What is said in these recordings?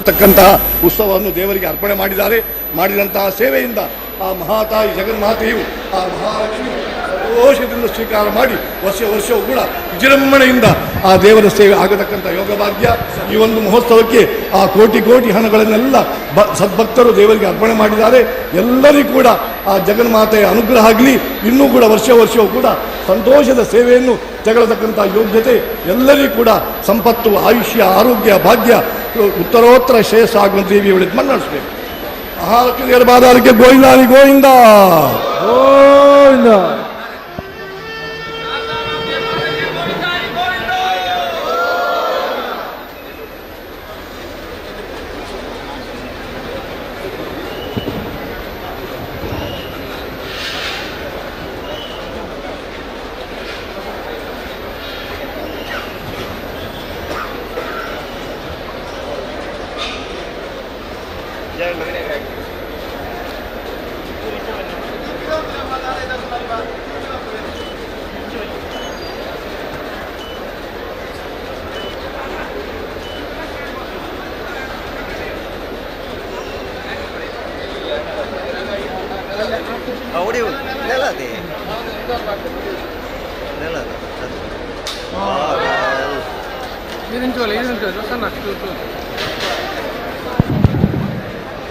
ತಕ್ಕಂತಹ ಉತ್ಸವವನ್ನು ದೇವರಿಗೆ ಅರ್ಪಣೆ ಮಾಡಿದಂತಹ ಸೇವೆಯಿಂದ ಆ ಮಹಾತಾಯಿ ಜಗನ್ಮಾತೆಯು ಆ ಮಹಾಲಕ್ಷ್ಮಿ ಸಂತೋಷದಿಂದ ಸ್ವೀಕಾರ ಮಾಡಿ ವರ್ಷವೂ ಕೂಡ ವಿಜೃಂಭಣೆಯಿಂದ ಆ ದೇವರ ಸೇವೆ ಆಗತಕ್ಕಂಥ ಯೋಗ ಭಾಗ್ಯ ಈ ಒಂದು ಮಹೋತ್ಸವಕ್ಕೆ ಆ ಕೋಟಿ ಹಣಗಳನ್ನೆಲ್ಲ ಸದ್ಭಕ್ತರು ದೇವರಿಗೆ ಅರ್ಪಣೆ ಮಾಡಿದ್ದಾರೆ. ಎಲ್ಲರಿಗೂ ಕೂಡ ಆ ಜಗನ್ಮಾತೆಯ ಅನುಗ್ರಹ ಆಗಲಿ. ಇನ್ನೂ ಕೂಡ ವರ್ಷವೂ ಕೂಡ ಸಂತೋಷದ ಸೇವೆಯನ್ನು ತೆಗೊಳ್ಳತಕ್ಕಂಥ ಯೋಗ್ಯತೆ ಎಲ್ಲರಿಗೂ ಕೂಡ ಸಂಪತ್ತು, ಆಯುಷ್ಯ, ಆರೋಗ್ಯ, ಭಾಗ್ಯ, ಉತ್ತರೋತ್ತರ ಶ್ರೇಯಸ್ಸು ಆಗುವಂತೆ ದೇವಿಯವಳಿಗೆ ಮನ್ನಣಿಸಬೇಕು. ಮಹಾಲಕ್ಷ್ಮಿ ದೇವರ ಬಾದಾರಿಗೆ ಗೋವಿಂದಾರಿ ಗೋವಿಂದ ಗೋವಿಂದ.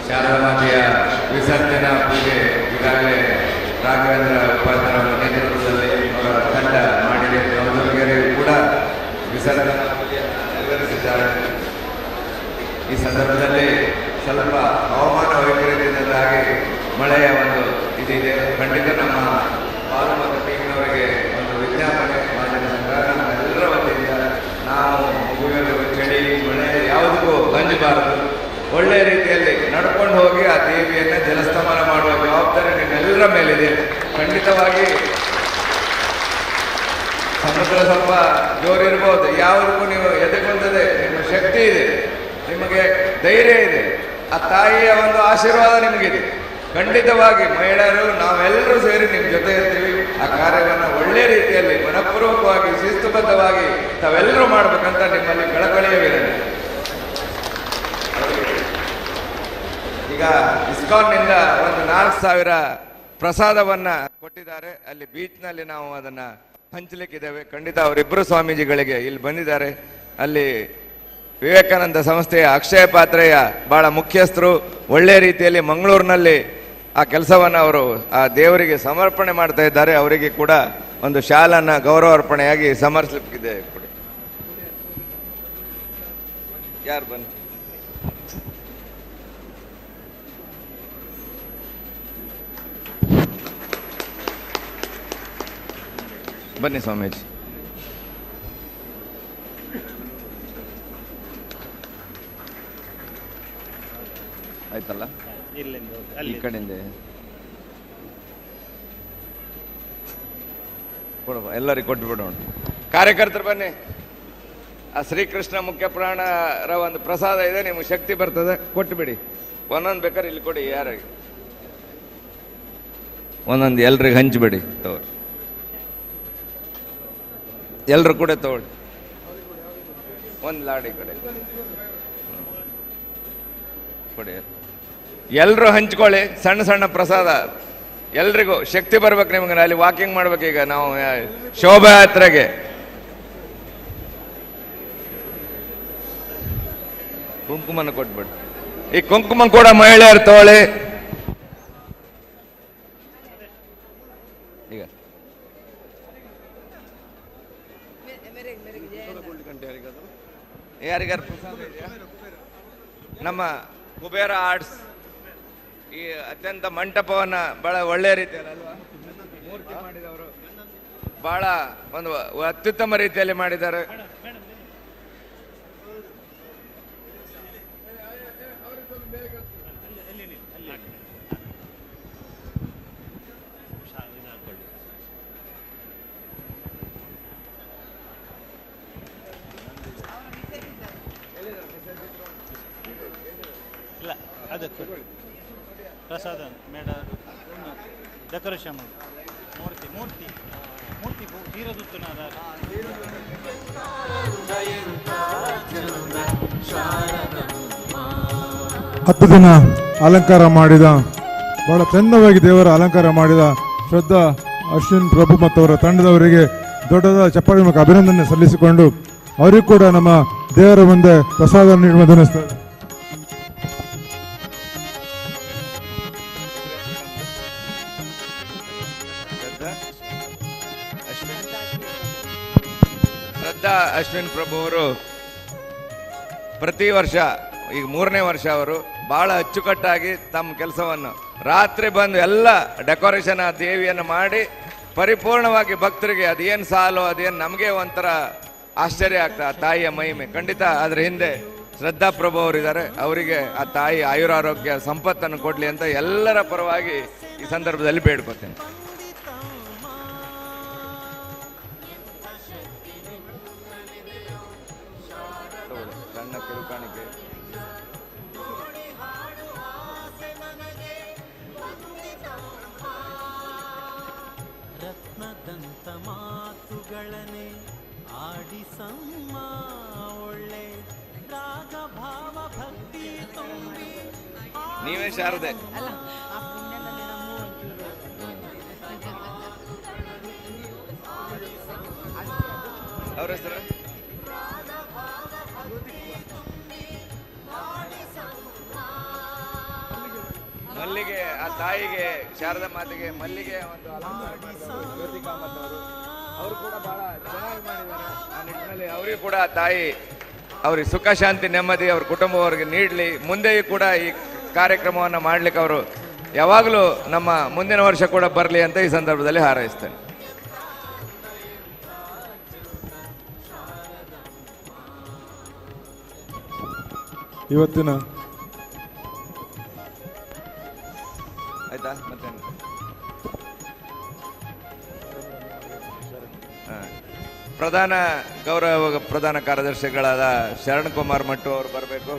ಶಾರದಾಮಾತೆಯ ವಿಸರ್ಜನಾ ಪೂಜೆ ಈಗಾಗಲೇ ರಾಘವೇಂದ್ರ ಉಪಾಧ್ಯಾಯರ ನೇತೃತ್ವದಲ್ಲಿ ಅವರ ತಂಡ ಮಾಡಿದೆ. ನವದುರ್ಗೆರೆಯೂ ಕೂಡ ವಿಸರ್ಜನಾ ಪೂಜೆಯನ್ನು ನೆರವೇರಿಸಿದ್ದಾರೆ. ಈ ಸಂದರ್ಭದಲ್ಲಿ ಸ್ವಲ್ಪ ಹವಾಮಾನ ವೈಪರೀತ್ಯದಿಂದಾಗಿ ಮಳೆಯ ಒಂದು ಇದಿದೆ. ಖಂಡಿತ ನಮ್ಮ ಪಾಲು ಮತ್ತು ಟೀಮ್ನವರಿಗೆ ಒಂದು ವಿಜ್ಞಾಪನೆ ಮಾಧ್ಯಮ ಸಂಘ ನಮ್ಮೆಲ್ಲರ ವತಿಯಿಂದ ನಾವು ಮಗುವಿನ ಚಳಿ ಮಳೆ ಯಾವುದಕ್ಕೂ ಗಂಜಬಾರದು. ಒಳ್ಳೆಯ ರೀತಿಯಲ್ಲಿ ನಡ್ಕೊಂಡು ಹೋಗಿ ಆ ದೇವಿಯನ್ನು ಜಲಸ್ತಮಾನ ಮಾಡುವ ಜವಾಬ್ದಾರಿ ನಿಮ್ಮೆಲ್ಲರ ಮೇಲಿದೆ. ಖಂಡಿತವಾಗಿ ಸಮುದ್ರ ಸ್ವಲ್ಪ ಜೋರಿರ್ಬೋದು, ಯಾವುದಕ್ಕೂ ನೀವು ಎದೆಗೊಂದದೆ ನಿಮ್ಮ ಶಕ್ತಿ ಇದೆ, ನಿಮಗೆ ಧೈರ್ಯ ಇದೆ, ಆ ತಾಯಿಯ ಒಂದು ಆಶೀರ್ವಾದ ನಿಮಗಿದೆ. ಖಂಡಿತವಾಗಿ ಮಹಿಳೆಯರು ನಾವೆಲ್ಲರೂ ಸೇರಿ ನಿಮ್ಮ ಜೊತೆ ಇರ್ತೀವಿ. ಆ ಕಾರ್ಯವನ್ನು ಒಳ್ಳೆಯ ರೀತಿಯಲ್ಲಿ ಮನಪೂರ್ವಕವಾಗಿ ಶಿಸ್ತುಬದ್ಧವಾಗಿ ತಾವೆಲ್ಲರೂ ಮಾಡ್ಬೇಕಂತ ನಿಮ್ಮಲ್ಲಿ ಕಳಕಳಿಯ ವಿನಂತಿ. ಈಗ ಇಸ್ಕಾನ್ನಿಂದ ಒಂದು 4,000 ಪ್ರಸಾದವನ್ನು ಕೊಟ್ಟಿದ್ದಾರೆ. ಅಲ್ಲಿ ಬೀಚ್ನಲ್ಲಿ ನಾವು ಅದನ್ನು ಹಂಚಲಿಕ್ಕಿದ್ದೇವೆ. ಖಂಡಿತ ಅವರಿಬ್ಬರು ಸ್ವಾಮೀಜಿಗಳಿಗೆ ಇಲ್ಲಿ ಬಂದಿದ್ದಾರೆ. ಅಲ್ಲಿ ವಿವೇಕಾನಂದ ಸಂಸ್ಥೆಯ ಅಕ್ಷಯ ಪಾತ್ರೆಯ ಭಾಳ ಮುಖ್ಯಸ್ಥರು ಒಳ್ಳೆಯ ರೀತಿಯಲ್ಲಿ ಮಂಗಳೂರಿನಲ್ಲಿ ಆ ಕೆಲಸವನ್ನು ಅವರು ಆ ದೇವರಿಗೆ ಸಮರ್ಪಣೆ ಮಾಡ್ತಾ ಇದ್ದಾರೆ. ಅವರಿಗೆ ಕೂಡ ಒಂದು ಶಾಲನ್ನು ಗೌರವ ಅರ್ಪಣೆಯಾಗಿ ಸಮರ್ಪಿಸಲಿಕ್ಕಿದೆ. ಕೊಡಿ, ಯಾರು ಬನ್ನಿ. ಬನ್ನಿ ಸ್ವಾಮೀಜಿ. ಆಯ್ತಲ್ಲ, ಈ ಕಡೆಯಿಂದ ಕೊಡುವ, ಎಲ್ಲರಿಗೂ ಕೊಟ್ಟು ಬಿಡೋಣ. ಕಾರ್ಯಕರ್ತರು ಬನ್ನಿ. ಆ ಶ್ರೀಕೃಷ್ಣ ಮುಖ್ಯ ಪ್ರಾಣರ ಒಂದು ಪ್ರಸಾದ ಇದೆ, ನಿಮಗೆ ಶಕ್ತಿ ಬರ್ತದೆ, ಕೊಟ್ಟು ಬಿಡಿ. ಒಂದೊಂದು ಬೇಕಾದ್ರೆ ಇಲ್ಲಿ ಕೊಡಿ, ಯಾರಿಗೆ ಒಂದೊಂದು ಎಲ್ರಿಗೆ ಹಂಚಿಬಿಡಿ. ತಗೊಳ್ಳಿ, ಎಲ್ಲರೂ ಕೂಡ ತಗೊಳ್ಳಿ. ಒಂದು ಲಾಡಿ ಕಡೆ ಕೊಡಿ, ಎಲ್ಲರೂ ಹಂಚ್ಕೊಳ್ಳಿ. ಸಣ್ಣ ಸಣ್ಣ ಪ್ರಸಾದ ಎಲ್ರಿಗೂ ಶಕ್ತಿ ಬರ್ಬೇಕು. ನಿಮ್ಗೆ ಅಲ್ಲಿ ವಾಕಿಂಗ್ ಮಾಡ್ಬೇಕು. ಈಗ ನಾವು ಶೋಭಾಯಾತ್ರೆಗೆ ಕುಂಕುಮನ ಕೊಟ್ಬಿಡಿ. ಈ ಕುಂಕುಮ ಕೂಡ ಮಹಿಳೆಯರು ತಗೊಳ್ಳಿ. ಈಗ ಯಾರಿಗಾರು ಪ್ರಸಾದ ಇದೆಯಾ? ನಮ್ಮ ಕುಬೇರ ಆರ್ಟ್ಸ್ ಈ ಅತ್ಯಂತ ಮಂಟಪವನ್ನ ಬಹಳ ಒಳ್ಳೆಯ ರೀತಿಯಲ್ಲಿ ಅಲ್ವಾ ಮೂರ್ತಿ ಮಾಡಿದವರು, ಬಹಳ ಒಂದು ಅತ್ಯುತ್ತಮ ರೀತಿಯಲ್ಲಿ ಮಾಡಿದ್ದಾರೆ. ಅದಕ್ಕೆ ಪ್ರಸಾದ ಮೇಡ ಡೆಕೋರೇಷನ್ ಮೂರ್ತಿ ಮೂರ್ತಿ ಮೂರ್ತಿ ತೀರದುತ್ತನಾದ 10 ದಿನ ಅಲಂಕಾರ ಮಾಡಿದ, ಬಹಳ ಚಂದವಾಗಿ ದೇವರ ಅಲಂಕಾರ ಮಾಡಿದ ಶ್ರದ್ಧಾ ಅಶ್ವಿನ್ ಪ್ರಭು ಮತ್ತು ಅವರ ತಂಡದವರಿಗೆ ದೊಡ್ಡದಾದ ಚಪ್ಪಾಳೆ ಮೂಲಕ ಅಭಿನಂದನೆ ಸಲ್ಲಿಸಿಕೊಂಡು ಅವರಿಗೂ ಕೂಡ ನಮ್ಮ ದೇವರ ಮುಂದೆ ಪ್ರಸಾದ ನೀಡುವ ಧನಿಸ್ತಾರೆ. ಶ್ರದ್ಧಾ ಅಶ್ವಿನ್ ಪ್ರಭು ಅವರು ಪ್ರತಿ ವರ್ಷ ಈಗ 3ನೇ ವರ್ಷ ಅವರು ಬಹಳ ಅಚ್ಚುಕಟ್ಟಾಗಿ ತಮ್ಮ ಕೆಲಸವನ್ನು ರಾತ್ರಿ ಬಂದು ಎಲ್ಲ ಡೆಕೋರೇಷನ್ ಆ ದೇವಿಯನ್ನು ಮಾಡಿ ಪರಿಪೂರ್ಣವಾಗಿ ಭಕ್ತರಿಗೆ ಅದೇನು ಸಾಲು ಅದೇನು ನಮಗೆ ಒಂಥರ ಆಶ್ಚರ್ಯ ಆಗ್ತದೆ. ಆ ತಾಯಿಯ ಮಹಿಮೆ ಖಂಡಿತ ಅದ್ರ ಹಿಂದೆ ಶ್ರದ್ಧಾ ಪ್ರಭು ಅವರಿದ್ದಾರೆ. ಅವರಿಗೆ ಆ ತಾಯಿ ಆಯುರಾರೋಗ್ಯ ಸಂಪತ್ತನ್ನು ಕೊಡ್ಲಿ ಅಂತ ಎಲ್ಲರ ಪರವಾಗಿ ಈ ಸಂದರ್ಭದಲ್ಲಿ ಬೇಡ್ಕೊತೇನೆ. ಸಣ್ಣ ಕಿರುಕಾಣಿಕೆ. ರತ್ನದಂತ ಮಾತುಗಳನೆ ಆಡಿಸಮ್ಮ ಒಳ್ಳೆ ರಾಗ ಭಾವ ಭಕ್ತಿ ತುಂಬಿ. ನೀವೇ ಶಾರದೆ. ಅವ್ರ ಹೆಸರು ಮಲ್ಲಿಗೆ. ಆ ತಾಯಿಗೆ ಶಾರದಾ ಮಾತೆಗೆ ಮಲ್ಲಿಗೆ ಒಂದು ಅಲಂಕಾರ ಮಾಡಿದವರು ಜ್ಯೋತಿ ಕಾಮತ್ ಅವರು ಕೂಡ ಬಹಳ ಚೆನ್ನಾಗಿ ಮಾಡಿದ್ದಾರೆ. ಆ ನಿಟ್ಟಿನಲ್ಲಿ ಅವರಿಗೂ ಕೂಡ ತಾಯಿ ಅವ್ರಿಗೆ ಸುಖ ಶಾಂತಿ ನೆಮ್ಮದಿ ಅವ್ರ ಕುಟುಂಬವರಿಗೆ ನೀಡಲಿ. ಮುಂದೆಯೂ ಕೂಡ ಈ ಕಾರ್ಯಕ್ರಮವನ್ನು ಮಾಡ್ಲಿಕ್ಕೆ ಅವರು ಯಾವಾಗಲೂ ನಮ್ಮ ಮುಂದಿನ ವರ್ಷ ಕೂಡ ಬರಲಿ ಅಂತ ಈ ಸಂದರ್ಭದಲ್ಲಿ ಹಾರೈಸ್ತೇನೆ. ಇವತ್ತಿನ ಆಯ್ತಾ ಮತ್ತೆ ಪ್ರಧಾನ ಗೌರವ ಪ್ರಧಾನ ಕಾರ್ಯದರ್ಶಿಗಳಾದ ಶರಣ್ ಕುಮಾರ್ ಮಟ್ಟು ಅವರು ಬರಬೇಕು.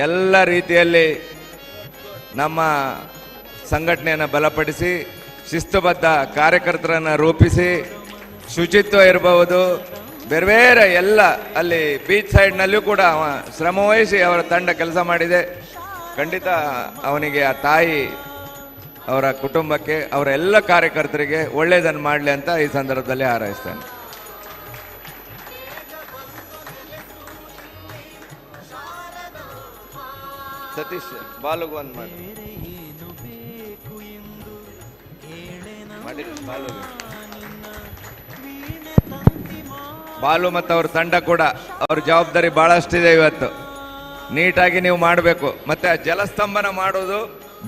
ಎಲ್ಲ ರೀತಿಯಲ್ಲಿ ನಮ್ಮ ಸಂಘಟನೆಯನ್ನು ಬಲಪಡಿಸಿ ಶಿಸ್ತುಬದ್ಧ ಕಾರ್ಯಕರ್ತರನ್ನು ರೂಪಿಸಿ ಶುಚಿತ್ವ ಇರಬಹುದು, ಬೇರೆ ಬೇರೆ ಎಲ್ಲ ಅಲ್ಲಿ ಬೀಚ್ ಸೈಡ್ನಲ್ಲೂ ಕೂಡ ಅವ ಶ್ರಮವಹಿಸಿ ಅವರ ತಂಡ ಕೆಲಸ ಮಾಡಿದೆ. ಖಂಡಿತ ಅವನಿಗೆ ಆ ತಾಯಿ ಅವರ ಕುಟುಂಬಕ್ಕೆ ಅವರ ಎಲ್ಲ ಕಾರ್ಯಕರ್ತರಿಗೆ ಒಳ್ಳೆಯದನ್ನು ಮಾಡಲಿ ಅಂತ ಈ ಸಂದರ್ಭದಲ್ಲಿ ಹಾರೈಸ್ತೇನೆ. ಸತೀಶ್ ಬಾಲುಗೂ ಒಂದು ಮಾಡಿ ಬಾಲು ಮತ್ತು ಅವ್ರ ತಂಡ ಕೂಡ ಅವ್ರ ಜವಾಬ್ದಾರಿ ಬಹಳಷ್ಟಿದೆ. ಇವತ್ತು ನೀಟಾಗಿ ನೀವು ಮಾಡಬೇಕು. ಮತ್ತೆ ಜಲಸ್ತಂಭನ ಮಾಡೋದು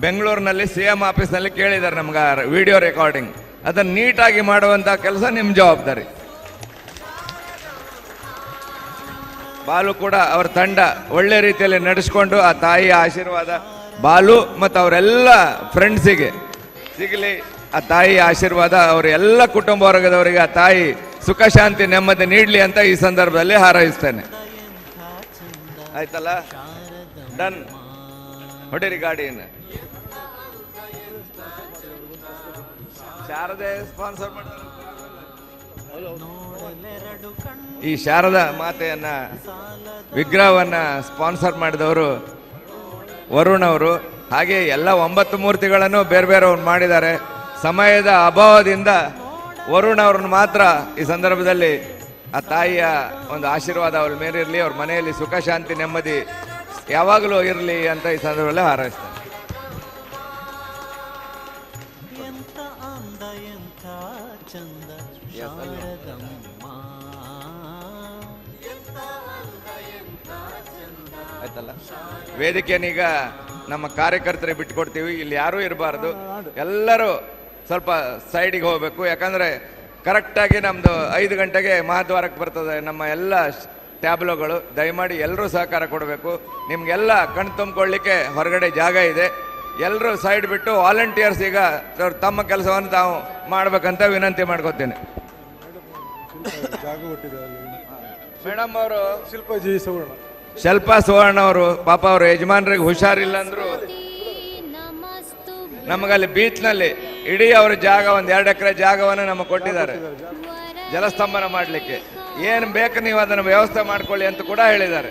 ಬೆಂಗಳೂರಿನಲ್ಲಿ CM ಆಫೀಸ್ನಲ್ಲಿ ಕೇಳಿದ್ದಾರೆ ನಮ್ಗೆ ವಿಡಿಯೋ ರೆಕಾರ್ಡಿಂಗ್. ಅದನ್ನು ನೀಟಾಗಿ ಮಾಡುವಂಥ ಕೆಲಸ ನಿಮ್ಮ ಜವಾಬ್ದಾರಿ. ಬಾಲು ಕೂಡ ಅವ್ರ ತಂಡ ಒಳ್ಳೆ ರೀತಿಯಲ್ಲಿ ನಡೆಸ್ಕೊಂಡು ಆ ತಾಯಿಯ ಆಶೀರ್ವಾದ ಬಾಲು ಮತ್ತು ಅವರೆಲ್ಲ ಫ್ರೆಂಡ್ಸಿಗೆ ಸಿಗಲಿ. ಆ ತಾಯಿಯ ಆಶೀರ್ವಾದ ಅವರ ಎಲ್ಲ ಕುಟುಂಬ ವರ್ಗದವರಿಗೆ ಆ ತಾಯಿ ಸುಖ ಶಾಂತಿ ನೆಮ್ಮದಿ ನೀಡಲಿ ಅಂತ ಈ ಸಂದರ್ಭದಲ್ಲಿ ಹಾರೈಸ್ತೇನೆ. ಆಯ್ತಲ್ಲ, ಡನ್. ಹೊಡಿರಿ ಗಾಡಿಯನ್ನು. ಶಾರದೆ ಸ್ಪಾನ್ಸರ್ ಮಾಡ್ತಾರೆ. ಈ ಶಾರದಾ ಮಾತೆಯನ್ನ ವಿಗ್ರಹವನ್ನ ಸ್ಪಾನ್ಸರ್ ಮಾಡಿದವರು ವರುಣ್ ಅವರು. ಹಾಗೆ ಎಲ್ಲ 9 ಮೂರ್ತಿಗಳನ್ನು ಬೇರೆ ಬೇರೆ ಮಾಡಿದ್ದಾರೆ. ಸಮಯದ ಅಭಾವದಿಂದ ವರುಣ್ ಅವ್ರನ್ನ ಮಾತ್ರ ಈ ಸಂದರ್ಭದಲ್ಲಿ ಆ ತಾಯಿಯ ಒಂದು ಆಶೀರ್ವಾದ ಅವ್ರ ಮೇಲೆ ಇರಲಿ, ಅವ್ರ ಮನೆಯಲ್ಲಿ ಸುಖ ಶಾಂತಿ ನೆಮ್ಮದಿ ಯಾವಾಗಲೂ ಇರಲಿ ಅಂತ ಈ ಸಂದರ್ಭದಲ್ಲಿ ಹಾರೈಸ್ತಾರೆ. ಆಯ್ತಲ್ಲ, ವೇದಿಕೆಯನ್ನೀಗ ನಮ್ಮ ಕಾರ್ಯಕರ್ತರಿಗೆ ಬಿಟ್ಕೊಡ್ತೀವಿ. ಇಲ್ಲಿ ಯಾರೂ ಇರಬಾರ್ದು, ಎಲ್ಲರೂ ಸ್ವಲ್ಪ ಸೈಡಿಗೆ ಹೋಗಬೇಕು. ಯಾಕಂದ್ರೆ ಕರೆಕ್ಟಾಗಿ ನಮ್ಮದು 5 ಗಂಟೆಗೆ ಮಹಾದ್ವಾರಕ್ಕೆ ಬರ್ತದೆ ನಮ್ಮ ಎಲ್ಲ ಟ್ಯಾಬ್ಲೋಗಳು. ದಯಮಾಡಿ ಎಲ್ಲರೂ ಸಹಕಾರ ಕೊಡಬೇಕು. ನಿಮಗೆಲ್ಲ ಕಣ್ ತುಂಬಿಕೊಳ್ಳಿಕ್ಕೆ ಹೊರಗಡೆ ಜಾಗ ಇದೆ. ಎಲ್ಲರೂ ಸೈಡ್ ಬಿಟ್ಟು ವಾಲಂಟಿಯರ್ಸ್ ಈಗ ತಮ್ಮ ಕೆಲಸವನ್ನು ತಾವು ಮಾಡ್ಬೇಕಂತ ವಿನಂತಿ ಮಾಡ್ಕೋತೇನೆ. ಮೇಡಮ್ ಅವರು ಶಿಲ್ಪಾ ಸುವರ್ಣ ಅವರು ಪಾಪ ಅವರು ಯಜಮಾನ್ರಿಗೆ ಹುಷಾರಿಲ್ಲ ಅಂದ್ರು ನಮಗಲ್ಲಿ ಬೀಚ್ನಲ್ಲಿ ಇಡೀ ಅವ್ರ ಜಾಗ 1-2 ಎಕರೆ ಜಾಗವನ್ನು ನಮಗೆ ಕೊಟ್ಟಿದ್ದಾರೆ ಜಲಸ್ತಂಭನ ಮಾಡಲಿಕ್ಕೆ. ಏನು ಬೇಕು ನೀವು ಅದನ್ನು ವ್ಯವಸ್ಥೆ ಮಾಡ್ಕೊಳ್ಳಿ ಅಂತ ಕೂಡ ಹೇಳಿದ್ದಾರೆ.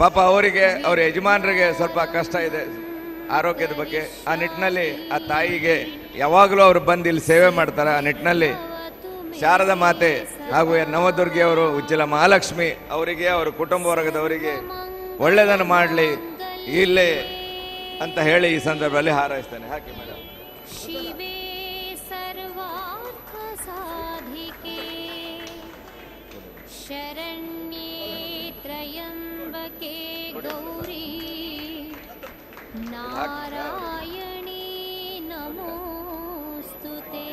ಪಾಪ ಅವರಿಗೆ ಅವ್ರ ಯಜಮಾನರಿಗೆ ಸ್ವಲ್ಪ ಕಷ್ಟ ಇದೆ ಆರೋಗ್ಯದ ಬಗ್ಗೆ. ಆ ನಿಟ್ಟಿನಲ್ಲಿ ಆ ತಾಯಿಗೆ ಯಾವಾಗಲೂ ಅವರು ಬಂದು ಇಲ್ಲಿ ಸೇವೆ ಮಾಡ್ತಾರೆ. ಆ ನಿಟ್ಟಿನಲ್ಲಿ ಶಾರದಾ ಮಾತೆ ಹಾಗೂ ನವದುರ್ಗಿಯವರು, ಉಜ್ಜಲ ಮಹಾಲಕ್ಷ್ಮಿ ಅವರಿಗೆ, ಅವರ ಕುಟುಂಬ ವರ್ಗದವರಿಗೆ ಒಳ್ಳೆಯದನ್ನು ಮಾಡಲಿ ಇಲ್ಲೇ ಅಂತ ಹೇಳಿ ಈ ಸಂದರ್ಭದಲ್ಲಿ ಹಾರೈಸ್ತೇನೆ. ಹಾಕಿ ಮೇಡಮ್. ಶಿವೇ ಸರ್ವಾರ್ಥ ಸಾಧಿಕೆ ಶರಣ್ಯೇ ತ್ರಯಂಬಕೆ ಗೌರಿ ನಾರಾಯಣಿ ನಮೋಸ್ತುತೇ.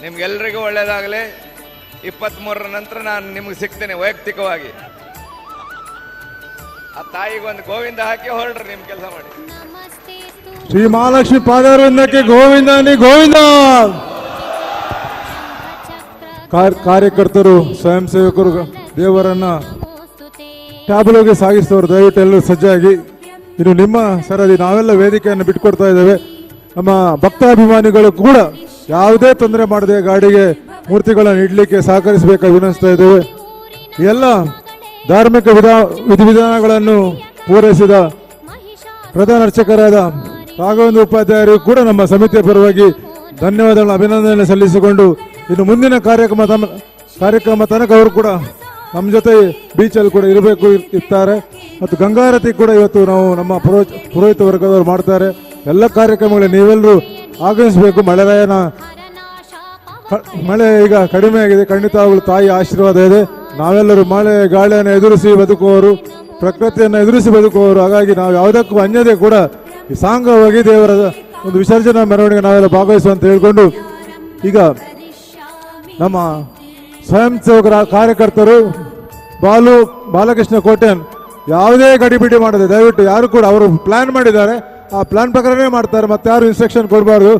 ನಿಮ್ಗೆಲ್ರಿಗೂ ಒಳ್ಳೇದಾಗಲಿ. 23ರ ನಂತರ ನಾನು ನಿಮ್ಗೆ ಸಿಗ್ತೇನೆ ವೈಯಕ್ತಿಕವಾಗಿ. ಆ ತಾಯಿಗೆ ಒಂದು ಗೋವಿಂದ ಹಾಕಿ ಹೊರಡ್ರಿ, ನಿಮ್ ಕೆಲಸ ಮಾಡಿ. ನಮಸ್ತೆ ಶ್ರೀ ಮಹಾಲಕ್ಷ್ಮಿ ಪಾದಾರವಿಂದಕ್ಕೆ ಗೋವಿಂದನೇ ಗೋವಿಂದ. ಕಾರ್ಯಕರ್ತರು, ಸ್ವಯಂ ಸೇವಕರು ದೇವರನ್ನ ಟ್ಯಾಬ್ಲೋಗೆ ಸಾಗಿಸುವವರು ದಯವಿಟ್ಟು ಎಲ್ಲರೂ ಸಜ್ಜಾಗಿ. ಇನ್ನು ನಿಮ್ಮ ಸರದಿ ನಾವೆಲ್ಲ ವೇದಿಕೆಯನ್ನು ಬಿಟ್ಕೊಡ್ತಾ ಇದ್ದೇವೆ. ನಮ್ಮ ಭಕ್ತಾಭಿಮಾನಿಗಳು ಕೂಡ ಯಾವುದೇ ತೊಂದರೆ ಮಾಡದೆ ಗಾಡಿಗೆ ಮೂರ್ತಿಗಳನ್ನು ಇಡ್ಲಿಕ್ಕೆ ಸಹಕರಿಸಬೇಕಾಗಿ ವಿನಂತಿಸ್ತಾ ಇದ್ದೇವೆ. ಎಲ್ಲ ಧಾರ್ಮಿಕ ವಿಧಿವಿಧಾನಗಳನ್ನು ಪೂರೈಸಿದ ಪ್ರಧಾನ ಅರ್ಚಕರಾದ ರಾಘವೇಂದ್ರ ಉಪಾಧ್ಯಾಯರಿಗೂ ಕೂಡ ನಮ್ಮ ಸಮಿತಿಯ ಪರವಾಗಿ ಧನ್ಯವಾದಗಳನ್ನು, ಅಭಿನಂದನೆ ಸಲ್ಲಿಸಿಕೊಂಡು ಇನ್ನು ಮುಂದಿನ ಕಾರ್ಯಕ್ರಮ ತನಕ ಅವರು ಕೂಡ ನಮ್ಮ ಜೊತೆ ಬೀಚಲ್ಲಿ ಕೂಡ ಇರ್ತಾರೆ. ಮತ್ತು ಗಂಗಾರತಿ ಕೂಡ ಇವತ್ತು ನಾವು ನಮ್ಮ ಪುರೋಹಿತ ವರ್ಗದವರು ಮಾಡ್ತಾರೆ. ಎಲ್ಲ ಕಾರ್ಯಕ್ರಮಗಳಲ್ಲಿ ನೀವೆಲ್ಲರೂ ಆಗಮಿಸಬೇಕು. ಮಳೆ ಈಗ ಕಡಿಮೆ ಆಗಿದೆ, ಖಂಡಿತವಾಗಲೂ ತಾಯಿ ಆಶೀರ್ವಾದ ಇದೆ. ನಾವೆಲ್ಲರೂ ಮಳೆ ಗಾಳಿಯನ್ನು ಎದುರಿಸಿ ಬದುಕುವವರು, ಪ್ರಕೃತಿಯನ್ನು ಎದುರಿಸಿ ಬದುಕುವವರು. ಹಾಗಾಗಿ ನಾವು ಯಾವುದಕ್ಕೂ ಅನ್ಯತೆ ಕೂಡ ಈ ಸಾಂಗವಾಗಿ ದೇವರ ಒಂದು ವಿಸರ್ಜನಾ ಮೆರವಣಿಗೆ ನಾವೆಲ್ಲ ಭಾಗವಹಿಸುವಂತ ಹೇಳ್ಕೊಂಡು, ಈಗ ನಮ್ಮ ಸ್ವಯಂ ಸೇವಕರ ಕಾರ್ಯಕರ್ತರು ಬಾಲಕೃಷ್ಣ ಕೋಟ್ಯನ್ ಯಾವುದೇ ಗಡಿಬಿಡಿ ಮಾಡದೆ ದಯವಿಟ್ಟು ಯಾರು ಕೂಡ ಅವರು ಪ್ಲಾನ್ ಮಾಡಿದ್ದಾರೆ, ಆ ಪ್ಲಾನ್ ಪ್ರಕಾರನೇ ಮಾಡ್ತಾರೆ, ಮತ್ತೆ ಯಾರು ಇನ್ಸ್ಟ್ರಕ್ಷನ್ ಕೊಡಬಾರ್ದು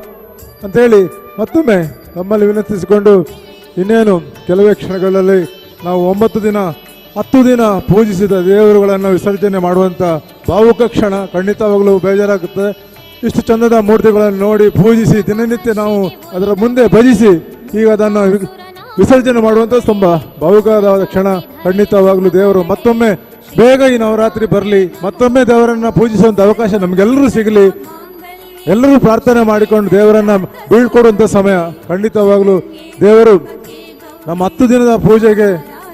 ಅಂತೇಳಿ ಮತ್ತೊಮ್ಮೆ ನಮ್ಮಲ್ಲಿ ವಿನಂತಿಸಿಕೊಂಡು, ಇನ್ನೇನು ಕೆಲವೇ ಕ್ಷಣಗಳಲ್ಲಿ ನಾವು 9 ದಿನ 10 ದಿನ ಪೂಜಿಸಿದ ದೇವರುಗಳನ್ನು ವಿಸರ್ಜನೆ ಮಾಡುವಂಥ ಭಾವುಕ ಕ್ಷಣ. ಖಂಡಿತವಾಗಲೂ ಬೇಜಾರಾಗುತ್ತೆ. ಇಷ್ಟು ಚಂದದ ಮೂರ್ತಿಗಳನ್ನು ನೋಡಿ ಪೂಜಿಸಿ ದಿನನಿತ್ಯ ನಾವು ಅದರ ಮುಂದೆ ಭಜಿಸಿ ಈಗ ಅದನ್ನು ವಿಸರ್ಜನೆ ಮಾಡುವಂಥ ತುಂಬ ಭಾವುಕವಾದ ಕ್ಷಣ. ಖಂಡಿತವಾಗಲೂ ದೇವರು ಮತ್ತೊಮ್ಮೆ ಬೇಗ ಈ ನವರಾತ್ರಿ ಬರಲಿ, ಮತ್ತೊಮ್ಮೆ ದೇವರನ್ನ ಪೂಜಿಸುವಂಥ ಅವಕಾಶ ನಮಗೆಲ್ಲರೂ ಸಿಗಲಿ. ಎಲ್ಲರೂ ಪ್ರಾರ್ಥನೆ ಮಾಡಿಕೊಂಡು ದೇವರನ್ನ ಬೀಳ್ಕೊಡುವಂಥ ಸಮಯ. ಖಂಡಿತವಾಗಲೂ ದೇವರು ನಮ್ಮ 10 ದಿನದ ಪೂಜೆಗೆ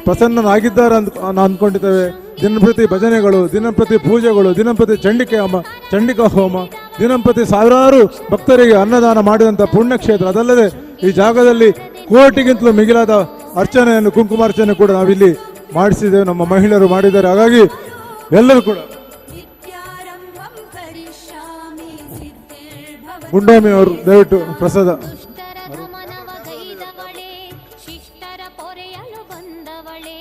ಪ್ರಸನ್ನನಾಗಿದ್ದಾರೆ ಅಂತ ಅಂದ್ಕೊಂಡಿದ್ದೇವೆ. ದಿನಂಪ್ರತಿ ಭಜನೆಗಳು, ದಿನಂಪ್ರತಿ ಪೂಜೆಗಳು, ದಿನಂಪ್ರತಿ ಚಂಡಿಕಾ ಹೋಮ, ದಿನಂಪ್ರತಿ ಸಾವಿರಾರು ಭಕ್ತರಿಗೆ ಅನ್ನದಾನ ಮಾಡಿದಂಥ ಪುಣ್ಯಕ್ಷೇತ್ರ. ಅದಲ್ಲದೆ ಈ ಜಾಗದಲ್ಲಿ ಕೋಟಿಗಿಂತಲೂ ಮಿಗಿಲಾದ ಅರ್ಚನೆಯನ್ನು, ಕುಂಕುಮಾರ್ಚನೆ ಕೂಡ ನಾವಿಲ್ಲಿ ಮಾಡಿಸಿದ್ದೇವೆ, ನಮ್ಮ ಮಹಿಳೆಯರು ಮಾಡಿದ್ದಾರೆ. ಹಾಗಾಗಿ ಎಲ್ಲರೂ ಕೂಡ ಗುಂಡಾಮಿ ಅವರು ದಯವಿಟ್ಟು ಪ್ರಸಾದ ಶಿಷ್ಟರ ಪೊರೆಯಲು ಬಂದವಳೆ,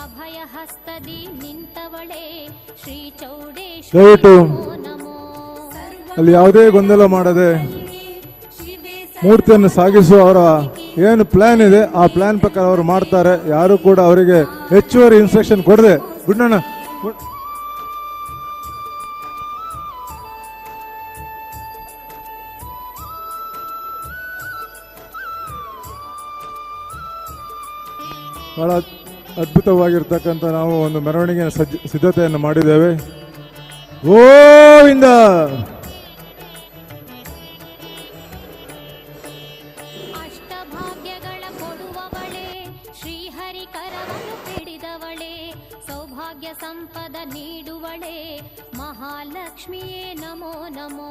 ಅಭಯ ಹಸ್ತದಿ ನಿಂತವಳೆ, ಶ್ರೀ ಚೌಡೇಶ್ವರಿ ದಯವಿಟ್ಟು ನಮೋ. ಅಲ್ಲಿ ಯಾವುದೇ ಗೊಂದಲ ಮಾಡದೆ ಮೂರ್ತಿಯನ್ನು ಸಾಗಿಸುವ ಅವರ ಏನು ಪ್ಲಾನ್ ಇದೆ ಆ ಪ್ಲಾನ್ ಪ್ರಕಾರ ಅವರು ಮಾಡ್ತಾರೆ. ಯಾರು ಕೂಡ ಅವರಿಗೆ ಹೆಚ್ಚುವರಿ ಇನ್ಸ್ಟ್ರಕ್ಷನ್ ಕೊಡದೆ. ಗುಡ್ಡಣ್ಣ ಬಹಳ ಅದ್ಭುತವಾಗಿರ್ತಕ್ಕಂಥ ನಾವು ಒಂದು ಮೆರವಣಿಗೆ ಸಿದ್ಧತೆಯನ್ನು ಮಾಡಿದ್ದೇವೆ. ಗೋವಿಂದ ಅಷ್ಟಭಾಗ್ಯಗಳ ಕೊಡುವವಳೆ, ಶ್ರೀಹರಿ ಕರವನ್ನು ಹಿಡಿದವಳೆ, ಸೌಭಾಗ್ಯ ಸಂಪದ ನೀಡುವಳೆ, ಮಹಾಲಕ್ಷ್ಮಿಯೇ ನಮೋ ನಮೋ.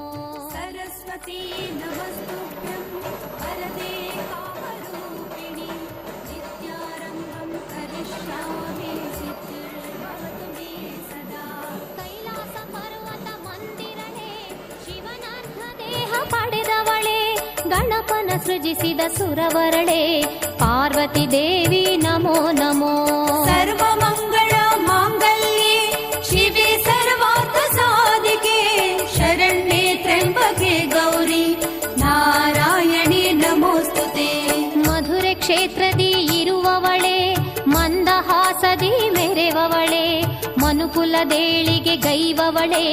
ಸರಸ್ವತಿ ನಮಸ್ತುಭ್ಯಂ ವರದೆ ಕಾಮರೂಪಿಣಿ, ನಿತ್ಯಾರಂಭಂ ಕರಿಷ್ಯಾಮಿ ಸಿದ್ಧಿರ್ಭವತು ಮೇ ಸದಾ. ಕೈಲಾಸ ಪರ್ವತ ಮಂದಿರಳೆ, ಶಿವನಾರ್ಥ ದೇಹ ಪಡೆದವಳೆ, ಗಣಪನ ಸೃಜಿಸಿದ ಸುರವರಳೆ, ಪಾರ್ವತಿ ದೇವಿ ನಮೋ ನಮೋ. ಸರ್ವಮಂಗಳ ಮಾಂಗಲ್ಯೆ ಶಿವೆ ಸರ್ವಾರ್ಥ ಸಾಧಿಕೆ, ಶರಣ್ಯೆ ತ್ರ್ಯಂಬಕೆ ಗೌರಿ ನಾರಾಯಣಿ ನಮೋಸ್ತುತೆ. ಮಧುರೆ ಕ್ಷೇತ್ರದಿ ಇರುವವಳೆ, ಮಂದಹಾಸದಿ ಮೆರೆವವಳೆ, ಮನುಕುಲದೇಳಿಗೆ ಗೈವವಳೆ,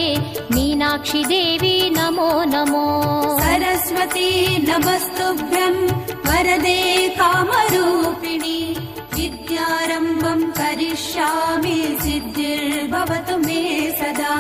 ಮೀನಾಕ್ಷಿ ದೇವಿ ನಮೋ ನಮೋ. सरस्वती नमस्तुभ्यं वरदे कामरूपिणि विद्यारम्भं करिष्यामि सिद्धिर्भवतु मे सदा।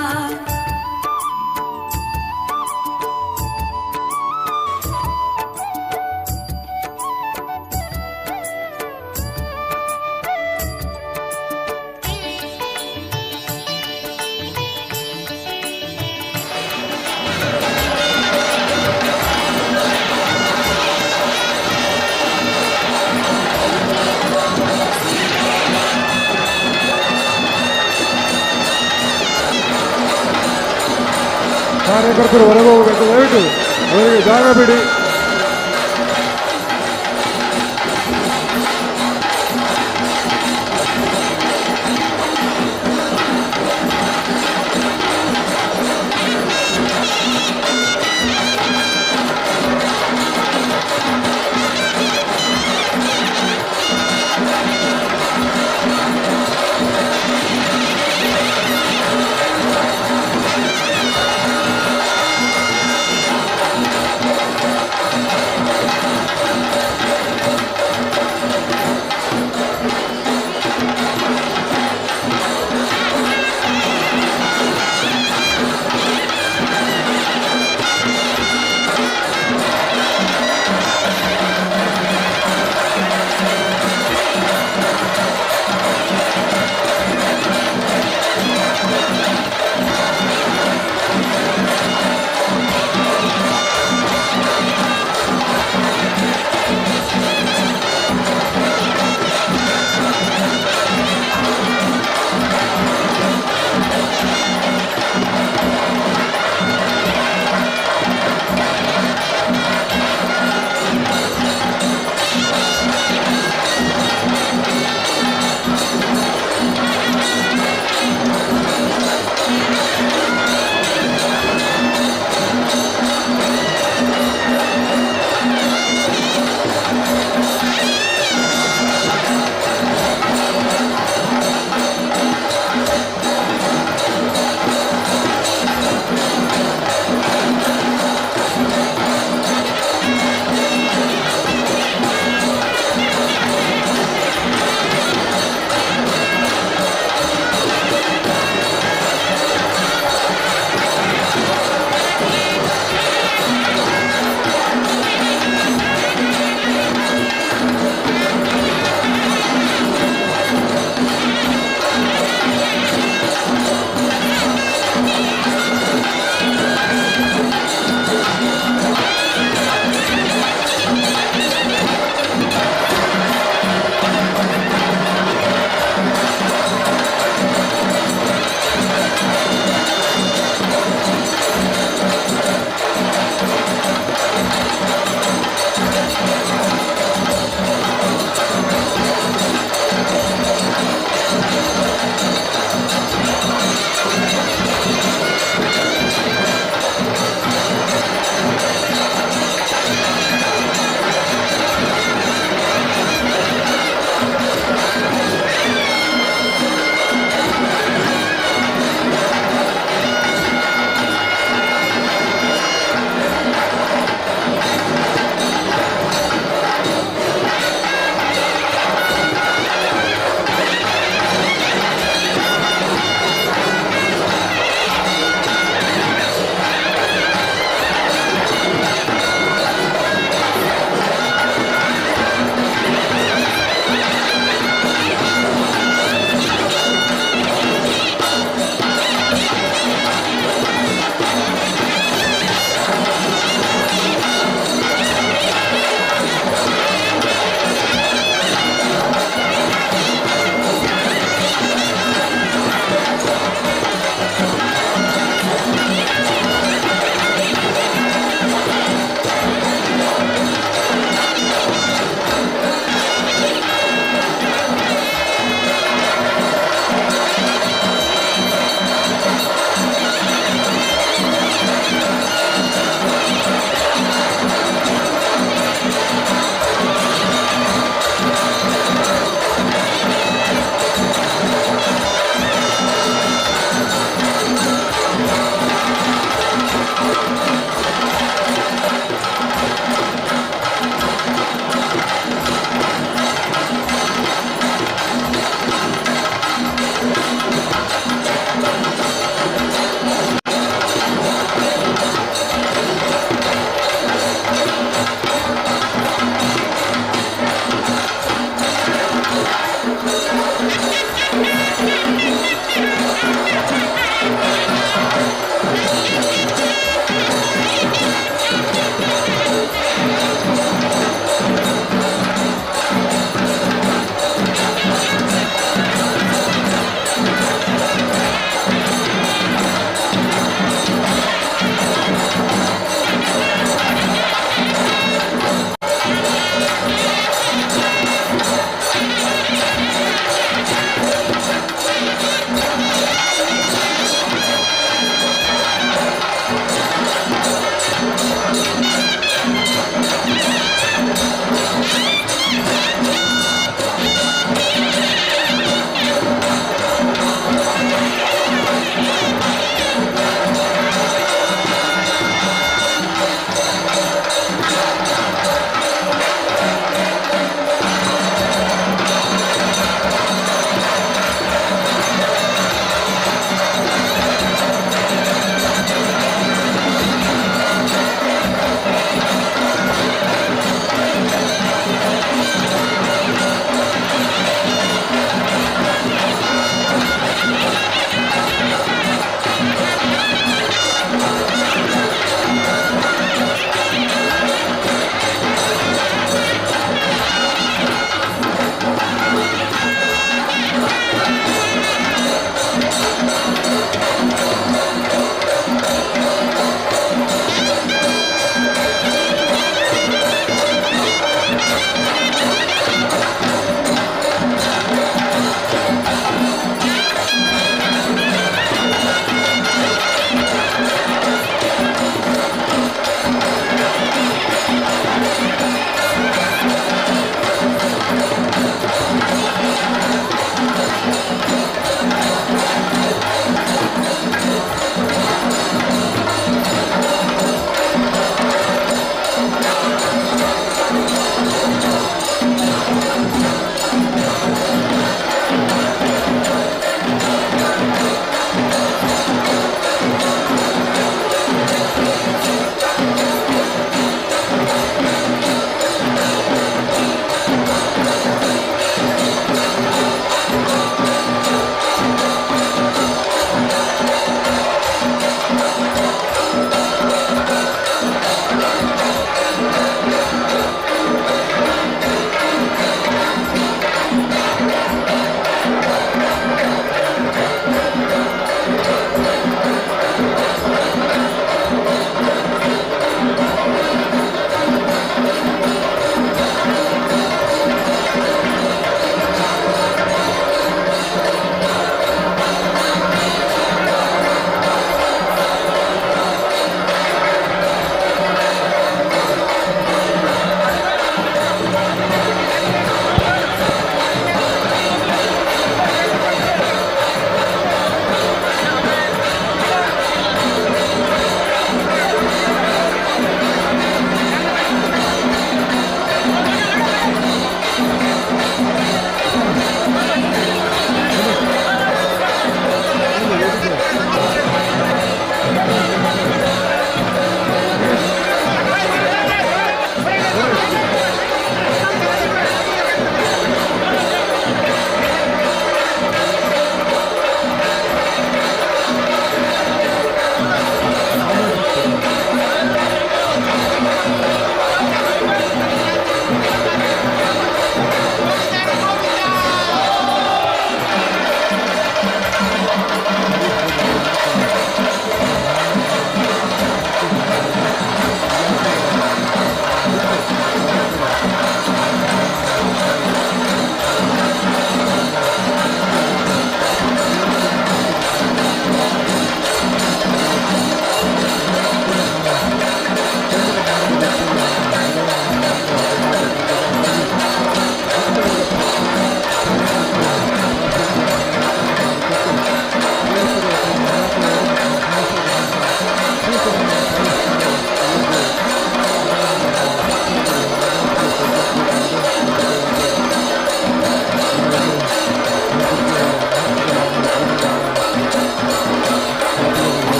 ಕಾರ್ಯಕರ್ತರು ಹೊರಗೆ ಹೋಗಬೇಕು, ದಯವಿಟ್ಟು ಅವರಿಗೆ ಜಾಗ ಬಿಡಿ.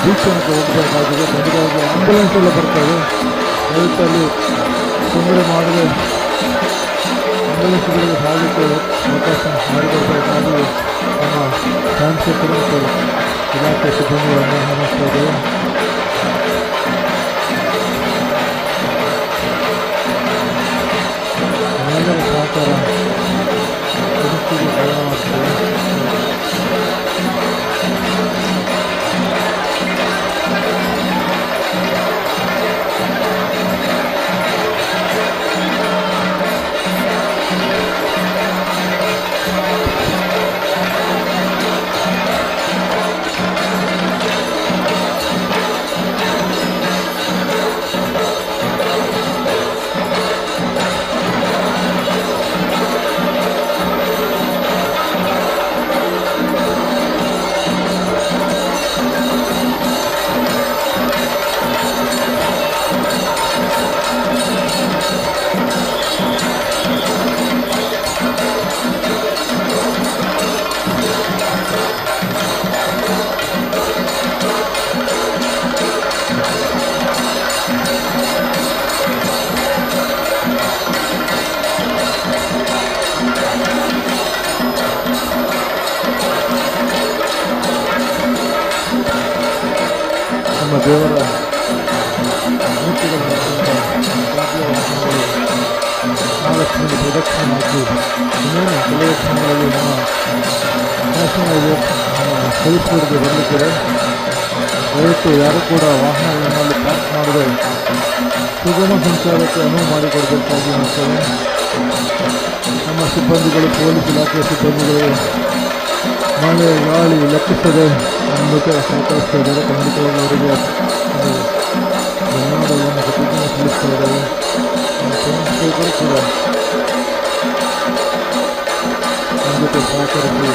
ಬೀಚನ್ನು ಹೋಗಬೇಕಾಗಿದೆ. ಬಂದಿರೋದು ಆಂಬುಲೆನ್ಸ್ ಎಲ್ಲ ಬರ್ತವೆ. ದಯವಿಟ್ಟು ಅಲ್ಲಿ ತೊಂದರೆ ಮಾಡದೆ ಆಂಬುಲೆನ್ಸ್ಗಳಿಗೆ ಸಾಗಲಿಕ್ಕೆ ಅವಕಾಶ ಮಾಡಿಕೊಡಬೇಕಾಗಿ ನಮ್ಮ ಶಾಸಕರು ಮತ್ತು ಇಲಾಖೆ ಸಿಬ್ಬಂದಿಗಳನ್ನು ಆಹ್ವಾನಿಸ್ತಾ ಇದ್ದೇವೆ. ಎಲ್ಲರ ಸಹಕಾರ ಪರಿಸ್ಥಿತಿಗೆ ಕಾರಣವಾಗ್ತದೆ. ನಮ್ಮ ದೇವರ ಮೂರ್ತಿಗಳ ಮಹಾಲಕ್ಷ್ಮಿ ಪ್ರದಕ್ಷಿಣೆ ಹಾಕಿ ಇನ್ನೇನು ಕೆಲವು ಕ್ಷಣಗಳಲ್ಲಿ ನಮ್ಮ ನ್ಯಾಷನಲ್ ಹೈವೇ ಕಲಿಸ್ಬೋರ್ಡ್ಗೆ ಬರಲಿಕ್ಕಿದೆ. ದಯವಿಟ್ಟು ಯಾರು ಕೂಡ ವಾಹನಗಳಲ್ಲಿ ಪಾರ್ಕ್ ಮಾಡದೆ ಸುಗಮ ಸಂಚಾರಕ್ಕೆ ಅನುವು ಮಾಡಿಕೊಡಬೇಕಾಗಿ ಮಾಡ್ತೇವೆ. ನಮ್ಮ ಸಿಬ್ಬಂದಿಗಳು, ಪೊಲೀಸ್ ಇಲಾಖೆಯ ಸಿಬ್ಬಂದಿಗಳು ಮಳೆ ಗಾಳಿ ಲೆಕ್ಕಿಸದೆ ನಮ್ಮ ಜೊತೆ ಸಹಕರಿಸ್ತಾ ಇದ್ದಾರೆ. ಖಂಡಿತವಾಗಿ ಅವರಿಗೆ ಧನ್ಯವಾದಗಳನ್ನು ಕೃತಜ್ಞತೆ ಸಲ್ಲಿಸ್ತಾ ಇದ್ದಾರೆ. ಸಂಸ್ಥೆಗಳು ಕೂಡ ನಮ್ಮ ಜೊತೆ ಸಹಕರಿಸಿ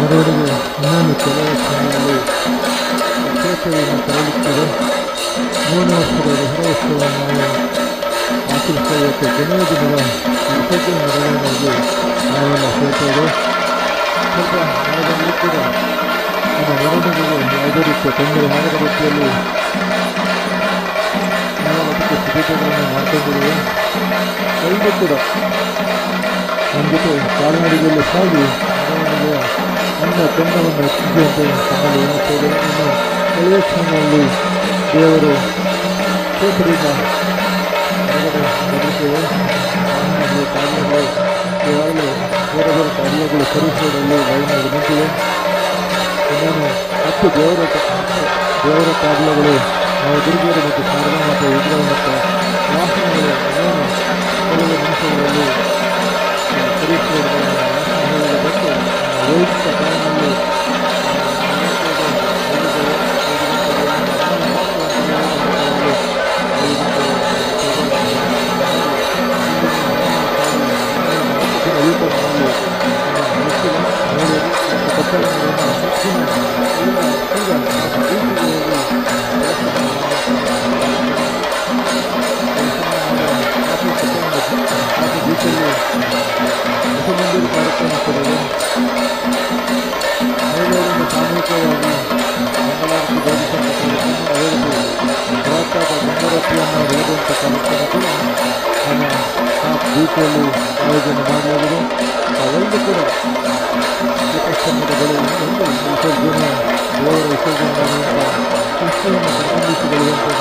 ಮೆರವಣಿಗೆ ಇನ್ನೊಂದು ಕೆಲವು ಕ್ಷಣಗಳಲ್ಲಿ ಕ್ಷೇತ್ರವನ್ನು ತೆರಳುತ್ತದೆ. 3ನೇ ವರ್ಷದ ದಸರಾ ಉತ್ಸವವನ್ನು ನಾವು ಆಚರಿಸ್ತಾ ಇವತ್ತು ಕೊನೆಯ ದಿನದ ವಿಸರ್ಜನೆ ಮೆರವಣಿಗೆಯಲ್ಲಿ ನಾವೆಲ್ಲ ಸೇರ್ತೇವೆ. ಸ್ವಲ್ಪ ಮಳೆಯಲ್ಲಿ ಕೂಡ ನಮ್ಮ ಮೆರವಣಿಗೆಗೆ ಯಾವುದೇ ರೀತಿಯ ತೊಂದರೆ ಆಗದ ರೀತಿಯಲ್ಲಿ ನಾವು ಅದಕ್ಕೆ ಸಿದ್ಧತೆಗಳನ್ನು ಮಾಡ್ಕೊಂಡಿದ್ದೇವೆ. ಎಲ್ಲರೂ ಕೂಡ ನಮ್ಮ ಜೊತೆ ಕಾಲ್ನಡಿಗೆಯಲ್ಲಿ ಸಾಗಿ ಮೆರವಣಿಗೆಯ ನನ್ನ ತಂಡವನ್ನು ಹೆಚ್ಚಿಸುವಂತೆ ನಮ್ಮಲ್ಲಿ ಏನಿಸ್ತೇವೆ. ಇನ್ನು ಕೆಲವೇ ಕ್ಷಣಗಳಲ್ಲಿ ದೇವರು ಕ್ಷೇತ್ರದಿಂದ ಹೊರಗಡೆ ಬರುತ್ತೇವೆ. ವಾಹನಗಳು, ಕಾರ್ಯಗಳು ಈಗಾಗಲೇ ಬೇರೆ ಬೇರೆ ಕಾರ್ಯಗಳು ಸರಿಸುವುದರಲ್ಲಿ ಲೈನಲ್ಲಿ ನಿಂತಿವೆ. ಇನ್ನೇನು 10 ದೇವರ ಕಾರ್ಯಗಳು ನಾವು ದುರ್ಗೇರು ಮತ್ತು ಶಾರದಾ ಮತ್ತು ವಿಗ್ರಹ ಮತ್ತು ವಾಹನಗಳು ಇನ್ನೇನು ಕೆಲವು ನಿಮಿಷಗಳಲ್ಲಿ ಸರಿಸುವುದನ್ನು ವಾಹನಗಳಿಗೆ ಬಂದು ವೈಯಕ್ತಿಕ ಕಾರಣದಲ್ಲಿ ಮುಸಲ್ಮಾನರು ಕಾರ್ಯಕ್ರಮ ಕೊಡೋದು ಮಹಿಳೆಯರಿಂದ ಸಾಮೂಹಿಕವಾಗಿ ಮಂಗಳಾರತಿ ಬೋಧಿಸುವಂಥ ಕಾರ್ಯಕ್ರಮ, ಅದೇ ರೀತಿ ಬೃಹತ್ತಾದ ಗಂಗರತಿಯನ್ನು ಬೆಳೆದುವಂಥ ಕಾರ್ಯಕ್ರಮ ಕೂಡ ನಮ್ಮ ಬೀಚಲ್ಲಿ ಆಯೋಜನೆ ಮಾಡಲಾಗಿದೆ. ಅವೆಲ್ಲೂ ಕೂಡ ದೀಪಸ್ತಂಭಗಳು ಒಂದು ವಿಸರ್ಜನೆ, ದೇವರ ವಿಸರ್ಜನೆ ಮಾಡುವಂಥ ಕೃಷ್ಣವನ್ನು ಪ್ರತಿನಿಧಿಸಿಕೊಳ್ಳುವಂತೆ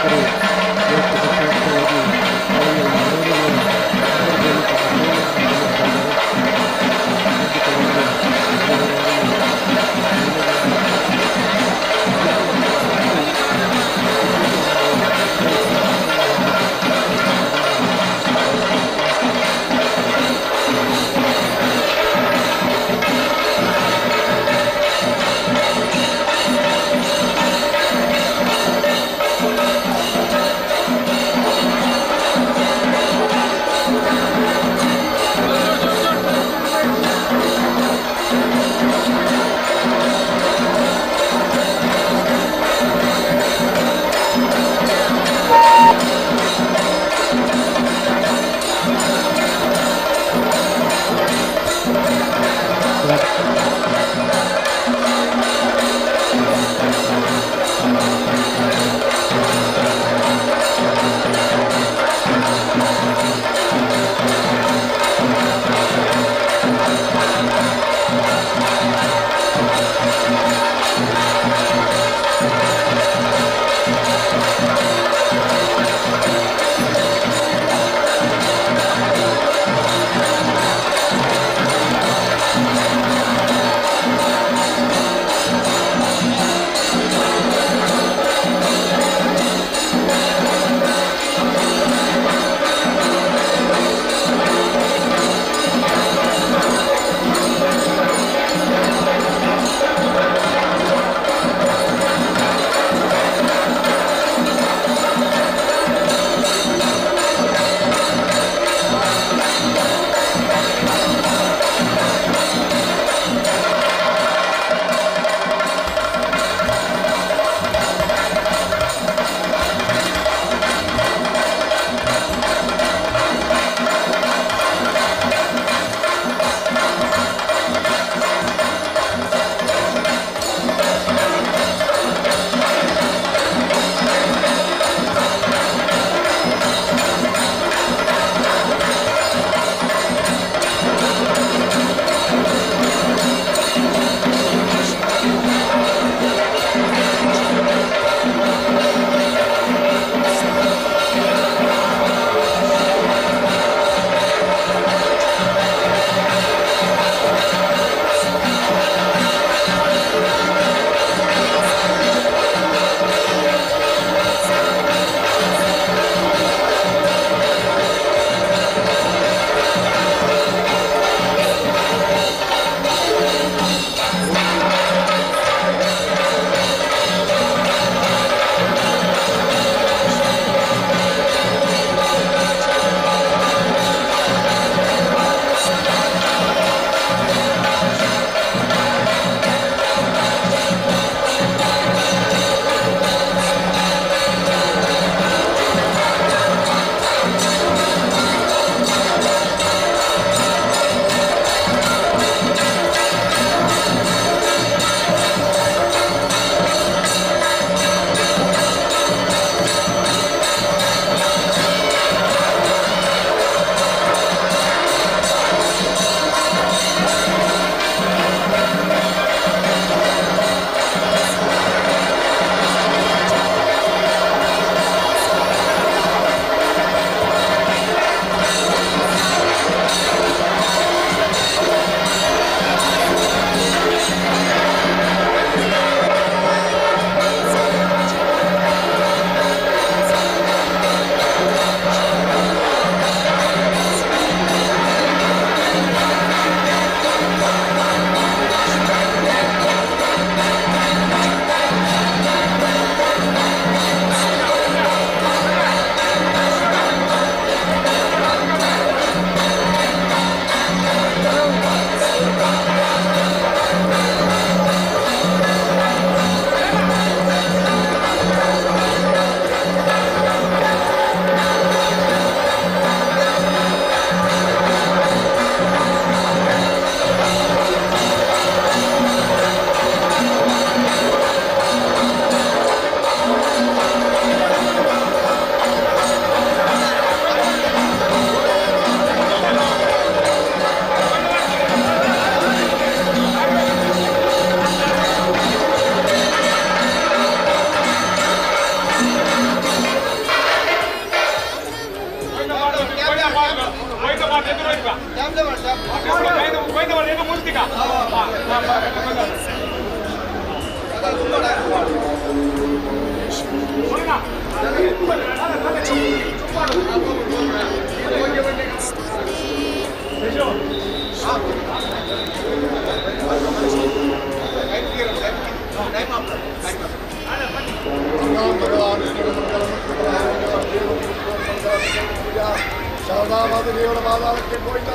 ಶಿಕ್ಷಕರು ಇವತ್ತು ಪ್ರತ್ಯೇಕವಾಗಿ ಅವರಿಗೆ ಶಾರದಾಮಾತೆ ದೇವರ ಪಾದಾಲಕ್ಕೆ ಗೋವಿಂದ.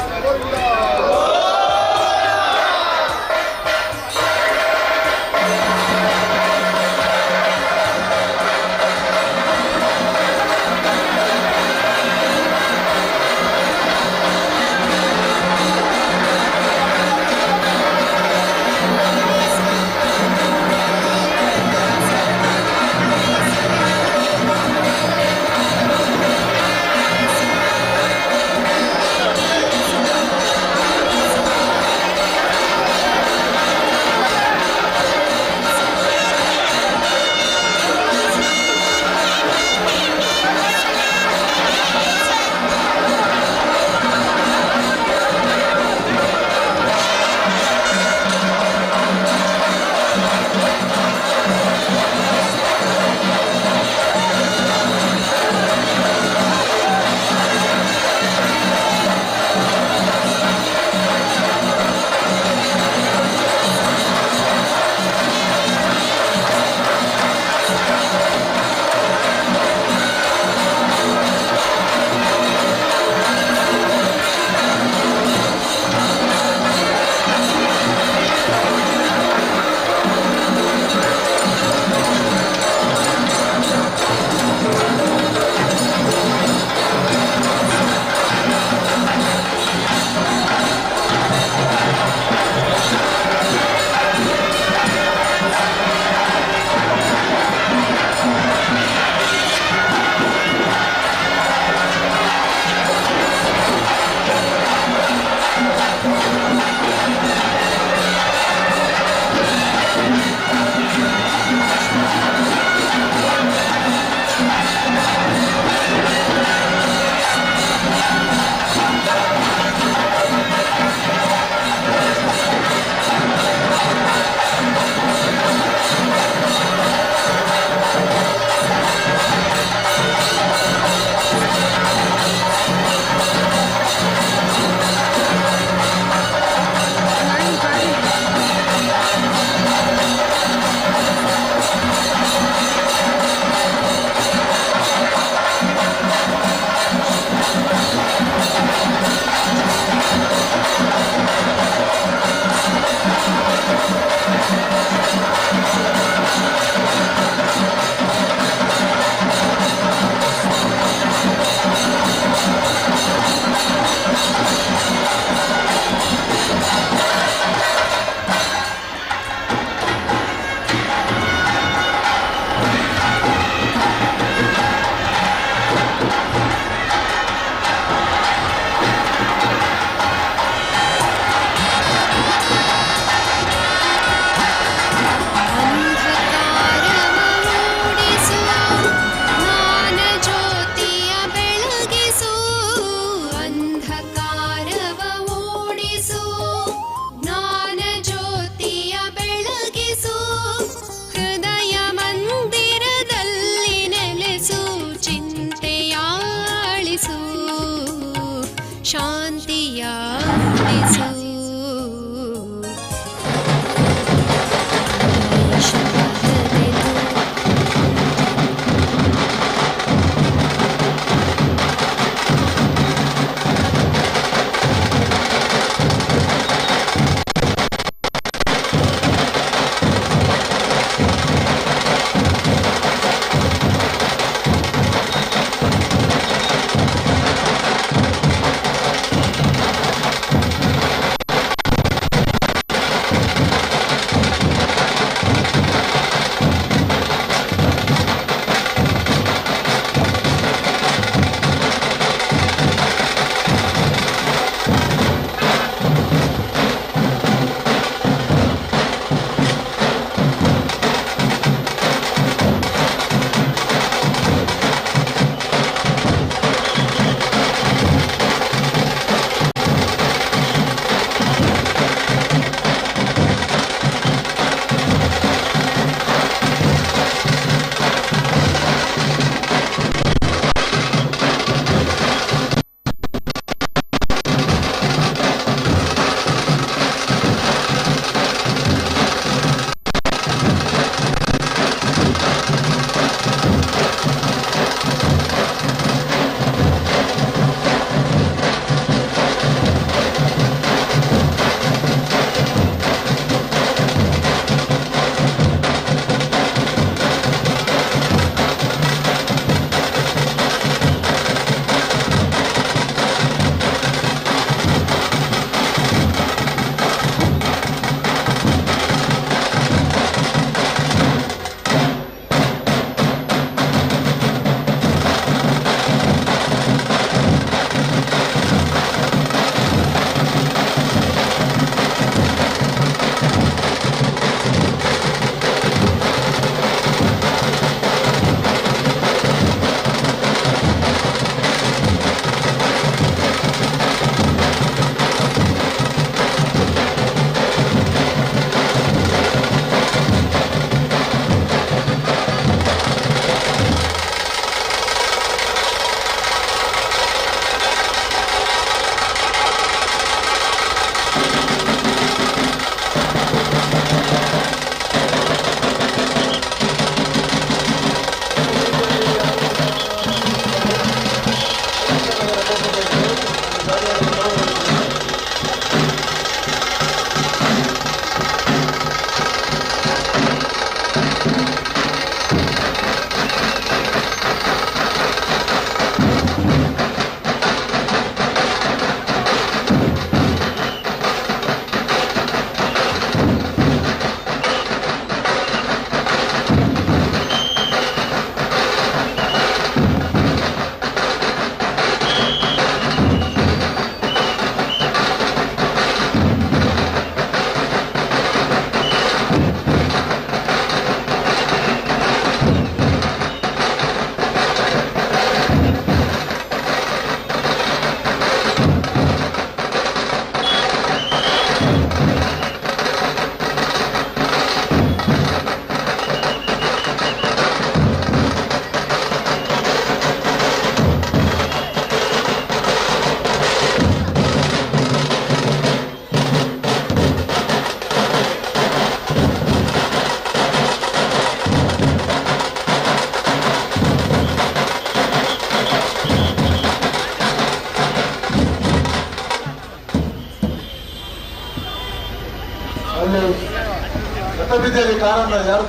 ಕಾರನ್ನು ಯಾರು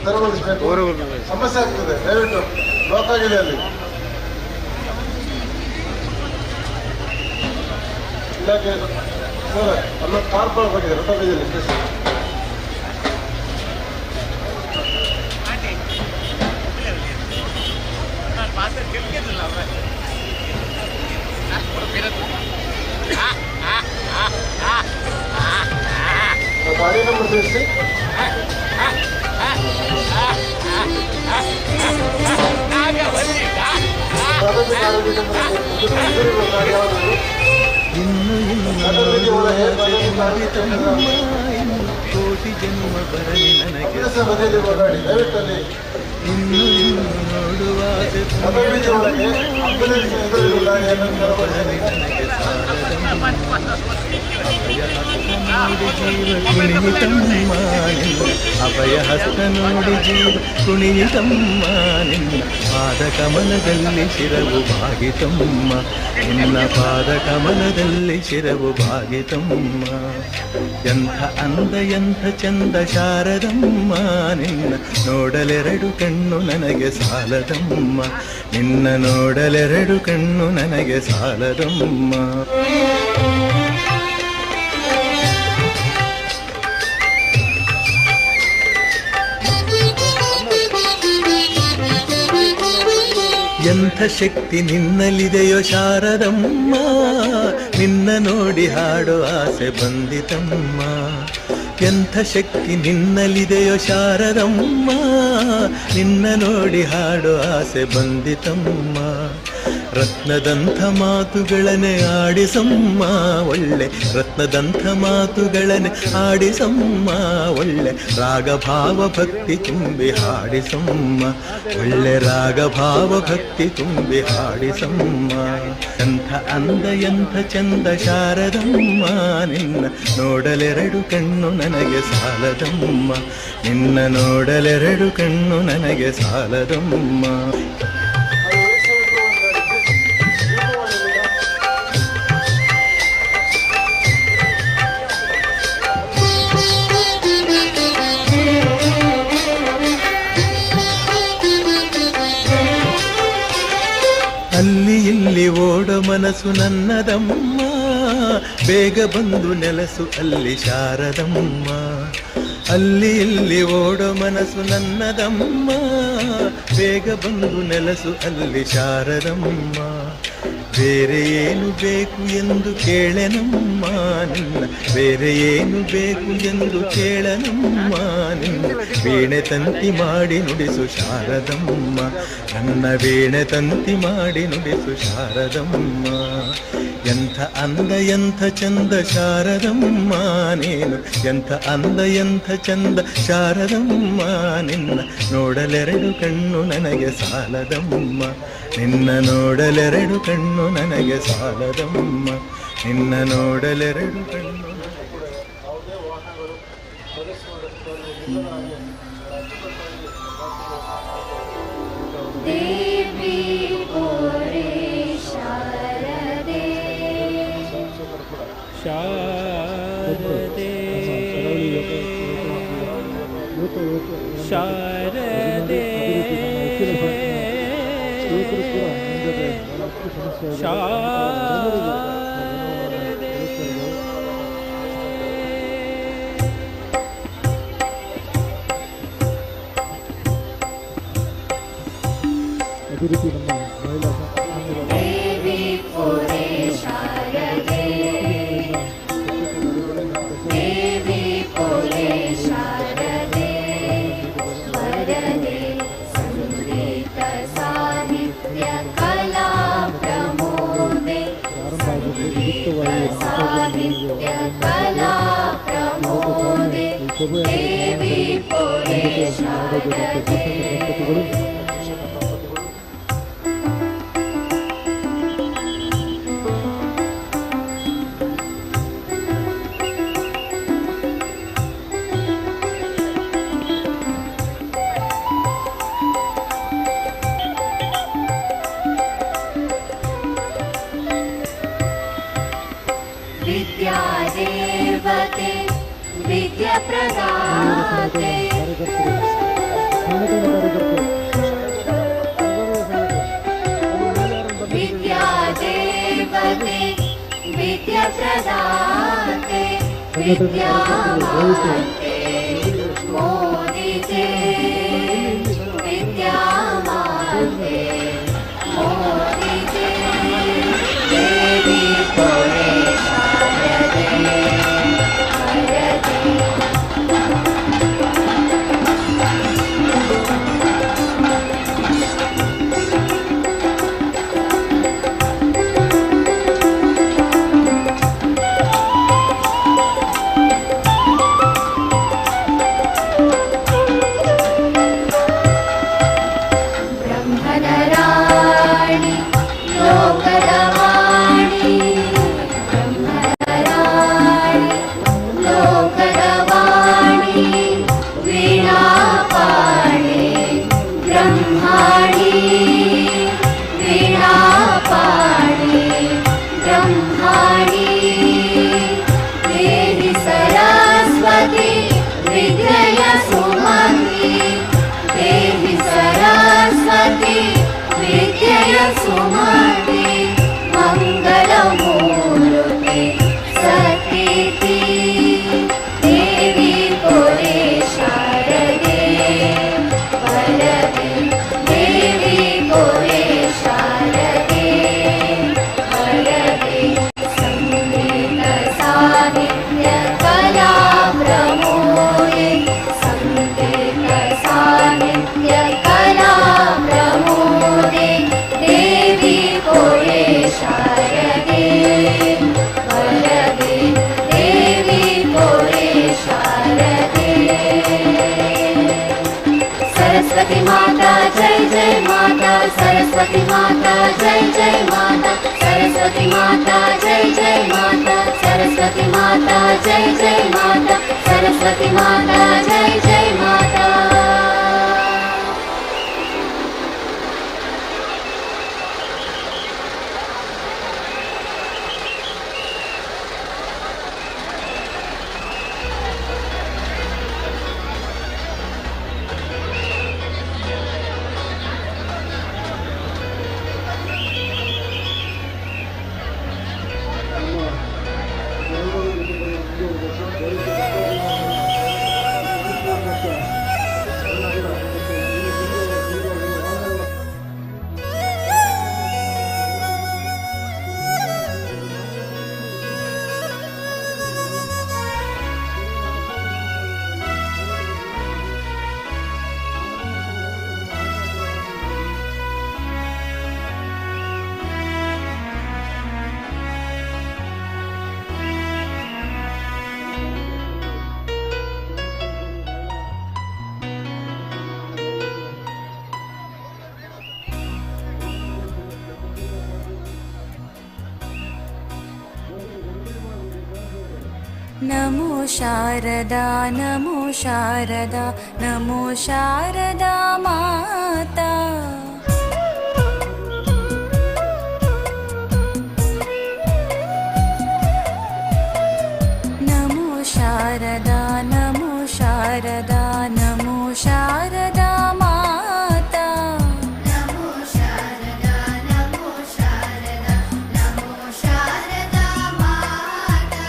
ತೆರವುಗೊಳಿಸಬೇಕು, ಸಮಸ್ಯೆ ಆಗ್ತದೆ. ದಯವಿಟ್ಟು ಬ್ಲಾಕ್ ಆಗಿದೆ ಅಲ್ಲಿ. ಇಲಾಖೆ ಅಲ್ಲೊಂದು ಕಾರ್ ಪಾರ್ಕ್ ಆಗಿದೆ ರಥಬೀದಿಯಲ್ಲಿ ಸ್ಟೇಷನ್. ಗಾಡಿ ನಂಬರ್ ತಿಳಿಸಿ. ಕೋಟಿ ಜನ್ಮ ಬರಲಿ ನನಗೆ, ದಯವಿಟ್ಟಲ್ಲಿ ಇನ್ನು ನೋಡುವ ಅಭಯ ಹಸ್ತ ನೋಡಿ ಜೀವ ಕುಣಿಯಿತಮ್ಮ, ನಿನ್ನ ಪಾದ ಕಮಲದಲ್ಲಿ ಶಿರವು ಭಾಗಿತಮ್ಮ, ನಿನ್ನ ಪಾದ ಕಮಲದಲ್ಲಿ ಶಿರವು ಭಾಗಿತಮ್ಮ. ಎಂಥ ಅಂದ ಎಂಥ ಚಂದ ಶಾರದಮ್ಮ, ನಿನ್ನ ನೋಡಲೆರಡು ಕಣ್ಣು ನನಗೆ ಸಾಲದಮ್ಮ, ನಿನ್ನ ನೋಡಲೆರಡು ಕಣ್ಣು ನನಗೆ ಸಾಲದಮ್ಮ. ಎಂಥ ಶಕ್ತಿ ನಿನ್ನಲ್ಲಿದೆಯೋ ಶಾರದಮ್ಮ, ನಿನ್ನ ನೋಡಿ ಹಾಡೋ ಆಸೆ ಬಂದಿತಮ್ಮ. ಎಂಥ ಶಕ್ತಿ ನಿನ್ನಲ್ಲಿದೆಯೋ ಶಾರದಮ್ಮ, ನಿನ್ನ ನೋಡಿ ಹಾಡೋ ಆಸೆ ಬಂದಿತಮ್ಮ. ರತ್ನದಂಥ ಮಾತುಗಳನ್ನೇ ಆಡಿಸಮ್ಮ ಒಳ್ಳೆ, ರತ್ನದಂಥ ಮಾತುಗಳನ್ನೇ ಆಡಿಸಮ್ಮ ಒಳ್ಳೆ, ರಾಗಭಾವ ಭಕ್ತಿ ತುಂಬಿ ಹಾಡಿಸಮ್ಮ ಒಳ್ಳೆ, ರಾಗಭಾವ ಭಕ್ತಿ ತುಂಬಿ ಹಾಡಿಸಮ್ಮ. ಎಂಥ ಅಂದ ಎಂಥ ಚಂದ ಶಾರದಮ್ಮ, ನಿನ್ನ ನೋಡಲೆರಡು ಕಣ್ಣು ನನಗೆ ಸಾಲದಮ್ಮ, ನಿನ್ನ ನೋಡಲೆರಡು ಕಣ್ಣು ನನಗೆ ಸಾಲದಮ್ಮ. ಅಲ್ಲಿ ಇಲ್ಲಿ ಓಡ ಮನಸ್ಸು ನನ್ನದಮ್ಮ, ಬೇಗ ಬಂದು ನೆಲಸು ಅಲ್ಲಿ ಶಾರದಮ್ಮ. ಅಲ್ಲಿ ಇಲ್ಲಿ ಓಡ ಮನಸ್ಸು ನನ್ನದಮ್ಮ, ಬೇಗ ಬಂದು ನೆಲಸು ಅಲ್ಲಿ ಶಾರದಮ್ಮ. ಬೇರೆ ಏನು ಬೇಕು ಎಂದು ಕೇಳೆನಮ್ಮ ನಿನ್ನ, ಬೇರೆ ಏನು ಬೇಕು ಎಂದು ಕೇಳನಮ್ಮ ನಿನ್ನ. ವೀಣೆ ತಂತಿ ಮಾಡಿ ನುಡಿಸು ಶಾರದಮ್ಮ, ನನ್ನ ವೀಣೆ ತಂತಿ ಮಾಡಿ ನುಡಿಸು ಶಾರದಮ್ಮ. ಎಂಥ ಅಂದ ಎಂಥ ಚಂದ ಶಾರದಮ್ಮ ನೀನು, ಎಂಥ ಅಂದ ಎಂಥ ಚಂದ ಶಾರದಮ್ಮ ನಿನ್ನ. ನೋಡಲೆರಡು ಕಣ್ಣು ನನಗೆ ಸಾಲದಮ್ಮ, ನಿನ್ನ ನೋಡಲೆರಡು ಕಣ್ಣು ನನಗೆ ಸಾಲದಮ್ಮ, ನಿನ್ನ ನೋಡಲೆರಡು ಕಣ್ಣು. ದೇವಿ ಓರೆ ಶಾರದೆ ಶಾರದೆ ಶಾರದೆ ದೇವಿ ಓರೆ ಶಾರದೆ ದೇವಿ ಓರೆ ಶಾರದೆ ವರದೆ ಸಂಗೀತ ಸಾಹಿತ್ಯ ಕಲಾ ಪ್ರಮೋದೆ ಸಂಗೀತ ಸಾಹಿತ್ಯ ಕಲಾ ಪ್ರಮೋದೆ ದೇವಿ ಓರೆ ಶಾರದೆ. विद्यादेवते विद्याप्रदाते प्रदाते विद्यामाते मोदिते विद्यामाते मोदिते देवी तोरे शारदे वरदे ब्रह्मदराणि लोकदवाणि ब्रह्मदराणि लोकदवाणि वीणापाणि ब्रह्माणि वीणापाणि ब्रह्माणि देहि सरस्वती विद्यय सुमति देहि सरस्वती विद्यय सुमति मंगलमूर्ति सतीति देवी तोरे शारदे वरदे देवी तोरे शारदे वरदे संगीत साहित्य कला प्रमोदे संगीत साहित्य कला प्रमोदे देवी तोरे शारदे वरदे देवी तोरे शारदे सरस्वती माता जय जय माता सरस्वती माता जय जय माता सरस्वती माता जय जय माता सरस्वती माता जय जय माता सरस्वती माता जय जय माता नमो शारदा नमो शारदा नमो शारदा माता नमो शारदा नमो शारदा नमो शारदा माता नमो शारदा नमो शारदा नमो शारदा माता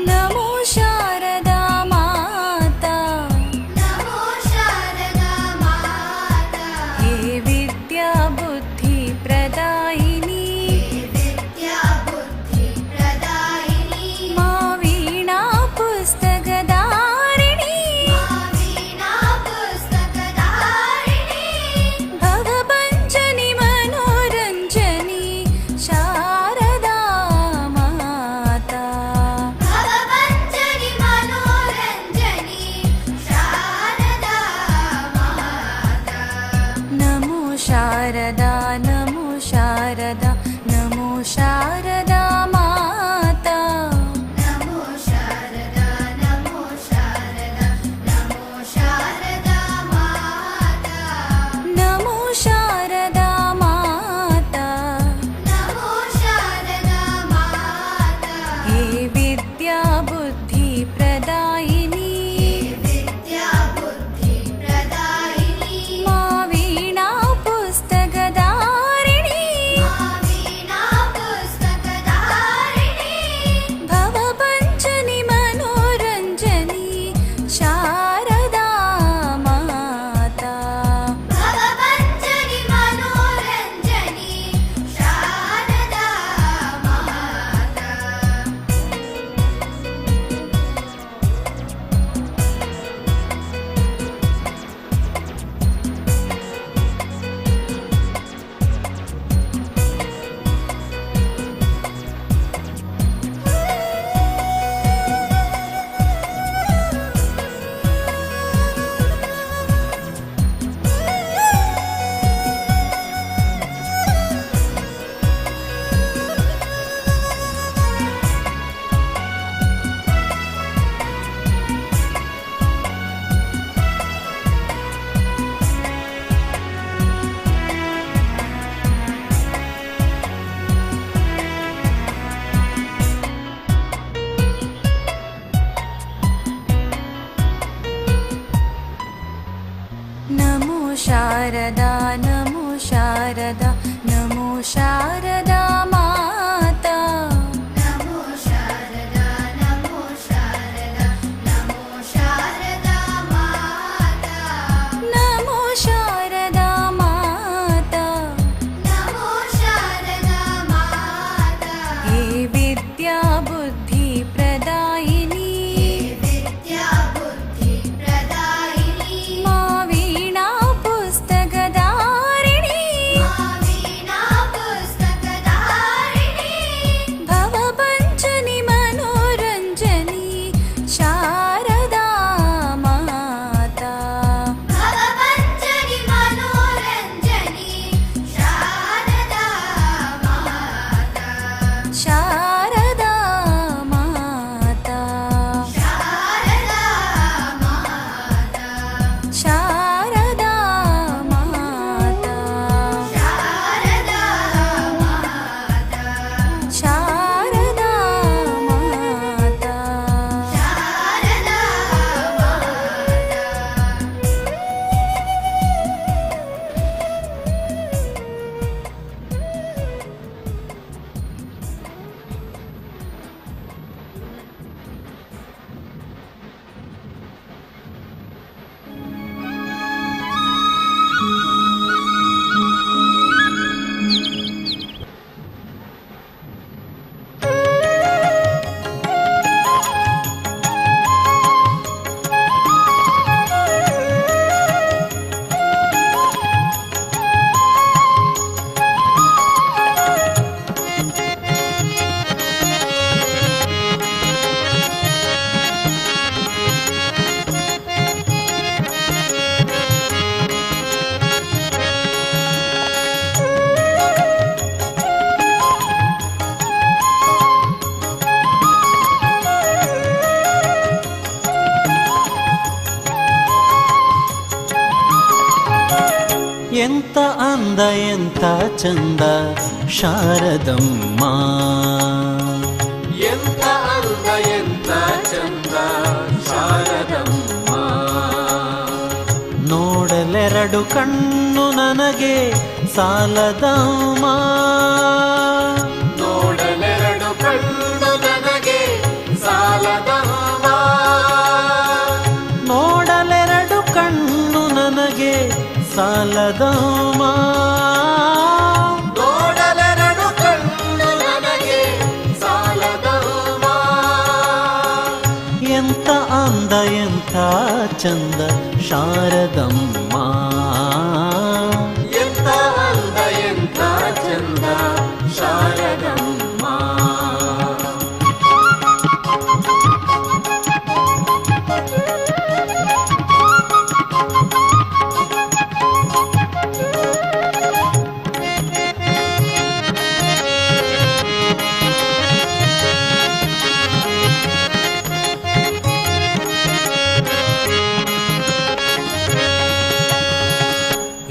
नमो शारदा माता नमो शारदा माता हे विद्या बुद्धि प्रदायिनी विद्या बुद्धि प्रदायिनी मा वीणा पुस्तकधारिणी मा वीणा पुस्तकधारिणी भवभञ्जनि मनोरञ्जनि शारदा माता भवभञ्जनि मनोरञ्जनि शारदा माता नमो शारदा नमो शारदा नमो शारदा माता नमो शारदा नमो शारदा नमो शारदा माता नमो शारदा माता नमो शारदा माता हे विद्या बुद्धि प्रदायिनी विद्या बुद्धि प्रदायिनी मा वीणा पुस्तकधारिणी मा वीणा पुस्तक शारदा नमो शारदा माता नमो शारदा नमो शारदा नमो शारदा माता नमो शारदा माता नमो शारदा माता हे विद्या बुद्धि प्रदायिनी विद्या बुद्धि प्रदायिनी मा वीणा पुस्तकधारिणी वीणा पुस्तकधारिणी भवपञ्चनि मनोरञ्जनी शारदा माता भवपञ्चनि मनोरञ्जनी शारदा माता शारदा माता शारदा माता शारदा माता शारदा माता शारदा माता शारदा माता ಎಂತ ಅಂದ ಎಂತ ಚಂದ ಶಾರದಮ್ಮ ಎಂತ ಅಂದ ಎಂತ ಚಂದ ಶಾರದಮ್ಮ ನೋಡಲೆರಡು ಕಣ್ಣು ನನಗೆ ಸಾಲದಮ್ಮ ನೋಡಲೆರಡು ಕಣ್ಣು ನನಗೆ ಸಾಲದಮ್ಮ ನೋಡಲೆರಡು ಕಣ್ಣು ನನಗೆ ಸಾಲದಮ್ಮ ನೋಡಲೆರಡು ಕಣ್ಣು ನನಗೆ ಸಾಲದಮ್ಮ ಎಂತ ಅಂದ ಎಂಥ ಚಂದ ಶಾರದಮ್ಮ ಎಂತ ಅಂದ ಎಂಥ ಚಂದ ಶಾರದಮ್ಮ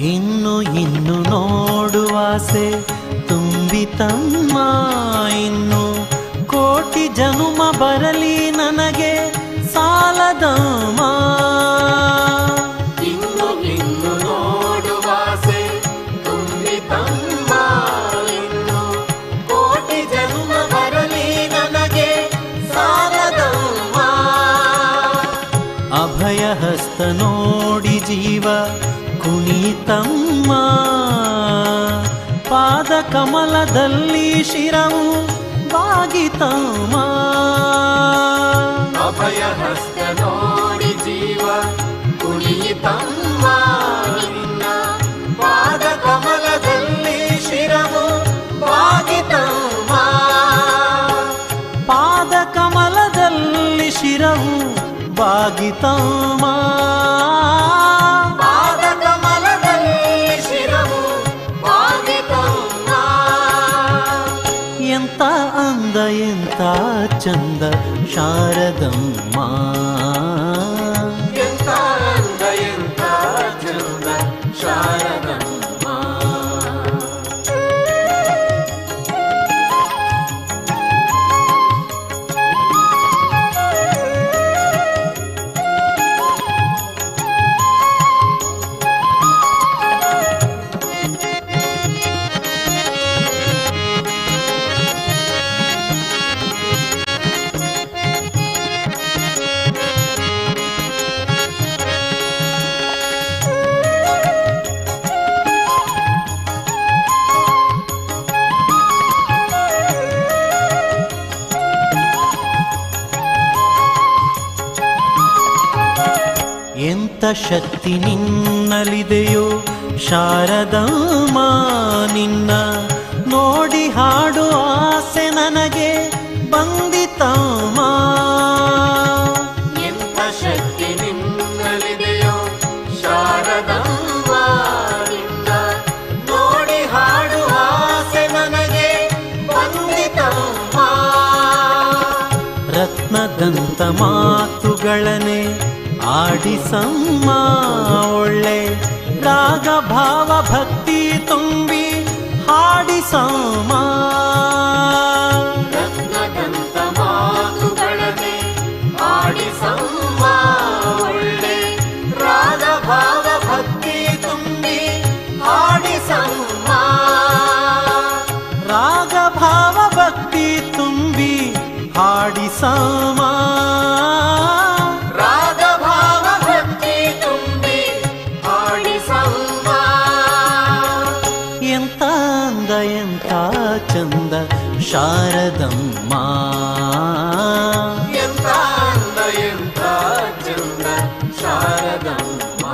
ಇನ್ನು ನೋಡುವಾಸೆ ತುಂಬಿತಮ್ಮ ಇನ್ನು ಕೋಟಿ ಜನುಮ ಬರಲಿ ನನಗೆ ಸಾಲದಮ್ಮ ಇನ್ನು ನೋಡುವಾಸೆ ತುಂಬಿತಮ್ಮ ಇನ್ನು ಕೋಟಿ ಜನುಮ ಬರಲಿ ನನಗೆ ಸಾಲದಮ್ಮ ಅಭಯ ಹಸ್ತ ನೋಡಿ ಜೀವ ಕುಣಿತಮ್ಮ ಪಾದ ಕಮಲದಲ್ಲಿ ಶಿರವು ಬಾಗಿತಮ್ಮ ಅಭಯ ಹಸ್ತ ನೋಡಿ ಜೀವ ಕುಣಿತಮ್ಮ ನಿನ್ನ ಪಾದ ಕಮಲದಲ್ಲಿ ಶಿರವು ಬಾಗಿತಮ್ಮ ಪಾದ ಕಮಲದಲ್ಲಿ ಶಿರವು ಬಾಗಿತಮ್ಮ ಎಂತ ಅಂದ ಎಂತ ಚಂದ ಶಾರದಮ್ಮ ಎಂತ ಅಂದ ಎಂತ ಚಂದ ಶಾರದಮ್ಮ ಶಕ್ತಿ ನಿನ್ನಲಿದೆಯೋ ಶಾರದಮ್ಮ, ನಿನ್ನ ನೋಡಿ ಹಾಡು ಆಸೆ ನನಗೆ ಬಂದಿತಮ್ಮ. ಎಂಥ ಶಕ್ತಿ ನಿನ್ನಲಿದೆಯೋ ಶಾರದಮ್ಮ, ನಿನ್ನ ನೋಡಿ ಹಾಡು ಆಸೆ ನನಗೆ ಬಂದಿತಮ್ಮ. ರತ್ನದಂತ ಮಾತುಗಳನೆ ಆಡಿಸಮ್ಮ, ಒಳ್ಳೆ ರಾಗ ಭಾವ ಭಕ್ತಿ ತುಂಬಿ ಹಾಡಿಸಮ್ಮ. ರತ್ನದಂತ ಮಾತುಗಳನೆ ಆಡಿಸಮ್ಮ, ಒಳ್ಳೆ ರಾಗ ಭಾವ ಭಕ್ತಿ ತುಂಬಿ ಹಾಡಿಸಮ್ಮ. ರಾಗ ಭಾವ ಭಕ್ತಿ ತುಂಬಿ ಹಾಡಿಸಮ್ಮ. ರಾಗ ಭಾವ ಭಕ್ತಿ ತುಂಬಿ ಹಾಡಿಸಮ್ಮ. ಎಂತ ಅಂದ ಎಂತ ಚಂದ ಶಾರದಮ್ಮ, ಎಂಥ ಅಂದ ಎಂಥ ಚಂದ ಶಾರದಮ್ಮ.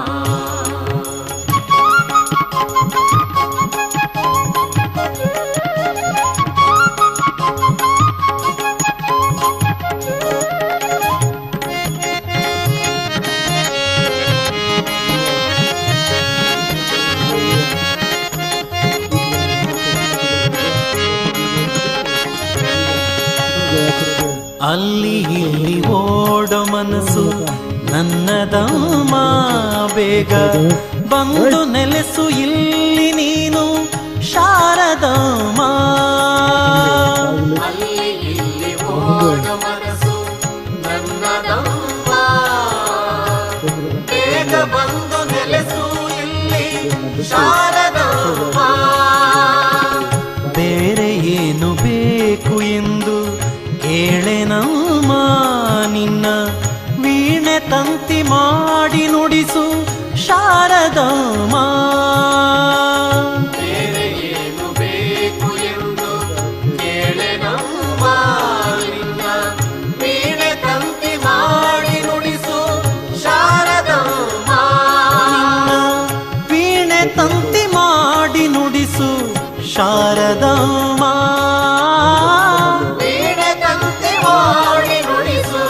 ಅಲ್ಲಿ ಇಲ್ಲಿ ಓಡೋ ಮನಸ್ಸು ನನ್ನದಮ್ಮ, ಬೇಗ ಬಂದು ನೆಲೆಸು ಇಲ್ಲಿ ನೀನು ಶಾರದಮ್ಮ. ಅಲ್ಲಿ ಇಲ್ಲಿ ಓಡ ಮನಸ್ಸು ನನ್ನದಮ್ಮ, ಬೇಗ ಬಂದು ನೆಲೆಸು ಇಲ್ಲಿ ಶಾರದಮ್ಮ. ಬೇರೆ ಏನು ಬೇಕು ಎಂದು ಕೇಳೆನಮ್ಮ, ನಿನ್ನ ವೀಣೆ ತಂತಿ ಮಾಡಿ ನುಡಿಸು ಶಾರದಮ್ಮ. ಬೇರೆ ಏನು ಬೇಕು ಎಂದು ಕೇಳೆನಮ್ಮ, ನಿನ್ನ ವೀಣೆ ತಂತಿ ಮಾಡಿ ನುಡಿಸು ಶಾರದಮ್ಮ. ನಿನ್ನ ವೀಣೆ ತಂತಿ ಮಾಡಿ ನುಡಿಸು ಶಾರದಮ್ಮ. ವೀಣೆ ತಂತಿ ಮಾಡಿ ನುಡಿಸು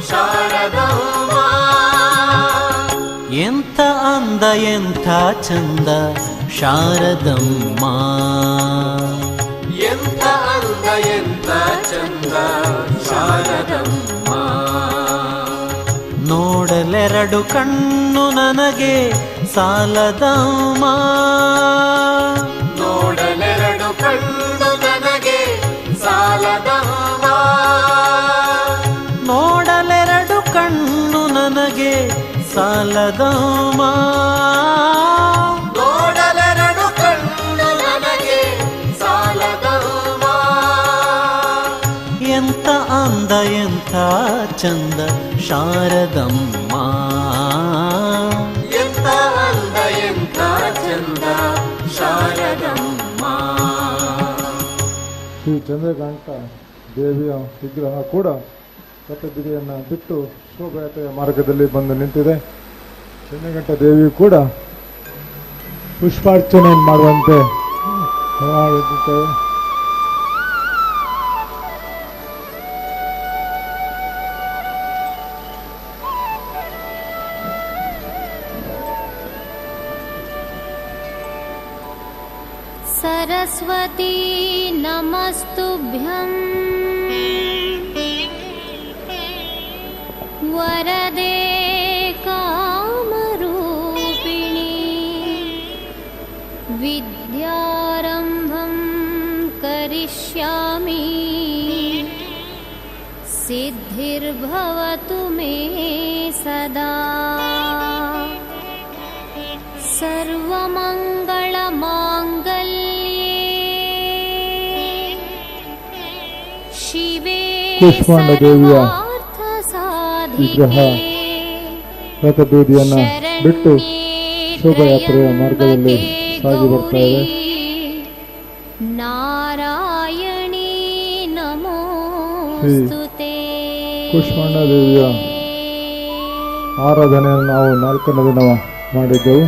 ಶಾರದಮ್ಮ. ಎಂಥ ಅಂದ ಎಂಥ ಚಂದ ಶಾರದಮ್ಮ, ಎಂಥ ಅಂದ ಎಂಥ ಚಂದ ಶಾರದಮ್ಮ. ನೋಡಲೆರಡು ಕಣ್ಣು ನನಗೆ ಸಾಲದಮ್ಮ, ನೋಡಲೆರಡು ಕಣ್ಣು ನನಗೆ ಸಾಲದಮ್ಮ. ನೋಡಲೆರಡು ಕಣ್ಣು ನನಗೆ ಸಾಲದಮ್ಮ. ನೋಡಲೆರಡು ಕಣ್ಣು ನನಗೆ ಸಾಲದಮ್ಮ. ಎಂಥ ಅಂದ ಎಂಥ ಚಂದ ಶಾರದಮ್ಮ, ಎಂಥ ಅಂದ ಎಂಥ ಚಂದ ಶಾರದಮ್ಮ. ಶ್ರೀ ಚಂದ್ರಕಾಂತ ದೇವಿಯ ವಿಗ್ರಹ ಕೂಡ ರಥಬೀದಿಯನ್ನು ಬಿಟ್ಟು ಶೋಭಾಯಾತ್ರೆಯ ಮಾರ್ಗದಲ್ಲಿ ಬಂದು ನಿಂತಿದೆ. ಚಂದ್ರಘಂಟ ದೇವಿಯು ಕೂಡ ಪುಷ್ಪಾರ್ಚನೆ ಮಾಡುವಂತೆ ಹೊರಡುತ್ತೇವೆ. सरस्वती नमस्तुभ्यं वरदे कामरूपिणी विद्यारम्भं करिष्यामि सिद्धिर्भवतु मे सदा सर्वमङ्गलमाङ्गल्ये शिवे ಕೂಷ್ಮಾಂಡ ದೇವಿಯ ವಿಗ್ರಹ सर्वार्थसाधिके ರಥಬೀದಿಯನ್ನು ಬಿಟ್ಟು ಶೋಭಾಯಾತ್ರೆಯ ಮಾರ್ಗದಲ್ಲಿ ಸಾಗಿ ಬರ್ತಾ ಇದೆ. ನಾರಾಯಣೀ ನಮೋಸ್ತುತೇ. ಕೂಷ್ಮಾಂಡ ದೇವಿಯ ಆರಾಧನೆಯನ್ನು ನಾವು 4ನೇ ದಿನ ಮಾಡಿದ್ದೆವು.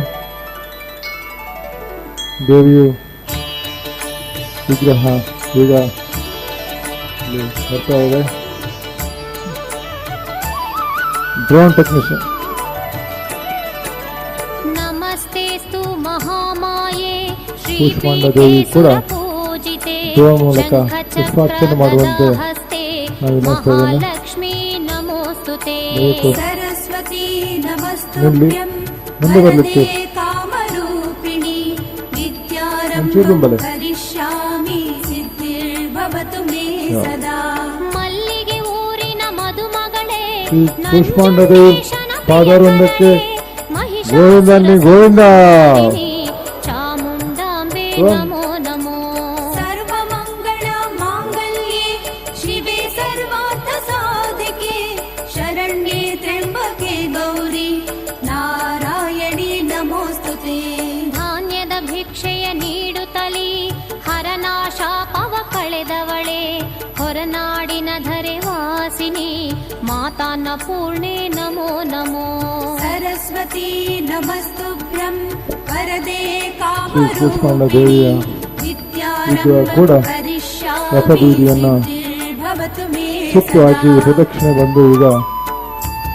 ದೇವಿಯು ವಿಗ್ರಹ ಈಗ ಇಲ್ಲಿ ಬರ್ತಾ ಇದೆ. ಡ್ರೋನ್ ಟೆಕ್ನಿಷಿಯನ್ ನಮಸ್ತೆಸ್ತು ಮಹಾಮಾಯೆ ಕೂಷ್ಮಾಂಡ ದೇವಿ ಕೂಡ ಡ್ರೋನ್ ಮೂಲಕ ಪುಷ್ಪಾರ್ಚನೆ ಮಾಡುವಂತೆ ನಾವು ವಿನಂತಿಸ್ತಾ ಇದ್ದೇನೆ. ಲಕ್ಷ್ಮೀ ನಮೋಸ್ತುತೆ ದಯವಿಟ್ಟು सरस्वती ನಿಲ್ಲಿ नमस्तुभ्यं ಮುಂದೆ ಬರಲಿಕ್ಕೆ वरदे कामरूपिणी ಒಂಚೂರು विद्यारम्भं ಬಲೆ. करिष्यामि सिद्धिर्भवतु मे सदा ಮಲ್ಲಿಗೆ ಊರಿನ ಮದುಮಗಳೇ ಈ ಕೂಷ್ಮಾಂಡ ದೇವಿ ಪಾದಾರವಿಂದಕ್ಕೆ ಗೋವಿಂದ ನೀ ಗೋವಿಂದ. ಚಾಮುಂಡಾಂಬೆ ನಮೋ ನಮೋ सर्वमङ्गल माङ्गल्ये शिवे सर्वार्थ साधिके शरण्ये त्र्यम्बके गौरी नारायणी नमोस्तुते ಧಾನ್ಯದ ಭಿಕ್ಷೆಯ ನೀಡುತ್ತಲೀ ಹರನಾಶಾಪವ ಕಳೆದವಳೆ ಹೊರನಾಡಿನ ಧರೆ ವಾಸಿನಿ ಮಾತಾನ್ನ ಪೂರ್ಣೆ ನಮೋ ನಮೋ सरस्वती नमस्तुभ्यं वरदे ಶ್ರೀ ಕೂಷ್ಮಾಂಡ ದೇವಿಯ ವಿಗ್ರಹ ಕೂಡ ರಥಬೀದಿಯನ್ನು ಸುತ್ತುಹಾಕಿ ಪ್ರದಕ್ಷಿಣೆ ಬಂದು ಈಗ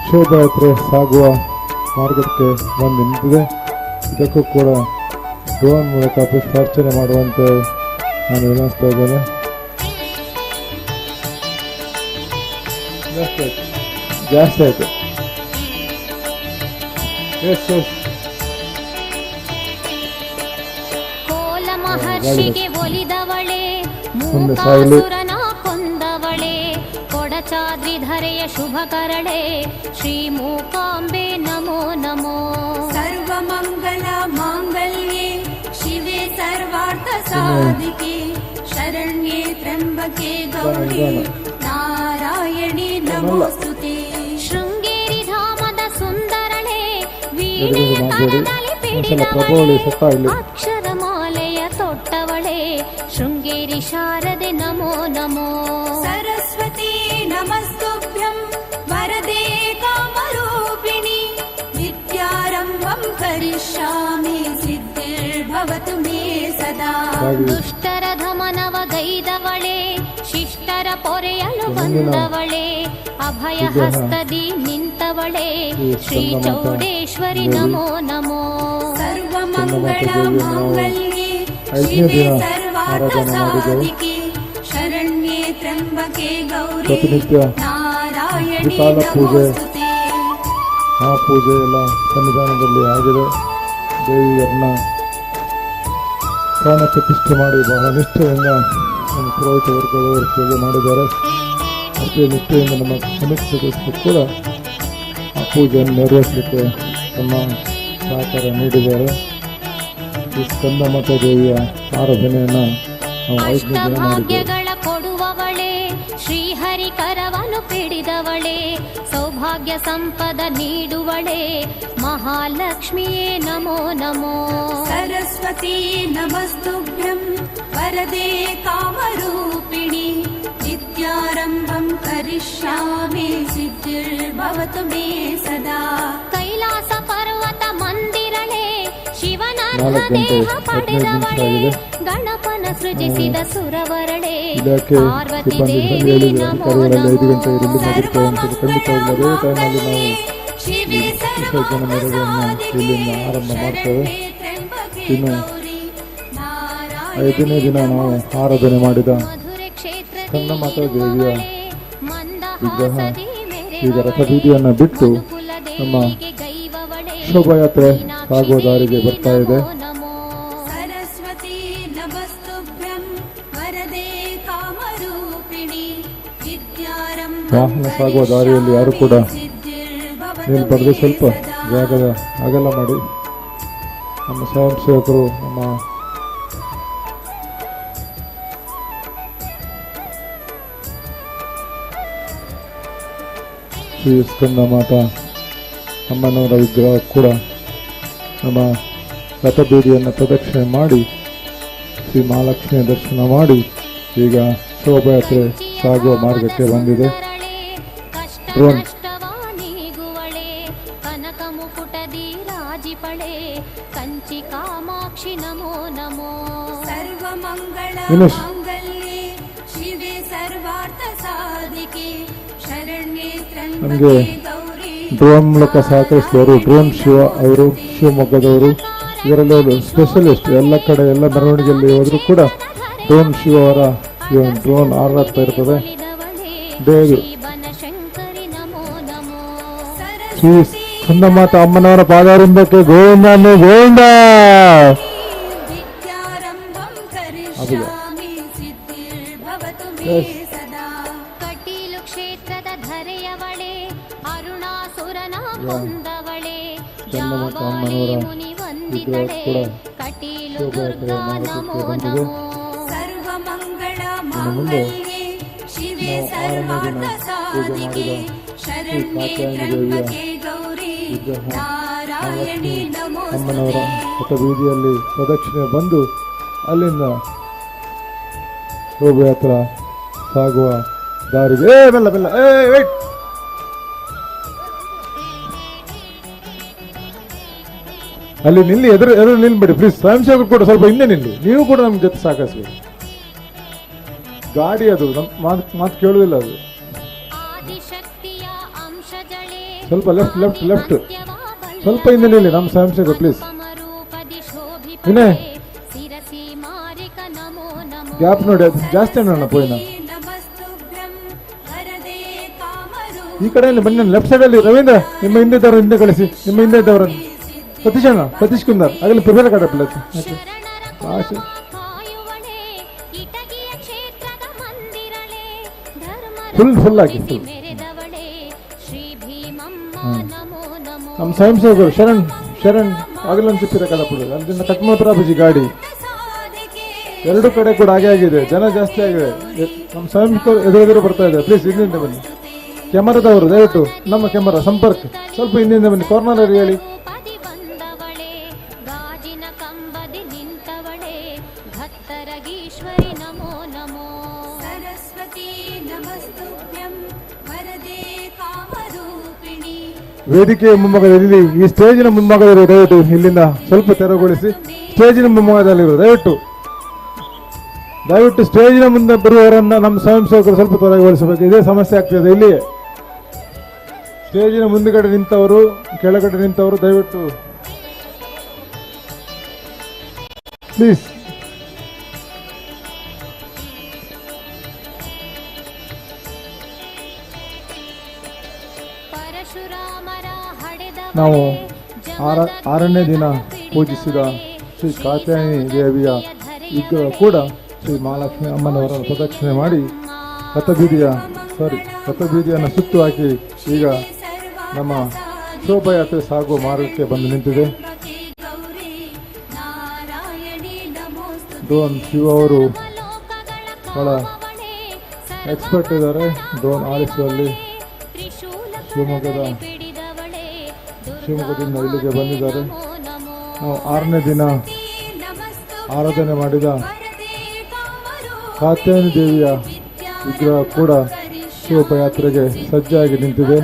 ಶೋಭಾಯಾತ್ರೆ ಸಾಗುವ ಮಾರ್ಗಕ್ಕೆ ಬಂದು ನಿಂತಿದೆ. ಇದಕ್ಕೂ ಕೂಡ ಡ್ರೋನ್ ಮೂಲಕ ಪುಷ್ಪಾರ್ಚನೆ ಮಾಡುವಂತೆ ನಾನು ವಿನಂತಿಸ್ತಾ ಇದ್ದೇನೆ. ಜಾಸ್ತಿ ಆಯ್ತು. ಎಸ್ ಎಸ್ ಕೋಲ ಮಹರ್ಷಿಗೆ ಒಲಿದವಳೆ ಮುಂದೆ ಸಾಗಲಿ. ಮೂಕಾಸುರನ ಕೊಂದವಳೆ ಕೊಡಚಾದ್ರಿ ಧರೆಯ ಶುಭ ಕರಳೆ ಶ್ರೀ ಮೂಕಾಂಬೆ ನಮೋ ನಮೋ सर्वमङ्गल माङ्गल्ये शिवे सर्वार्थ साधिके शरण्ये त्र्यम्बके गौरी नारायणी नमोस्तुते ಶೃಂಗೇರಿ ಧಾಮದ ಸುಂದರಳೆ ಎದುರಿಗೆ ವೀಣೆಯ ಮಾಡಬೇಡಿ. ಕರದಲ್ಲಿ ಒಂದ್ಸಲ ಪ್ರಭಾವಳಿ ಸತ್ತ ಇಲ್ಲಿ. ಅಕ್ಷರಮಾಲೆಯ ತೊಟ್ಟವಳೆ ಶೃಂಗೇರಿ ಶಾರದೆ ನಮೋ ನಮೋ सरस्वती नमस्तुभ्यं वरदे कामरूपिणी विद्यारम्भं करिष्यामि सिद्धिर्भवतु मे सदा ದುಷ್ಟರ ಧಮನವ ಗೈದವಳೆ ಶಿಷ್ಟರ ಪೊರೆಯಲು ಬಂದವಳೆ ಅಭಯ ಹಸ್ತದಿ ನಿಂತವಳೆ ಶ್ರೀ ಚೌಡೇಶ್ವರಿ ನಮೋ ನಮೋ सर्वमङ्गल माङ्गल्ये शिवे सर्वार्थ साधिके शरण्ये त्र्यम्बके गौरी ಪ್ರತಿನಿತ್ಯ नारायणी ತ್ರಿಕಾಲ ಪೂಜೆ नमोस्तुते ಆ ಪೂಜೆ ಎಲ್ಲ ಸನ್ನಿಧಾನದಲ್ಲಿ ಆಗಿದೆ. ದೇವಿಯರನ್ನ ಪ್ರಾಣ ಪ್ರತಿಷ್ಠೆ ಮಾಡಿ ಬಹಳ ನಿಷ್ಠೆಯಿಂದ ನಮ್ಮ ಪುರೋಹಿತ ವರ್ಗದವರು ಪೂಜೆ ಮಾಡಿದ್ದಾರೆ. ಅಷ್ಟೇ ನಿಷ್ಠೆಯಿಂದ ನಮ್ಮ ಸಮಿತಿ ಸದಸ್ಯರು ಕೂಡ ಆ ಪೂಜೆಯನ್ನು ನೆರವೇರಿಸಲಿಕ್ಕೆ ತಮ್ಮ ಸಹಕಾರ ನೀಡಿದ್ದಾರೆ. ಈ ಸ್ಕಂದಮಠ ದೇವಿಯ ಆರಾಧನೆಯನ್ನು ನಾವು 5ನೇ ದಿನ ಮಾಡಿದ್ದೇವೆ. ಅಷ್ಟಭಾಗ್ಯಗಳ ಕೊಡುವವಳೆ ಶ್ರೀಹರಿ ಕರವನು ಪಿಡಿದವಳೆ ಸೌಭಾಗ್ಯ ಸಂಪದ ನೀಡುವಳೆ ಮಹಾಲಕ್ಷ್ಮಿಯೇ ನಮೋ ನಮೋ सरस्वती नमस्तुभ्यं वरदे कामरूपिणी विद्यारम्भं करिष्यामि सिद्धिर्भवतु मे सदा ಕೈಲಾಸ ಪರ್ವತ ಮಂದಿರಳೆ ಶಿವನ 4 ಗಂಟೆ ದೇಹ 15 ಪಡೆದವಳೆ ನಿಮಿಷ ಆಗಿದೆ. ಗಣಪನ ಸೃಜಿಸಿದ ಸುರವರಳೆ ಇಲಾಖೆ ಪಾರ್ವತಿ ಸಿಬ್ಬಂದಿ ದೇವಿ ಹೇಳಿದ ನಮೋ ಅಧಿಕಾರಿಗಳಲ್ಲಿ 5 ಗಂಟೆ ನಮೋ ಇಲ್ಲಿ ಮುಗಿಸ್ತೇವೆ ಅಂತ ಖಂಡಿತವಾಗ್ಲೂ ಅದೇ ಟೈಮಲ್ಲಿ ನಾವು शिवे ವಿಸರ್ಜನೆ ಮೆರವಣಿಗೆಯನ್ನು ಇಲ್ಲಿಂದ ಆರಂಭ ಮಾಡ್ತೇವೆ. ಇನ್ನು 5ನೇ ದಿನ ನಾವು ಆರಾಧನೆ ಮಾಡಿದ ಸ್ಕಂದಮಾತ ದೇವಿಯ ವಿಗ್ರಹ ಈಗ ರಥಬೀದಿಯನ್ನು ಬಿಟ್ಟು ನಮ್ಮ ಶೋಭಾಯಾತ್ರೆ ಸಾಗುವ ದಾರಿಗೆ ಬರ್ತಾ ಇದೆ. सरस्वती नमस्तुभ्यं वरदे कामरूपिणी विद्यारम्भं ವಾಹನ ಸಾಗುವ ದಾರಿಯಲ್ಲಿ ಯಾರು ಕೂಡ ನೀನು ಪಡೆದು ಸ್ವಲ್ಪ ಜಾಗದ ಅಗಲ ಮಾಡಿ. ನಮ್ಮ ಸ್ವಯಂ ಸೇವಕರು ನಮ್ಮ ಶ್ರೀ ಸ್ಕಂದಮಾತ ಅಮ್ಮನವರ ವಿಗ್ರಹ ಕೂಡ ನಮ್ಮ ರಥಬೀದಿಯನ್ನು ಪ್ರದಕ್ಷಿಣೆ ಮಾಡಿ ಶ್ರೀ ಮಹಾಲಕ್ಷ್ಮಿಯ ದರ್ಶನ ಮಾಡಿ ಈಗ ಶೋಭಾಯಾತ್ರೆ ಸಾಗುವ ಮಾರ್ಗಕ್ಕೆ ಬಂದಿದೆ. ಡ್ರೋನ್ ವಿನೇಶ್. सर्वमङ्गलमाङ्गल्ये शिवे सर्वार्थसाधिके शरण्ये ನಮಗೆ त्र्यम्बके गौरी ಡ್ರೋನ್ ಮೂಲಕ ಸಹಕರಿಸಿದವರು ಡ್ರೋನ್ ಶಿವ ಅವರು ಶಿವಮೊಗ್ಗದವರು. ಇದರಲ್ಲಿ ಅವರು ಸ್ಪೆಷಲಿಸ್ಟ್. ಎಲ್ಲ ಕಡೆ ಎಲ್ಲ ಮೆರವಣಿಗೆಯಲ್ಲಿ ಹೋದರೂ ಕೂಡ ಡ್ರೋನ್ ಶಿವ ಅವರ ಡ್ರೋನ್ ಹಾರಾಡ್ತಾ ಇರ್ತದೆ. ದೇವರು ಶ್ರೀ ಸುಂದಮಾತ ಅಮ್ಮನವರ ಪಾದಾರಿಂದಕ್ಕೆ ಗೋವಿಂದನೇ ಗೋವಿಂದ. विद्यारम्भं करिष्यामि सिद्धिर्भवतु मे सदा कटीलु क्षेत्ರದ ಧರೆಯವಳೆ ಅರುಣಾಸುರನ ಕೊಂದವಳೆ ಚಂದಮಾತ ಅಮ್ಮನವರ ವಿಗ್ರಹ ಕೂಡ ಕಟೀಲು ಶೋಭಾಯಾತ್ರೆ ಮಾಡೋದಕ್ಕೆ ಬಂದಿದೆ. ಸರ್ವಮಂಗಳ ಮುಂದೆ ಮಾಂಗಲ್ಯೆ ಶಿವೆ ನಾವು 6ನೇ ದಿನ ಸರ್ವಾರ್ಥ ಪೂಜೆ ಸಾಧಿಕೆ ಮಾಡಿದ ಶರಣ್ಯೆ ಕಾತ್ಯಾಯನಿ ದೇವಿಯ ತ್ರ್ಯಂಬಕೆ ಗೌರಿ ವಿಗ್ರಹ ನಾರಾಯಣಿ ಅಮ್ಮನವರ ನಮೋಸ್ತುತೆ ಪಥಬೀದಿಯಲ್ಲಿ ಪ್ರದಕ್ಷಿಣೆ ಬಂದು ಅಲ್ಲಿಂದ ಶೋಭಯಾತ್ರ ಸಾಗುವ ದಾರಿಗೆ ಬೆಲ್ಲ ಬೆಲ್ಲ ವೇಟ್ ಅಲ್ಲಿ ನಿಲ್ಲಿ, ಎದುರು ನಿಲ್ಬೇಡಿ ಪ್ಲೀಸ್. ಸ್ವಯಂ ಸೇವಕರು ಕೂಡ ಸ್ವಲ್ಪ ಹಿಂದೆ ನಿಲ್ಲಿ. ನೀವು ಕೂಡ ನಮ್ಮ ಜೊತೆ ಸಹಕರಿಸಬೇಕು. ಗಾಡಿ ಅದು ನಮ್ಮ ಮಾತು ಕೇಳುವುದಿಲ್ಲ. ಅದು ಆದಿಶಕ್ತಿಯ ಅಂಶಜಳೆ ಸ್ವಲ್ಪ ಲೆಫ್ಟ್ ಸ್ವಲ್ಪ ಹಿಂದೆ ನಿಲ್ಲಿ ನಮ್ಮ ಸ್ವಯಂ ಸೇವಕರು please. Vinay Sirsi ಮಾರಿಕ Namo Namo gap ನೋಡಿ, ಅದು ಜಾಸ್ತಿ ನೋಡೋಣ ಪೋಯಿನ. ನಮಸ್ತುಭ್ಯಂ ವರದೆ ಕಾಮರು ಈ ಕಡೆಯಲ್ಲಿ ಬನ್ನಿ, ಲೆಫ್ಟ್ ಸೈಡ್ ಅಲ್ಲಿ ರವೀಂದ್ರ ನಿಮ್ಮ ಹಿಂದೆ ಇದ್ದವರು ಹಿಂದೆ ಕಳಿಸಿ. ನಿಮ್ಮ ಹಿಂದೆ ಇದ್ದವರನ್ನು ಸತೀಶ್ ಕುಂದಾರ್ ಆಗಲಿ ಪ್ರಿಪೇರ್ ಕಡೆ ಫುಲ್ ಆಗಿ ನಮ್ಮ ಸ್ವಯಂ ಸೇವಕರು ಶರಣ್ ಆಗಲೊಂದು ಚಿಪ್ಪಿರ ಕಡಪುಡು ಅಲ್ಲಿಂದ ಕಟ್ಮೋತ್ರಾಬುಜಿ ಗಾಡಿ ಎರಡು ಕಡೆ ಕೂಡ ಹಾಗೆ ಆಗಿದೆ. ಜನ ಜಾಸ್ತಿ ಆಗಿದೆ. ನಮ್ಮ ಸ್ವಯಂ ಸೇವಕರು ಎದುರು ಬರ್ತಾ ಇದೆ. ಪ್ಲೀಸ್ ಹಿಂದಿಂದ ಬನ್ನಿ. ಕ್ಯಾಮರಾದವರು ದಯವಿಟ್ಟು ನಮ್ಮ ಕ್ಯಾಮರಾ ಸಂಪರ್ಕ ಸ್ವಲ್ಪ ಹಿಂದಿಂದ ಬನ್ನಿ. ಕಾರ್ನರ್ ಹೇಳಿ. ವೇದಿಕೆಯ ಮುಂಭಾಗದಲ್ಲಿ ಈ ಸ್ಟೇಜಿನ ಮುಂಭಾಗದಲ್ಲಿ ದಯವಿಟ್ಟು ಇಲ್ಲಿಂದ ಸ್ವಲ್ಪ ತೆರವುಗೊಳಿಸಿ. ಸ್ಟೇಜಿನ ಮುಂಭಾಗದಲ್ಲಿರುವ ದಯವಿಟ್ಟು ಸ್ಟೇಜಿನ ಮುಂದೆ ಬರುವವರನ್ನ ನಮ್ಮ ಸ್ವಯಂ ಸೇವಕರು ಸ್ವಲ್ಪ ತೆರವುಗೊಳಿಸಬೇಕು. ಇದೇ ಸಮಸ್ಯೆ ಆಗ್ತಿದೆ ಇಲ್ಲಿ. ಸ್ಟೇಜಿನ ಮುಂದುಗಡೆ ನಿಂತವರು ಕೆಳಗಡೆ ನಿಂತವರು ದಯವಿಟ್ಟು ಪ್ಲೀಸ್. ನಾವು 6ನೇ ದಿನ ಪೂಜಿಸಿದ ಶ್ರೀ ಕಾತ್ಯಾಯನಿ ದೇವಿಯ ವಿಗ್ರಹ ಕೂಡ ಶ್ರೀ ಮಹಾಲಕ್ಷ್ಮಿ ಅಮ್ಮನವರ ಪ್ರದಕ್ಷಿಣೆ ಮಾಡಿ ರಥಬೀದಿಯನ್ನು ಸುತ್ತು ಹಾಕಿ ಈಗ ನಮ್ಮ ಶೋಭಾಯಾತ್ರೆ ಸಾಗುವ ಮಾರ್ಗಕ್ಕೆ ಬಂದು ನಿಂತಿದೆ. ಡ್ರೋನ್ ಶಿವ ಅವರು ಬಹಳ ಎಕ್ಸ್ಪರ್ಟ್ ಇದ್ದಾರೆ ಡ್ರೋನ್ ಆರಿಸುವಲ್ಲಿ. ಶಿವಮೊಗ್ಗದಿಂದ ಇಲ್ಲಿಗೆ ಬಂದಿದ್ದಾರೆ. ನಾವು 6ನೇ ದಿನ ಆರಾಧನೆ ಮಾಡಿದ ಕಾತ್ಯಾಯನಿ ದೇವಿಯ ವಿಗ್ರಹ ಕೂಡ ಶೋಭಾಯಾತ್ರೆಗೆ ಸಜ್ಜಾಗಿ ನಿಂತಿದೆ.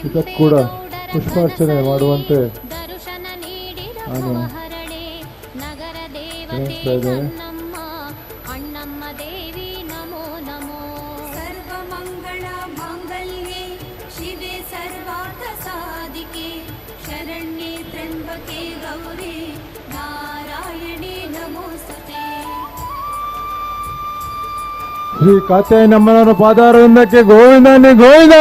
ಇದಕ್ಕೆ ಕೂಡ ಪುಷ್ಪಾರ್ಚನೆ ಮಾಡುವಂತೆ ನಾನು ಹೇಳ್ತಾ ಇದ್ದೇನೆ. ಶರಣ್ಯೇ ತ್ರ್ಯಂಬಕೆ ಗೌರಿ ನಾರಾಯಣಿ ನಮೋಸ್ತುತೆ ಶ್ರೀ ಕಾತ್ಯಾಯನಿ ಅಮ್ಮನವರ ಪಾದಾರವಿಂದಕ್ಕೆ ಗೋವಿಂದನೇ ಗೋವಿಂದ.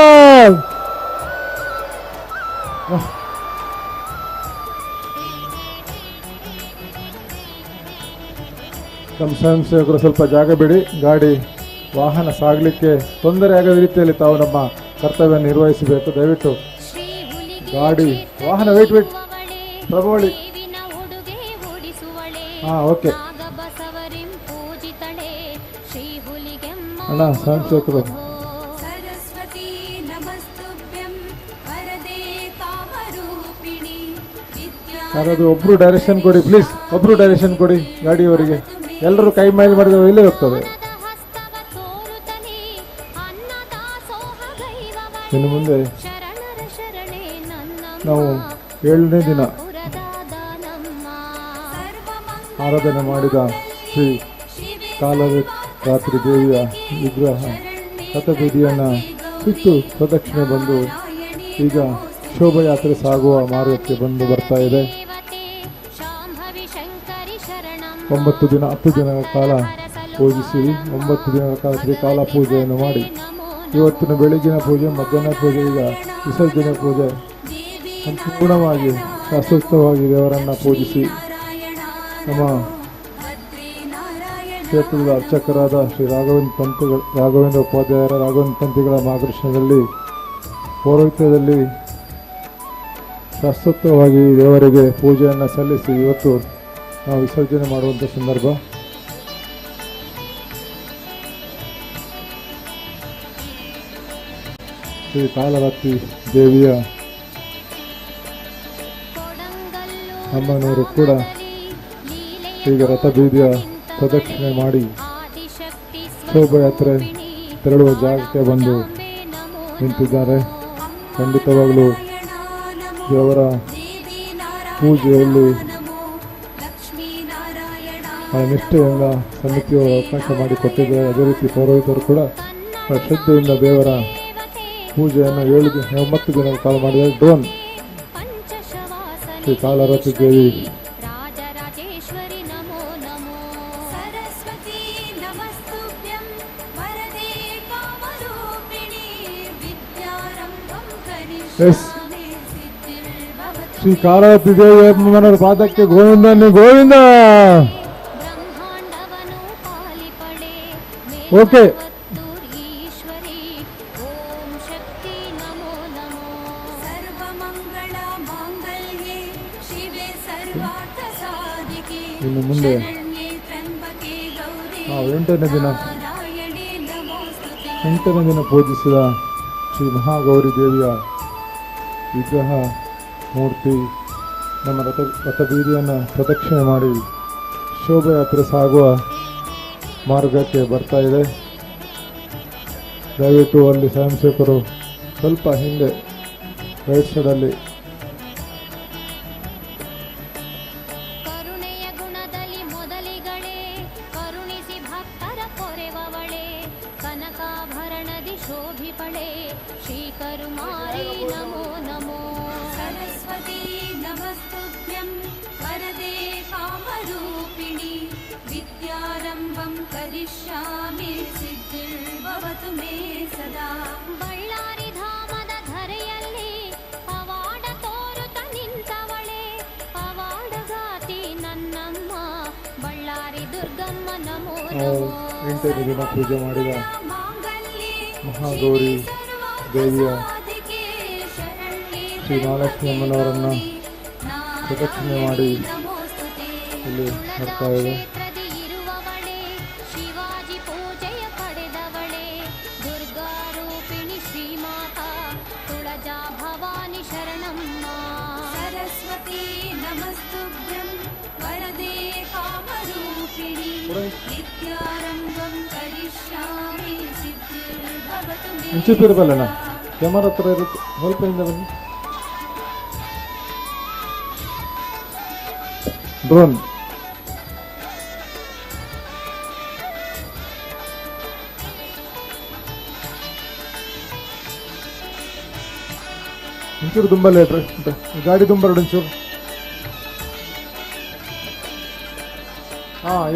ನಮ್ಮ ಸ್ವಯಂ ಸೇವಕರು ಸ್ವಲ್ಪ ಜಾಗ ಬಿಡಿ. ಗಾಡಿ ವಾಹನ ಸಾಗಲಿಕ್ಕೆ ತೊಂದರೆ ಆಗದ ರೀತಿಯಲ್ಲಿ ತಾವು ನಮ್ಮ ಕರ್ತವ್ಯ ನಿರ್ವಹಿಸಬೇಕು. ದಯವಿಟ್ಟು ಗಾಡಿ ವಾಹನ ವೇಟ್ ಪ್ರಭಾವಳಿ. ಓಕೆ ಅಣ್ಣ ಸ್ವಯಂ ಸೇವಕರು ಸರಸ್ವತಿ ನಮಸ್ತುಭ್ಯಂ ವರದೆ ಕಾಮರೂಪಿಣಿ ಯಾರಾದ್ರು ಒಬ್ರು ಡೈರೆಕ್ಷನ್ ಕೊಡಿ ಪ್ಲೀಸ್. ಒಬ್ರು ಡೈರೆಕ್ಷನ್ ಕೊಡಿ ಗಾಡಿಯವರಿಗೆ. ಎಲ್ಲರೂ ಕೈ ಮೈಲ್ ಮಾಡಿದ್ರೆ ಇಲ್ಲೇ ಹೋಗ್ತದೆ. ಇನ್ನು ಮುಂದೆ ನಾವು 7ನೇ ದಿನ ಆರಾಧನೆ ಮಾಡಿದ ಶ್ರೀ ಕಾಲರಾತ್ರಿ ದೇವಿಯ ವಿಗ್ರಹ ರಥಬೀದಿಯನ್ನು ಸುತ್ತು ಪ್ರದಕ್ಷಿಣೆ ಬಂದು ಈಗ ಶೋಭಾಯಾತ್ರೆ ಸಾಗುವ ಮಾರ್ಗಕ್ಕೆ ಬಂದು ಬರ್ತಾ ಇದೆ. 9 ದಿನ 10 ದಿನಗಳ ಕಾಲ ಪೂಜಿಸಿರಿ. 9 ದಿನಗಳ ಕಾಲ ತ್ರಿಕಾಲ ಪೂಜೆಯನ್ನು ಮಾಡಿ ಇವತ್ತಿನ ಬೆಳಗಿನ ಪೂಜೆ, ಮಧ್ಯಾಹ್ನ ಪೂಜೆ, ಈಗ ವಿಸರ್ಜನೆ ಪೂಜೆ ಸಂಪೂರ್ಣವಾಗಿ ಶಾಸ್ತ್ರೋಕ್ತವಾಗಿ ದೇವರನ್ನು ಪೂಜಿಸಿ ನಮ್ಮ ಕ್ಷೇತ್ರದ ಅರ್ಚಕರಾದ ಶ್ರೀ ರಾಘವೇಂದ್ರ ಉಪಾಧ್ಯಾಯರ ರಾಘವೇಂದ್ರ ಪಂಥಿಗಳ ಮಾರ್ಗದರ್ಶನದಲ್ಲಿ ಪೌರೋಹಿತ್ಯದಲ್ಲಿ ಶಾಸ್ತ್ರೋಕ್ತವಾಗಿ ದೇವರಿಗೆ ಪೂಜೆಯನ್ನು ಸಲ್ಲಿಸಿ ಇವತ್ತು ನಾವು ವಿಸರ್ಜನೆ ಮಾಡುವಂಥ ಸಂದರ್ಭ. ಶ್ರೀ ಕಾಲರಾತ್ರಿ ದೇವಿಯ ಅಮ್ಮನವರು ಕೂಡ ಈಗ ರಥಬೀದಿಯ ಪ್ರದಕ್ಷಿಣೆ ಮಾಡಿ ಶೋಭಾಯಾತ್ರೆ ತೆರಳುವ ಜಾಗಕ್ಕೆ ಬಂದು ನಿಂತಿದ್ದಾರೆ. ಖಂಡಿತವಾಗಲೂ ದೇವರ ಪೂಜೆಯಲ್ಲಿ ನಿಷ್ಠೆಯಿಂದ ಸಮಿತಿಯವರು ಅವಕಾಶ ಮಾಡಿಕೊಟ್ಟಿದ್ದಾರೆ. ಅದೇ ರೀತಿ ಪೌರೋಹಿತರು ಕೂಡ ಶ್ರದ್ಧೆಯಿಂದ ದೇವರ ಪೂಜೆಯನ್ನು 9 ದಿನಗಳ ಕಾಲ ಮಾಡಿದ್ದಾರೆ. ಡ್ರೋನ್ ಶ್ರೀ ಕಾಲರಾತ್ರಿ ದೇವಿ ಶ್ರೀ ಕಾಲರಾತ್ರಿ ದೇವಿ ಅಮ್ಮನವರ ಪಾದಕ್ಕೆ ಗೋವಿಂದನೇ ಗೋವಿಂದ. ಓಕೆ, ಇನ್ನು ಮುಂದೆ ನಾವು 8ನೇ ದಿನ ಪೂಜಿಸಿದ ಶ್ರೀ ಮಹಾಗೌರಿ ದೇವಿಯ ವಿಗ್ರಹ ಮೂರ್ತಿ ನಮ್ಮ ರಥಬೀದಿಯನ್ನು ಪ್ರದಕ್ಷಿಣೆ ಮಾಡಿ ಶೋಭಾಯಾತ್ರೆ ಸಾಗುವ ಮಾರ್ಗಕ್ಕೆ ಬರ್ತಾ ಇದೆ. ದಯವಿಟ್ಟು ಅಲ್ಲಿ ಸ್ವಯಂ ಸೇವಕರು ಸ್ವಲ್ಪ ಹಿಂದೆ ರೈಟ್ ಸೈಡಲ್ಲಿ ಕರಿಷ್ಯಾಮಿ ಸಿದ್ಧಿರ್ಭವತು ಮೇ ಸದಾ. ಬಳ್ಳಾರಿ ಧಾಮದ ಧರೆಯಲ್ಲಿ ಪವಾಡ ತೋರುತ್ತ ನಿಂತವಳೆ, ಪವಾಡಗಾತಿ ನನ್ನಮ್ಮ ಬಳ್ಳಾರಿ ದುರ್ಗಮ್ಮ ನಮೋ ನಮೋ. 8ನೇ ದಿನ ಪೂಜೆ ಮಾಡಿದ ಮಹಾಗೌರಿ ದೇವಿಯ ಶ್ರೀ ಮಹಾಲಕ್ಷ್ಮಿ ಅಮ್ಮನವರನ್ನು ಪ್ರದಕ್ಷಿಣೆ ಮಾಡಿ ಇಲ್ಲಿ ಬರ್ತಾ ಇದೆ. ಮುಂಚಿಪಿರಬಲ್ಲಣ್ಣ, ಕ್ಯಾಮರಾ ಹತ್ರ ಇರುತ್ತೆ, ಸ್ವಲ್ಪ ಹಿಂದೆ ಬನ್ನಿ. ಡ್ರೋನ್ ಒಂಚೂರು ತುಂಬಲ್ಲ ಗಾಡಿ ತುಂಬರಡು ಒಂಚೂರು.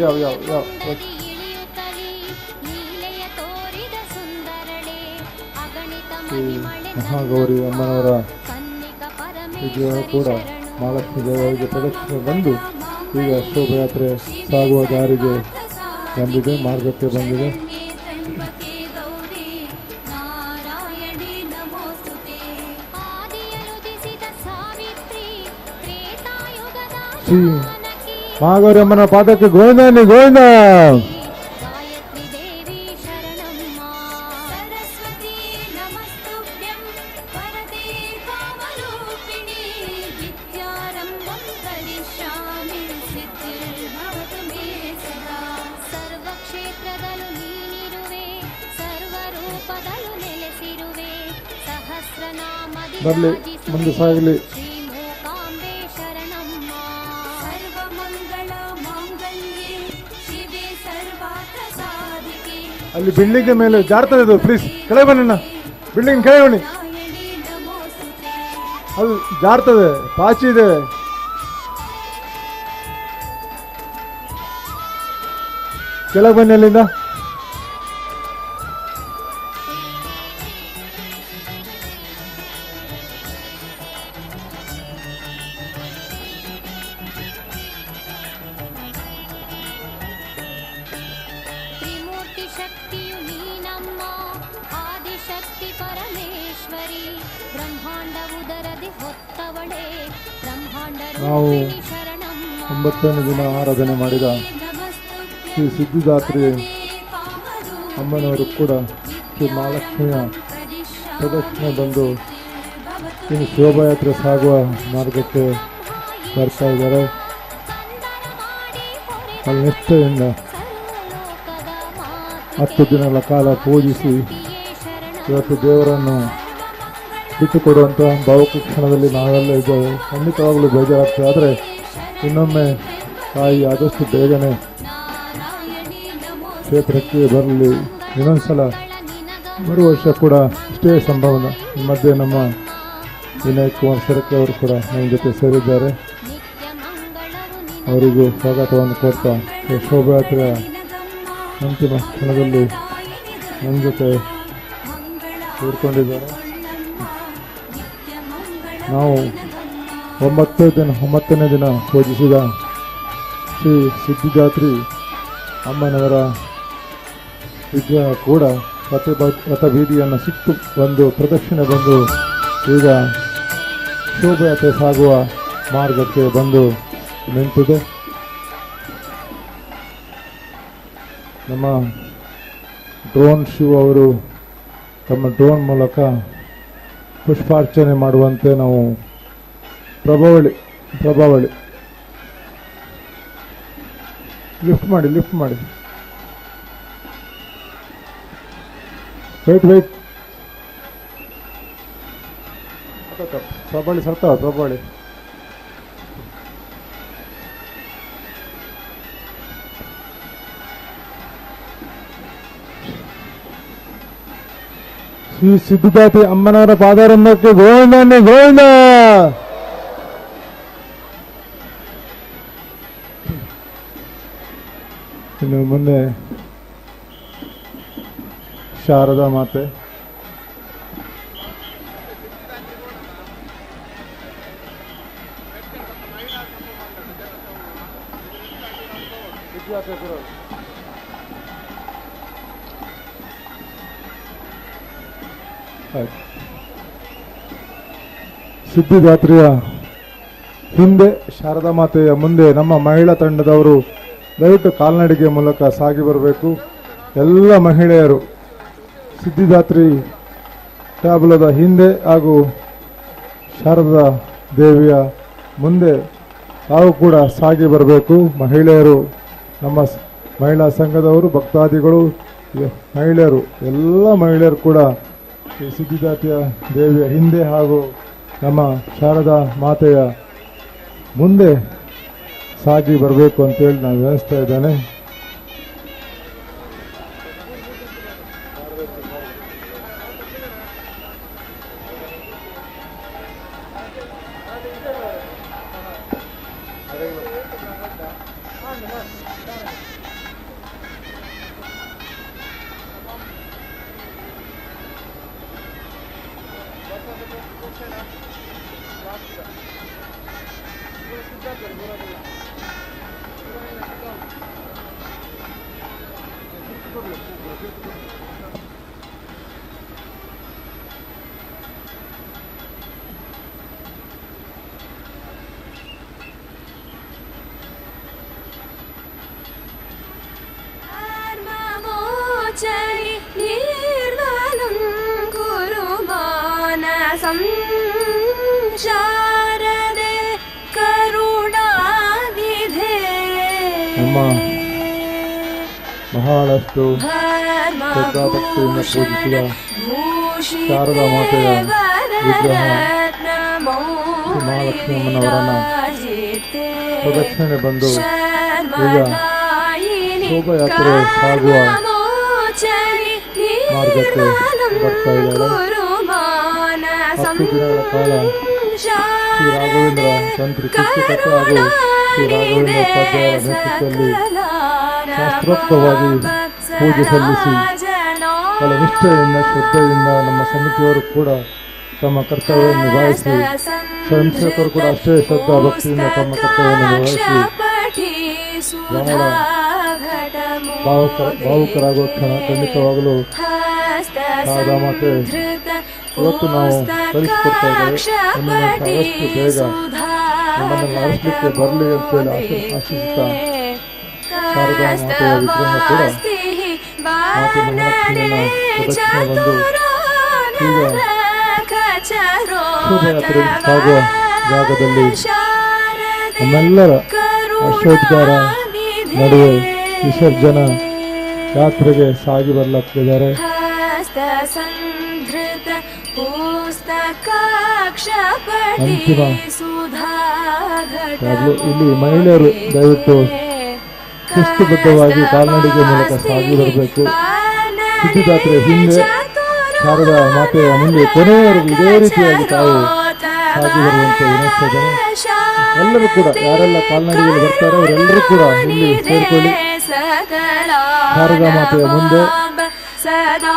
ಯಾವ ಮಹಾಗೌರಿ ಅಮ್ಮನವರ ವಿಗ್ರಹ ಕೂಡ ಮಹಾಲಕ್ಷ್ಮಿ ದೇವರಿಗೆ ಪ್ರದಕ್ಷಿಣೆ ಬಂದು ಈಗ ಶೋಭಾಯಾತ್ರೆ ಸಾಗುವ ದಾರಿಗೆ ಬಂದಿದೆ, ಮಾರ್ಗಕ್ಕೆ ಬಂದಿದೆ. ಶ್ರೀ ಮಹಾಗೌರಿ ಅಮ್ಮನ ಪಾದಕ್ಕೆ ಗೋವಿಂದನೇ ಗೋವಿಂದ. ಬರಲಿ, ಮುಂದೆ ಸಾಗಲಿ. ಸರ್ವಮಂಗಳ ಮಾಂಗಲ್ಯೆ ಶಿವೆ ಅಲ್ಲಿ ಬಿಲ್ಡಿಂಗ್ ಮೇಲೆ ಜಾರ್ತದೆ ಅದು, ಪ್ಲೀಸ್ ಕೆಳಗೆ ಬನ್ನಿ, ಬಿಲ್ಡಿಂಗ್ ಕೆಳಗೆ ಬನ್ನಿ, ಅದು ಜಾರ್ತದೆ, ಪಾಚಿ ಇದೆ. ಕೆಳಗೆ ಬನ್ನಿ ಅಲ್ಲಿಂದ. ತ್ರಿಮೂರ್ತಿ ಶಕ್ತಿಯು ನೀನಮ್ಮ, ಆದಿಶಕ್ತಿ ಪರಮೇಶ್ವರಿ, ಬ್ರಹ್ಮಾಂಡ ಉದರದಿ ಹೊತ್ತವಳೆ, ಬ್ರಹ್ಮಾಂಡ ನಾವು ರೂಪಿಣಿ ಶರಣಮ್ಮ. 9ನೇ ದಿನ ಆರಾಧನೆ ಮಾಡಿದ ಶ್ರೀ ಸಿದ್ಧಿದಾತ್ರಿ ಅಮ್ಮನವರು ಕೂಡ ಶ್ರೀ ಮಹಾಲಕ್ಷ್ಮಿಯ ಪ್ರದಕ್ಷಿಣೆ ಬಂದು ಇನ್ನು ಶೋಭಾಯಾತ್ರೆ ಸಾಗುವ ಮಾರ್ಗಕ್ಕೆ ಬರ್ತಾ ಇದ್ದಾರೆ. ಅಲ್ಲಿ ನಿಷ್ಠೆಯಿಂದ 10 ದಿನಗಳ ಕಾಲ ಪೂಜಿಸಿ ಇವತ್ತು ದೇವರನ್ನು ಬಿಟ್ಟುಕೊಡುವಂಥ ಭಾವಕ್ಷಣದಲ್ಲಿ ನಾವೆಲ್ಲ ಇದ್ದೇವೆ. ಖಂಡಿತವಾಗಲೂ ಬೇಜಾರಾಗ್ತದೆ. ಆದರೆ ಇನ್ನೊಮ್ಮೆ ತಾಯಿ ಆದಷ್ಟು ಬೇಗನೆ ಕ್ಷೇತ್ರಕ್ಕೆ ಬರಲಿ. ಇನ್ನೊಂದ್ಸಲ ಬರುವ ವರ್ಷ ಕೂಡ ಇಷ್ಟೇ ಸಂಭಾವನೆ. ಈ ಮಧ್ಯೆ ನಮ್ಮ ವಿನಯ್ ಕುಮಾರ್ ಸರಕೆ ಅವರು ಕೂಡ ನಮ್ಮ ಜೊತೆ ಸೇರಿದ್ದಾರೆ. ಅವರಿಗೂ ಸ್ವಾಗತವನ್ನು ಕೋರ್ತಾ ಶೋಭಾಯಾತ್ರೆಯ ಅಂತಿಮ ಕ್ಷಣದಲ್ಲಿ ನಮ್ಮ ಜೊತೆ ಸೇರಿಕೊಂಡಿದ್ದಾರೆ. ನಾವು 9ನೇ ದಿನ ಪೂಜಿಸಿದ ಶ್ರೀ ಸಿದ್ಧಿದಾತ್ರಿ ಅಮ್ಮನವರ ವಿಗ್ರಹ ಕೂಡ ರಥಬೀದಿಯನ್ನು ಸಿಕ್ಕು ಬಂದು ಪ್ರದಕ್ಷಿಣೆ ಬಂದು ಈಗ ಶೋಭಾಯಾತ್ರೆ ಸಾಗುವ ಮಾರ್ಗಕ್ಕೆ ಬಂದು ನಿಂತಿದೆ. ನಮ್ಮ ಡ್ರೋನ್ ಶಿವ ಅವರು ತಮ್ಮ ಡ್ರೋನ್ ಮೂಲಕ ಪುಷ್ಪಾರ್ಚನೆ ಮಾಡುವಂತೆ ನಾವು ಪ್ರಭಾವಳಿ ಲಿಫ್ಟ್ ಮಾಡಿ ವೆಯ್ಟ್ ಪ್ರಭಾವಳಿ ಸರ್ತಾವ ಪ್ರಭಾವಳಿ. ಶ್ರೀ ಸಿದ್ಧಿದಾತ್ರಿ ಅಮ್ಮನವರ ಪಾದಾರಂಭಕ್ಕೆ ಗೋವಿಂದ. ಇನ್ನು ಮುಂದೆ ಶಾರದಾ ಮಾತೆ, ಸಿದ್ಧಿದಾತ್ರಿಯ ಹಿಂದೆ ಶಾರದಾ ಮಾತೆಯ ಮುಂದೆ ನಮ್ಮ ಮಹಿಳಾ ತಂಡದವರು ದಯವಿಟ್ಟು ಕಾಲ್ನಡಿಗೆ ಮೂಲಕ ಸಾಗಿ ಬರಬೇಕು. ಎಲ್ಲ ಮಹಿಳೆಯರು ಸಿದ್ಧಿದಾತ್ರಿ ಟ್ಯಾಬ್ಲದ ಹಿಂದೆ ಹಾಗೂ ಶಾರದಾ ದೇವಿಯ ಮುಂದೆ ತಾವು ಕೂಡ ಸಾಗಿ ಬರಬೇಕು. ಮಹಿಳೆಯರು, ನಮ್ಮ ಮಹಿಳಾ ಸಂಘದವರು, ಭಕ್ತಾದಿಗಳು, ಮಹಿಳೆಯರು, ಎಲ್ಲ ಮಹಿಳೆಯರು ಕೂಡ ಈ ಸಿದ್ಧಿದಾತ್ರಿಯ ದೇವಿಯ ಹಿಂದೆ ಹಾಗೂ ನಮ್ಮ ಶಾರದಾ ಮಾತೆಯ ಮುಂದೆ ಸಾಗಿ ಬರಬೇಕು ಅಂತೇಳಿ ನಾನು ವಿವರಿಸ್ತಾ ಇದ್ದೇನೆ. ಶಾರದೆ ಕರುಣಾನಿಧೆ ನಮ್ಮ ಬಹಳಷ್ಟು ಶ್ರದ್ಧಾಭಕ್ತಿಯಿಂದ ಪೂಜಿಸಿದ ಶಾರದಾ ಮಾತೆಯ ವಿಗ್ರಹ ಶ್ರೀ ಮಹಾಲಕ್ಷ್ಮಿ ಅಮ್ಮನವರನ್ನ ಪ್ರದಕ್ಷಿಣೆ ಬಂದು ಈಗ ಶೋಭಾಯಾತ್ರೆ ಸಾಗುವ ಮಾರ್ಗಕ್ಕೆ ಬರ್ತಾ ಇದ್ದಾಳೆ. 10 ದಿನಗಳ ಕಾಲ ಶ್ರೀ ರಾಘವೇಂದ್ರ ತಂತ್ರಿ ಕೀರ್ತಿಕಥೆ ಹಾಗೂ ಶ್ರೀ ರಾಘವೇಂದ್ರ ಉಪಾಧ್ಯಾಯರ ನೇತೃತ್ವದಲ್ಲಿ ಶಾಸ್ತ್ರೋಕ್ತವಾಗಿ ಪೂಜೆ ಸಲ್ಲಿಸಿ ಬಹಳ ನಿಷ್ಠೆಯಿಂದ ಶ್ರದ್ಧೆಯಿಂದ ನಮ್ಮ ಸಮಿತಿಯವರು ಕೂಡ ತಮ್ಮ ಕರ್ತವ್ಯವನ್ನು ನಿಭಾಯಿಸಿ ಸ್ವಯಂ ಸೇವಕರು ಕೂಡ ಅಷ್ಟೇ ಶ್ರದ್ಧಾ ಭಕ್ತಿಯಿಂದ ತಮ್ಮ ಕರ್ತವ್ಯವನ್ನು ನಿಭಾಯಿಸಿ ಬಹಳ ಭಾವುಕರಾಗುವ ಕ್ಷಣ ಖಂಡಿತವಾಗಲೂ ಶಾರದಾ ಮಾತೆ ಇವತ್ತು ನಾವು ಕಲಿಸಿಕೊಡ್ತಾ ಇದ್ದೇವೆ. ಆದಷ್ಟು ಬೇಗ ನಮ್ಮನ್ನು ಆರಿಸಲಿಕ್ಕೆ ಬರಲಿ ಅಂತೇಳಿ ಆಶಿಸುತ್ತಾ ಶಾರದಾ ಮಾತೆಯ ವಿಗ್ರಹ ಕೂಡ ಮಾತೆ ಮಹಾಲಕ್ಷ್ಮಿಯನ್ನ ಪ್ರದಕ್ಷಿಣೆ ಬಂದು ಈಗ ಶೋಭಾಯಾತ್ರೆ ಸಾಗುವ ಜಾಗದಲ್ಲಿ ನಮ್ಮೆಲ್ಲರ ಅಶ್ವೋದ್ಗಾರ ನಡುವೆ ವಿಸರ್ಜನಾ ಯಾತ್ರೆಗೆ ಸಾಗಿ ಬರ್ಲಾಗ್ತಿದ್ದಾರೆ. ಅಂತಿಮ ಇಲ್ಲಿ ಮಹಿಳೆಯರು ದಯವಿಟ್ಟು ಶಿಸ್ತುಬದ್ಧವಾಗಿ ಕಾಲ್ನಡಿಗೆ ಮೂಲಕ ಸಾಗಿ ಬರಬೇಕು. ಸಿದ್ಧಿದಾತ್ರೆ ಹಿಂದೆ ಶಾರದಾ ಮಾತೆಯ ಮುಂದೆ ಕೊನೆಯವರೆಗೂ ಇದೇ ರೀತಿಯಾಗಿ ತಾವು ಸಾಗಿ ಬರುವಂತೆ ವಿನಂತಿಸಿದ್ದೇನೆ. ಎಲ್ಲರೂ ಕೂಡ ಯಾರೆಲ್ಲ ಕಾಲ್ನಡಿಗೆಯಲ್ಲಿ ಬರ್ತಾರೆ ಅವರೆಲ್ಲರೂ ಕೂಡ ಇಲ್ಲಿ ಸೇರಿಕೊಳ್ಳಿ. ಶಾರದಾ ಮಾತೆಯ ಮುಂದೆ ಸದಾ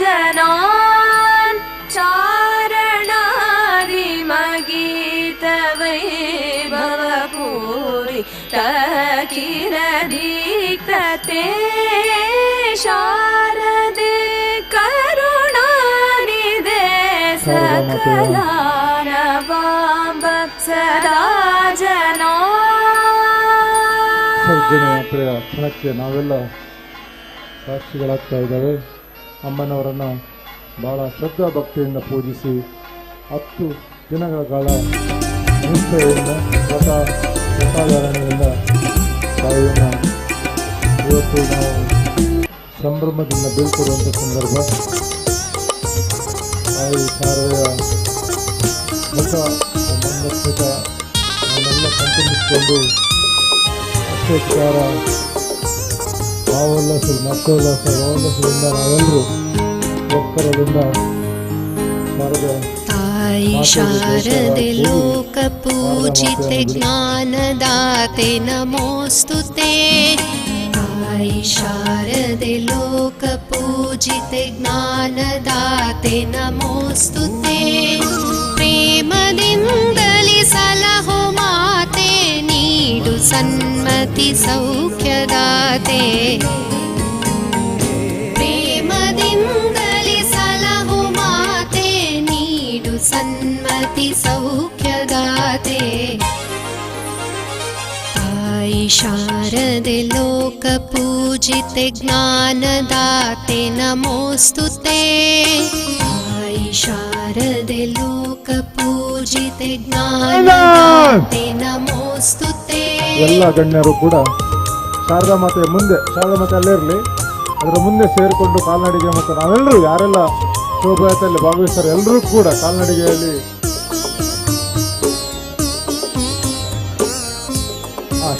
ಜನಾನ್ ಚಾರಣಾದಿ ಮಗೀತ ವೈಭವ ಪೂರಿ ತಕಿರದೀಕ್ತತೆ ಶಾರದೆ ಕರುಣಾನಿದೆ ಸಕಲಾನ ಬಾಂಬ ಸದಾ ಜನಾ. ವಿಸರ್ಜನೆ ಯಾತ್ರೆಯ ಕ್ಷಣಕ್ಕೆ ನಾವೆಲ್ಲ ಸಾಕ್ಷಿಗಳಾಗ್ತಾ ಇದ್ದಾವೆ. ಅಮ್ಮನವರನ್ನು ಬಹಳ ಶ್ರದ್ಧಾ ಭಕ್ತಿಯಿಂದ ಪೂಜಿಸಿ 10 ದಿನಗಳ ಕಾಲ ನಿಷ್ಠೆಯಿಂದ ವ್ರತಾಧಾರಣೆಯಿಂದ ತಾಯಿಯನ್ನು ಇವತ್ತು ನಾವು ಸಂಭ್ರಮದಿಂದ ಬೀಳ್ಕೊಡುವಂಥ ಸಂದರ್ಭ. ತಾಯಿ ಶಾರದೆಯ ಮುಖ ಮಂದಸ್ಮಿತ ನನ್ನೆಲ್ಲ ಕಂಠಮಿಸಿಕೊಂಡು ಅಷ್ಟೋತ್ಕಾರ ಭಾವೋಲ್ಲಾಸದಿಂದ ನಾವೆಲ್ಲರೂ ಒಕ್ಕರದಿಂದ ಶಾರದೆ ತಾಯಿ ಶಾರದೆ ಲೋಕ ಪೂಜಿತೆ ಜ್ಞಾನದಾತೆ ನಮೋಸ್ತುತೆ. ತಾಯಿ ಶಾರದೆ ಲೋಕ ಪೂಜಿತೆ ಜ್ಞಾನದಾತೆ ನಮೋಸ್ತುತೆ. ಪ್ರೇಮದಿಂದಲಿ ಸಲಹೋ ಮಾತೆ ನೀಡು ಸನ್ಮತಿ ಸೌಖ್ಯದಾತೆ. ಪ್ರೇಮದಿಂದಲಿ ಸಲಹೋ ಮಾತೆ ನೀಡು ಸನ್ಮತಿ ಸೌಖ್ಯದಾತೆ. ತಾಯಿ ಶಾರದೆ ಲೋಕ ಪೂಜಿತೆ ಜ್ಞಾನದಾತೆ ನಮೋಸ್ತುತೆ. ತಾಯಿ ಶಾರದೆ ಲೋಕ ಪೂಜಿತೆ ಜ್ಞಾನದಾತೆ ನಮೋಸ್ತುತೆ. ಎಲ್ಲ ಗಣ್ಯರು ಕೂಡ ಶಾರದಾ ಮಾತೆಯ ಮುಂದೆ, ಶಾರದಾ ಮಾತೆ ಅಲ್ಲೇ ಇರಲಿ, ಅದರ ಮುಂದೆ ಸೇರಿಕೊಂಡು ಕಾಲ್ನಡಿಗೆ ಮುಖ ನಾವೆಲ್ಲರೂ ಯಾರೆಲ್ಲ ಶೋಭಾಯಾತ್ರೆಯಲ್ಲಿ ಭಾಗವಹಿಸ್ತಾರೆ ಎಲ್ಲರೂ ಕೂಡ ಕಾಲ್ನಡಿಗೆಯಲ್ಲಿ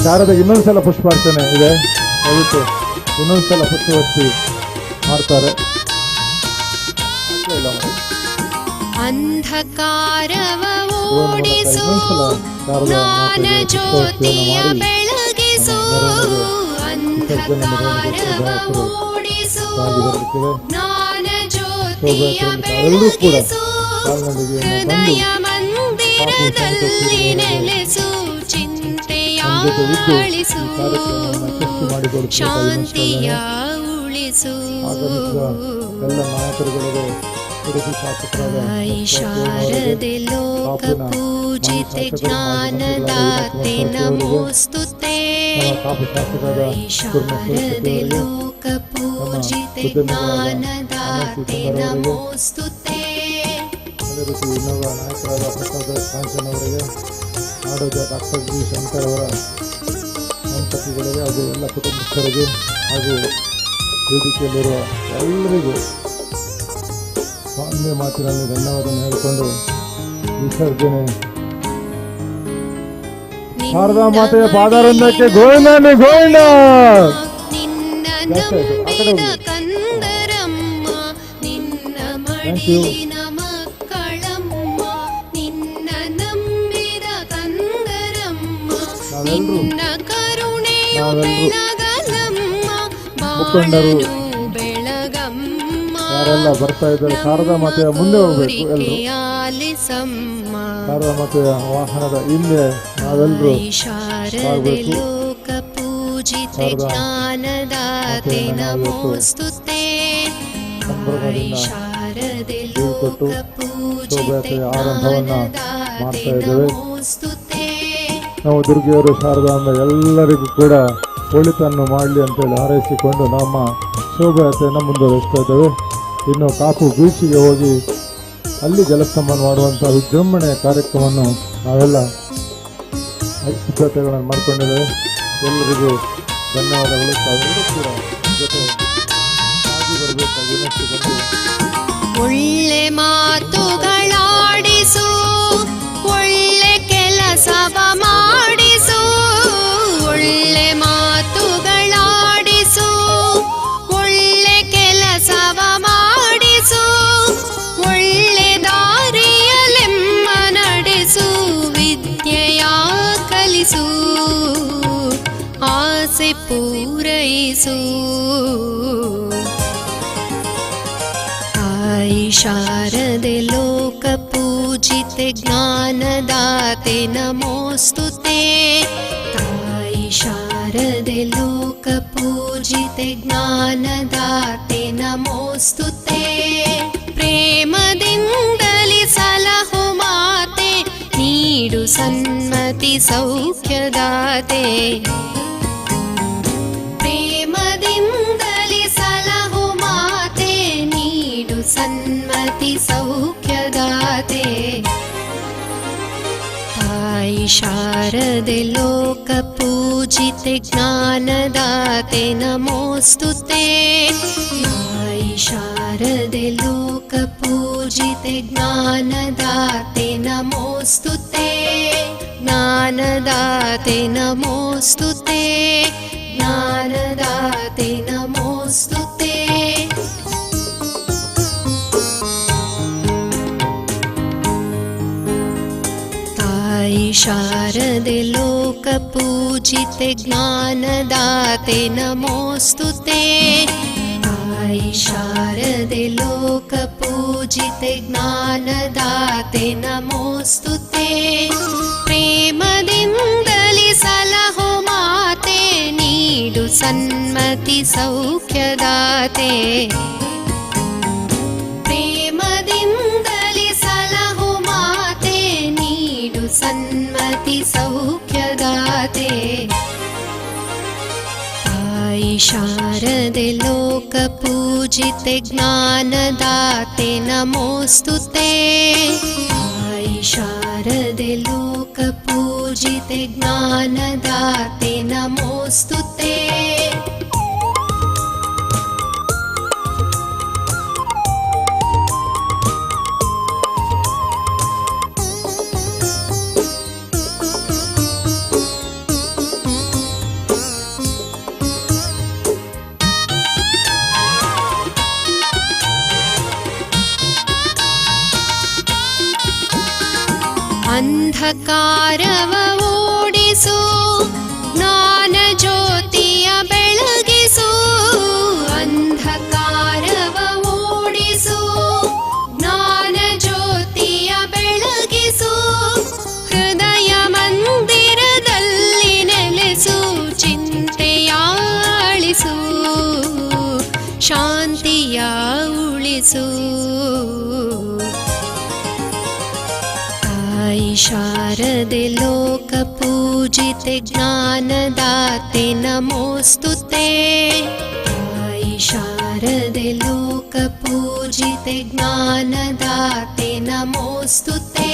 ಶಾರದೆಗೆ ಇನ್ನೊಂದ್ಸಲ ಪುಷ್ಪಾರ್ಚನೆ ಇದೆ. ದಯವಿಟ್ಟು ಇನ್ನೊಂದ್ಸಲ ಪುಷ್ಪವರ್ತಿ ಮಾಡ್ತಾರೆ. ಅಂಧಕಾರವ ಓಡಿಸು ಜ್ಞಾನ ಜ್ಯೋತಿಯ ಬೆಳಗಿಸು. ಅಂಧಕಾರವ ಓಡಿಸು ಜ್ಞಾನ ಜ್ಯೋತಿಯ ಬೆಳಗಿಸು. ಹೃದಯ ಮಂದಿರದಲ್ಲಿ ನೆಲೆಸು ಚಿಂತೆಯ ಅಳಿಸು ಶಾಂತಿಯ ಉಳಿಸು. ತಾಯಿ ಶಾರದೆ ಲೋಕ ಪೂಜಿತೆ ಜ್ಞಾನದಾತೆ ನಮೋಸ್ತುತೆ. ತಾಯಿ ಶಾರದೆ ಲೋಕ ಪೂಜಿತೆ ಜ್ಞಾನದಾತೆ ನಮೋಸ್ತುತೆ. ಅದೇ ರೀತಿ ಇನ್ನೊಬ್ಬ ನಾಯಕರಾದ ಪ್ರಸಾದ ಕಾಂಚನ್ ಅವರಿಗೆ, ನಾಡೋಜ ಡಾಕ್ಟರ್ ಜಿ ಶಂಕರ್ ಅವರ ದಂಪತಿಗಳಿಗೆ ಹಾಗೂ ಎಲ್ಲ ಕುಟುಂಬಸ್ಥರಿಗೆ ಹಾಗೂ ವೇದಿಕೆಯಲ್ಲಿರುವ ಎಲ್ಲರಿಗೂ ಸಾಮ್ಯ ಮಾತಿನಲ್ಲಿ ಧನ್ಯವಾದವನ್ನು ಹೇಳಿಕೊಂಡು ವಿಸರ್ಜನೆ ಶಾರದಾ ಮಾತೆಯ ಪಾದಾರಂಧಕ್ಕೆ ಗೋವಿಂದನೇ ಗೋವಿಂದ. ನಿನ್ನ ನಂಬಿದ ಕಂದರಮ್ಮ ಮಡಿಲಿನ ಮಕ್ಕಳಮ್ಮ ನಿನ್ನ ನಂಬಿದ ಕಂದರಮ್ಮ ನಿನ್ನ ಕರುಣೆಯು ಬೆಳಗಲಮ್ಮ ಮುಖಂಡರು ಬೆಳಗಮ್ಮ ಯಾರೆಲ್ಲ ಬರ್ತಾ ಇದ್ದಾರೆ ಶಾರದಾ ಮಾತೆಯ ಮುಂದೆ ಹೋಗ್ಬೇಕು. ಎಲ್ಲರೂ ಶಾರದಾ ಮಾತೆಯ ವಾಹನದ ಹಿಂದೆ ನಾವೆಲ್ಲರೂ ಶಾರದೆ ಲೋಕ ಪೂಜಿತ ಜ್ಞಾನದಾತೆ ನಮೋಸ್ತುತೆ ಶಾರದೆ ಲೋಕ ಪೂಜಿತ ಜ್ಞಾನದಾತೆ ನಮೋಸ್ತುತೆ. ನಾವು ದುರ್ಗೆಯವರು ಶಾರದಾಂಬ ಎಲ್ಲರಿಗೂ ಕೂಡ ಒಳಿತನ್ನು ಮಾಡಲಿ ಅಂತೇಳಿ ಹಾರೈಸಿಕೊಂಡು ನಮ್ಮ ಶೋಭಾಯಾತ್ರೆಯನ್ನು ಮುಂದುವರಿಸ್ತಾ ಇದ್ದೇವೆ. ಇನ್ನು ಕಾಪು ಬೀಚಿಗೆ ಹೋಗಿ ಅಲ್ಲಿ ಜಲಸ್ತಂಭನ ಮಾಡುವಂಥ ವಿಜೃಂಭಣೆಯ ಕಾರ್ಯಕ್ರಮವನ್ನು ನಾವೆಲ್ಲ ಸಿದ್ಧತೆಗಳನ್ನು ಮಾಡಿಕೊಂಡಿದ್ದೇವೆ. ಎಲ್ಲರಿಗೂ ಧನ್ಯವಾದಗಳು. ತಾವೆಲ್ಲರೂ ಕೂಡ ಜೊತೆ ಆಗಿ ಬರಬೇಕಾಗಿ ವಿನಂತಿಸಿಕೊಂಡು ಒಳ್ಳೆ ಮಾತುಗಳಾಡಿಸು ಒಳ್ಳೆ ಕೆಲಸವ ಮಾಡಿಸು ಒಳ್ಳೆ ಮಾತುಗಳಾಡಿಸು ಒಳ್ಳೆ ಕೆಲಸವ ಮಾಡಿಸು ಒಳ್ಳೆ ದಾರಿಯಲೆಮ್ಮ ನಡೆಸು ವಿದ್ಯೆಯ ಕಲಿಸು ಆಸೆ ಪೂರೈಸು. ತಾಯಿ ಶಾರದೆ ಲೋಕ ಪೂಜಿತೆ ಜ್ಞಾನದಾತೆ ನಮೋಸ್ತುತೆ. ತಾಯಿ ಶಾರದೆ ಲೋಕ ಪೂಜಿತೆ ಜ್ಞಾನದಾತೆ ನಮೋಸ್ತುತೆ. ಪ್ರೇಮದಿಂದಲಿ ಸಲಹು ಮಾತೆ ನೀಡು ಸನ್ಮತಿ ಸೌಖ್ಯದಾತೆ. ಪ್ರೇಮದಿಂದಲಿ ಸಲಹು ಮಾತೆ ನೀಡು ಸನ್ಮತಿ ಸೌಖ್ಯದಾತೆ. ತಾಯಿ ಶಾರದೆ ಲೋಕ ಪೂಜಿತೆ ಜ್ಞಾನದಾತೆ ನಮೋಸ್ತುತೆ. ತಾಯಿ ಶಾರದೆ ಲೋಕ ಪೂಜಿತೆ ಜ್ಞಾನದಾತೆ ನಮೋಸ್ತುತೆ. ಜ್ಞಾನದಾತೆ ನಮೋಸ್ತುತೆ. ಜ್ಞಾನದಾತೆ ನಮೋಸ್ತುತೆ. ತಾಯಿ ಶಾರದೆ ಲೋಕ ಪೂಜಿತೆ ಜ್ಞಾನದಾತೆ ನಮೋಸ್ತುತೆ. ತಾಯಿ ಶಾರದೆ ಲೋಕ ಪೂಜಿತೆ ಜ್ಞಾನದಾತೆ ನಮೋಸ್ತುತೆ. ಪ್ರೇಮದಿಂದಲಿ ಸಲಹು ಮಾತೆ ನೀಡು ಸನ್ಮತಿ ಸೌಖ್ಯದಾತೆ. ಪ್ರೇಮದಿಂದಲಿ ಸಲಹು ಮಾತೆ ನೀಡು ಸನ್ಮತಿ ಸೌಖ್ಯದಾತೆ. ತಾಯಿ ಶಾರದೆ ಲೋಕ ಪೂಜಿತೆ ಜ್ಞಾನದಾತೆ ನಮೋಸ್ತುತೆ. ತಾಯಿ ಶಾರದೆ ಲೋಕ ಪೂಜಿತೆ ಜ್ಞಾನದಾತೆ ನಮೋಸ್ತುತೆ. ಅಂಧಕಾರವ ಓಡಿಸು ಜ್ಞಾನ ಜ್ಯೋತಿಯ ಬೆಳಗಿಸು. ಅಂಧಕಾರವ ಓಡಿಸು ಜ್ಞಾನ ಜ್ಯೋತಿಯ ಬೆಳಗಿಸು. ಹೃದಯ ಮಂದಿರದಲ್ಲಿ ನೆಲೆಸು ಚಿಂತೆಯ ಅಳಿಸು ಶಾಂತಿಯ ಉಳಿಸು. ತಾಯಿ ಶಾರದೆ ಲೋಕ ಪೂಜಿತೆ ಜ್ಞಾನದಾತೆ ನಮೋಸ್ತುತೆ. ತಾಯಿ ಶಾರದೆ ಲೋಕ ಪೂಜಿತೆ ಜ್ಞಾನದಾತೆ ನಮೋಸ್ತುತೆ.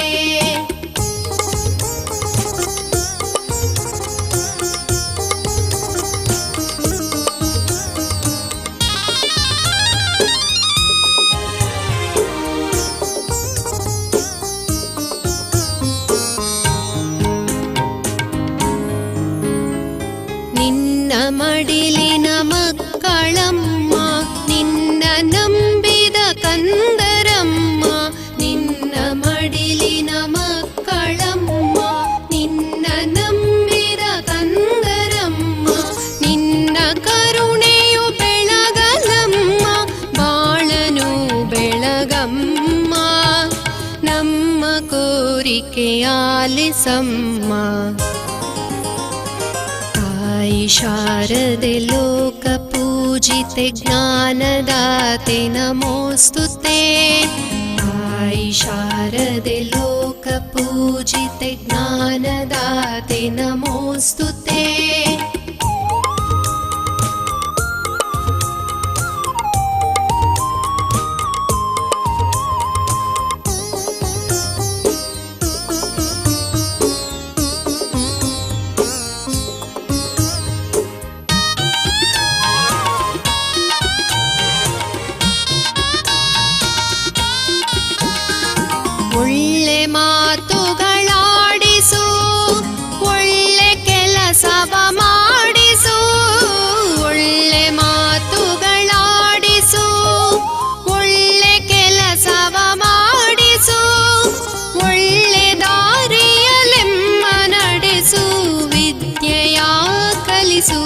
ನಿನ್ನ ಮಡಿಲಿನ ಮಕ್ಕಳಮ್ಮ ನಿನ್ನ ನಂಬಿದ ಕಂದರಮ್ಮ ಆಲಿಸಮ್ಮ ತಾಯಿ ಶಾರದೆ ಲೋಕ ಪೂಜಿತೆ ಜ್ಞಾನದಾತೆ ನಮೋಸ್ತುತೆ ತಾಯಿ ಶಾರದೆ ಲೋಕ ಪೂಜಿತೆ ಜ್ಞಾನದಾತೆ ನಮೋಸ್ತುತೆ ಒಳ್ಳೆ ಮಾತುಗಳಾಡಿಸು ಒಳ್ಳೆ ಕೆಲಸವ ಮಾಡಿಸು ಒಳ್ಳೆ ಮಾತುಗಳಾಡಿಸು ಒಳ್ಳೆ ಕೆಲಸವ ಮಾಡಿಸು ಒಳ್ಳೆ ದಾರಿಯಲೆಮ್ಮ ನಡೆಸು ವಿದ್ಯೆಯ ಕಲಿಸು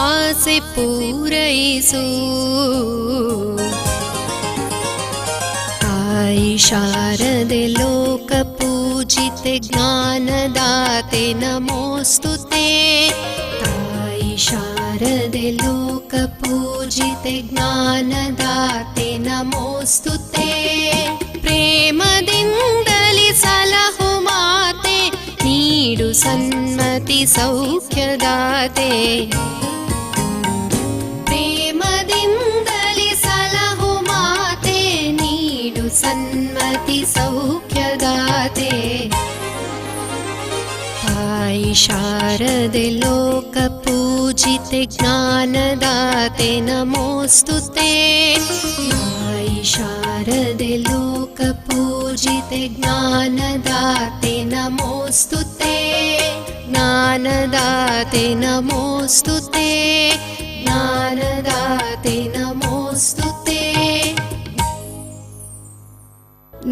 ಆಸೆ ಪೂರೈಸು ತಾಯಿ ಶಾರದೆ ಲೋಕ ಪೂಜಿತೆ ಜ್ಞಾನದಾತೆ ನಮೋಸ್ತುತೆ ತಾಯಿ ಶಾರದೆ ಲೋಕ ಪೂಜಿತೆ ಜ್ಞಾನದಾತೆ ನಮೋಸ್ತುತೆ ಪ್ರೇಮದಿಂದಲಿ ಸಲಹು ಮಾತೆ ನೀಡು ಸನ್ಮತಿ ಸೌಖ್ಯದಾತೆ ಪ್ರೇಮದಿಂದಲಿ ಸಲಹು ಮಾತೆ ನೀಡು ಸನ್ಮತಿ ಸೌಖ್ಯದಾತೆ ತಾಯಿ ಶಾರದೆ ಲೋಕ ಪೂಜಿತೆ ಜ್ಞಾನದಾತೆ ನಮೋಸ್ತುತೆ ತಾಯಿ ಶಾರದೆ ಲೋಕ ಪೂಜಿತೆ ಜ್ಞಾನದಾತೆ ನಮೋಸ್ತುತೆ ಜ್ಞಾನದಾತೆ ನಮೋಸ್ತುತೆ ಜ್ಞಾನದಾತೆ ನಮೋಸ್ತುತೆ.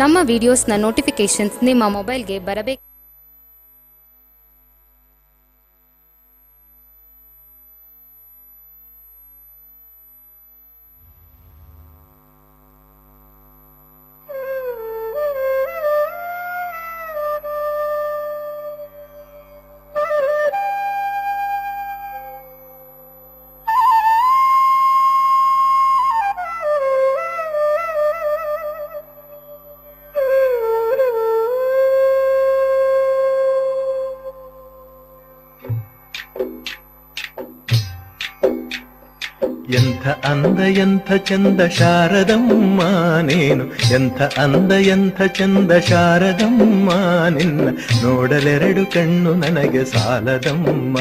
ನಮ್ಮ ವಿಡಿಯೋಸ್ನ ನೋಟಿಫಿಕೇಶನ್ಸ್ ನಿಮ್ಮ ಮೊಬೈಲ್ಗೆ ಬರಬೇಕು. ಎಂಥ ಅಂದ ಎಂಥ ಚಂದ ಶಾರದಮ್ಮ ನೀನು ಎಂಥ ಅಂದ ಎಂಥ ಚಂದ ಶಾರದಮ್ಮ ನಿನ್ನ ನೋಡಲೆರಡು ಕಣ್ಣು ನನಗೆ ಸಾಲದಮ್ಮ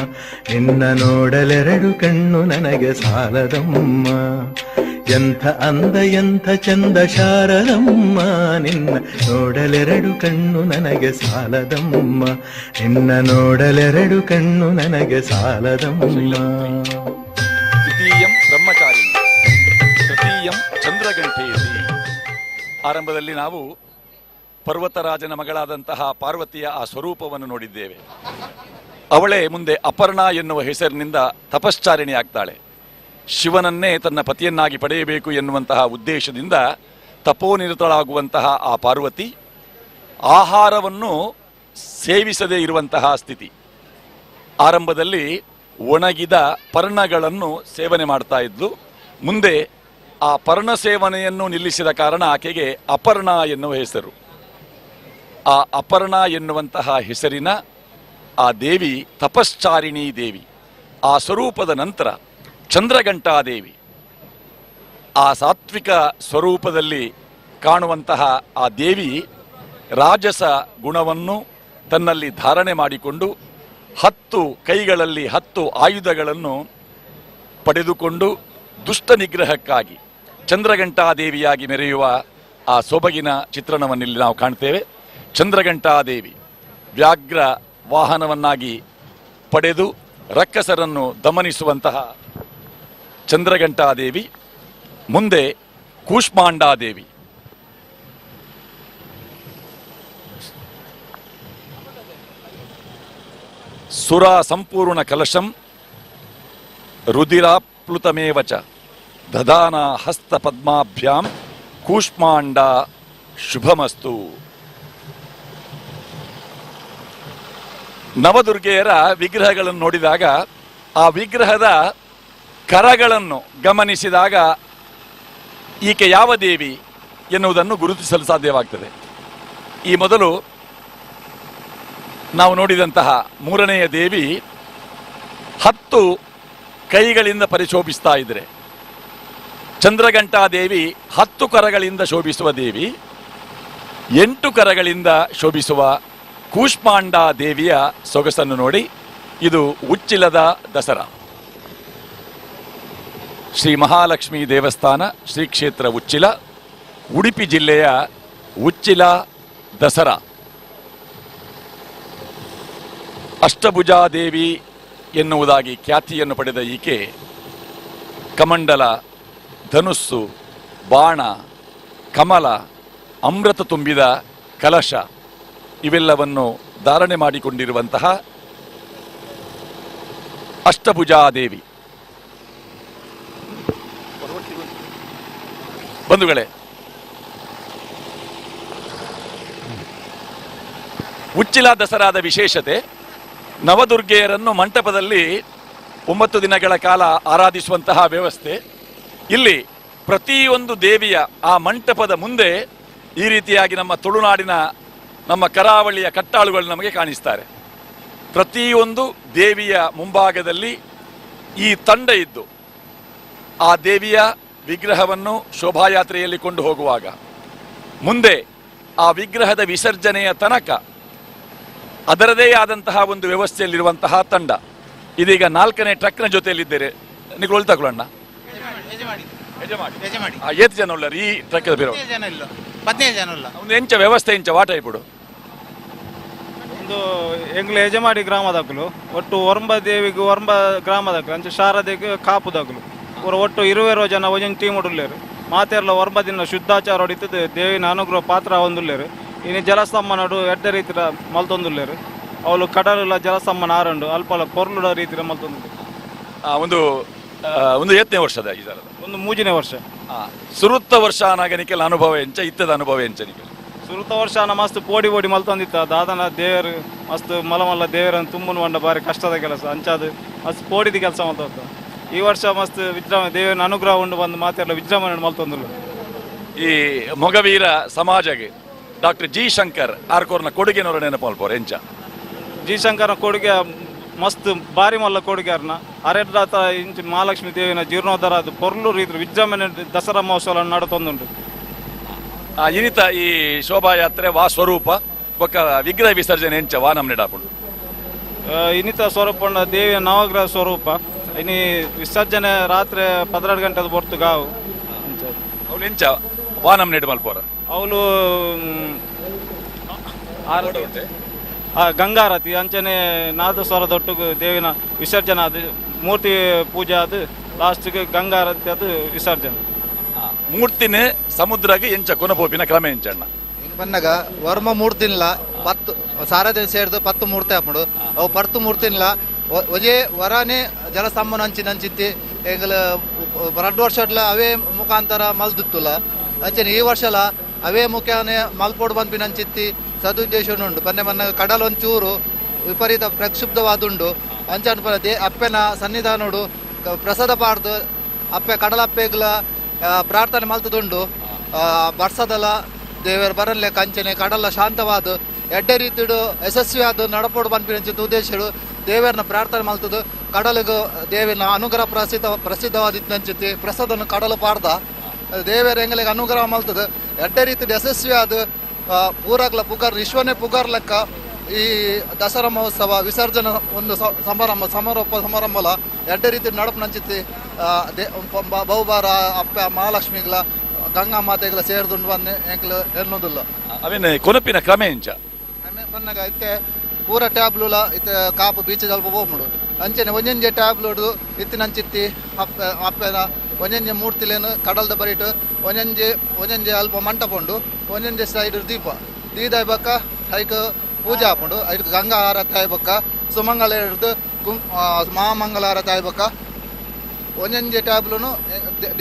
ನಿನ್ನ ನೋಡಲೆರಡು ಕಣ್ಣು ನನಗೆ ಸಾಲದಮ್ಮ ಎಂಥ ಅಂದ ಎಂಥ ಚಂದ ಶಾರದಮ್ಮ ನಿನ್ನ ನೋಡಲೆರಡು ಕಣ್ಣು ನನಗೆ ಸಾಲದಮ್ಮ ನಿನ್ನ ನೋಡಲೆರಡು ಕಣ್ಣು ನನಗೆ ಸಾಲದಮ್ಮ. ದ್ವಿತೀಯಂ ಬ್ರಹ್ಮಚಾರಿ ತೃತೀಯಂ ಚಂದ್ರಗಂಟೆಯಲ್ಲಿ. ಆರಂಭದಲ್ಲಿ ನಾವು ಪರ್ವತರಾಜನ ಮಗಳಾದಂತಹ ಪಾರ್ವತಿಯ ಆ ಸ್ವರೂಪವನ್ನು ನೋಡಿದ್ದೇವೆ. ಅವಳೇ ಮುಂದೆ ಅಪರ್ಣ ಎನ್ನುವ ಹೆಸರಿನಿಂದ ತಪಶ್ಚಾರಿಣಿ ಆಗ್ತಾಳೆ. ಶಿವನನ್ನೇ ತನ್ನ ಪತಿಯನ್ನಾಗಿ ಪಡೆಯಬೇಕು ಎನ್ನುವಂತಹ ಉದ್ದೇಶದಿಂದ ತಪೋನಿರತಳಾಗುವಂತಹ ಆ ಪಾರ್ವತಿ ಆಹಾರವನ್ನು ಸೇವಿಸದೇ ಇರುವಂತಹ ಸ್ಥಿತಿ. ಆರಂಭದಲ್ಲಿ ಒಣಗಿದ ಪರ್ಣಗಳನ್ನು ಸೇವನೆ ಮಾಡ್ತಾ ಇದ್ಲು. ಮುಂದೆ ಆ ಪರ್ಣ ಸೇವನೆಯನ್ನು ನಿಲ್ಲಿಸಿದ ಕಾರಣ ಆಕೆಗೆ ಅಪರ್ಣ ಎನ್ನುವ ಹೆಸರು. ಆ ಅಪರ್ಣ ಎನ್ನುವಂತಹ ಹೆಸರಿನ ಆ ದೇವಿ ತಪಶ್ಚಾರಿಣಿ ದೇವಿ. ಆ ಸ್ವರೂಪದ ನಂತರ ಚಂದ್ರಘಂಟಾದೇವಿ, ಆ ಸಾತ್ವಿಕ ಸ್ವರೂಪದಲ್ಲಿ ಕಾಣುವಂತಹ ಆ ದೇವಿ ರಾಜಸ ಗುಣವನ್ನು ತನ್ನಲ್ಲಿ ಧಾರಣೆ ಮಾಡಿಕೊಂಡು 10 ಕೈಗಳಲ್ಲಿ 10 ಆಯುಧಗಳನ್ನು ಪಡೆದುಕೊಂಡು ದುಷ್ಟ ನಿಗ್ರಹಕ್ಕಾಗಿ ಚಂದ್ರಘಂಟಾದೇವಿಯಾಗಿ ಮೆರೆಯುವ ಆ ಸೊಬಗಿನ ಚಿತ್ರಣವನ್ನಿಲ್ಲಿ ನಾವು ಕಾಣ್ತೇವೆ. ಚಂದ್ರಘಂಟಾದೇವಿ ವ್ಯಾಘ್ರ ವಾಹನವನ್ನಾಗಿ ಪಡೆದು ರಕ್ಕಸರನ್ನು ದಮನಿಸುವಂತಹ ಚಂದ್ರಘಂಟಾದೇವಿ. ಮುಂದೆ ಕೂಷ್ಮಾಂಡಾದೇವಿ, ಸುರ ಸಂಪೂರ್ಣ ಕಲಶಂ ರುದಿರಾಪ್ಲುತಮೇವ ಚ ದದಾನ ಹಸ್ತ ಪದ್ಮಾಭ್ಯಾಂ ಕೂಷ್ಮಾಂಡ ಶುಭಮಸ್ತು. ನವದುರ್ಗೆಯರ ವಿಗ್ರಹಗಳನ್ನು ನೋಡಿದಾಗ ಆ ವಿಗ್ರಹದ ಕರಗಳನ್ನು ಗಮನಿಸಿದಾಗ ಈಕೆ ಯಾವ ದೇವಿ ಎನ್ನುವುದನ್ನು ಗುರುತಿಸಲು ಸಾಧ್ಯವಾಗ್ತದೆ. ಈ ಮೊದಲು ನಾವು ನೋಡಿದಂತಹ ಮೂರನೆಯ ದೇವಿ 10 ಕೈಗಳಿಂದ ಪರಿಶೋಭಿಸ್ತಾ ಇದ್ರೆ, ಚಂದ್ರಘಂಟಾ ದೇವಿ 10 ಕರಗಳಿಂದ ಶೋಭಿಸುವ ದೇವಿ, 8 ಕರಗಳಿಂದ ಶೋಭಿಸುವ ಕೂಷ್ಮಾಂಡ ದೇವಿಯ ಸೊಗಸನ್ನು ನೋಡಿ. ಇದು ಉಚ್ಚಿಲದ ದಸರಾ. ಶ್ರೀ ಮಹಾಲಕ್ಷ್ಮೀ ದೇವಸ್ಥಾನ ಶ್ರೀ ಕ್ಷೇತ್ರ ಉಚ್ಚಿಲ, ಉಡುಪಿ ಜಿಲ್ಲೆಯ ಉಚ್ಚಿಲ ದಸರಾ. ಅಷ್ಟಭುಜಾದೇವಿ ಎನ್ನುವುದಾಗಿ ಖ್ಯಾತಿಯನ್ನು ಪಡೆದ ಈಕೆ ಕಮಂಡಲ, ಧನುಸ್ಸು, ಬಾಣ, ಕಮಲ, ಅಮೃತ ತುಂಬಿದ ಕಲಶ ಇವೆಲ್ಲವನ್ನು ಧಾರಣೆ ಮಾಡಿಕೊಂಡಿರುವಂತಹ ಅಷ್ಟಭುಜಾದೇವಿ. ಬಂಧುಗಳೇ, ಉಚ್ಚಿಲ ದಸರಾದ ವಿಶೇಷತೆ ನವದುರ್ಗೆಯರನ್ನು ಮಂಟಪದಲ್ಲಿ 9 ದಿನಗಳ ಕಾಲ ಆರಾಧಿಸುವಂತಹ ವ್ಯವಸ್ಥೆ. ಇಲ್ಲಿ ಪ್ರತಿಯೊಂದು ದೇವಿಯ ಆ ಮಂಟಪದ ಮುಂದೆ ಈ ರೀತಿಯಾಗಿ ನಮ್ಮ ತುಳುನಾಡಿನ ನಮ್ಮ ಕರಾವಳಿಯ ಕಟ್ಟಾಳುಗಳು ನಮಗೆ ಕಾಣಿಸ್ತಾರೆ. ಪ್ರತಿಯೊಂದು ದೇವಿಯ ಮುಂಭಾಗದಲ್ಲಿ ಈ ತಂಡ ಇದ್ದು ಆ ದೇವಿಯ ವಿಗ್ರಹವನ್ನು ಶೋಭಾಯಾತ್ರೆಯಲ್ಲಿ ಕೊಂಡು ಹೋಗುವಾಗ ಮುಂದೆ ಆ ವಿಗ್ರಹದ ವಿಸರ್ಜನೆಯ ತನಕ ಅದರದೇ ಆದಂತಹ ಒಂದು ವ್ಯವಸ್ಥೆಯಲ್ಲಿರುವಂತಹ ತಂಡ. ಇದೀಗ 4ನೇ ಟ್ರಕ್ನ ಜೊತೆಯಲ್ಲಿದ್ದೇನೆ. ನೀವು ತಗೊಳ್ಳೋಣ. ಏತ್ ಜನ ಉಳ್ಳರು ಈ ಟ್ರಕ್? 15 ಜನ ಇಲ್ಲ. ಒಂದು ಎಂಚ ವ್ಯವಸ್ಥೆ ಎಂಚ ವಾಟ ಇಪ್ಪಡು ಒಂದು ಎಂಗ್ಲ ಯಜಮಾಡಿ ಗ್ರಾಮದಾಗಲು ಒಟ್ಟು ಒರಂಬ ದೇವಿಗೆ ಒರಂಬ ಗ್ರಾಮದಾಗಲು ಅಂಚೆ ಶಾರದೆಗೆ ಕಾಪುದಾಗಲು ಒಟ್ಟು 20 ಜನ ಒಂಜೊಂದು ಟೀಮ್ ಉಡ್ಲೇರು ಮಾತೆರ್ಲ ಒರಂಬ ದಿನ ಶುದ್ಧಾಚಾರ ಹೊಡಿತದೆ ದೇವಿನ ಅನುಗ್ರಹ ಪಾತ್ರ ಹೊಂದುಲ್ಲೇರು. ಇನ್ನು ಜಲಸ್ತಂಭ ನಡು ಎಡ್ಡೆ ರೀತಿಯ ಮಲ್ತೊಂದುಲ್ಲೇರು. ಅವಳು ಕಡಲೆಲ್ಲ ಜಲಸ್ತಂಭನ ಆರಂಡು ಅಲ್ಪ ಪೊರ್ಲುಡ ರೀತಿಯ ಮಲ್ತೊಂದು ಒಂದು 8ನೇ ವರ್ಷದ ಈ ಸಲ ಒಂದು 3ನೇ ವರ್ಷ ಸುರುತ್ತ ವರ್ಷ ನಾಗನಿಕೆಲ್ಲ ಅನುಭವ ಎಂಚ ಇತ್ತದ ಅನುಭವ ಎಂಚನಿಗೆ ಸುರುತ್ತ ವರ್ಷ ಮಸ್ತ್ ಪೋಡಿ ಮಲ್ತೊಂದಿತ್ತ ದಾದನ ದೇವರು ಮಸ್ತ್ ಮಲ್ಲ ದೇವರನ್ನು ತುಂಬನು ಬಂಡ ಬಾರಿ ಕಷ್ಟದ ಕೆಲಸ ಅಂಚಾದ ಮಸ್ತ್ ಪೋಡಿದ ಕೆಲಸ ಮಲ್ತೊಂದ. ಈ ವರ್ಷ ಮಸ್ತ್ ವಿಜೃಂಭಣೆ ದೇವರ ಅನುಗ್ರಹ ಉಂಡು ಬಂದು ಮಾತೆಲ್ಲ ವಿಜೃಂಭಣೆ ಮಲ್ತೊಂದಿಲ್ಲ. ಈ ಮೊಗವೀರ ಸಮಾಜಗೆ ಡಾಕ್ಟರ್ ಜಿ ಶಂಕರ್ ಆರ್ಕೋರ್ನ ಕೊಡುಗೆನವರ ನೆನಪಲ್ಪೋರ್ ಎಂಚ ಜಿ ಶಂಕರ್ನ ಕೊಡುಗೆ ಮಸ್ತ್ ಬಾರಿ ಮಲ್ಲ ಕೊಡುಗೆ ಅರ್ನ ಅರೆಡ್ರಾತ ಇಂಚು ಮಹಾಲಕ್ಷ್ಮೀ ದೇವಿನ ಜೀರ್ಣೋದ್ಧಾರ ಅದು ಪೊರ್ಲು ರೀತಿ ವಿಜೃಂಭಣೆ ದಸರಾ ಮಹೋತ್ಸವ ನಡತೊಂದುಂಟು. ಇನ್ನಿತ ಈ ಶೋಭಾಯಾತ್ರೆ ವಾ ಸ್ವರೂಪ ಬೊಕ್ಕ ವಿಗ್ರಹ ವಿಸರ್ಜನೆ ಎಂಚ ವಾ ನಮ್ನೆ ಡಾಪುಂಡು ಇನ್ನಿತ ಸ್ವರೂಪ ದೇವಿಯ ನವಗ್ರಹ ಸ್ವರೂಪ. ಇನ್ನು ವಿಸರ್ಜನೆ ರಾತ್ರಿ 12 ಗಂಟೆದ ಹೊರ್ತು ಗಾವು ಅವಳು ಎಂಚ ವಾ ನಮ್ನೆ ಮಲ್ಪೋರ ಅವಳು ಗಂಗಾರತಿ ಅಂಚನೆ ನಾದಸ್ವರದೊಟ್ಟಿಗೆ ದೇವಿನ ವಿಸರ್ಜನೆ ಅದು ಮೂರ್ತಿ ಪೂಜೆ ಅದು ಲಾಸ್ಟ್ಗೆ ಗಂಗಾರತಿ ಅದು ವಿಸರ್ಜನೆ. ಮೂರ್ತಿನ ಸಮುದ್ರಗೆ ಎಂಚ ಕೊನಪೋಪಿನ ಕ್ರಮ ಎಂಚಣ್ಣ ಬನ್ನಗ ವರ್ಮ ಮೂರ್ತಿನ್ಲ 10 ಸಾರದಿನ ಸೇರಿದು 10 ಮೂರ್ತಿ ಹಾಕೊಂಡು ಅವು 10 ಮೂರ್ತಿನ್ಲ ಒಜೆ ವರಾನೇ ಜಲಸ್ತಂಭನ ಅಂಚಿನಂಚಿತ್ತಿ ಎಂಗಲ 2 ವರ್ಷಡ್ಲ ಅವೇ ಮುಖಾಂತರ ಮಲ್ದಿತ್ತುಲ್ಲ ಅಂಚನೆ ಈ ವರ್ಷಲ ಅವೇ ಮುಖ್ಯನೇ ಮಲ್ಪೋಡು ಬಂದ್ಪಿನಂಚಿತ್ತಿ ಸದುದ್ದೇಶನುಂಡು. ಪನ್ನೆ ಕಡಲ ಒಂಚೂರು ವಿಪರೀತ ಪ್ರಕ್ಷುಬ್ಧವಾದುಂಡು ಅಂಚನ್ ಅಪ್ಪೆನ ಸನ್ನಿಧಾನೋಡು ಪ್ರಸಾದ ಪಾಡ್ದು ಅಪ್ಪೆ ಕಡಲಪ್ಪೆಗ್ಲ ಪ್ರಾರ್ಥನೆ ಮಲ್ತದುಂಡು. ಬರ್ಸದಲ ದೇವರ ಬರಲ್ಲೇ ಕಂಚನೆ ಕಡಲ ಶಾಂತವಾದ ಎಡ್ಡೆ ರೀತಿಡು ಯಶಸ್ವಿಯಾದ ನಡಪೋಡು ಬಂದ್ಪಿನಂಚಿತ್ತು ಉದ್ದೇಶಗಳು ದೇವರನ್ನ ಪ್ರಾರ್ಥನೆ ಮಲ್ತದು ಕಡಲಿಗೂ ದೇವಿನ ಅನುಗ್ರಹ ಪ್ರಸಿದ್ಧವಾದಿತ್ತಂಚಿತ್ತಿ ಪ್ರಸಾದನ ಕಡಲು ಪಾಡ್ದ ದೇವರ ಎಂಗಳಿಗೆ ಅನುಗ್ರಹ ಮಲ್ತದು ಎಡ್ಡೆ ರೀತಿಯ ಯಶಸ್ವಿ ಆದ ಊರಾಗ್ಲ ಪುಗಾರ್ ವಿಶ್ವನೇ ಪುಗಾರ್ ಲೆಕ್ಕ ಈ ದಸರಾ ಮಹೋತ್ಸವ ವಿಸರ್ಜನೆ ಒಂದು ಸಮಾರಂಭಲ ಎಡ್ಡೆ ರೀತಿ ನಡಪು ನಂಚಿತ್ತಿ ಬಹುಬಾರ ಅಪ್ಪ ಮಹಾಲಕ್ಷ್ಮಿಗಳ ಗಂಗಾ ಮಾತೆಗಳ ಸೇರಿದುಂಡು ಬಂದು ಎಂಕ್ಲು ಎನ್ನೋದಿಲ್ಲ ಅವೇನು ಕೊನಪಿನ ಕ್ರಮ ಎಂಚ ಬನ್ನಾಗ ಇತ್ತೆ ಪೂರ ಟ್ಯಾಬ್ಲುಲ ಇತ್ತೆ ಕಾಪು ಬೀಚ್ ಅಲ್ಪ ಹೋಗ್ಬಿಡು ಅಂಚೆನೆ ಒಂಜೊಂಜೆ ಟ್ಯಾಬ್ಲೋಡು ಇತ್ತಿನಂಚಿತ್ತಿ ಅಪ್ಪನ ಒಂಜೊಂಜೆ ಮೂರ್ತಿಲೇನು ಕಡಲ್ದ ಬರಿಟು ಒಂಜೊಂಜೆ ಅಲ್ಪ ಮಂಟಪ ಉಂಡು ಒಂಜೊಂಜೆ ಸೈಡ್ ದೀಪ ದೀದಾಯ್ಬಕ್ಕ ಐಕ್ ಪೂಜೆ ಹಾಕೊಂಡು ಐಕ್ ಗಂಗಾ ಆರತಿ ಆಯ್ಬಕ್ಕ ಸುಮಂಗಲ ಹಿಡಿದು ಮಹಾಮಂಗಲ ಆರತಿ ಆಯ್ಬಕ್ಕ ಒಂಜೊಂಜೆ ಟ್ಯಾಬ್ಲುನು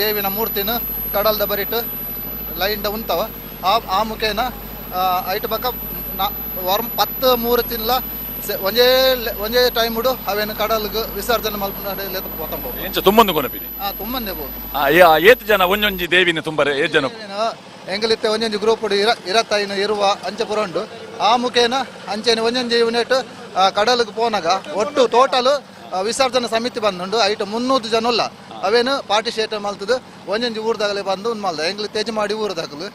ದೇವಿನ ಮೂರ್ತಿನ ಕಡಲ್ದ ಬರಿಟು ಲೈನ್ದ ಉಂತವ ಆ ಮುಖೇನ ಐಟ್ ಬಕ್ಕ 10 ಮೂರ್ತಿನ್ಲ ಒಂದೇ ಟೈಮ್ ಉಡು ಅವೇನು ಕಡಲ್ಗೆ ವಿಸರ್ಜನೆ ಮಲ್ಪನಾಡೆ ಪೋತಂಬ ಎಂಚ ತುಂಬೊಂದು ಕೊನಪಿನಿ ತುಂಬಂದೆ ಬೋದು ಏತ್ ಜನ ಒಂಜೊಂಜಿ ದೇವಿನ ತುಂಬರೆ ಏತ್ ಜನ ಎಂಗಲಿತ್ತೆ ಒಂದೊಂದು ಗ್ರೂಪ್ ಇರತ್ತೈನ ಇರುವ ಅಂಚೆ ಪುರಂಡು ಆ ಮುಖೇನ ಅಂಚೆನ ಒಂದೊಂದು ಯೂನಿಟ್ ಕಡಲಿಗೆ ಪೋನಾಗ ಒಟ್ಟು ಟೋಟಲ್ ವಿಸರ್ಜನೆ ಸಮಿತಿ ಬಂದುಂಡು ಐಟ್ 300 ಜನ ಇಲ್ಲ ಅವೇನು ಪಾರ್ಟಿಸಿಪೇಟ್ ಮಲ್ತದು ಒಂದೊಂದು ಊರ್ದಾಗಲೇ ಬಂದು ಮಲ್ದ ಎಂಗ್ಲಿ ತೇಜ್ ಮಾಡಿ ಊರದಾಗಲು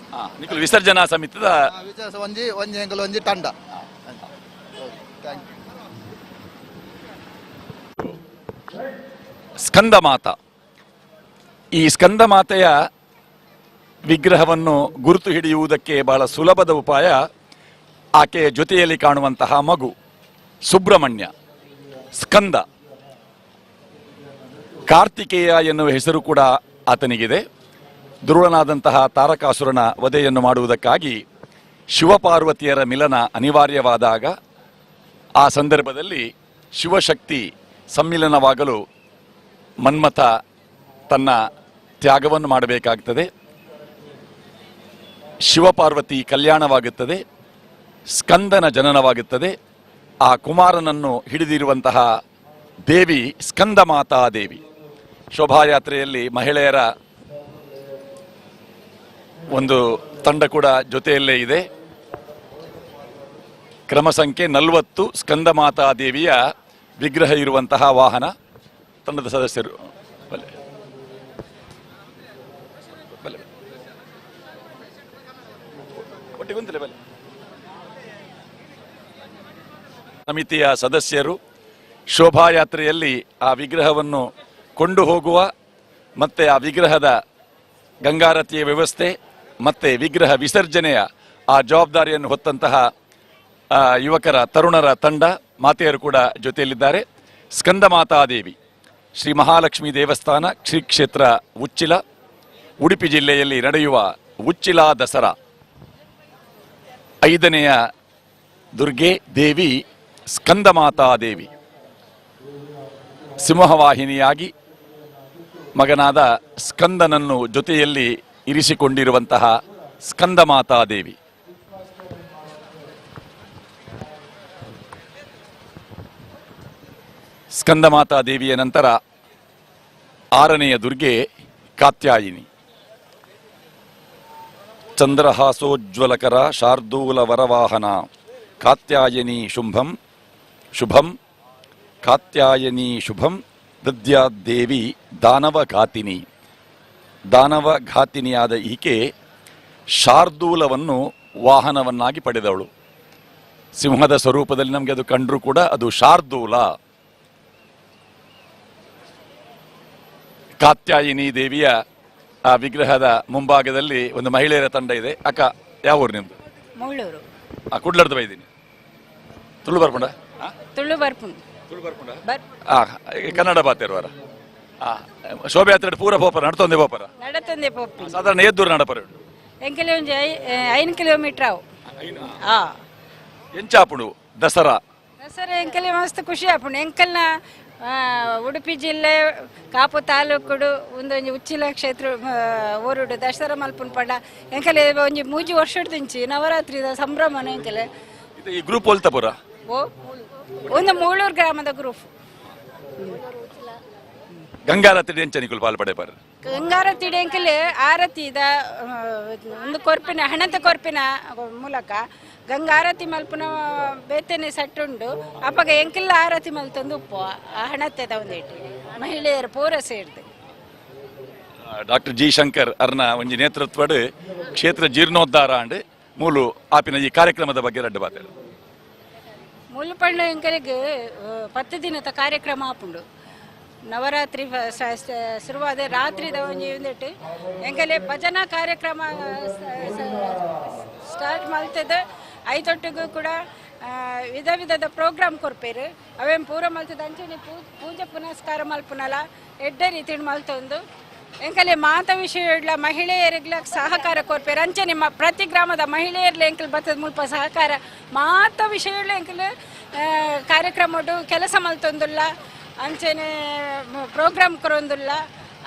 ವಿಸರ್ಜನಾ ಸಮಿತಿದ ಒಂಜಿ ಎಂಗಲ್ ಒಂಜಿ ತಂಡ. ಸ್ಕಂದ ಮಾತಾ, ಈ ಸ್ಕಂದ ಮಾತೆಯ ವಿಗ್ರಹವನ್ನು ಗುರುತು ಹಿಡಿಯುವುದಕ್ಕೆ ಬಹಳ ಸುಲಭದ ಉಪಾಯ ಆಕೆಯ ಜೊತೆಯಲ್ಲಿ ಕಾಣುವಂತಹ ಮಗು ಸುಬ್ರಹ್ಮಣ್ಯ. ಸ್ಕಂದ, ಕಾರ್ತಿಕೇಯ ಎನ್ನುವ ಹೆಸರು ಕೂಡ ಆತನಿಗಿದೆ. ದುರುಳನಾದಂತಹ ತಾರಕಾಸುರನ ವಧೆಯನ್ನು ಮಾಡುವುದಕ್ಕಾಗಿ ಶಿವಪಾರ್ವತಿಯರ ಮಿಲನ ಅನಿವಾರ್ಯವಾದಾಗ ಆ ಸಂದರ್ಭದಲ್ಲಿ ಶಿವಶಕ್ತಿ ಸಮ್ಮಿಲನವಾಗಲು ಮನ್ಮಥ ತನ್ನ ತ್ಯಾಗವನ್ನು ಮಾಡಬೇಕಾಗ್ತದೆ. ಶಿವಪಾರ್ವತಿ ಕಲ್ಯಾಣವಾಗುತ್ತದೆ, ಸ್ಕಂದನ ಜನನವಾಗುತ್ತದೆ. ಆ ಕುಮಾರನನ್ನು ಹಿಡಿದಿರುವಂತಹ ದೇವಿ ಸ್ಕಂದ ಮಾತಾ ದೇವಿ. ಶೋಭಾಯಾತ್ರೆಯಲ್ಲಿ ಮಹಿಳೆಯರ ಒಂದು ತಂಡ ಕೂಡ ಜೊತೆಯಲ್ಲೇ ಇದೆ. ಕ್ರಮ ಸಂಖ್ಯೆ 40 ಸ್ಕಂದ ಮಾತಾ ದೇವಿಯ ವಿಗ್ರಹ ಇರುವಂತಹ ವಾಹನ. ತಂಡದ ಸದಸ್ಯರು ಸಮಿತಿಯ ಸದಸ್ಯರು ಶೋಭಾಯಾತ್ರೆಯಲ್ಲಿ ಆ ವಿಗ್ರಹವನ್ನು ಕೊಂಡು ಹೋಗುವ ಮತ್ತೆ ಆ ವಿಗ್ರಹದ ಗಂಗಾರತಿಯ ವ್ಯವಸ್ಥೆ ಮತ್ತೆ ವಿಗ್ರಹ ವಿಸರ್ಜನೆಯ ಆ ಜವಾಬ್ದಾರಿಯನ್ನು ಹೊತ್ತಂತಹ ಯುವಕರ ತರುಣರ ತಂಡ ಮಾತೆಯರು ಕೂಡ ಜೊತೆಯಲ್ಲಿದ್ದಾರೆ. ಸ್ಕಂದ ಮಾತಾದೇವಿ ಶ್ರೀ ಮಹಾಲಕ್ಷ್ಮಿ ದೇವಸ್ಥಾನ ಶ್ರೀ ಕ್ಷೇತ್ರ ಉಚ್ಚಿಲ, ಉಡುಪಿ ಜಿಲ್ಲೆಯಲ್ಲಿ ನಡೆಯುವ ಉಚ್ಚಿಲ ದಸರಾ 5ನೆಯ ದುರ್ಗೆ ದೇವಿ ಸ್ಕಂದ ಮಾತಾದೇವಿ. ಸಿಂಹವಾಹಿನಿಯಾಗಿ ಮಗನಾದ ಸ್ಕಂದನನ್ನು ಜೊತೆಯಲ್ಲಿ ಇರಿಸಿಕೊಂಡಿರುವಂತಹ ಸ್ಕಂದ ಮಾತಾದೇವಿ. ಸ್ಕಂದ ಮಾತಾದೇವಿಯ ನಂತರ 6ನೆಯ ದುರ್ಗೆ ಕಾತ್ಯಾಯಿನಿ. ಚಂದ್ರಹಾಸೋಜ್ವಲಕರ ಶಾರ್ದೂಲ ವರವಾಹನ ಕಾತ್ಯಾಯನಿ ಶುಂಭಂ ಶುಭಂ ಕಾತ್ಯಾಯನಿ ಶುಭಂ ದದ್ಯಾದೇವಿ ದಾನವಘಾತಿನಿ. ದಾನವಘಾತಿನಿಯಾದ ಈಕೆ ಶಾರ್ದೂಲವನ್ನು ವಾಹನವನ್ನಾಗಿ ಪಡೆದವಳು. ಸಿಂಹದ ಸ್ವರೂಪದಲ್ಲಿ ನಮಗೆ ಅದು ಕಂಡರೂ ಕೂಡ ಅದು ಶಾರ್ದೂಲ. ಕಾತ್ಯಾಯಿನಿ ದೇವಿಯ ಆ ವಿಗ್ರಹದ ಮುಂಭಾಗದಲ್ಲಿ ಒಂದು ಮಹಿಳೆಯರ ತಂಡ ಇದೆ. ಅಕ್ಕ, ಯಾವ ಊರು ನಿಮ್ದು? ಮಂಗಳೂರು. ಕುಡ್ಲರ್ದು ಬೈದೀನಿ. ತುಳು ಬರ್ಪುಂಡ? ತುಳು ಬರ್ಪುಂಡು. ಕನ್ನಡ ಬಾತಿರುವಾರ ಶೋಭೆ ಯಾತ್ರೆ ಪೂರ ಪೋಪರ ನಡ್ತೊಂದೆ ಪೋಪರ ನಡತೊಂದೆ ಪೋಪಿ ಸಾಧಾರಣ ಎದ್ದೂರು ನಡಪರ ಎಂಕಲೆ ಒಂಜಿ 5 ಕಿಲೋಮೀಟರ್ ಅವು. ಎಂಚಾಪುಡು ದಸರಾ ಎಂಕಲೆ ಮಸ್ತ್ ಖುಷಿ ಆಪುಂಡು. ಎಂಕಲ್ನ ಉಡುಪಿ ಜಿಲ್ಲೆ ಕಾಪು ತಾಲೂಕುಡು ಒಂದೊಂದು ಉಚ್ಚಿಲ ಕ್ಷೇತ್ರ ಊರುಡು ದಸರಾ ಮಲ್ಪುನ್ ಪಂಡ ಎಂಕಲೆ ಒಂಜಿ 3 ವರ್ಷದಿಂಚಿ ನವರಾತ್ರಿದ ಸಂಭ್ರಮನ ಎಂಕಲೆ ಈ ಗ್ರೂಪ್ ಹೋಲ್ತಪುರ ಒಂದು ಮೂಳೂರು ಗ್ರಾಮದ ಗ್ರೂಪ್. ಗಂಗಾರತಿ ಎಂಚನಿಕುಲು ಪಾಲ್ಪಡೆ ಪರ ಗಂಗಾರತಿ ಎಂಕಲೆ ಆರತಿದ ಒಂದು ಕೊರ್ಪಿನ ಹಣದ ಕೊರ್ಪಿನ ಮೂಲಕ ಗಂಗಾರತಿ ಮಲ್ಪನ ಬೇತನೆ ಸಟ್ಟುಂಡು ಅಪ್ಪಗ ಎಂಕೆಲ್ಲ ಆರತಿ ಮಲ್ತಂದು ಉಪ್ಪು ಆ ಹಣತೆದ ಒಂದೇಟು ಮಹಿಳೆಯರು ಪೂರ ಸೇರಿದೆ. ಡಾಕ್ಟರ್ ಜಿ ಶಂಕರ್ ಅರ್ನ ಒಂಜಿ ನೇತೃತ್ವಡ್ ಕ್ಷೇತ್ರ ಜೀರ್ಣೋದ್ಧಾರ ಅಂಡ್ ಮೂಲು ಆಪಿನ ಈ ಕಾರ್ಯಕ್ರಮದ ಬಗ್ಗೆ ರಡ್ಡು ಬಾತ ಮೂಲು ಪಂಡು ಎಂಕಲಿಗೆ 10 ದಿನದ ಕಾರ್ಯಕ್ರಮ ಆಪುಂಡು. ನವರಾತ್ರಿ ಶುರುವಾದ ರಾತ್ರಿದ ಒಂಜಿ ಒಂದಿಟ್ಟು ಎಂಕಲೆ ಭಜನಾ ಕಾರ್ಯಕ್ರಮ ಸ್ಟಾರ್ಟ್ ಮಲ್ತದ. ಐತೊಟ್ಟಿಗೂ ಕೂಡ ವಿಧ ವಿಧದ ಪ್ರೋಗ್ರಾಮ್ ಕೊರ್ಪೇರು ಅವೇನು ಪೂರ ಮಲ್ತದ ಅಂಚನೆ ಪೂಜೆ ಪುನಸ್ಕಾರ ಮಲ್ಪುನಲ ಎಡ್ಡೆ ರೀತಿ ಮಲ್ತೊಂದು ಎಂಕಲೆ ಮಾತ ವಿಷಯ ಮಹಿಳೆಯರಿಗ್ಲ ಸಹಕಾರ ಕೊರ್ಪೇರು ಅಂಚನೆ ಪ್ರತಿ ಗ್ರಾಮದ ಮಹಿಳೆಯರ್ಲಿ ಎಂಕಲ್ ಬರ್ತದ ಮುಲ್ಪ ಸಹಕಾರ ಮಾತ ವಿಷಯ ಎಂಕಲ್ ಕಾರ್ಯಕ್ರಮ ಕೆಲಸ ಮಲ್ತೊಂದುಲ್ಲ ಅಂಚನೆ ಪ್ರೋಗ್ರಾಮ್ ಕೊರೊಂದುಲ್ಲ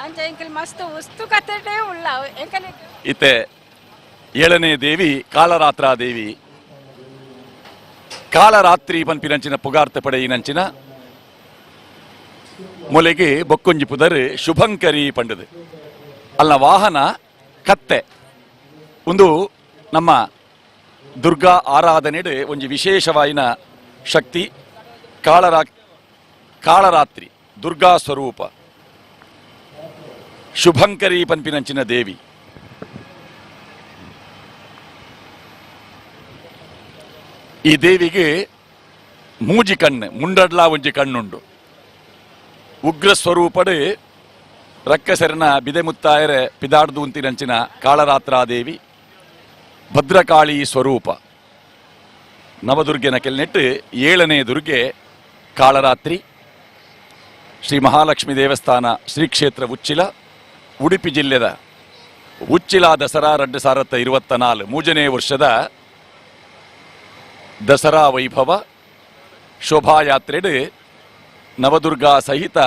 ಅಂಚ ಎಂಕಲ್ ಮಸ್ತ್ ಉಸ್ತುಕತೆ ಉಳ್ಳ ಎಂಕಲೆ ಇತ್ತೆ 7ನೇ ದೇವಿ ಕಾಳರಾತ್ರಾ ದೇವಿ. ಕಾಳರಾತ್ರಿ ಪನ್ಪಿನಂಚಿನ ಪುಗಾರ್ತೆ ಪಡೆಯಿನಂಚಿನ ಮೊಲೆಗೆ ಬೊಕ್ಕೊಂಜಿ ಪುದರ್ ಶುಭಂಕರಿ ಪಂಡದು ಅಲ್ಲ ವಾಹನ ಕತ್ತೆ ಒಂದು ನಮ್ಮ ದುರ್ಗಾ ಆರಾಧನೆಡೆ ಒಂಜಿ ವಿಶೇಷವಾಯಿನ ಶಕ್ತಿ ಕಾಳರಾತ್ರಿ ದುರ್ಗಾ ಸ್ವರೂಪ ಶುಭಂಕರಿ ಪನ್ಪಿನಂಚಿನ ದೇವಿ. ಈ ದೇವಿಗೆ ಮೂಜಿ ಕಣ್ಣು ಮುಂಡಡ್ಲ ಒಂಜಿ ಕಣ್ಣುಂಡು. ಉಗ್ರ ಸ್ವರೂಪಡು ರಕ್ಕಸರನ ಬಿದೆಮುತ್ತಾಯರೆ ಪಿದಾಡ್ದು ಅಂತಿನಂಚಿನ ಕಾಳರಾತ್ರಾದೇವಿ ಭದ್ರಕಾಳಿ ಸ್ವರೂಪ. ನವದುರ್ಗೆನ ಕೆಲ್ನೆಟ್ಟು 7ನೇ ದುರ್ಗೆ ಕಾಳರಾತ್ರಿ. ಶ್ರೀ ಮಹಾಲಕ್ಷ್ಮಿ ದೇವಸ್ಥಾನ ಶ್ರೀ ಕ್ಷೇತ್ರ ಉಚ್ಚಿಲ, ಉಡುಪಿ ಜಿಲ್ಲೆದ ಉಚ್ಚಿಲ ದಸರಾ 2024 ಮೂಜನೇ ವರ್ಷದ ದಸರಾ ವೈಭವ ಶೋಭಾಯಾತ್ರೆಡು ನವದುರ್ಗಾ ಸಹಿತ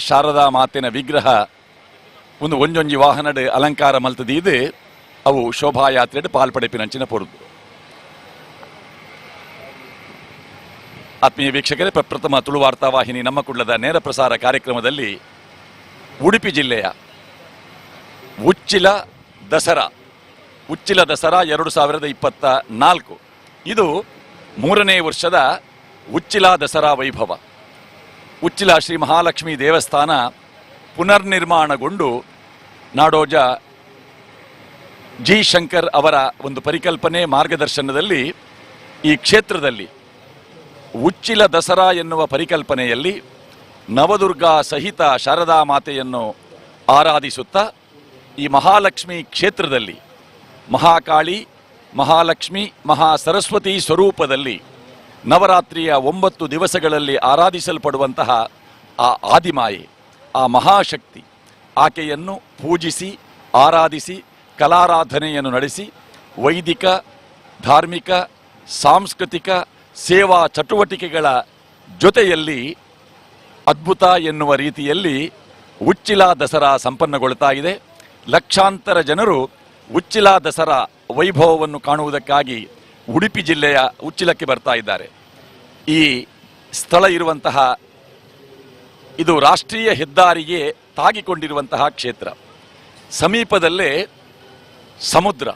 ಶಾರದಾ ಮಾತೆನ ವಿಗ್ರಹ ಒಂಜೊಂಜಿ ವಾಹನಡ್ ಅಲಂಕಾರ ಮಲ್ತದೀದು ಅವು ಶೋಭಾಯಾತ್ರೆಡು ಪಾಲ್ಪಡೆಪಿನಂಚಿನ ಪೊರುದು. ಆತ್ಮೀಯ ವೀಕ್ಷಕರೇ, ಪ್ರಪ್ರಥಮ ತುಳು ವಾರ್ತಾವಾಹಿನಿ ನಮ್ಮ ಕುಳ್ಳದ ನೇರ ಪ್ರಸಾರ ಕಾರ್ಯಕ್ರಮದಲ್ಲಿ ಉಡುಪಿ ಜಿಲ್ಲೆಯ ಉಚ್ಚಿಲ ದಸರಾ 2024 ಇದು 3ನೇ ವರ್ಷದ ಉಚ್ಚಿಲ ದಸರಾ ವೈಭವ. ಉಚ್ಚಿಲ ಶ್ರೀ ಮಹಾಲಕ್ಷ್ಮಿ ದೇವಸ್ಥಾನ ಪುನರ್ನಿರ್ಮಾಣಗೊಂಡು ನಾಡೋಜ ಜಿ ಶಂಕರ್ ಅವರ ಒಂದು ಪರಿಕಲ್ಪನೆ ಮಾರ್ಗದರ್ಶನದಲ್ಲಿ ಈ ಕ್ಷೇತ್ರದಲ್ಲಿ ಉಚ್ಚಿಲ ದಸರಾ ಎನ್ನುವ ಪರಿಕಲ್ಪನೆಯಲ್ಲಿ ನವದುರ್ಗಾ ಸಹಿತ ಶಾರದಾ ಮಾತೆಯನ್ನು ಆರಾಧಿಸುತ್ತಾ ಈ ಮಹಾಲಕ್ಷ್ಮಿ ಕ್ಷೇತ್ರದಲ್ಲಿ ಮಹಾಕಾಳಿ, ಮಹಾಲಕ್ಷ್ಮಿ, ಮಹಾಸರಸ್ವತಿ ಸ್ವರೂಪದಲ್ಲಿ ನವರಾತ್ರಿಯ 9 ದಿವಸಗಳಲ್ಲಿ ಆರಾಧಿಸಲ್ಪಡುವಂತಹ ಆ ಆದಿಮಾಯೆ, ಆ ಮಹಾಶಕ್ತಿ, ಆಕೆಯನ್ನು ಪೂಜಿಸಿ ಆರಾಧಿಸಿ ಕಲಾರಾಧನೆಯನ್ನು ನಡೆಸಿ ವೈದಿಕ, ಧಾರ್ಮಿಕ, ಸಾಂಸ್ಕೃತಿಕ ಸೇವಾ ಚಟುವಟಿಕೆಗಳ ಜೊತೆಯಲ್ಲಿ ಅದ್ಭುತ ಎನ್ನುವ ರೀತಿಯಲ್ಲಿ ಉಚ್ಚಿಲ ದಸರಾ ಸಂಪನ್ನಗೊಳ್ತಾ ಇದೆ. ಲಕ್ಷಾಂತರ ಜನರು ಉಚ್ಚಿಲ ದಸರಾ ವೈಭವವನ್ನು ಕಾಣುವುದಕ್ಕಾಗಿ ಉಡುಪಿ ಜಿಲ್ಲೆಯ ಉಚ್ಚಿಲಕ್ಕೆ ಬರ್ತಾ ಇದ್ದಾರೆ. ಈ ಸ್ಥಳ ಇರುವಂತಹ ಇದು ರಾಷ್ಟ್ರೀಯ ಹೆದ್ದಾರಿಗೆ ತಾಗಿಕೊಂಡಿರುವಂತಹ ಕ್ಷೇತ್ರ. ಸಮೀಪದಲ್ಲೇ ಸಮುದ್ರ,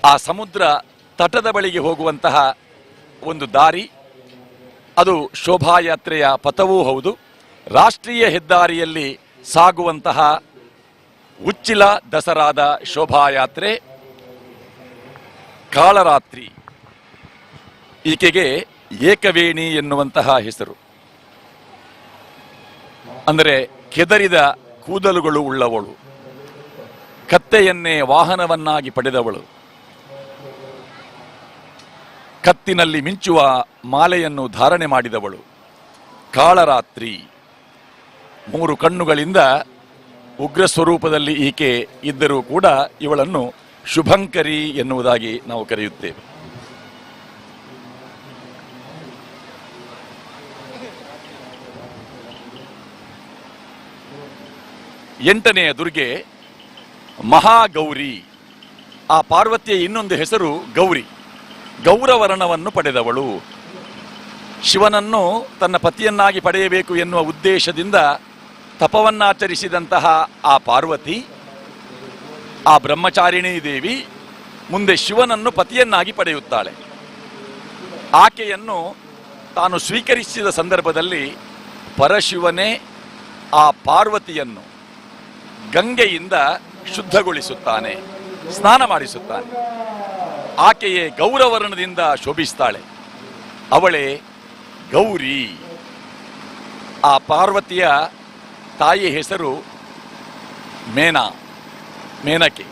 ಆ ಸಮುದ್ರ ತಟದ ಬಳಿಗೆ ಹೋಗುವಂತಹ ಒಂದು ದಾರಿ, ಅದು ಶೋಭಾಯಾತ್ರೆಯ ಪಥವೂ ಹೌದು. ರಾಷ್ಟ್ರೀಯ ಹೆದ್ದಾರಿಯಲ್ಲಿ ಸಾಗುವಂತಹ ಉಚ್ಚಿಲ ದಸರಾದ ಶೋಭಾಯಾತ್ರೆ ಕಾಳರಾತ್ರಿ. ಈಕೆಗೆ ಏಕವೇಣಿ ಎನ್ನುವಂತಹ ಹೆಸರು. ಅಂದರೆ ಕೆದರಿದ ಕೂದಲುಗಳು ಉಳ್ಳವಳು, ಕತ್ತೆಯನ್ನೇ ವಾಹನವನ್ನಾಗಿ ಪಡೆದವಳು, ಕತ್ತಿನಲ್ಲಿ ಮಿಂಚುವ ಮಾಲೆಯನ್ನು ಧಾರಣೆ ಮಾಡಿದವಳು ಕಾಳರಾತ್ರಿ. 3 ಕಣ್ಣುಗಳಿಂದ ಉಗ್ರ ಸ್ವರೂಪದಲ್ಲಿ ಈಕೆ ಇದ್ದರೂ ಕೂಡ ಇವಳನ್ನು ಶುಭಂಕರಿ ಎನ್ನುವುದಾಗಿ ನಾವು ಕರೆಯುತ್ತೇವೆ. ಎಂಟನೆಯ ದುರ್ಗೆ ಮಹಾಗೌರಿ. ಆ ಪಾರ್ವತಿಯ ಇನ್ನೊಂದು ಹೆಸರು ಗೌರಿ. ಗೌರವರ್ಣವನ್ನು ಪಡೆದವಳು. ಶಿವನನ್ನು ತನ್ನ ಪತಿಯನ್ನಾಗಿ ಪಡೆಯಬೇಕು ಎನ್ನುವ ಉದ್ದೇಶದಿಂದ ತಪವನ್ನಾಚರಿಸಿದಂತಹ ಆ ಪಾರ್ವತಿ, ಆ ಬ್ರಹ್ಮಚಾರಿಣಿ ದೇವಿ ಮುಂದೆ ಶಿವನನ್ನು ಪತಿಯನ್ನಾಗಿ ಪಡೆಯುತ್ತಾಳೆ. ಆಕೆಯನ್ನು ತಾನು ಸ್ವೀಕರಿಸಿದ ಸಂದರ್ಭದಲ್ಲಿ ಪರಶಿವನೇ ಆ ಪಾರ್ವತಿಯನ್ನು ಗಂಗೆಯಿಂದ ಶುದ್ಧಗೊಳಿಸುತ್ತಾನೆ, ಸ್ನಾನ ಮಾಡಿಸುತ್ತಾನೆ. ಆಕೆಯೇ ಗೌರವರ್ಣದಿಂದ ಶೋಭಿಸ್ತಾಳೆ. ಅವಳೇ ಗೌರಿ. ಆ ಪಾರ್ವತಿಯ ತಾಯಿ ಹೆಸರು ಮೇನಕೆ,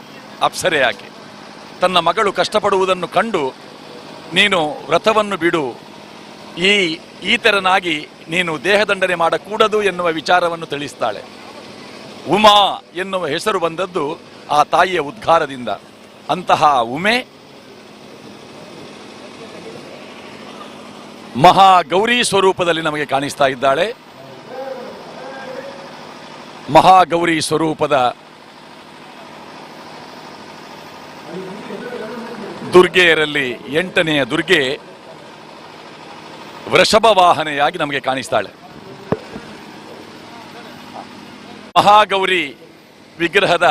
ಅಪ್ಸರೆ. ಆಕೆ ತನ್ನ ಮಗಳು ಕಷ್ಟಪಡುವುದನ್ನು ಕಂಡು ನೀನು ವ್ರತವನ್ನು ಬಿಡು, ಈತರನಾಗಿ ನೀನು ದೇಹದಂಡನೆ ಮಾಡಕೂಡದು ಎನ್ನುವ ವಿಚಾರವನ್ನು ತಿಳಿಸ್ತಾಳೆ. ಉಮಾ ಎನ್ನುವ ಹೆಸರು ಬಂದದ್ದು ಆ ತಾಯಿಯ ಉದ್ಗಾರದಿಂದ. ಅಂತಹ ಉಮೆ ಮಹಾಗೌರಿ ಸ್ವರೂಪದಲ್ಲಿ ನಮಗೆ ಕಾಣಿಸ್ತಾ ಇದ್ದಾಳೆ. ಮಹಾಗೌರಿ ಸ್ವರೂಪದ ದುರ್ಗೆಯರಲ್ಲಿ 8ನೆಯ ದುರ್ಗೆ ವೃಷಭ ವಾಹನೆಯಾಗಿ ನಮಗೆ ಕಾಣಿಸ್ತಾಳೆ. ಮಹಾಗೌರಿ ವಿಗ್ರಹದ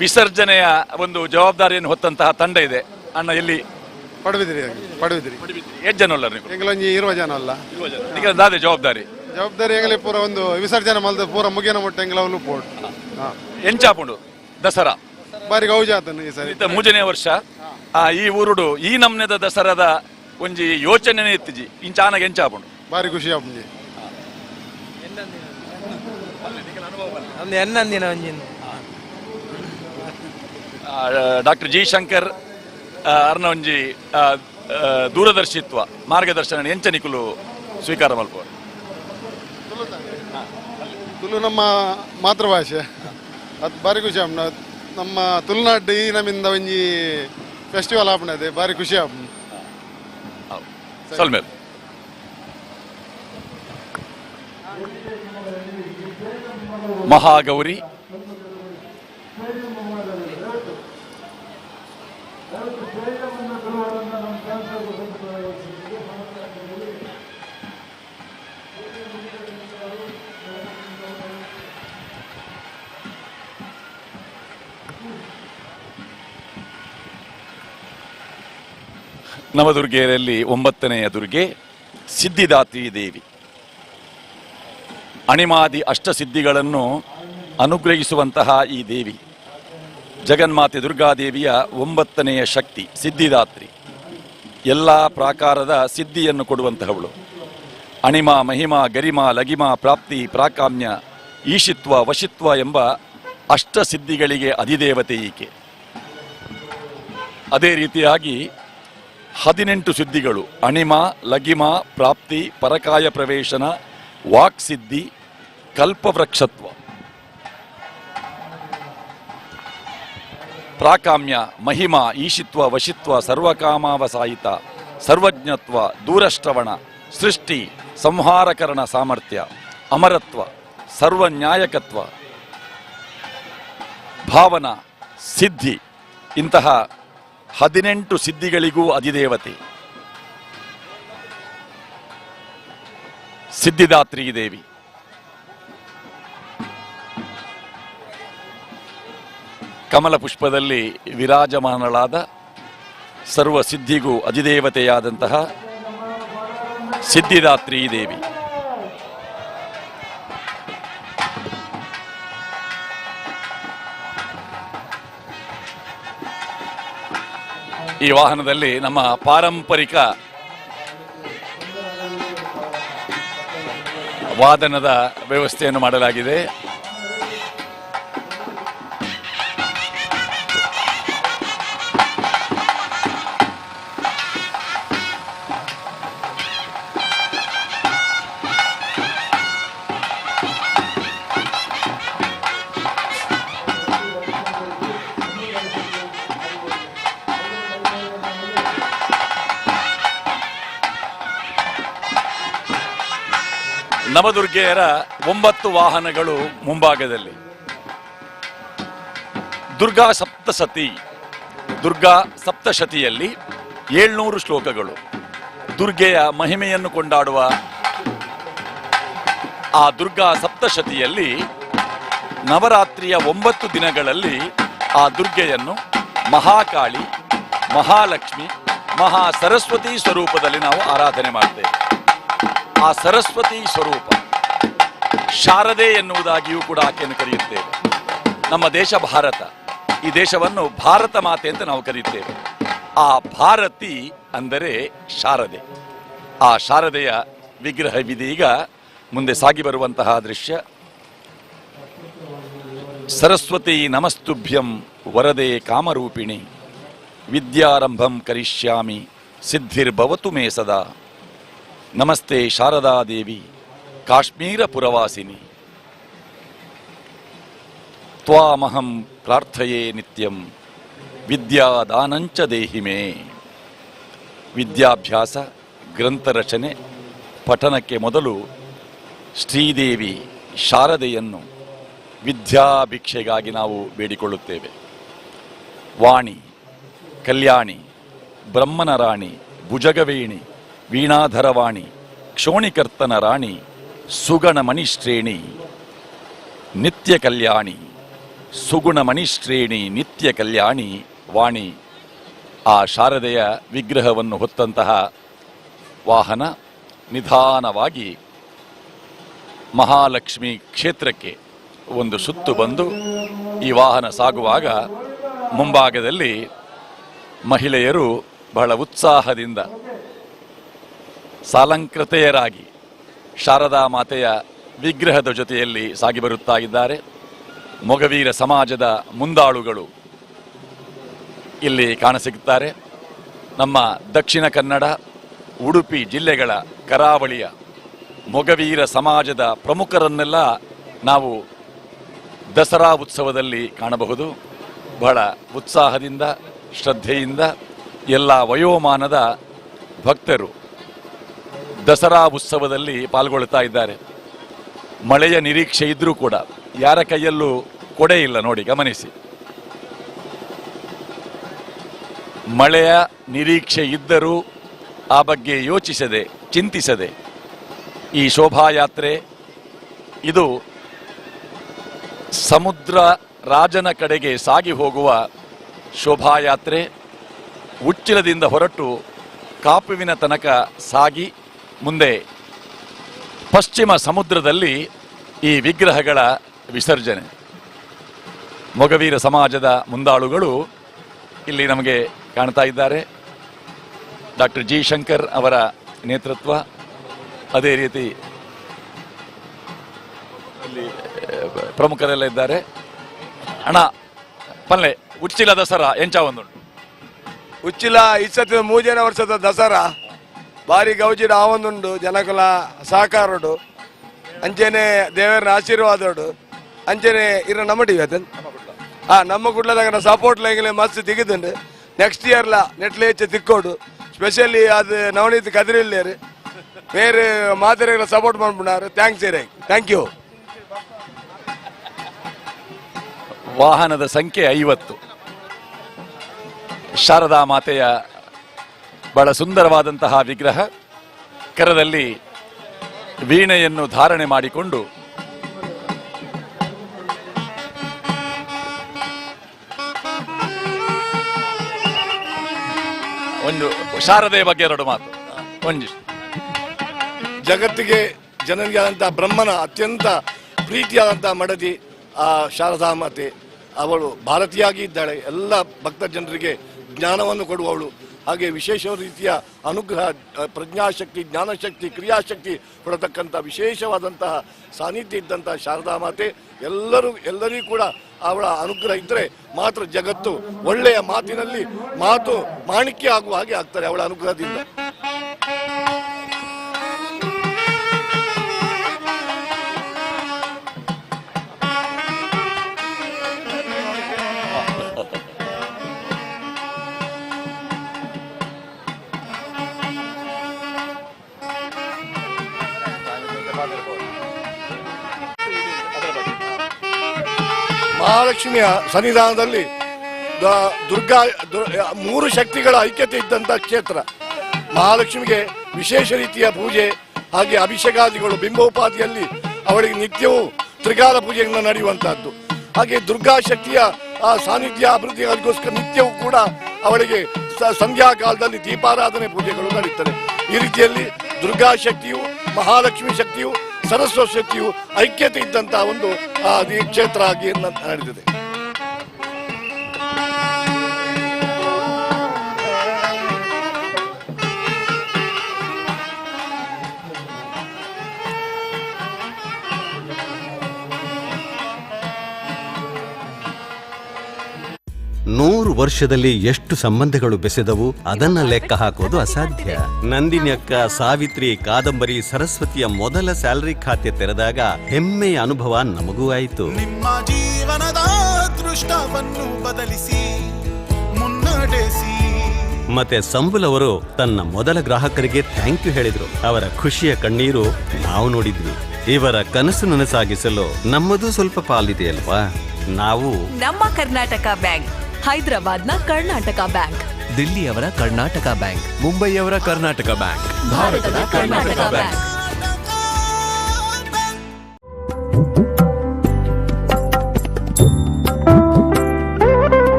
ವಿಸರ್ಜನೆಯ ಒಂದು ಜವಾಬ್ದಾರಿಯನ್ನು ಹೊತ್ತಂತಹ ತಂಡ ಇದೆ. ಅಣ್ಣ ಎಲ್ಲಿ ಪಡುಬಿದ್ರಿ ಎಷ್ಟು ಜನ ಅಲ್ಲ ನೀವು? ಎಂಗಳೊಂಜಿ 20 ಜನ ಅಲ್ಲ. ಈಗ ದಾದೆ ಜವಾಬ್ದಾರಿ ಎಂಗಲಿ ಪೂರ ಒಂದು ವಿಸರ್ಜನೆ ಮಲ್ದ ಪೂರ ಮುಗಿನ ಮುಟ್ಟ ಎಂಗ್ಲವಲು ಪೋಡ್ ಎಂಚಾಪುಂಡು ದಸರಾ ಬಾರಿ ಗೌಜಾತನು ಈ ಸರಿ ಮೂಜನೇ ವರ್ಷ. ಈ ಊರುಡು ಈ ನಮ್ನೆದ ದಸರಾದ ಒಂಜಿ ಯೋಚನೆ ಎತ್ತಿಜಿ ಇಂಚಾನಾಗ ಎಂಚಾಪುಂಡು ಬಾರಿ ಖುಷಿ ಆಪುಂಜಿ. ಡಾಕ್ಟರ್ ಜಿ ಶಂಕರ್ ಅರ್ನ ಒಂಜಿ ದೂರದರ್ಶಿತ್ವ ಮಾರ್ಗದರ್ಶನ ಎಂಚ ನಿಕುಲು ಸ್ವೀಕಾರ ಮಲ್ಪುವ ತುಳು ನಮ್ಮ ಮಾತೃಭಾಷೆ ಅದು ಬಾರಿ ಖುಷಿ ಆಪುಂಡು. ನಮ್ಮ ತುಳುನಾಡು ಈ ನಮ್ಮಿಂದ ಒಂಜಿ ಫೆಸ್ಟಿವಲ್ ಆಪುಂಡು ಬಾರಿ ಖುಷಿ ಆಪುಂಡು. ಸಲ್ಮೇಲ್ ಮಹಾಗೌರಿ ನವದುರ್ಗೆಯರಲ್ಲಿ 9ನೆಯ ದುರ್ಗೆ ಸಿದ್ಧಿದಾತ್ರಿ ದೇವಿ. ಅಣಿಮಾದಿ ಅಷ್ಟಸಿದ್ಧಿಗಳನ್ನು ಅನುಗ್ರಹಿಸುವಂತಹ ಈ ದೇವಿ ಜಗನ್ಮಾತೆ ದುರ್ಗಾದೇವಿಯ 9ನೆಯ ಶಕ್ತಿ ಸಿದ್ಧಿದಾತ್ರಿ. ಎಲ್ಲ ಪ್ರಾಕಾರದ ಸಿದ್ಧಿಯನ್ನು ಕೊಡುವಂತಹವಳು. ಅಣಿಮ ಮಹಿಮ ಗರಿಮ ಲಗಿಮ ಪ್ರಾಪ್ತಿ ಪ್ರಾಕಾಮ್ಯ ಈಶಿತ್ವ ವಶಿತ್ವ ಎಂಬ ಅಷ್ಟಸಿದ್ಧಿಗಳಿಗೆ ಅಧಿದೇವತೆ ಈಕೆ. ಅದೇ ರೀತಿಯಾಗಿ 18 ಸಿದ್ಧಿಗಳು ಅಣಿಮ ಲಗಿಮ ಪ್ರಾಪ್ತಿ ಪರಕಾಯ ಪ್ರವೇಶನ ವಾಕ್ಸಿದ್ಧಿ ಕಲ್ಪವೃಕ್ಷತ್ವ ಪ್ರಾಕಾಮ್ಯ ಮಹಿಮ ಈಶಿತ್ವ ವಶಿತ್ವ ಸರ್ವಕಾಮಾವಸಾಯಿತ ಸರ್ವಜ್ಞತ್ವ ದೂರಶ್ರವಣ ಸೃಷ್ಟಿ ಸಂಹಾರಕರಣ ಸಾಮರ್ಥ್ಯ ಅಮರತ್ವ ಸರ್ವನ್ಯಾಯಕತ್ವ ಭಾವನಾ ಸಿದ್ಧಿ ಇಂತಹ 18 ಸಿದ್ಧಿಗಳಿಗೂ ಅಧಿದೇವತೆ ಸಿದ್ಧಿದಾತ್ರಿ ದೇವಿ. ಕಮಲ ಪುಷ್ಪದಲ್ಲಿ ವಿರಾಜಮಾನಳಾದ ಸರ್ವ ಸಿದ್ಧಿಗೂ ಅಧಿದೇವತೆಯಾದಂತಹ ಸಿದ್ಧಿದಾತ್ರಿ ದೇವಿ. ಈ ವಾಹನದಲ್ಲಿ ನಮ್ಮ ಪಾರಂಪರಿಕ ವಾದನದ ವ್ಯವಸ್ಥೆಯನ್ನು ಮಾಡಲಾಗಿದೆ. ನವದುರ್ಗೆಯರ 9 ವಾಹನಗಳು ಮುಂಭಾಗದಲ್ಲಿ. ದುರ್ಗಾ ಸಪ್ತಸತಿ ದುರ್ಗಾ ಸಪ್ತಶತಿಯಲ್ಲಿ 700 ಶ್ಲೋಕಗಳು. ದುರ್ಗೆಯ ಮಹಿಮೆಯನ್ನು ಕೊಂಡಾಡುವ ಆ ದುರ್ಗಾ ಸಪ್ತಶತಿಯಲ್ಲಿ ನವರಾತ್ರಿಯ 9 ದಿನಗಳಲ್ಲಿ ಆ ದುರ್ಗೆಯನ್ನು ಮಹಾಕಾಳಿ ಮಹಾಲಕ್ಷ್ಮಿ ಮಹಾ ಸರಸ್ವತಿ ಸ್ವರೂಪದಲ್ಲಿ ನಾವು ಆರಾಧನೆ ಮಾಡ್ತೇವೆ. ಆ ಸರಸ್ವತಿ ಸ್ವರೂಪ ಶಾರದೆ ಎನ್ನುವುದಾಗಿಯೂ ಕೂಡ ಆಕೆಯನ್ನು ಕರೆಯುತ್ತೇವೆ. ನಮ್ಮ ದೇಶ ಭಾರತ, ಈ ದೇಶವನ್ನು ಭಾರತ ಮಾತೆ ಅಂತ ನಾವು ಕರೆಯುತ್ತೇವೆ. ಆ ಭಾರತಿ ಅಂದರೆ ಶಾರದೆ. ಆ ಶಾರದೆಯ ವಿಗ್ರಹವಿದೀಗ ಮುಂದೆ ಸಾಗಿ ಬರುವಂತಹ ದೃಶ್ಯ. ಸರಸ್ವತಿ ನಮಸ್ತುಭ್ಯಂ ವರದೆ ಕಾಮರೂಪಿಣಿ ವಿದ್ಯಾರಂಭಂ ಕರಿಷ್ಯಾಮಿ ಸಿದ್ಧಿರ್ಭವತು ಮೇ ಸದಾ. ನಮಸ್ತೆ ಶಾರದಾದೇವಿ ಕಾಶ್ಮೀರ ಪುರವಾಸಿನಿ ತ್ವಾಮಹಂ ಪ್ರಾರ್ಥಯೇ ನಿತ್ಯಂ ವಿದ್ಯಾದಾನಂಚ ದೇಹಿ ಮೇ. ವಿದ್ಯಾಭ್ಯಾಸ ಗ್ರಂಥ ರಚನೆ ಪಠನಕ್ಕೆ ಮೊದಲು ಶ್ರೀದೇವಿ ಶಾರದೆಯನ್ನು ವಿದ್ಯಾಭಿಕ್ಷೆಗಾಗಿ ನಾವು ಬೇಡಿಕೊಳ್ಳುತ್ತೇವೆ. ವಾಣಿ ಕಲ್ಯಾಣಿ ಬ್ರಹ್ಮನ ರಾಣಿ ಭುಜಗವೇಣಿ ವೀಣಾಧರವಾಣಿ ಕ್ಷೋಣಿಕರ್ತನ ರಾಣಿ ಸುಗಣ ಮಣಿಶ್ರೇಣಿ ನಿತ್ಯ ಕಲ್ಯಾಣಿ ಸುಗುಣ ಮಣಿಶ್ರೇಣಿ ನಿತ್ಯ ಕಲ್ಯಾಣಿ ವಾಣಿ. ಆ ಶಾರದೆಯ ವಿಗ್ರಹವನ್ನು ಹೊತ್ತಂತಹ ವಾಹನ ನಿಧಾನವಾಗಿ ಮಹಾಲಕ್ಷ್ಮಿ ಕ್ಷೇತ್ರಕ್ಕೆ ಒಂದು ಸುತ್ತು ಬಂದು ಈ ವಾಹನ ಸಾಗುವಾಗ ಮುಂಭಾಗದಲ್ಲಿ ಮಹಿಳೆಯರು ಬಹಳ ಉತ್ಸಾಹದಿಂದ ಸಾಲಂಕೃತೆಯರಾಗಿ ಶಾರದಾ ಮಾತೆಯ ವಿಗ್ರಹದ ಜೊತೆಯಲ್ಲಿ ಸಾಗಿ ಬರುತ್ತಾ ಇದ್ದಾರೆ. ಮೊಗವೀರ ಸಮಾಜದ ಮುಂದಾಳುಗಳು ಇಲ್ಲಿ ಕಾಣಸಿಗುತ್ತಾರೆ. ನಮ್ಮ ದಕ್ಷಿಣ ಕನ್ನಡ, ಉಡುಪಿ ಜಿಲ್ಲೆಗಳ ಕರಾವಳಿಯ ಮೊಗವೀರ ಸಮಾಜದ ಪ್ರಮುಖರನ್ನೆಲ್ಲ ನಾವು ದಸರಾ ಉತ್ಸವದಲ್ಲಿ ಕಾಣಬಹುದು. ಬಹಳ ಉತ್ಸಾಹದಿಂದ ಶ್ರದ್ಧೆಯಿಂದ ಎಲ್ಲ ವಯೋಮಾನದ ಭಕ್ತರು ದಸರಾ ಉತ್ಸವದಲ್ಲಿ ಪಾಲ್ಗೊಳ್ತಾ ಇದ್ದಾರೆ. ಮಳೆಯ ನಿರೀಕ್ಷೆ ಇದ್ದರೂ ಕೂಡ ಯಾರ ಕೈಯಲ್ಲೂ ಕೊಡೆ ಇಲ್ಲ ನೋಡಿ, ಗಮನಿಸಿ. ಮಳೆಯ ನಿರೀಕ್ಷೆ ಇದ್ದರೂ ಆ ಬಗ್ಗೆ ಯೋಚಿಸದೆ ಚಿಂತಿಸದೆ ಈ ಶೋಭಾಯಾತ್ರೆ ಇದು ಸಮುದ್ರ ರಾಜನ ಕಡೆಗೆ ಸಾಗಿ ಹೋಗುವ ಶೋಭಾಯಾತ್ರೆ. ಉಚ್ಚಿಲದಿಂದ ಹೊರಟು ಕಾಪುವಿನ ತನಕ ಸಾಗಿ ಮುಂದೆ ಪಶ್ಚಿಮ ಸಮುದ್ರದಲ್ಲಿ ಈ ವಿಗ್ರಹಗಳ ವಿಸರ್ಜನೆ. ಮೊಗವೀರ ಸಮಾಜದ ಮುಂದಾಳುಗಳು ಇಲ್ಲಿ ನಮಗೆ ಕಾಣ್ತಾ ಇದ್ದಾರೆ. ಡಾಕ್ಟರ್ ಜಿ ಶಂಕರ್ ಅವರ ನೇತೃತ್ವ, ಅದೇ ರೀತಿ ಇಲ್ಲಿ ಪ್ರಮುಖರೆಲ್ಲ ಇದ್ದಾರೆ. ಅಣ್ಣ ಪಲ್ಲೆ ಉಚ್ಚಿಲ ದಸರಾ ಎಂಚ ಒಂದು ಉಚ್ಚಿಲ ಇಸತ್ತಿನ 3 ವರ್ಷದ ದಸರಾ ಭಾರಿ ಗೌಜಿನ ಆವೊಂದುಂಡು ಜನಕುಲ ಸಹಕಾರೋಡು ಅಂಚೆನೆ ದೇವರ ಆಶೀರ್ವಾದೋಡು ಅಂಚೆನೆ ಇರ ನಮ್ಮಡಿವೆ ಅದನ್ನು ನಮ್ಮ ಕುಡ್ಲದಾಗ ಸಪೋರ್ಟ್ ಲೈಂಗ್ಲೆ ಮಸ್ತ್ ದಿಗಿದುಂಡು. ನೆಕ್ಸ್ಟ್ ಇಯರ್ಲ ನೆಟ್ಲೆ ಹೆಚ್ಚು ತಿಕ್ಕೋಡು ಸ್ಪೆಷಲಿ ಅದು ನವನೀತ್ ಕದಿರಿಲ್ಲೇರು ಬೇರೆ ಮಾದರಿಗಳ ಸಪೋರ್ಟ್ ಮಾಡ್ಬಿಡಾರು. ಥ್ಯಾಂಕ್ಸ್ ಇರೇ, ಥ್ಯಾಂಕ್ ಯು. ವಾಹನದ ಸಂಖ್ಯೆ 50. ಶಾರದಾ ಮಾತೆಯ ಬಹಳ ಸುಂದರವಾದಂತಹ ವಿಗ್ರಹ, ಕರದಲ್ಲಿ ವೀಣೆಯನ್ನು ಧಾರಣೆ ಮಾಡಿಕೊಂಡು ಒಂದು ಶಾರದೆಯ ಬಗ್ಗೆ 2 ಮಾತು. ಒಂದು ಜಗತ್ತಿಗೆ ಜನರಿಗಾದಂಥ ಬ್ರಹ್ಮನ ಅತ್ಯಂತ ಪ್ರೀತಿಯಾದಂಥ ಮಡದಿ ಆ ಶಾರದಾ ಮಾತೆ. ಅವಳು ಭಾರತೀಯಾಗಿ ಇದ್ದಾಳೆ, ಎಲ್ಲ ಭಕ್ತ ಜನರಿಗೆ ಜ್ಞಾನವನ್ನು ಕೊಡುವವಳು. ಹಾಗೆ ವಿಶೇಷ ರೀತಿಯ ಅನುಗ್ರಹ, ಪ್ರಜ್ಞಾಶಕ್ತಿ, ಜ್ಞಾನಶಕ್ತಿ, ಕ್ರಿಯಾಶಕ್ತಿ ಕೊಡತಕ್ಕಂಥ ವಿಶೇಷವಾದಂತಹ ಸಾನ್ನಿಧ್ಯ ಇದ್ದಂತಹ ಶಾರದಾ ಮಾತೆ. ಎಲ್ಲರಿಗೂ ಕೂಡ ಅವಳ ಅನುಗ್ರಹ ಇದ್ದರೆ ಮಾತ್ರ ಜಗತ್ತು ಒಳ್ಳೆಯ ಮಾತಿನಲ್ಲಿ ಮಾತು ಮಾಣಿಕ್ಯ ಆಗುವ ಹಾಗೆ ಆಗ್ತಾರೆ ಅವಳ ಅನುಗ್ರಹದಿಂದ. ಮಹಾಲಕ್ಷ್ಮಿಯ ಸನ್ನಿಧಾನದಲ್ಲಿ ದುರ್ಗಾ 3 ಶಕ್ತಿಗಳ ಐಕ್ಯತೆ ಇದ್ದಂಥ ಕ್ಷೇತ್ರ. ಮಹಾಲಕ್ಷ್ಮಿಗೆ ವಿಶೇಷ ರೀತಿಯ ಪೂಜೆ, ಹಾಗೆ ಅಭಿಷೇಕಾದಿಗಳು, ಬಿಂಬೋಪಾದಿಯಲ್ಲಿ ಅವಳಿಗೆ ನಿತ್ಯವೂ ತ್ರಿಕಾಲ ಪೂಜೆಯನ್ನು ನಡೆಯುವಂತಹದ್ದು. ಹಾಗೆ ದುರ್ಗಾ ಶಕ್ತಿಯ ಆ ಸಾನ್ನಿಧ್ಯ ಅಭಿವೃದ್ಧಿಗೋಸ್ಕರ ನಿತ್ಯವೂ ಕೂಡ ಅವಳಿಗೆ ಸಂಧ್ಯಾ ಕಾಲದಲ್ಲಿ ದೀಪಾರಾಧನೆ ಪೂಜೆಗಳು ನಡೀತದೆ. ಈ ರೀತಿಯಲ್ಲಿ ದುರ್ಗಾ ಶಕ್ತಿಯು, ಮಹಾಲಕ್ಷ್ಮಿ ಶಕ್ತಿಯು, ಸರಸ್ವತಿ ಶಕ್ತಿಯು ಐಕ್ಯತೆ ಇದ್ದಂತಹ ಒಂದು ಕ್ಷೇತ್ರ ಆಗಿ ನಡೆದಿದೆ. ನೂರು ವರ್ಷದಲ್ಲಿ ಎಷ್ಟು ಸಂಬಂಧಗಳು ಬೆಸೆದವು ಅದನ್ನ ಲೆಕ್ಕ ಹಾಕೋದು ಅಸಾಧ್ಯ. ನಂದಿನಿ ಅಕ್ಕ, ಸಾವಿತ್ರಿ, ಕಾದಂಬರಿ, ಸರಸ್ವತಿಯ ಮೊದಲ ಸ್ಯಾಲರಿ ಖಾತೆ ತೆರೆದಾಗ ಹೆಮ್ಮೆಯ ಅನುಭವ ನಮಗೂ ಆಯಿತು. ನಿಮ್ಮ ಜೀವನದ ದೃಷ್ಟವನ್ನು ಬದಲಿಸಿ ಮುನ್ನಡೆಸಿ. ಮತ್ತೆ ಸಂಬುಲ್ ಅವರು ತನ್ನ ಮೊದಲ ಗ್ರಾಹಕರಿಗೆ ಥ್ಯಾಂಕ್ ಯು ಹೇಳಿದ್ರು. ಅವರ ಖುಷಿಯ ಕಣ್ಣೀರು ನಾವು ನೋಡಿದ್ವಿ. ಇವರ ಕನಸು ನನಸಾಗಿಸಲು ನಮ್ಮದು ಸ್ವಲ್ಪ ಪಾಲಿದೆಯಲ್ವಾ. ನಾವು ನಮ್ಮ ಕರ್ನಾಟಕ ಬ್ಯಾಂಕ್, ಹೈದರಾಬಾದ್ನ ಕರ್ನಾಟಕ ಬ್ಯಾಂಕ್, ದಿಲ್ಲಿಯವರ ಕರ್ನಾಟಕ ಬ್ಯಾಂಕ್, ಮುಂಬೈಯವರ ಕರ್ನಾಟಕ ಬ್ಯಾಂಕ್, ಭಾರತದ Karnataka bank.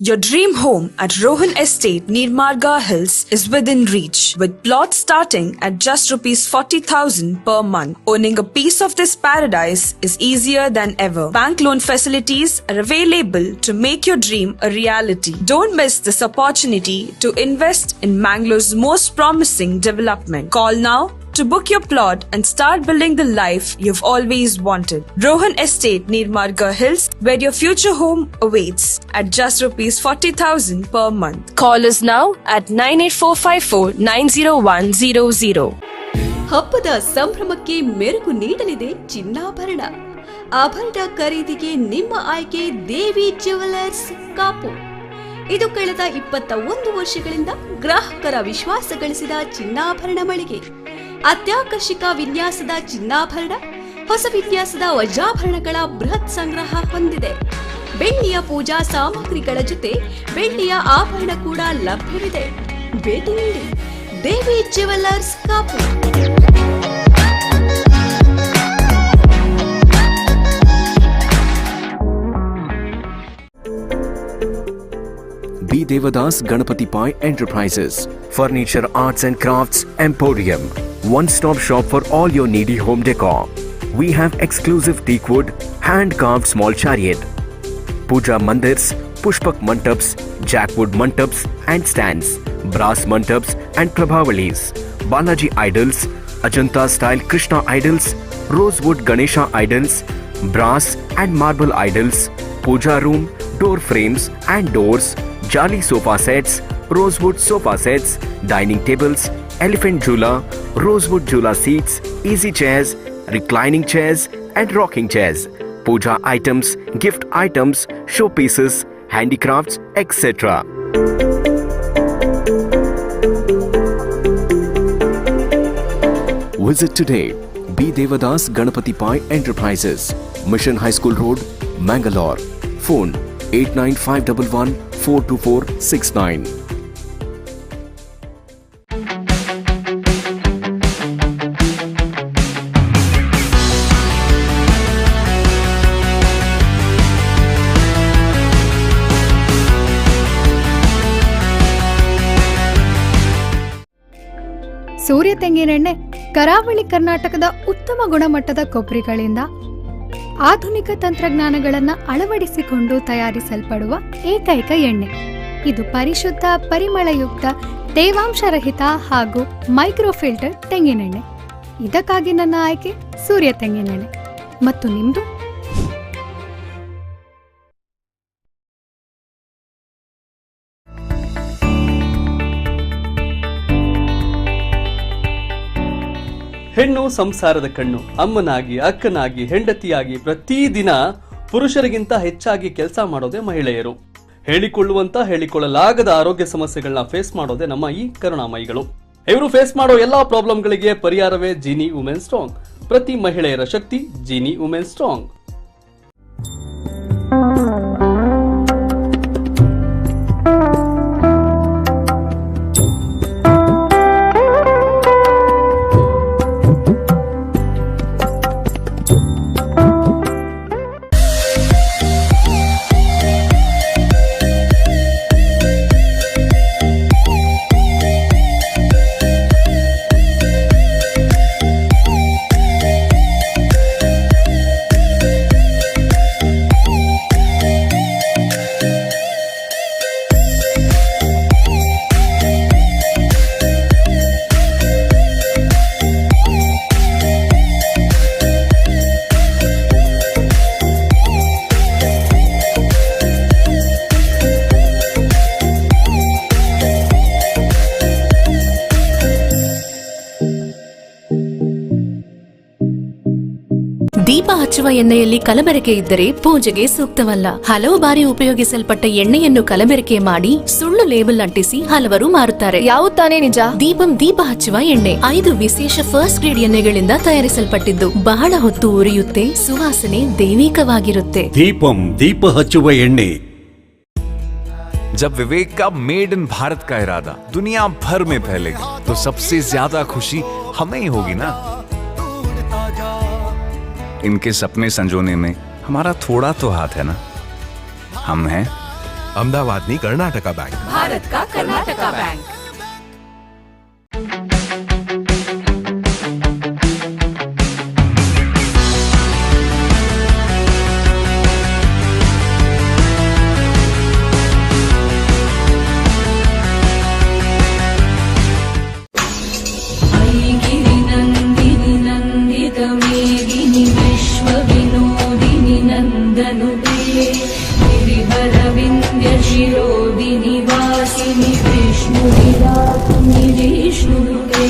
Your dream home at Rohan Estate near Marga Hills is within reach, with plots starting at just ₹40,000 per month. Owning a piece of this paradise is easier than ever. Bank loan facilities are available to make your dream a reality. Don't miss this opportunity to invest in Mangalore's most promising development. Call now to book your plot and start building the life you've always wanted. Rohan Estate near Marga Hills, where your future home awaits at just ₹40,000 per month. Call us now at 98454-90100. ಹಬ್ಬದ ಸಂಭ್ರಮಕ್ಕೆ ಮೆರುಗು ನೀಡಲಿದೆ ಚಿನ್ನಾಭರಣ. ಆಭರಣ ಖರೀದಿಗೆ ನಿಮ್ಮ ಆಯ್ಕೆ ದೇವಿ jewellers Kapu. ಇದು ಕಳೆದ 21 ವರ್ಷಗಳಿಂದ ಗ್ರಾಹಕರ ವಿಶ್ವಾಸ ಗಳಿಸಿದ ಚಿನ್ನಾಭರಣ ಮಳಿಗೆ. ಅತ್ಯಾಕರ್ಷಕ ವಿನ್ಯಾಸದ ಚಿನ್ನಾಭರಣ, ಹೊಸ ವಿನ್ಯಾಸದ ವಜ್ರಾಭರಣಗಳ ಬೃಹತ್ ಸಂಗ್ರಹ ಹೊಂದಿದೆ. ಬೆಳ್ಳಿಯ ಪೂಜಾ ಸಾಮಗ್ರಿಗಳ ಜೊತೆ ಬೆಳ್ಳಿಯ ಆಭರಣ ಕೂಡ ಲಭ್ಯವಿದೆ. ಭೇಟಿ ನೀಡಿ Devi jewellers Kapu. B. Devadas Ganapati Pai Enterprises, Furniture Arts and Crafts Emporium, one-stop shop for all your needy home decor. We have exclusive teakwood, hand-carved small chariot, puja mandirs, pushpak mantaps, jackwood mantaps and stands, brass mantaps and prabhavalis, Balaji idols, Ajanta-style Krishna idols, rosewood Ganesha idols, brass and marble idols, puja room, door frames and doors, Jali sofa sets, rosewood sofa sets, dining tables, elephant jhula, rosewood jhula seats, easy chairs, reclining chairs and rocking chairs, puja items, gift items, showpieces, handicrafts, etc. Visit today B. Devadas Ganapati Pai Enterprises, Mission High School Road, Mangalore. Phone 8951142469. ಸೂರ್ಯ ತೆಂಗಿನೆಣ್ಣೆ ಕರಾವಳಿ ಕರ್ನಾಟಕದ ಉತ್ತಮ ಗುಣಮಟ್ಟದ ಕೊಬ್ಬರಿಗಳಿಂದ ಆಧುನಿಕ ತಂತ್ರಜ್ಞಾನಗಳನ್ನು ಅಳವಡಿಸಿಕೊಂಡು ತಯಾರಿಸಲ್ಪಡುವ ಏಕೈಕ ಎಣ್ಣೆ. ಇದು ಪರಿಶುದ್ಧ, ಪರಿಮಳಯುಕ್ತ, ತೇವಾಂಶರಹಿತ ಹಾಗೂ ಮೈಕ್ರೋಫಿಲ್ಟರ್ ತೆಂಗಿನೆಣ್ಣೆ. ಇದಕ್ಕಾಗಿ ನನ್ನ ಆಯ್ಕೆ ಸೂರ್ಯ ತೆಂಗಿನೆಣ್ಣೆ. ಮತ್ತು ನಿಮ್ದು? ಹೆಣ್ಣು ಸಂಸಾರದ ಕಣ್ಣು. ಅಮ್ಮನಾಗಿ, ಅಕ್ಕನಾಗಿ, ಹೆಂಡತಿಯಾಗಿ ಪ್ರತಿದಿನ ಪುರುಷರಿಗಿಂತ ಹೆಚ್ಚಾಗಿ ಕೆಲಸ ಮಾಡೋದೇ ಮಹಿಳೆಯರು. ಹೇಳಿಕೊಳ್ಳುವಂತ, ಹೇಳಿಕೊಳ್ಳಲಾಗದ ಆರೋಗ್ಯ ಸಮಸ್ಯೆಗಳನ್ನ ಫೇಸ್ ಮಾಡೋದೇ ನಮ್ಮ ಈ ಕರುಣಾಮಯಿಗಳು. ಇವರು ಫೇಸ್ ಮಾಡೋ ಎಲ್ಲಾ ಪ್ರಾಬ್ಲಮ್ಗಳಿಗೆ ಪರಿಹಾರವೇ ಜೀನಿ ವುಮೆನ್ ಸ್ಟ್ರಾಂಗ್. ಪ್ರತಿ ಮಹಿಳೆಯರ ಶಕ್ತಿ ಜೀನಿ ವುಮೆನ್ ಸ್ಟ್ರಾಂಗ್. ಹಚ್ಚುವ ಎಣ್ಣೆಯಲ್ಲಿ ಕಲಬೆರಕೆ ಇದ್ದರೆ ಪೂಜೆಗೆ ಸೂಕ್ತವಲ್ಲ. ಹಲವು ಬಾರಿ ಉಪಯೋಗಿಸಲ್ಪಟ್ಟ ಎಣ್ಣೆಯನ್ನು ಕಲಬೆರಕೆ ಮಾಡಿ ಸುಳ್ಳು ಲೇಬಲ್ ಅಂಟಿಸಿ ಹಲವರು ಮಾರುತ್ತಾರೆ. ಯಾವುದು ತಾನೇ ನಿಜ? ದೀಪಂ ದೀಪ ಹಚ್ಚುವ ಎಣ್ಣೆ 5 ವಿಶೇಷ ಫಸ್ಟ್ ಗ್ರೇಡ್ ಎಣ್ಣೆಗಳಿಂದ ತಯಾರಿಸಲ್ಪಟ್ಟಿದ್ದು ಬಹಳ ಹೊತ್ತು ಉರಿಯುತ್ತೆ, ಸುವಾಸನೆ ದೈವಿಕವಾಗಿರುತ್ತೆ. ದೀಪಂ ದೀಪ ಹಚ್ಚುವ ಎಣ್ಣೆ. जब विवेक का मेड इन भारत का इरादा दुनिया भर में फैलेगा तो सबसे ज्यादा खुशी हमें ही होगी ना। इनके सपने संजोने में हमारा थोड़ा तो हाथ है ना। हम हैं अहमदाबाद कर्नाटका बैंक, भारत का कर्नाटका बैंक। शिरोदिनि वासिनि विष्णुविराकिनि विष्णुनुते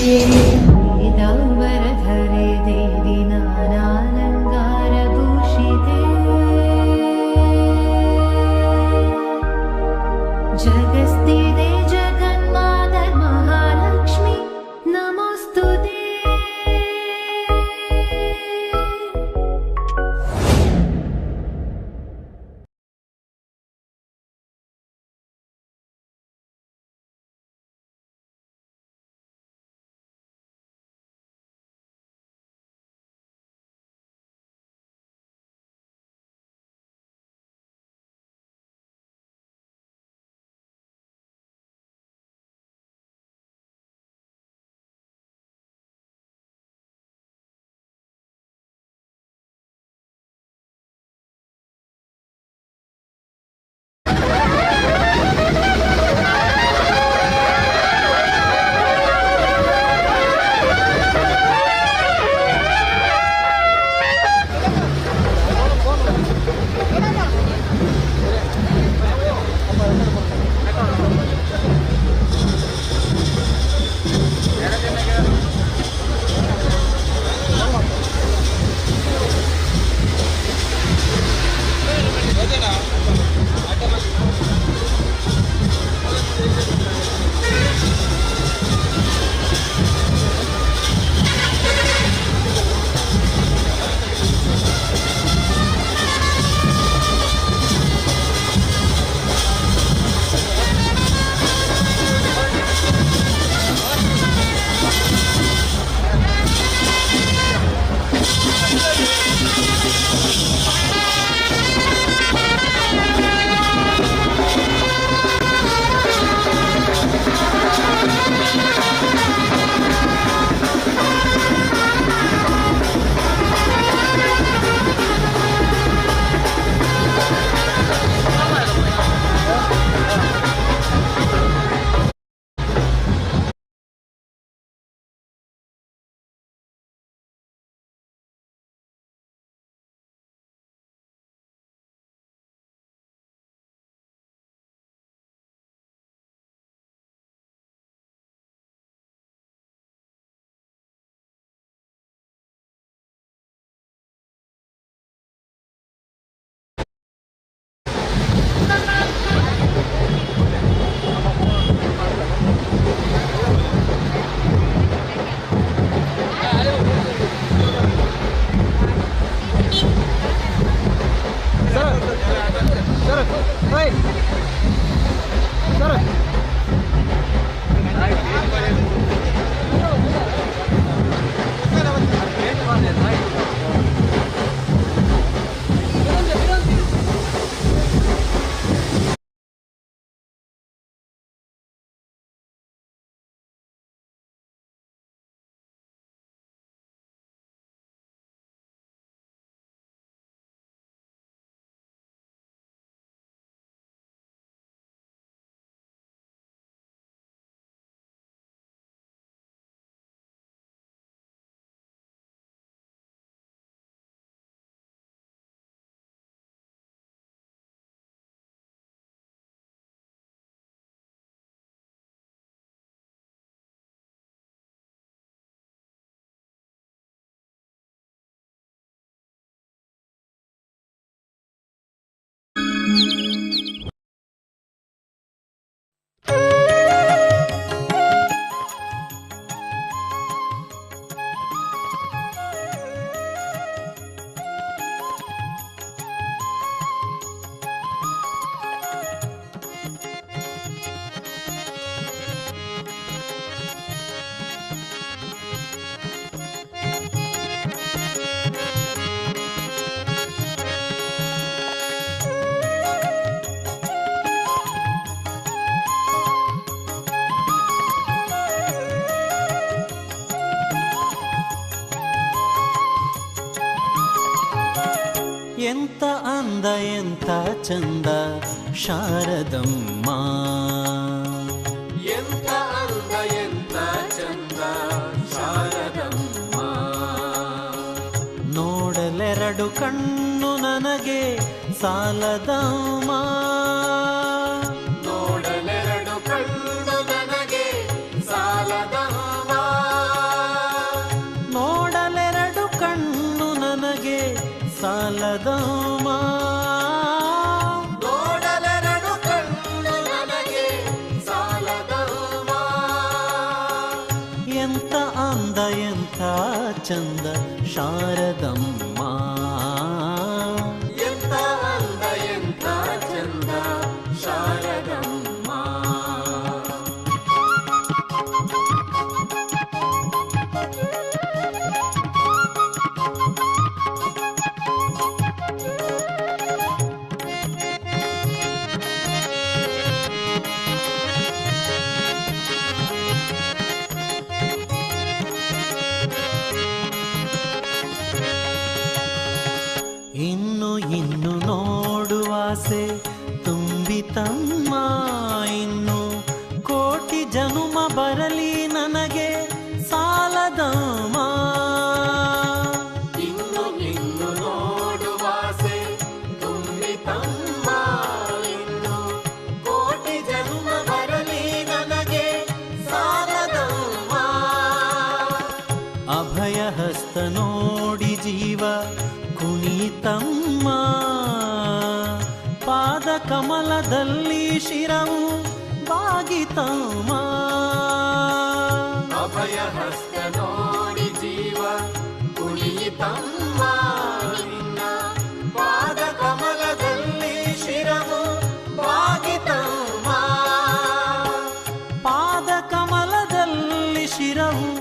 ಎಂತ ಅಂದ ಎಂತ ಚಂದ ಶಾರದಮ್ಮ, ಎಂತ ಅಂದ ಎಂತ ಚಂದ ಶಾರದಮ್ಮ, ನೋಡಲೆರಡು ಕಣ್ಣು ನನಗೆ ಸಾಲದಮ್ಮ, ನೋಡಲೆರಡು ಕಣ್ಣು ನನಗೆ ಸಾಲದಮ್ಮ, ನೋಡಲೆರಡು ಕಣ್ಣು ನನಗೆ ಸಾಲದಮ್ಮ, ನೋಡಲೆರಡು ಕಣ್ಣು ನನಗೆ ಸಾಲದಮ್ಮ, ಎಂತ ಅಂದ ಎಂತ ಚಂದ ಶಾರದಮ್ಮ, ಎಂತ ಅಂದ ಎಂತ ಚಂದ ಶಾರದಮ್ಮ. ಇನ್ನು ನೋಡುವಾಸೆ ತುಂಬಿತಮ್ಮ, ಇನ್ನು ಕೋಟಿ ಜನುಮ ಬರಲಿ ನನಗೆ ಸಾಲದಮ್ಮ, ಇನ್ನು ನೋಡುವಾಸೆ ತುಂಬಿತಮ್ಮ, ಇನ್ನು ಕೋಟಿ ಜನ್ಮ ಬರಲಿ ನನಗೆ ಸಾಲದಮ್ಮ, ಅಭಯ ಹಸ್ತ ನೋಡಿ ಜೀವ ಕುಣಿತಮ್ಮ, ಪಾದ ಕಮಲದಲ್ಲಿ ಶಿರವು ಬಾಗಿತಮ್ಮ, ಅಭಯ ಹಸ್ತ ನೋಡಿ ಜೀವ ಕುಣಿತಮ್ಮ, ನಿನ್ನ ಪಾದ ಕಮಲದಲ್ಲಿ ಶಿರವು ಬಾಗಿತಮ್ಮ, ಪಾದ ಕಮಲದಲ್ಲಿ ಶಿರವು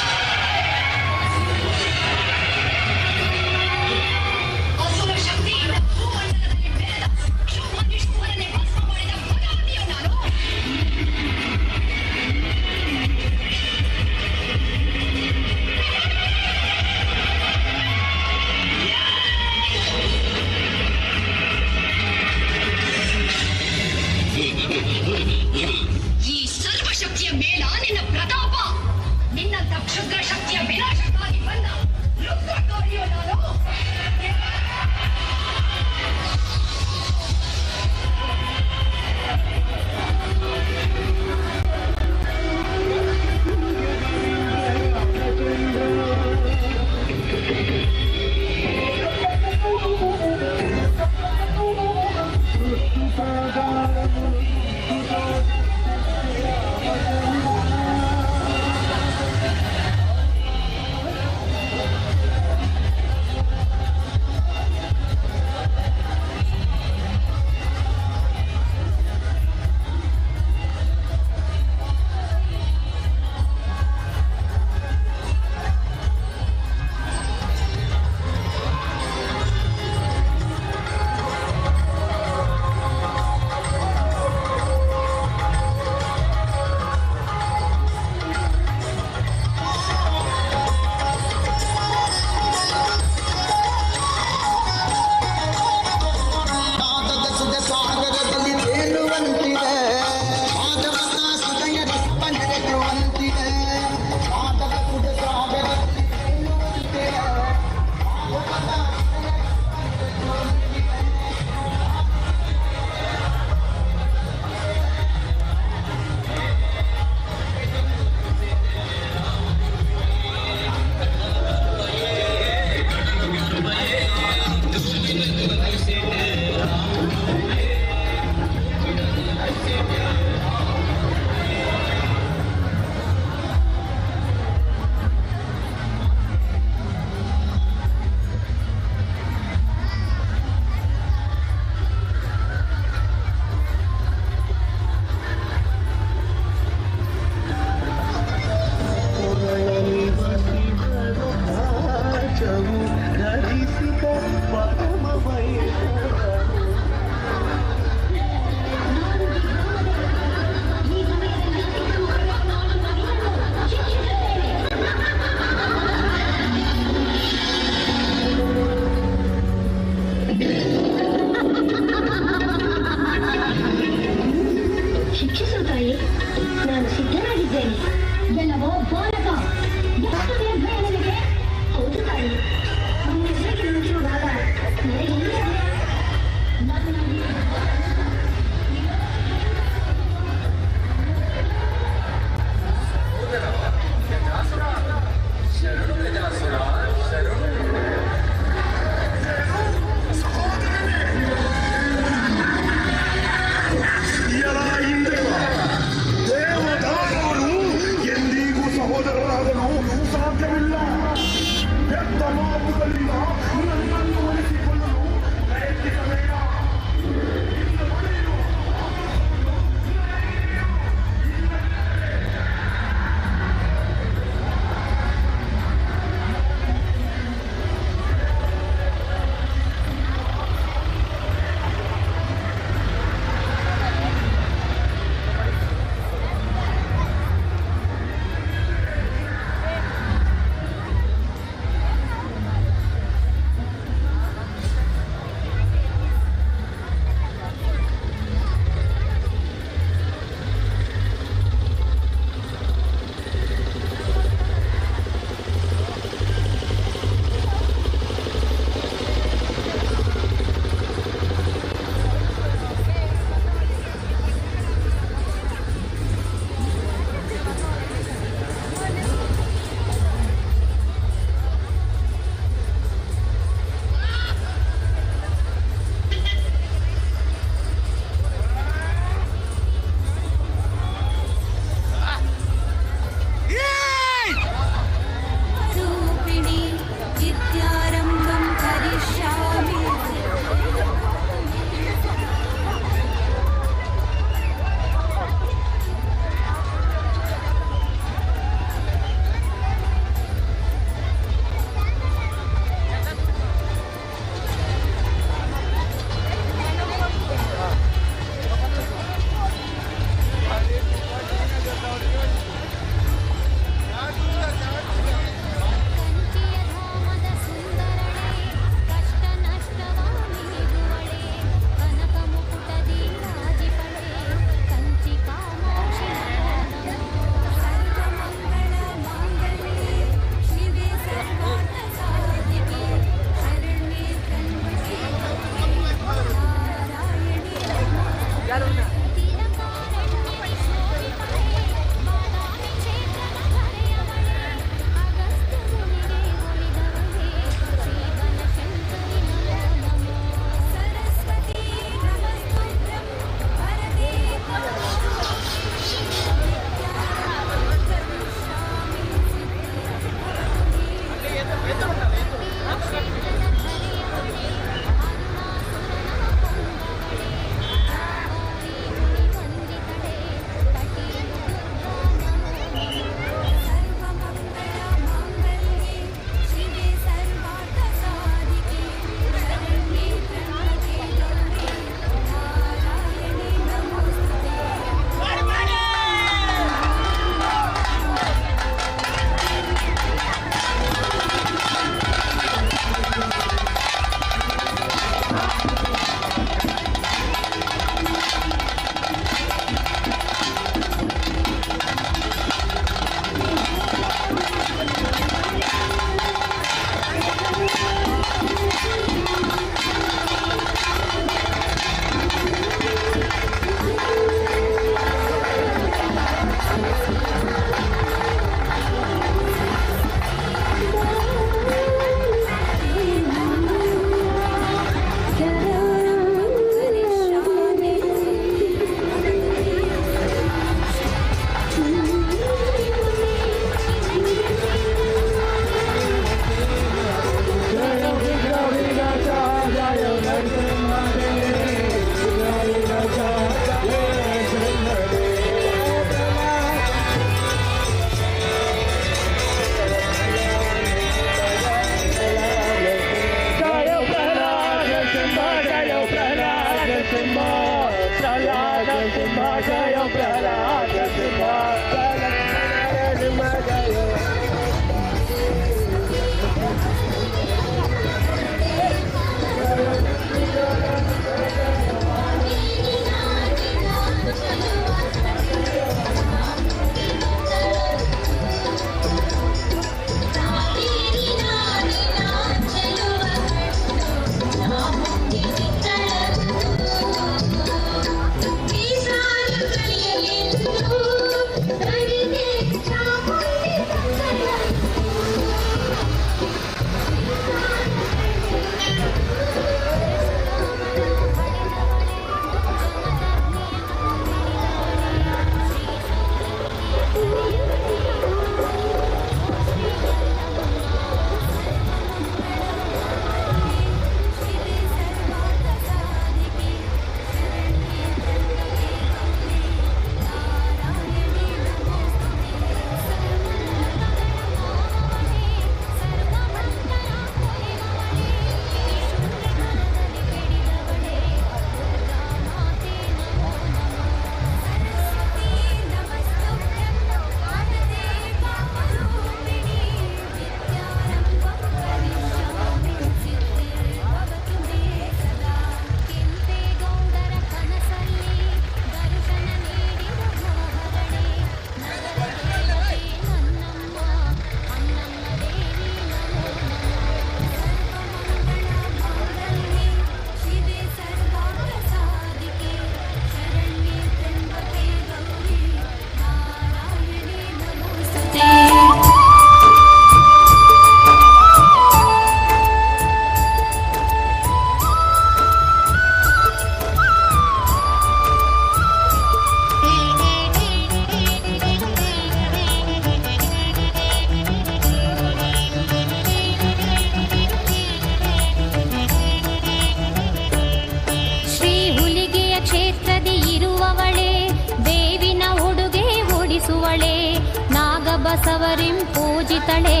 ಸವರಿಂ ಪೂಜಿತಳೆ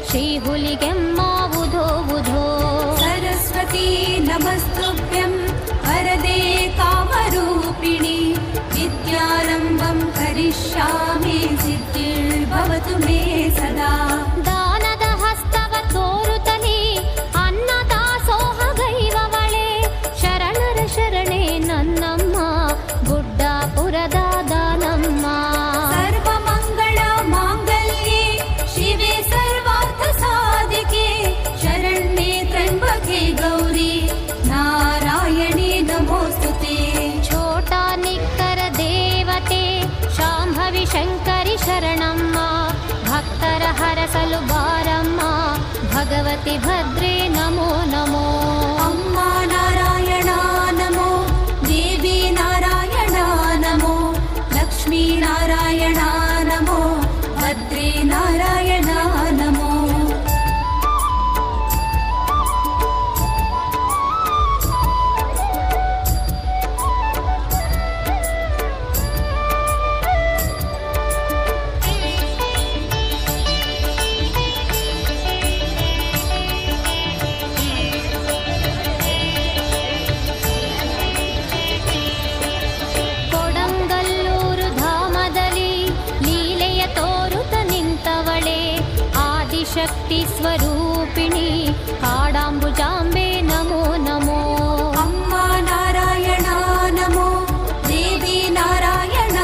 ಶ್ರೀಹುಲಿಗೆಮ್ಮ ಉಧೋ ಉಧೋ. सरस्वती नमस्तुभ्यं वरदे कामरूपिणि विद्यारम्भं करिष्यामि सिद्धिर्भवतु मे सदा. ದಾನದ ಹಸ್ತವ ತೋರುತ್ತಲೇ ಅನ್ನದಾಸೋಹಗೈವವಳೆ ಶರಣರ ಶರಣೆ ನನ್ನಮ್ಮ ಗುಡ್ಡಾಪುರದ ದಾನಮ್ಮ. सर्वमङ्गल माङ्गल्ये शिवे सर्वार्थ साधिके शरण्ये त्र्यम्बके गौरी नारायणे नमोस्तुते. ಛೋಟಾ ನಿಕ್ಕರ ದೇವತೆ ಶಾಂಭವಿ ಶಂಕರಿ ಶರಣಮ್ಮ ಭಕ್ತರ ಹರಸಲು ಬಾರಮ್ಮ ಭಗವತಿ ಭದ್ರೇ ನಮೋ ನಮೋ. अम्मा नारायण नमो देवी नारायण नमो लक्ष्मी नारायण नमो भद्रे नारायण नमो. ಕೊಡಂಗಲ್ಲೂರು ಧಾಮದಲ್ಲಿ ಲೀಲೆಯ ತೋರುತ ನಿಂತವಳೆ ಆದಿಶಕ್ತಿ ಸ್ವರೂಪಿಣಿ ಕಾಡಾಂಬುಜಾಂಬೆ ನಮೋ ನಮೋ. अम्मा नारायण नमो देवी नारायण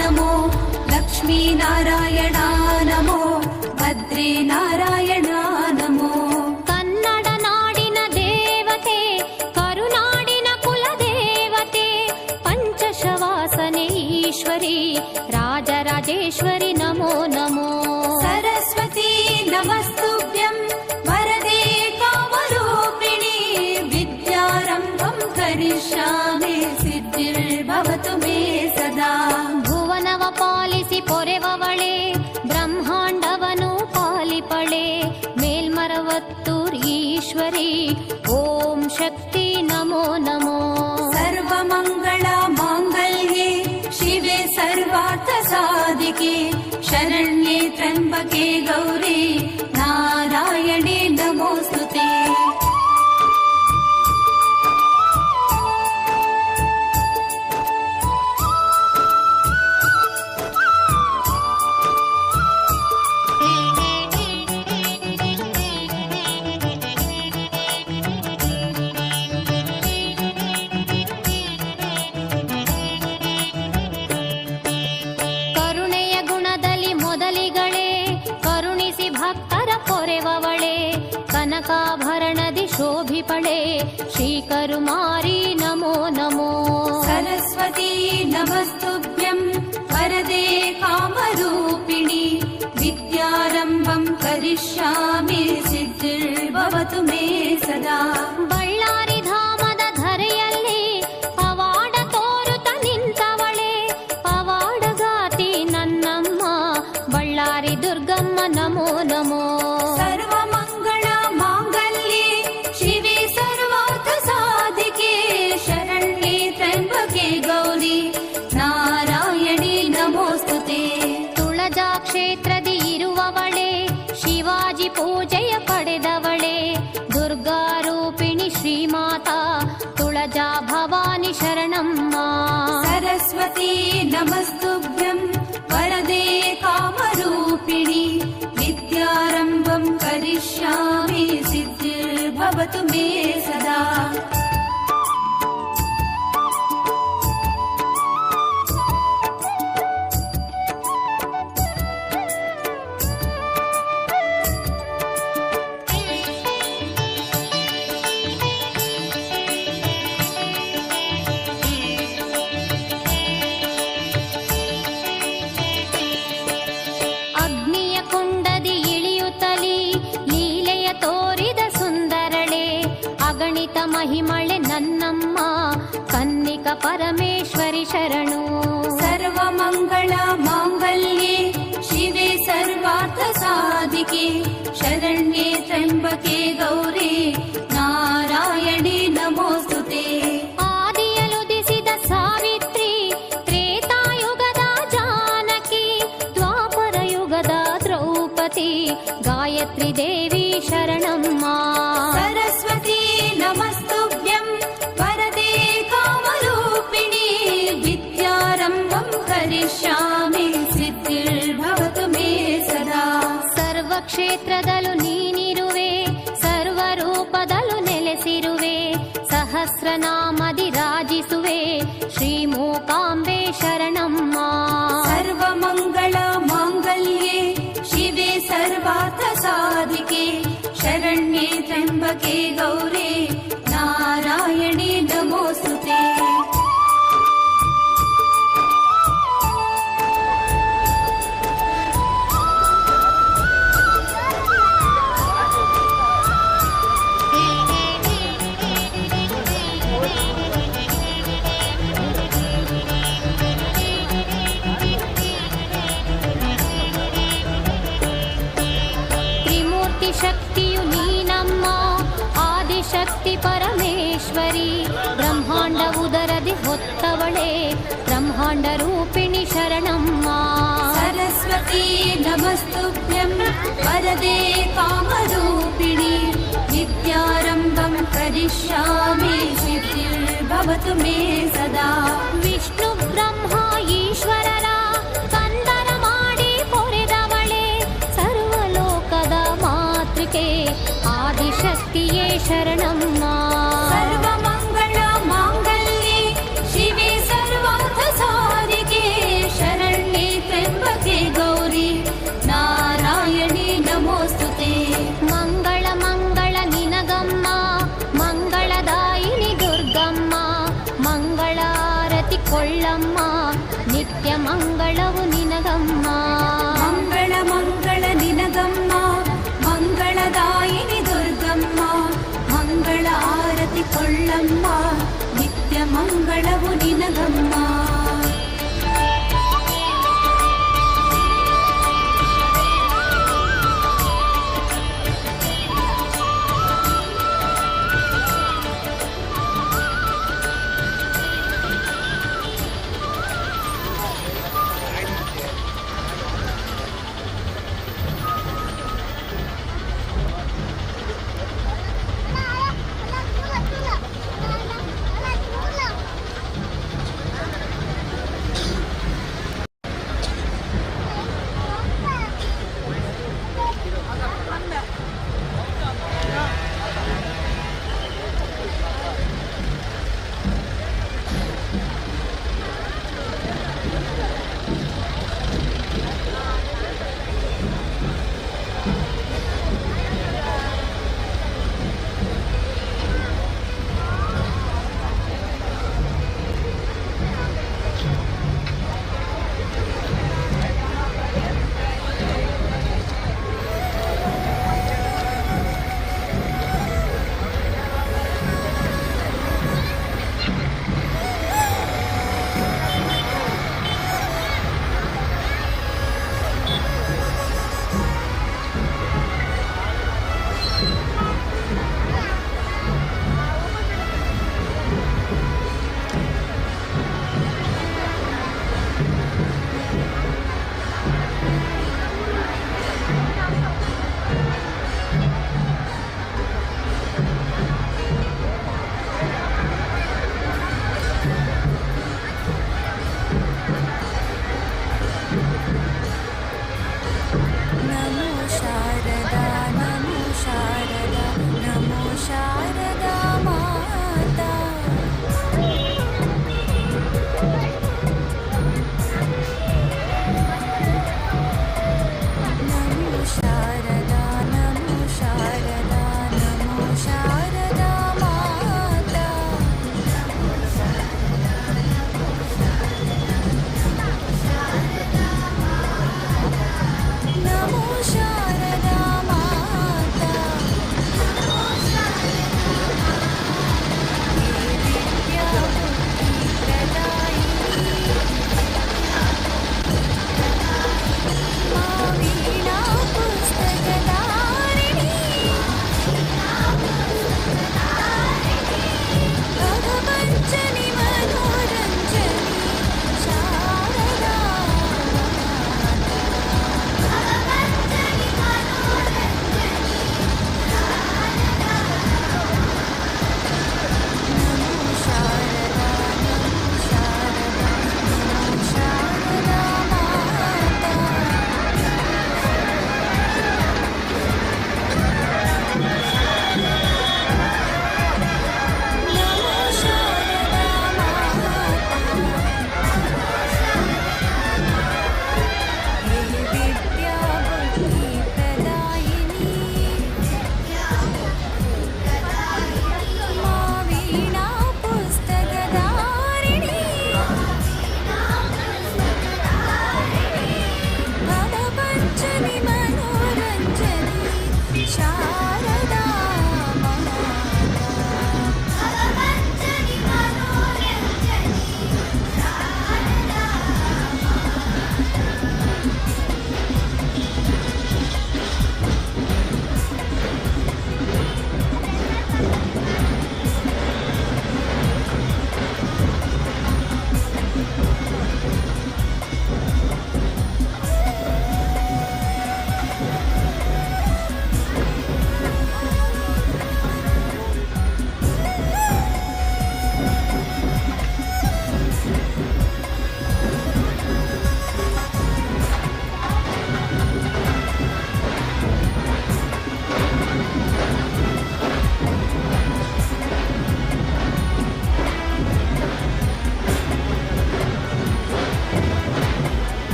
नमो लक्ष्मी नारायण नमो भद्रे नारायण नमो. ಕನ್ನಡ ನಾಡಿನ ದೇವತೆ ಕರುನಾಡಿನ ಕುಲದೇವತೆ ಪಂಚಶವಾಸನೆ ಈಶ್ವರಿ ರಾಜರಾಜೇಶ್ವರಿ ನಮೋ ನಮೋ. सरस्वती नमस्तुभ्यं वरदे कामरूपिणि विद्यारम्भं करिष्यामि सिद्धिर्भवतु मे सदा. ಭುವನವ ಪಾಲಿಸಿ ಪೊರೆವವಳೆ ಬ್ರಹ್ಮಾಂಡವನು ಪಾಲಿಪಳೆ ಮೇಲ್ಮರವತ್ತೂರ್ ಈಶ್ವರಿ ಓಂ ಶಕ್ತಿ ನಮೋ ನಮೋ. सर्वमङ्गल माङ्गल्ये शिवे सर्वार्थ साधिके शरण्ये त्र्यम्बके गौरी नारायणे नमोस्तुते. ಕರುಣೆಯ ಗುಣದಲ್ಲಿ ಮೊದಲಿಗಳೇ ಕರುಣಿಸಿ ಭಕ್ತರ ಪೊರೆವವಳೆ ಕನಕಾಭರಣದಿ ಶೋಭಿಪಳೆ ಶ್ರೀಕರುಮಾರಿ ನಮೋ ನಮೋ. सरस्वती नमस्तुभ्यं वरदे कामरूपिणि विद्यारम्भं करिष्यामि सिद्धिर्भवतु मे सदा. ಬಳ್ಳಾರಿ ಧಾಮದ ಧರೆಯಲ್ಲಿ ಪವಾಡ ತೋರುತ ನಿಂತವಳೆ ಪವಾಡಗಾತಿ ನನ್ನಮ್ಮ ಬಳ್ಳಾರಿ ದುರ್ಗಮ್ಮ ನಮೋ ನಮೋ. सर्वमङ्गल माङ्गल्ये शिवे सर्वार्थ साधिके शरण्ये त्र्यम्बके गौरी नारायणे नमोस्तुते. ತುಳಜಾ ಕ್ಷೇತ್ರದಿ ಇರುವವಳೆ ಶಿವಾಜಿ ಪೂಜೆಯ ಪಡೆದವಳೆ ದುರ್ಗಾರೂಪಿಣಿ ಶ್ರೀಮಾತಾ ತುಳಜಾ ಭವಾನಿ ಶರಣಮ್ಮ. सरस्वती नमस्तुभ्यं वरदे कामरूपिणि विद्यारम्भं करिष्यामि सिद्धिर्भवतु मे सदा. ಅಗ್ನಿಯ ಕುಂಡದಿ ಇಳಿಯುತ್ತಲಿ ಲೀಲೆಯ ತೋರಿದ ಸುಂದರಳೆ ಅಗಣಿತ ಮಹಿಮಳೆ ನನ್ನಮ್ಮ ಕನ್ನಿಕ ಪರಮೇಶ್ವರಿ ಶರಣು. सर्वमङ्गल माङ्गल्ये शिवे सर्वार्थ साधिके शरण्ये त्र्यम्बके गौरी नारायणे नमोस्तुते. ಆದಿಯಲುದಿಸಿದ ಸಾವಿತ್ರಿ ತ್ರೇತಾಯುಗದ ಜಾನಕಿ ದ್ವಾಪರ ಯುಗದ ದ್ರೌಪದಿ ಸಹಸ್ರನಾಮದಿ ರಾಜಿಸುವೆ ಶ್ರೀ ಮೂಕಾಂಬೆ ಶರಣಮ್ಮ. ಸರ್ವಮಂಗಳ ಮಾಂಗಲ್ಯೆ ಶಿವೆ ಸರ್ವಾರ್ಥ ಸಾಧಿಕೆ ಶರಣ್ಯೆ ತ್ರ್ಯಂಬಕೆ ಗೌರಿ ನಾರಾಯಣಿ ನಮೋಸ್ತುತೆ. ಶಕ್ತಿಯು ನೀನಮ್ಮ ಆದಿಶಕ್ತಿ ಪರಮೇಶ್ವರಿ ಬ್ರಹ್ಮಾಂಡ ಉದರದಿ ಹೊತ್ತವಳೆ ಬ್ರಹ್ಮಾಂಡ ರೂಪಿಣಿ ಶರಣಮ್ಮ. ಸರಸ್ವತಿ ನಮಸ್ತುಭ್ಯಂ ವರದೆ ಕಾಮರೂಪಿಣಿ ವಿದ್ಯಾರಂಭಂ ಕರಿಷ್ಯಾಮಿ ಸಿದ್ಧಿರ್ಭವತು ಮೇ ಸದಾ. ವಿಷ್ಣು ಬ್ರಹ್ಮ ಈಶ್ವರರ ಕಂದನ ಮಾಡಿ ಪೊರೆದವಳೆ ಸರ್ವಲೋಕದ ಮಾತೃಕೆ ಆದಿಶಕ್ತಿಯೇ ಶರಣಮ್ಮ. ಸರ್ವಮಂಗಳ ಮಾಂಗಲ್ಯೆ ಶಿವೆ ಸರ್ವಾರ್ಥ ಸಾಧಿಕೆ ಶರಣ್ಯೆ ತ್ರ್ಯಂಬಕೆ ಗೌರಿ ನಾರಾಯಣಿ ನಮೋಸ್ತುತೆ. ಮಂಗಳ ಮಂಗಳ ನಿನಗಮ್ಮ ಮಂಗಳದಾಯಿನಿ ದುರ್ಗಮ್ಮ ಮಂಗಳಾರತಿ ಕೊಳ್ಳಮ್ಮ ನಿತ್ಯ ಮಂಗಳವು ನಿನಗಮ್ಮ. ಮಂಗಳ ಮಂಗಳ ನಿನಗಮ್ಮ ಮಂಗಳದಾಯಿನಿ ದುರ್ಗಮ್ಮ ಮಂಗಳ ಆರತಿ ಕೊಳ್ಳಮ್ಮ ನಿತ್ಯ ಮಂಗಳವು ನಿನಗಮ್ಮ.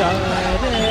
ಶಾರದೆ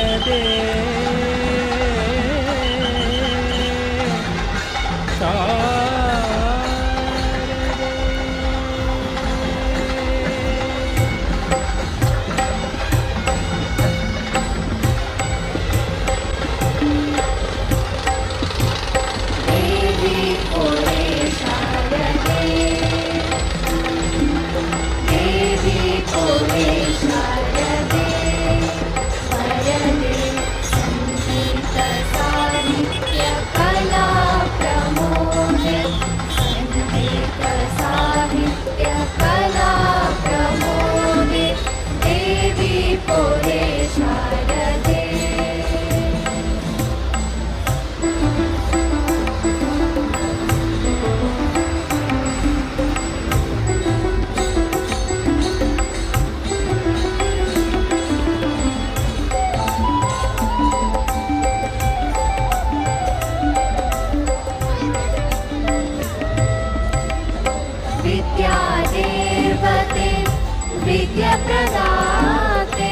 विद्याप्रदाते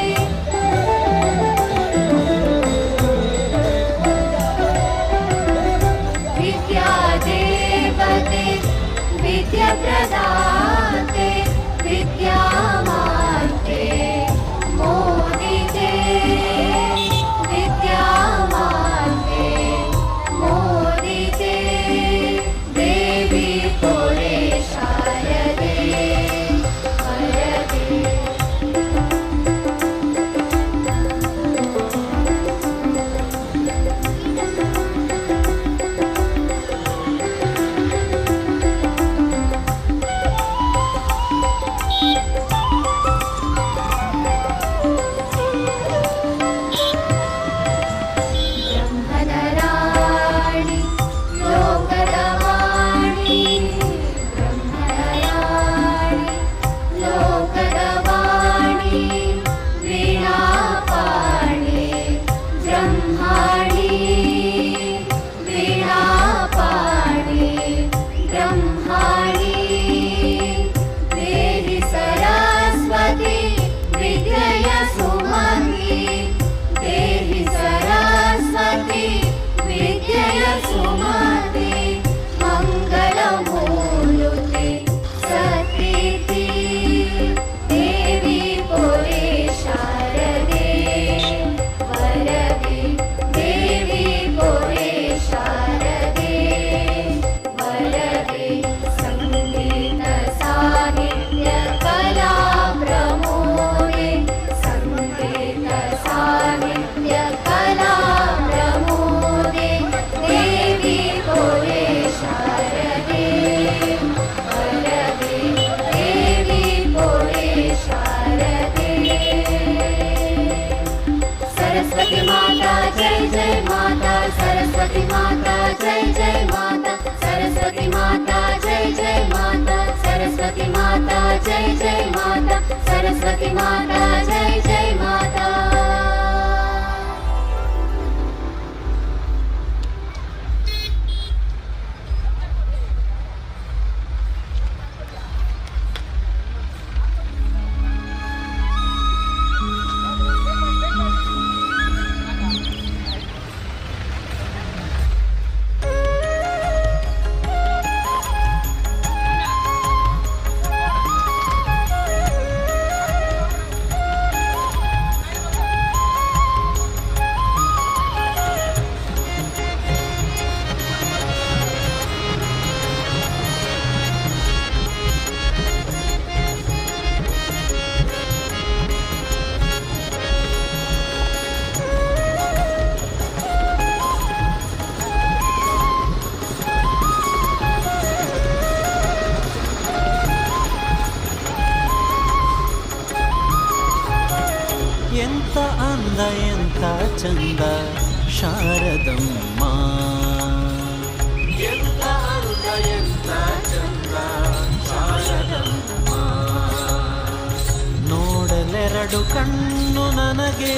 विद्यादेवते विद्याप्रदाते विद्यामाते मोदिते विद्यामाते मोदिते देवी पोरे शारदे सरस्वती माता जय जय माता सरस्वती माता जय जय माता सरस्वती माता जय जय माता सरस्वती माता जय जय माता सरस्वती माता जय जय माता ಎಂತ ಅಂದ ಎಂತ ಚಂದ ಶಾರದಮ್ಮ ಎಂತ ಅಂದ ಎಂತ ಚಂದ ಶಾರದಮ್ಮ ನೋಡಲೆರಡು ಕಣ್ಣು ನನಗೆ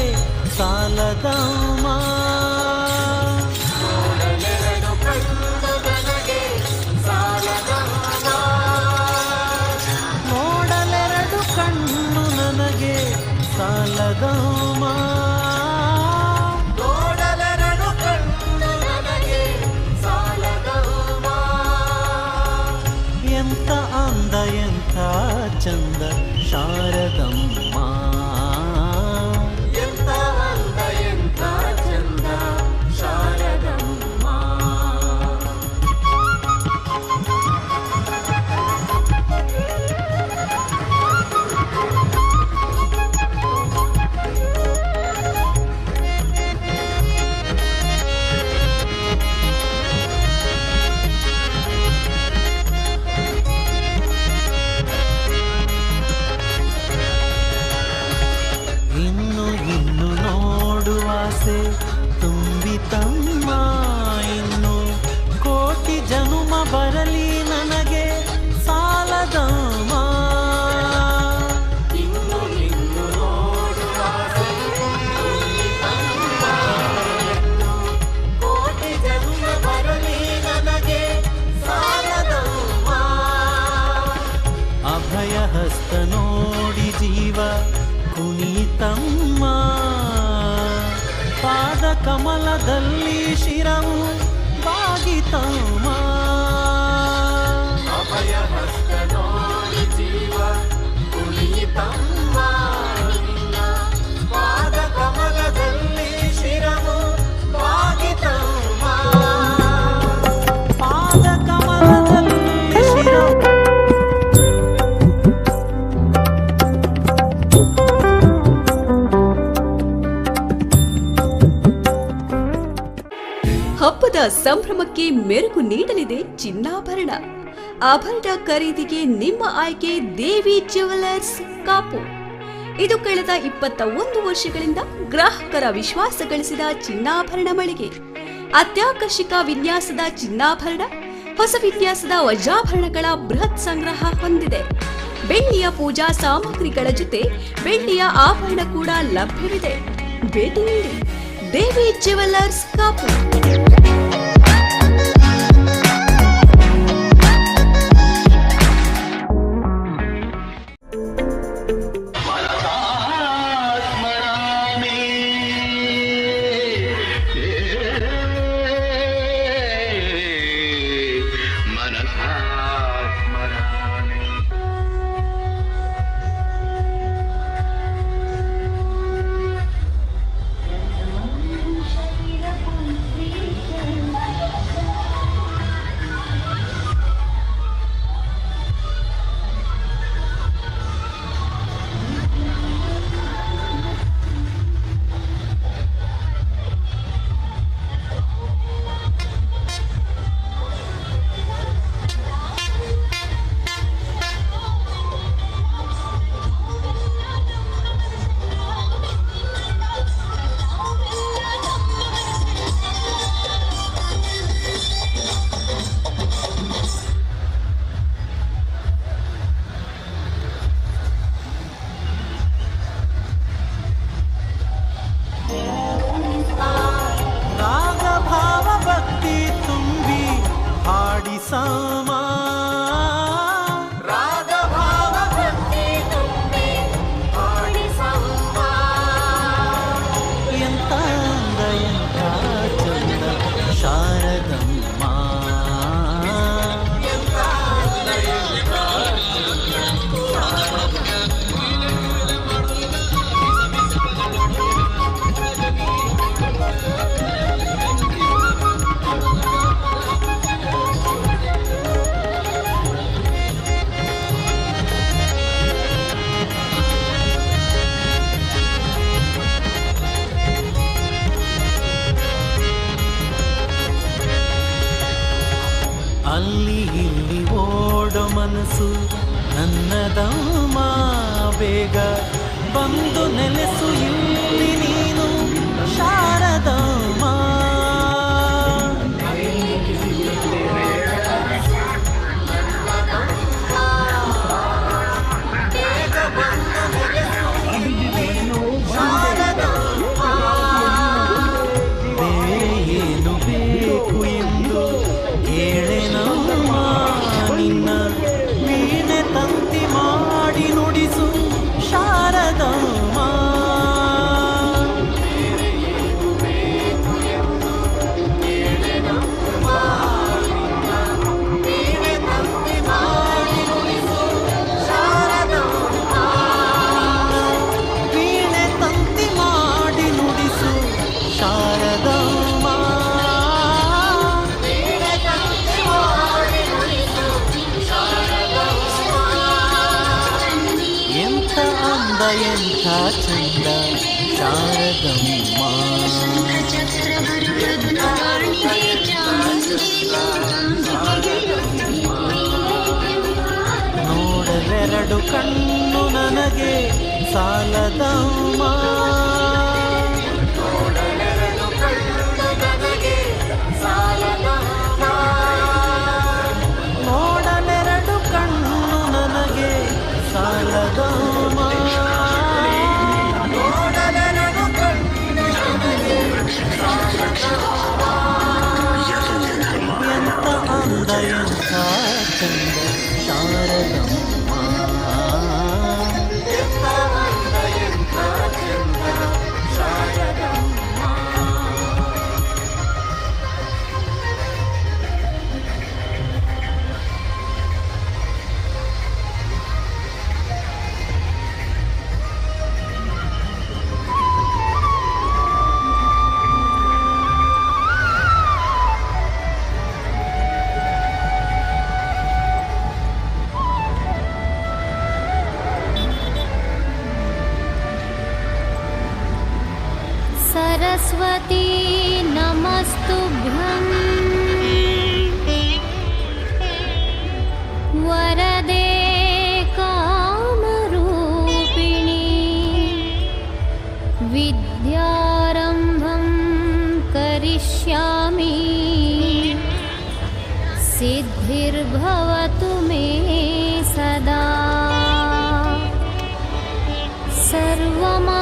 ಸಾಲದಮ್ಮ ನೋಡಲೆರಡು ಕಣ್ಣು ನನಗೆ ಸಾಲದಮ್ಮ ನೋಡಲೆರಡು ಕಣ್ಣು ನನಗೆ ಸಾಲದಮ್ಮ ಆಸೆ ತುಂಬಿತಮ್ಮ ಇನ್ನು ಕೋಟಿ ಜನುಮ ಬರಲಿ ನನಗೆ ಸಾಲದಮ್ಮ. ಕೋಟಿ ಜನುಮ ಬರಲಿ ನನಗೆ ಸಾಲದಮ್ಮ. ಅಭಯ ಹಸ್ತ ನೋಡಿ ಜೀವ ಕುಣಿತಮ್ಮ, ಪಾದ ಕಮಲದಲ್ಲಿ ಶಿರವು ಬಾಗಿತಮ್ಮ. ಅಭಯ ಹಸ್ತ ನೋಡಿ ಜೀವ ಕುಣಿತಮ್ಮ, ಪಾದ ಕಮಲದಲ್ಲಿ ಶಿರವು ಬಾಗಿತಮ್ಮ. ಪಾದ ಕಮಲದಲ್ಲಿ ಶಿರವು ಹಬ್ಬದ ಸಂಭ್ರಮಕ್ಕೆ ಮೆರುಗು ನೀಡಲಿದೆ ಚಿನ್ನಾಭರಣ. ಆಭರಣ ಖರೀದಿಗೆ ನಿಮ್ಮ ಆಯ್ಕೆ ದೇವಿ ಜ್ಯುವೆಲರ್ಸ್ ಕಾಪು. ಇದು ಕಳೆದ 21 ವರ್ಷಗಳಿಂದ ಗ್ರಾಹಕರ ವಿಶ್ವಾಸ ಗಳಿಸಿದ ಚಿನ್ನಾಭರಣ ಮಳಿಗೆ. ಅತ್ಯಾಕರ್ಷಕ ವಿನ್ಯಾಸದ ಚಿನ್ನಾಭರಣ, ಹೊಸ ವಿನ್ಯಾಸದ ವಜ್ರಾಭರಣಗಳ ಬೃಹತ್ ಸಂಗ್ರಹ ಹೊಂದಿದೆ. ಬೆಳ್ಳಿಯ ಪೂಜಾ ಸಾಮಗ್ರಿಗಳ ಜೊತೆ ಬೆಳ್ಳಿಯ ಆಭರಣ ಕೂಡ ಲಭ್ಯವಿದೆ. ಭೇಟಿ ನೀಡಿ ದೇವಿ ಜ್ಯುವೆಲರ್ಸ್ ಕಾಪು. ಅಲ್ಲಿ ಇಲ್ಲಿ ಓಡೋ ಮನಸ್ಸು ನನ್ನದಮ್ಮ, ಬೇಗ ಬಂದು ನೆಲೆಸು ಇಲ್ಲಿ ನೀನು ಶಾರದಮ್ಮ. ಬೇರೆ ಏನು ಬೇಕು ಎಂದು ಹೇಳೆನಮ್ಮ, ನಿನ್ನ ವೀಣೆ ತಂತಿ ಮಾಡಿ ನುಡಿಸು ಶಾರದಮ್ಮ. ವೀಣೆ ತಂತಿ ಮಾಡಿ ನುಡಿಸು ಶಾರದಮ್ಮ. ಎಂಥ ಅಂದ ಎಂಥ ಚಂದ ಶಾರದಮ್ಮ. ನೋಡಲೆರಡು ಕಣ್ಣು ನನಗೆ ಸಾಲದಮ್ಮ. ನೋಡಲೆರಡು सरस्वती नमस्तुभ्यं वरदे कामरूपिणी विद्यारम्भं करिष्यामि सिद्धिर्भवतु मे सदा सर्वमङ्गलमाङ्गल्ये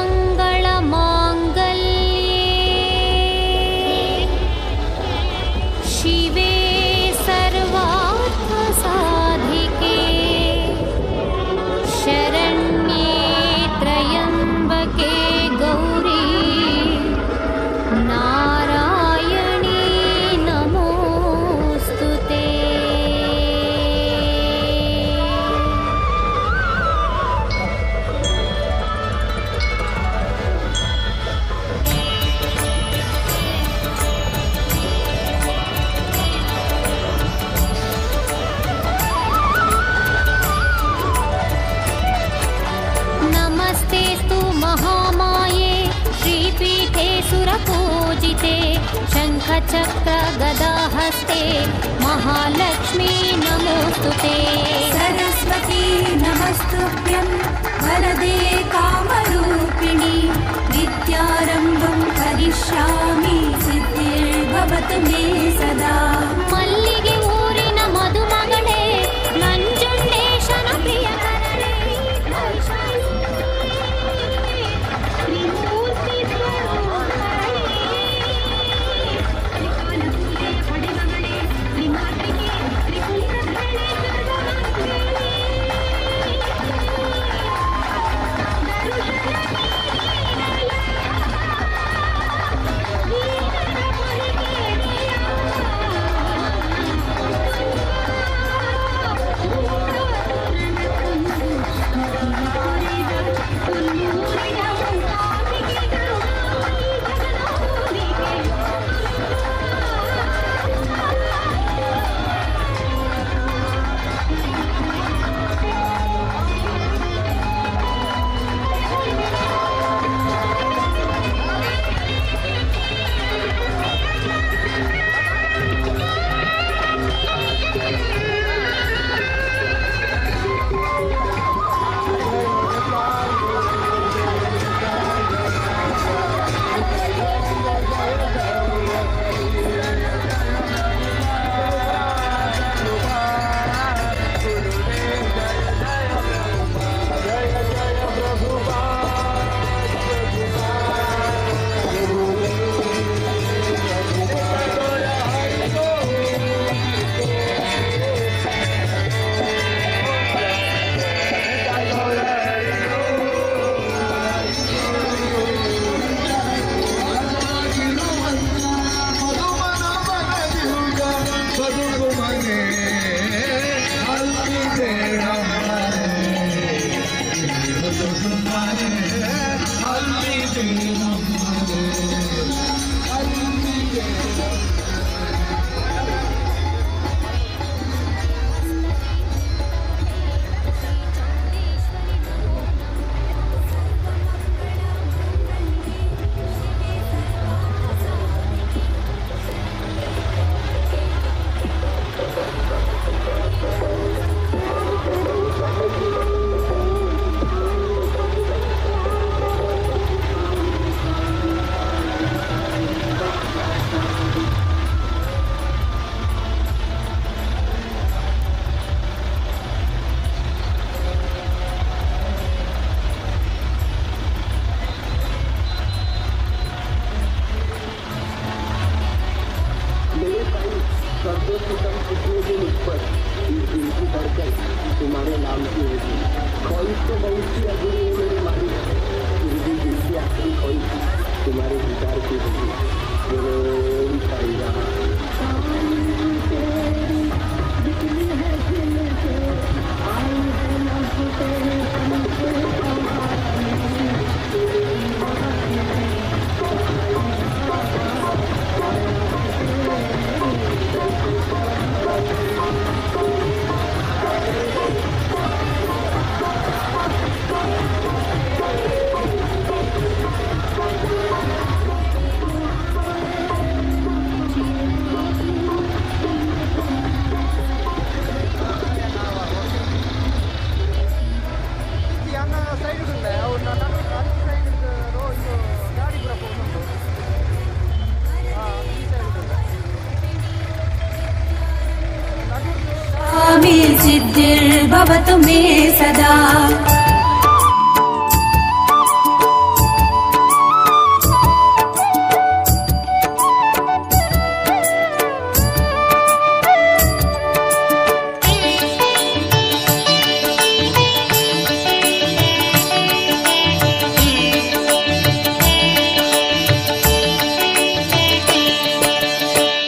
शिवे सर्वार्थसाधिके शरण्ये त्र्यम्बके गौरी नारायणी नमोऽस्तु ते। नमस्तेस्तु महामाये श्रीपीठे सुरपूजिते शङ्खचक्र गदाहस्ते महालक्ष्मी नमोऽस्तु ते। सरस्वती नमस्तुभ्यं वरदे कामरूपिणी विद्यारम्भं करिष्यामि सिद्धिर्भवतु मे सदा। मल्लिगे ऊरिन मधुमगळे ನಂಜುಂಡೇಶನ ಪ್ರಿಯಕರಳೆ ತ್ರಿಮೂರ್ತಿ तुम्हारे नाम की होगी ख्वाहिश तो बहुत सी अधूरी है मेरी मारी मेरी दिल की आखिरी ख्वाहिश तुम्हारे विचार की होगी सिद्धिर्भवतु मे सदा।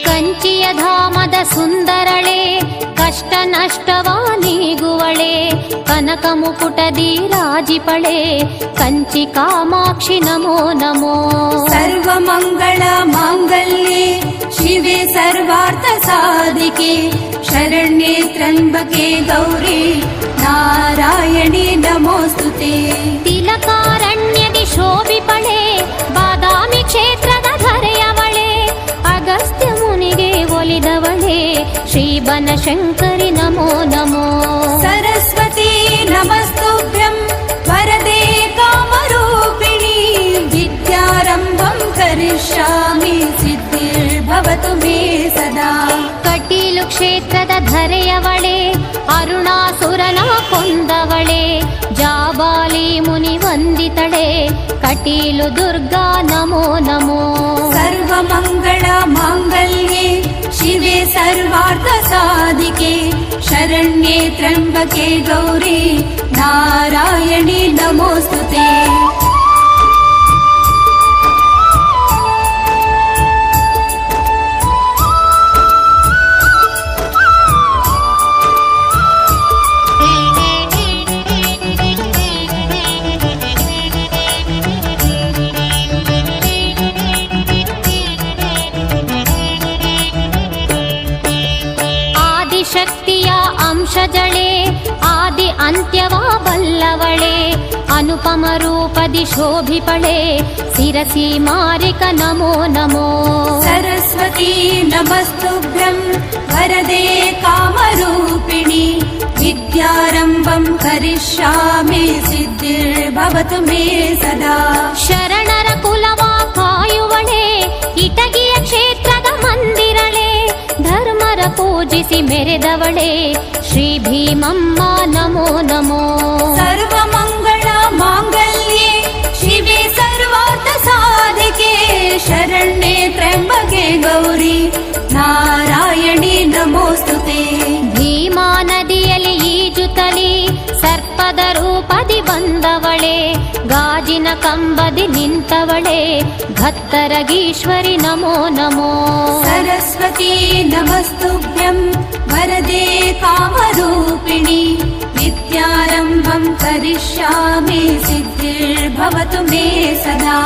ಕಂಚಿಯ ಧಾಮದ ಸುಂದರಳೆ ಕಷ್ಟ ನಷ್ಟವ ನೀಗುವಳೆ ಕನಕ ಮುಕುಟದಿ ರಾಜಿಪಳೆ ಕಂಚಿ ಕಾಮಾಕ್ಷಿ ನಮೋ ನಮೋ। सर्वमङ्गल माङ्गल्ये शिवे सर्वार्थ साधिके शरण्ये त्र्यम्बके गौरी नारायणी नमोस्तुते। ತಿಲಕಾರಣ್ಯದಿ ಶೋಭಿಪಳೆ ಬಾದಾಮಿ ಕ್ಷೇತ್ರದ ಧರೆಯವಳೆ ಅಗಸ್ತ್ಯ ಮುನಿಗೆ ಒಲಿದವಳೆ ಶ್ರೀ ಬನಶಂಕರಿ ನಮೋ ನಮೋ। सरस्वती नमस्तुभ्यं वरदे कामरूपिणी विद्यारम्भं करिष्यामि सिद्धिर्भवतु मे सदा। ಕಟೀಲು ಕ್ಷೇತ್ರದ ಧರೆಯವಳೆ ಅರುಣಾಸುರನ ಕೊಂದವಳೆ ಜಾಬಾಲಿ ಮುನಿ ವಂದಿತಳೆ ಕಟೀಲು ದುರ್ಗಾ ನಮೋ ನಮೋ। सर्वमङ्गल माङ्गल्ये शिवे सर्वार्थ साधिके शरण्ये त्र्यम्बके गौरी नारायणी नमोस्तुते। ಆದಿಶಕ್ತಿಯ ಅಂಶಜಳೆ ಆದಿ ಅಂತ್ಯವ ಬಲ್ಲವಳೆ ಅನುಪಮ ರೂಪದಿ ಶೋಭಿಪಳೆ ಶಿರಸಿ ಮಾರಿಕ ನಮೋ ನಮೋ। सरस्वती नमस्तुभ्यं वरदे कामरूपिणी विद्यारम्भं करिष्यामि सिद्धिर्भवतु मे सदा। ಶರಣರ ಕುಲವ ಕಾಯುವಳೆ ಇಟಗಿಯ ಕ್ಷೇತ್ರದ ಮಂದಿರಳೆ ಧರ್ಮರ ಪೂಜಿಸಿ ಮೆರೆದವಳೆ ಶ್ರೀ ಭೀಮಮ್ಮ ನಮೋ ನಮೋ। सर्वमङ्गल माङ्गल्ये शिवे सर्वार्थ साधिके शरण्ये त्र्यम्बके गौरी नारायणी नमोस्तुते। ಭೀಮಾ ನದಿಯಲ್ಲಿ ಈಜುತ್ತಲಿ ಸರ್ಪದ ರೂಪದಿ ಬಂದವಳೆ ಗಾಜಿನ ಕಂಬದಿ ನಿಂತವಳೆ ಘತ್ತರಗೀಶ್ವರಿ ನಮೋ ನಮೋ। सरस्वती नमस्तुभ्यं वरदे कामरूपिणी विद्यारम्भं करिष्यामि सिद्धिर्भवतु मे सदा।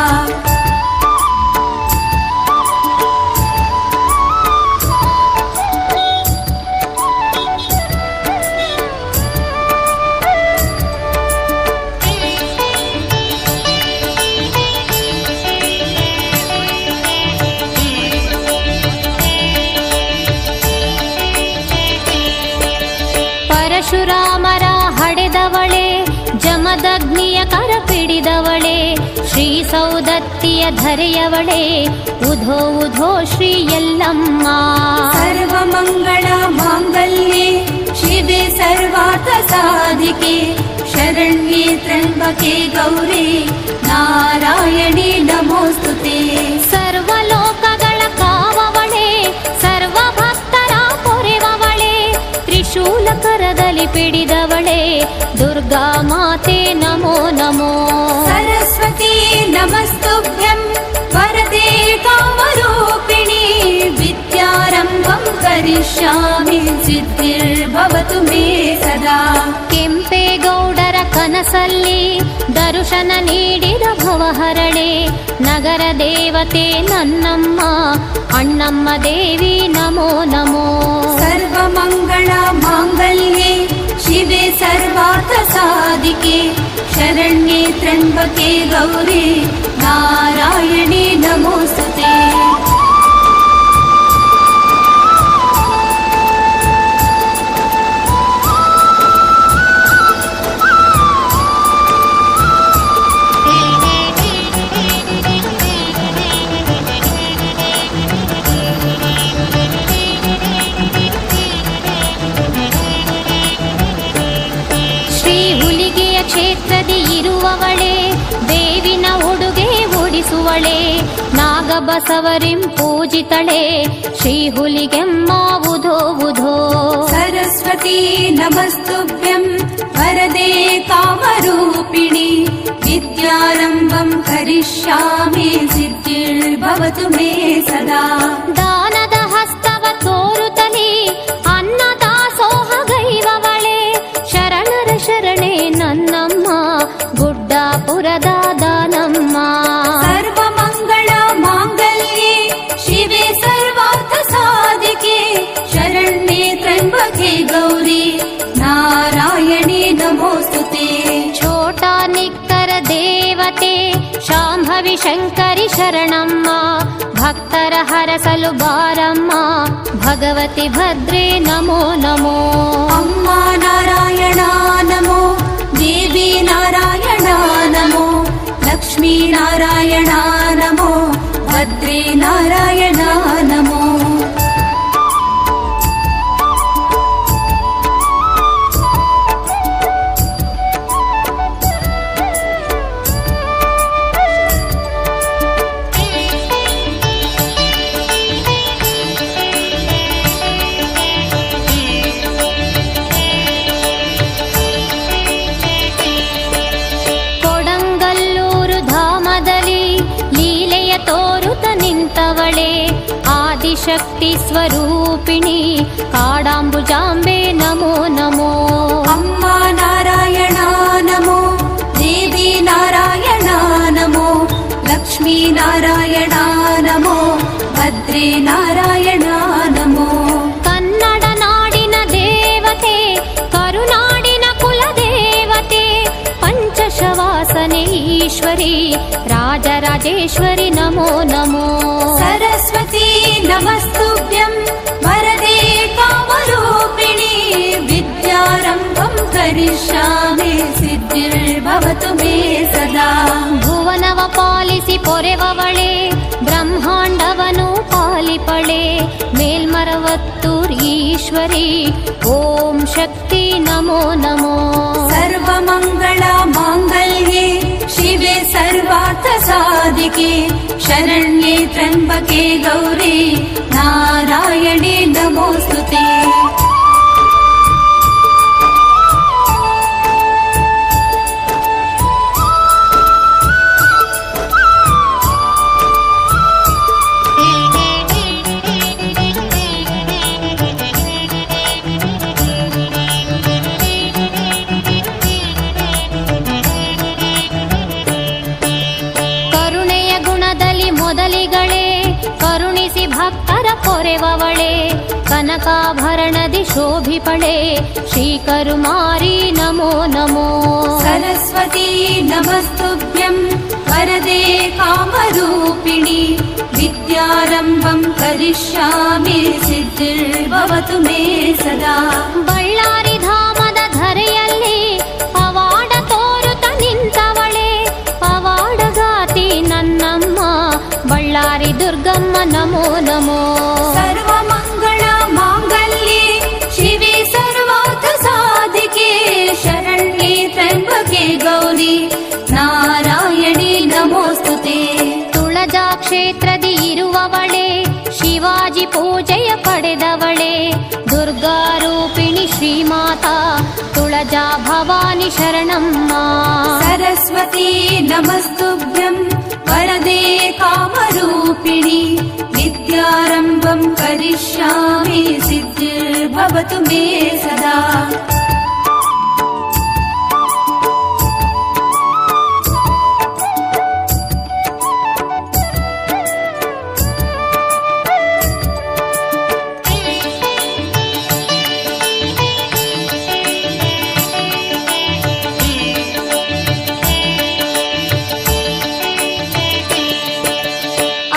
ಪರಶುರಾಮರ ಹಡೆದವಳೆ ಜಮದಗ್ನಿಯ ಕರ ಪಿಡಿದವಳೆ ಶ್ರೀ ಸೌದತ್ತಿಯ ಧರೆಯವಳೆ ಉಧೋ ಉಧೋ ಶ್ರೀ ಯಲ್ಲಮ್ಮ। सर्वमङ्गल माङ्गल्ये शिवे सर्वार्थ साधिके शरण्ये त्र्यम्बके गौरी नारायणी नमोस्तुते। ಸರ್ವಲೋಕಗಳ ಕಾವವಳೆ ಸರ್ವ ಭಕ್ತರ ಪೊರೆವವಳೆ ತ್ರಿಶೂಲ ಕರದಲ್ಲಿ ಪಿಡಿದವಳೆ ದುರ್ಗಾ ಮಾತೆ ನಮೋ ನಮೋ। सरस्वती नमस्तुभ्यं वरदे कामरूपिणी विद्यारम्भं करिष्यामि सिद्धिर्भवतु मे सदा। ಕೆಂಪೇಗೌಡರ ಕನಸಲ್ಲಿ ದರ್ಶನ ನೀಡಿದ ಭವಹರಳೆ ನಗರ ದೇವತೆ ನನ್ನಮ್ಮ ಅಣ್ಣಮ್ಮ ದೇವಿ ನಮೋ ನಮೋ। सर्वमङ्गल माङ्गल्ये शिवे सर्वार्थ साधिके शरण्ये त्र्यम्बके गौरी नारायणी नमोस्तुते। ನಾಗಬಸವರಿಂ ಪೂಜಿತಳೆ ಶ್ರೀಹುಲಿಗೆಮ್ಮಾವುಧೋ सरस्वती नमस्तुभ्यं वरदे कामरूपिणि विद्यारम्भं करिष्यामि सिद्धिर्भवतु मे सदा ದಾನದ ಹಸ್ತವ ತೋರುತ್ತಲೇ ಅನ್ನದಾಸೋಹಗೈವವಳೆ ಶರಣರ ಶರಣೆ ನನ್ನಮ್ಮ ಗುಡ್ಡಾಪುರದ ದಾನಮ್ಮ सर्वमङ्गल माङ्गल्ये शिवे सर्वार्थ साधिके शरण्ये त्र्यम्बके गौरी नारायणे नमोस्तुते ಛೋಟಾ ನಿಕ್ಕರ ದೇವತೆ ಶಾಂಭವಿ ಶಂಕರಿ ಶರಣಮ್ಮ ಭಕ್ತರ ಹರಸಲು ಬಾರಮ್ಮ ಭಗವತಿ ಭದ್ರೇ ನಮೋ ನಮೋ ಅಮ್ಮ ನಾರಾಯಣ ನಮೋ ದೇವಿ ನಾರಾಯಣ ನಮೋ ಲಕ್ಷ್ಮೀ ನಾರಾಯಣ ನಮೋ ಭದ್ರೇ ನಾರಾಯಣ ನಮೋ ಕೊಡಂಗಲ್ಲೂರು ಧಾಮದಲ್ಲಿ ಲೀಲೆಯ ತೋರುತ ನಿಂತವಳೆ ಆದಿಶಕ್ತಿ ಸ್ವರೂಪಿಣಿ ಕಾಡಾಂಬುಜಾಂಬೆ ನಮೋ ನಮೋ ಅಮ್ಮ ನಾರಾಯಣ ನಮೋ ದೇವಿ ನಾರಾಯಣ ನಮೋ ಲಕ್ಷ್ಮೀ ನಾರಾಯಣ ನಮೋ ಭದ್ರೇ ನಾರಾಯಣ ನಮೋ ಕನ್ನಡ ನಾಡಿನ ದೇವತೆ ಕರುನಾಡಿನ ಕುಲದೇವತೆ ಪಂಚಶವಾಸನೆ ಈಶ್ವರಿ ರಾಜರಾಜೇಶ್ವರಿ ನಮೋ ನಮೋ सरस्वती नमस्तुभ्यं वरदे कामरूपिणि विद्यारम्भं करिष्यामि सिद्धिर्भवतु मे सदा ಭುವನವ ಪಾಲಿಸಿ ಪೊರೆವವಳೆ ಬ್ರಹ್ಮಾಂಡವನು ಪಾಲಿಪಳೆ ಮೇಲ್ಮರವತ್ತೂರ್ ಈಶ್ವರಿ ಓಂ ಶಕ್ತಿ ನಮೋ ನಮೋ सर्वमङ्गल माङ्गल्ये शिवे सर्वार्थ साधिके शरण्ये त्र्यम्बके गौरी नारायणे नमोस्तुते ಕರುಣೆಯ ಗುಣದಲ್ಲಿ ಮೊದಲಿಗಳೇ ಕರುಣಿಸಿ ಭಕ್ತರ ಪೊರೆವವಳೆ ಕನಕಾಭರಣದಿ ಶೋಭಿಪಳೆ ಶ್ರೀಕರುಮಾರಿ ನಮೋ ನಮೋ सरस्वती नमस्तुभ्यं वरदे कामरूपिणि विद्यारम्भं करिष्यामि सिद्धिर्भवतु मे सदा ಬಳ್ಳಾರಿ ಧಾಮದ ಧರೆಯಲ್ಲಿ ಪವಾಡ ತೋರುತ ನಿಂತವಳೆ ಪವಾಡಗಾತಿ ನನ್ನಮ್ಮ ಬಳ್ಳಾರಿ ದುರ್ಗಮ್ಮ ನಮೋ ನಮೋ सर्वमङ्गल माङ्गल्ये शिवे सर्वार्थ साधिके शरण्ये त्र्यम्बके गौरी नारायणे नमोस्तुते ತುಳಜಾ ಕ್ಷೇತ್ರದಿ ಇರುವವಳೆ ಶಿವಾಜಿ ಪೂಜೆಯ ಪಡೆದವಳೆ ದುರ್ಗಾರೂಪಿಣಿ ಶ್ರೀಮಾತಾ ತುಳಜಾ ಭವಾನಿ ಶರಣಮ್ಮ सरस्वती नमस्तुभ्यं वरदे कामरूपिणि विद्यारम्भं करिष्यामि सिद्धिर्भवतु मे सदा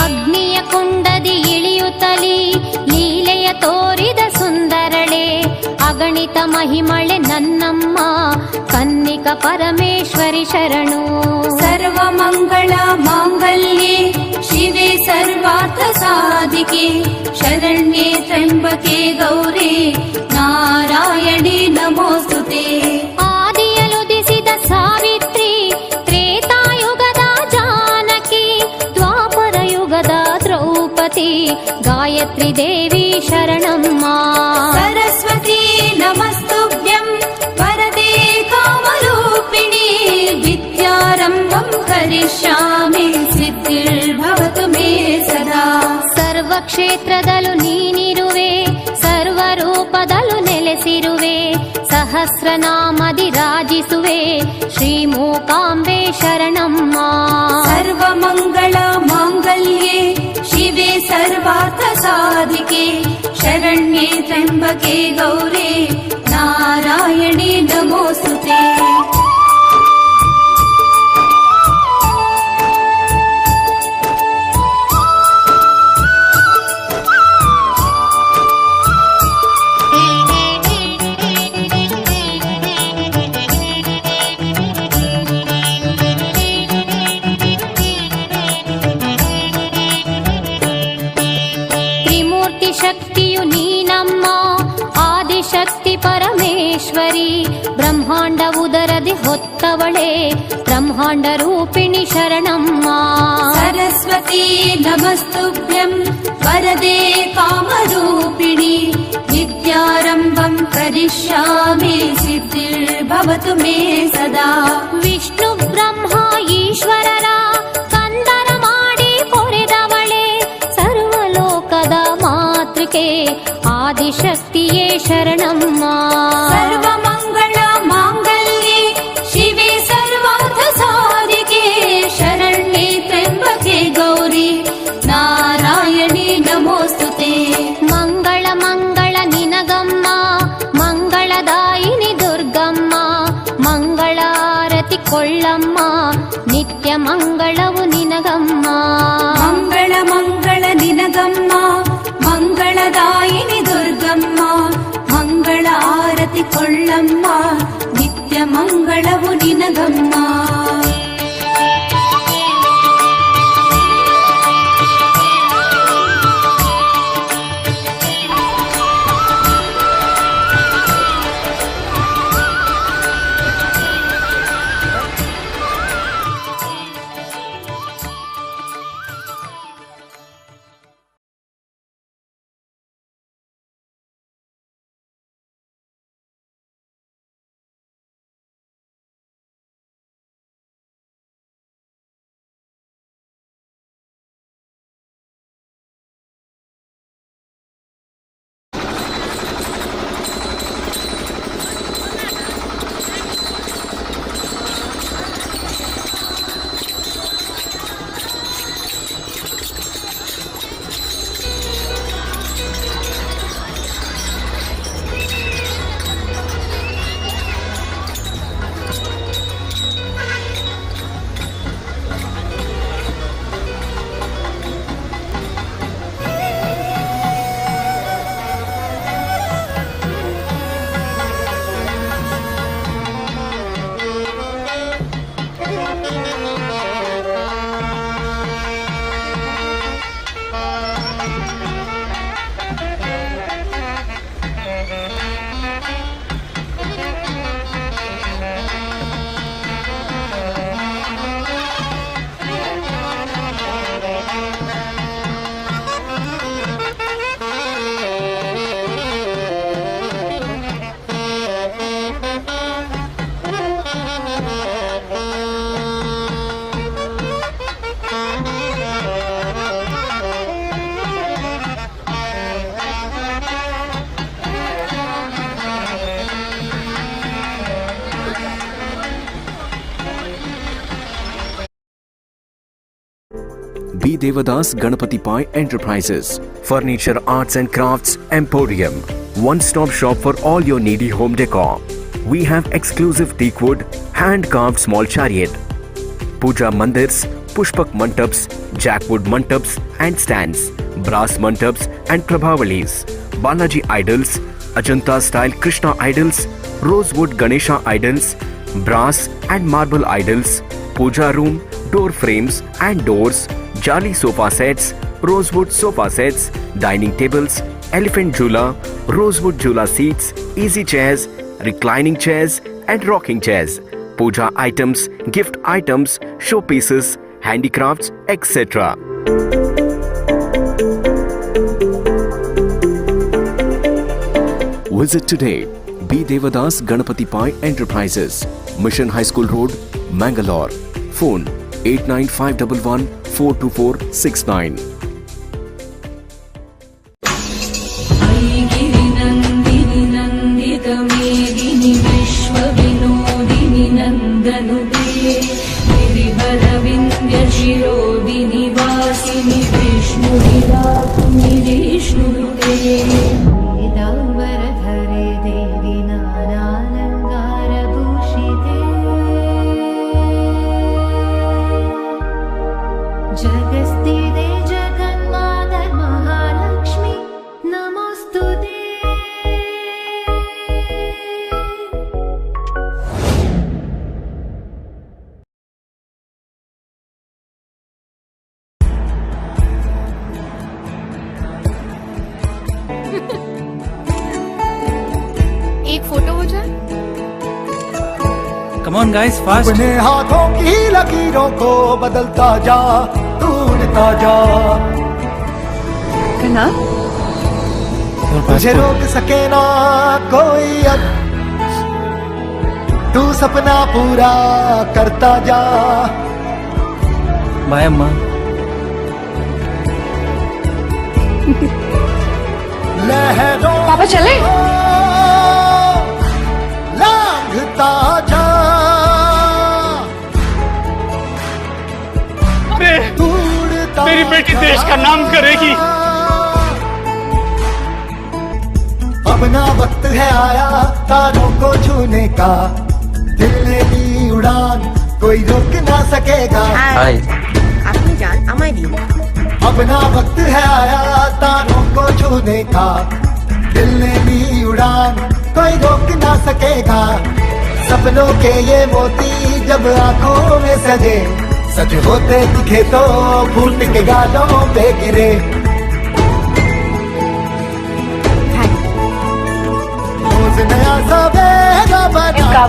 ಅಗ್ನಿಯ ಕುಂಡದಿ ಇಳಿಯುತ್ತಲಿ ಲೀಲೆಯ ತೋರಿದ ಸುಂದರಳೆ ಅಗಣಿತ ಮಹಿಮಳೆ ನನ್ನಮ್ಮ ಕನ್ನಿಕ ಪರಮೇಶ್ವರಿ ಶರಣು सर्वमङ्गल माङ्गल्ये शिवे सर्वार्थ साधिके शरण्ये त्र्यम्बके गौरी नारायणे नमोस्तुते ಆದಿಯಲುದಿಸಿದ ಸಾವಿತ್ರಿ ತ್ರೇತಾಯುಗದ ಜಾನಕಿ ದ್ವಾಪರ सरस्वती गायत्री देवी शरणम्म सरस्वती नमस्तुभ्यं वरदे कामरूपिणी विद्यारम्भं करिष्यामि सिद्धिर्भवतु मे सदा ಸರ್ವಕ್ಷೇತ್ರದಲ್ಲೂ ನೀನಿರುವೆ ಸರ್ವರೂಪದಲ್ಲೂ ನೆಲೆಸಿರುವೆ ಸಹಸ್ರನಾಮದಿ ರಾಜಿಸುವೆ ಶ್ರೀ ಮೂಕಾಂಬೆ ಶರಣಮ್ಮ ಸರ್ವಮಂಗಳ ಮಾಂಗಲ್ಯೆ ಶಿವೆ ಸರ್ವಾರ್ಥ ಸಾಧಿಕೆ ಶರಣ್ಯೆ ತ್ರ್ಯಂಬಕೆ ಗೌರಿ ನಾರಾಯಣಿ ನಮೋಸ್ತುತೆ ಶಕ್ತಿಯು ನೀನಮ್ಮ ಆದಿಶಕ್ತಿ ಪರಮೇಶ್ವರಿ ಬ್ರಹ್ಮಾಂಡ ಉದರದಿ ಹೊತ್ತವಳೆ ಬ್ರಹ್ಮಾಂಡ ರೂಪಿಣಿ ಶರಣಮ್ಮ सरस्वती नमस्तुभ्यं वरदे कामरूपिणी विद्यारम्भं करिष्यामि सिद्धिर्भवतु मे सदा ವಿಷ್ಣು ಬ್ರಹ್ಮ ಈಶ್ವರರ ಕಂದನ ಮಾಡಿ ಪೊರೆದವಳೆ ಸರ್ವಲೋಕದ ಮಾತೃಕೆ ಆದಿಶಕ್ತಿಯೇ ಶರಣಮ್ಮ ಸರ್ವಮಂಗಳ ಮಾಂಗಲ್ಯೆ ಶಿವೆ ಸರ್ವಾರ್ಥ ಸಾಧಿಕೆ ಶರಣ್ಯೆ ತ್ರ್ಯಂಬಕೆ ಗೌರಿ ನಾರಾಯಣಿ ನಮೋಸ್ತುತೆ ಮಂಗಳ ಮಂಗಳ ನಿನಗಮ್ಮ ಮಂಗಳದಾಯಿನಿ ದುರ್ಗಮ್ಮ ಮಂಗಳಾರತಿ ಕೊಳ್ಳಮ್ಮ ನಿತ್ಯ ಮಂಗಳವು ನಿನಗಮ್ಮ ಮಂಗಳ ಮಂಗಳ ನಿನಗಮ್ಮ ಮಂಗಳದಾಯಿನಿ ದುರ್ಗಮ್ಮ ಮಂಗಳ ಆರತಿ ಕೊಳ್ಳಮ್ಮ ನಿತ್ಯ ಮಂಗಳವು ನಿನಗಮ್ಮ B. Devadas Ganapati Pai Enterprises, Furniture Arts and Crafts Emporium, one-stop shop for all your needy home decor. We have exclusive teakwood, hand-carved small chariot, puja mandirs, pushpak mantaps, jackwood mantaps and stands, brass mantaps and prabhavalis, Balaji idols, Ajanta-style Krishna idols, rosewood Ganesha idols, brass and marble idols, puja room, door frames and doors, Jali sofa sets, rosewood sofa sets, dining tables, elephant jhula, rosewood jhula seats, easy chairs, reclining chairs and rocking chairs, puja items, gift items, showpieces, handicrafts, etc. Visit today B. Devadas Ganapati Pai Enterprises, Mission High School Road, Mangalore. Phone 8951142469. गिरिनन्दिनि नन्दितमेदिनि विश्वविनोदिनि नन्दनुते गिरिवरविन्द्यशिरोदिनि वासिनि विष्णुविलासिनि विष्णुनुते वेदाम्बरधरे देवि नानालङ्कारभूषिते जगस्थिते जगन्माता महालक्ष्मी नमोस्तुते। एक photo हो जाए। Come on guys, fast. अपने हाथों की लकीरों को बदलता जा, ढूंढता जा, तुझे रोक सके ना कोई अब, तू सपना पूरा करता जा। बाय अम्मा। लहरों पापा चले। लांघता जा, मेरी बेटी देश का नाम करेगी। अपना वक्त है आया तारों को छूने का, दिल ने ली उड़ान कोई रोक ना सकेगा। अपनी जान हमारी दी। अपना वक्त है आया तारों को छूने का, दिल ने ली उड़ान कोई रोक ना सकेगा। सपनों के ये मोती जब आंखों में सजे, सच होते दिखे तो फूट के गालों पे गिरे। रोज नया सवेरा बनाता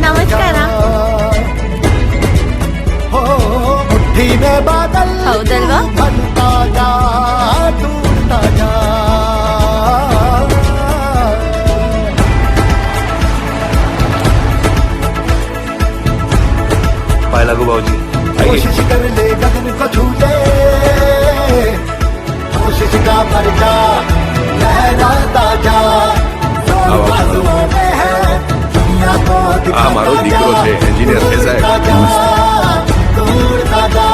नमस्कार। हो मुट्ठी में बादल बनता जा, टूटता जा। पाए लागू बाबूजी। कोशिश कर ले गगन को छू ले, कोशिश का पर्चा लहराता जा। बाजुओं में है दुनिया को मारो दीकरो छे एंजीनियर कैसा है? ढूंढता जा।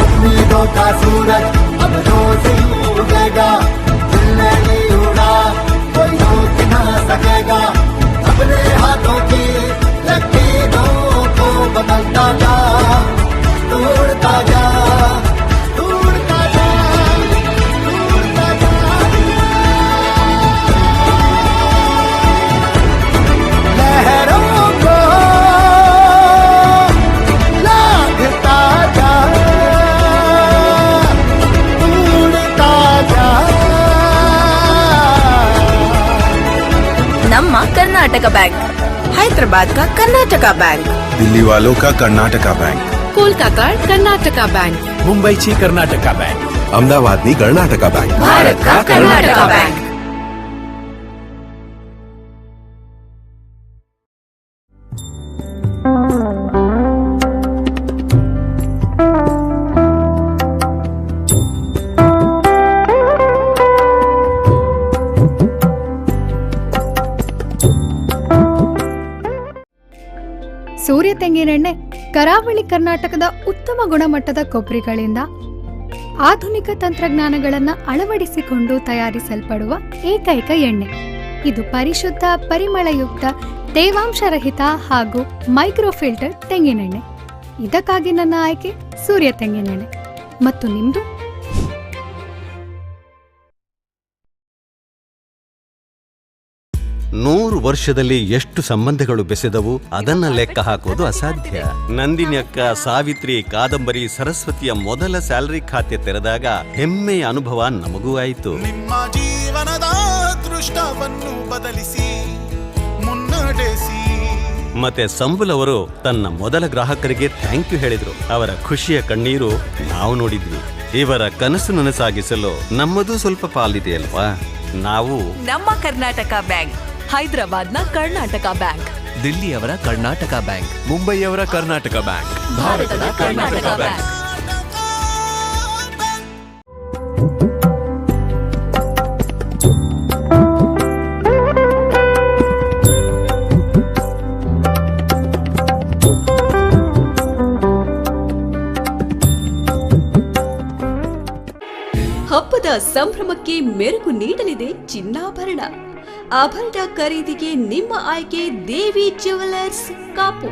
उम्मीदों का सूरज अब रोज ही उगेगा, दिल ने ली उड़ान कोई रोक ना सकेगा। अपने हाथों की लकीरों को बदलता जा, ढूंढता जा, ढूंढता जा, ढूंढता जा। लहरों को लांघता जा, नम्मा कर्नाटका बैंक, हैदराबाद का कर्नाटका बैंक, दिल्ली वालों का कर्नाटका बैंक, कोलकाता कर्नाटका बैंक, मुंबईची कर्नाटका बँक, अहमदाबादनी कर्नाटका बैंक, भारत का कर्नाटका बैंक। ಸೂರ್ಯ ತೆಂಗಿನೆಣ್ಣೆ ಕರಾವಳಿ ಕರ್ನಾಟಕದ ಉತ್ತಮ ಗುಣಮಟ್ಟದ ಕೊಬ್ಬರಿಗಳಿಂದ ಆಧುನಿಕ ತಂತ್ರಜ್ಞಾನಗಳನ್ನು ಅಳವಡಿಸಿಕೊಂಡು ತಯಾರಿಸಲ್ಪಡುವ ಏಕೈಕ ಎಣ್ಣೆ. ಇದು ಪರಿಶುದ್ಧ, ಪರಿಮಳಯುಕ್ತ, ತೇವಾಂಶರಹಿತ ಹಾಗೂ ಮೈಕ್ರೋಫಿಲ್ಟರ್ ತೆಂಗಿನೆಣ್ಣೆ. ಇದಕ್ಕಾಗಿ ನನ್ನ ಆಯ್ಕೆ ಸೂರ್ಯ ತೆಂಗಿನೆಣ್ಣೆ. ಮತ್ತು ನಿಮ್ದು? 100 ವರ್ಷದಲ್ಲಿ ಎಷ್ಟು ಸಂಬಂಧಗಳು ಬೆಸೆದವು ಅದನ್ನ ಲೆಕ್ಕ ಹಾಕೋದು ಅಸಾಧ್ಯ. ನಂದಿನಿ ಅಕ್ಕ, ಸಾವಿತ್ರಿ, ಕಾದಂಬರಿ, ಸರಸ್ವತಿಯ ಮೊದಲ ಸ್ಯಾಲರಿ ಖಾತೆ ತೆರೆದಾಗ ಹೆಮ್ಮೆಯ ಅನುಭವ ನಮಗೂ ಆಯಿತು. ನಿಮ್ಮ ಜೀವನದ ದೃಷ್ಟವನ್ನು ಬದಲಿಸಿ ಮುನ್ನಡೆಸಿ. ಮತ್ತೆ ಸಂಬುಲ್ ಅವರು ತನ್ನ ಮೊದಲ ಗ್ರಾಹಕರಿಗೆ ಥ್ಯಾಂಕ್ ಯು ಹೇಳಿದ್ರು. ಅವರ ಖುಷಿಯ ಕಣ್ಣೀರು ನಾವು ನೋಡಿದ್ವಿ. ಇವರ ಕನಸು ನನಸಾಗಿಸಲು ನಮ್ಮದು ಸ್ವಲ್ಪ ಪಾಲಿದೆಯಲ್ವಾ? ನಾವು ನಮ್ಮ ಕರ್ನಾಟಕ ಬ್ಯಾಂಕ್, ಹೈದರಾಬಾದ್ನ ಕರ್ನಾಟಕ ಬ್ಯಾಂಕ್, ದಿಲ್ಲಿಯವರ ಕರ್ನಾಟಕ ಬ್ಯಾಂಕ್, ಮುಂಬೈಯವರ ಕರ್ನಾಟಕ ಬ್ಯಾಂಕ್, ಭಾರತದ ಕರ್ನಾಟಕ ಬ್ಯಾಂಕ್. ಹಬ್ಬದ ಸಂಭ್ರಮಕ್ಕೆ ಮೆರುಗು ನೀಡಲಿದೆ ಚಿನ್ನಾಭರಣ. ಆಭರಣ ಖರೀದಿಗೆ ನಿಮ್ಮ ಆಯ್ಕೆ ದೇವಿ ಜ್ಯುವೆಲರ್ಸ್ ಕಾಪು.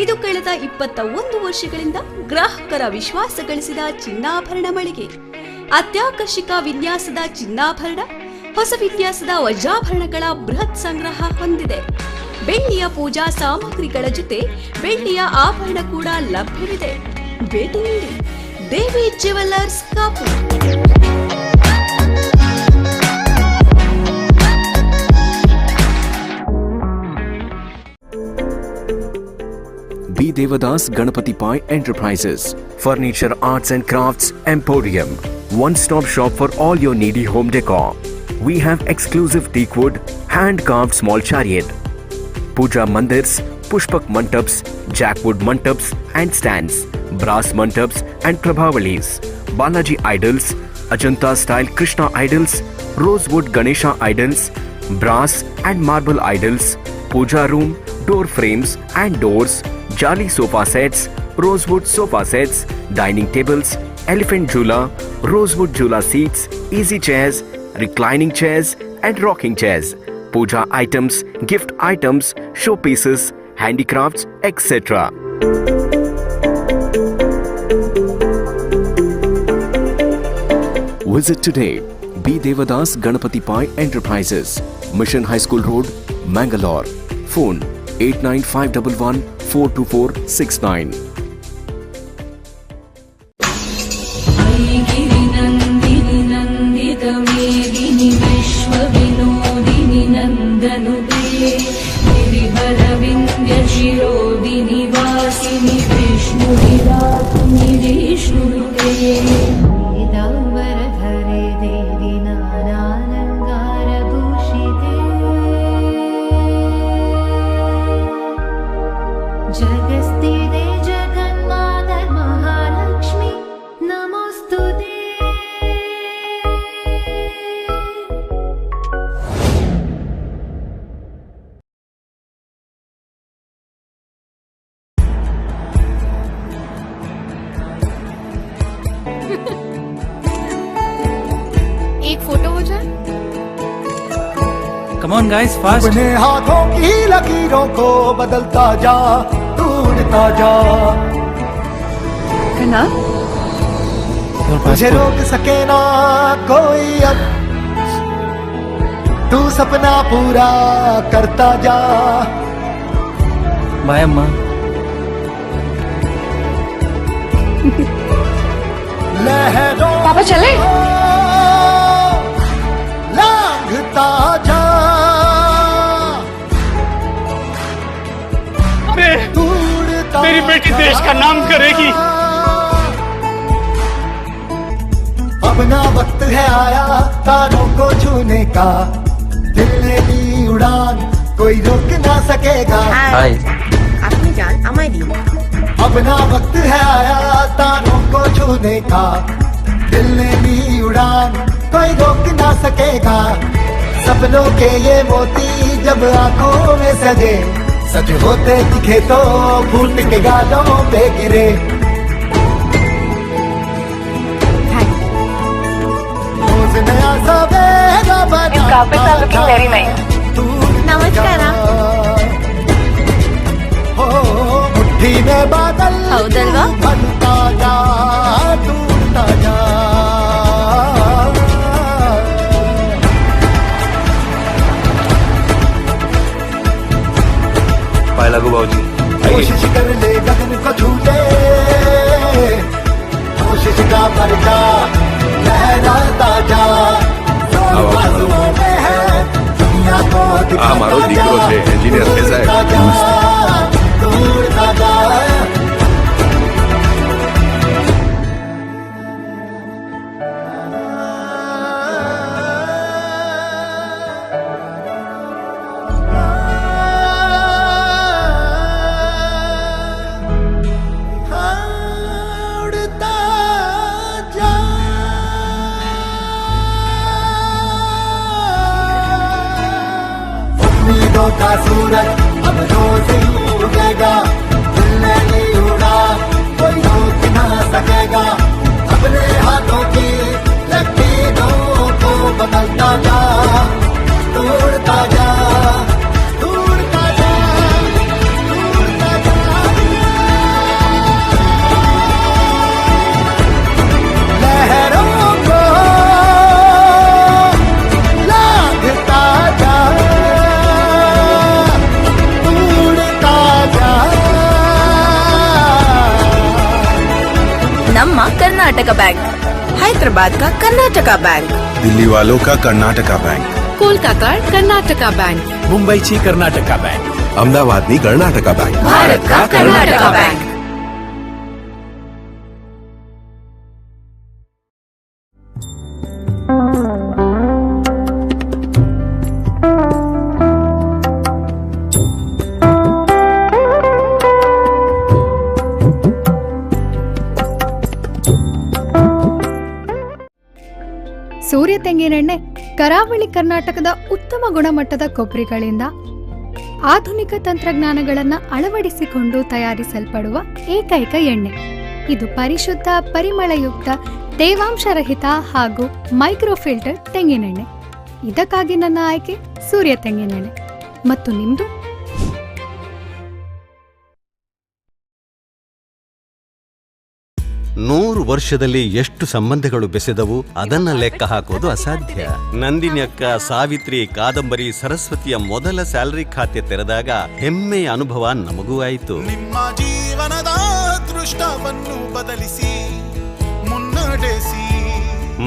ಇದು ಕಳೆದ 21 ವರ್ಷಗಳಿಂದ ಗ್ರಾಹಕರ ವಿಶ್ವಾಸ ಗಳಿಸಿದ ಚಿನ್ನಾಭರಣ ಮಳಿಗೆ. ಅತ್ಯಾಕರ್ಷಕ ವಿನ್ಯಾಸದ ಚಿನ್ನಾಭರಣ, ಹೊಸ ವಿನ್ಯಾಸದ ವಜ್ರಾಭರಣಗಳ ಬೃಹತ್ ಸಂಗ್ರಹ ಹೊಂದಿದೆ. ಬೆಳ್ಳಿಯ ಪೂಜಾ ಸಾಮಗ್ರಿಗಳ ಜೊತೆ ಬೆಳ್ಳಿಯ ಆಭರಣ ಕೂಡ ಲಭ್ಯವಿದೆ. ಭೇಟಿ ನೀಡಿ Devi jewellers Kapu. B. Devadas Ganapati Pai Enterprises, Furniture Arts and Crafts Emporium, one-stop shop for all your needy home decor. We have exclusive teakwood, hand-carved small chariot, puja mandirs, pushpak mantaps, jackwood mantaps and stands, brass mantaps and prabhavalis, Balaji idols, Ajanta-style Krishna idols, rosewood Ganesha idols, brass and marble idols, puja room, door frames and doors, Jali sofa sets, rosewood sofa sets, dining tables, elephant jhula, rosewood jhula seats, easy chairs, reclining chairs and rocking chairs, puja items, gift items, showpieces, handicrafts, etc. Visit today. B. Devadas Ganapati Pai Enterprises, Mission High School Road, Mangalore. Phone 89511 42469. गिरिनन्दिनि नन्दितमेदिनि विश्वविनोदिनि नन्दनुते गिरिवरविन्द्यशिरोदिनि वासिनि विष्णुविराजिनि विष्णुनुते पीताम्बरधरे देवि नानालङ्कारभूषिते जगस्थिते जगन्माता महालक्ष्मी नमोस्तुते. एक photo हो जाए. Come on guys, fast. अपने हाथों की लकीरों को बदलता जा, ढूंढता जा, है ना? तुझे रोक सके ना कोई अब, तू सपना पूरा करता जा. Bye अम्मा. लहरों पापा चले? लांघता जा, मेरी बेटी देश का नाम करेगी. अपना वक्त है आया तारों को छूने का, दिल ने ली उड़ान कोई रोक ना सकेगा. আপনি যান, আমায় দিন। अपना वक्त है आया तारों को छूने का, दिल ने ली उड़ान कोई रोक ना सकेगा. सपनों के ये मोती जब आंखों में सजे, सच होते दिखे तो फूट के गालों पे गिरे. रोज नया सवेरा बनाता जा, ನಮಸ್ಕಾರ. हो मुट्ठी में बादल ಹೌದಲ್ವಾ? बनता जा, टूटता जा. लघु बाबूजी कोशिश कर ले गगन को छूटे, कोशिश का पर्दा लहराता जा, बाजुओं में है दुनिया को हमारो दीकरो છે એન્જિનિયર છે સાહેબ दूरता जा। उम्मीदों का सूरज अब रोज ही उगेगा, दिल में नहीं उड़ा कोई रोक ना सकेगा, अपने हाथों की लकीरों को बदलता जा, तोड़ता जा, तोड़ता जा, तोड़ता जा। लहरों को लांघता जा, ನಮ್ಮ ಕರ್ನಾಟಕ ಬ್ಯಾಂಕ್, ಹೈದರಾಬಾದ್ का कर्नाटका बैंक, दिल्ली वालों का कर्नाटका बैंक, कोलकाता कर्नाटका बैंक, मुंबईची कर्नाटका बैंक, अहमदाबादनी कर्नाटका बैंक, भारत का कर्नाटका बैंक। ಸೂರ್ಯ ತೆಂಗಿನೆಣ್ಣೆ ಕರಾವಳಿ ಕರ್ನಾಟಕದ ಉತ್ತಮ ಗುಣಮಟ್ಟದ ಕೊಬ್ಬರಿಗಳಿಂದ ಆಧುನಿಕ ತಂತ್ರಜ್ಞಾನಗಳನ್ನು ಅಳವಡಿಸಿಕೊಂಡು ತಯಾರಿಸಲ್ಪಡುವ ಏಕೈಕ ಎಣ್ಣೆ. ಇದು ಪರಿಶುದ್ಧ, ಪರಿಮಳಯುಕ್ತ, ತೇವಾಂಶರಹಿತ ಹಾಗೂ ಮೈಕ್ರೋಫಿಲ್ಟರ್ ತೆಂಗಿನೆಣ್ಣೆ. ಇದಕ್ಕಾಗಿ ನನ್ನ ಆಯ್ಕೆ ಸೂರ್ಯ ತೆಂಗಿನೆಣ್ಣೆ. ಮತ್ತು ನಿಮ್ದು? ನೂರು ವರ್ಷದಲ್ಲಿ ಎಷ್ಟು ಸಂಬಂಧಗಳು ಬೆಸೆದವು ಅದನ್ನ ಲೆಕ್ಕ ಹಾಕೋದು ಅಸಾಧ್ಯ. ನಂದಿನಿ ಅಕ್ಕ, ಸಾವಿತ್ರಿ, ಕಾದಂಬರಿ, ಸರಸ್ವತಿಯ ಮೊದಲ ಸ್ಯಾಲರಿ ಖಾತೆ ತೆರೆದಾಗ ಹೆಮ್ಮೆಯ ಅನುಭವ ನಮಗೂ ಆಯಿತು. ನಿಮ್ಮ ಜೀವನದ ದೃಷ್ಟವನ್ನು ಬದಲಿಸಿ ಮುನ್ನಡೆಸಿ.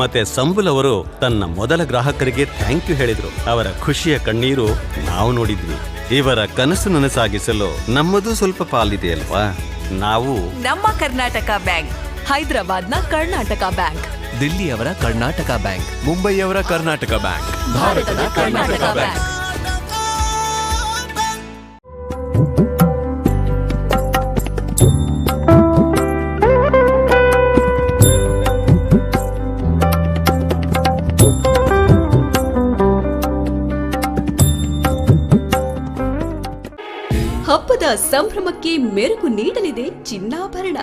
ಮತ್ತೆ ಸಂಬುಲ್ ಅವರು ತನ್ನ ಮೊದಲ ಗ್ರಾಹಕರಿಗೆ ಥ್ಯಾಂಕ್ ಯು ಹೇಳಿದ್ರು. ಅವರ ಖುಷಿಯ ಕಣ್ಣೀರು ನಾವು ನೋಡಿದ್ವಿ. ಇವರ ಕನಸು ನನಸಾಗಿಸಲು ನಮ್ಮದು ಸ್ವಲ್ಪ ಪಾಲಿದೆಯಲ್ವಾ? ನಾವು ನಮ್ಮ ಕರ್ನಾಟಕ ಬ್ಯಾಂಕ್, ಹೈದರಾಬಾದ್ನ ಕರ್ನಾಟಕ ಬ್ಯಾಂಕ್, ದಿಲ್ಲಿಯವರ ಕರ್ನಾಟಕ ಬ್ಯಾಂಕ್, ಮುಂಬೈಯವರ ಕರ್ನಾಟಕ ಬ್ಯಾಂಕ್, ಭಾರತದ ಕರ್ನಾಟಕ ಬ್ಯಾಂಕ್. ಹಬ್ಬದ ಸಂಭ್ರಮಕ್ಕೆ ಮೆರುಗು ನೀಡಲಿದೆ ಚಿನ್ನಾಭರಣ.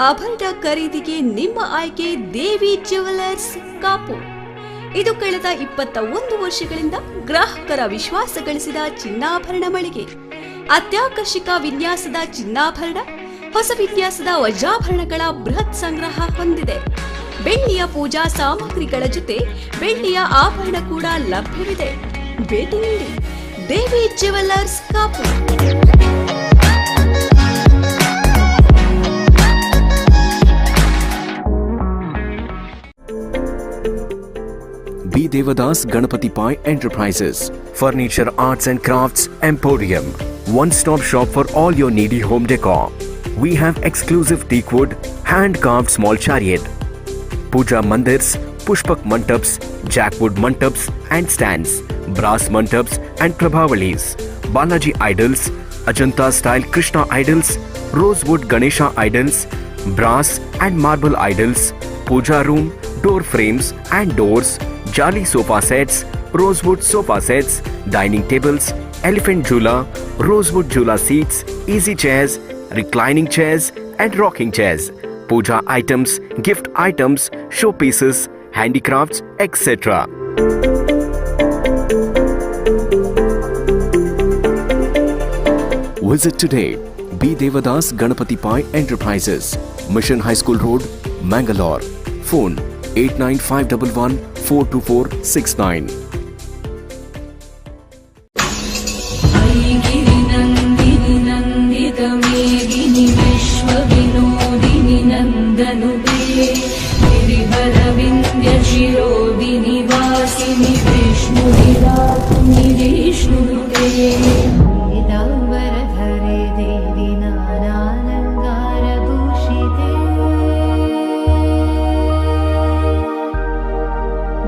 ಆಭರಣ ಖರೀದಿಗೆ ನಿಮ್ಮ ಆಯ್ಕೆ ದೇವಿ ಜ್ಯುವೆಲರ್ಸ್ ಕಾಪು. ಇದು ಕಳೆದ 21 ವರ್ಷಗಳಿಂದ ಗ್ರಾಹಕರ ವಿಶ್ವಾಸ ಗಳಿಸಿದ ಚಿನ್ನಾಭರಣ ಮಳಿಗೆ. ಅತ್ಯಾಕರ್ಷಕ ವಿನ್ಯಾಸದ ಚಿನ್ನಾಭರಣ, ಹೊಸ ವಿನ್ಯಾಸದ ವಜ್ರಾಭರಣಗಳ ಬೃಹತ್ ಸಂಗ್ರಹ ಹೊಂದಿದೆ. ಬೆಳ್ಳಿಯ ಪೂಜಾ ಸಾಮಗ್ರಿಗಳ ಜೊತೆ ಬೆಳ್ಳಿಯ ಆಭರಣ ಕೂಡ ಲಭ್ಯವಿದೆ. ಭೇಟಿ ನೀಡಿ Devi jewellers Kapu. B. Devadas Ganapati Pai Enterprises, Furniture Arts and Crafts Emporium, one-stop shop for all your needy home decor. We have exclusive teakwood, hand-carved small chariot, puja mandirs, pushpak mantaps, jackwood mantaps and stands, brass mantaps and prabhavalis, Balaji idols, Ajanta-style Krishna idols, rosewood Ganesha idols, brass and marble idols, puja room, door frames and doors, Jali sofa sets, rosewood sofa sets, dining tables, elephant jhula, rosewood jhula seats, easy chairs, reclining chairs and rocking chairs, puja items, gift items, showpieces, handicrafts, etc. Visit today. B. Devadas Ganapati Pai Enterprises, Mission High School Road, Mangalore. Phone 89511 42469. विष्णुनुते पीताम्बरधरे देवि नानालङ्कारभूषिते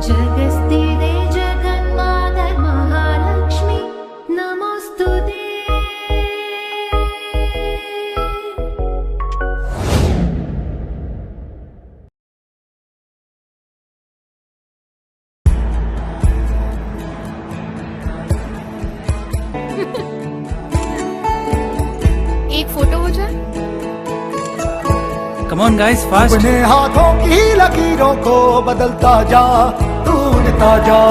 जगस्थिते जगन्माता महालक्ष्मी नमोस्तुते। एक photo हो जाए। Come on guys fast. अपने हाथों की लकीरों को बदलता जा, ढूंढता जा,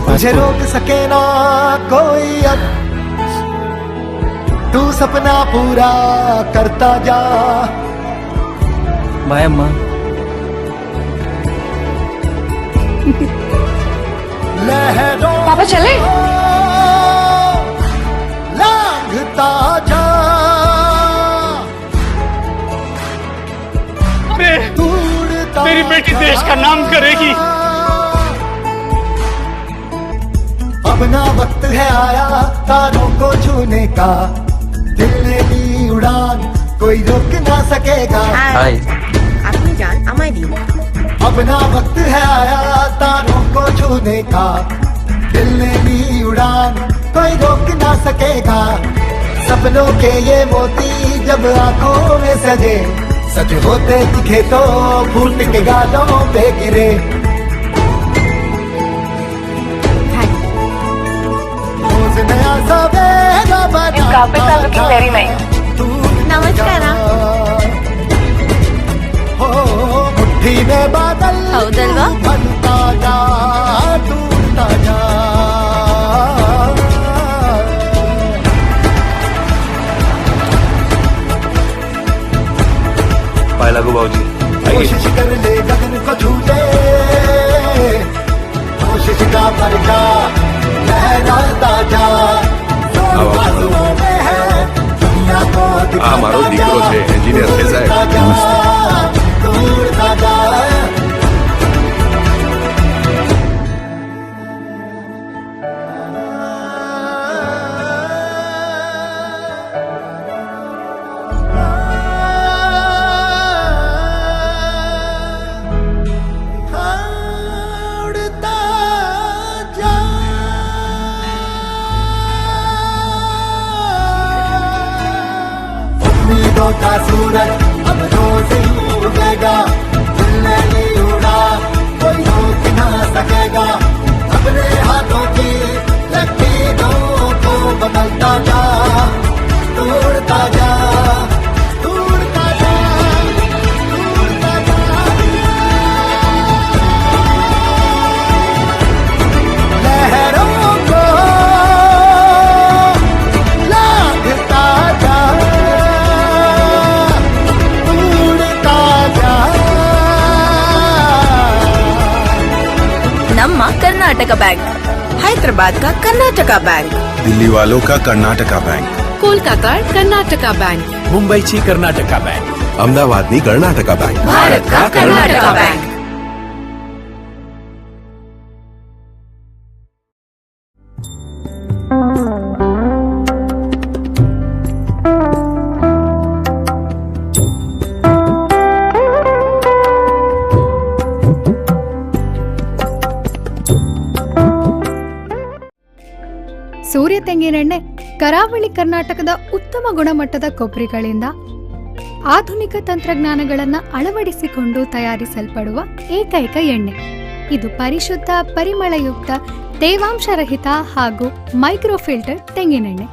मुझे रोक सके ना कोई अब, तू सपना पूरा करता जा। बाय अम्मा। लहरों पापा चले। लांघता जा, मेरी बेटी देश का नाम करेगी। अब ना वक्त है आया तारों को छूने का, दिल ने ली उड़ान कोई रोक ना सकेगा। अपनी जान আমায় দিন। अब ना वक्त है आया तारों को छूने का, दिल ने ली उड़ान कोई रोक ना सकेगा। सपनों के ये मोती जब आंखों में सजे, सच होते दिखे तो फूट के गालों पे गिरे। रोज नया सवेरा बनाता जा, नमस्कार। हो मुट्ठी में बादल बनता जा, टूटता जा। पाए लागू बाबूजी। कोशिश कर ले गगन को छू ले, कोशिश का फरका लहराता जा। बाजुओं में है दुनिया को आ मारो दीकरो छे एंजीनियर है साहब। ढूंढता जा। का सूरज अब रोज ही उगेगा, दिल ने ली उड़ा कोई रोक ना सकेगा। अपने हाथों की लकीरों को बदलता जा, तोड़ता जा, तोड़ता जा, तोड़ता जा। लहरों को लांघता जा, नम्मा कर्नाटका बैंक, हैदराबाद का कर्नाटका बैंक, दिल्ली वालों का कर्नाटका बैंक, कोलकाता कर्नाटका बैंक, मुंबईची कर्नाटका बँक, अहमदाबादनी कर्नाटका बैंक, भारत का कर्नाटका बैंक। ಸೂರ್ಯ ತೆಂಗಿನೆಣ್ಣೆ ಕರಾವಳಿ ಕರ್ನಾಟಕದ ಉತ್ತಮ ಗುಣಮಟ್ಟದ ಕೊಬ್ಬರಿಗಳಿಂದ ಆಧುನಿಕ ತಂತ್ರಜ್ಞಾನಗಳನ್ನು ಅಳವಡಿಸಿಕೊಂಡು ತಯಾರಿಸಲ್ಪಡುವ ಏಕೈಕ ಎಣ್ಣೆ. ಇದು ಪರಿಶುದ್ಧ, ಪರಿಮಳಯುಕ್ತ, ತೇವಾಂಶರಹಿತ ಹಾಗೂ ಮೈಕ್ರೋಫಿಲ್ಟರ್ ತೆಂಗಿನೆಣ್ಣೆ.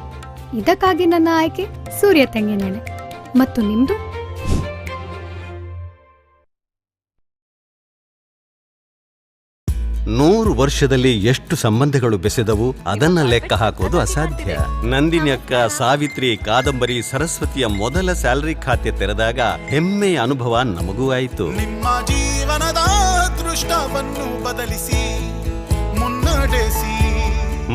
ಇದಕ್ಕಾಗಿ ನನ್ನ ಆಯ್ಕೆ ಸೂರ್ಯ ತೆಂಗಿನೆಣ್ಣೆ. ಮತ್ತು ನಿಮ್ದು? ನೂರು ವರ್ಷದಲ್ಲಿ ಎಷ್ಟು ಸಂಬಂಧಗಳು ಬೆಸೆದವು ಅದನ್ನ ಲೆಕ್ಕ ಹಾಕೋದು ಅಸಾಧ್ಯ. ನಂದಿನಿ ಅಕ್ಕ, ಸಾವಿತ್ರಿ, ಕಾದಂಬರಿ, ಸರಸ್ವತಿಯ ಮೊದಲ ಸ್ಯಾಲರಿ ಖಾತೆ ತೆರೆದಾಗ ಹೆಮ್ಮೆಯ ಅನುಭವ ನಮಗೂ ಆಯಿತು. ನಿಮ್ಮ ಜೀವನದ ದೃಷ್ಟವನ್ನು ಬದಲಿಸಿ ಮುನ್ನಡೆಸಿ.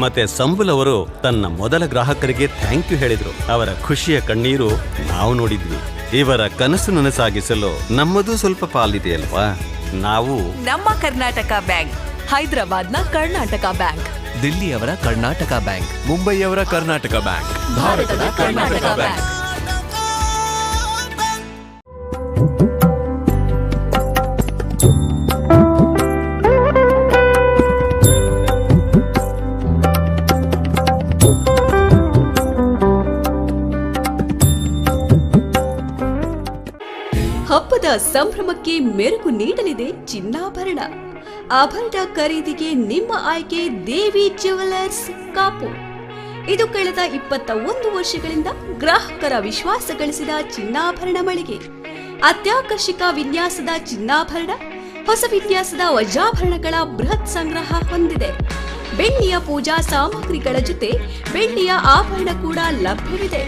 ಮತ್ತೆ ಸಂಬುಲ್ ಅವರು ತನ್ನ ಮೊದಲ ಗ್ರಾಹಕರಿಗೆ ಥ್ಯಾಂಕ್ ಯು ಹೇಳಿದ್ರು. ಅವರ ಖುಷಿಯ ಕಣ್ಣೀರು ನಾವು ನೋಡಿದ್ವಿ. ಇವರ ಕನಸು ನನಸಾಗಿಸಲು ನಮ್ಮದು ಸ್ವಲ್ಪ ಪಾಲಿದೆಯಲ್ವಾ? ನಾವು ನಮ್ಮ ಕರ್ನಾಟಕ ಬ್ಯಾಂಕ್, ಹೈದರಾಬಾದ್ನ ಕರ್ನಾಟಕ ಬ್ಯಾಂಕ್, ದಿಲ್ಲಿಯವರ ಕರ್ನಾಟಕ ಬ್ಯಾಂಕ್, ಮುಂಬೈಯವರ ಕರ್ನಾಟಕ ಬ್ಯಾಂಕ್, ಭಾರತದ ಕರ್ನಾಟಕ ಬ್ಯಾಂಕ್. ಹಬ್ಬದ ಸಂಭ್ರಮಕ್ಕೆ ಮೆರುಗು ನೀಡಲಿದೆ ಚಿನ್ನಾಭರಣ. ಆಭರಣ ಖರೀದಿಗೆ ನಿಮ್ಮ ಆಯ್ಕೆ ದೇವಿ ಜ್ಯುವೆಲರ್ಸ್ ಕಾಪು. ಇದು ಕಳೆದ 21 ವರ್ಷಗಳಿಂದ ಗ್ರಾಹಕರ ವಿಶ್ವಾಸ ಗಳಿಸಿದ ಚಿನ್ನಾಭರಣ ಮಳಿಗೆ. ಅತ್ಯಾಕರ್ಷಕ ವಿನ್ಯಾಸದ ಚಿನ್ನಾಭರಣ, ಹೊಸ ವಿನ್ಯಾಸದ ವಜ್ರಾಭರಣಗಳ ಬೃಹತ್ ಸಂಗ್ರಹ ಹೊಂದಿದೆ. ಬೆಳ್ಳಿಯ ಪೂಜಾ ಸಾಮಗ್ರಿಗಳ ಜೊತೆ ಬೆಳ್ಳಿಯ ಆಭರಣ ಕೂಡ ಲಭ್ಯವಿದೆ.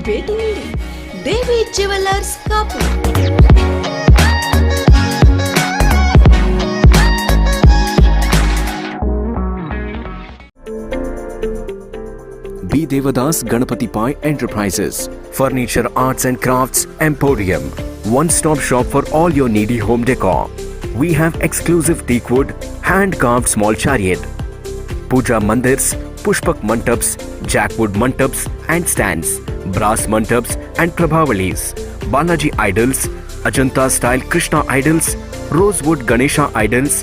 ಭೇಟಿ ನೀಡಿ Devi jewellers Kapu. B. Devadas Ganapati Pai Enterprises, Furniture Arts and Crafts Emporium, one-stop shop for all your needy home decor. We have exclusive teakwood, hand-carved small chariot, puja mandirs, pushpak mantaps, jackwood mantaps and stands, brass mantaps and prabhavalis, Balaji idols, Ajanta-style Krishna idols, rosewood Ganesha idols,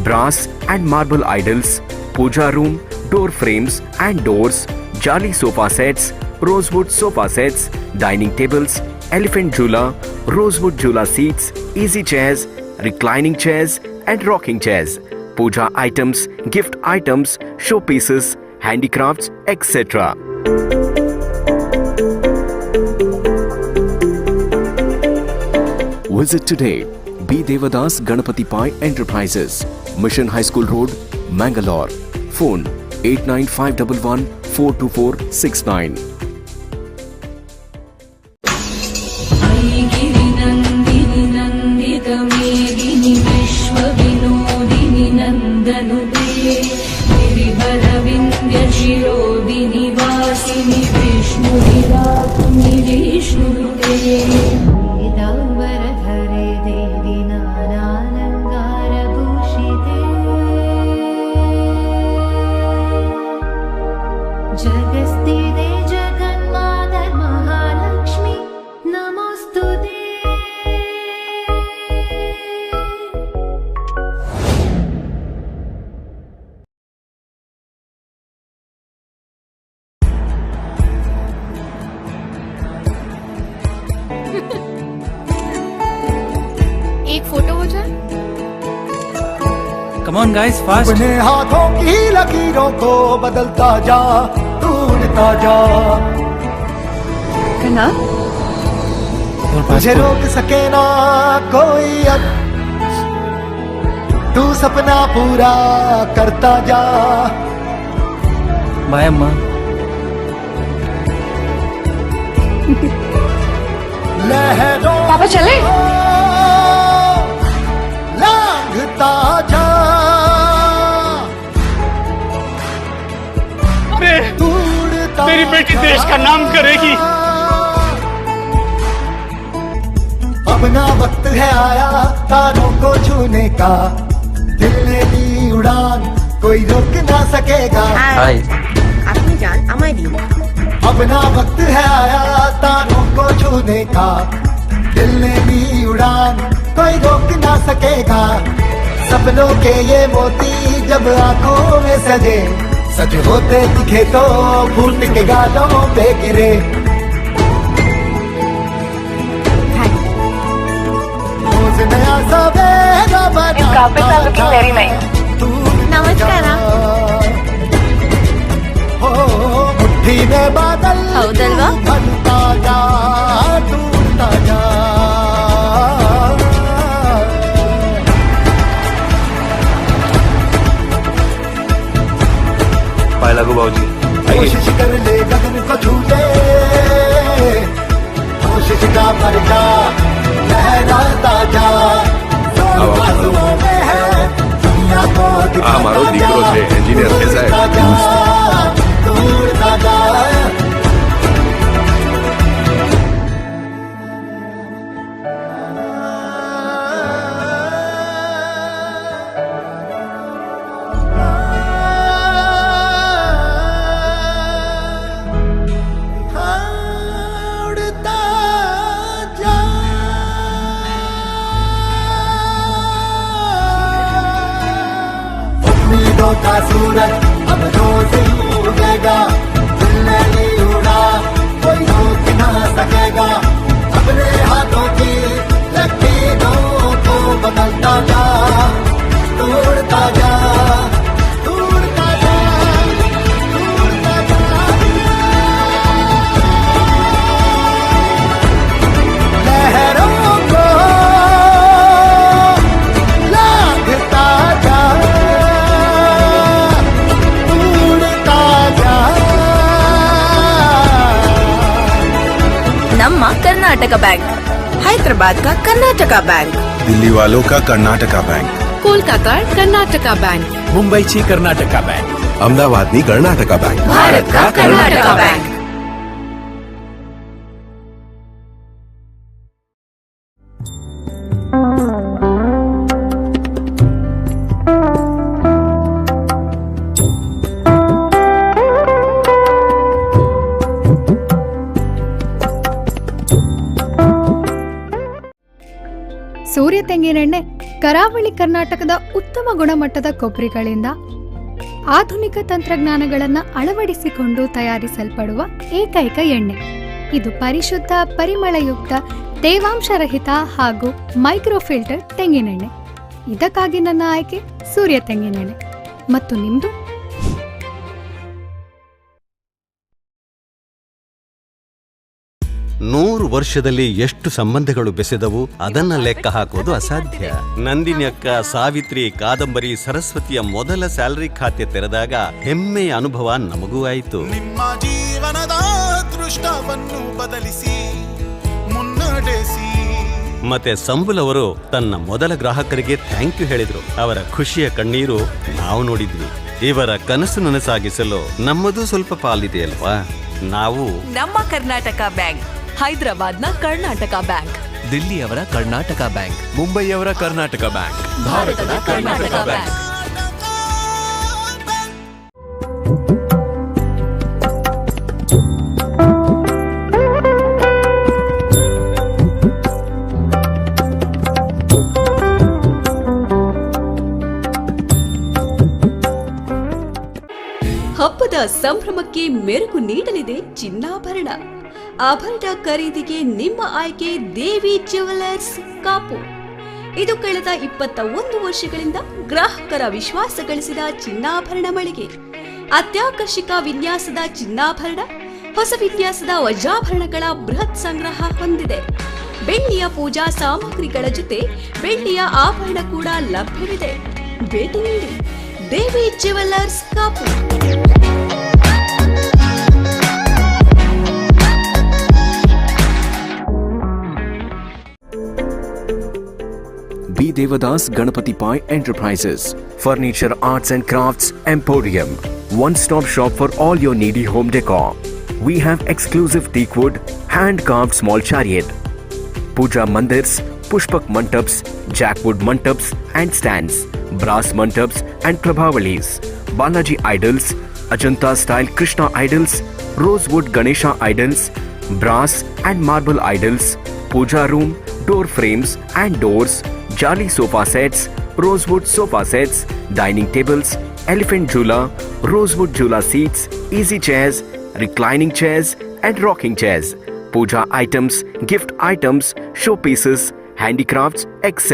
brass and marble idols, puja room, door frames and doors, Jali sofa sets, rosewood sofa sets, dining tables, elephant jhula, rosewood jhula seats, easy chairs, reclining chairs and rocking chairs, puja items, gift items, showpieces, handicrafts, etc. Visit today. B. Devadas Ganapati Pai Enterprises, Mission High School Road, Mangalore. Phone 89511 42469. गिरिनन्दिनि नन्दितमेदिनि विश्वविनोदिनि नन्दनुते गिरिवरविन्द्यशिरोदिनि वासिनि विष्णुविराकुनि विष्णुनुते पीताम्बरधरे देवि नानालङ्कारभूषिते जगस्तिदे जगन्माता महालक्ष्मी नमोस्तुते। एक photo हो जाए। Come on guys, fast. अपने हाथों की लकीरों को बदलता जा, ढूंढता जा, तुझे रोक सके ना कोई अब, तू सपना पूरा करता जा। बाय अम्मा। लहरों पापा चले? लांघता जा, मेरी बेटी देश का नाम करेगी। अपना वक्त है आया तारों को छूने का, दिल ने ली उड़ान कोई रोक ना सकेगा। আপনি যান আমায় দিন। अपना वक्त है आया तारों को छूने का, दिल ने ली उड़ान कोई रोक ना सकेगा। सपनों के ये मोती जब आंखों में सजे, सच होते दिखे तो फूट के गालों पे गिरे। रोज नया सवेरा बनाता था, ನಮಸ್ಕಾರ। हो मुट्ठी में बादल ಹೌದಲ್ವಾ? बनता जा, टूटता जा। पाए लागू बाबूजी। कोशिश कर ले गगन को छू ले, कोशिश का पर्दा लहराता जा। आंसुओं में है दुनिया को हमारो दीकरो छे एंजीनियर के साहब। ढूंढता जा। ख्वाबों का सूरज अब रोज उगेगा, दिल ने नहीं उड़ा कोई रोक ना सकेगा, अपने हाथों की लकीरों को बदलता जा, तोड़ता जा, तोड़ता जा, तोड़ता जा, लहरों को लांघता जा, तोड़ता जा। ನಮ್ಮ ಕರ್ನಾಟಕ ಬ್ಯಾಂಕ್, ಹೈದರಾಬಾದ್ का कर्नाटका बैंक, दिल्ली वालों का कर्नाटका बैंक, कोलकाता कर्नाटका बैंक, मुंबईची कर्नाटका बँक, अहमदाबादनी कर्नाटका बैंक, भारत का कर्नाटका बैंक. ಸೂರ್ಯ ತೆಂಗಿನೆಣ್ಣೆ ಕರಾವಳಿ ಕರ್ನಾಟಕದ ಉತ್ತಮ ಗುಣಮಟ್ಟದ ಕೊಬ್ಬರಿಗಳಿಂದ ಆಧುನಿಕ ತಂತ್ರಜ್ಞಾನಗಳನ್ನು ಅಳವಡಿಸಿಕೊಂಡು ತಯಾರಿಸಲ್ಪಡುವ ಏಕೈಕ ಎಣ್ಣೆ. ಇದು ಪರಿಶುದ್ಧ, ಪರಿಮಳಯುಕ್ತ, ತೇವಾಂಶರಹಿತ ಹಾಗೂ ಮೈಕ್ರೋಫಿಲ್ಟರ್ ತೆಂಗಿನೆಣ್ಣೆ. ಇದಕ್ಕಾಗಿ ನನ್ನ ಆಯ್ಕೆ ಸೂರ್ಯ ತೆಂಗಿನೆಣ್ಣೆ. ಮತ್ತು ನಿಮ್ದು? ನೂರು ವರ್ಷದಲ್ಲಿ ಎಷ್ಟು ಸಂಬಂಧಗಳು ಬೆಸೆದವು ಅದನ್ನ ಲೆಕ್ಕ ಹಾಕೋದು ಅಸಾಧ್ಯ. ನಂದಿನಿ ಅಕ್ಕ, ಸಾವಿತ್ರಿ, ಕಾದಂಬರಿ, ಸರಸ್ವತಿಯ ಮೊದಲ ಸ್ಯಾಲರಿ ಖಾತೆ ತೆರೆದಾಗ ಹೆಮ್ಮೆಯ ಅನುಭವ ನಮಗೂ ಆಯಿತು. ನಿಮ್ಮ ಜೀವನದ ದೃಷ್ಟವನ್ನು ಬದಲಿಸಿ ಮುನ್ನಡೆಸಿ. ಮತ್ತೆ ಸಂಬುಲ್ ಅವರು ತನ್ನ ಮೊದಲ ಗ್ರಾಹಕರಿಗೆ ಥ್ಯಾಂಕ್ ಯು ಹೇಳಿದ್ರು. ಅವರ ಖುಷಿಯ ಕಣ್ಣೀರು ನಾವು ನೋಡಿದ್ವಿ. ಇವರ ಕನಸು ನನಸಾಗಿಸಲು ನಮ್ಮದು ಸ್ವಲ್ಪ ಪಾಲಿದೆಯಲ್ವಾ? ನಾವು ನಮ್ಮ ಕರ್ನಾಟಕ ಬ್ಯಾಂಕ್, ಹೈದರಾಬಾದ್ನ ಕರ್ನಾಟಕ ಬ್ಯಾಂಕ್, ದಿಲ್ಲಿಯವರ ಕರ್ನಾಟಕ ಬ್ಯಾಂಕ್, ಮುಂಬೈಯವರ ಕರ್ನಾಟಕ ಬ್ಯಾಂಕ್, ಭಾರತದ ಕರ್ನಾಟಕ ಬ್ಯಾಂಕ್. ಹಬ್ಬದ ಸಂಭ್ರಮಕ್ಕೆ ಮೆರುಗು ನೀಡಲಿದೆ ಚಿನ್ನಾಭರಣ. ಆಭರಣ ಖರೀದಿಗೆ ನಿಮ್ಮ ಆಯ್ಕೆ ದೇವಿ ಜ್ಯುವೆಲರ್ಸ್ ಕಾಪು. ಇದು ಕಳೆದ 21 ವರ್ಷಗಳಿಂದ ಗ್ರಾಹಕರ ವಿಶ್ವಾಸ ಗಳಿಸಿದ ಚಿನ್ನಾಭರಣ ಮಳಿಗೆ. ಅತ್ಯಾಕರ್ಷಕ ವಿನ್ಯಾಸದ ಚಿನ್ನಾಭರಣ, ಹೊಸ ವಿನ್ಯಾಸದ ವಜ್ರಾಭರಣಗಳ ಬೃಹತ್ ಸಂಗ್ರಹ ಹೊಂದಿದೆ. ಬೆಳ್ಳಿಯ ಪೂಜಾ ಸಾಮಗ್ರಿಗಳ ಜೊತೆ ಬೆಳ್ಳಿಯ ಆಭರಣ ಕೂಡ ಲಭ್ಯವಿದೆ. ಭೇಟಿ ನೀಡಿ Devi jewellers Kapu. B. Devadas Ganapati Pai Enterprises, Furniture Arts and Crafts Emporium, one-stop shop for all your needy home decor. We have exclusive teakwood, hand-carved small chariot, puja mandirs, pushpak mantaps, jackwood mantaps and stands, brass mantaps and prabhavalis, Balaji idols, Ajanta-style Krishna idols, rosewood Ganesha idols, brass and marble idols, puja room, door frames and doors, Jali sofa sets, rosewood sofa sets, dining tables, elephant jhula, rosewood jhula seats, easy chairs, reclining chairs and rocking chairs, puja items, gift items, showpieces, handicrafts, etc.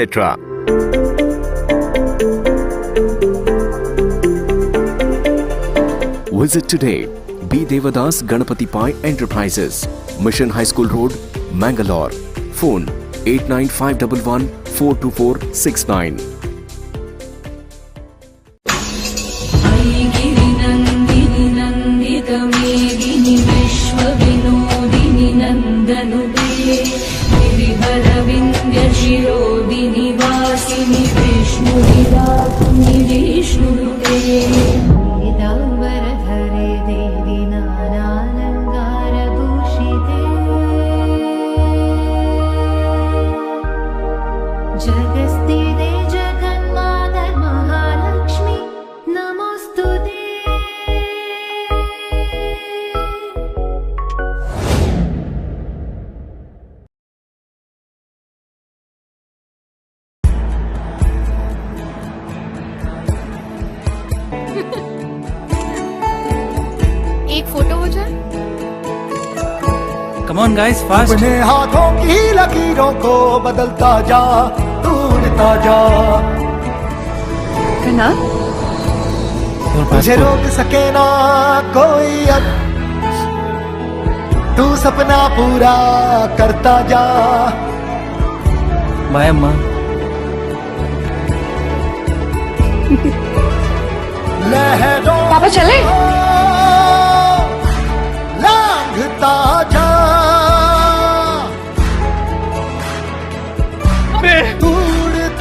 Visit today B. Devadas Ganapati Pai Enterprises, Mission High School Road, Mangalore. Phone 89511 42469. गिरिनन्दिनि नन्दितमेदिनि विश्वविनोदिनि नन्दनुते गिरिवरविन्द्यशिरोदिनि वासिनि विष्णुविदातुनि विष्णुनुते पीताम्बरधरे देवि नानालङ्कारभूषिते जगस्थिते जगन्माता महालक्ष्मी नमोस्तुते. On guys fast. अपने हाथों की लकीरों को बदलता जा, ढूंढता जा। तुझे रोक सके ना कोई अब, तू सपना पूरा करता जा। बाय अम्मा। लहरों पापा चले? लांघता जा,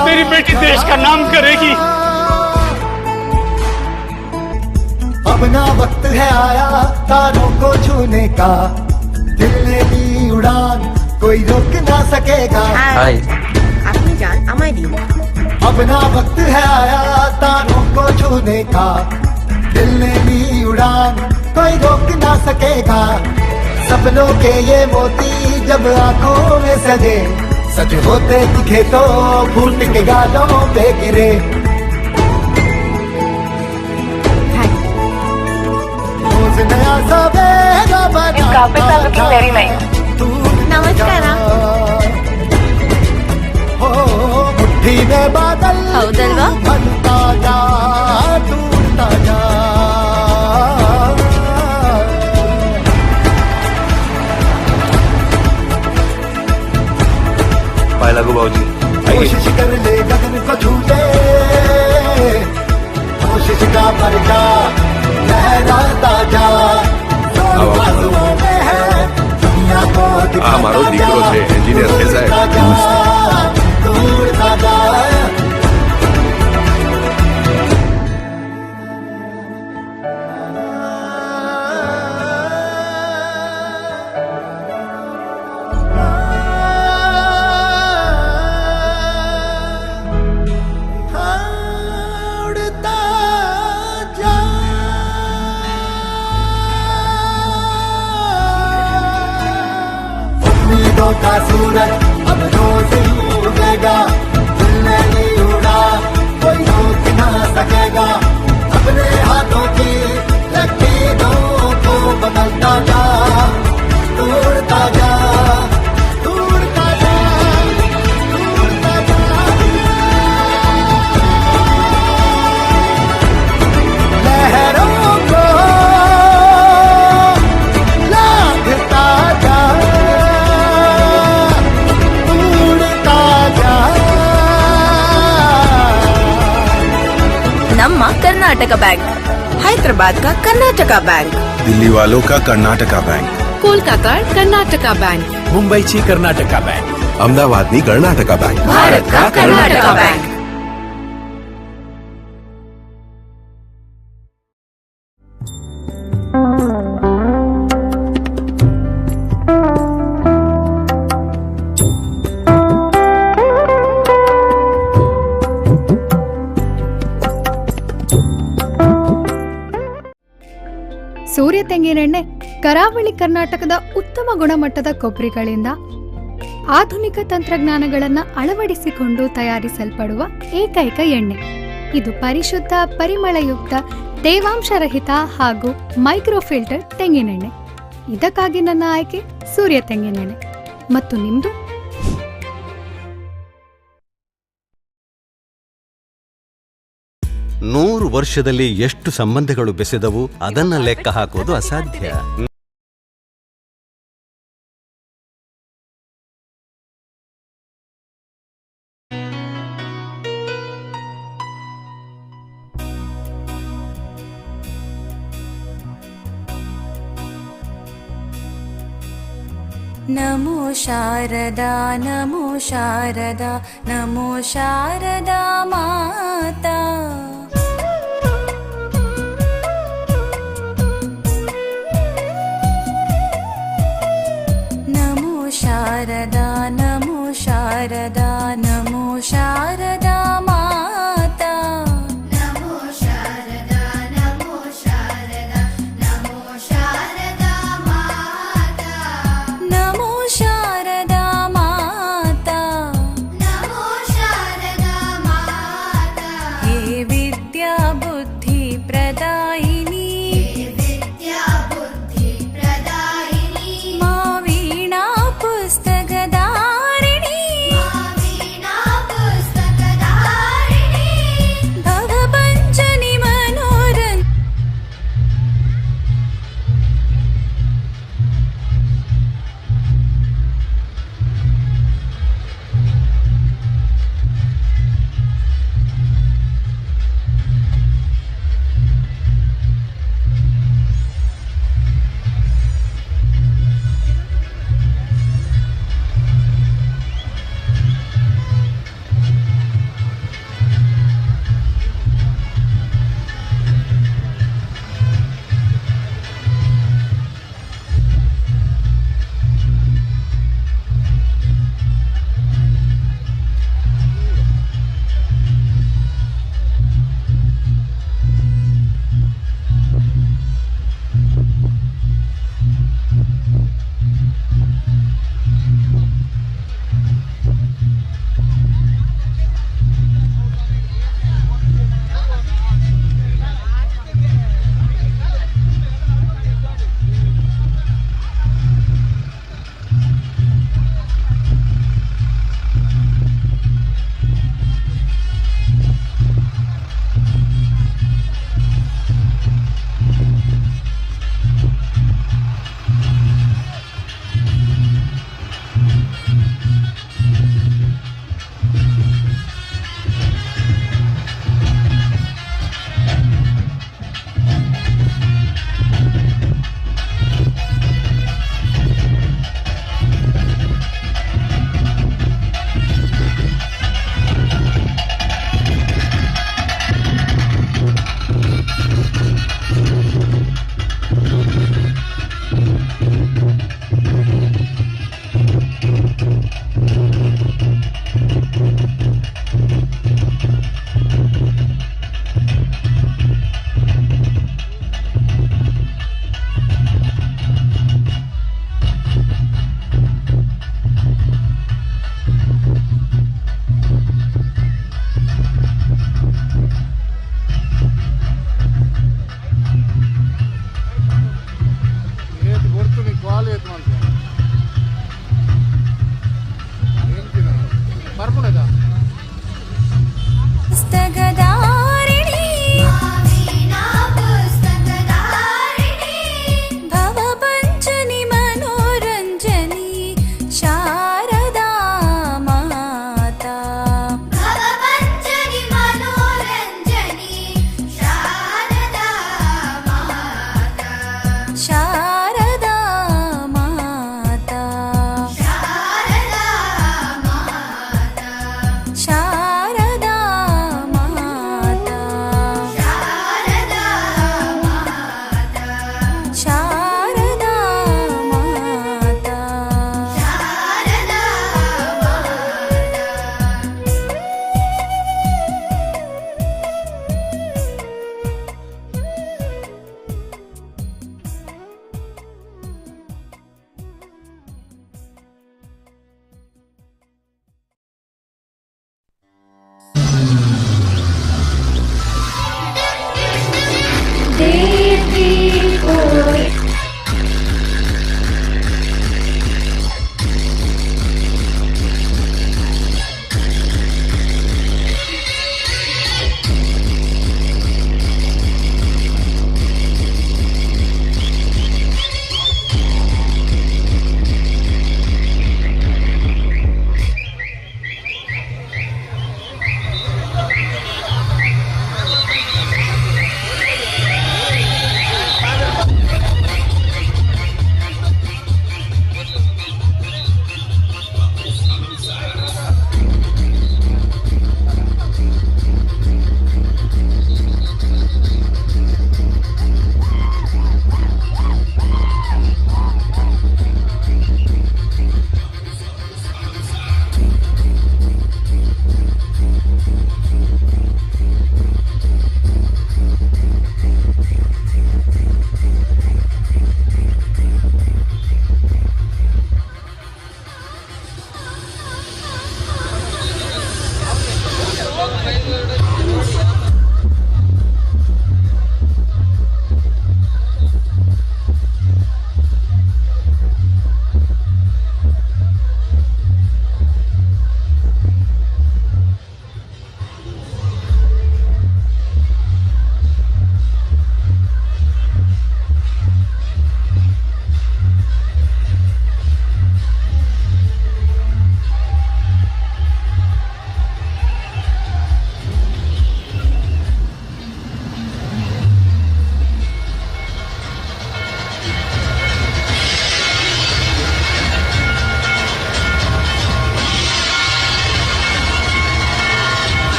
मेरी बेटी देश का नाम करेगी। अब ना वक्त है आया तारों को छूने का, दिल ने दी उड़ान कोई रोक ना सकेगा। আপনি যান আমায় দিন। अब ना वक्त है आया तारों को छूने का, दिल ने दी उड़ान कोई रोक ना सकेगा। सपनों के ये मोती जब आंखों में सजे, सच होते दिखे तो फूट के गालों पे गिरे। रोज नया सवेरा बनाता नमस्कार। हो मुट्ठी में बादल बनता जा, टूटता जा। पाय लागू भाऊजी। कोशिश कर ले गगन को छू ले, कोशिश का पर्चा लहराता जा। आसमां में है दुनिया को मारो दीकरो छे एंजिनियर है साहब। ढूंढता जा। उम्मीदों का सूरज अब रोज उगेगा, दिल में नहीं उड़ा कोई रोक ना सकेगा। अपने हाथों की लकीरों को बदलता जा, तोड़ता जा, तोड़ता जा, तोड़ता जा। लहरों को लांघता जा, नम्मा कर्नाटका बैंक, हैदराबाद का कर्नाटका बैंक, दिल्ली वालों का कर्नाटका बैंक, कोलकाता कर्नाटका बैंक, मुंबईची कर्नाटका बँक, अहमदाबादनी कर्नाटका बँक, भारत का कर्नाटका बैंक। ಸೂರ್ಯ ತೆಂಗಿನೆಣ್ಣೆ ಕರಾವಳಿ ಕರ್ನಾಟಕದ ಉತ್ತಮ ಗುಣಮಟ್ಟದ ಕೊಬ್ಬರಿಗಳಿಂದ ಆಧುನಿಕ ತಂತ್ರಜ್ಞಾನಗಳನ್ನು ಅಳವಡಿಸಿಕೊಂಡು ತಯಾರಿಸಲ್ಪಡುವ ಏಕೈಕ ಎಣ್ಣೆ. ಇದು ಪರಿಶುದ್ಧ, ಪರಿಮಳಯುಕ್ತ, ತೇವಾಂಶರಹಿತ ಹಾಗೂ ಮೈಕ್ರೋಫಿಲ್ಟರ್ ತೆಂಗಿನೆಣ್ಣೆ. ಇದಕ್ಕಾಗಿ ನನ್ನ ಆಯ್ಕೆ ಸೂರ್ಯ ತೆಂಗಿನೆಣ್ಣೆ. ಮತ್ತು ನಿಮ್ದು? ನೂರು ವರ್ಷದಲ್ಲಿ ಎಷ್ಟು ಸಂಬಂಧಗಳು ಬೆಸೆದವು ಅದನ್ನ ಲೆಕ್ಕ ಹಾಕೋದು ಅಸಾಧ್ಯ. नमो शारदा, नमो शारदा, नमो शारदा माता। नमो शारदा, नमो शारदा, नमो शारदा माता। नमो शारदा, नमो शारदा, नमो शारदा माता। नमो शारदा माता, नमो शारदा माता। हे विद्या बुद्धि प्रदायिनी, हे विद्या बुद्धि प्रदायिनी। मा वीणा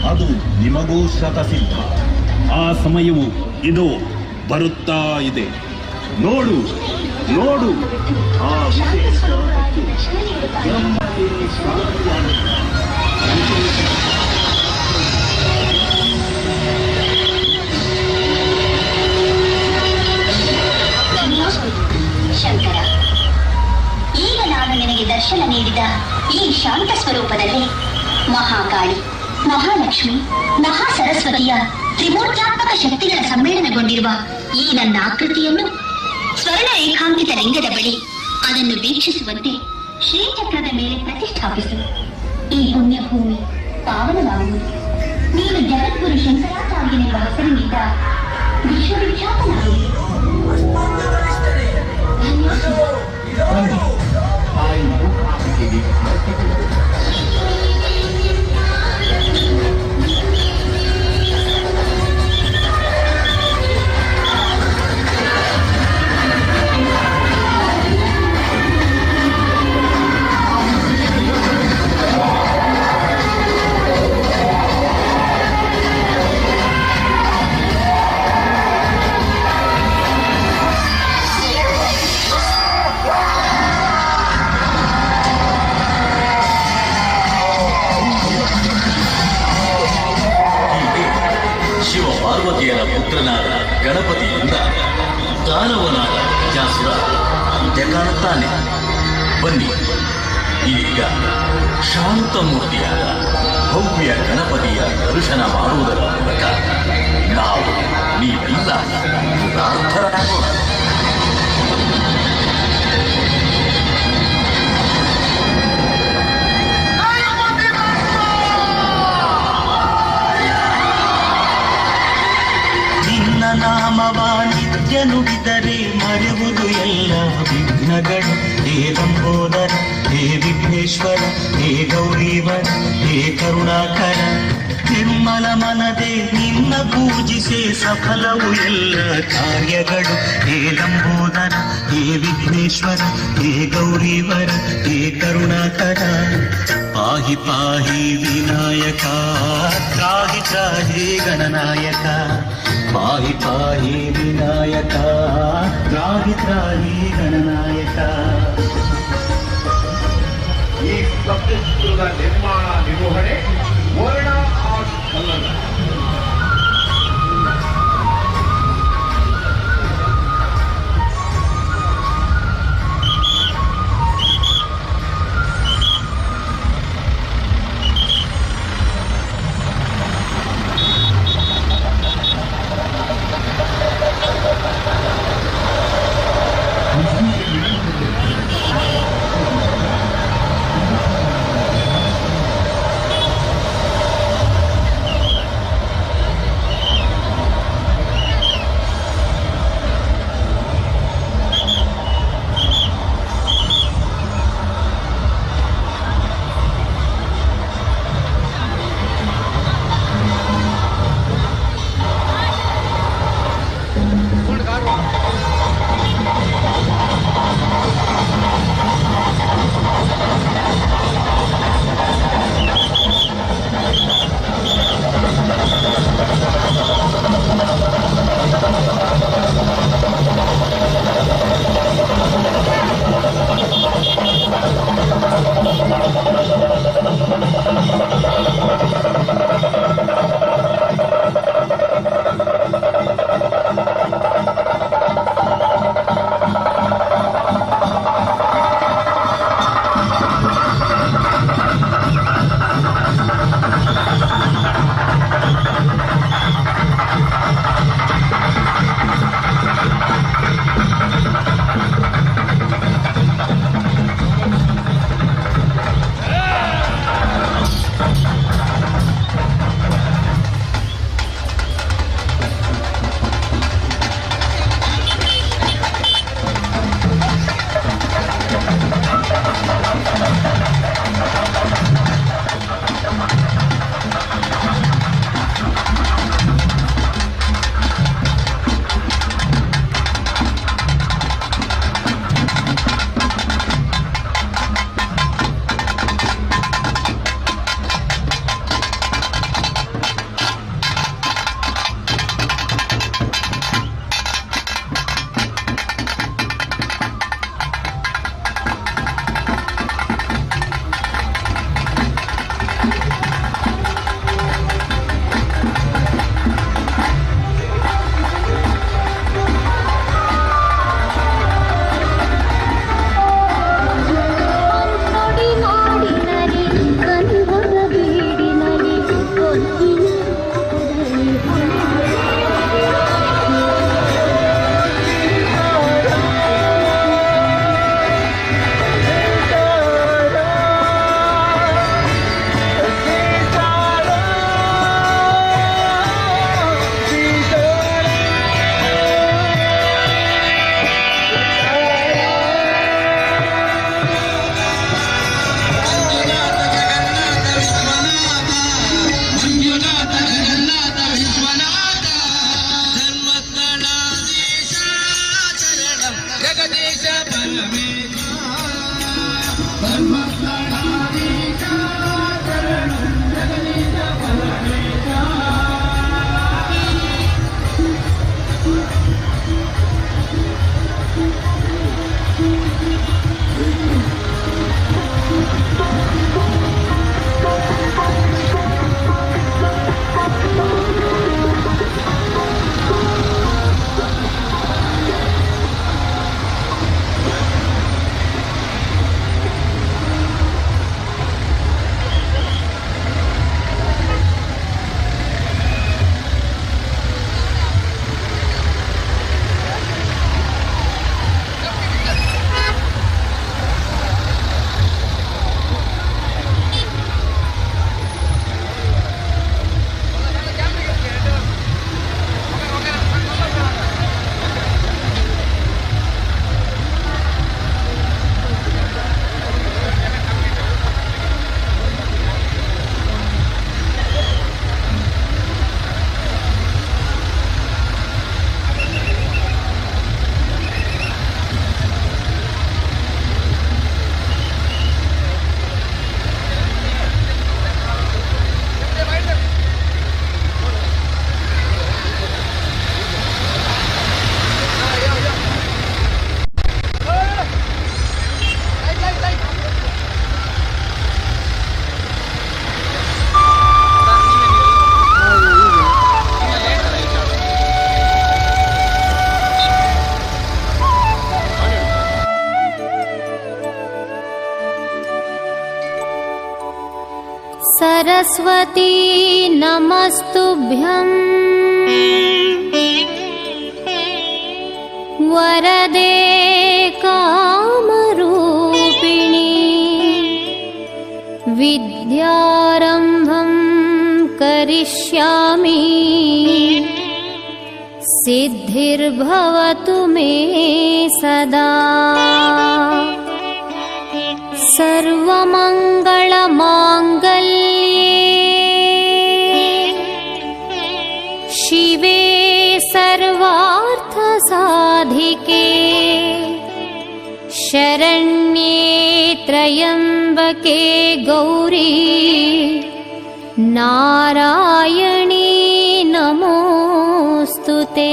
ಅದು ನಿಮಗೂ ಶತಸಿದ್ಧ. ಆ ಸಮಯವು ಇದು ಬರುತ್ತಾ ಇದೆ. ನೋಡು ನೋಡು, ಆ ಶಂಕರ, ಈಗ ನಾನು ನಿನಗೆ ದರ್ಶನ ನೀಡಿದ ಈ ಶಾಂತ ಸ್ವರೂಪದಲ್ಲಿ ಮಹಾಕಾಳಿ, ಮಹಾಲಕ್ಷ್ಮಿ, ಮಹಾ ಸರಸ್ವತಿಯ ತ್ರಿಮೂರ್ತ್ಯಾತ್ಮಕ ಶಕ್ತಿಗಳ ಸಮ್ಮೇಳನಗೊಂಡಿರುವ ಈ ನನ್ನ ಆಕೃತಿಯನ್ನು ಸ್ವರ್ಣ ರೇಖಾಂಕಿತ ಲಿಂಗದ ಬಳಿ ಅದನ್ನು ವೀಕ್ಷಿಸುವಂತೆ ಶ್ರೀಚಕ್ರದ ಮೇಲೆ ಪ್ರತಿಷ್ಠಾಪಿಸು. ಈ ಪುಣ್ಯಭೂಮಿ ಪಾವನವಾಗುವುದು. ನೀನು ಜಗದ್ಗುರು ಶಂಕರಾಚಾರ್ಯನೆಂಬ ಹೆಸರಿನಿಂದ ವಿಶ್ವವಿಖ್ಯಾತನಾಗುವುದು. ಪುತ್ರನಾದ ಗಣಪತಿಯಿಂದ ದಾನವನಾದ ಜಾಸುರ ಅಂತ್ಯ ಕಾಣುತ್ತಾನೆ. ಬನ್ನಿ, ಈಗ ಶಾಂತಮೂರ್ತಿಯಾದ ಭವ್ಯ ಗಣಪತಿಯ ದರ್ಶನ ಮಾಡುವುದರ ಮೂಲಕ ನಾವು ನೀವೆಲ್ಲ ಕೃತಾರ್ಥರಾಗೋಣ. ನಿನ್ನ ನಾಮವ ನಿತ್ಯ ನುಡಿದರೆ ಮರೆಯುವುದು ಎಲ್ಲ ವಿಘ್ನಗಳು. ಹೇ ಲಂಬೋದರ, ಹೇ ವಿಘ್ನೇಶ್ವರ, ಹೇ ಗೌರೀವರ, ಹೇ ಕರುಣಾಕರ. ನಿರ್ಮಲ ಮನದೆ ನಿನ್ನ ಪೂಜಿಸೆ ಸಫಲವು ಎಲ್ಲ ಕಾರ್ಯಗಳು. ಹೇ ಲಂಬೋದರ, ಹೇ ವಿಘ್ನೇಶ್ವರ, ಹೇ ಗೌರೀವರ, ಹೇ ಕರುಣಾಕರ. ಪಾಹಿ ಪಾಹಿ ವಿನಾಯಕ, ತ್ರಾಹಿ ತ್ರಾಹಿ ಗಣನಾಯಕ. ಪಾಹಿ ಪಾಹಿ ವಿನಾಯಕ, ತ್ರಾಹಿ ತ್ರಾಹಿ ಗಣನಾಯಕ. ಈ ಸಪ್ತದ ನಿರ್ಮಾಣ ನಿರ್ವಹಣೆ ವರ್ಣ ಆರ್ಟ್ ಕನ್ನಡ. सरस्वती नमस्तुभ्यम् वरदे कामरूपिणी विद्यारम्भं करिष्यामि सिद्धिर्भवतु मे सदा सर्वमङ्गलमाङ्गल्ये शिवे सर्वार्थसाधिके शरण्ये त्र्यम्बके गौरी नारायणी नमोऽस्तुते।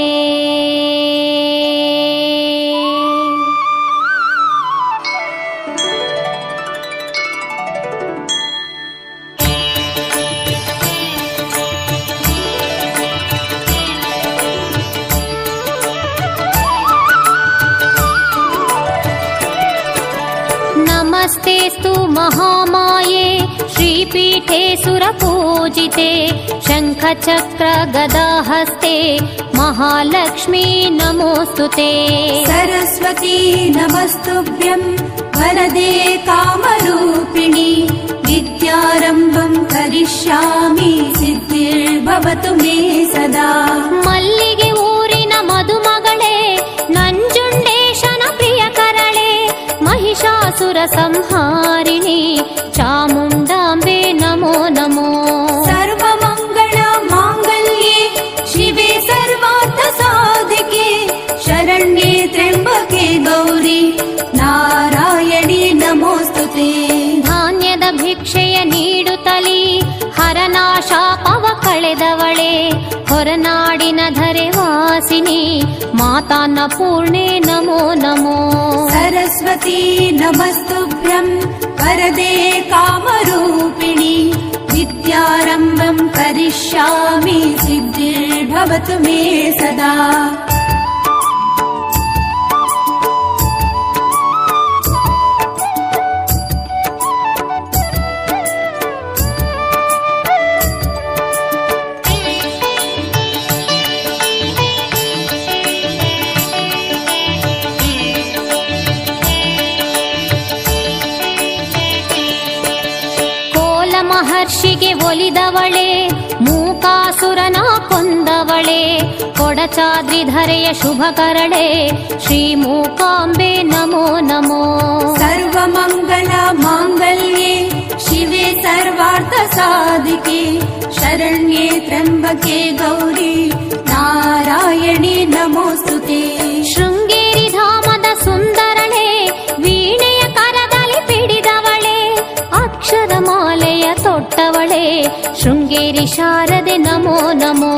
नमस्तेस्तु महामाये श्रीपीठे सुरपूजिते शङ्खचक्र गदाहस्ते महालक्ष्मी नमोऽस्तुते। सरस्वती नमस्तुभ्यं वरदे कामरूपिणी विद्यारम्भं करिष्यामि सिद्धिर्भवतु मे सदा। मल्लिगे ऊरिन मधुमगळे ನಂಜುಂಡೇಶನ ಪ್ರಿಯ ಕರಳೆ महिषासुर संहारिणी चामुण्डाम्बे नमो नमो। सर्वमङ्गल माङ्गल्ये शिवे सर्वार्थ साधिके शरण्ये त्र्यम्बके गौरी नारायणी नमोस्तुते। ಧಾನ್ಯದ ಭಿಕ್ಷೆಯ ನೀಡುತ್ತಲಿ ಹರನಾಶಾಪವ ಕಳೆದವಳೆ ಹೊರನಾಡಿನ ಧರೆ ವಾಸಿನಿ ಮಾತಾನ್ನಪೂರ್ಣೆ ನಮೋ ನಮೋ। सरस्वती नमस्तुभ्यं वरदे कामरूपिणी विद्यारम्भं करिष्यामि सिद्धिर्भवतु मे सदा। ಮಹರ್ಷಿಗೆ ಒಲಿದವಳೆ ಮೂಕಾಸುರನ ಕೊಂದವಳೆ ಕೊಡಚಾದ್ರಿಧರೆಯ ಶುಭ ಕರಳೆ ಶ್ರೀ ಮೂಕಾಂಬೆ ನಮೋ ನಮೋ। ಸರ್ವಮಂಗಲ ಮಾಂಗಲ್ಯೆ ಶಿವೆ ಸರ್ವಾರ್ಥ ಸಾಧಿಕೆ ಶರಣ್ಯೆ ತ್ರ್ಯಂಬಕೆ ಗೌರಿ ನಾರಾಯಣಿ ನಮೋಸ್ತುತೆ। ಶೃಂಗೇರಿ ಧಾಮದ ಸುಂದರಳೆ ವೀಣೆಯ ಕರದಲ್ಲಿ ಪಿಡಿದವಳೆ ಅಕ್ಷರ ಮಾಲೆಯ ತೊಟ್ಟವಳೆ ಶೃಂಗೇರಿ ಶಾರದೆ ನಮೋ ನಮೋ।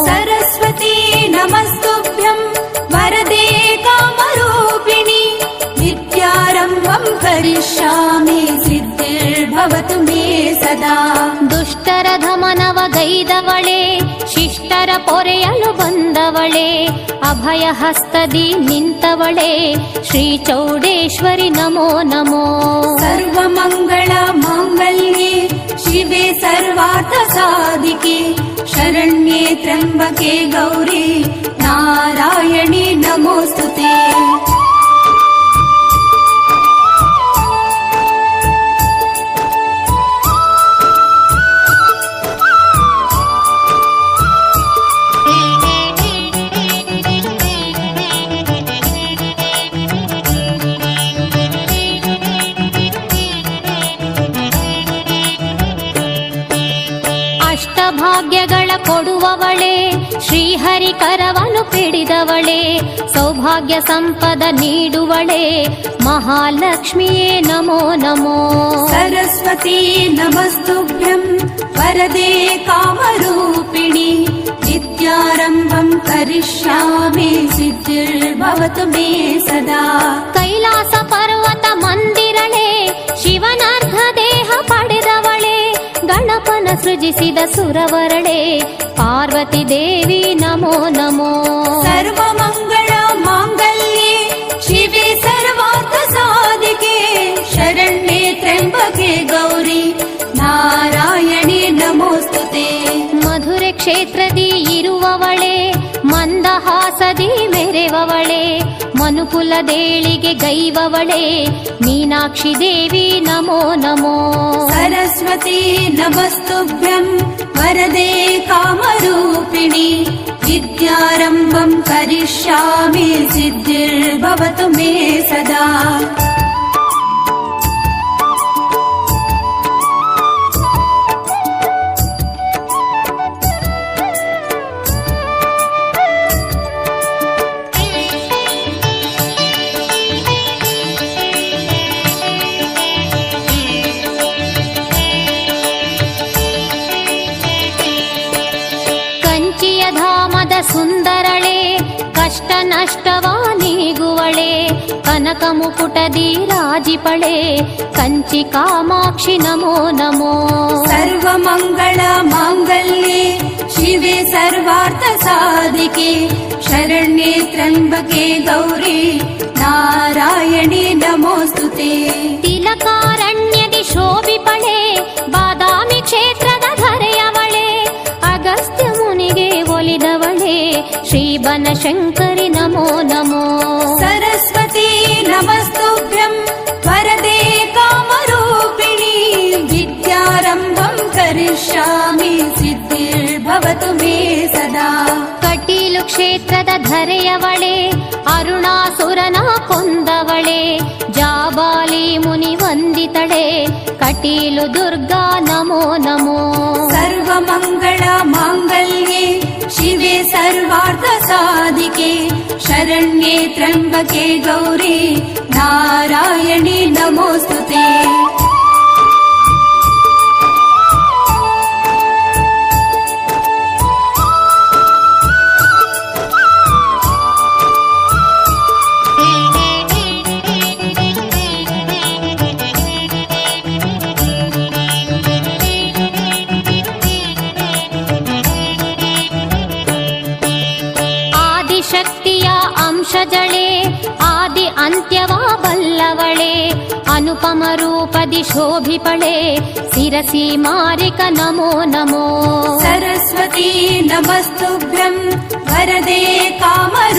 सरस्वती नमस्तुभ्यं वरदे कामरूपिणी विद्यारम्भं करिष्यामि सिद्धिर्भवतु मे सदा। ದುಷ್ಟರ ಧಮನವ ಗೈದವಳೆ ಶಿಷ್ಟರ ಪೊರೆಯಲು ಬಂದವಳೆ ಅಭಯ ಹಸ್ತದಿ ನಿಂತವಳೆ ಶ್ರೀ ಚೌಡೇಶ್ವರಿ ನಮೋ ನಮೋ। ಸರ್ವಮಂಗಳ ಮಾಂಗಲ್ಯೆ ಶಿವೆ ಸರ್ವಾರ್ಥ ಸಾಧಿಕೆ ಶರಣ್ಯೆ ತ್ರ್ಯಂಬಕೆ ಗೌರಿ ನಾರಾಯಣಿ ನಮೋಸ್ತುತೆ। ಭಾಗ್ಯಗಳ ಕೊಡುವವಳೆ ಶ್ರೀಹರಿ ಕರವನು ಪಿಡಿದವಳೆ ಸೌಭಾಗ್ಯ ಸಂಪದ ನೀಡುವಳೆ ಮಹಾಲಕ್ಷ್ಮಿಯೇ ನಮೋ ನಮೋ। सरस्वती नमस्तुभ्यं वरदे कामरूपिणी विद्यारम्भं करिष्यामि सिद्धिर्भवतु मे सदा। ಕೈಲಾಸ ಪರ್ವತ ಮಂದಿರಳೆ ಶಿವನಾರ್ಧ ದೇಹ ಪಡೆದವಳೆ ಗಣಪನ ಸೃಜಿಸಿದ ಸುರವರಳೆ ಪಾರ್ವತಿ ದೇವಿ ನಮೋ ನಮೋ। ಸರ್ವಮಂಗಳ ಮಾಂಗಲ್ಯೆ ಶಿವೆ ಸರ್ವಾರ್ಥ ಸಾಧಿಕೆ ಶರಣ್ಯೆ ತ್ರ್ಯಂಬಕೆ ಗೌರಿ ನಾರಾಯಣಿ ನಮೋ ಮಧುರೆ ಕ್ಷೇತ್ರದಿ ಇರುವವಳೆ, ಮಂದಹಾಸದಿ ಮೆರೆವವಳೆ, ಮನುಕುಲದೇಳಿಗೆ ಗೈವವಳೆ, ಮೀನಾಕ್ಷಿ ದೇವಿ ನಮೋ ನಮೋ. सरस्वती नमस्तुभ्यं वरदे कामरूपिणि, विद्यारम्भं करिष्यामि सिद्धिर्भवतु मे सदा. ಸುಂದರಳೆ ಕಷ್ಟ ನಷ್ಟವ ನೀಗುವಳೆ, ಕನಕ ಮುಕುಟದಿ ರಾಜಿಪಳೆ, ಕಂಚಿ ಕಾಮಾಕ್ಷಿ ನಮೋ ನಮೋ. सर्वमङ्गल माङ्गल्ये शिवे सर्वार्थ साधिके, शरण्ये त्र्यम्बके गौरी नारायणी नमोस्तुते. ತಿಲಕಾರಣ್ಯದಿ ಶೋಭಿಪಳೆ, ಬಾದಾಮಿ ಕ್ಷೇತ್ರದ ಧರೆಯವಳೆ, ಅಗಸ್ತ್ಯ ಮುನಿಗೆ ಒಲಿದವಳೆ, ಶ್ರೀ ಬನಶಂಕರಿ ನಮೋ ನಮೋ. सरस्वती नमस्तुभ्यं वरदे कामरूपिणि, विद्यारम्भं करिष्यामि सिद्धिर्भवतु मे सदा. ಕಟೀಲು ಕ್ಷೇತ್ರದ ಧರೆಯವಳೆ, ಅರುಣಾಸುರನ ಕೊಂದವಳೆ, ಜಾಬಾಲಿ ಮುನಿ ವಂದಿತಳೆ, ಕಟೀಲು ದುರ್ಗಾ ನಮೋ ನಮೋ. सर्वमङ्गल माङ्गल्ये शिवे सर्वार्थ साधिके, शरण्ये त्र्यम्बके गौरी नारायणी नमोस्तुते. ಶಕ್ತಿಯ ಅಂಶಜಳೆ, ಆದಿ ಅಂತ್ಯವ ಬಲ್ಲವಳೆ, ಅನುಪಮ ರೂಪದಿ ಶೋಭಿಪಳೆ, ಶಿರಸಿ ಮಾರಿಕ ನಮೋ ನಮೋ. सरस्वती नमस्तुभ्यं वरदे कामरूपिणि,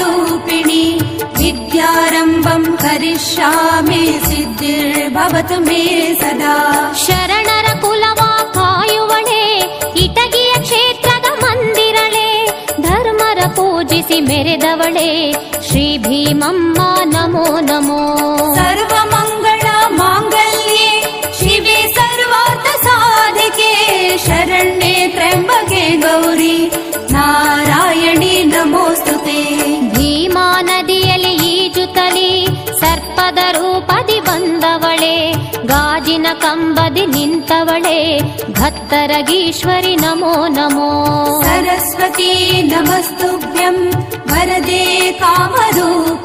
विद्यारम्भं करिष्यामि सिद्धिर्भवतु मे सदा. ಶರಣರ ಕುಲವ ಕಾಯುವಳೆ, ಇಟಗಿಯ ಕ್ಷೇತ್ರದ ಮಂದಿರಳೆ, ಧರ್ಮರ ಪೂಜಿಸಿ ಮೆರೆದವಳೆ, ಶ್ರೀ ಭೀಮಮ್ಮ ನಮೋ ನಮೋ. सर्वमङ्गल माङ्गल्ये शिवे सर्वार्थ साधिके, शरण्ये त्र्यम्बके गौरी नारायणी नमोस्तुते. ಭೀಮಾ ನದಿಯಲ್ಲಿ ಈಜುತ್ತಲಿ ಸರ್ಪದ ರೂಪದಿ ಬಂದವಳೆ, ಗಾಜಿನ ಕಂಬದಿ ನಿಂತವಳೆ, ಭತ್ತರಗೀಶ್ವರಿ ನಮೋ ನಮೋ. सरस्वती नमस्तुभ्यं वरदे कामरूपिणि,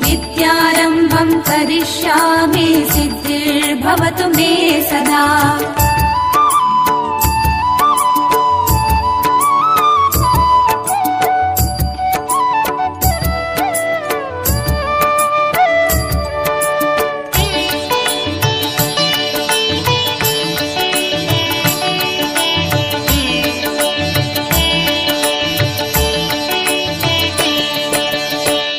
विद्यारम्भं करिष्यामि सिद्धिर्भवतु मे सदा.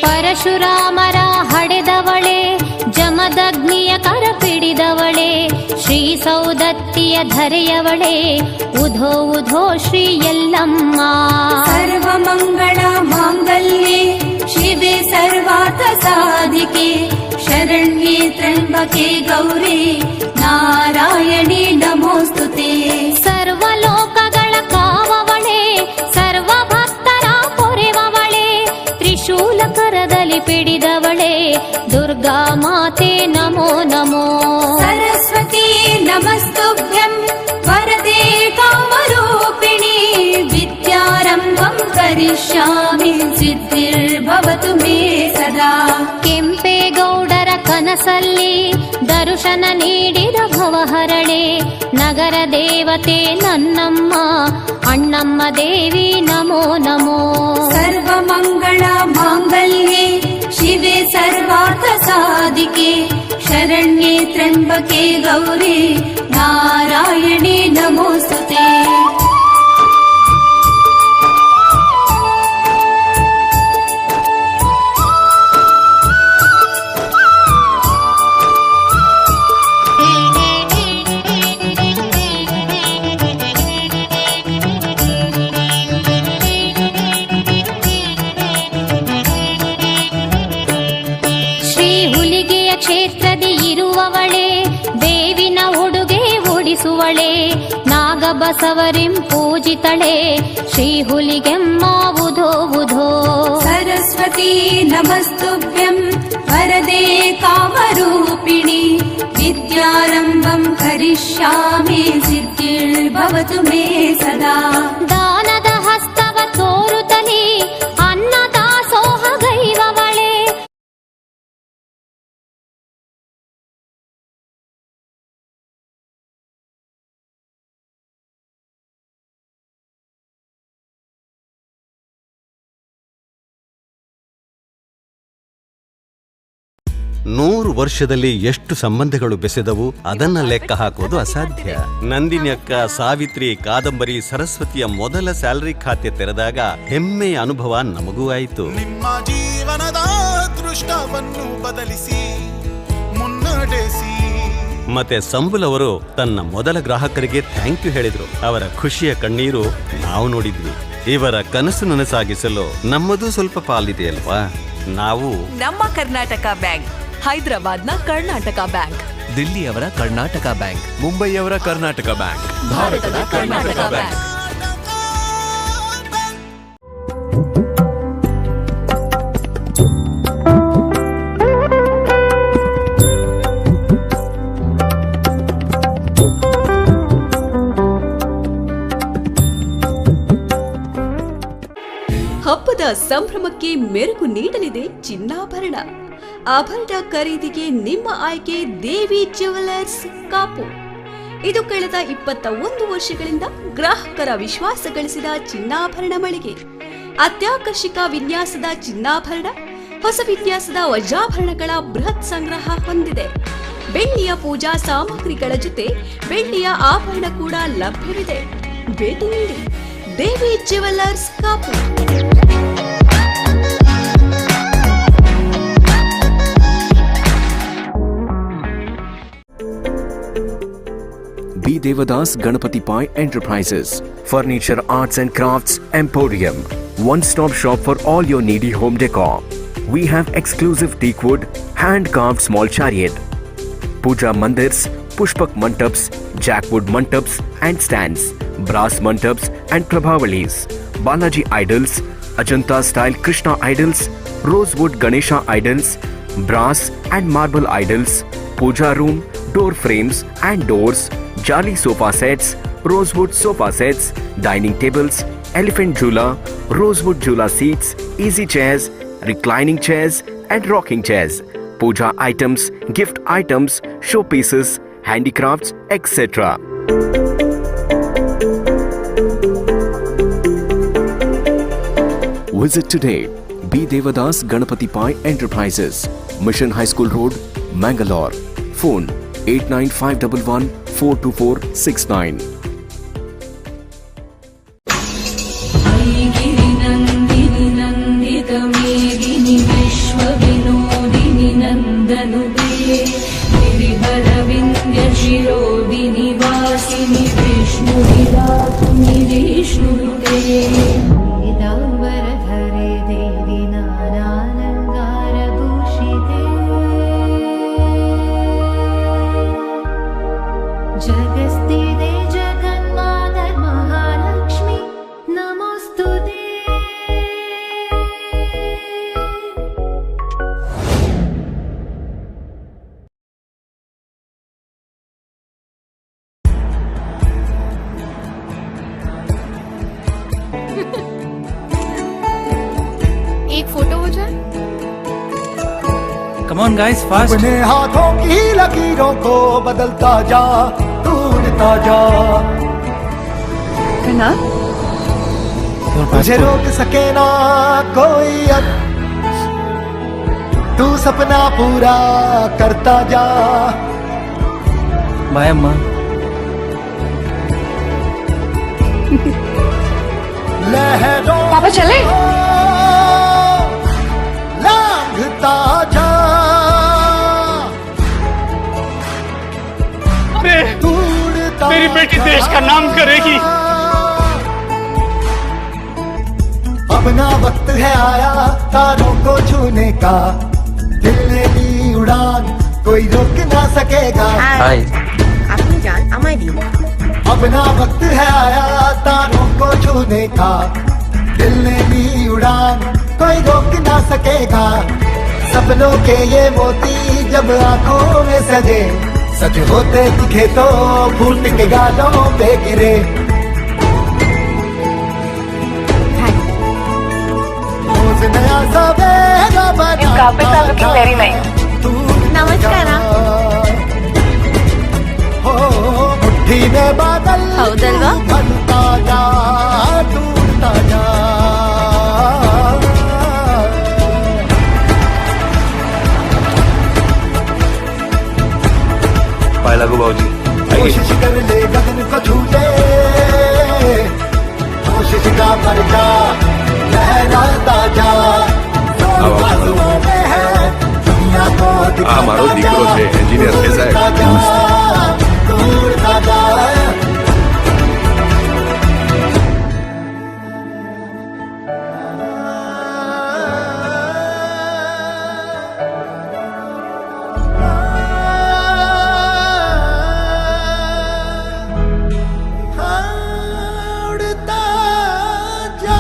ಪರಶುರಾಮರ ಹಡೆದವಳೆ, ಜಮದಗ್ನಿಯ ಕರ ಪಿಡಿದವಳೆ, ಶ್ರೀ ಸೌದತ್ತಿಯ ಧರೆಯವಳೆ, ಉಧೋ ಉಧೋ ಶ್ರೀ ಎಲ್ಲಮ್ಮ. सर्वमङ्गल माङ्गल्ये शिवे सर्वार्थ साधिके, शरण्ये त्र्यम्बके गौरी नारायणी नमोस्तुते. ಸರ್ವಲೋಕಗಳ ಕಾವವಳೆ, ಸರ್ವ ಭಕ್ತರ ಪೊರೆವವಳೆ, ತ್ರಿಶೂಲ ಕರದಲ್ಲಿ ಪಿಡಿದವಳೆ, ದುರ್ಗಾ ಮಾತೆ ನಮೋ ನಮೋ. सरस्वती नमस्तुभ्यं वरदे कामरूपिणि, विद्यारम्भं करिष्यामि सिद्धिर्भवतु मे सदा. ಕೆಂಪೇಗೌಡರ ಕನಸಲ್ಲಿ ದರ್ಶನ ನೀಡಿದ ಭವಹರಳೆ, ನಗರ ದೇವತೆ ನನ್ನಮ್ಮ, ಅಣ್ಣಮ್ಮ ದೇವಿ ನಮೋ ನಮೋ. सर्वमङ्गल माङ्गल्ये शिवे सर्वार्थ साधिके, शरण्ये त्र्यम्बके गौरी नारायणी नमोस्तुते. ನುಡಿಸುವಳೆ ನಾಗಬಸವರಿಂ ಪೂಜಿತಳೆ ಶ್ರೀ ಹುಲಿಗೆಮ್ಮಾವುಧೋ ವುಧೋ सरस्वती नमस्तुभ्यं वरदे कामरूपिणि विद्यारम्भं करिष्यामि सिद्धिर्भवतु मे सदा ದಾನದ ಹಸ್ತವ ತೋರುತ್ತಲೇ ಅನ್ನದಾಸೋಹಗೈವವಳೆ ನೂರು ವರ್ಷದಲ್ಲಿ ಎಷ್ಟು ಸಂಬಂಧಗಳು ಬೆಸೆದವು ಅದನ್ನ ಲೆಕ್ಕ ಹಾಕೋದು ಅಸಾಧ್ಯ. ನಂದಿನಿಯಕ್ಕ, ಸಾವಿತ್ರಿ, ಕಾದಂಬರಿ, ಸರಸ್ವತಿಯ ಮೊದಲ ಸ್ಯಾಲರಿ ಖಾತೆ ತೆರೆದಾಗ ಹೆಮ್ಮೆಯ ಅನುಭವ ನಮಗೂ ಆಯಿತು. ನಿಮ್ಮ ಜೀವನದ ದೃಷ್ಟವನ್ನು ಬದಲಿಸಿ ಮುನ್ನಡೆಸಿ. ಮತ್ತೆ ಸಂಬುಲ್ ಅವರು ತನ್ನ ಮೊದಲ ಗ್ರಾಹಕರಿಗೆ ಥ್ಯಾಂಕ್ ಯು ಹೇಳಿದ್ರು. ಅವರ ಖುಷಿಯ ಕಣ್ಣೀರು ನಾವು ನೋಡಿದ್ವಿ. ಇವರ ಕನಸು ನನಸಾಗಿಸಲು ನಮ್ಮದು ಸ್ವಲ್ಪ ಪಾಲಿದೆಯಲ್ವಾ? ನಾವು ನಮ್ಮ ಕರ್ನಾಟಕ ಬ್ಯಾಂಕ್, ಹೈದರಾಬಾದ್ನ ಕರ್ನಾಟಕ ಬ್ಯಾಂಕ್, ದಿಲ್ಲಿಯವರ ಕರ್ನಾಟಕ ಬ್ಯಾಂಕ್, ಮುಂಬೈಯವರ ಕರ್ನಾಟಕ ಬ್ಯಾಂಕ್, ಭಾರತದ ಕರ್ನಾಟಕ ಬ್ಯಾಂಕ್. ಹಬ್ಬದ ಸಂಭ್ರಮಕ್ಕೆ ಮೆರುಗು ನೀಡಲಿದೆ ಚಿನ್ನಾಭರಣ. ಆಭರಣ ಖರೀದಿಗೆ ನಿಮ್ಮ ಆಯ್ಕೆ ದೇವಿ ಜ್ಯುವೆಲರ್ಸ್ ಕಾಪು. ಇದು ಕಳೆದ 21 ವರ್ಷಗಳಿಂದ ಗ್ರಾಹಕರ ವಿಶ್ವಾಸ ಗಳಿಸಿದ ಚಿನ್ನಾಭರಣ ಮಳಿಗೆ. ಅತ್ಯಾಕರ್ಷಕ ವಿನ್ಯಾಸದ ಚಿನ್ನಾಭರಣ, ಹೊಸ ವಿನ್ಯಾಸದ ವಜ್ರಾಭರಣಗಳ ಬೃಹತ್ ಸಂಗ್ರಹ ಹೊಂದಿದೆ. ಬೆಳ್ಳಿಯ ಪೂಜಾ ಸಾಮಗ್ರಿಗಳ ಜೊತೆ ಬೆಳ್ಳಿಯ ಆಭರಣ ಕೂಡ ಲಭ್ಯವಿದೆ. ಭೇಟಿ ನೀಡಿ Devi jewellers Kapu. B. Devadas Ganapati Pai Enterprises, Furniture Arts and Crafts Emporium, one-stop shop for all your needy home decor. We have exclusive teakwood, hand-carved small chariot, puja mandirs, pushpak mantaps, jackwood mantaps and stands, brass mantaps and prabhavalis, Balaji idols, Ajanta-style Krishna idols, rosewood Ganesha idols, brass and marble idols, puja room, door frames and doors, Jali sofa sets, rosewood sofa sets, dining tables, elephant jhula, rosewood jhula seats, easy chairs, reclining chairs and rocking chairs, puja items, gift items, showpieces, handicrafts, etc. Visit today B. Devadas Ganapati Pai Enterprises, Mission High School Road, Mangalore. Phone 8951142469. गिरिनन्दिनि नन्दितमेदिनि विश्वविनोदिनि नन्दनुते गिरिवरविन्द्यशिरोदिनि वासिनि विष्णुविरातुनि विष्णुनुते पीताम्बरधरे देवि नानालङ्कारभूषिते जगस्थिते जगन्माता महालक्ष्मी नमोस्तुते. एक photo हो जाए. Come on guys, fast. अपने हाथों की लकीरों को बदलता जा, ढूंढता जा. तुझे रोक सके ना कोई अब, तू सपना पूरा करता जा. बाय अम्मा. लहरों पापा चले. लांघता जा. मेरी बेटी देश का नाम करेगी. अपना वक्त है आया तारों को छूने का, दिल ने ली उड़ान कोई रोक ना सकेगा. আপনি যান, अपना वक्त है आया तारों को छूने का, दिल ने ली उड़ान कोई रोक ना सकेगा। सपनों के ये मोती जब आंखों में सजे, सच होते दिखे तो फूट के गालों पे गिरे। रोज नया सवेरा बनाता ನಮಸ್ಕಾರ. हो मुट्ठी में बादल ಹೌದಲ್ವಾ? बनता जा टूटता जा। पाय लागू भाऊजी. कोशिश कर ले गगन को छू ले, कोशिश का पर्चा लहराता जा। आसमां में है दुनिया को આ મારો દીકરો છે એન્જિનિયર છે સાહેબ. दूरता जा। उड़ता जा।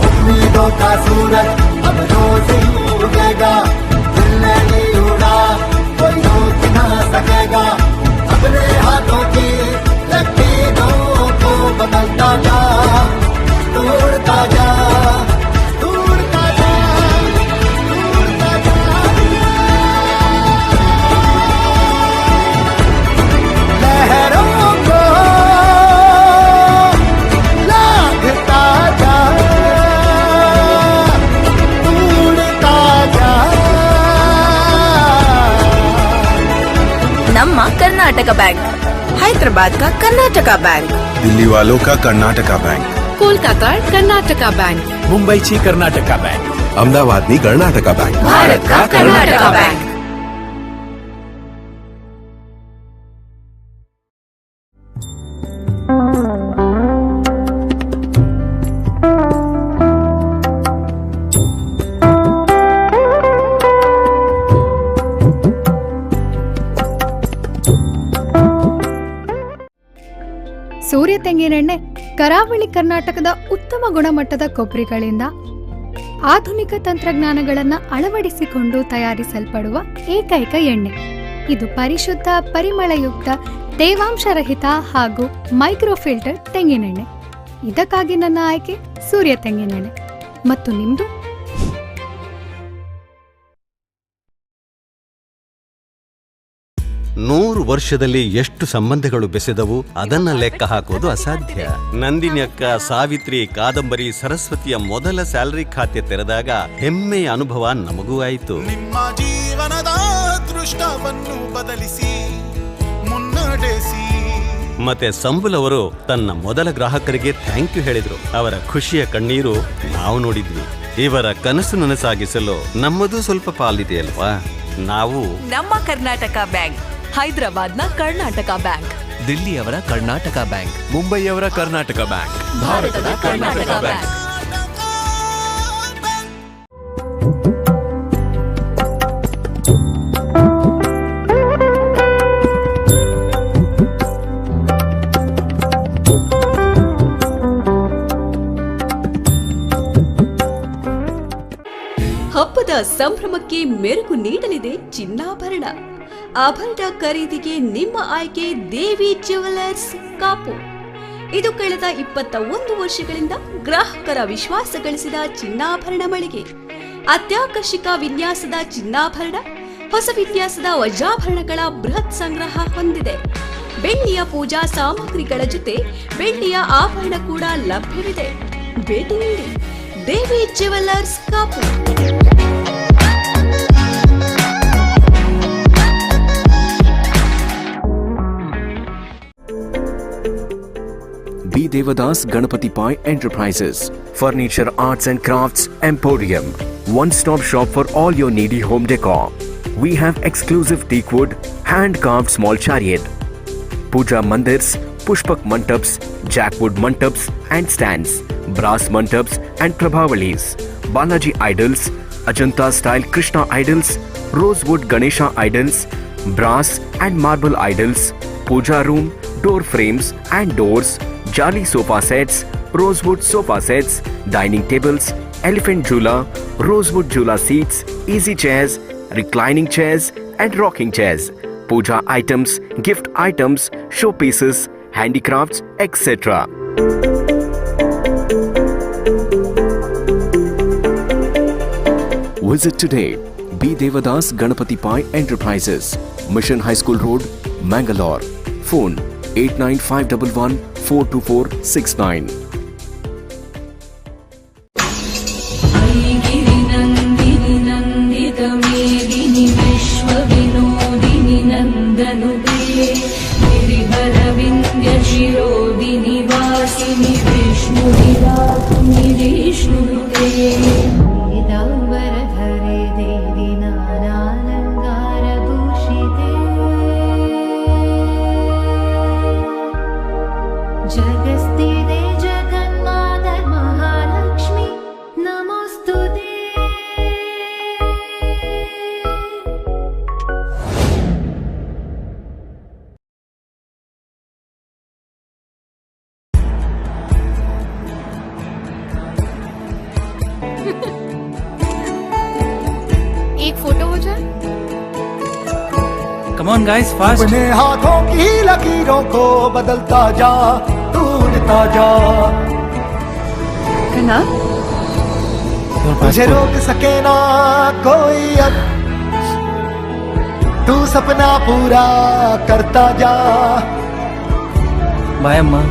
उम्मीदों का सूरज अब रोज ही उगेगा, दिल ने नहीं उड़ा कोई रोक ना सकेगा। अपने हाथों की लकीरों को बदलता जा, तोड़ता जा, तोड़ता जा, तोड़ता जा। लहरों को लांघता जा, तोड़ता जा। ನಮ್ಮ ಕರ್ನಾಟಕ ಬ್ಯಾಂಕ್, ಹೈದರಾಬಾದ್ का कर्नाटका बैंक, दिल्ली वालों का कर्नाटका बैंक, कोलकाता कर्नाटका बैंक, मुंबईची कर्नाटका बँक. अहमदाबादनी कर्नाटका बैंक. भारत का कर्नाटका बैंक. ಸೂರ್ಯ ತೆಂಗಿನೆಣ್ಣೆ ಕರಾವಳಿ ಕರ್ನಾಟಕದ ಉತ್ತಮ ಗುಣಮಟ್ಟದ ಕೊಬ್ಬರಿಗಳಿಂದ ಆಧುನಿಕ ತಂತ್ರಜ್ಞಾನಗಳನ್ನು ಅಳವಡಿಸಿಕೊಂಡು ತಯಾರಿಸಲ್ಪಡುವ ಏಕೈಕ ಎಣ್ಣೆ. ಇದು ಪರಿಶುದ್ಧ, ಪರಿಮಳಯುಕ್ತ, ತೇವಾಂಶರಹಿತ ಹಾಗೂ ಮೈಕ್ರೋಫಿಲ್ಟರ್ ತೆಂಗಿನೆಣ್ಣೆ. ಇದಕ್ಕಾಗಿ ನನ್ನ ಆಯ್ಕೆ ಸೂರ್ಯ ತೆಂಗಿನೆಣ್ಣೆ. ಮತ್ತು ನಿಮ್ದು? ನೂರು ವರ್ಷದಲ್ಲಿ ಎಷ್ಟು ಸಂಬಂಧಗಳು ಬೆಸೆದವು ಅದನ್ನ ಲೆಕ್ಕ ಹಾಕೋದು ಅಸಾಧ್ಯ. ನಂದಿನಿ ಅಕ್ಕ, ಸಾವಿತ್ರಿ, ಕಾದಂಬರಿ, ಸರಸ್ವತಿಯ ಮೊದಲ ಸ್ಯಾಲರಿ ಖಾತೆ ತೆರೆದಾಗ ಹೆಮ್ಮೆಯ ಅನುಭವ ನಮಗೂ ಆಯಿತು. ನಿಮ್ಮ ಜೀವನದ ದೃಷ್ಟವನ್ನು ಬದಲಿಸಿ ಮುನ್ನಡೆಸಿ. ಮತ್ತೆ ಸಂಬುಲ್ ಅವರು ತನ್ನ ಮೊದಲ ಗ್ರಾಹಕರಿಗೆ ಥ್ಯಾಂಕ್ ಯು ಹೇಳಿದ್ರು. ಅವರ ಖುಷಿಯ ಕಣ್ಣೀರು ನಾವು ನೋಡಿದ್ವಿ. ಇವರ ಕನಸು ನನಸಾಗಿಸಲು ನಮ್ಮದು ಸ್ವಲ್ಪ ಪಾಲಿದೆಯಲ್ವಾ? ನಾವು ನಮ್ಮ ಕರ್ನಾಟಕ ಬ್ಯಾಂಕ್, ಹೈದರಾಬಾದ್ನ ಕರ್ನಾಟಕ ಬ್ಯಾಂಕ್, ದಿಲ್ಲಿಯವರ ಕರ್ನಾಟಕ ಬ್ಯಾಂಕ್, ಮುಂಬೈಯವರ ಕರ್ನಾಟಕ ಬ್ಯಾಂಕ್, ಭಾರತದ ಕರ್ನಾಟಕ ಬ್ಯಾಂಕ್. ಹಬ್ಬದ ಸಂಭ್ರಮಕ್ಕೆ ಮೆರುಗು ನೀಡಲಿದೆ ಚಿನ್ನಾಭರಣ. ಆಭರಣ ಖರೀದಿಗೆ ನಿಮ್ಮ ಆಯ್ಕೆ ದೇವಿ ಜ್ಯುವೆಲರ್ಸ್ ಕಾಪು. ಇದು ಕಳೆದ 21 ವರ್ಷಗಳಿಂದ ಗ್ರಾಹಕರ ವಿಶ್ವಾಸ ಗಳಿಸಿದ ಚಿನ್ನಾಭರಣ ಮಳಿಗೆ. ಅತ್ಯಾಕರ್ಷಕ ವಿನ್ಯಾಸದ ಚಿನ್ನಾಭರಣ, ಹೊಸ ವಿನ್ಯಾಸದ ವಜ್ರಾಭರಣಗಳ ಬೃಹತ್ ಸಂಗ್ರಹ ಹೊಂದಿದೆ. ಬೆಳ್ಳಿಯ ಪೂಜಾ ಸಾಮಗ್ರಿಗಳ ಜೊತೆ ಬೆಳ್ಳಿಯ ಆಭರಣ ಕೂಡ ಲಭ್ಯವಿದೆ. ಭೇಟಿ ನೀಡಿ Devi jewellers Kapu. B. Devadas Ganapati Pai Enterprises, Furniture, Arts and Crafts Emporium, one-stop shop for all your needy home decor. We have exclusive teakwood, hand-carved small chariot, puja mandirs, pushpak mantaps, jackwood mantaps and stands, brass mantaps and prabhavalis, Balaji idols, Ajanta style Krishna idols, rosewood Ganesha idols, brass and marble idols, puja room, door frames and doors, jali sofa sets, rosewood sofa sets, dining tables, elephant jhula, rosewood jhula seats, easy chairs, reclining chairs and rocking chairs, puja items, gift items, showpieces, handicrafts, etc. Visit today B. Devadas Ganapati Pai Enterprises, Mission High School Road, Mangalore. Phone 89511 42469. गिरिनन्दिनि नन्दितमेदिनि विश्वविनोदिनि नन्दनुते गिरिवरविन्द्यशिरोदिनि वासिनि विष्णुविराट्नि विष्णुनुते पीताम्बरधरे देवि नानालङ्कारभूषिते जगस्थिते जगन्माता महालक्ष्मी नमोस्तुते। एक photo हो जाए। Come on guys, fast. अपने हाथों की लकीरों को बदलता जा, ढूंढता जा। तुझे रोक सके ना कोई अब, तू सपना पूरा करता जा। बाय अम्मा।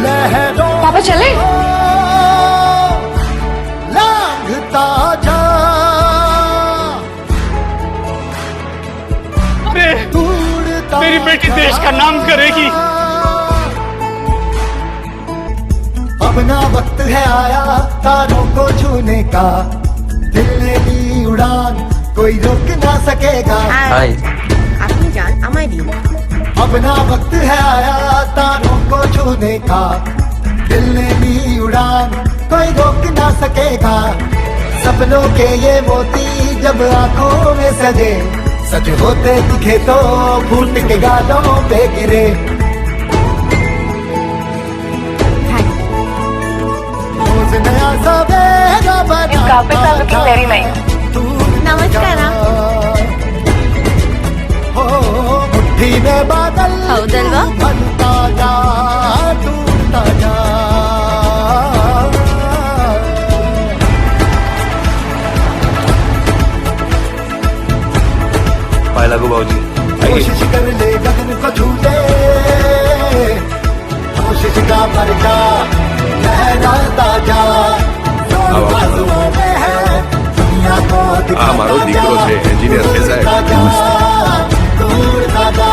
लहरों पापा चले? लांघता जा, मेरी बेटी देश का नाम करेगी। अपना वक्त है आया तारों को छूने का, दिल ने ली उड़ान कोई रोक ना सकेगा। আপনি যান আমায় দিন। अपना वक्त है आया तारों को छूने का, दिल ने ली उड़ान कोई रोक ना सकेगा। सपनों के ये मोती जब आंखों में सजे, सच होते दिखे तो फूट के गालों पे गिरे। रोज नया सवेरा बनाता जा, नमस्कार। हो मुट्ठी में बादल बनता जा, टूटता जा। पाए लागू बाबूजी। कोशिश कर ले गगन को छू ले, कोशिश का पर्चा लहराता जा। आसमां में है दुनिया को हमारो दीकरो छे एंजीनियर कैसा है? ढूंढता जा।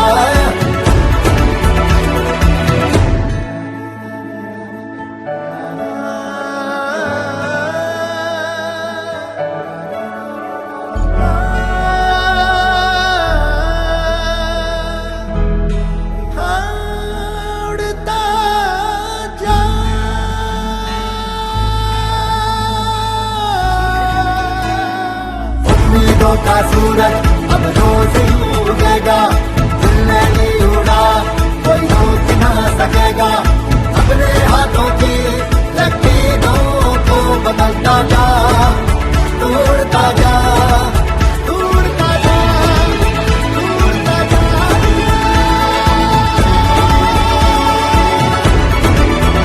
का सूरज अब रोज उगेगा, दिल नहीं उड़ा कोई रोक ना सकेगा। अपने हाथों की लकीरों को बदलता जा, तोड़ता जा, तोड़ता जा, तोड़ता जा।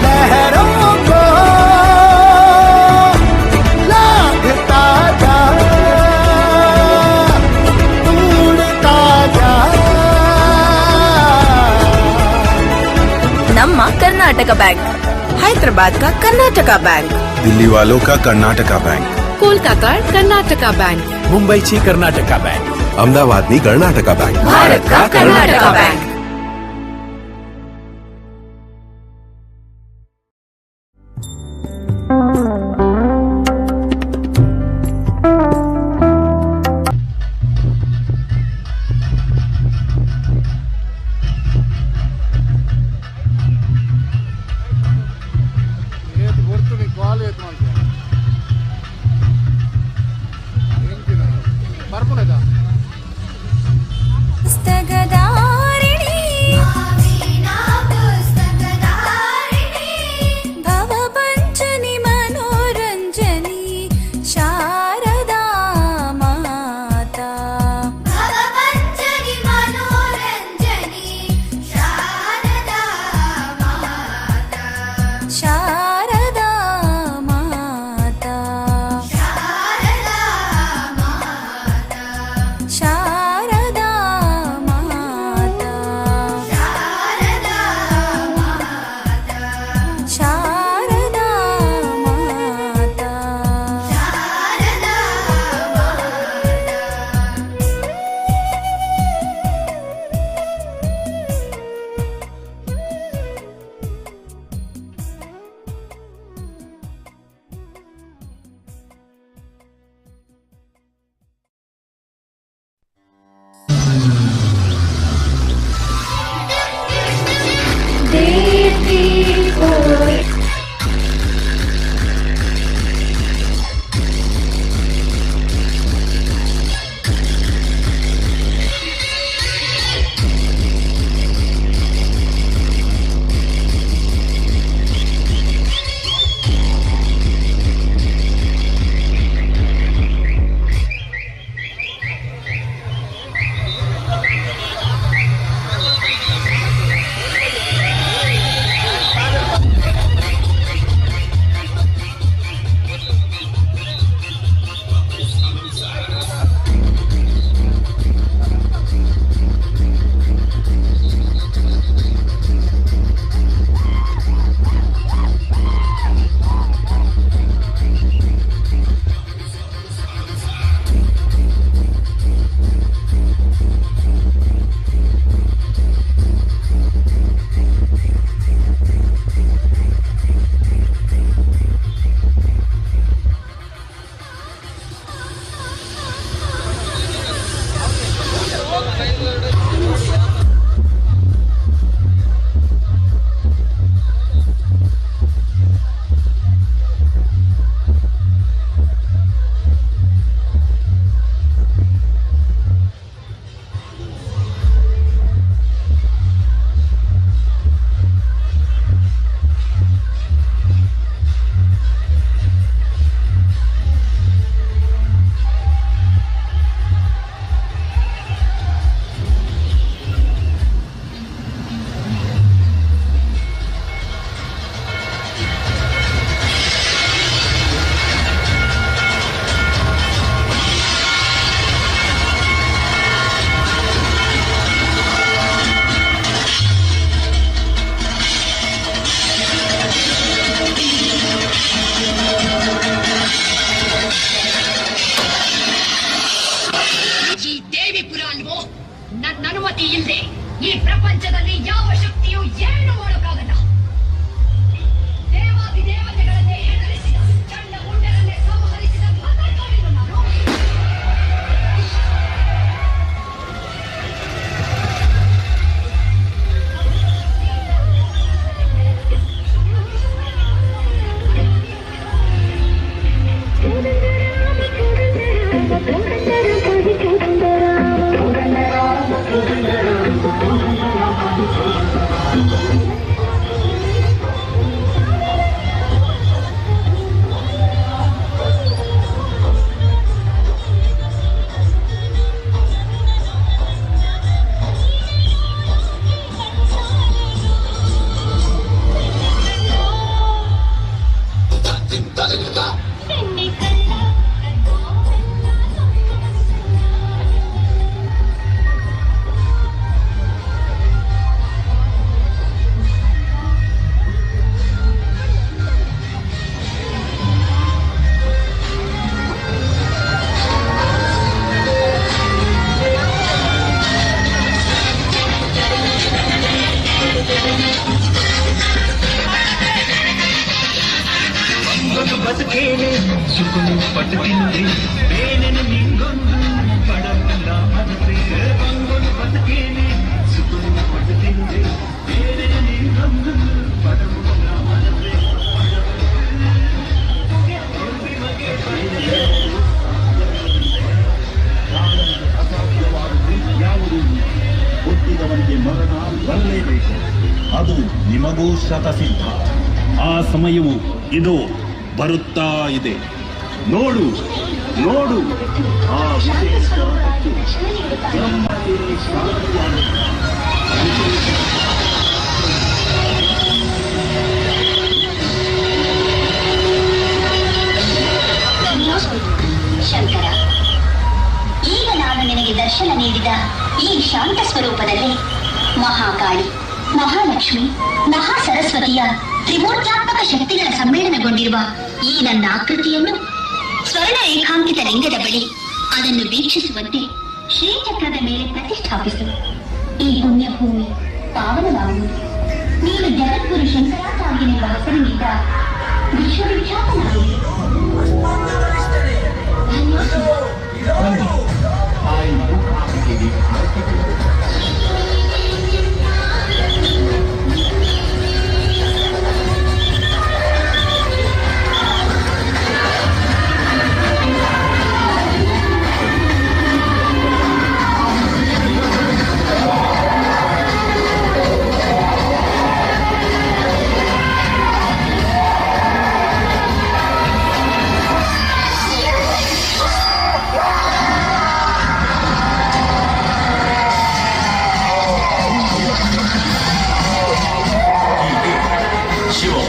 लहरों को लांघता जा, नम्मा कर्नाटका बैंक, हैदराबाद का कर्नाटका बैंक, दिल्ली वालों का कर्नाटका बैंक, कोलकाता कर्नाटका बैंक, मुंबईची कर्नाटका बँक, अहमदाबादनी कर्नाटका बैंक, भारत का कर्नाटका बैंक। ಭವಪಂಚನಿ ಮನೋರಂಜನಿ ಶಾರದಾ ಮಾತಾ ಭವಪಂಚನಿ ಮನೋರಂಜನಿ ಶಾರದಾ ಮಾತಾ ಶಾರದಾ ಮಾತಾ ಶಾರದಾ ಮಾತಾ ಶಾರದಾ ಮಾತಾ ಶಾರದಾ ಮಾತಾ ಶಾರದಾ ಮಾತಾ ಶಾರದಾ ದೇವಿ ಕೋರಿ ಈ ದೇವಿ ಪುರಾಣವು ನನ್ನ ಅನುಮತಿ ಇಲ್ಲದೆ ಈ ಪ್ರಪಂಚದಲ್ಲಿ ಯಾವ ಶಕ್ತಿಯು ಏನು ಮಾಡೋಕ್ಕಾಗಲ್ಲ. ದೇವಾದಿ ದೇವತೆಗಳನ್ನೇ ಹೆದರಿಸಿದ ಚಂಡ ಮುಂಡರನ್ನೇ ಸಂಹರಿಸಿದ ಭದ್ರಕಾಳಿನು ನಾನು. ಬದುಕೇನೆ ಸುಗುಣು ಪಟುಕಿನುವೆ ಬೇನೆನು ನಿಂಗೊಂದು ಪಡವಲ್ಲ ಮನಸೆ ಬಂಗೊನು ಬದುಕೇನೆ ಸುಗುಣು ಪಟುಕಿನುವೆ ಬೇನೆನು ನಿಂಗೊಂದು ಪಡವಲ್ಲ ಮನಸೆ ಮಗೆ ನಿಮಗೂ ಶತಸಿದ್ಧ. ಆ ಸಮಯವು ಇದು ಬರುತ್ತಾ ಇದೆ. ನೋಡು ನೋಡು ಆ ವಿಶೇಷ ಬ್ರಹ್ಮಗಿರಿ ಶಾಂತಿಯಾಗಿ ಶಂಕರ, ಈಗ ನಾನು ನಿನಗೆ ದರ್ಶನ ನೀಡಿದ ಈ ಶಾಂತ ಸ್ವರೂಪದಲ್ಲಿ ಮಹಾಕಾಳಿ, ಮಹಾಲಕ್ಷ್ಮಿ, ಮಹಾ ಸರಸ್ವತಿಯ ತ್ರಿಮೂರ್ತ್ಯಾತ್ಮಕ ಶಕ್ತಿಗಳ ಸಮ್ಮೇಳನಗೊಂಡಿರುವ ಈ ನನ್ನ ಆಕೃತಿಯನ್ನು ಸ್ವರ್ಣ ರೇಖಾಂಕಿತ ಲಿಂಗದ ಬಳಿ ಅದನ್ನು ವೀಕ್ಷಿಸುವಂತೆ ಶ್ರೀಚಕ್ರದ ಮೇಲೆ ಪ್ರತಿಷ್ಠಾಪಿಸು. ಈ ಪುಣ್ಯಭೂಮಿ ಪಾವನವಾಗುವುದು. ನೀನು ಜಗದ್ಗುರು ಶಂಕರಾಚಾರ್ಯನೆಂಬ ಹೆಸರಿನಿಂದ ವಿಶ್ವವಿಖ್ಯಾತನಾಗುವುದು.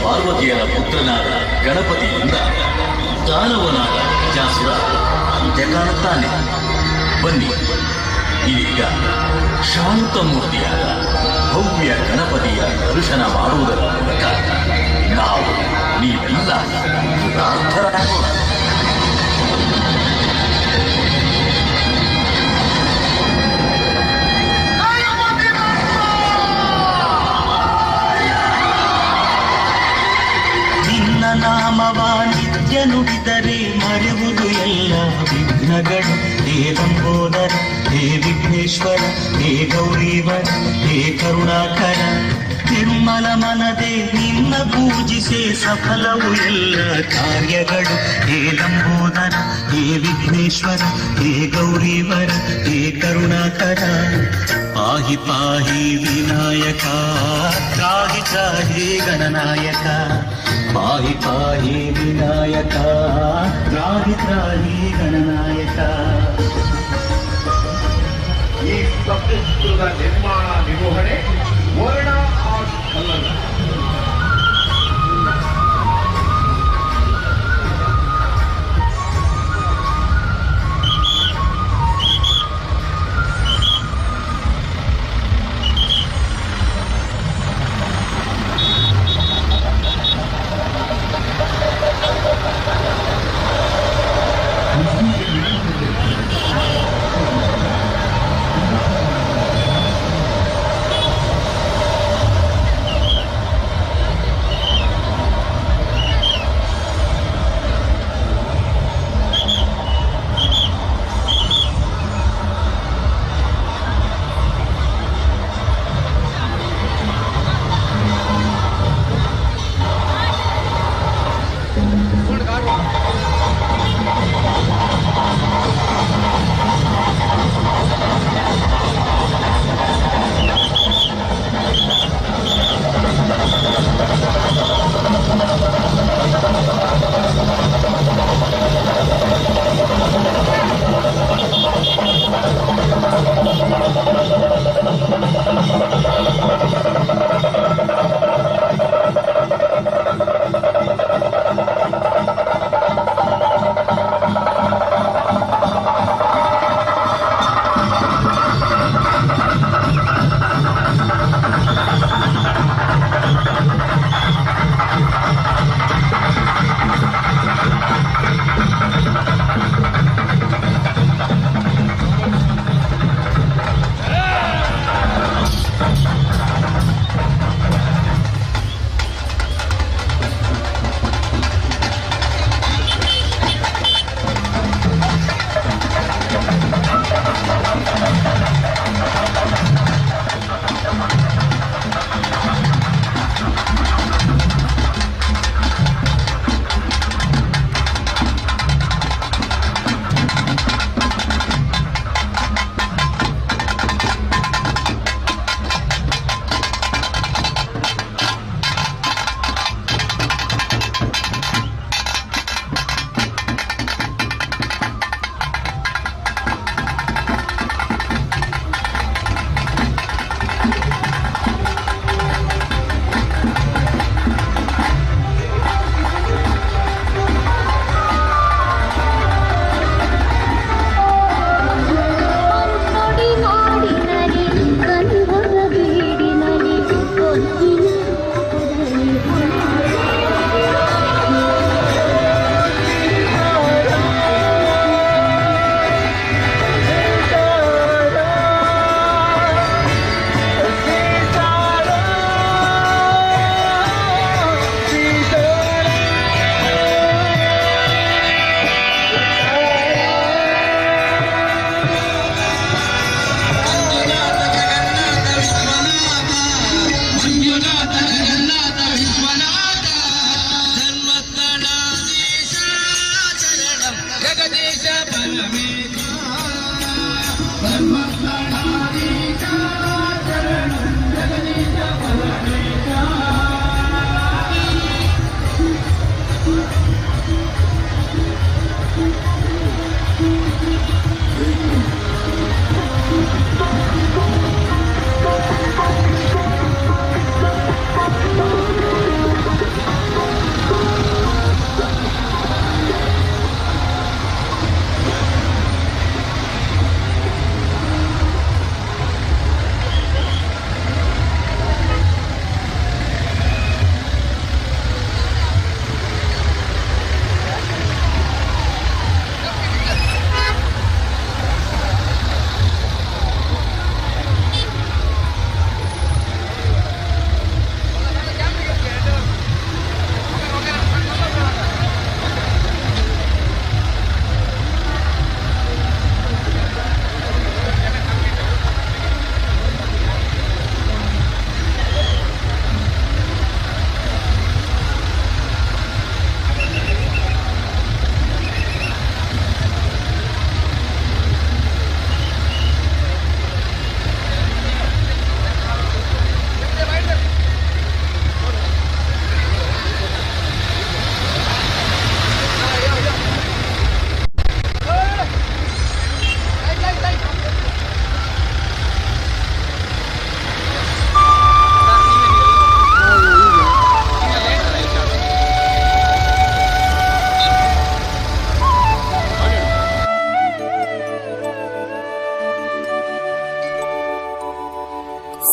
ಪಾರ್ವತಿಯರ ಪುತ್ರನಾದ ಗಣಪತಿಯಿಂದ ದಾನವನಾದ ಜಾಸುರ ಅಂತ್ಯ ಕಾಣುತ್ತಾನೆ. ಬನ್ನಿ, ಇದೀಗ ಶಾಂತಮೂರ್ತಿಯಾದ ಭವ್ಯ ಗಣಪತಿಯ ದರ್ಶನ ಮಾಡುವುದರ ಮೂಲಕ ನಾವು ನೀವೆಲ್ಲ ಕೃತಾರ್ಥರಾಗೋಣ. ನಾಮವ ನಿತ್ಯ ನುಡಿದರೆ ಮರೆಯುವುದು ಎಲ್ಲ ವಿಘ್ನಗಳು. ಹೇ ಲಂಬೋದರ, ಹೇ ವಿಘ್ನೇಶ್ವರ, ಹೇ ಗೌರೀವರ, ಹೇ ಕರುಣಾಕರ. ನಿರ್ಮಲ ಮನದೆ ನಿನ್ನ ಪೂಜಿಸೆ ಸಫಲವು ಎಲ್ಲ ಕಾರ್ಯಗಳು. ಹೇ ಲಂಬೋದರ, ಹೇ ವಿಘ್ನೇಶ್ವರ, ಹೇ ಗೌರೀವರ, ಹೇ ಕರುಣಾಕರ. ಪಾಹಿ ಪಾಹಿ ವಿನಾಯಕ, ತ್ರಾಹಿ ತ್ರಾಹಿ ಗಣನಾಯಕ. ಪಾಹಿ ಪಾಹಿ ವಿನಾಯಕ, ತ್ರಾಹಿ ತ್ರಾಹಿ ಗಣನಾಯಕ. ಈ ಸ್ತಬ್ಧಚಿತ್ರದ ನಿರ್ಮಾಣ ನಿರ್ವಹಣೆ ವರ್ಣ ಆರ್ಟ್ ಕಲ್ಲಲ್ಲ.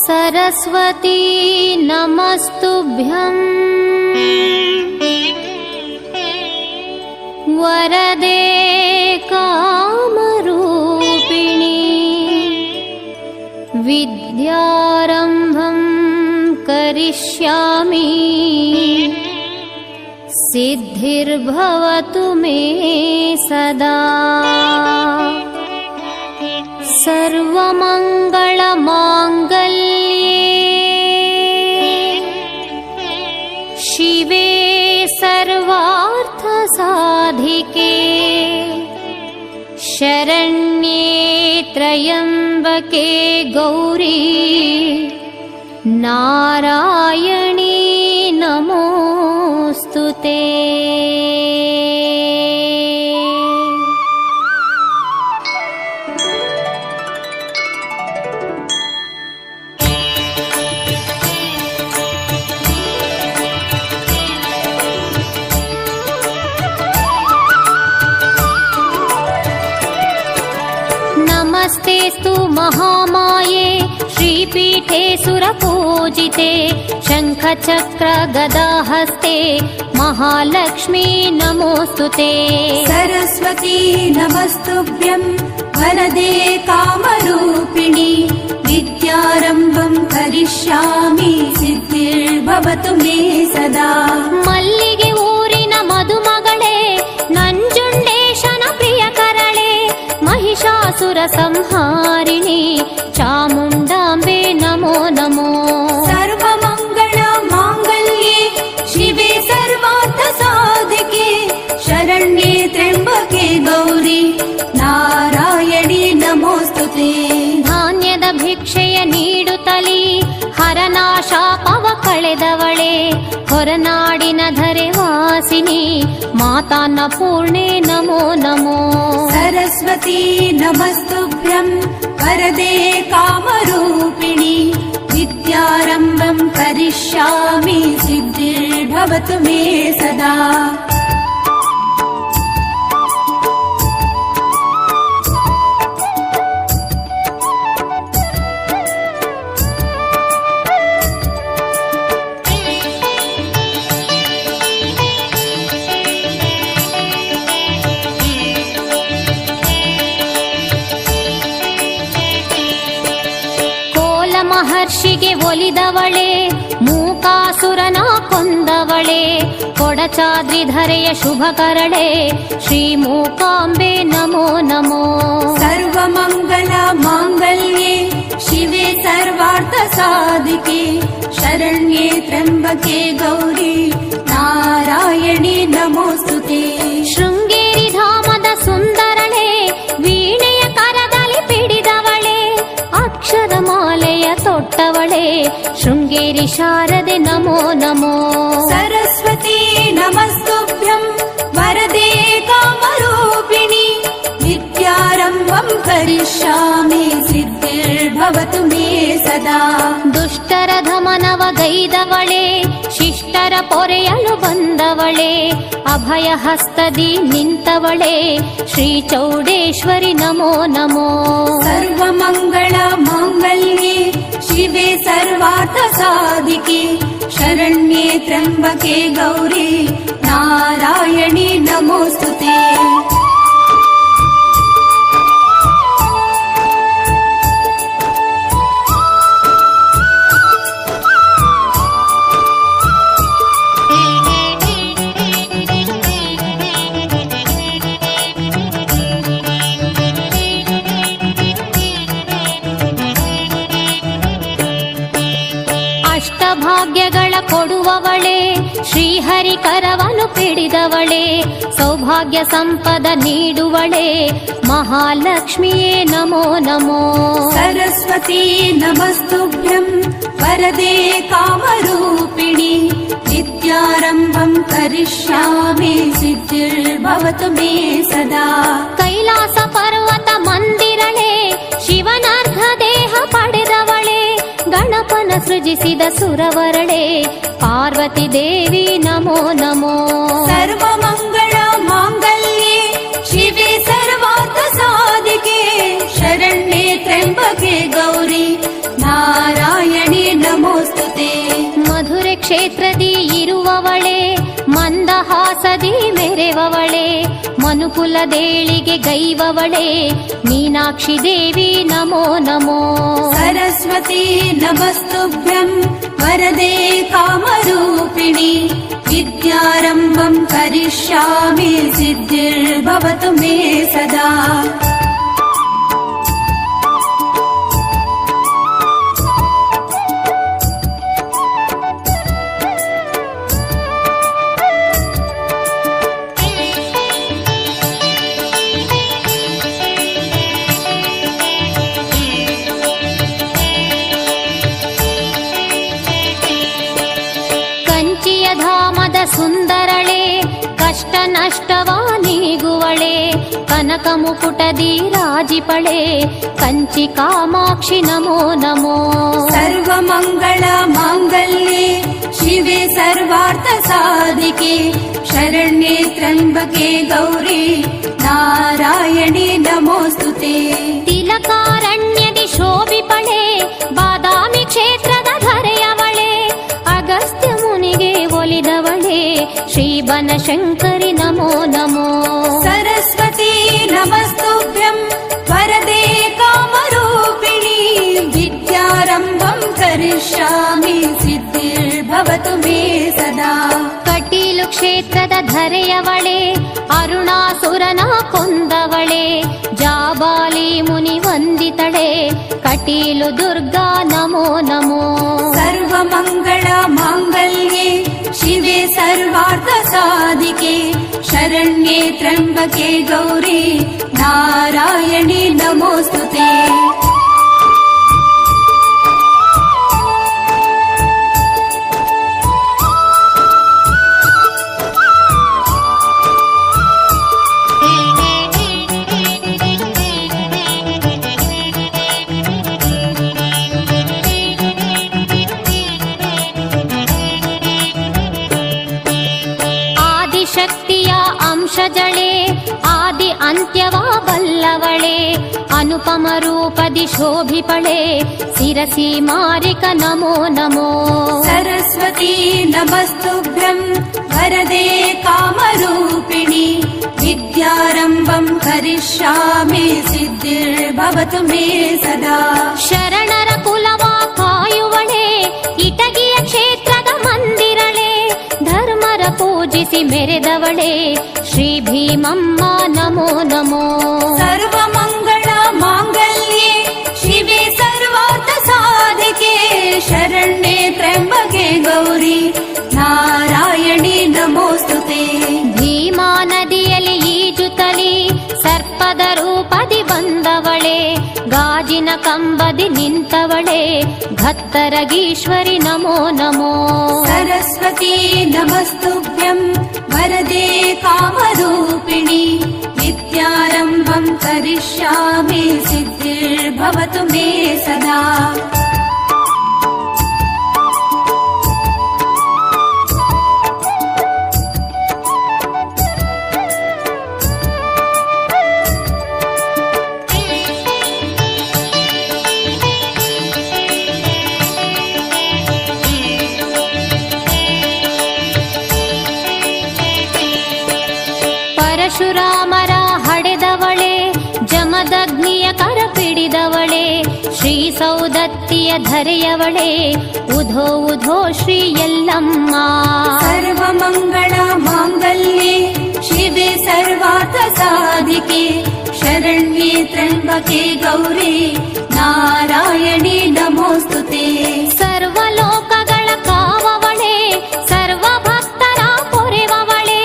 सरस्वती नमस्तुभ्यं वरदे कामरूपिणी विद्यारम्भं करिष्यामि सिद्धिर्भवतु मे सदा सर्वमङ्गलमाङ्गल्ये शिवे सर्वार्थसाधिके शरण्ये त्र्यम्बके गौरी नारायणी नमोऽस्तुते। नमस्तेस्तु महामाये श्रीपीठे सुरपूजिते शङ्खचक्र गदाहस्ते महालक्ष्मी नमोऽस्तुते। सरस्वती नमस्तुभ्यं वरदे कामरूपिणी विद्यारम्भं करिष्यामि सिद्धिर्भवतु मे सदा। मल्लिगे ऊरिन मधुमगळे ನಂಜುಂಡೇಶನ ಪ್ರಿಯ ಕರಳೆ महिषासुर संहारिणी चामुण्डाम्बे नमो नमो। सर्वमङ्गल माङ्गल्ये शिवे सर्वार्थ साधिके शरण्ये त्र्यम्बके गौरी नारायणी नमोस्तुते। ಧಾನ್ಯದ ಭಿಕ್ಷೆಯ ನೀಡುತ್ತಲಿ ಹರನಾಶಾಪವ ಕಳೆದವಳೆ ಹೊರನಾಡಿನ ಧರೆ ವಾಸಿನಿ ಮಾತಾನ್ನಪೂರ್ಣೆ ನಮೋ ನಮೋ। सरस्वती नमस्तुभ्यं वरदे कामरूपिणी विद्यारम्भं करिष्यामि सिद्धिर्भवतु मे सदा। ಮಹರ್ಷಿಗೆ ಒಲಿದವಳೆ ಮೂಕಾಸುರನ ಕೊಂದವಳೆ ಕೊಡಚಾದ್ರಿಧರೆಯ ಶುಭ ಕರಳೆ ಶ್ರೀ ಮೂಕಾಂಬೆ ನಮೋ ನಮೋ। सर्वमङ्गल माङ्गल्ये शिवे सर्वार्थ साधिके शरण्ये त्र्यम्बके गौरी नारायणी नमोस्तुते। ಶೃಂಗೇರಿ ಧಾಮದ ಸುಂದರಳೆ ವೀಣೆಯ ಕರದಲ್ಲಿ ಪಿಡಿದವಳೆ ಬಂದವಳೆ ಶೃಂಗೇರಿ ಶಾರದೆ ನಮೋ ನಮೋ. ಸರಸ್ವತಿ ನಮಸ್ತುಭ್ಯಂ ವರದೆ ಕಾಮರೂಪಿಣಿ ವಿದ್ಯಾರಂಭಂ ಕರಿಷ್ಯಾಮಿ ಸಿದ್ಧಿರ್ಭವತು ಮೇ ಸದಾ. ದುಷ್ಟರ ಧಮನವ ಗೈದವಳೆ ಶಿಷ್ಟರ ಪೊರೆಯಲು ಬಂದವಳೆ ಅಭಯ ಹಸ್ತದಿ ನಿಂತವಳೆ ಶ್ರೀ ಚೌಡೇಶ್ವರಿ ನಮೋ ನಮೋ. ಸರ್ವಮಂಗಳ ಮಾಂಗಲ್ಯೆ ಶಿವೆ ಸರ್ವಾರ್ಥ ಸಾಧಿಕೆ ಶರಣ್ಯೆ ತ್ರ್ಯಂಬಕೆ ಗೌರಿ ನಾರಾಯಣಿ ನಮೋಸ್ತುತೆ. ಭಾಗ್ಯಗಳ ಕೊಡುವವಳೆ ಶ್ರೀಹರಿ ಕರವನು ಪಿಡಿದವಳೆ ಸೌಭಾಗ್ಯ ಸಂಪದ ನೀಡುವಳೆ ಮಹಾಲಕ್ಷ್ಮಿಯೇ ನಮೋ ನಮೋ. ಸರಸ್ವತಿ ನಮಸ್ತುಭ್ಯಂ ವರದೆ ಕಾಮರೂಪಿಣಿ ವಿದ್ಯಾರಂಭಂ ಕರಿಷ್ಯಾಮಿ ಸಿದ್ಧಿರ್ಭವತು ಮೇ ಸದಾ. ಕೈಲಾಸ ಪರ್ವತ ಮಂದಿರಳೆ ಶಿವನಾರ್ಧ ದೇಹ ಪಡೆದವಳೆ ಗಣಪನ ಸೃಜಿಸಿದ ಸುರವರಳೆ ಪಾರ್ವತಿ ದೇವಿ ನಮೋ ನಮೋ. ಸರ್ವಮಂಗಳ ಮಾಂಗಲ್ಯೆ ಶಿವೆ ಸರ್ವಾರ್ಥ ಸಾಧಿಕೆ ಶರಣ್ಯೆ ತ್ರ್ಯಂಬಕೆ ಗೌರಿ ನಾರಾಯಣಿ ನಮೋಸ್ತುತೆ. ಮಧುರೆ ಕ್ಷೇತ್ರದಿ ಇರುವವಳೆ ಮಂದಹಾಸದಿ ಮೆರೆವವಳೆ ಮನುಕುಲದೇಳಿಗೆ ಗೈವವಳೆ ಮೀನಾಕ್ಷಿ ದೇವಿ ನಮೋ ನಮೋ. ಸರಸ್ವತಿ ನಮಸ್ತುಭ್ಯಂ ವರದೆ ಕಾಮರೂಪಿಣಿ ವಿದ್ಯಾರಂಭಂ ಕರಿಷ್ಯಾಮಿ ಸಿದ್ಧಿರ್ಭವತು ಮೇ ಸದಾ. ಸುಂದರಳೆ ಕಷ್ಟ ನಷ್ಟವ ನೀಗುವಳೆ ಕನಕ ಮುಕುಟದಿ ರಾಜಿಪಳೆ ಕಂಚಿ ಕಾಮಾಕ್ಷಿ ನಮೋ ನಮೋ. ಸರ್ವಮಂಗಳ ಮಾಂಗಲ್ಯೆ ಶಿವೆ ಸರ್ವಾರ್ಥ ಸಾಧಿಕೆ ಶರಣ್ಯೆ ತ್ರ್ಯಂಬಕೆ ಗೌರಿ ನಾರಾಯಣಿ ನಮೋಸ್ತುತೆ. ತಿಲಕಾರಣ್ಯದಿ ಶೋಭಿಪಳೆ ಬಾದಾಮಿ ಕ್ಷೇತ್ರದ ಧರೆಯವಳೆ ಅಗಸ್ತ್ಯ ಮುನಿಗೆ ಒಲಿದವಳೆ ಶ್ರೀ ಬನಶಂಕರಿ ನಮೋ ನಮೋ. ಸರಸ್ವತಿ ನಮಸ್ತುಭ್ಯಂ ವರದೆ ಕಾಮರೂಪಿಣಿ ವಿದ್ಯಾರಂಭಂ ಕರಿಷ್ಯಾಮಿ ಸಿದ್ಧಿರ್ಭವತು ಮೇ ಸದಾ. ಕಟೀಲು ಕ್ಷೇತ್ರದ ಧರೆಯವಳೆ ಅರುಣಾಸುರನ ಕೊಂದವಳೆ ಜಾಬಾಲಿ ಮುನಿ ವಂದಿತಳೆ ಕಟೀಲು ದುರ್ಗಾ ನಮೋ ನಮೋ. ಸರ್ವಮಂಗಳ ಮಾಂಗಲ್ಯೆ ಶಿವೆ ಸರ್ವಾರ್ಥ ಸಾಧಿಕೆ ಶರಣ್ಯೆ ತ್ರ್ಯಂಬಕೆ ಗೌರಿ ನಾರಾಯಣಿ ನಮೋಸ್ತುತೆ. ಶಕ್ತಿಯ ಅಂಶಜಳೆ ಆದಿ ಅಂತ್ಯವ ಬಲ್ಲವಳೆ ಅನುಪಮ ರೂಪದಿ ಶೋಭಿಪಳೆ ಶಿರಸಿ ಮಾರಿಕ ನಮೋ ನಮೋ. ಸರಸ್ವತಿ ನಮಸ್ತುಭ್ಯಂ ವರದೆ ಕಾಮರೂಪಿಣಿ ವಿದ್ಯಾರಂಭಂ ಕರಿಷ್ಯಾಮಿ ಸಿದ್ಧಿರ್ಭವತು ಮೇ ಸದಾ. ಶರಣರ ಕುಲವ ಕಾಯುವಳೆ ಇಟಗಿಯ ಕ್ಷೇತ್ರದ ಮಂದಿರಳೆ ಧರ್ಮರ ಪೂಜಿಸಿ ಮೆರೆದವಳೆ ಶ್ರೀ ಭೀಮಮ್ಮ ನಮೋ ನಮೋ. ಸರ್ವಮಂಗಳ ಮಾಂಗಲ್ಯೆ ಶಿವೆ ಸರ್ವಾರ್ಥ ಸಾಧಿಕೆ ಶರಣ್ಯೆ ತ್ರ್ಯಂಬಕೆ ಗೌರಿ ನಾರಾಯಣಿ ನಮೋಸ್ತುತೆ. ಭೀಮಾ ನದಿಯಲ್ಲಿ ಈಜುತ್ತಲಿ ಸರ್ಪದ ರೂಪದಿ ಬಂದವಳೆ ಗಾಜಿ ಗಾಜಿನ ಕಂಬದಿ ನಿಂತವಳೆ ಭತ್ತರಗೀಶ್ವರಿ ನಮೋ ನಮೋ. ಸರಸ್ವತಿ ನಮಸ್ತುಭ್ಯಂ ವರದೆ ಕಾಮರೂಪಿಣಿ ವಿದ್ಯಾರಂಭಂ ಕರಿಷ್ಯಾಮಿ ಸಿದ್ಧಿರ್ಭವತು ಮೇ ಸದಾ. ಪರಶುರಾಮರ ಹಡೆದವಳೆ ಜಮದಗ್ನಿಯ ಕರ ಪಿಡಿದವಳೆ ಶ್ರೀ ಸೌದತ್ತಿಯ ಧರೆಯವಳೆ ಉಧೋ ಉಧೋ ಶ್ರೀ ಯಲ್ಲಮ್ಮ. ಸರ್ವಮಂಗಳ ಮಾಂಗಲ್ಯೆ ಶಿವೆ ಸರ್ವಾರ್ಥ ಸಾಧಿಕೆ ಶರಣ್ಯೆ ತ್ರ್ಯಂಬಕೆ ಗೌರಿ ನಾರಾಯಣಿ ನಮೋಸ್ತುತೆ. ಸರ್ವಲೋಕಗಳ ಕಾವವಳೆ ಸರ್ವ ಭಕ್ತರ ಪೊರೆವವಳೆ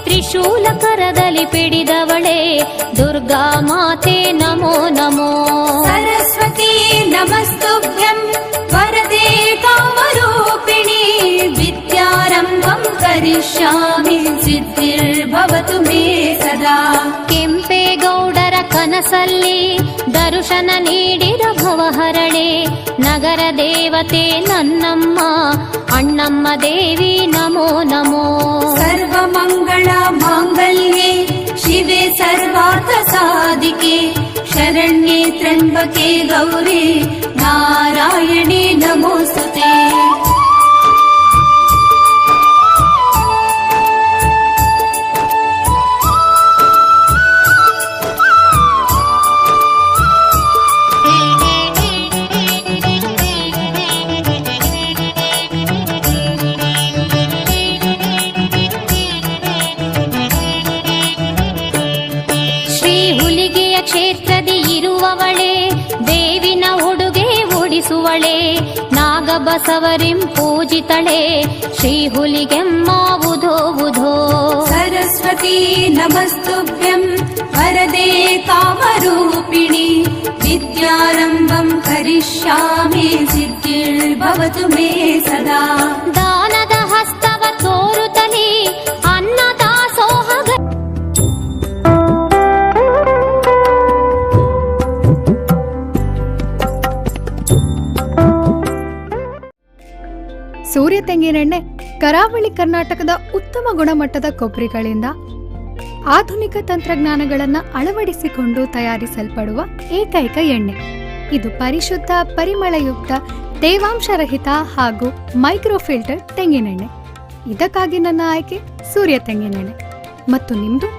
ತ್ರಿಶೂಲ ಕರದಲ್ಲಿ ಪಿಡಿದವಳೆ ದುರ್ಗಾ ಮಾತೆ ನಮೋ ನಮೋ. ಸರಸ್ವತಿ ನಮಸ್ತುಭ್ಯಂ ವರದೆ ಕಾಮರೂಪಿಣಿ ವಿದ್ಯಾರಂಭಂ ಕರಿಷ್ಯಾಮಿ ಸಿದ್ಧಿರ್ಭವತು ಮೇ ಸದಾ. ಕೆಂಪೇಗೌಡರ ಕನಸಲ್ಲಿ ದರ್ಶನ ನೀಡಿದ ಭವಹರಳೆ ನಗರ ದೇವತೆ ನನ್ನಮ್ಮ ಅಣ್ಣಮ್ಮ ದೇವಿ ನಮೋ ನಮೋ. ಸರ್ವಮಂಗಳ ಮಾಂಗಲ್ಯೆ ಶಿವೆ ಸರ್ವಾರ್ಥ ಸಾಧಿಕೆ ಶರಣ್ಯೆ ತ್ರ್ಯಂಬಕೆ ಗೌರಿ ನಾರಾಯಣಿ ನಮೋಸ್ತುತೆ. ಕ್ಷೇತ್ರದಿ ಇರುವವಳೆ ದೇವಿನ ಉಡುಗೆ ಉಡಿಸುವಳೆ ನಾಗಬಸವರಿಂ ಪೂಜಿತಳೆ ಶ್ರೀ ಹುಲಿಗೆಮ್ಮ ಉಧೋ ಉಧೋ. ಸರಸ್ವತಿ ನಮಸ್ತುಭ್ಯಂ ವರದೆ ಕಾಮರೂಪಿಣಿ ವಿದ್ಯಾರಂಭಂ ಕರಿಷ್ಯಾಮಿ ಸಿದ್ಧಿರ್ಭವತು ಮೇ ಸದಾ. ದಾನದ ಹಸ್ತವ ತೋರುತ್ತಲಿ ಅನ್ನದಾಸೋಹ ಸೂರ್ಯ ತೆಂಗಿನೆಣ್ಣೆ ಕರಾವಳಿ ಕರ್ನಾಟಕದ ಉತ್ತಮ ಗುಣಮಟ್ಟದ ಕೊಬ್ಬರಿಗಳಿಂದ ಆಧುನಿಕ ತಂತ್ರಜ್ಞಾನಗಳನ್ನು ಅಳವಡಿಸಿಕೊಂಡು ತಯಾರಿಸಲ್ಪಡುವ ಏಕೈಕ ಎಣ್ಣೆ. ಇದು ಪರಿಶುದ್ಧ, ಪರಿಮಳಯುಕ್ತ, ತೇವಾಂಶರಹಿತ ಹಾಗೂ ಮೈಕ್ರೋಫಿಲ್ಟರ್ ತೆಂಗಿನೆಣ್ಣೆ. ಇದಕ್ಕಾಗಿ ನನ್ನ ಆಯ್ಕೆ ಸೂರ್ಯ ತೆಂಗಿನೆಣ್ಣೆ. ಮತ್ತು ನಿಮ್ದು?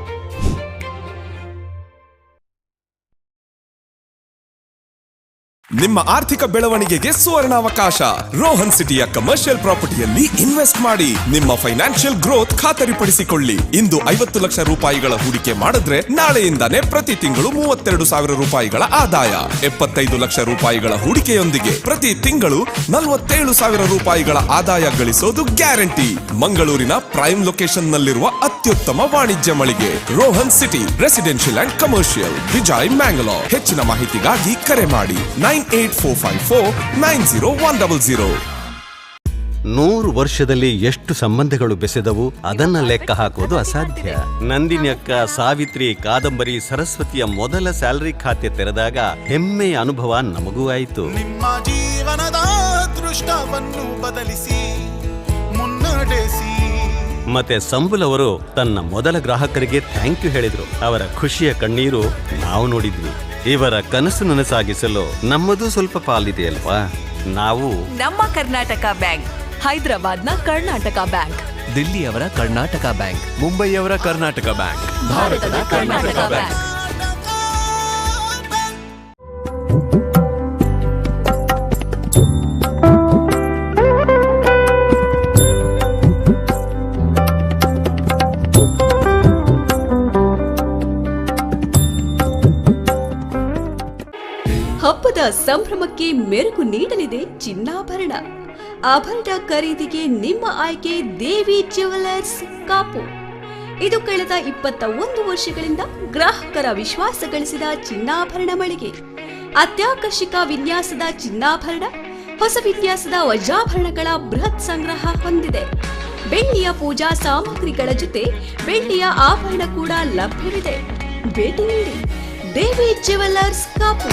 ನಿಮ್ಮ ಆರ್ಥಿಕ ಬೆಳವಣಿಗೆಗೆ ಸುವರ್ಣಾವಕಾಶ. ರೋಹನ್ ಸಿಟಿಯ ಕಮರ್ಷಿಯಲ್ ಪ್ರಾಪರ್ಟಿಯಲ್ಲಿ ಇನ್ವೆಸ್ಟ್ ಮಾಡಿ ನಿಮ್ಮ ಫೈನಾನ್ಷಿಯಲ್ ಗ್ರೋತ್ ಖಾತರಿಪಡಿಸಿಕೊಳ್ಳಿ. ಇಂದು 50 ಲಕ್ಷ ರೂಪಾಯಿಗಳ ಹೂಡಿಕೆ ಮಾಡಿದ್ರೆ ನಾಳೆಯಿಂದಾನೇ ಪ್ರತಿ ತಿಂಗಳು 32,000 ರೂಪಾಯಿಗಳ ಆದಾಯ. 75 ಲಕ್ಷ ರೂಪಾಯಿಗಳ ಹೂಡಿಕೆಯೊಂದಿಗೆ ಪ್ರತಿ ತಿಂಗಳು 47,000 ರೂಪಾಯಿಗಳ ಆದಾಯ ಗಳಿಸೋದು ಗ್ಯಾರಂಟಿ. ಮಂಗಳೂರಿನ ಪ್ರೈಮ್ ಲೊಕೇಶನ್ ನಲ್ಲಿರುವ ಅತ್ಯುತ್ತಮ ವಾಣಿಜ್ಯ ಮಳಿಗೆ Rohan city residential and commercial, Vijay, Mangalore. ಹೆಚ್ಚಿನ ಮಾಹಿತಿಗಾಗಿ ಕರೆ ಮಾಡಿ 9845490100. 100 ವರ್ಷದಲ್ಲಿ ಎಷ್ಟು ಸಂಬಂಧಗಳು ಬೆಸೆದವು ಅದನ್ನ ಲೆಕ್ಕ ಹಾಕೋದು ಅಸಾಧ್ಯ. ನಂದಿನಿ ಅಕ್ಕ, ಸಾವಿತ್ರಿ, ಕಾದಂಬರಿ, ಸರಸ್ವತಿಯ ಮೊದಲ ಸ್ಯಾಲರಿ ಖಾತೆ ತೆರೆದಾಗ ಹೆಮ್ಮೆಯ ಅನುಭವ ನಮಗೂ ಆಯಿತು. ನಿಮ್ಮ ಜೀವನದ ದೃಷ್ಟವನ್ನು ಬದಲಿಸಿ ಮುನ್ನಡೆಸಿ. ಮತ್ತೆ ಸಂಬುಲ್ ಅವರು ತನ್ನ ಮೊದಲ ಗ್ರಾಹಕರಿಗೆ ಥ್ಯಾಂಕ್ ಯು ಹೇಳಿದ್ರು. ಅವರ ಖುಷಿಯ ಕಣ್ಣೀರು ನಾವು ನೋಡಿದ್ವಿ. ಇವರ ಕನಸು ನನಸಾಗಿಸಲು ನಮ್ಮದು ಸ್ವಲ್ಪ ಪಾಲಿದೆಯಲ್ವಾ? ನಾವು ನಮ್ಮ ಕರ್ನಾಟಕ ಬ್ಯಾಂಕ್, ಹೈದರಾಬಾದ್ನ ಕರ್ನಾಟಕ ಬ್ಯಾಂಕ್, ದಿಲ್ಲಿಯವರ ಕರ್ನಾಟಕ ಬ್ಯಾಂಕ್, ಮುಂಬೈಯವರ ಕರ್ನಾಟಕ ಬ್ಯಾಂಕ್, ಭಾರತದ ಕರ್ನಾಟಕ ಬ್ಯಾಂಕ್. ಹಬ್ಬದ ಸಂಭ್ರಮಕ್ಕೆ ಮೆರುಗು ನೀಡಲಿದೆ ಚಿನ್ನಾಭರಣ. ಆಭರಣ ಖರೀದಿಗೆ ನಿಮ್ಮ ಆಯ್ಕೆ ದೇವಿ ಜ್ಯುವೆಲರ್ಸ್ ಕಾಪು. ಇದು ಕಳೆದ 21 ವರ್ಷಗಳಿಂದ ಗ್ರಾಹಕರ ವಿಶ್ವಾಸ ಗಳಿಸಿದ ಚಿನ್ನಾಭರಣ ಮಳಿಗೆ. ಅತ್ಯಾಕರ್ಷಕ ವಿನ್ಯಾಸದ ಚಿನ್ನಾಭರಣ, ಹೊಸ ವಿನ್ಯಾಸದ ವಜ್ರಾಭರಣಗಳ ಬೃಹತ್ ಸಂಗ್ರಹ ಹೊಂದಿದೆ. ಬೆಳ್ಳಿಯ ಪೂಜಾ ಸಾಮಗ್ರಿಗಳ ಜೊತೆ ಬೆಳ್ಳಿಯ ಆಭರಣ ಕೂಡ ಲಭ್ಯವಿದೆ. ಭೇಟಿ ನೀಡಿ Devi jewellers Kapu.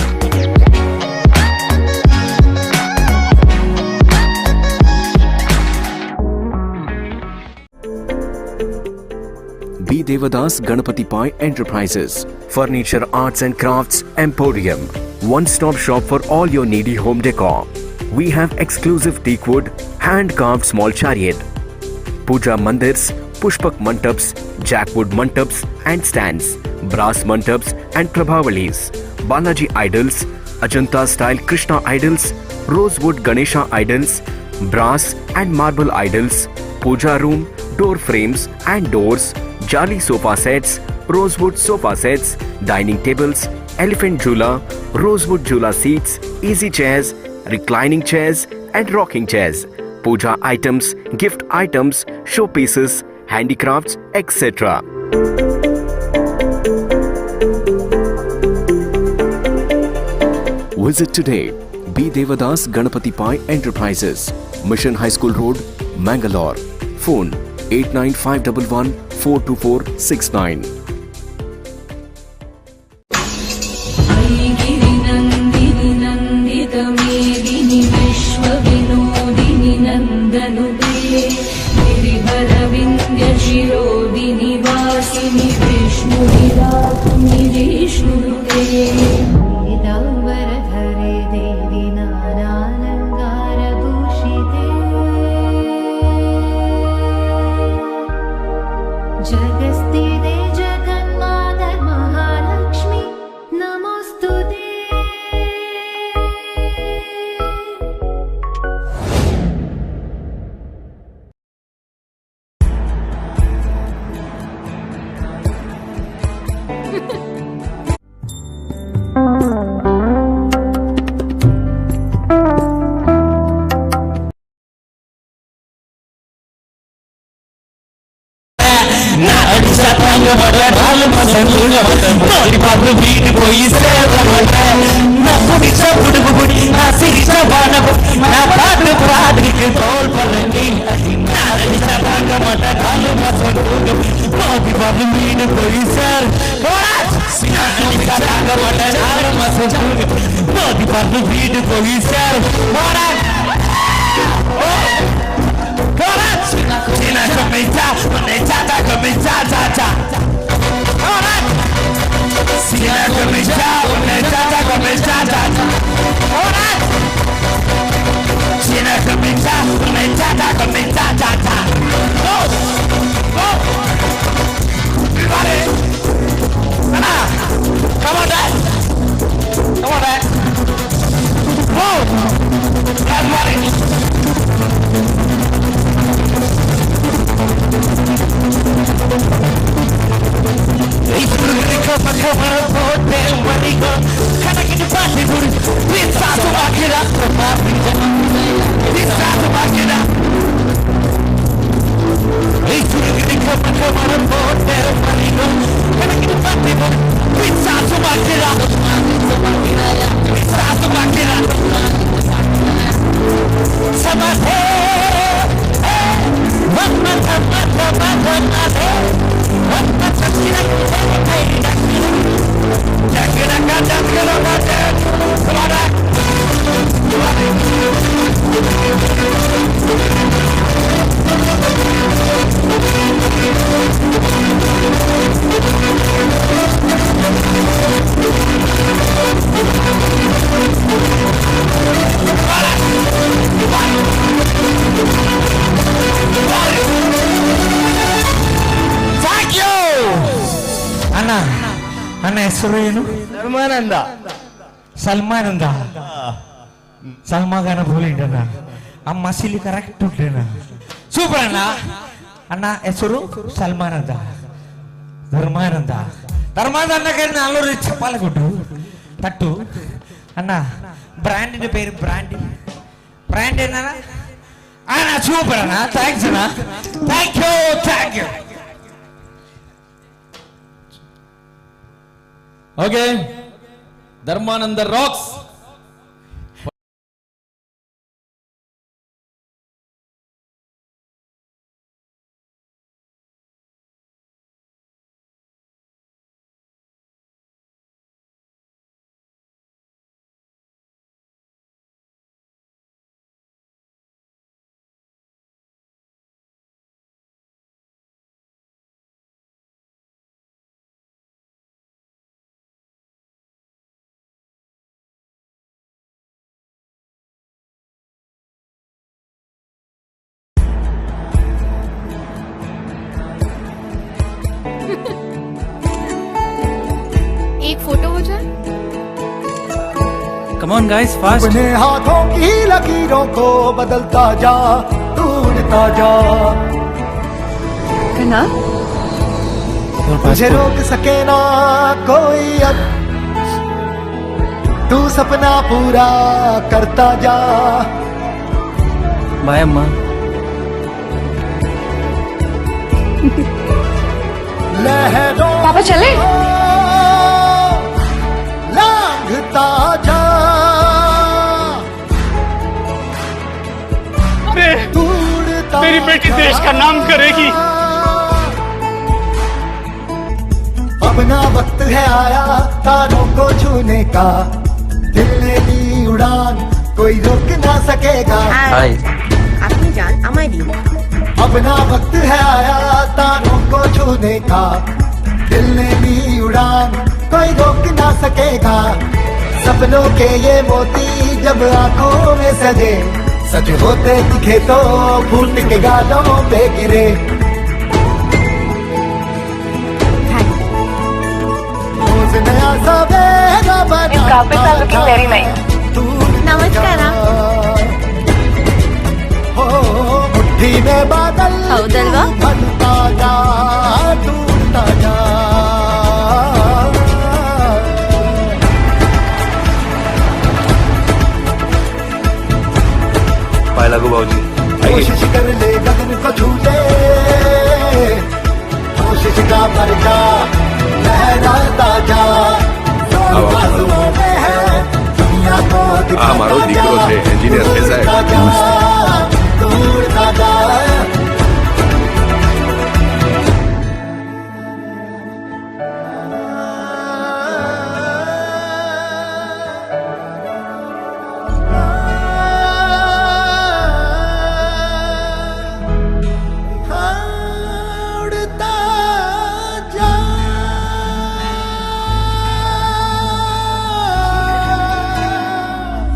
B. Devadas Ganapati Pai Enterprises, Furniture Arts and Crafts Emporium, one-stop shop for all your needy home decor. We have exclusive teakwood, hand-carved small chariot, puja mandirs, pushpak mantaps, jackwood mantaps and stands, brass mantaps and prabhavalis, Balaji idols, Ajanta-style Krishna idols, rosewood Ganesha idols, brass and marble idols, puja room, door frames and doors, Jali sofa sets, rosewood sofa sets, dining tables, elephant jhula, rosewood jhula seats, easy chairs, reclining chairs and rocking chairs, puja items, gift items, showpieces, handicrafts, etc. Visit today B. Devadas Ganapati Pai Enterprises, Mission High School Road, Mangalore. Phone 89511 42469. गिरिनन्दिनि नन्दितमेदिनि विश्वविनोदिनि नन्दनुते गिरिवरविन्द्यशिरोदिनि वासिनि विष्णुविराकुनि विष्णुनुते पीताम्बरधरे देवि नानालङ्कारभूषिते जगस्थिते जगन्माता महालक्ष्मी नमोस्तुते. ನನ್ನ ಹೆಸರು ಏನು? ಸಲ್ಮಾನಂದ. ಸಲ್ಮಾನಂದ ಸಲ್ಮಾಗಾನ ಬೋಲಿಂಡನ ಅಮ್ಮ ಸಿಲಿ correct ಉಂಟೇನ super ಅಣ್ಣ. ಅಣ್ಣ ಹೆಸರು ಸಲ್ಮಾನಂದ. ಧರ್ಮಾನಂದ ಧರ್ಮಾನಂದ ಕೈಲಿ 400 ಚಪ್ಪಾಲೆ ಕೊಟ್ಟರು ತಟ್ಟು. ಅಣ್ಣ ಬ್ರ್ಯಾಂಡಿನ పేరు ಬ್ರ್ಯಾಂಡ್ ಏನಣ್ಣ? ಅಣ್ಣ ಸೂಪರ್ ಅಣ್ಣ. ಥ್ಯಾಂಕ್ಸ್ ಅಣ್ಣ. Thank you. Okay. Dharmananda rocks. एक फोटो हो जाए. Come on guys, fast. अपने हाथों की लकीरों को बदलता जा, ढूंढता जा. कना तुझे रोक सके ना कोई अब, तू सपना पूरा करता जा. बाय अम्मा. लहरों पापा चले. लांघता जा, मेरी बेटी देश का नाम करेगी. अपना वक्त है आया तारों को छूने का, दिल ने ली उड़ान कोई रोक ना सकेगा. আপনি যান আমায় দিন. अपना वक्त है आया तारों को छूने का, दिल ने ली उड़ान कोई रोक ना सकेगा. सपनों के ये मोती जब आंखों में सजे, सच होते दिखे तो फूट के गालों पे गिरे. रोज नया सवेरा बनाता जा, नमस्कार. हो मुट्ठी में बादल बनता जा, टूटता जा. पाय लागू भाऊजी. कोशिश कर ले गगन को छू ले, कोशिश का पर्चा लहराता जा. आसमां में है दुनिया को हमारो दीकरो छे एंजीनियर ऐसा है. ढूंढता जा.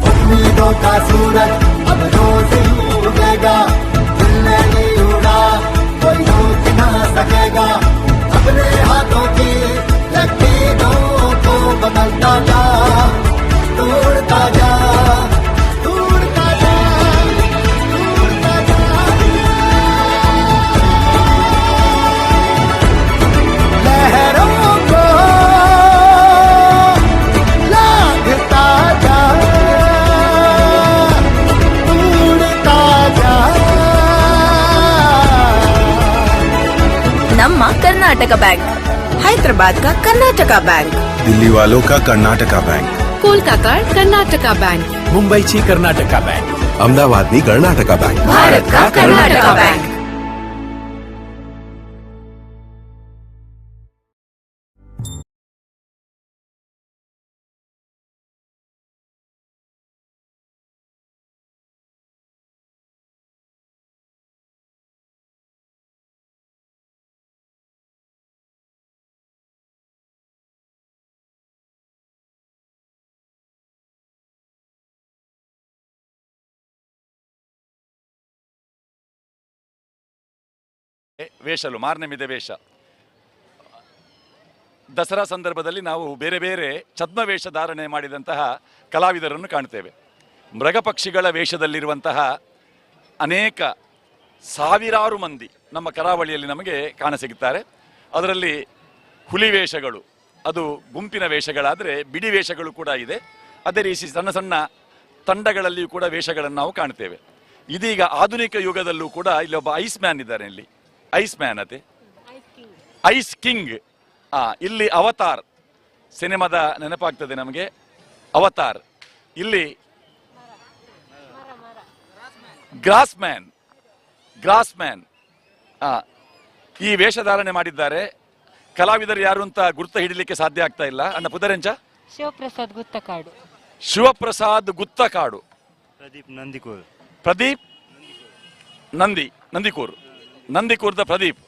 उम्मीदों का सूरज अब रोज उगेगा, दिल ने नहीं उड़ा कोई रोक ना सकेगा. अपने हाथों की लकीरों को बदलता जा, तोड़ता जा, तोड़ता जा, तोड़ता जा. लहरों को लांघता जा, ನಮ್ಮ ಕರ್ನಾಟಕ ಬ್ಯಾಂಕ್, ಹೈದರಾಬಾದ್ का कर्नाटका बैंक, दिल्ली वालों का कर्नाटका बैंक, कोलकाता कर्नाटका बैंक, मुंबईची कर्नाटका बँक. अहमदाबादनी कर्नाटका बैंक. भारत का कर्नाटका बैंक. ವೇಷಲು ಮಾರ್ನೆಮಿದೆ ವೇಷ. ದಸರಾ ಸಂದರ್ಭದಲ್ಲಿ ನಾವು ಬೇರೆ ಬೇರೆ ಛದ್ಮ ವೇಷ ಧಾರಣೆ ಮಾಡಿದಂತಹ ಕಲಾವಿದರನ್ನು ಕಾಣ್ತೇವೆ. ಮೃಗಪಕ್ಷಿಗಳ ವೇಷದಲ್ಲಿರುವಂತಹ ಅನೇಕ ಸಾವಿರಾರು ಮಂದಿ ನಮ್ಮ ಕರಾವಳಿಯಲ್ಲಿ ನಮಗೆ ಕಾಣಸಿಗುತ್ತಾರೆ. ಅದರಲ್ಲಿ ಹುಲಿ ವೇಷಗಳು, ಅದು ಗುಂಪಿನ ವೇಷಗಳಾದರೆ ಬಿಡಿ ವೇಷಗಳು ಕೂಡ ಇದೆ. ಅದೇ ರೀತಿ ಸಣ್ಣ ಸಣ್ಣ ತಂಡಗಳಲ್ಲಿಯೂ ಕೂಡ ವೇಷಗಳನ್ನು ನಾವು ಕಾಣ್ತೇವೆ. ಇದೀಗ ಆಧುನಿಕ ಯುಗದಲ್ಲೂ ಕೂಡ ಇಲ್ಲೊಬ್ಬ ಐಸ್ ಮ್ಯಾನ್ ಇದ್ದಾರೆ. ಇಲ್ಲಿ ಐಸ್ ಮ್ಯಾನ್ ಅದೇ ಐಸ್ ಕಿಂಗ್. ಇಲ್ಲಿ ಅವತಾರ್ ಸಿನಿಮಾದ ನೆನಪಾಗ್ತದೆ ನಮಗೆ. ಅವತಾರ್. ಇಲ್ಲಿ ಗ್ರಾಸ್ಮ್ಯಾನ್ ಈ ವೇಷಧಾರಣೆ ಮಾಡಿದ್ದಾರೆ. ಕಲಾವಿದರು ಯಾರು ಅಂತ ಗುರ್ತ ಹಿಡಿಲಿಕ್ಕೆ ಸಾಧ್ಯ ಆಗ್ತಾ ಇಲ್ಲ. ಅಣ್ಣ ಪುದರೆಂಚ? ಶಿವಪ್ರಸಾದ್ ಗುತ್ತಕಾಡು. ಶಿವಪ್ರಸಾದ್ ಗುತ್ತಕಾಡು. ಪ್ರದೀಪ್ ನಂದಿಕೂರ್ದ ಪ್ರದೀಪ್.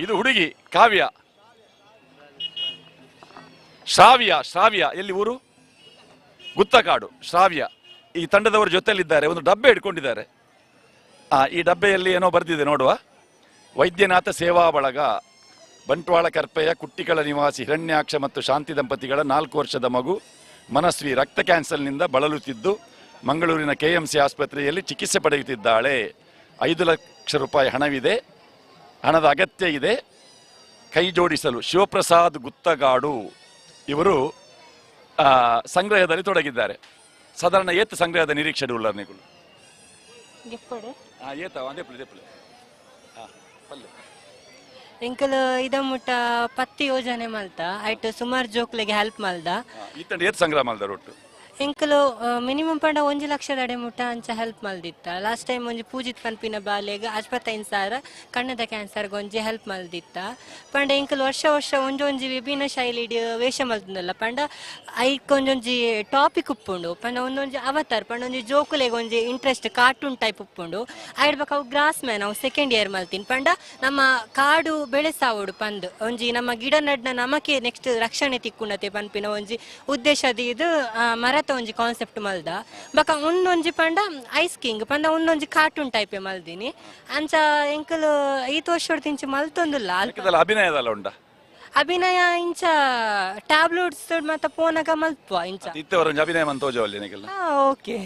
ಇದು ಹುಡುಗಿ ಕಾವ್ಯ. ಶ್ರಾವ್ಯ ಎಲ್ಲಿ ಊರು? ಗುತ್ತಕಾಡು. ಶ್ರಾವ್ಯ ಈ ತಂಡದವರ ಜೊತೆಯಲ್ಲಿದ್ದಾರೆ. ಒಂದು ಡಬ್ಬೆ ಇಟ್ಕೊಂಡಿದ್ದಾರೆ. ಈ ಡಬ್ಬೆಯಲ್ಲಿ ಏನೋ ಬರೆದಿದೆ ನೋಡುವ. ವೈದ್ಯನಾಥ ಸೇವಾ ಬಳಗ, ಬಂಟ್ವಾಳ ಕರ್ಪೆಯ ಕುಟ್ಟಿಗಳ ನಿವಾಸಿ ಹಿರಣ್ಯಾಕ್ಷ ಮತ್ತು ಶಾಂತಿ ದಂಪತಿಗಳ 4 ವರ್ಷದ ಮಗು ಮನಸ್ವಿ ರಕ್ತ ಕ್ಯಾನ್ಸರ್ನಿಂದ ಬಳಲುತ್ತಿದ್ದು ಮಂಗಳೂರಿನ KMC ಆಸ್ಪತ್ರೆಯಲ್ಲಿ ಚಿಕಿತ್ಸೆ ಪಡೆಯುತ್ತಿದ್ದಾಳೆ. 5 ಲಕ್ಷ ರೂಪಾಯಿ ಹಣದ ಅಗತ್ಯ ಇದೆ. ಕೈ ಜೋಡಿಸಲು ಶಿವಪ್ರಸಾದ್ ಗುತ್ತಗಾಡು ಇವರು ಸಂಗ್ರಹದಲ್ಲಿ ತೊಡಗಿದ್ದಾರೆ. ಸಾಧಾರಣ ಏತ್ ಸಂಗ್ರಹದ ನಿರೀಕ್ಷೆ ಉಳ್ಳರ್ನಿಗಳು ಎಂಕಲ್ ಇದ ಮುಟ್ಟ ಪತ್ತಿ ಯೋಜನೆ ಮಲ್ತ ಐಟ್ ಸುಮಾರು ಜೋಕ್ಲೆಗೆ ಹೆಲ್ಪ್ ಮಲ್ದ. ಏತ್ ಸಂಗ್ರಹ ಮಲ್ದ ಒಟ್ಟು ಎಂಕಲು ಮಿನಿಮಮ್ ಪಂಡ 1 ಲಕ್ಷದ ಅಡೆ ಮುಟ್ಟ ಅಂಚ ಹೆಲ್ಪ್ ಮಲ್ದಿತ್ತ. ಲಾಸ್ಟ್ ಟೈಮ್ ಒಂಜಿ ಪೂಜಿತ್ ಪನ್ಪಿನ ಬಾಲೆಗ್ 25,000 ಕಣ್ಣದ ಕ್ಯಾನ್ಸರ್ಗೆ ಒಂಜಿ ಹೆಲ್ಪ್ ಮಲ್ದಿತ್ತ. ಪಂಡ ಎಂಕಲ್ ವರ್ಷ ಒಂಜೊಂಜಿ ವಿಭಿನ್ನ ಶೈಲಿಡ್ ವೇಷ ಮಲ್ತಂದಲ್ಲ. ಪಂಡ ಐಕ್ ಒಂಜೊಂಜಿ ಟಾಪಿಕ್ ಉಪ್ಪುಂಡು. ಪಂಡ ಒಂದೊಂಜಿ ಅವತಾರ್ ಪಂಡ ಒಂಜಿ ಜೋಕುಲೆಗ್ ಒಂಜಿ ಇಂಟ್ರೆಸ್ಟ್ ಕಾರ್ಟೂನ್ ಟೈಪ್ ಉಪ್ಪುಂಡು. ಆಯ್ಡ್ಬೇಕು ಅವು ಗ್ರಾಸ್ ಮ್ಯಾನ್ ಅವು 2nd ಇಯರ್ ಮಲ್ತೀನಿ. ಪಂಡ ನಮ್ಮ ಕಾಡು ಬೆಳೆಸಾವುಡು ಪಂದ್ ಒಂಜಿ ನಮ್ಮ ಗಿಡ ನಡ್ನ ನಮಕೆ ನೆಕ್ಸ್ಟ್ ರಕ್ಷಣೆ ತಿಕ್ಕುಂಡತೆ ಪನ್ಪಿನ ಒಂಜಿ ಉದ್ದೇಶದ ಇದು ಮರತ ಒಂಜಿ ಕಾನ್ಸೆಪ್ಟ್ ಮಲ್ದ. ಬಕ ಒಂದೊಂಜಿ ಪಂಡ ಐಸ್ ಕಿಂಗ್ ಪಂಡ ಒಂದೊಂಜಿ ಕಾರ್ಟೂನ್ ಟೈಪ್ ಮಲ್ದಿನಿ. ಅಂಚ ಎಂಕಲ್ 5 ವರ್ಷ ತಿಂಚಿ ಮಲ್ತೊಂದುಲ್ಲ. ಅಭಿನಯದಲ್ಲ ಉಂಡ ಅಭಿನಯ ಇಂಚ ಟ್ಯಾಬ್ಲೆಟ್ಸ್ ಮತ್ತ ಪೋನಗ ಮಲ್ಪುವ ಇಂಚ ಅಭಿನಯ ಮಂತೋಜವಲ್ಲಿ ಓಕೆ.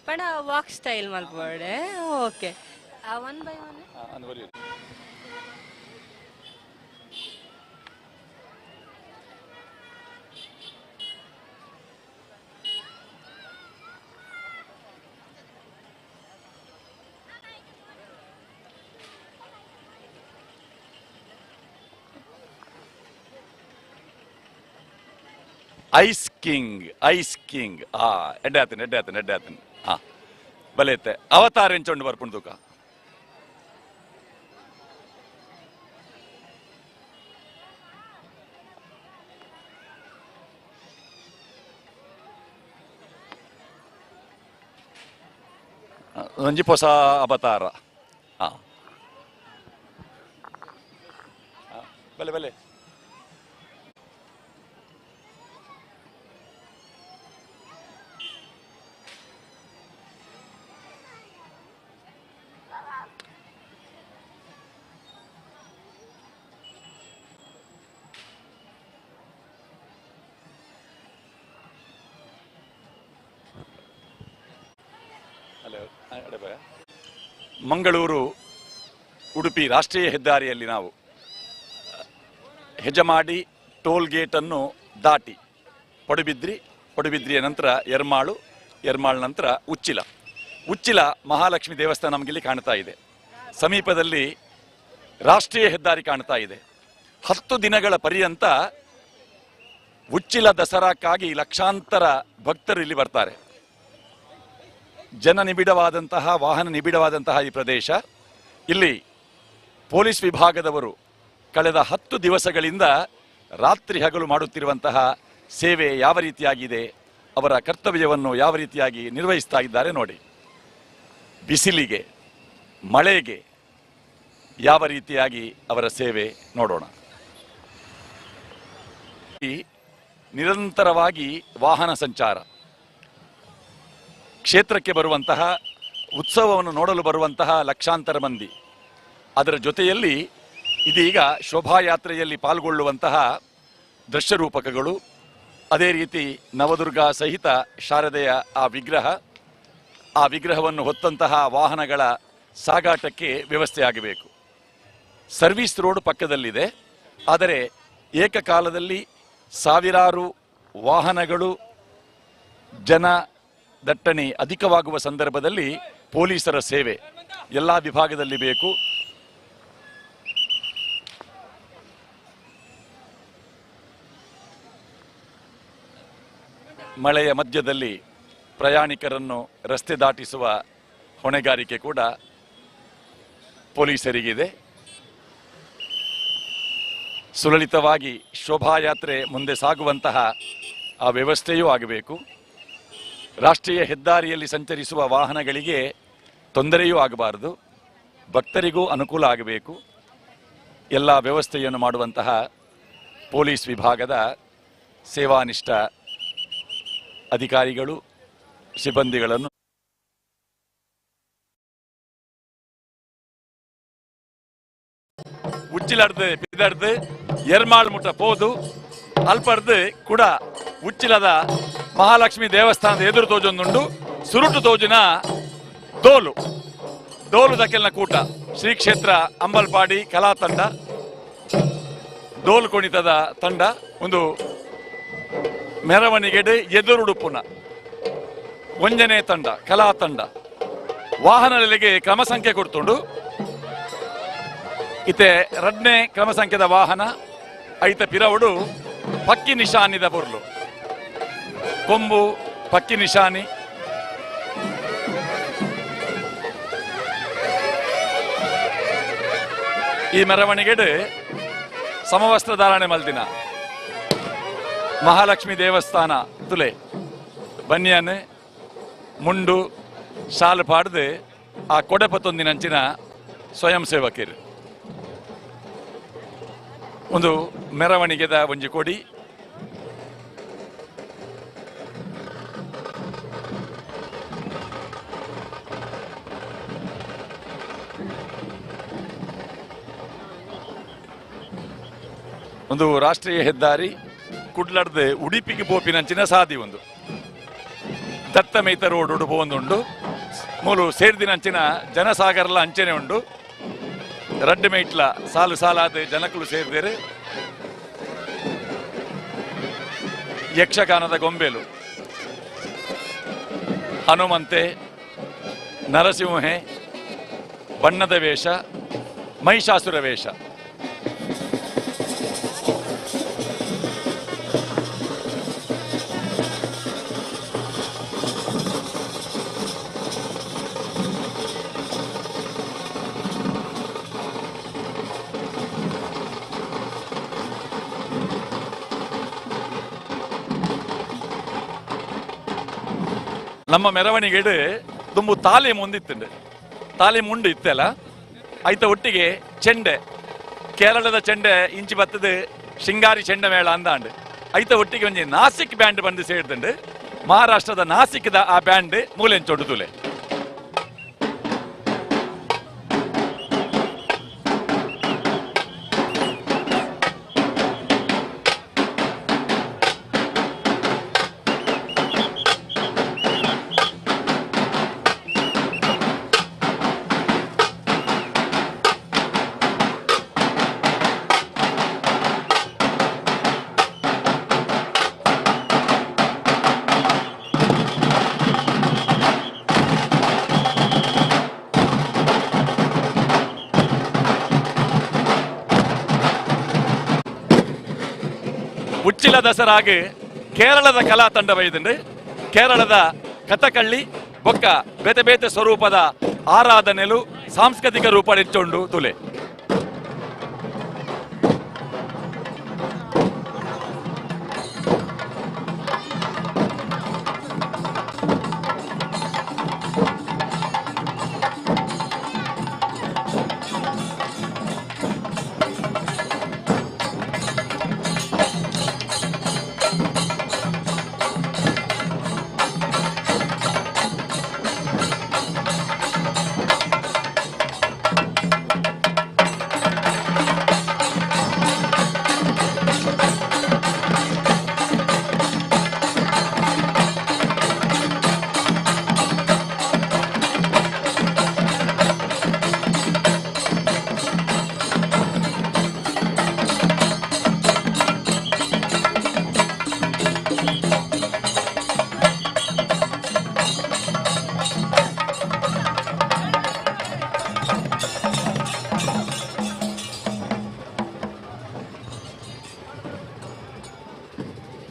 ಪಂಡ ವಾಕ್ ಸ್ಟೈಲ್ ಮಲ್ಪೋಡೆ ಓಕೆ. 1 by 1 ಐಸ್ ಕಿಂಗ್ ಎಡ್ಡೆ ಆತನ್ ಬಲೇತೆ ಅವತಾರ ಎಂಚೊಂಡು ಬರ್ಪುಂಡು ತೂಕ. ಒಂಜಿ ಹೊಸ ಅವತಾರ. ಬಲೆ ಮಂಗಳೂರು ಉಡುಪಿ ರಾಷ್ಟ್ರೀಯ ಹೆದ್ದಾರಿಯಲ್ಲಿ ನಾವು ಹೆಜಮಾಡಿ ಟೋಲ್ ಗೇಟ್ ಅನ್ನು ದಾಟಿ ಪಡುಬಿದ್ರಿಯ ನಂತರ ಎರ್ಮಾಳ್ ನಂತರ ಉಚ್ಚಿಲ ಮಹಾಲಕ್ಷ್ಮಿ ದೇವಸ್ಥಾನ ನಮಗಿಲ್ಲಿ ಕಾಣ್ತಾ ಇದೆ. ಸಮೀಪದಲ್ಲಿ ರಾಷ್ಟ್ರೀಯ ಹೆದ್ದಾರಿ ಕಾಣ್ತಾ ಇದೆ. 10 ದಿನಗಳ ಪರ್ಯಂತ ಉಚ್ಚಿಲ ದಸರಾಕ್ಕಾಗಿ ಲಕ್ಷಾಂತರ ಭಕ್ತರು ಇಲ್ಲಿ ಬರ್ತಾರೆ. ವಾಹನ ನಿಬಿಡವಾದಂತಹ ಈ ಪ್ರದೇಶ. ಇಲ್ಲಿ ಪೊಲೀಸ್ ವಿಭಾಗದವರು ಕಳೆದ 10 ದಿವಸಗಳಿಂದ ರಾತ್ರಿ ಹಗಲು ಮಾಡುತ್ತಿರುವಂತಹ ಸೇವೆ ಯಾವ ರೀತಿಯಾಗಿದೆ, ಅವರ ಕರ್ತವ್ಯವನ್ನು ಯಾವ ರೀತಿಯಾಗಿ ನಿರ್ವಹಿಸ್ತಾ ಇದ್ದಾರೆ ನೋಡಿ. ಬಿಸಿಲಿಗೆ ಮಳೆಗೆ ಯಾವ ರೀತಿಯಾಗಿ ಅವರ ಸೇವೆ ನೋಡೋಣ. ನಿರಂತರವಾಗಿ ವಾಹನ ಸಂಚಾರ, ಕ್ಷೇತ್ರಕ್ಕೆ ಬರುವಂತಹ ಉತ್ಸವವನ್ನು ನೋಡಲು ಬರುವಂತಹ ಲಕ್ಷಾಂತರ ಮಂದಿ, ಅದರ ಜೊತೆಯಲ್ಲಿ ಇದೀಗ ಶೋಭಾಯಾತ್ರೆಯಲ್ಲಿ ಪಾಲ್ಗೊಳ್ಳುವಂತಹ ದೃಶ್ಯರೂಪಕಗಳು, ಅದೇ ರೀತಿ ನವದುರ್ಗಾ ಸಹಿತ ಶಾರದೆಯ ಆ ವಿಗ್ರಹವನ್ನು ಹೊತ್ತಂತಹ ವಾಹನಗಳ ಸಾಗಾಟಕ್ಕೆ ವ್ಯವಸ್ಥೆ ಆಗಬೇಕು. ಸರ್ವಿಸ್ ರೋಡ್ ಪಕ್ಕದಲ್ಲಿದೆ. ಆದರೆ ಏಕಕಾಲದಲ್ಲಿ ಸಾವಿರಾರು ವಾಹನಗಳು, ಜನ ದಟ್ಟಣೆ ಅಧಿಕವಾಗುವ ಸಂದರ್ಭದಲ್ಲಿ ಪೊಲೀಸರ ಸೇವೆ ಎಲ್ಲ ವಿಭಾಗದಲ್ಲಿ ಬೇಕು. ಮಳೆಯ ಮಧ್ಯದಲ್ಲಿ ಪ್ರಯಾಣಿಕರನ್ನು ರಸ್ತೆ ದಾಟಿಸುವ ಹೊಣೆಗಾರಿಕೆ ಕೂಡ ಪೊಲೀಸರಿಗಿದೆ. ಸುಲಲಿತವಾಗಿ ಶೋಭಾಯಾತ್ರೆ ಮುಂದೆ ಸಾಗುವಂತಹ ಆ ವ್ಯವಸ್ಥೆಯೂ ಆಗಬೇಕು. ರಾಷ್ಟ್ರೀಯ ಹೆದ್ದಾರಿಯಲ್ಲಿ ಸಂಚರಿಸುವ ವಾಹನಗಳಿಗೆ ತೊಂದರೆಯೂ ಆಗಬಾರದು, ಭಕ್ತರಿಗೂ ಅನುಕೂಲ ಆಗಬೇಕು. ಎಲ್ಲ ವ್ಯವಸ್ಥೆಯನ್ನು ಮಾಡುವಂತಹ ಪೊಲೀಸ್ ವಿಭಾಗದ ಸೇವಾನಿಷ್ಠ ಅಧಿಕಾರಿಗಳು ಸಿಬ್ಬಂದಿಗಳನ್ನು ಉಚ್ಚಿಲಡ್ದು ಬಿದಡ್ದು ಎರ್ಮಾಳ್ ಮುಟ್ಟ ಪೋದು ಅಲ್ಪಡ್ದು ಕೂಡ ಉಚ್ಚಿಲದ ಮಹಾಲಕ್ಷ್ಮಿ ದೇವಸ್ಥಾನದ ಎದುರು ತೋಜೊಂದುಂಡು ಸುರುಟು ತೋಜಿನ ದೋಲು ದಕ್ಕೆಲ್ನ ಕೂಟ ಶ್ರೀ ಕ್ಷೇತ್ರ ಅಂಬಲ್ಪಾಡಿ ಕಲಾ ತಂಡ, ಡೋಲು ಕುಣಿತದ ತಂಡ ಒಂದು ಮೆರವಣಿಗೆ ಎದುರುಡುಪುನ ಒಂಜನೇ ತಂಡ ಕಲಾ ತಂಡ ವಾಹನಗಳಿಗೆ ಕ್ರಮ ಸಂಖ್ಯೆ ಕೊಡ್ತುಂಡು. ಇತ್ತೆ ರಡ್ನೇ ಕ್ರಮ ಸಂಖ್ಯೆದ ವಾಹನ ಐತ ಪಿರವುಡು ಪಕ್ಕಿ ನಿಶಾನಿದ ಬುರ್ಲು ಕೊಂಬು ಪಕ್ಕಿ ನಿಶಾನಿ ಈ ಮೆರವಣಿಗೆ ಸಮವಸ್ತ್ರ ಧಾರಣೆ ಮಲ್ದಿನ ಮಹಾಲಕ್ಷ್ಮಿ ದೇವಸ್ಥಾನ ತುಲೆ ಬನ್ಯಾನ್ ಮುಂಡು ಶಾಲು ಪಾಡ್ದು ಆ ಕೊಡೆಪತ್ತೊಂದಿನಂಚಿನ ಸ್ವಯಂ ಸೇವಕರು ಒಂದು ಮೆರವಣಿಗೆದ ಒಂಜಿ ಕೊಡಿ ಒಂದು ರಾಷ್ಟ್ರೀಯ ಹೆದ್ದಾರಿ ಕುಡ್ಲಡ್ದು ಉಡುಪಿಗೆ ಪೋಪಿನಂಚಿನ ಸಾದಿ ಒಂದು ದತ್ತ ಮೇತ ರೋಡ್ ಉಡುಪು ಒಂದುಂಡು ಮೂಲು ಸೇರ್ದಿನಂಚಿನ ಜನಸಾಗರ್ಲ ಅಂಚನೆ ಉಂಡು ರಡ್ಡು ಮೇಟ್ಲ ಸಾಲು ಸಾಲಾದ ಜನಕಲು ಸೇರಿದರೆ ಯಕ್ಷಗಾನದ ಗೊಂಬೆಲು ಹನುಮಂತೆ ನರಸಿಂಹೆ ಬಣ್ಣದ ವೇಷ ಮಹಿಷಾಸುರ ವೇಷ ನಮ್ಮ ಮೆರವಣಿಗೆ ತುಂಬು ತಾಲೀಮು ಒಂದಿತ್ತುಂಡು ತಾಲೀಮು ಉಂಡು ಇತ್ತಲ್ಲ ಐತ ಒಟ್ಟಿಗೆ ಚೆಂಡೆ ಕೇರಳದ ಚೆಂಡೆ ಇಂಚಿ ಬತ್ತದ ಶಿಂಗಾರಿ ಚೆಂಡೆ ಮೇಳ ಅಂದಾಂಡು ಐತ ಒಟ್ಟಿಗೆ ಒಂಜಿ ನಾಸಿಕ್ ಬ್ಯಾಂಡ್ ಬಂದು ಸೇರ್ದುಂಡು ಮಹಾರಾಷ್ಟ್ರದ ನಾಸಿಕ್ದ ಆ ಬ್ಯಾಂಡ್ ಮೂಲೆಂಚೊಡ್ದುಲೆ ಉಚ್ಚಿಲ ದಸರಾಗೆ ಕೇರಳದ ಕಲಾ ತಂಡ ಬೈದಂಡು ಕೇರಳದ ಕಥಕಳ್ಳಿ ಬೊಕ್ಕ ಬೇತೆ ಬೇತೆ ಸ್ವರೂಪದ ಆರಾಧನೆಲು ಸಾಂಸ್ಕೃತಿಕ ರೂಪ ಹೆಚ್ಚೊಂಡು ತುಲೆ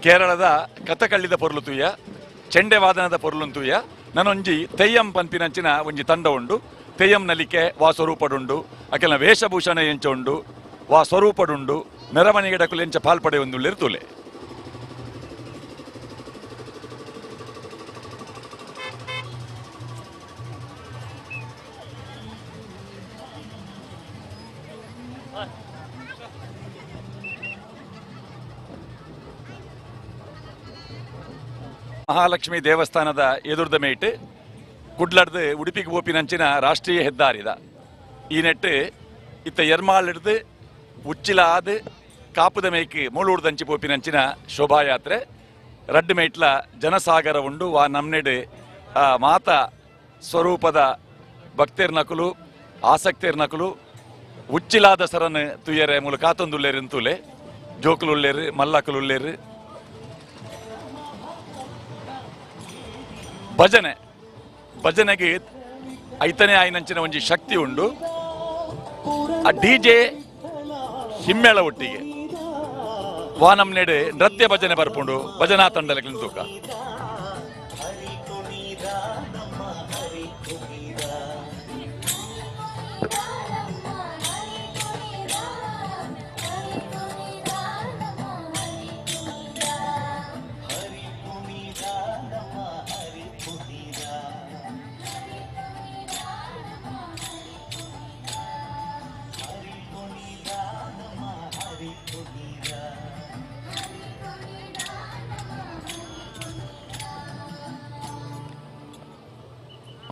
ಕೇರಳದ ಕಥಕಳ್ಳಿದ ಪೊರ್ಲು ತೂಯ ಚೆಂಡೆ ವಾದನದ ಪೊರ್ಲು ತೂಯ ನನೊಂಜಿ ತೆಯ್ಯಂ ಪನ್ಪಿನಂಚಿನ ಒಂಜಿ ತಂಡ ಉಂಡು. ತೆಯ್ಯಂ ನಲಿಕೆ ವಾ ಸ್ವರೂಪಡುಂಡು ಅಕೆಲ ವೇಷಭೂಷಣ ಎಂಚ ಉಂಡು ವಾ ಸ್ವರೂಪಡುಂಡು ಮೆರವಣಿಗೆಡಕುಲು ಎಂಚ ಪಾಲ್ಪಡೆ ಒಂದುಳ್ಳಿರು ತೂಲೆ. ಮಹಾಲಕ್ಷ್ಮಿ ದೇವಸ್ಥಾನದ ಎದುರ್ದ ಮೇಟ್ ಕುಡ್ಲಡ್ದು ಉಡುಪಿಗೆ ಬೋಪಿನಂಚಿನ ರಾಷ್ಟ್ರೀಯ ಹೆದ್ದಾರಿದ ಈ ನೆಟ್ಟು ಇತ್ತ ಎರ್ಮಾಳ್ ಹಿಡ್ದು ಉಚ್ಚಿಲಾದ ಕಾಪುದ ಮೇಯ್ಕ್ ಮೂಳೂಡ್ದಂಚಿ ಬೋಪಿನಂಚಿನ ಶೋಭಾಯಾತ್ರೆ ರಡ್ಡು ಮೇಟ್ಲ ಜನಸಾಗರ ಉಂಡು ವಾ ನಮ್ನೆಡು ಮಾತ ಸ್ವರೂಪದ ಭಕ್ತೇರ್ನಕುಲು ಆಸಕ್ತೇರ್ನಕುಲು ಉಚ್ಚಿಲಾದ ಸರನ್ ತುಯ್ಯರೆ ಮೂಲ ಕಾತೊಂದುಲ್ಲೇರು ಅಂತೂಲೆ ಜೋಕುಲುಲ್ಲೇರು ಮಲ್ಲಕುಲುಲ್ಲೇರು ಭಜನೆಗೆ ಐತನೇ ಆಯ್ನಂಚಿನ ಒಂಜಿ ಶಕ್ತಿ ಉಂಡು. ಆ ಡಿಜೆ ಹಿಮ್ಮೇಳ ಒಟ್ಟಿಗೆ ವಾನಮ್ನೆಡೆ ನೃತ್ಯ ಭಜನೆ ಬರ್ಪುಂಡು ಭಜನಾ ತಂಡಲಕ್ಕೆ ತೂಕ.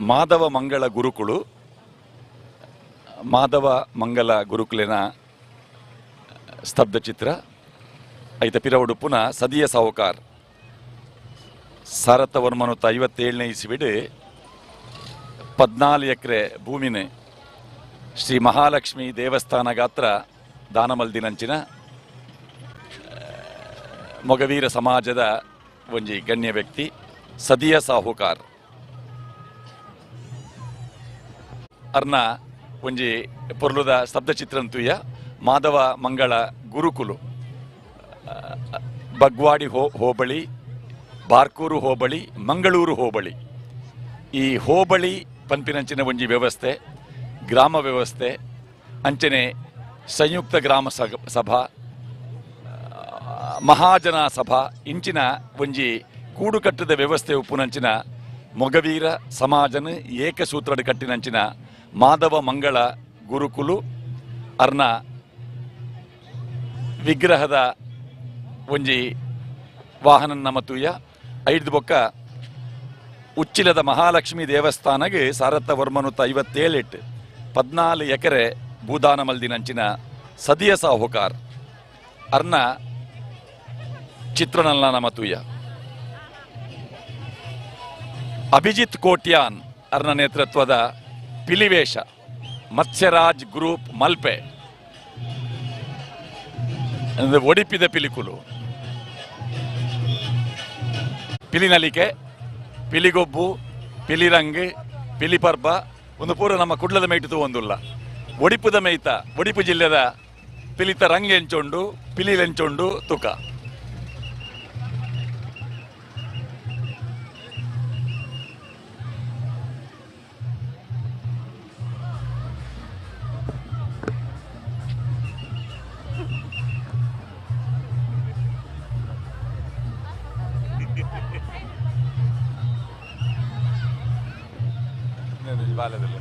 ಮಾಧವ ಮಂಗಳ ಗುರುಕುಳು ಮಾಧವ ಮಂಗಲ ಗುರುಕುಲಿನ ಸ್ತಬ್ಧ ಚಿತ್ರ ಐತ ಪಿರವಡು ಪುನಃ ಸದಿಯ ಸಾಹುಕಾರ್ ಸಾರಥವರ್ಮನು 57ನೇ ಇಸ್ವಿಡು 14 ಎಕರೆ ಭೂಮಿನ ಶ್ರೀ ಮಹಾಲಕ್ಷ್ಮಿ ದೇವಸ್ಥಾನ ಗಾತ್ರ ದಾನಮಲ್ದಿನಂಚಿನ ಮೊಗವೀರ ಸಮಾಜದ ಒಂಜಿ ಗಣ್ಯ ವ್ಯಕ್ತಿ ಸದಿಯ ಸಾಹುಕಾರ್ ಅರ್ನ ಒಂಜಿ ಪೊರ್ಲುದ ಸ್ತಬ್ಧ ಚಿತ್ರಂತುಯ್ಯ ಮಾಧವ ಮಂಗಳ ಗುರುಕುಲು ಬಗ್ವಾಡಿ ಹೋಬಳಿ ಬಾರ್ಕೂರು ಹೋಬಳಿ ಮಂಗಳೂರು ಹೋಬಳಿ ಈ ಹೋಬಳಿ ಪಂಪಿನಂಚಿನ ಒಂಜಿ ವ್ಯವಸ್ಥೆ ಗ್ರಾಮ ವ್ಯವಸ್ಥೆ ಅಂಚನೆ ಸಂಯುಕ್ತ ಗ್ರಾಮ ಸಭಾ ಮಹಾಜನ ಸಭಾ ಇಂಚಿನ ಒಂಜಿ ಕೂಡುಕಟ್ಟದ ವ್ಯವಸ್ಥೆ ಉಪ್ಪುನಂಚಿನ ಮೊಗವೀರ ಸಮಾಜನ ಏಕಸೂತ್ರಡ್ ಕಟ್ಟಿನಂಚಿನ ಮಾಧವ ಮಂಗಳ ಗುರುಕುಲು ಅರ್ನ ವಿಗ್ರಹದ ಒಂಜಿ ವಾಹನ ನಮತುಯ್ಯ ಐದು ಬೊಕ್ಕ ಉಚ್ಚಿಲದ ಮಹಾಲಕ್ಷ್ಮಿ ದೇವಸ್ಥಾನಗೆ ಸಾರಥವರ್ಮನು 57 14 ಎಕರೆ ಭೂದಾನ ಮಲ್ದಿನಂಚಿನ ಸದಿಯ ಸಾಹುಕಾರ್ ಅರ್ನ ಚಿತ್ರಣಲ್ಲ ನಮತುಯ್ಯ ಅಭಿಜಿತ್ ಕೋಟ್ಯಾನ್ ಅರ್ನ ನೇತೃತ್ವದ ಪಿಲಿವೇಶ ಮತ್ಸ್ಯರಾಜ್ ಗ್ರೂಪ್ ಮಲ್ಪೆ ಒಡಿಪಿದ ಪಿಲಿಕುಲು ಪಿಲಿನಲಿಕೆ ಪಿಲಿಗೊಬ್ಬು ಪಿಲಿರಂಗ್ ಪಿಲಿಪರ್ಬ ಒಂದು ಪೂರ ನಮ್ಮ ಕುಡ್ಲದ ಮೇಯ್ಟು ಒಂದುಲ್ಲ ಒಡಿಪುದ ಮೇಯ್ತ ಒಡಿಪು ಜಿಲ್ಲೆದ ಪಿಲಿತ ರಂಗ್ ಎಂಚೊಂಡು ಪಿಲಿಲೆಂಚೊಂಡು ತುಕ ಬಾಲ್ಯದಲ್ಲಿ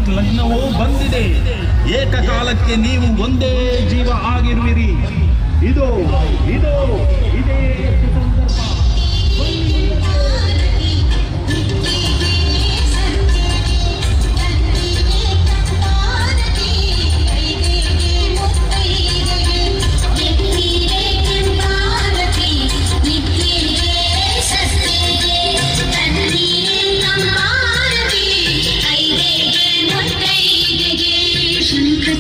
ಅಮೃತ್ ಲಗ್ನವೂ ಬಂದಿದೆ. ಏಕಕಾಲಕ್ಕೆ ನೀವು ಒಂದೇ ಜೀವ ಆಗಿರುವಿರಿ. ಇದು ಇದು ಇದೇ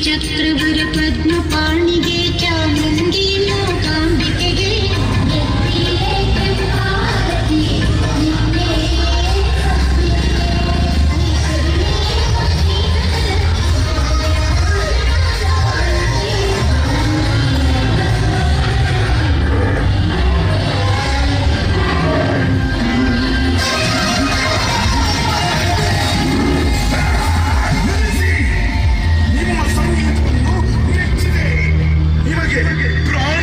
ಚಕ್ರವರ ಪದ್ಮ ಪಾಣಿಗೆ ಚಾಮುಂಡಿ ಮೂಕಾಂಬಿಕೆಗೆ ನಿಮಗೆ ಪ್ರಾಣ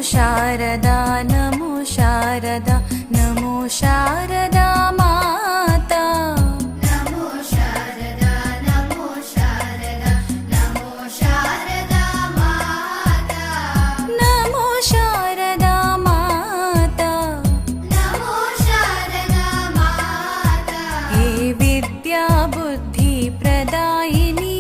शारदा नमो शारदा नमो शारदा माता नमो शारदा नमो शारदा नमो शारदा माता नमो शारदा माता नमो शारदा माता हे विद्या बुद्धि प्रदायिनी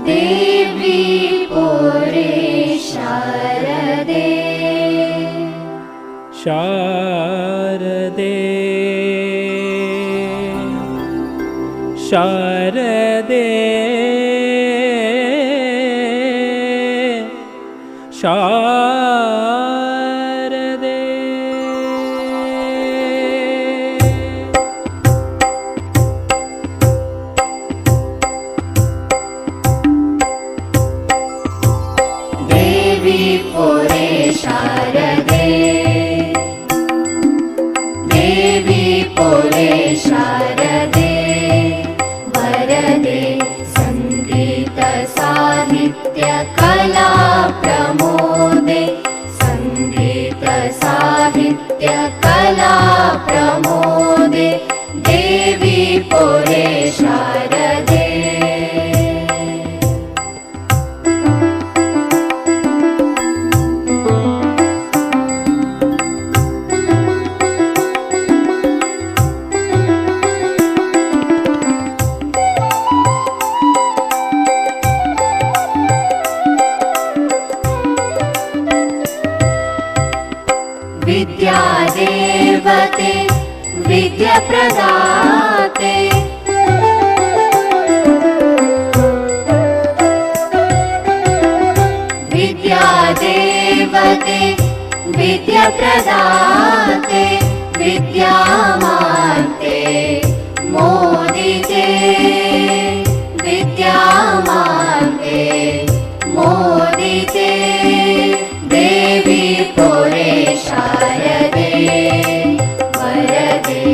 देवी पुरे शारदे शारदे शारदे शारदे शारदे देवी पुरे शारदे वरदे संगीत साहित्य कला प्रमोदे संगीत साहित्य कला प्रमोदे देवी पुरे शारदे विद्या देवते विद्या प्रदाते विद्या देवते विद्या प्रदाते विद्यामान्ते मोदिते विद्यामान्ते मोदिते देवी पुरे शारदे वरदे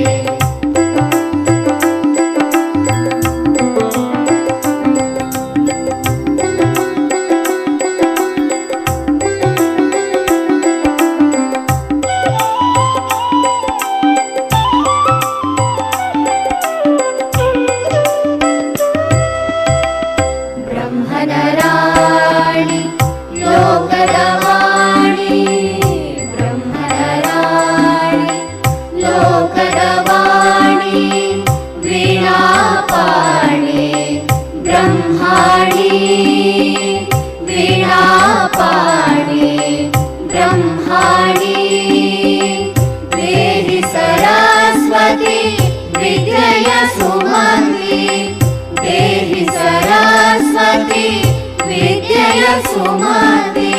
सुमते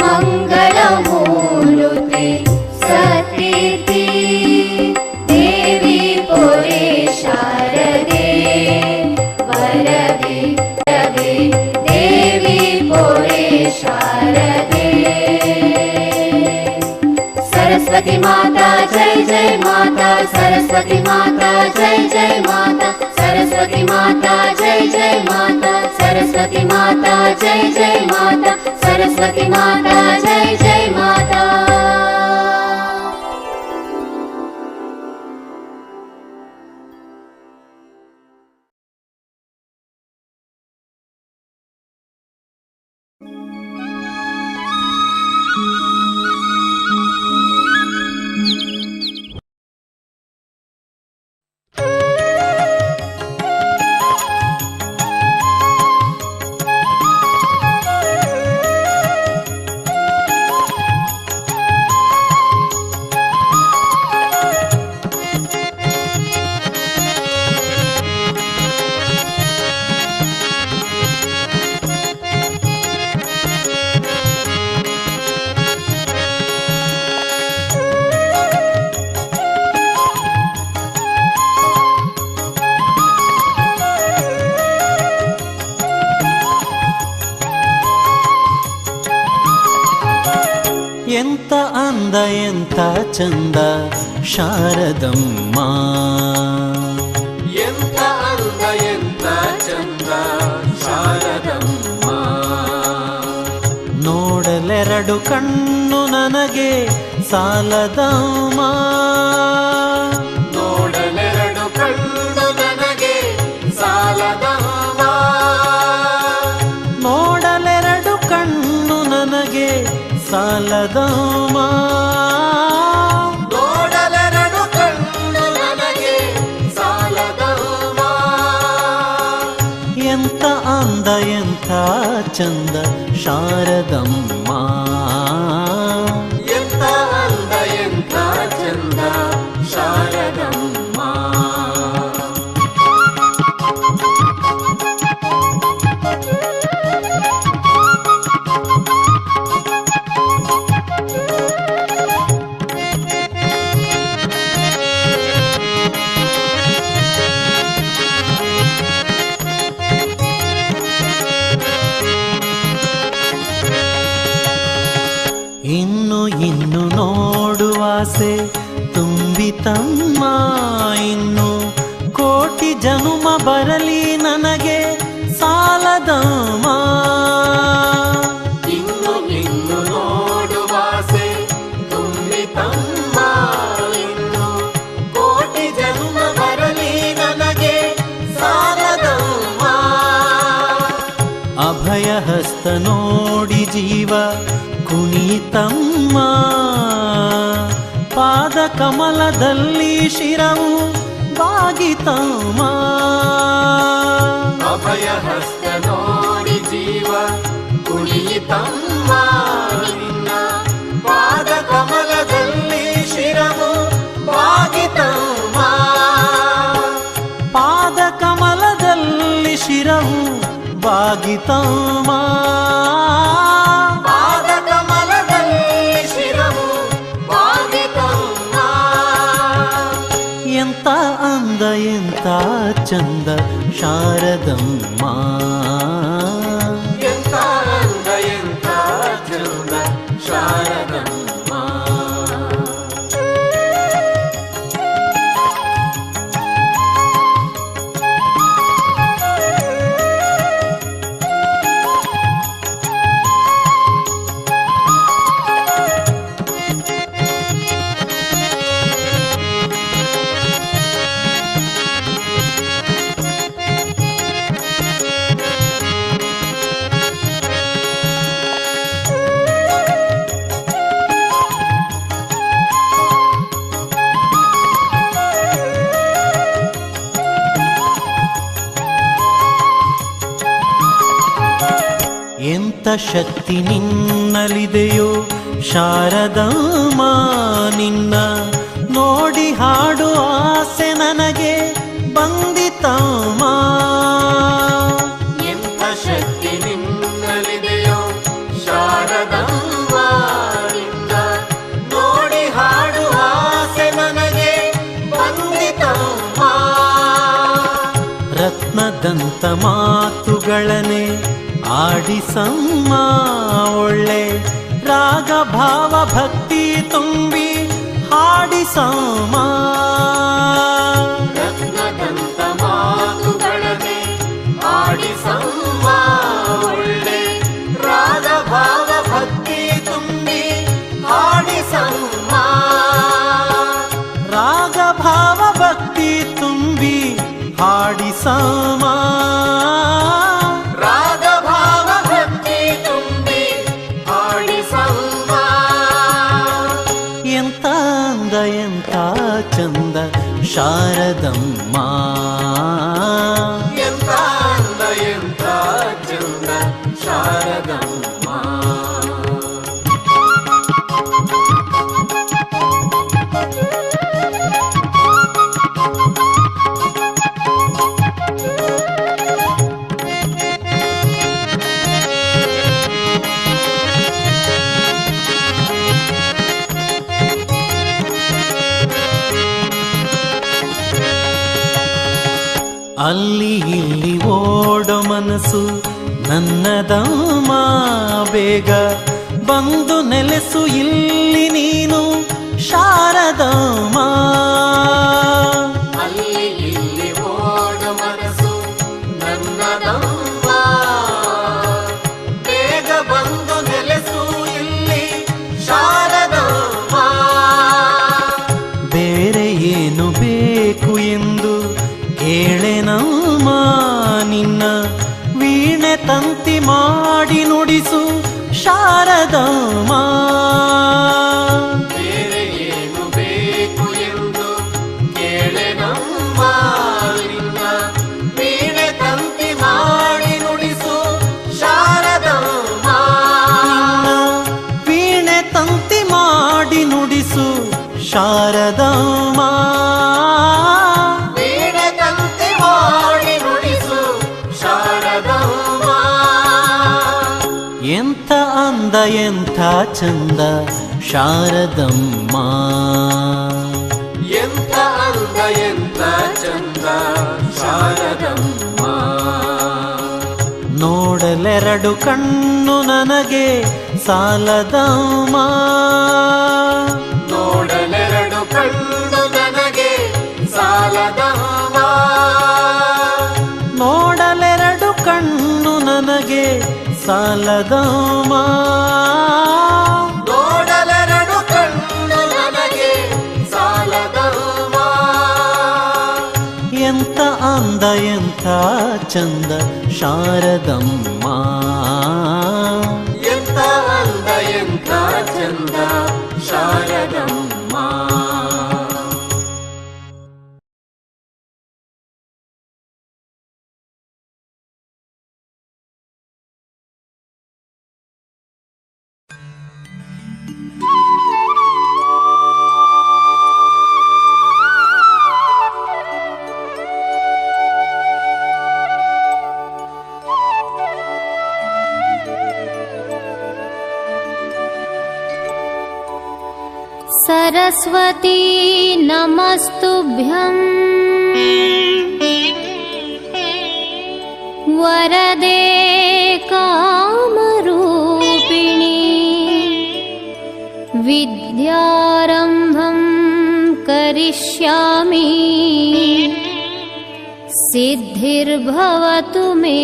मङ्गलमूर्ते सतीति देवी पुरे शारदे वरदे वरदे देवी पुरे शारदे सरस्वती माता जय जय माता सरस्वती माता जय जय माता सरस्वती माता जय जय माता सरस्वती माता जय जय माता सरस्वती माता जय जय माता। ಎಂತ ಅಂದ ಎಂತ ಚಂದ ಶಾರದಮ್ಮ ಎಂತ ಅಂದ ಎಂತ ಚಂದ ಶಾರದಮ್ಮ ನೋಡಲೆರಡು ಕಣ್ಣು ನನಗೆ ಸಾಲದಮ್ಮ ನೋಡಲೆರಡು ಕಣ್ಣು ನನಗೆ ಸಾಲದಮ್ಮ ನೋಡಲೆರಡು ಕಣ್ಣು ನನಗೆ ಸಾಲದಮ್ಮ ನೋಡಲೆರಡು ಕಣ್ಣು ನನಗೆ ಸಾಲದಮ್ಮ ಎಂತ ಅಂದ ಎಂತ ಚಂದ ಶಾರದಮ್ಮ ಎಂತ ಅಂದ ಎಂತ ಚಂದ ಶಾರದಮ್ಮ ಇನ್ನು ನೋಡುವಾಸೆ ತುಂಬಿತಮ್ಮ ಇನ್ನು ಕೋಟಿ ಜನುಮ ಬರಲಿ ನನಗೆ ಸಾಲದಮ್ಮ ಇನ್ನು ನೋಡುವಾಸೆ ತುಂಬಿತಮ್ಮ ಇನ್ನು ಕೋಟಿ ಜನುಮ ಬರಲಿ ನನಗೆ ಸಾಲದಮ್ಮ ಅಭಯ ಹಸ್ತ ನೋಡಿ ಜೀವ ಕುಣಿತಮ್ಮ ಪಾದ ಕಮಲದಲ್ಲಿ ಶಿರವು ಬಾಗಿತಮ್ಮ ಅಭಯ ಹಸ್ತ ನೋಡಿ ಜೀವ ಕುಣಿತಮ್ಮ ನಿನ್ನ ಪಾದ ಕಮಲದಲ್ಲಿ ಶಿರವು ಬಾಗಿತಮ್ಮ ಪಾದ ಕಮಲದಲ್ಲಿ ಶಿರವು ಬಾಗಿತಮ್ಮ ಎಂತ ಅಂದ ಎಂತ ಚಂದ ಶಾರದಮ್ಮ ಎಂತ ಅಂದ ಎಂತ ಚಂದ ಶಾರದಮ್ಮ ಎಂತ ಶಕ್ತಿ ನಿನ್ನಲಿದೆಯೋ ಶಾರದಮ್ಮ ನಿನ್ನ ನೋಡಿ ಹಾಡು ಆಸೆ ನನಗೆ ಬಂದಿತಮ್ಮ ಎಂಥ ಶಕ್ತಿ ನಿನ್ನಲಿದೆಯೋ ನಗುನಂತ ಮಾತುಗಳನೆ ಆಡಿಸಮ್ಮ ಒಳ್ಳೆ ರಾಗ ಭಾವ ಭಕ್ತಿ ತುಂಬಿ ಹಾಡಿಸಮ್ಮ. ರತ್ನದಂತ ಮಾತುಗಳನೆ ಆಡಿಸಮ್ಮ ಒಳ್ಳೆ ರಾಗ ಭಾವ ಭಕ್ತಿ ತುಂಬಿ ಹಾಡಿಸಮ್ಮ. ರಾಗ ಭಾವ ಭಕ್ತಿ ತುಂಬಿ ಹಾಡಿಸಮ್ಮ. ರಾಗ ಭಾವ ಭಕ್ತಿ ತುಂಬಿ ಹಾಡಿಸಮ್ಮ. ಎಂತ ಅಂದ ಎಂತ ಚಂದ ಶಾರದಮ್ಮ. ಎಂತ ಅಂದ ಎಂತ ಚಂದ ಶಾರದಮ್ಮ. ಅಲ್ಲಿ ಇಲ್ಲಿ ಓಡೋ ಮನಸ್ಸು ನನ್ನದಮ್ಮ, ಬೇಗ ಬಂದು ನೆಲೆಸು ಇಲ್ಲಿ ನೀನು ಶಾರದಮ್ಮ. ಅಲ್ಲಿ ಇಲ್ಲಿ ಓಡೋ ಮನಸ್ಸು ನನ್ನದಮ್ಮ, ಬೇಗ ಬಂದು ನೆಲೆಸು ಇಲ್ಲಿ ಶಾರದಮ್ಮ. ಬೇರೆ ಏನು ಬೇಕು ಎಂದು ಕೇಳೆನಮ್ಮ, ನಿನ್ನ ವೀಣೆ ತಂತಿ ಮಾಡಿ ನುಡಿಸು ಶಾರದಮ್ಮ. ಬೇರೆ ಏನು ಬೇಕು ಎಂದು ಕೇಳೆನಮ್ಮ, ನಿನ್ನ ವೀಣೆ ತಂತಿ ಮಾಡಿ ನುಡಿಸು ಶಾರದಮ್ಮ. ವೀಣೆ ತಂತಿ ಮಾಡಿ ನುಡಿಸು ಶಾರದಮ್ಮ. ವೀಣೆ ತಂತಿ ಮಾಡಿ ನುಡಿಸು ಶಾರದಮ್ಮ. ಎಂಥ ಅಂದ ಎಂಥ ಚಂದ ಶಾರದಮ್ಮ. ಎಂತ ಅಂದ ಎಂತ ಚಂದ ಶಾರದಮ್ಮ. ನೋಡಲೆರಡು ಕಣ್ಣು ನನಗೆ ಸಾಲದಮ್ಮ. ನೋಡಲೆರಡು ಕಣ್ಣು ನನಗೆ ಸಾಲದಮ್ಮ. ನೋಡಲೆರಡು ಕಣ್ಣು ನನಗೆ ಸಾಲದಮ್ಮ. ನೋಡಲೆರಡು ಕಣ್ಣು ನನಗೆ ಸಾಲದಮ್ಮ. ಎಂತ ಅಂದ ಎಂಥ ಚಂದ ಶಾರದಮ್ಮ. ಎಂತ ಅಂದ ಎಂತ ಚಂದ ಶಾರದಮ್ಮ. सरस्वती नमस्तुभ्यं वरदे कामरूपिणी विद्यारम्भं करिष्यामि सिद्धिर्भवतु मे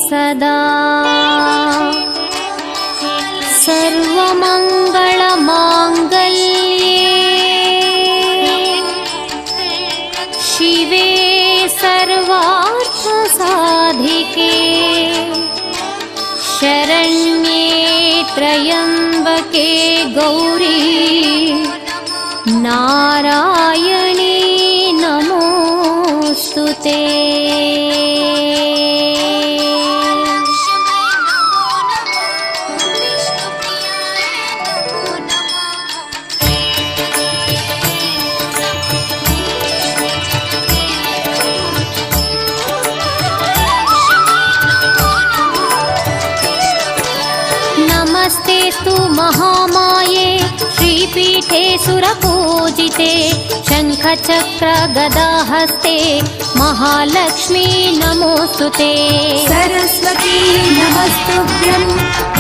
सदा सर्वमङ्गलमाङ्गल्ये शिवे सर्वार्थसाधिके शरण्ये त्र्यम्बके गौरी नारायणी नमोऽस्तुते। नमस्तेस्तु महामाये श्रीपीठे सुरपूजिते शङ्खचक्र गदाहस्ते महालक्ष्मी नमोस्तुते। सरस्वती नमस्तुभ्यं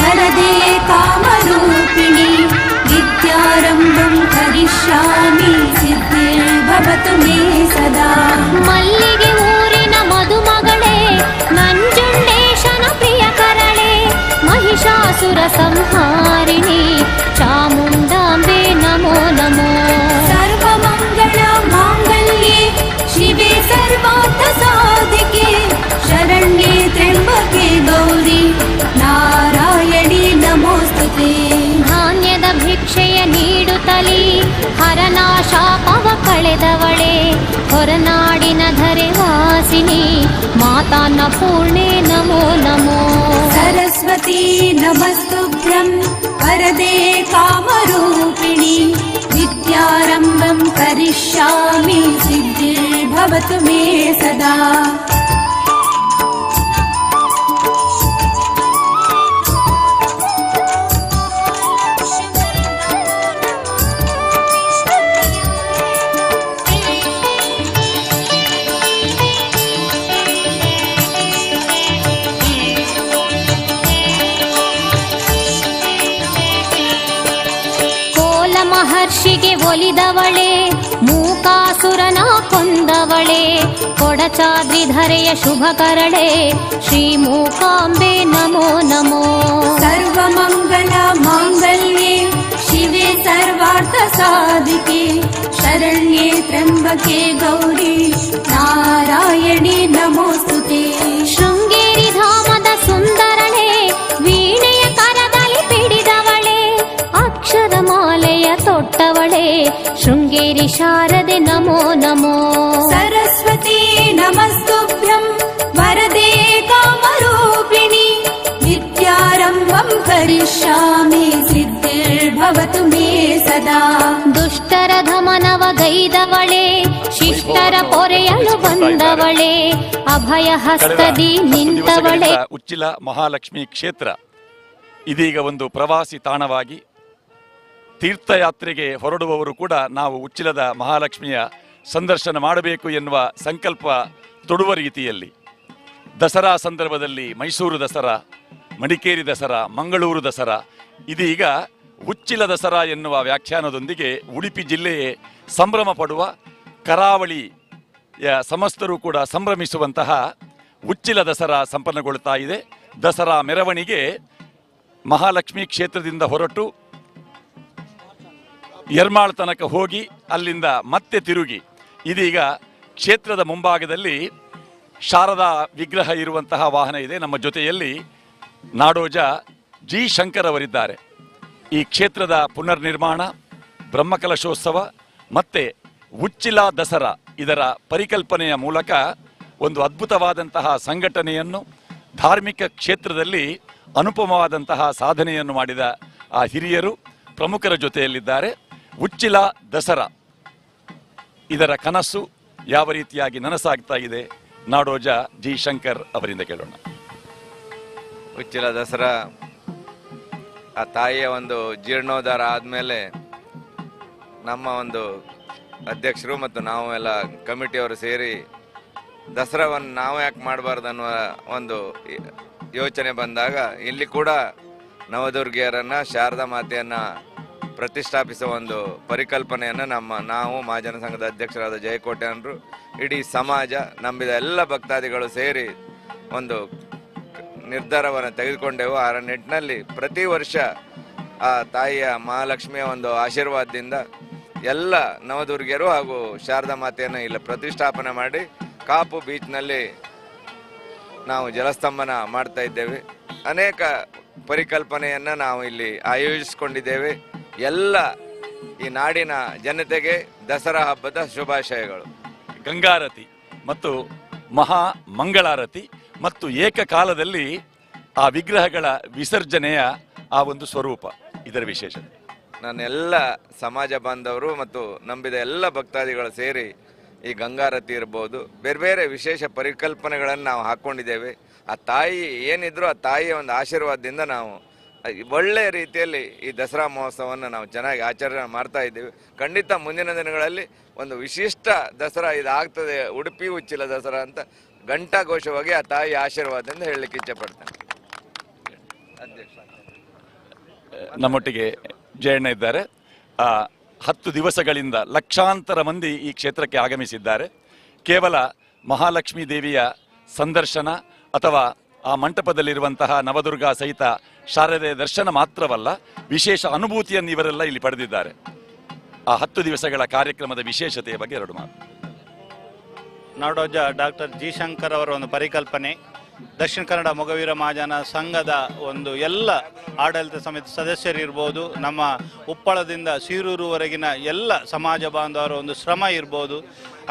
वरदे कामरूपिणि विद्यारम्भं करिष्यामि सिद्धिर्भवतु मे सदा। मल्लिगे ऊरिन मधुमगळे ನಂಜುಂಡೇಶನ ಪ್ರಿಯ ಕರಳೆ ಮಹಿಷಾಸುರ ಸಂಹಾರಿಣಿ ಚಾಮುಂಡಾಂಬೆ ನಮೋ ನಮೋ। ಸರ್ವಮಂಗಳ ಮಾಂಗಲ್ಯೆ ಶಿವೆ ಸರ್ವಾರ್ಥ ಸಾಧಿಕೆ ಶರಣ್ಯೆ ತ್ರ್ಯಂಬಕೆ ಗೌರಿ ನಾರಾಯಣಿ ನಮೋಸ್ತುತೆ। ಧಾನ್ಯದ ಭಿಕ್ಷೆಯ ನೀಡುತ್ತಲಿ ಹರನಾಶಾಪವ ಕಳೆದವಳೆ ಹೊರನಾಡಿನ ಧರೆ ವಾಸಿನಿ ಮಾತಾನ್ನ ಪೂರ್ಣೆ ನಮೋ ನಮೋ। सरस्वती नमस्तुभ्यं वरदे कामरूपिणि विद्यारम्भं करिष्यामि सिद्धिर्भवतु मे सदा। ಮಹರ್ಷಿಗೆ ಒಲಿದವಳೆ ಮೂಕಾಸುರನ ಕೊಂದವಳೆ ಕೊಡಚಾದ್ರಿ ಧರೆಯ ಶುಭ ಕರಳೆ ಶ್ರೀ ಮೂಕಾಂಬೆ ನಮೋ ನಮೋ। ಸರ್ವಮಂಗಲ ಮಾಂಗಲ್ಯೆ ಶಿವೆ ಸರ್ವಾರ್ಥ ಸಾಧಿಕೆ ಶರಣ್ಯೆ ತ್ರ್ಯಂಬಕೆ ಗೌರಿ ನಾರಾಯಣಿ ನಮೋಸ್ತುತೆ। ಶೃಂಗೇರಿ ಧಾಮದ ಸುಂದರಳೆ ವೀಣೆಯ ಕರದಲ್ಲಿ ಪಿಡಿದವಳೆ ಅಕ್ಷರ ಮಾಲೆಯ ತೊಟ್ಟವಳೆ ಶೃಂಗೇರಿ ಶಾರದೆ ನಮೋ ನಮೋ। सरस्वती नमस्तुभ्यं वरदे कामरूपिणि विद्यारम्भं करिष्यामि सिद्धिर्भवतु मे सदा। ದುಷ್ಟರ ಧಮನವ ಗೈದವಳೆ ಶಿಷ್ಟರ ಪೊರೆಯಲು ಬಂದವಳೆ ಅಭಯ ಹಸ್ತದಿ ನಿಂತವಳೆ। ಉಚ್ಚಿಲ ಮಹಾಲಕ್ಷ್ಮಿ ಕ್ಷೇತ್ರ ಇದೀಗ ಒಂದು ಪ್ರವಾಸಿ ತಾಣವಾಗಿ ತೀರ್ಥಯಾತ್ರೆಗೆ ಹೊರಡುವವರು ಕೂಡ ನಾವು ಉಚ್ಚಿಲದ ಮಹಾಲಕ್ಷ್ಮಿಯ ಸಂದರ್ಶನ ಮಾಡಬೇಕು ಎನ್ನುವ ಸಂಕಲ್ಪ ತೊಡುವ ರೀತಿಯಲ್ಲಿ ದಸರಾ ಸಂದರ್ಭದಲ್ಲಿ ಮೈಸೂರು ದಸರಾ, ಮಡಿಕೇರಿ ದಸರಾ, ಮಂಗಳೂರು ದಸರಾ, ಇದೀಗ ಉಚ್ಚಿಲ ದಸರಾ ಎನ್ನುವ ವ್ಯಾಖ್ಯಾನದೊಂದಿಗೆ ಉಡುಪಿ ಜಿಲ್ಲೆಯೇ ಸಂಭ್ರಮ ಪಡುವ ಕರಾವಳಿಯ ಸಮಸ್ತರು ಕೂಡ ಸಂಭ್ರಮಿಸುವಂತಹ ಉಚ್ಚಿಲ ದಸರಾ ಸಂಪನ್ನಗೊಳ್ಳುತ್ತಾ ಇದೆ. ದಸರಾ ಮೆರವಣಿಗೆ ಮಹಾಲಕ್ಷ್ಮಿ ಕ್ಷೇತ್ರದಿಂದ ಹೊರಟು ಯರ್ಮಾಳ್ ತನಕ ಹೋಗಿ ಅಲ್ಲಿಂದ ಮತ್ತೆ ತಿರುಗಿ ಇದೀಗ ಕ್ಷೇತ್ರದ ಮುಂಭಾಗದಲ್ಲಿ ಶಾರದಾ ವಿಗ್ರಹ ಇರುವಂತಹ ವಾಹನ ಇದೆ. ನಮ್ಮ ಜೊತೆಯಲ್ಲಿ ನಾಡೋಜ ಜಿ ಶಂಕರ್ ಅವರಿದ್ದಾರೆ. ಈ ಕ್ಷೇತ್ರದ ಪುನರ್ನಿರ್ಮಾಣ, ಬ್ರಹ್ಮಕಲಶೋತ್ಸವ ಮತ್ತು ಉಚ್ಚಿಲ ದಸರಾ ಇದರ ಪರಿಕಲ್ಪನೆಯ ಮೂಲಕ ಒಂದು ಅದ್ಭುತವಾದಂತಹ ಸಂಘಟನೆಯನ್ನು, ಧಾರ್ಮಿಕ ಕ್ಷೇತ್ರದಲ್ಲಿ ಅನುಪಮವಾದಂತಹ ಸಾಧನೆಯನ್ನು ಮಾಡಿದ ಆ ಹಿರಿಯರು ಪ್ರಮುಖರ ಜೊತೆಯಲ್ಲಿದ್ದಾರೆ. ಉಚ್ಚಿಲ ದಸರಾ ಇದರ ಕನಸು ಯಾವ ರೀತಿಯಾಗಿ ನನಸಾಗ್ತಾ ಇದೆ, ನಾಡೋಜ ಜಿ ಶಂಕರ್ ಅವರಿಂದ ಕೇಳೋಣ. ಉಚ್ಚಿಲ ದಸರಾ ಆ ತಾಯಿಯ ಒಂದು ಜೀರ್ಣೋದ್ಧಾರ ಆದಮೇಲೆ ನಮ್ಮ ಒಂದು ಅಧ್ಯಕ್ಷರು ಮತ್ತು ನಾವು ಎಲ್ಲ ಕಮಿಟಿಯವರು ಸೇರಿ ದಸರಾವನ್ನು ನಾವು ಯಾಕೆ ಮಾಡಬಾರ್ದು ಅನ್ನುವ ಒಂದು ಯೋಚನೆ ಬಂದಾಗ ಇಲ್ಲಿ ಕೂಡ ನವದುರ್ಗಿಯರನ್ನು, ಶಾರದಾ ಮಾತೆಯನ್ನು ಪ್ರತಿಷ್ಠಾಪಿಸುವ ಒಂದು ಪರಿಕಲ್ಪನೆಯನ್ನು ನಾವು ಮಹಾಜನ ಸಂಘದ ಅಧ್ಯಕ್ಷರಾದ ಜಯಕೋಟೆಯವರು, ಇಡೀ ಸಮಾಜ, ನಂಬಿದ ಎಲ್ಲ ಭಕ್ತಾದಿಗಳು ಸೇರಿ ಒಂದು ನಿರ್ಧಾರವನ್ನು ತೆಗೆದುಕೊಂಡೆವು. ಆ ನಿಟ್ಟಿನಲ್ಲಿ ಪ್ರತಿ ವರ್ಷ ಆ ತಾಯಿಯ ಮಹಾಲಕ್ಷ್ಮಿಯ ಒಂದು ಆಶೀರ್ವಾದದಿಂದ ಎಲ್ಲ ನವದುರ್ಗಿಯರು ಹಾಗೂ ಶಾರದಾ ಮಾತೆಯನ್ನು ಇಲ್ಲಿ ಪ್ರತಿಷ್ಠಾಪನೆ ಮಾಡಿ ಕಾಪು ಬೀಚ್ನಲ್ಲಿ ನಾವು ಜಲಸ್ತಂಭನ ಮಾಡ್ತಾ ಇದ್ದೇವೆ. ಅನೇಕ ಪರಿಕಲ್ಪನೆಯನ್ನು ನಾವು ಇಲ್ಲಿ ಆಯೋಜಿಸಿಕೊಂಡಿದ್ದೇವೆ. ಎಲ್ಲ ಈ ನಾಡಿನ ಜನತೆಗೆ ದಸರಾ ಹಬ್ಬದ ಶುಭಾಶಯಗಳು. ಗಂಗಾರತಿ ಮತ್ತು ಮಹಾ ಮಂಗಳಾರತಿ ಮತ್ತು ಏಕಕಾಲದಲ್ಲಿ ಆ ವಿಗ್ರಹಗಳ ವಿಸರ್ಜನೆಯ ಆ ಒಂದು ಸ್ವರೂಪ, ಇದರ ವಿಶೇಷತೆ. ನನ್ನೆಲ್ಲ ಸಮಾಜ ಬಾಂಧವರು ಮತ್ತು ನಂಬಿದ ಎಲ್ಲ ಭಕ್ತಾದಿಗಳು ಸೇರಿ ಈ ಗಂಗಾರತಿ ಇರ್ಬೋದು, ಬೇರೆ ಬೇರೆ ವಿಶೇಷ ಪರಿಕಲ್ಪನೆಗಳನ್ನು ನಾವು ಹಾಕ್ಕೊಂಡಿದ್ದೇವೆ. ಆ ತಾಯಿ ಏನಿದ್ರು ಆ ತಾಯಿಯ ಒಂದು ಆಶೀರ್ವಾದದಿಂದ ನಾವು ಒಳ್ಳೆಯ ರೀತಿಯಲ್ಲಿ ಈ ದಸರಾ ಮಹೋತ್ಸವವನ್ನು ನಾವು ಚೆನ್ನಾಗಿ ಆಚರಣೆ ಮಾಡ್ತಾ ಇದ್ದೀವಿ. ಖಂಡಿತ ಮುಂದಿನ ದಿನಗಳಲ್ಲಿ ಒಂದು ವಿಶಿಷ್ಟ ದಸರಾ ಇದಾಗ್ತದೆ, ಉಡುಪಿ ಉಚ್ಚಿಲ ದಸರಾ ಅಂತ ಘಂಟಾಘೋಷವಾಗಿ ಆ ತಾಯಿ ಆಶೀರ್ವಾದದಿಂದ ಹೇಳಲಿಕ್ಕೆ ಇಚ್ಛೆಪಡ್ತೇನೆ. ನಮ್ಮೊಟ್ಟಿಗೆ ಜಯಣ್ಣ ಇದ್ದಾರೆ. 10 ದಿವಸಗಳಿಂದ ಲಕ್ಷಾಂತರ ಮಂದಿ ಈ ಕ್ಷೇತ್ರಕ್ಕೆ ಆಗಮಿಸಿದ್ದಾರೆ. ಕೇವಲ ಮಹಾಲಕ್ಷ್ಮೀ ದೇವಿಯ ಸಂದರ್ಶನ ಅಥವಾ ಆ ಮಂಟಪದಲ್ಲಿರುವಂತಹ ನವದುರ್ಗಾ ಸಹಿತ ಶಾರದೆಯ ದರ್ಶನ ಮಾತ್ರವಲ್ಲ, ವಿಶೇಷ ಅನುಭೂತಿಯನ್ನು ಇವರೆಲ್ಲ ಇಲ್ಲಿ ಪಡೆದಿದ್ದಾರೆ. ಆ 10 ದಿವಸಗಳ ಕಾರ್ಯಕ್ರಮದ ವಿಶೇಷತೆಯ ಬಗ್ಗೆ 2 ಮಾತು. ನಾಡೋಜ ಡಾಕ್ಟರ್ ಜಿ ಶಂಕರ್ ಅವರ ಒಂದು ಪರಿಕಲ್ಪನೆ, ದಕ್ಷಿಣ ಕನ್ನಡ ಮೊಗವೀರ ಮಹಾಜನ ಸಂಘದ ಒಂದು ಎಲ್ಲ ಆಡಳಿತ ಸಮಿತಿ ಸದಸ್ಯರಿರ್ಬೋದು, ನಮ್ಮ ಉಪ್ಪಳದಿಂದ ಸೀರೂರುವರೆಗಿನ ಎಲ್ಲ ಸಮಾಜ ಬಾಂಧವರ ಒಂದು ಶ್ರಮ ಇರ್ಬೋದು.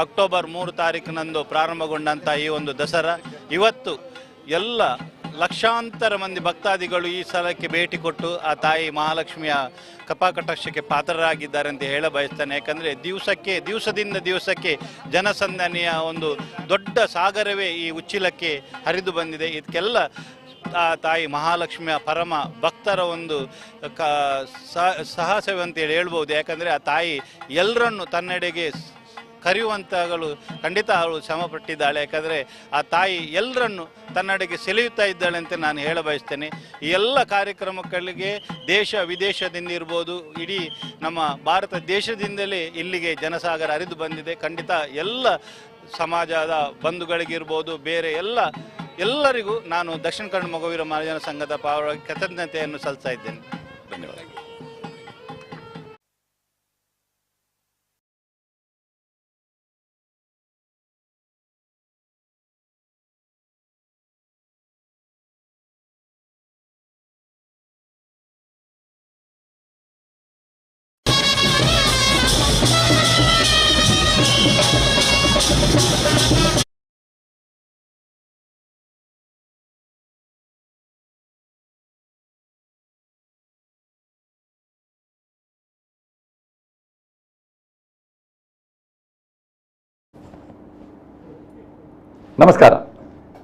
ಅಕ್ಟೋಬರ್ 3 ತಾರೀಕಿನಂದು ಪ್ರಾರಂಭಗೊಂಡಂಥ ಈ ಒಂದು ದಸರಾ ಇವತ್ತು ಎಲ್ಲ ಲಕ್ಷಾಂತರ ಮಂದಿ ಭಕ್ತಾದಿಗಳು ಈ ಸ್ಥಳಕ್ಕೆ ಭೇಟಿ ಕೊಟ್ಟು ಆ ತಾಯಿ ಮಹಾಲಕ್ಷ್ಮಿಯ ಕೃಪಾಕಟಾಕ್ಷಕ್ಕೆ ಪಾತ್ರರಾಗಿದ್ದಾರೆ ಅಂತ ಹೇಳ ಬಯಸ್ತೇನೆ. ಯಾಕಂದರೆ ದಿವಸದಿಂದ ದಿವಸಕ್ಕೆ ಜನಸಂದಣಿಯ ಒಂದು ದೊಡ್ಡ ಸಾಗರವೇ ಈ ಉಚ್ಚಿಲಕ್ಕೆ ಹರಿದು ಬಂದಿದೆ. ಇದಕ್ಕೆಲ್ಲ ಆ ತಾಯಿ ಮಹಾಲಕ್ಷ್ಮಿಯ ಪರಮ ಭಕ್ತರ ಒಂದು ಸಾಹಸವೇ ಅಂತೇಳಿ ಹೇಳ್ಬೋದು. ಯಾಕಂದರೆ ಆ ತಾಯಿ ಎಲ್ಲರನ್ನು ತನ್ನೆಡೆಗೆ ಕರೆಯುವಂತಗಳು ಖಂಡಿತ ಅವಳು ಶ್ರಮಪಟ್ಟಿದ್ದಾಳೆ. ಯಾಕಂದರೆ ಆ ತಾಯಿ ಎಲ್ಲರನ್ನು ತನ್ನಡೆಗೆ ಸೆಳೆಯುತ್ತಾ ಇದ್ದಾಳೆ ಅಂತ ನಾನು ಹೇಳ ಬಯಸ್ತೇನೆ. ಈ ಎಲ್ಲ ಕಾರ್ಯಕ್ರಮಗಳಿಗೆ ದೇಶ ವಿದೇಶದಿಂದ ಇರ್ಬೋದು, ಇಡೀ ನಮ್ಮ ಭಾರತ ದೇಶದಿಂದಲೇ ಇಲ್ಲಿಗೆ ಜನಸಾಗರ ಹರಿದು ಬಂದಿದೆ. ಖಂಡಿತ ಎಲ್ಲ ಸಮಾಜದ ಬಂಧುಗಳಿಗಿರ್ಬೋದು, ಬೇರೆ ಎಲ್ಲರಿಗೂ ನಾನು ದಕ್ಷಿಣ ಕನ್ನಡ ಮೊಗವೀರ ಮಹಾಜನ ಸಂಘದ ಪರವಾಗಿ ಕೃತಜ್ಞತೆಯನ್ನು ಸಲ್ಲಿಸ್ತಾ ಇದ್ದೇನೆ. ಧನ್ಯವಾದ. ನಮಸ್ಕಾರ.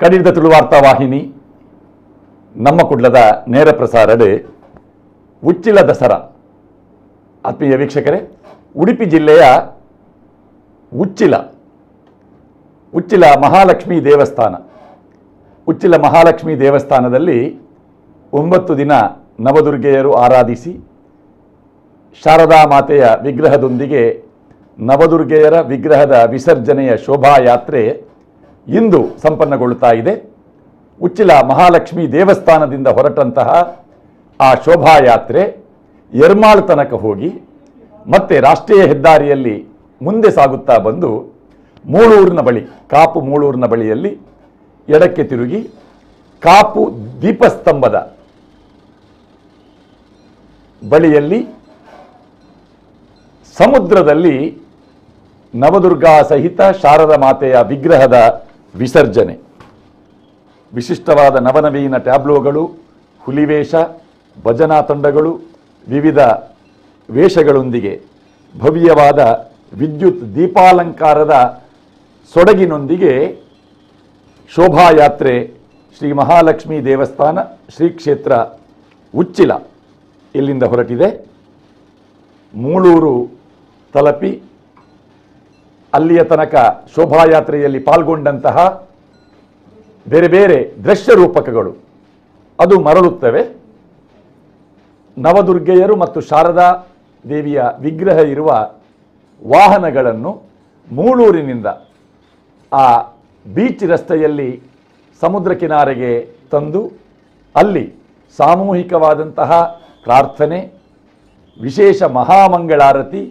ಕಡಿದ ತುಳುವಾರ್ತಾ ವಾಹಿನಿ ನಮ್ಮ ಕುಡ್ಲದ ನೇರ ಪ್ರಸಾರಡ್ ಉಚ್ಚಿಲ ದಸರಾ. ಆತ್ಮೀಯ ವೀಕ್ಷಕರೇ, ಉಡುಪಿ ಜಿಲ್ಲೆಯ ಉಚ್ಚಿಲ ಮಹಾಲಕ್ಷ್ಮೀ ದೇವಸ್ಥಾನ, ಉಚ್ಚಿಲ ಮಹಾಲಕ್ಷ್ಮೀ ದೇವಸ್ಥಾನದಲ್ಲಿ 9 ದಿನ ನವದುರ್ಗೆಯರು ಆರಾಧಿಸಿ ಶಾರದಾ ಮಾತೆಯ ವಿಗ್ರಹದೊಂದಿಗೆ ನವದುರ್ಗೆಯರ ವಿಗ್ರಹದ ವಿಸರ್ಜನೆಯ ಶೋಭಾಯಾತ್ರೆ ಇಂದು ಸಂಪನ್ನಗೊಳ್ಳುತ್ತಾ ಇದೆ. ಉಚ್ಚಿಲ ಮಹಾಲಕ್ಷ್ಮೀ ದೇವಸ್ಥಾನದಿಂದ ಹೊರಟಂತಹ ಆ ಶೋಭಾಯಾತ್ರೆ ಯರ್ಮಾಳ್ ತನಕ ಹೋಗಿ ಮತ್ತೆ ರಾಷ್ಟ್ರೀಯ ಹೆದ್ದಾರಿಯಲ್ಲಿ ಮುಂದೆ ಸಾಗುತ್ತಾ ಬಂದು ಮೂಳೂರಿನ ಬಳಿ, ಕಾಪು ಮೂಳೂರಿನ ಬಳಿಯಲ್ಲಿ ಎಡಕ್ಕೆ ತಿರುಗಿ ಕಾಪು ದೀಪಸ್ತಂಭದ ಬಳಿಯಲ್ಲಿ ಸಮುದ್ರದಲ್ಲಿ ನವದುರ್ಗಾ ಸಹಿತ ಶಾರದಾ ಮಾತೆಯ ವಿಗ್ರಹದ ವಿಸರ್ಜನೆ. ವಿಶಿಷ್ಟವಾದ ನವನವೀನ ಟ್ಯಾಬ್ಲೋಗಳು, ಹುಲಿವೇಷ, ಭಜನಾ ತಂಡಗಳು, ವಿವಿಧ ವೇಷಗಳೊಂದಿಗೆ ಭವ್ಯವಾದ ವಿದ್ಯುತ್ ದೀಪಾಲಂಕಾರದ ಸೊಡಗಿನೊಂದಿಗೆ ಶೋಭಾಯಾತ್ರೆ ಶ್ರೀ ಮಹಾಲಕ್ಷ್ಮೀ ದೇವಸ್ಥಾನ ಶ್ರೀ ಕ್ಷೇತ್ರ ಉಚ್ಚಿಲ ಇಲ್ಲಿಂದ ಹೊರಟಿದೆ. ಮೂಳೂರು ತಲುಪಿ ಅಲ್ಲಿಯ ತನಕ ಶೋಭಾಯಾತ್ರೆಯಲ್ಲಿ ಪಾಲ್ಗೊಂಡಂತಹ ಬೇರೆ ಬೇರೆ ದೃಶ್ಯ ರೂಪಕಗಳು ಅದು ಮರಳುತ್ತವೆ. ನವದುರ್ಗೆಯರು ಮತ್ತು ಶಾರದಾ ದೇವಿಯ ವಿಗ್ರಹ ಇರುವ ವಾಹನಗಳನ್ನು ಮೂಳೂರಿನಿಂದ ಆ ಬೀಚ್ ರಸ್ತೆಯಲ್ಲಿ ಸಮುದ್ರ ಕಿನಾರೆಗೆ ತಂದು ಅಲ್ಲಿ ಸಾಮೂಹಿಕವಾದಂತಹ ಪ್ರಾರ್ಥನೆ, ವಿಶೇಷ ಮಹಾಮಂಗಳಾರತಿ,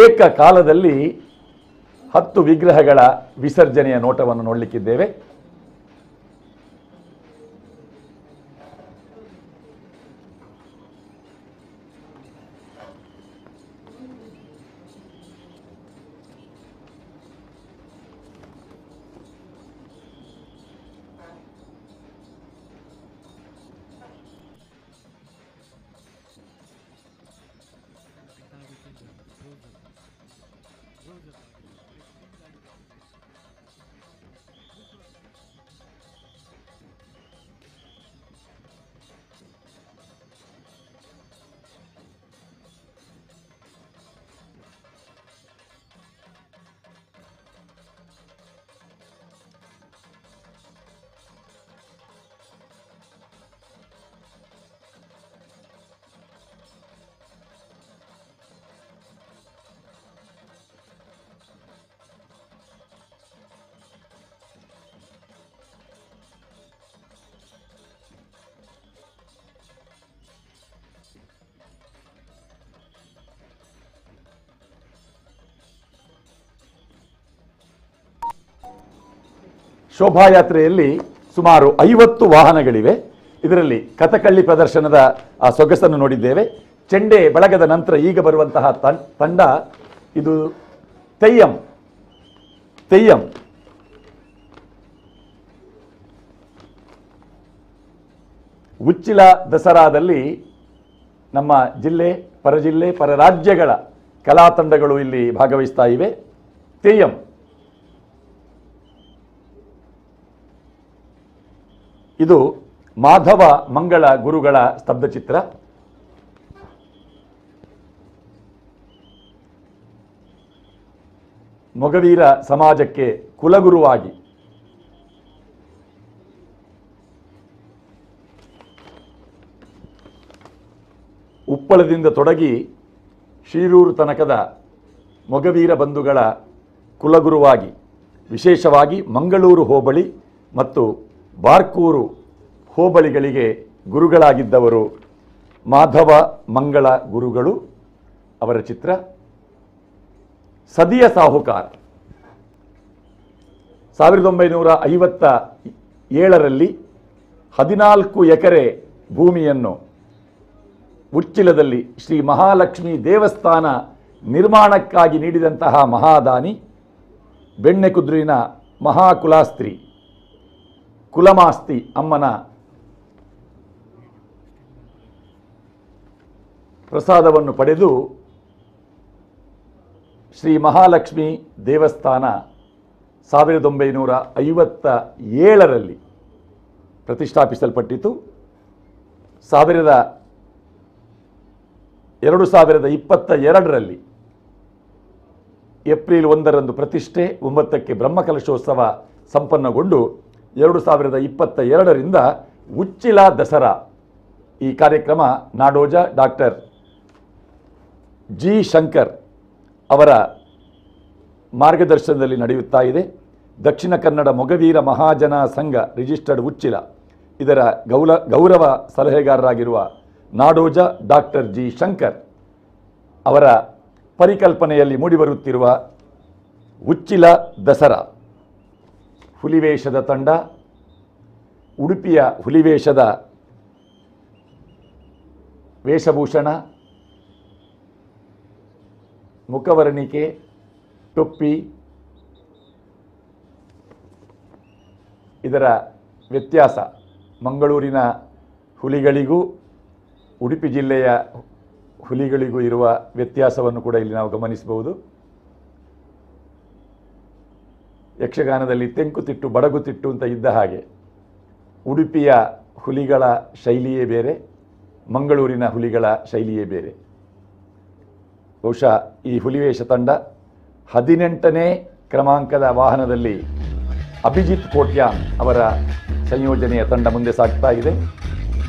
ಏಕಕಾಲದಲ್ಲಿ 10 ವಿಗ್ರಹಗಳ ವಿಸರ್ಜನೆಯ ನೋಟವನ್ನು ನೋಡಲಿಕ್ಕಿದ್ದೇವೆ. ಶೋಭಾಯಾತ್ರೆಯಲ್ಲಿ ಸುಮಾರು 50 ವಾಹನಗಳಿವೆ. ಇದರಲ್ಲಿ ಕಥಕಳಿ ಪ್ರದರ್ಶನದ ಆ ಸೊಗಸನ್ನು ನೋಡಿದ್ದೇವೆ. ಚೆಂಡೆ ಬಳಗದ ನಂತರ ಈಗ ಬರುವಂತಹ ತಂಡ ಇದು ತೆಯ್ಯಂ. ಉಚ್ಚಿಲ ದಸರಾದಲ್ಲಿ ನಮ್ಮ ಜಿಲ್ಲೆ, ಪರಜಿಲ್ಲೆ, ಪರ ರಾಜ್ಯಗಳ ಕಲಾ ತಂಡಗಳು ಇಲ್ಲಿ ಭಾಗವಹಿಸ್ತಾ ಇವೆ. ತೆಯ್ಯಂ ಇದು ಮಾಧವ ಮಂಗಳ ಗುರುಗಳ ಸ್ತಬ್ಧಚಿತ್ರ. ಮೊಗವೀರ ಸಮಾಜಕ್ಕೆ ಕುಲಗುರುವಾಗಿ ಉಪ್ಪಳದಿಂದ ತೊಡಗಿ ಶೀರೂರು ತನಕದ ಮೊಗವೀರ ಬಂಧುಗಳ ಕುಲಗುರುವಾಗಿ ವಿಶೇಷವಾಗಿ ಮಂಗಳೂರು ಹೋಬಳಿ ಮತ್ತು ಬಾರ್ಕೂರು ಹೋಬಳಿಗಳಿಗೆ ಗುರುಗಳಾಗಿದ್ದವರು ಮಾಧವ ಮಂಗಳ ಗುರುಗಳು. ಅವರ ಚಿತ್ರ. ಸದಿಯ ಸಾಹುಕಾರ 1957ರಲ್ಲಿ 14 ಎಕರೆ ಭೂಮಿಯನ್ನು ಉಚ್ಚಿಲದಲ್ಲಿ ಶ್ರೀ ಮಹಾಲಕ್ಷ್ಮಿ ದೇವಸ್ಥಾನ ನಿರ್ಮಾಣಕ್ಕಾಗಿ ನೀಡಿದಂತಹ ಮಹಾದಾನಿ, ಬೆಣ್ಣೆಕುದ್ರಿನ ಮಹಾಕುಲಾಸ್ತ್ರಿ ಕುಲಮಾಸ್ತಿ ಅಮ್ಮನ ಪ್ರಸಾದವನ್ನು ಪಡೆದು ಶ್ರೀ ಮಹಾಲಕ್ಷ್ಮಿ ದೇವಸ್ಥಾನ 1957ರಲ್ಲಿ ಪ್ರತಿಷ್ಠಾಪಿಸಲ್ಪಟ್ಟಿತು. 2022ರಲ್ಲಿ ಏಪ್ರಿಲ್ 1ರಂದು ಪ್ರತಿಷ್ಠೆ, 9ಕ್ಕೆ ಬ್ರಹ್ಮಕಲಶೋತ್ಸವ ಸಂಪನ್ನಗೊಂಡು 2022ರಿಂದ ಉಚ್ಚಿಲ ದಸರಾ ಈ ಕಾರ್ಯಕ್ರಮ ನಾಡೋಜ ಡಾಕ್ಟರ್ ಜಿ ಶಂಕರ್ ಅವರ ಮಾರ್ಗದರ್ಶನದಲ್ಲಿ ನಡೆಯುತ್ತಾ ಇದೆ. ದಕ್ಷಿಣ ಕನ್ನಡ ಮೊಗವೀರ ಮಹಾಜನ ಸಂಘ ರಿಜಿಸ್ಟರ್ಡ್ ಉಚ್ಚಿಲ ಇದರ ಗೌರವ ಸಲಹೆಗಾರರಾಗಿರುವ ನಾಡೋಜ ಡಾಕ್ಟರ್ ಜಿ ಶಂಕರ್ ಅವರ ಪರಿಕಲ್ಪನೆಯಲ್ಲಿ ಮೂಡಿಬರುತ್ತಿರುವ ಉಚ್ಚಿಲ ದಸರಾ ಹುಲಿವೇಷದ ತಂಡ, ಉಡುಪಿಯ ಹುಲಿವೇಷದ ವೇಷಭೂಷಣ, ಮುಖವರ್ಣಿಕೆ, ಟೊಪ್ಪಿ, ಇದರ ವ್ಯತ್ಯಾಸ ಮಂಗಳೂರಿನ ಹುಲಿಗಳಿಗೂ ಉಡುಪಿ ಜಿಲ್ಲೆಯ ಹುಲಿಗಳಿಗೂ ಇರುವ ವ್ಯತ್ಯಾಸವನ್ನು ಕೂಡ ಇಲ್ಲಿ ನಾವು ಗಮನಿಸಬಹುದು. ಯಕ್ಷಗಾನದಲ್ಲಿ ತೆಂಕುತಿಟ್ಟು ಬಡಗುತಿಟ್ಟು ಅಂತ ಇದ್ದ ಹಾಗೆ ಉಡುಪಿಯ ಹುಲಿಗಳ ಶೈಲಿಯೇ ಬೇರೆ, ಮಂಗಳೂರಿನ ಹುಲಿಗಳ ಶೈಲಿಯೇ ಬೇರೆ. ಬಹುಶಃ ಈ ಹುಲಿವೇಷ ತಂಡ 18ನೇ ಕ್ರಮಾಂಕದ ವಾಹನದಲ್ಲಿ ಅಭಿಜಿತ್ ಕೋಟ್ಯಾನ್ ಅವರ ಸಂಯೋಜನೆಯ ತಂಡ ಮುಂದೆ ಸಾಗ್ತಾ ಇದೆ.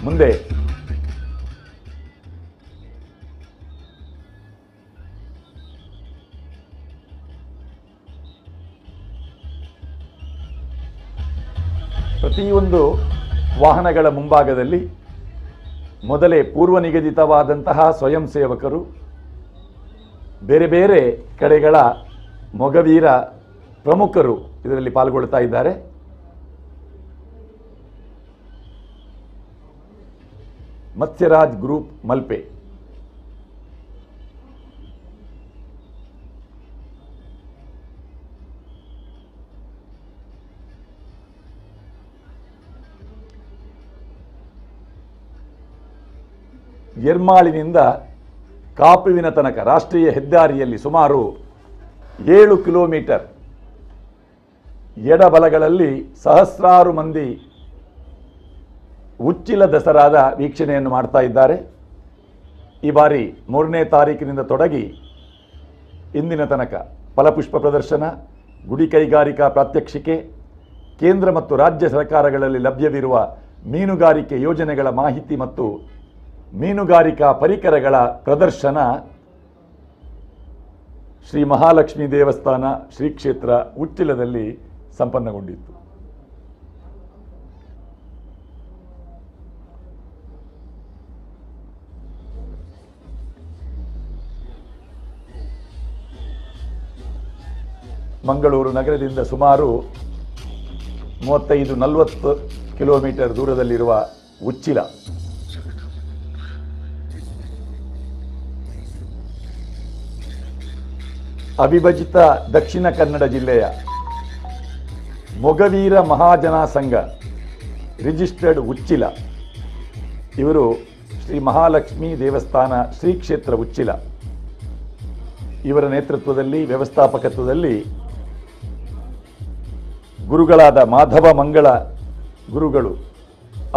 ಮುಂದೆ ಪ್ರತಿಯೊಂದು ವಾಹನಗಳ ಮುಂಭಾಗದಲ್ಲಿ ಮೊದಲೇ ಪೂರ್ವ ನಿಗದಿತವಾದಂತಹ ಸ್ವಯಂ ಸೇವಕರು, ಬೇರೆ ಬೇರೆ ಕಡೆಗಳ ಮೊಗವೀರ ಪ್ರಮುಖರು ಇದರಲ್ಲಿ ಪಾಲ್ಗೊಳ್ತಾ ಇದ್ದಾರೆ. ಮತ್ಸ್ಯರಾಜ್ ಗ್ರೂಪ್ ಮಲ್ಪೆ, ಎರ್ಮಾಳಿನಿಂದ ಕಾಪುವಿನ ತನಕ ರಾಷ್ಟ್ರೀಯ ಹೆದ್ದಾರಿಯಲ್ಲಿ ಸುಮಾರು 7 ಕಿಲೋಮೀಟರ್ ಎಡಬಲಗಳಲ್ಲಿ ಸಹಸ್ರಾರು ಮಂದಿ ಉಚ್ಚಿಲ ದಸರಾದ ವೀಕ್ಷಣೆಯನ್ನು ಮಾಡ್ತಾ ಇದ್ದಾರೆ. ಈ ಬಾರಿ 3ನೇ ತಾರೀಕಿನಿಂದ ತೊಡಗಿ ಇಂದಿನ ತನಕ ಫಲಪುಷ್ಪ ಪ್ರದರ್ಶನ, ಗುಡಿ ಕೈಗಾರಿಕಾ ಪ್ರಾತ್ಯಕ್ಷಿಕೆ, ಕೇಂದ್ರ ಮತ್ತು ರಾಜ್ಯ ಸರ್ಕಾರಗಳಲ್ಲಿ ಲಭ್ಯವಿರುವ ಮೀನುಗಾರಿಕೆ ಯೋಜನೆಗಳ ಮಾಹಿತಿ ಮತ್ತು ಮೀನುಗಾರಿಕಾ ಪರಿಕರಗಳ ಪ್ರದರ್ಶನ ಶ್ರೀ ಮಹಾಲಕ್ಷ್ಮಿ ದೇವಸ್ಥಾನ ಶ್ರೀ ಕ್ಷೇತ್ರ ಉಚ್ಚಿಲದಲ್ಲಿ ಸಂಪನ್ನಗೊಂಡಿತ್ತು. ಮಂಗಳೂರು ನಗರದಿಂದ ಸುಮಾರು 35-40 ಕಿಲೋಮೀಟರ್ ದೂರದಲ್ಲಿರುವ ಉಚ್ಚಿಲ. ಅವಿಭಜಿತ ದಕ್ಷಿಣ ಕನ್ನಡ ಜಿಲ್ಲೆಯ ಮೊಗವೀರ ಮಹಾಜನ ಸಂಘ ರಿಜಿಸ್ಟರ್ಡ್ ಉಚ್ಚಿಲ, ಇವರು ಶ್ರೀ ಮಹಾಲಕ್ಷ್ಮಿ ದೇವಸ್ಥಾನ ಶ್ರೀ ಕ್ಷೇತ್ರ ಉಚ್ಚಿಲ ಇವರ ನೇತೃತ್ವದಲ್ಲಿ ವ್ಯವಸ್ಥಾಪಕತ್ವದಲ್ಲಿ ಗುರುಗಳಾದ ಮಾಧವ ಮಂಗಳ ಗುರುಗಳು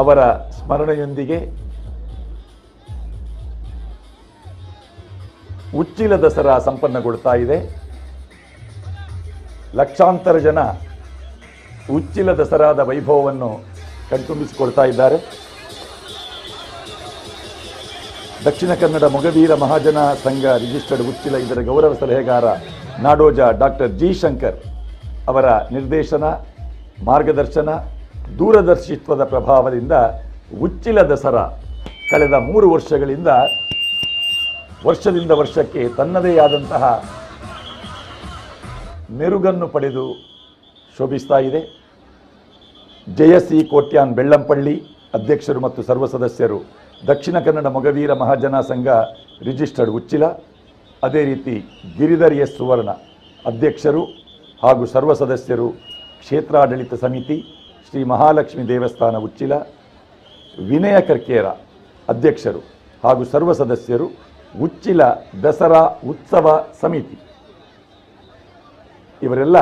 ಅವರ ಸ್ಮರಣೆಯೊಂದಿಗೆ ಉಚ್ಚಿಲ ದಸರಾ ಸಂಪನ್ನಗೊಳ್ತಾ ಇದೆ. ಲಕ್ಷಾಂತರ ಜನ ಉಚ್ಚಿಲ ದಸರಾದ ವೈಭವವನ್ನು ಕಣ್ತುಂಬಿಸಿಕೊಳ್ತಾ ಇದ್ದಾರೆ. ದಕ್ಷಿಣ ಕನ್ನಡ ಮೊಗವೀರ ಮಹಾಜನ ಸಂಘ ರಿಜಿಸ್ಟರ್ಡ್ ಉಚ್ಚಿಲ ಇದರ ಗೌರವ ಸಲಹೆಗಾರ ನಾಡೋಜ ಡಾಕ್ಟರ್ ಜಿ ಶಂಕರ್ ಅವರ ನಿರ್ದೇಶನ, ಮಾರ್ಗದರ್ಶನ, ದೂರದರ್ಶಿತ್ವದ ಪ್ರಭಾವದಿಂದ ಉಚ್ಚಿಲ ದಸರಾ ಕಳೆದ 3 ವರ್ಷಗಳಿಂದ ವರ್ಷದಿಂದ ವರ್ಷಕ್ಕೆ ತನ್ನದೇ ಆದಂತಹ ಮೆರುಗನ್ನು ಪಡೆದು ಶೋಭಿಸ್ತಾ ಇದೆ. ಜಯಸಿ ಕೋಟ್ಯಾನ್ ಬೆಳ್ಳಂಪಳ್ಳಿ ಅಧ್ಯಕ್ಷರು ಮತ್ತು ಸರ್ವ ಸದಸ್ಯರು ದಕ್ಷಿಣ ಕನ್ನಡ ಮೊಗವೀರ ಮಹಾಜನ ಸಂಘ ರಿಜಿಸ್ಟರ್ಡ್ ಉಚ್ಚಿಲ, ಅದೇ ರೀತಿ ಗಿರಿಧರ್ ಎಸ್ ಸುವರ್ಣ ಅಧ್ಯಕ್ಷರು ಹಾಗೂ ಸರ್ವ ಸದಸ್ಯರು ಕ್ಷೇತ್ರಾಡಳಿತ ಸಮಿತಿ ಶ್ರೀ ಮಹಾಲಕ್ಷ್ಮಿ ದೇವಸ್ಥಾನ ಉಚ್ಚಿಲ, ವಿನಯ ಕರ್ಕೇರ ಅಧ್ಯಕ್ಷರು ಹಾಗೂ ಸರ್ವ ಸದಸ್ಯರು ಉಚ್ಚಿಲ ದಸರಾ ಉತ್ಸವ ಸಮಿತಿ ಇವರೆಲ್ಲ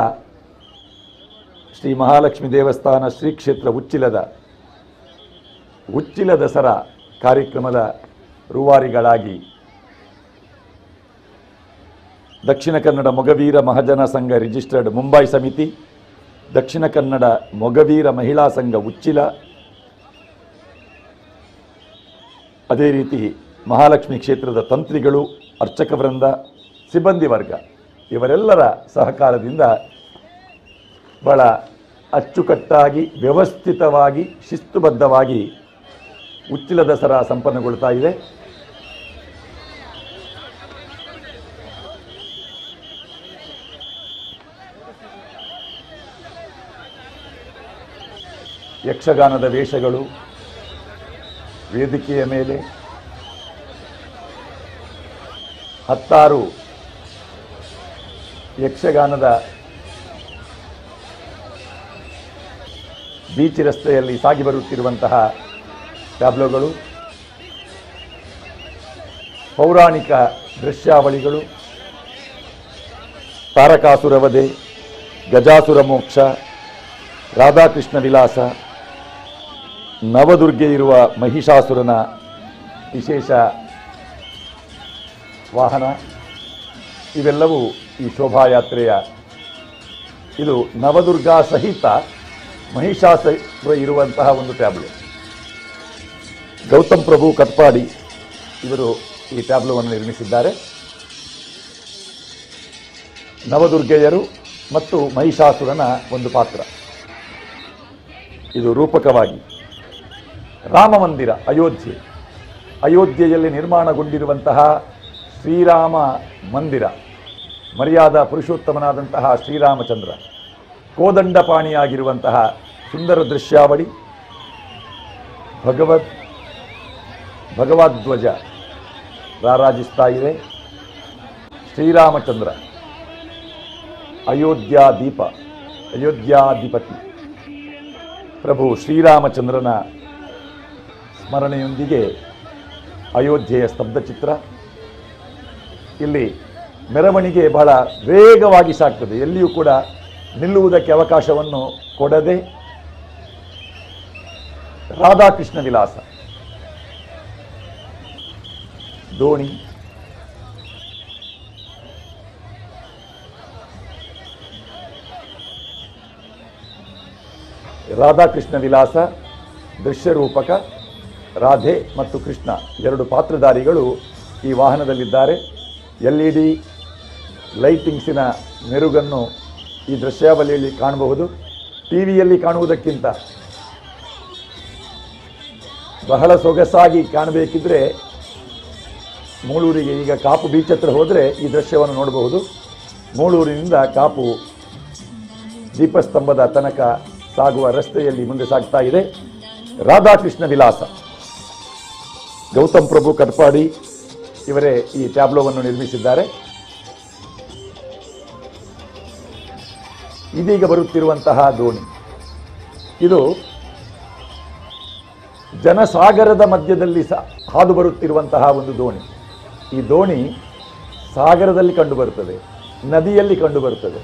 ಶ್ರೀ ಮಹಾಲಕ್ಷ್ಮಿ ದೇವಸ್ಥಾನ ಶ್ರೀ ಕ್ಷೇತ್ರ ಉಚ್ಚಿಲದ ಉಚ್ಚಿಲ ದಸರಾ ಕಾರ್ಯಕ್ರಮದ ರೂವಾರಿಗಳಾಗಿ ದಕ್ಷಿಣ ಕನ್ನಡ ಮೊಗವೀರ ಮಹಾಜನ ಸಂಘ ರಿಜಿಸ್ಟರ್ಡ್ ಮುಂಬೈ ಸಮಿತಿ, ದಕ್ಷಿಣ ಕನ್ನಡ ಮೊಗವೀರ ಮಹಿಳಾ ಸಂಘ ಉಚ್ಚಿಲ, ಅದೇ ರೀತಿ ಮಹಾಲಕ್ಷ್ಮಿ ಕ್ಷೇತ್ರದ ತಂತ್ರಿಗಳು, ಅರ್ಚಕ ವೃಂದ, ಸಿಬ್ಬಂದಿ ವರ್ಗ ಇವರೆಲ್ಲರ ಸಹಕಾರದಿಂದ ಬಹಳ ಅಚ್ಚುಕಟ್ಟಾಗಿ ವ್ಯವಸ್ಥಿತವಾಗಿ ಶಿಸ್ತುಬದ್ಧವಾಗಿ ಉಚ್ಚಿಲ ದಸರಾ ಸಂಪನ್ನಗೊಳ್ತಾ ಇದೆ. ಯಕ್ಷಗಾನದ ವೇಷಗಳು ವೇದಿಕೆಯ ಮೇಲೆ 16 ಯಕ್ಷಗಾನದ ಬೀಚ್ ರಸ್ತೆಯಲ್ಲಿ ಸಾಗಿ ಬರುತ್ತಿರುವಂತಹ ಟ್ಯಾಬ್ಲೋಗಳು, ಪೌರಾಣಿಕ ದೃಶ್ಯಾವಳಿಗಳು, ತಾರಕಾಸುರ ವಧೆ, ಗಜಾಸುರ ಮೋಕ್ಷ, ರಾಧಾಕೃಷ್ಣ ವಿಲಾಸ, ನವದುರ್ಗೆ ಇರುವ ಮಹಿಷಾಸುರನ ವಿಶೇಷ ವಾಹನ, ಇವೆಲ್ಲವೂ ಈ ಶೋಭಾಯಾತ್ರೆಯ ಇದು ನವದುರ್ಗಾ ಸಹಿತ ಮಹಿಷಾಸುರ ಇರುವಂತಹ ಒಂದು ಟ್ಯಾಬ್ಲೋ. ಗೌತಮ್ ಪ್ರಭು ಕತ್ಪಾಡಿ ಇವರು ಈ ಟ್ಯಾಬ್ಲೋವನ್ನು ನಿರ್ಮಿಸಿದ್ದಾರೆ. ನವದುರ್ಗೆಯರು ಮತ್ತು ಮಹಿಷಾಸುರನ ಒಂದು ಪಾತ್ರ ಇದು ರೂಪಕವಾಗಿ. ರಾಮ ಮಂದಿರ ಅಯೋಧ್ಯೆಯಲ್ಲಿ ನಿರ್ಮಾಣಗೊಂಡಿರುವಂತಹ ಶ್ರೀರಾಮ ಮಂದಿರ, ಮರ್ಯಾದಾ ಪುರುಷೋತ್ತಮನಾದಂತಹ ಶ್ರೀರಾಮಚಂದ್ರ ಕೋದಂಡಪಾಣಿಯಾಗಿರುವಂತಹ ಸುಂದರ ದೃಶ್ಯಾವಳಿ, ಭಗವದ್ಧ್ವಜ ರಾರಾಜಿಸ್ತಾ ಇದೆ. ಶ್ರೀರಾಮಚಂದ್ರ ಅಯೋಧ್ಯಾಧಿಪತಿ ಪ್ರಭು ಶ್ರೀರಾಮಚಂದ್ರನ ಸ್ಮರಣೆಯೊಂದಿಗೆ ಅಯೋಧ್ಯೆಯ ಸ್ತಬ್ಧಚಿತ್ರ. ಇಲ್ಲಿ ಮೆರವಣಿಗೆ ಬಹಳ ವೇಗವಾಗಿ ಸಾಗ್ತದೆ, ಎಲ್ಲಿಯೂ ಕೂಡ ನಿಲ್ಲುವುದಕ್ಕೆ ಅವಕಾಶವನ್ನು ಕೊಡದೆ. ರಾಧಾಕೃಷ್ಣ ವಿಲಾಸ ದೋಣಿ, ರಾಧಾಕೃಷ್ಣ ವಿಲಾಸ ದೃಶ್ಯರೂಪಕ, ರಾಧೆ ಮತ್ತು ಕೃಷ್ಣ 2 ಪಾತ್ರಧಾರಿಗಳು ಈ ವಾಹನದಲ್ಲಿದ್ದಾರೆ. LED ಲೈಟಿಂಗ್ಸಿನ ಮೆರುಗನ್ನು ಈ ದೃಶ್ಯಾವಳಿಯಲ್ಲಿ ಕಾಣಬಹುದು. ಟಿವಿಯಲ್ಲಿ ಕಾಣುವುದಕ್ಕಿಂತ ಬಹಳ ಸೊಗಸಾಗಿ ಕಾಣಬೇಕಿದ್ರೆ ಮೂಳೂರಿಗೆ, ಈಗ ಕಾಪು ಬೀಚ್ ಹತ್ರ ಹೋದರೆ ಈ ದೃಶ್ಯವನ್ನು ನೋಡಬಹುದು. ಮೂಳೂರಿನಿಂದ ಕಾಪು ದೀಪಸ್ತಂಭದ ತನಕ ಸಾಗುವ ರಸ್ತೆಯಲ್ಲಿ ಮುಂದೆ ಸಾಗ್ತಾ ಇದೆ. ರಾಧಾಕೃಷ್ಣ ವಿಲಾಸ, ಗೌತಮ್ ಪ್ರಭು ಕಟ್ಪಾಡಿ ಇವರೇ ಈ ಟ್ಯಾಬ್ಲೋವನ್ನು ನಿರ್ಮಿಸಿದ್ದಾರೆ. ಇದೀಗ ಬರುತ್ತಿರುವಂತಹ ದೋಣಿ, ಇದು ಜನಸಾಗರದ ಮಧ್ಯದಲ್ಲಿ ಹಾದು ಬರುತ್ತಿರುವಂತಹ ಒಂದು ದೋಣಿ. ಈ ದೋಣಿ ಸಾಗರದಲ್ಲಿ ಕಂಡುಬರುತ್ತದೆ, ನದಿಯಲ್ಲಿ ಕಂಡುಬರುತ್ತದೆ.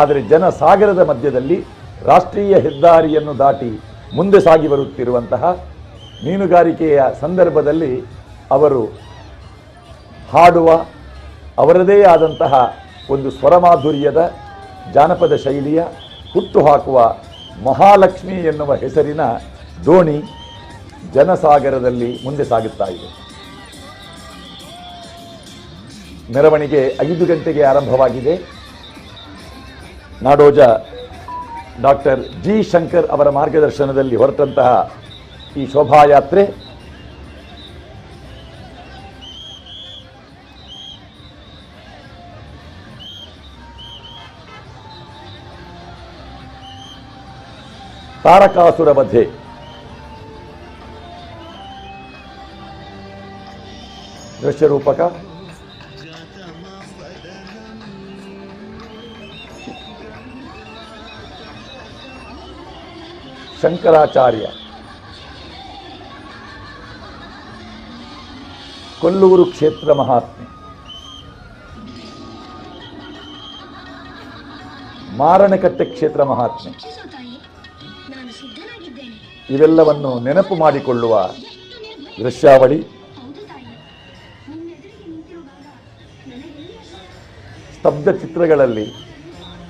ಆದರೆ ಜನಸಾಗರದ ಮಧ್ಯದಲ್ಲಿ ರಾಷ್ಟ್ರೀಯ ಹೆದ್ದಾರಿಯನ್ನು ದಾಟಿ ಮುಂದೆ ಸಾಗಿ ಬರುತ್ತಿರುವಂತಹ ಮೀನುಗಾರಿಕೆಯ ಸಂದರ್ಭದಲ್ಲಿ ಅವರು ಹಾಡುವ ಅವರದೇ ಆದಂತಹ ಒಂದು ಸ್ವರಮಾಧುರ್ಯದ ಜಾನಪದ ಶೈಲಿಯ ಹುಟ್ಟುಹಾಕುವ ಮಹಾಲಕ್ಷ್ಮಿ ಎನ್ನುವ ಹೆಸರಿನ ದೋಣಿ ಜನಸಾಗರದಲ್ಲಿ ಮುಂದೆ ಸಾಗುತ್ತಾ ಇದೆ. ಮೆರವಣಿಗೆ 5 ಗಂಟೆಗೆ ಆರಂಭವಾಗಿದೆ. ನಾಡೋಜ ಡಾಕ್ಟರ್ ಜಿ ಶಂಕರ್ ಅವರ ಮಾರ್ಗದರ್ಶನದಲ್ಲಿ ಹೊರಟಂತಹ ಈ ಶೋಭಾಯಾತ್ರೆ ತಾರಕಾಸುರ ವಧೆ, ದೃಶ್ಯರೂಪಕ, ಶಂಕರಾಚಾರ್ಯ, ಕೊಲ್ಲೂರು ಕ್ಷೇತ್ರ ಮಹಾತ್ಮೆ, ಮಾರಣಕಟ್ಟೆ ಕ್ಷೇತ್ರ ಮಹಾತ್ಮೆ, ಇವೆಲ್ಲವನ್ನು ನೆನಪು ಮಾಡಿಕೊಳ್ಳುವ ದೃಶ್ಯಾವಳಿ. ಸ್ತಬ್ಧ ಚಿತ್ರಗಳಲ್ಲಿ,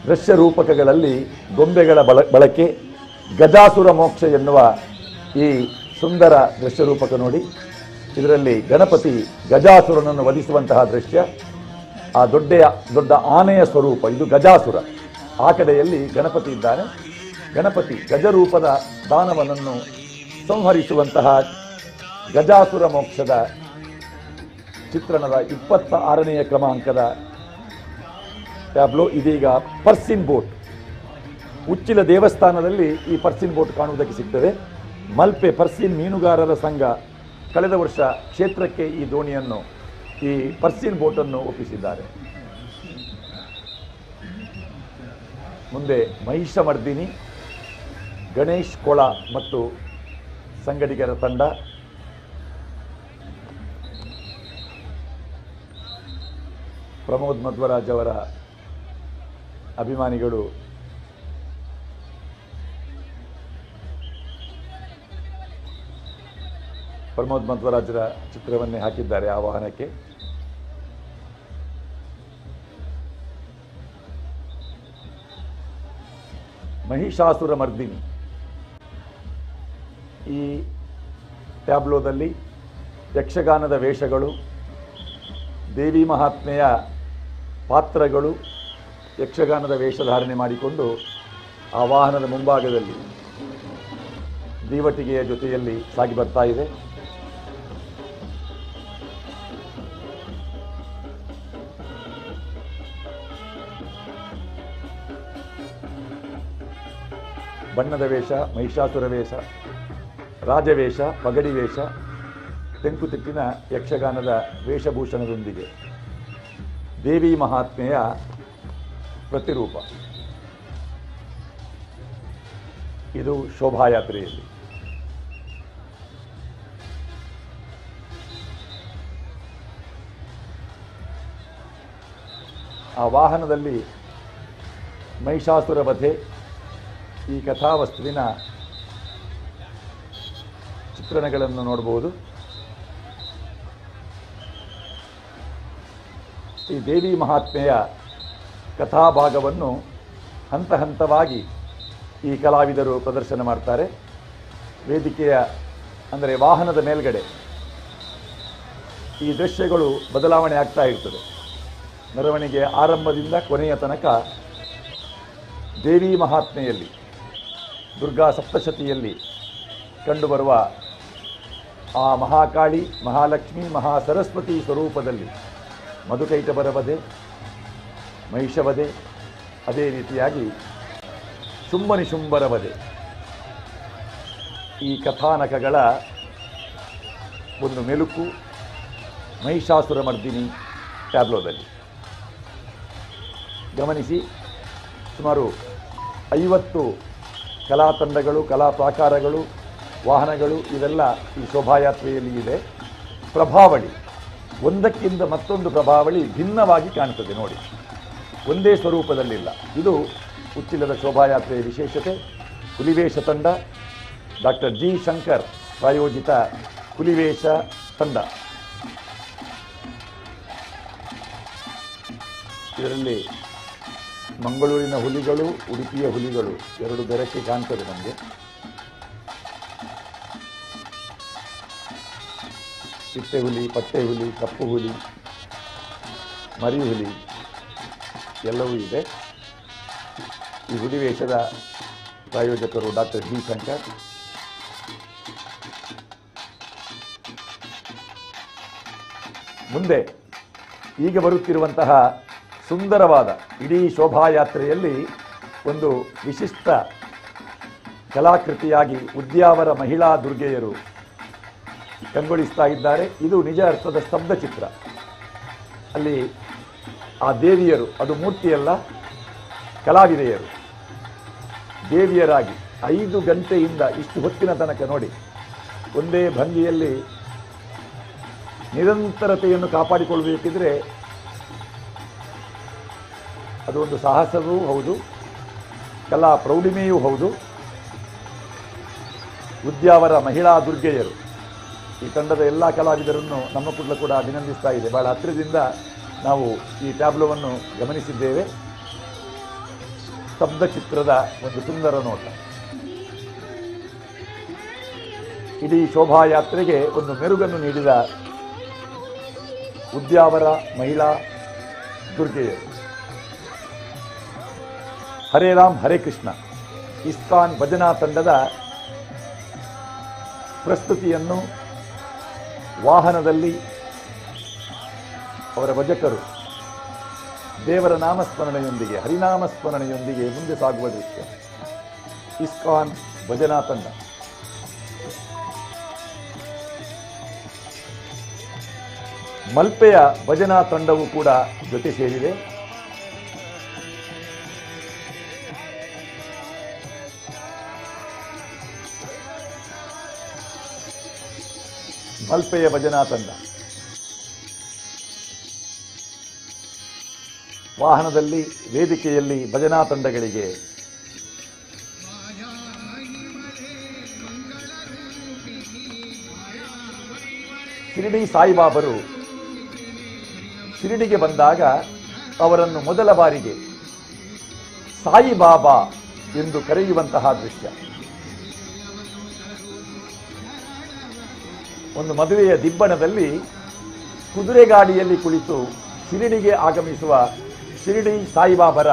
ದೃಶ್ಯ ರೂಪಕಗಳಲ್ಲಿ ಗೊಂಬೆಗಳ ಬಳಕೆ, ಗಜಾಸುರ ಮೋಕ್ಷ ಎನ್ನುವ ಈ ಸುಂದರ ದೃಶ್ಯ ರೂಪಕ ನೋಡಿ. ಇದರಲ್ಲಿ ಗಣಪತಿ ಗಜಾಸುರನನ್ನು ವಧಿಸುವಂತಹ ದೃಶ್ಯ. ಆ ದೊಡ್ಡ ಆನೆಯ ಸ್ವರೂಪ ಇದು ಗಜಾಸುರ. ಆ ಕಡೆಯಲ್ಲಿ ಗಣಪತಿ ಇದ್ದಾನೆ. ಗಣಪತಿ ಗಜರೂಪದ ದಾನವನನ್ನು ಸಂಹರಿಸುವಂತಹ ಗಜಾಸುರ ಮೋಕ್ಷದ ಚಿತ್ರಣದ 26ನೇ ಕ್ರಮಾಂಕದ ಟ್ಯಾಬ್ಲೋ. ಇದೀಗ ಪರ್ಸಿನ್ ಬೋಟ್, ಉಚ್ಚಿಲ ದೇವಸ್ಥಾನದಲ್ಲಿ ಈ ಪರ್ಸಿನ್ ಬೋಟ್ ಕಾಣುವುದಕ್ಕೆ ಸಿಗ್ತದೆ. ಮಲ್ಪೆ ಪರ್ಸಿನ್ ಮೀನುಗಾರರ ಸಂಘ ಕಳೆದ ವರ್ಷ ಕ್ಷೇತ್ರಕ್ಕೆ ಈ ದೋಣಿಯನ್ನು, ಈ ಪರ್ಸಿನ್ ಬೋಟನ್ನು ಒಪ್ಪಿಸಿದ್ದಾರೆ. ಮುಂದೆ ಮಹಿಷಮರ್ದಿನಿ, ಗಣೇಶ್ ಕೊಳ ಮತ್ತು ಸಂಗಡಿಗರ ತಂಡ, ಪ್ರಮೋದ್ ಮಧ್ವರಾಜ್ ಅವರ ಅಭಿಮಾನಿಗಳು ಪ್ರಮೋದ್ ಮಧ್ವರಾಜರ ಚಿತ್ರವನ್ನೇ ಹಾಕಿದ್ದಾರೆ ಆ ವಾಹನಕ್ಕೆ. ಮಹಿಷಾಸುರ ಮರ್ದಿನಿ, ಈ ಟ್ಯಾಬ್ಲೋದಲ್ಲಿ ಯಕ್ಷಗಾನದ ವೇಷಗಳು, ದೇವಿ ಮಹಾತ್ಮೆಯ ಪಾತ್ರಗಳು ಯಕ್ಷಗಾನದ ವೇಷಧಾರಣೆ ಮಾಡಿಕೊಂಡು ಆ ವಾಹನದ ಮುಂಭಾಗದಲ್ಲಿ ದೀವಟಿಗೆಯ ಜೊತೆಯಲ್ಲಿ ಸಾಗಿ ಬರ್ತಾ ಇದೆ. ಬಣ್ಣದ ವೇಷ, ಮಹಿಷಾಸುರ ವೇಷ, ರಾಜವೇಷ, ಪಗಡಿ ವೇಷ, ತೆಂಕುತಿಟ್ಟಿನ ಯಕ್ಷಗಾನದ ವೇಷಭೂಷಣದೊಂದಿಗೆ ದೇವಿ ಮಹಾತ್ಮೆಯ ಪ್ರತಿರೂಪ. ಇದು ಶೋಭಾಯಾತ್ರೆಯಲ್ಲಿ. ಆ ವಾಹನದಲ್ಲಿ ಮಹಿಷಾಸುರ ವಧೆ, ಈ ಕಥಾವಸ್ತುವಿನ ಚಿತ್ರಣಗಳನ್ನು ನೋಡಬಹುದು. ಈ ದೇವಿ ಮಹಾತ್ಮೆಯ ಕಥಾಭಾಗವನ್ನು ಹಂತ ಹಂತವಾಗಿ ಈ ಕಲಾವಿದರು ಪ್ರದರ್ಶನ ಮಾಡ್ತಾರೆ. ವೇದಿಕೆಯ ಅಂದರೆ ವಾಹನದ ಮೇಲ್ಗಡೆ ಈ ದೃಶ್ಯಗಳು ಬದಲಾವಣೆ ಆಗ್ತಾ ಇರ್ತದೆ. ಮೆರವಣಿಗೆ ಆರಂಭದಿಂದ ಕೊನೆಯ ತನಕ ದೇವಿ ಮಹಾತ್ಮೆಯಲ್ಲಿ, ದುರ್ಗಾ ಸಪ್ತಶತಿಯಲ್ಲಿ ಕಂಡುಬರುವ ಆ ಮಹಾಕಾಳಿ, ಮಹಾಲಕ್ಷ್ಮಿ, ಮಹಾಸರಸ್ವತಿ ಸ್ವರೂಪದಲ್ಲಿ ಮಧುಕೈಟಭರ ವಧೆ, ಮಹಿಷವಧೆ, ಅದೇ ರೀತಿಯಾಗಿ ಶುಂಭನಿಶುಂಭರ ವಧೆ, ಈ ಕಥಾನಕಗಳ ಒಂದು ಮೆಲುಕು ಮಹಿಷಾಸುರಮರ್ದಿನಿ ಟ್ಯಾಬ್ಲೋದಲ್ಲಿ ಗಮನಿಸಿ. ಸುಮಾರು 50 ಕಲಾ ತಂಡಗಳು, ಕಲಾ ಪ್ರಾಕಾರಗಳು, ವಾಹನಗಳು ಇವೆಲ್ಲ ಈ ಶೋಭಾಯಾತ್ರೆಯಲ್ಲಿ ಇದೆ. ಪ್ರಭಾವಳಿ ಒಂದಕ್ಕಿಂತ ಮತ್ತೊಂದು ಪ್ರಭಾವಳಿ ಭಿನ್ನವಾಗಿ ಕಾಣ್ತದೆ ನೋಡಿ, ಒಂದೇ ಸ್ವರೂಪದಲ್ಲಿಲ್ಲ. ಇದು ಉಚ್ಚಿಲದ ಶೋಭಾಯಾತ್ರೆಯ ವಿಶೇಷತೆ. ಹುಲಿವೇಷ ತಂಡ, ಡಾಕ್ಟರ್ ಜಿ ಶಂಕರ್ ಪ್ರಾಯೋಜಿತ ಹುಲಿವೇಷ ತಂಡ. ಇದರಲ್ಲಿ ಮಂಗಳೂರಿನ ಹುಲಿಗಳು, ಉಡುಪಿಯ ಹುಲಿಗಳು ಎರಡು ಬೆರಕೆ ಕಾಣ್ತದೆ ನಮಗೆ. ಚಿಟ್ಟೆ ಹುಲಿ, ಪಟ್ಟೆ ಹುಲಿ, ಕಪ್ಪು ಹುಲಿ, ಮರಿ ಹುಲಿ ಎಲ್ಲವೂ ಇದೆ. ಈ ಹುಲಿವೇಷದ ಪ್ರಾಯೋಜಕರು ಡಾಕ್ಟರ್ ಜಿ ಶಂಕರ್. ಮುಂದೆ ಈಗ ಬರುತ್ತಿರುವಂತಹ ಸುಂದರವಾದ ಇಡೀ ಶೋಭಾಯಾತ್ರೆಯಲ್ಲಿ ಒಂದು ವಿಶಿಷ್ಟ ಕಲಾಕೃತಿಯಾಗಿ ಉದ್ಯಾವರ ಮಹಿಳಾ ದುರ್ಗೆಯರು ಕಂಗೊಳಿಸ್ತಾ ಇದ್ದಾರೆ. ಇದು ನಿಜ ಅರ್ಥದ ಸ್ತಬ್ಧ ಚಿತ್ರ. ಅಲ್ಲಿ ಆ ದೇವಿಯರು, ಅದು ಮೂರ್ತಿಯಲ್ಲ, ಕಲಾವಿದೆಯರು ದೇವಿಯರಾಗಿ 5 ಗಂಟೆಯಿಂದ ಇಷ್ಟು ಹೊತ್ತಿನ ತನಕ ನೋಡಿ ಒಂದೇ ಭಂಗಿಯಲ್ಲಿ ನಿರಂತರತೆಯನ್ನು ಕಾಪಾಡಿಕೊಳ್ಳಬೇಕಿದ್ರೆ ಅದು ಒಂದು ಸಾಹಸವೂ ಹೌದು, ಕಲಾ ಪ್ರೌಢಿಮೆಯೂ ಹೌದು. ಉದ್ಯಾವರ ಮಹಿಳಾ ದುರ್ಗೆಯರು ಈ ತಂಡದ ಎಲ್ಲ ಕಲಾವಿದರನ್ನು ನಮ್ಮ ಕುಡ್ಲ ಕೂಡ ಅಭಿನಂದಿಸ್ತಾ ಇದೆ. ಬಹಳ ಹತ್ತಿರದಿಂದ ನಾವು ಈ ಟ್ಯಾಬ್ಲೋವನ್ನು ಗಮನಿಸಿದ್ದೇವೆ. ಸ್ತಬ್ಧ ಚಿತ್ರದ ಒಂದು ಸುಂದರ ನೋಟ. ಇಡೀ ಶೋಭಾಯಾತ್ರೆಗೆ ಒಂದು ಮೆರುಗನ್ನು ನೀಡಿದ ಉದ್ಯಾವರ ಮಹಿಳಾ ದುರ್ಗೆಯರು. ಹರೇ ರಾಮ್ ಹರೇ ಕೃಷ್ಣ ಇಸ್ಕಾನ್ ಭಜನಾ ತಂಡದ ಪ್ರಸ್ತುತಿಯನ್ನು ವಾಹನದಲ್ಲಿ ಅವರ ಭಜಕರು ದೇವರ ನಾಮಸ್ಮರಣೆಯೊಂದಿಗೆ, ಹರಿನಾಮಸ್ಮರಣೆಯೊಂದಿಗೆ ಮುಂದೆ ಸಾಗುವ ದೃಶ್ಯ. ಇಸ್ಕಾನ್ ಭಜನಾ ತಂಡ. ಮಲ್ಪೆಯ ಭಜನಾ ತಂಡವೂ ಕೂಡ ಜೊತೆ ಸೇರಿದೆ. ಮಲ್ಪೆಯ ಭಜನಾ ತಂಡ ವಾಹನದಲ್ಲಿ, ವೇದಿಕೆಯಲ್ಲಿ ಭಜನಾ ತಂಡಗಳಿಗೆ ಶಿರಡಿ ಸಾಯಿಬಾಬರು ಶಿರಡಿಗೆ ಬಂದಾಗ ಅವರನ್ನು ಮೊದಲ ಬಾರಿಗೆ ಸಾಯಿಬಾಬಾ ಎಂದು ಕರೆಯುವಂತಹ ದೃಶ್ಯ. ಒಂದು ಮದುವೆಯ ದಿಬ್ಬಣದಲ್ಲಿ ಕುದುರೆಗಾಡಿಯಲ್ಲಿ ಕುಳಿತು ಶಿರಡಿಗೆ ಆಗಮಿಸುವ ಶಿರಡಿ ಸಾಯಿಬಾಬರ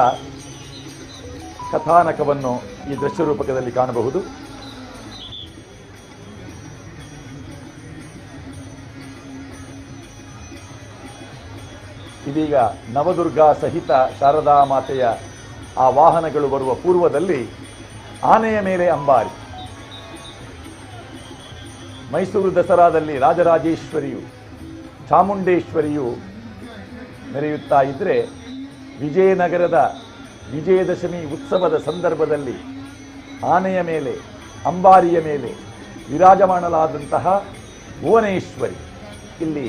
ಕಥಾನಕವನ್ನು ಈ ದೃಶ್ಯರೂಪಕದಲ್ಲಿ ಕಾಣಬಹುದು. ಇದೀಗ ನವದುರ್ಗಾ ಸಹಿತ ಶಾರದಾ ಮಾತೆಯ ಆ ವಾಹನಗಳು ಬರುವ ಪೂರ್ವದಲ್ಲಿ ಆನೆಯ ಮೇಲೆ ಅಂಬಾರಿ. ಮೈಸೂರು ದಸರಾದಲ್ಲಿ ರಾಜರಾಜೇಶ್ವರಿಯು, ಚಾಮುಂಡೇಶ್ವರಿಯು ಮೆರೆಯುತ್ತಾ ಇದ್ದರೆ, ವಿಜಯನಗರದ ವಿಜಯದಶಮಿ ಉತ್ಸವದ ಸಂದರ್ಭದಲ್ಲಿ ಆನೆಯ ಮೇಲೆ, ಅಂಬಾರಿಯ ಮೇಲೆ ವಿರಾಜಮಾನಲಾದಂತಹ ಭುವನೇಶ್ವರಿ, ಇಲ್ಲಿ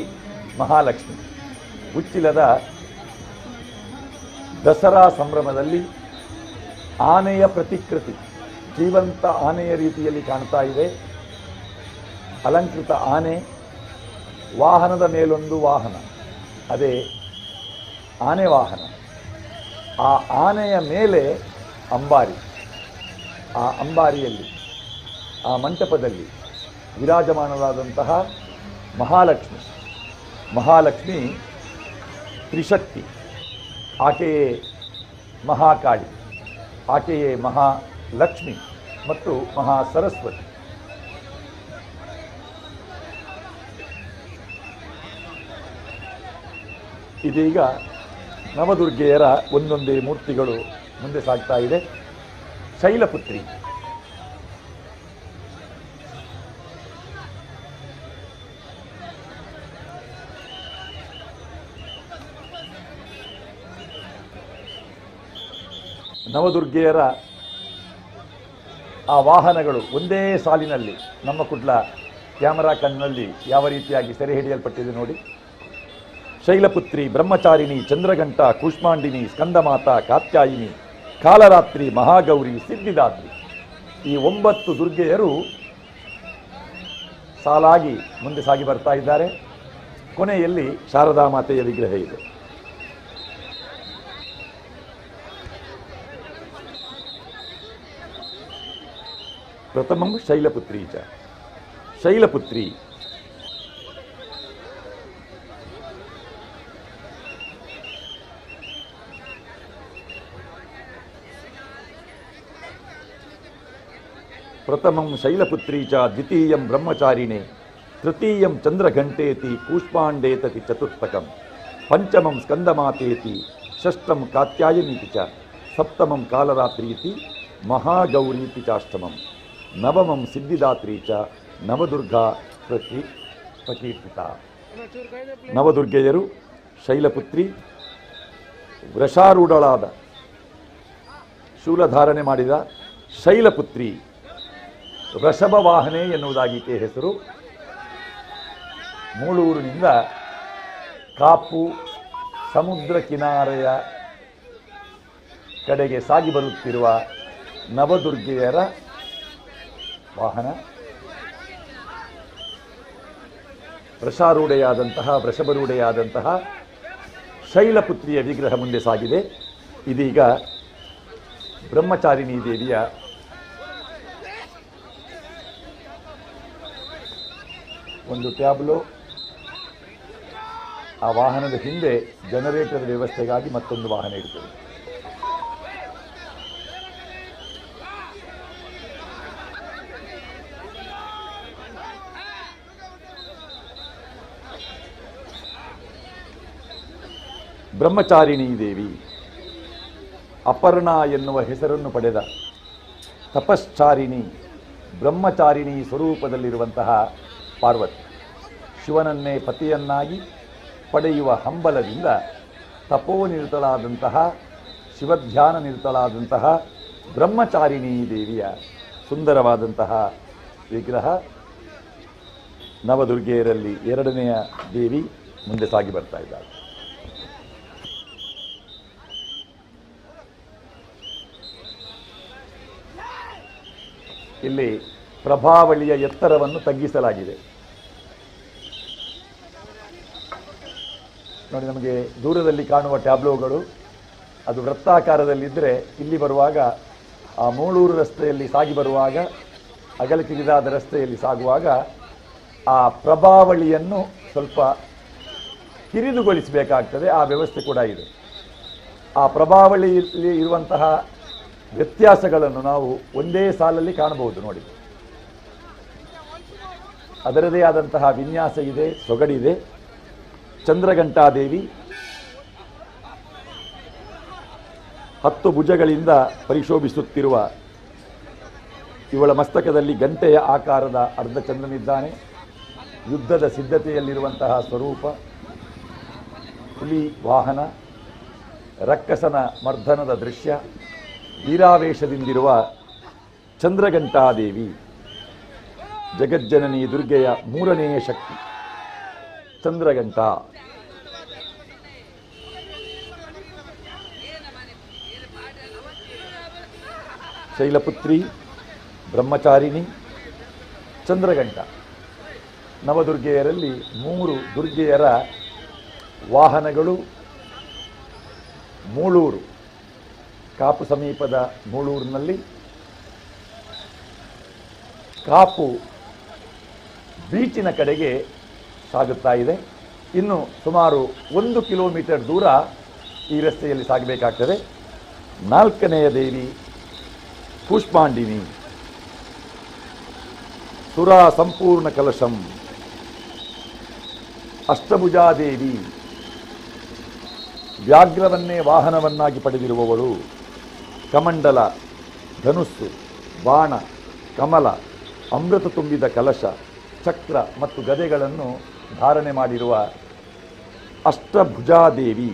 ಮಹಾಲಕ್ಷ್ಮಿ. ಉಚ್ಚಿಲದ ದಸರಾ ಸಂಭ್ರಮದಲ್ಲಿ ಆನೆಯ ಪ್ರತಿಕೃತಿ ಜೀವಂತ ಆನೆಯ ರೀತಿಯಲ್ಲಿ ಕಾಣ್ತಾ ಇದೆ. ಅಲಂಕೃತ ಆನೆ, ವಾಹನದ ಮೇಲೊಂದು ವಾಹನ, ಅದೇ ಆನೆ ವಾಹನ. ಆ ಆನೆಯ ಮೇಲೆ ಅಂಬಾರಿ. ಆ ಅಂಬಾರಿಯಲ್ಲಿ, ಆ ಮಂಟಪದಲ್ಲಿ ವಿರಾಜಮಾನರಾದಂತಹ ಮಹಾಲಕ್ಷ್ಮಿ. ಮಹಾಲಕ್ಷ್ಮಿ ತ್ರಿಶಕ್ತಿ. ಆಕೆಯೇ ಮಹಾಕಾಳಿ, ಆಕೆಯೇ ಮಹಾಲಕ್ಷ್ಮಿ ಮತ್ತು ಮಹಾ ಸರಸ್ವತಿ. ಇದೀಗ ನವದುರ್ಗೆಯರ ಒಂದೊಂದೇ ಮೂರ್ತಿಗಳು ಮುಂದೆ ಸಾಗ್ತಾ ಇದೆ. ಶೈಲಪುತ್ರಿ ನವದುರ್ಗೆಯರ ಆ ವಾಹನಗಳು ಒಂದೇ ಸಾಲಿನಲ್ಲಿ ನಮ್ಮ ಕುಡ್ಲ ಕ್ಯಾಮರಾ ಕಣ್ಣಿನಲ್ಲಿ ಯಾವ ರೀತಿಯಾಗಿ ಸೆರೆ ಹಿಡಿಯಲ್ಪಟ್ಟಿದೆ ನೋಡಿ. ಶೈಲಪುತ್ರಿ, ಬ್ರಹ್ಮಚಾರಿಣಿ, ಚಂದ್ರಘಂಟ, ಕೂಷ್ಮಾಂಡಿನಿ, ಸ್ಕಂದಮಾತಾ, ಕಾತ್ಯಾಯಿನಿ, ಕಾಲರಾತ್ರಿ, ಮಹಾಗೌರಿ, ಸಿದ್ಧಿದಾತ್ರಿ, ಈ 9 ದುರ್ಗೆಯರು ಸಾಲಾಗಿ ಮುಂದೆ ಸಾಗಿ ಬರ್ತಾ ಇದ್ದಾರೆ. ಕೊನೆಯಲ್ಲಿ ಶಾರದಾ ಮಾತೆಯ ವಿಗ್ರಹ ಇದೆ. ಪ್ರಥಮಂ ಶೈಲಪುತ್ರಿ ಚ. ಶೈಲಪುತ್ರಿ ಪ್ರಥಮಂ ಶೈಲಪುತ್ರಿ ಚ, ದ್ವಿತೀಯಂ ಬ್ರಹ್ಮಚಾರಿಣೆ, ತೃತೀಯಂ ಚಂದ್ರಘಂಟೇತಿ, ಕೂಷ್ಮಾಂಡೇತತಿ ಚತುರ್ಥಕಂ, ಪಂಚಮಂ ಸ್ಕಂದಮಾತೇತಿ, ಷಷ್ಠಂ ಕಾತ್ಯಾಯನೀತಿ ಚ, ಸಪ್ತಮಂ ಕಾಲರಾತ್ರೀತಿ, ಮಹಾಗೌರೀತಿ ಚಾಷ್ಟಮಂ, ನವಮಂ ಸಿದ್ಧಿದಾತ್ರಿ ಚ, ನವದುರ್ಗಾ ಪ್ರಕೀರ್ತಿತ. ನವದುರ್ಗೆಯರು ಶೈಲಪುತ್ರಿ, ವೃಷಾರೂಢಳಾದ ಶೂಲಧಾರಣೆ ಮಾಡಿದ ಶೈಲಪುತ್ರಿ, ವೃಷಭ ವಾಹನೆ ಎನ್ನುವುದಾಗೀಕೆ ಹೆಸರು. ಮೂಳೂರಿನಿಂದ ಕಾಪು ಸಮುದ್ರ ಕಿನಾರೆಯ ಕಡೆಗೆ ಸಾಗಿ ಬರುತ್ತಿರುವ ನವದುರ್ಗೆಯರ ವಾಹನ. ವೃಷಭರೂಢೆಯಾದಂತಹ ಶೈಲಪುತ್ರಿಯ ವಿಗ್ರಹ ಮುಂದೆ ಸಾಗಿದೆ. ಇದೀಗ ಬ್ರಹ್ಮಚಾರಿಣಿ ದೇವಿಯ ಒಂದು ಟ್ಯಾಬ್ಲೋ, ಆ ವಾಹನದ ಹಿಂದೆ ಜನರೇಟರ್ ವ್ಯವಸ್ಥೆಗಾಗಿ ಮತ್ತೊಂದು ವಾಹನ ಇರ್ತದೆ. ಬ್ರಹ್ಮಚಾರಿಣಿ ದೇವಿ ಅಪರ್ಣಾ ಎನ್ನುವ ಹೆಸರನ್ನು ಪಡೆದ ತಪಶ್ಚಾರಿಣಿ, ಬ್ರಹ್ಮಚಾರಿಣಿ ಸ್ವರೂಪದಲ್ಲಿರುವಂತಹ ಪಾರ್ವತಿ, ಶಿವನನ್ನೇ ಪತಿಯನ್ನಾಗಿ ಪಡೆಯುವ ಹಂಬಲದಿಂದ ತಪೋನಿರತಳಾದಂತಹ, ಶಿವಧ್ಯಾನ ನಿರತಳಾದಂತಹ ಬ್ರಹ್ಮಚಾರಿಣಿ ದೇವಿಯ ಸುಂದರವಾದಂತಹ ವಿಗ್ರಹ. ನವದುರ್ಗೆಯರಲ್ಲಿ 2ನೆಯ ದೇವಿ ಮುಂದೆ ಸಾಗಿ ಬರ್ತಾ ಇದ್ದಾರೆ. ಇಲ್ಲಿ ಪ್ರಭಾವಳಿಯ ಎತ್ತರವನ್ನು ತಗ್ಗಿಸಲಾಗಿದೆ ನೋಡಿ. ನಮಗೆ ದೂರದಲ್ಲಿ ಕಾಣುವ ಟ್ಯಾಬ್ಲೋಗಳು ಅದು ವೃತ್ತಾಕಾರದಲ್ಲಿದ್ದರೆ, ಇಲ್ಲಿ ಬರುವಾಗ ಆ ಮೂಳೂರು ರಸ್ತೆಯಲ್ಲಿ ಸಾಗಿ ಬರುವಾಗ, ಅಗಲಕಿರಿದಾದ ರಸ್ತೆಯಲ್ಲಿ ಸಾಗುವಾಗ ಆ ಪ್ರಭಾವಳಿಯನ್ನು ಸ್ವಲ್ಪ ಕಿರಿದುಗೊಳಿಸಬೇಕಾಗ್ತದೆ. ಆ ವ್ಯವಸ್ಥೆ ಕೂಡ ಇದೆ. ಆ ಪ್ರಭಾವಳಿಯಲ್ಲಿ ಇರುವಂತಹ ವ್ಯತ್ಯಾಸಗಳನ್ನು ನಾವು ಒಂದೇ ಸಾಲಲ್ಲಿ ಕಾಣಬಹುದು ನೋಡಿ. ಅದರದೇ ಆದಂತಹ ವಿನ್ಯಾಸ ಇದೆ, ಸೊಗಡಿದೆ. ಚಂದ್ರಘಂಟಾದೇವಿ 10 ಭುಜಗಳಿಂದ ಪರಿಶೋಭಿಸುತ್ತಿರುವ ಇವಳ ಮಸ್ತಕದಲ್ಲಿ ಗಂಟೆಯ ಆಕಾರದ ಅರ್ಧಚಂದ್ರನಿದ್ದಾನೆ. ಯುದ್ಧದ ಸಿದ್ಧತೆಯಲ್ಲಿರುವಂತಹ ಸ್ವರೂಪ, ಹುಲಿ ವಾಹನ, ರಕ್ಕಸನ ಮರ್ದನದ ದೃಶ್ಯ, ವೀರಾವೇಶದಿಂದಿರುವ ಚಂದ್ರಘಂಟಾದೇವಿ ಜಗಜ್ಜನನಿ ದುರ್ಗೆಯ 3ನೆಯ ಶಕ್ತಿ ಚಂದ್ರಘಂಟ. ಶೈಲಪುತ್ರಿ, ಬ್ರಹ್ಮಚಾರಿಣಿ, ಚಂದ್ರಘಂಟ. ನವದುರ್ಗೆಯರಲ್ಲಿ 3 ದುರ್ಗೆಯರ ವಾಹನಗಳು ಮೂಳೂರು, ಕಾಪು ಸಮೀಪದ ಮೂಳೂರಿನಲ್ಲಿ ಕಾಪು ಬೀಚಿನ ಕಡೆಗೆ ಸಾಗುತ್ತಾ ಇದೆ. ಇನ್ನು ಸುಮಾರು 1 ಕಿಲೋಮೀಟರ್ ದೂರ ಈ ರಸ್ತೆಯಲ್ಲಿ ಸಾಗಬೇಕಾಗ್ತದೆ. 4ನೆಯ ದೇವಿ ಕೂಷ್ಮಾಂಡಿನಿ, ಸುರಾ ಸಂಪೂರ್ಣ ಕಲಶಂ. ಅಷ್ಟಭುಜಾದೇವಿ, ವ್ಯಾಘ್ರವನ್ನೇ ವಾಹನವನ್ನಾಗಿ ಪಡೆದಿರುವವಳು. ಕಮಂಡಲ, ಧನುಸ್ಸು, ಬಾಣ, ಕಮಲ, ಅಮೃತ ತುಂಬಿದ ಕಲಶ, ಚಕ್ರ ಮತ್ತು ಗದೆಗಳನ್ನು ಧಾರಣೆ ಮಾಡಿರುವ ಅಷ್ಟಭುಜಾದೇವಿ.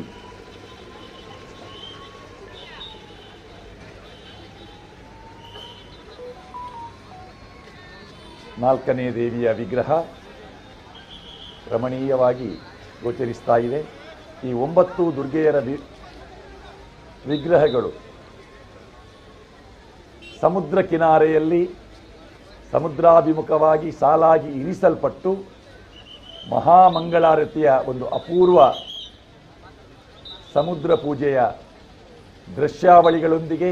ನಾಲ್ಕನೇ ದೇವಿಯ ವಿಗ್ರಹ ರಮಣೀಯವಾಗಿ ಗೋಚರಿಸ್ತಾ ಇದೆ. ಈ 9 ದುರ್ಗೆಯರ ವಿಗ್ರಹಗಳು ಸಮುದ್ರ ಕಿನಾರೆಯಲ್ಲಿ ಸಮುದ್ರಾಭಿಮುಖವಾಗಿ ಸಾಲಾಗಿ ಇರಿಸಲ್ಪಟ್ಟು ಮಹಾಮಂಗಳಾರತಿಯ ಒಂದು ಅಪೂರ್ವ ಸಮುದ್ರ ಪೂಜೆಯ ದೃಶ್ಯಾವಳಿಗಳೊಂದಿಗೆ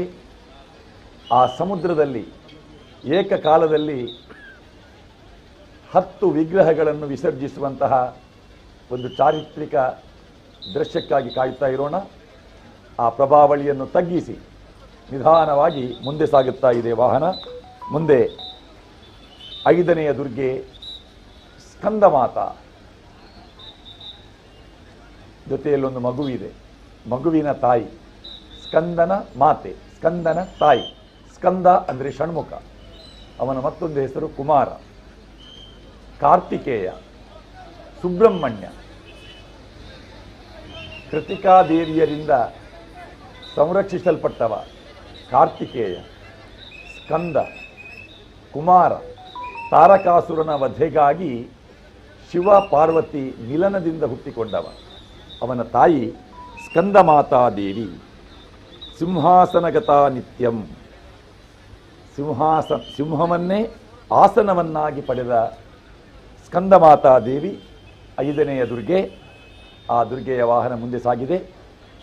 ಆ ಸಮುದ್ರದಲ್ಲಿ ಏಕಕಾಲದಲ್ಲಿ 10 ವಿಗ್ರಹಗಳನ್ನು ವಿಸರ್ಜಿಸುವಂತಹ ಒಂದು ಚಾರಿತ್ರಿಕ ದೃಶ್ಯಕ್ಕಾಗಿ ಕಾಯುತ್ತಾ ಇರೋಣ. ಆ ಪ್ರಭಾವಳಿಯನ್ನು ತಗ್ಗಿಸಿ ನಿಧಾನವಾಗಿ ಮುಂದೆ ಸಾಗುತ್ತಾ ಇದೆ ವಾಹನ. ಮುಂದೆ 5ನೆಯ ದುರ್ಗೆ ಸ್ಕಂದಮಾತಾ, ಜೊತೆಯಲ್ಲೊಂದು ಮಗುವಿದೆ, ಮಗುವಿನ ತಾಯಿ ಸ್ಕಂದನ ಮಾತೆ, ಸ್ಕಂದನ ತಾಯಿ. ಸ್ಕಂದ ಅಂದರೆ ಷಣ್ಮುಖ, ಅವನ ಮತ್ತೊಂದು ಹೆಸರು ಕುಮಾರ. ಕಾರ್ತಿಕೇಯ, ಸುಬ್ರಹ್ಮಣ್ಯ, ಕೃತಿಕಾದೇವಿಯರಿಂದ ಸಂರಕ್ಷಿಸಲ್ಪಟ್ಟವ ಕಾರ್ತಿಕೇಯ, ಸ್ಕಂದ, ಕುಮಾರ. ತಾರಕಾಸುರನ ವಧೆಗಾಗಿ ಶಿವ ಪಾರ್ವತಿ ಮಿಲನದಿಂದ ಹುಟ್ಟಿಕೊಂಡವ. ಅವನ ತಾಯಿ ಸ್ಕಂದಮಾತಾದೇವಿ. ಸಿಂಹಾಸನಗತಾ ನಿತ್ಯಂ, ಸಿಂಹವನ್ನೇ ಆಸನವನ್ನಾಗಿ ಪಡೆದ ಸ್ಕಂದಮಾತಾದೇವಿ 5ನೆಯ ದುರ್ಗೆ. ಆ ದುರ್ಗೆಯ ವಾಹನ ಮುಂದೆ ಸಾಗಿದೆ.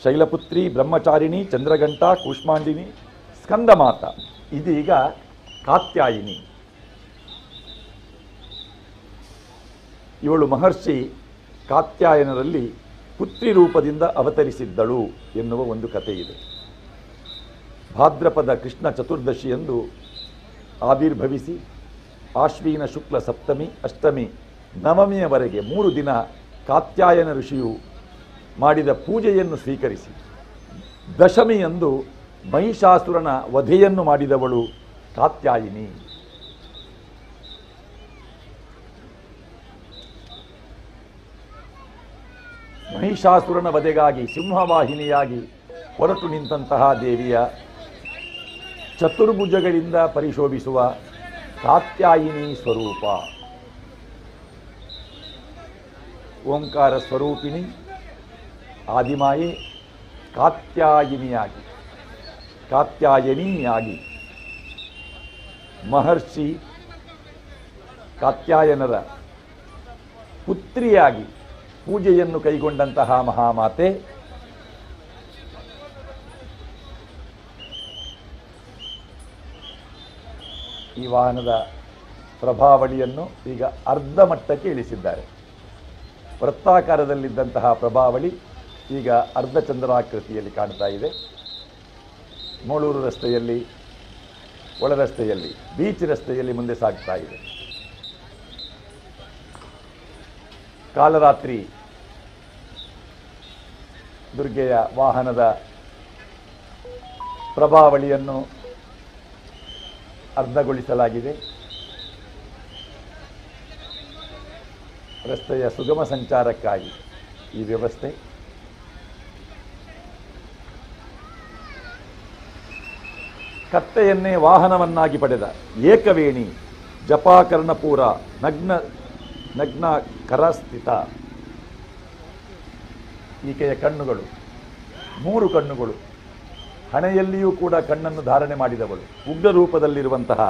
ಶೈಲಪುತ್ರಿ, ಬ್ರಹ್ಮಚಾರಿಣಿ, ಚಂದ್ರಘಂಟಾ, ಕೂಷ್ಮಾಂಡಿನಿ, ಸ್ಕಂದಮಾತ. ಇದೀಗ ಕಾತ್ಯಾಯಿನಿ. ಇವಳು ಮಹರ್ಷಿ ಕಾತ್ಯಾಯನರಲ್ಲಿ ಪುತ್ರಿ ರೂಪದಿಂದ ಅವತರಿಸಿದ್ದಳು ಎನ್ನುವ ಒಂದು ಕಥೆ ಇದೆ. ಭಾದ್ರಪದ ಕೃಷ್ಣ ಚತುರ್ದಶಿಯಂದು ಆವಿರ್ಭವಿಸಿ ಆಶ್ವೀನ ಶುಕ್ಲ ಸಪ್ತಮಿ, ಅಷ್ಟಮಿ, ನವಮಿಯವರೆಗೆ 3 ದಿನ ಕಾತ್ಯಾಯನ ಋಷಿಯು ಮಾಡಿದ ಪೂಜೆಯನ್ನು ಸ್ವೀಕರಿಸಿ ದಶಮಿಯಂದು ಮಹಿಷಾಸುರನ ವಧೆಯನ್ನು ಮಾಡಿದವಳು ಕಾತ್ಯಾಯಿನಿ. ಮಹಿಷಾಸುರನ ವಧೆಗಾಗಿ ಸಿಂಹವಾಹಿನಿಯಾಗಿ ಹೊರಟು ನಿಂತಹ ದೇವಿಯ ಚತುರ್ಭುಜಗಳಿಂದ ಪರಿಶೋಭಿಸುವ ಕಾತ್ಯಾಯಿನಿ ಸ್ವರೂಪ. ಓಂಕಾರ ಸ್ವರೂಪಿಣಿ ಆದಿಮಾಯೆ ಕಾತ್ಯಾಯಿನಿಯಾಗಿ ಮಹರ್ಷಿ ಕಾತ್ಯಾಯನರ ಪುತ್ರಿಯಾಗಿ ಪೂಜೆಯನ್ನು ಕೈಗೊಂಡಂತಹ ಮಹಾಮಾತೆ ಈ ವಾಹನದ ಪ್ರಭಾವಳಿಯನ್ನು ಈಗ ಅರ್ಧ ಮಟ್ಟಕ್ಕೆ ಇಳಿಸಿದ್ದಾರೆ. ವೃತ್ತಾಕಾರದಲ್ಲಿದ್ದಂತಹ ಪ್ರಭಾವಳಿ ಈಗ ಅರ್ಧ ಚಂದ್ರಾಕೃತಿಯಲ್ಲಿ ಕಾಣ್ತಾ ಇದೆ. ಮೂಳೂರು ರಸ್ತೆಯಲ್ಲಿ, ಒಳ ರಸ್ತೆಯಲ್ಲಿ, ಬೀಚ್ ರಸ್ತೆಯಲ್ಲಿ ಮುಂದೆ ಸಾಗ್ತಾ ಇದೆ. ಕಾಲರಾತ್ರಿ ದುರ್ಗೆಯ ವಾಹನದ ಪ್ರಭಾವಳಿಯನ್ನು ಅರ್ಧಗೊಳಿಸಲಾಗಿದೆ. ರಸ್ತೆಯ ಸುಗಮ ಸಂಚಾರಕ್ಕಾಗಿ ಈ ವ್ಯವಸ್ಥೆ. ಕತ್ತೆಯನ್ನೇ ವಾಹನವನ್ನಾಗಿ ಪಡೆದ ಏಕವೇಣಿ ಜಪಾಕರ್ಣಪೂರ ನಗ್ನ ಕರಸ್ಥಿತ. ಈಕೆಯ ಕಣ್ಣುಗಳು 3 ಕಣ್ಣುಗಳು, ಹಣೆಯಲ್ಲಿಯೂ ಕೂಡ ಕಣ್ಣನ್ನು ಧಾರಣೆ ಮಾಡಿದವಳು. ಉಗ್ರ ರೂಪದಲ್ಲಿರುವಂತಹ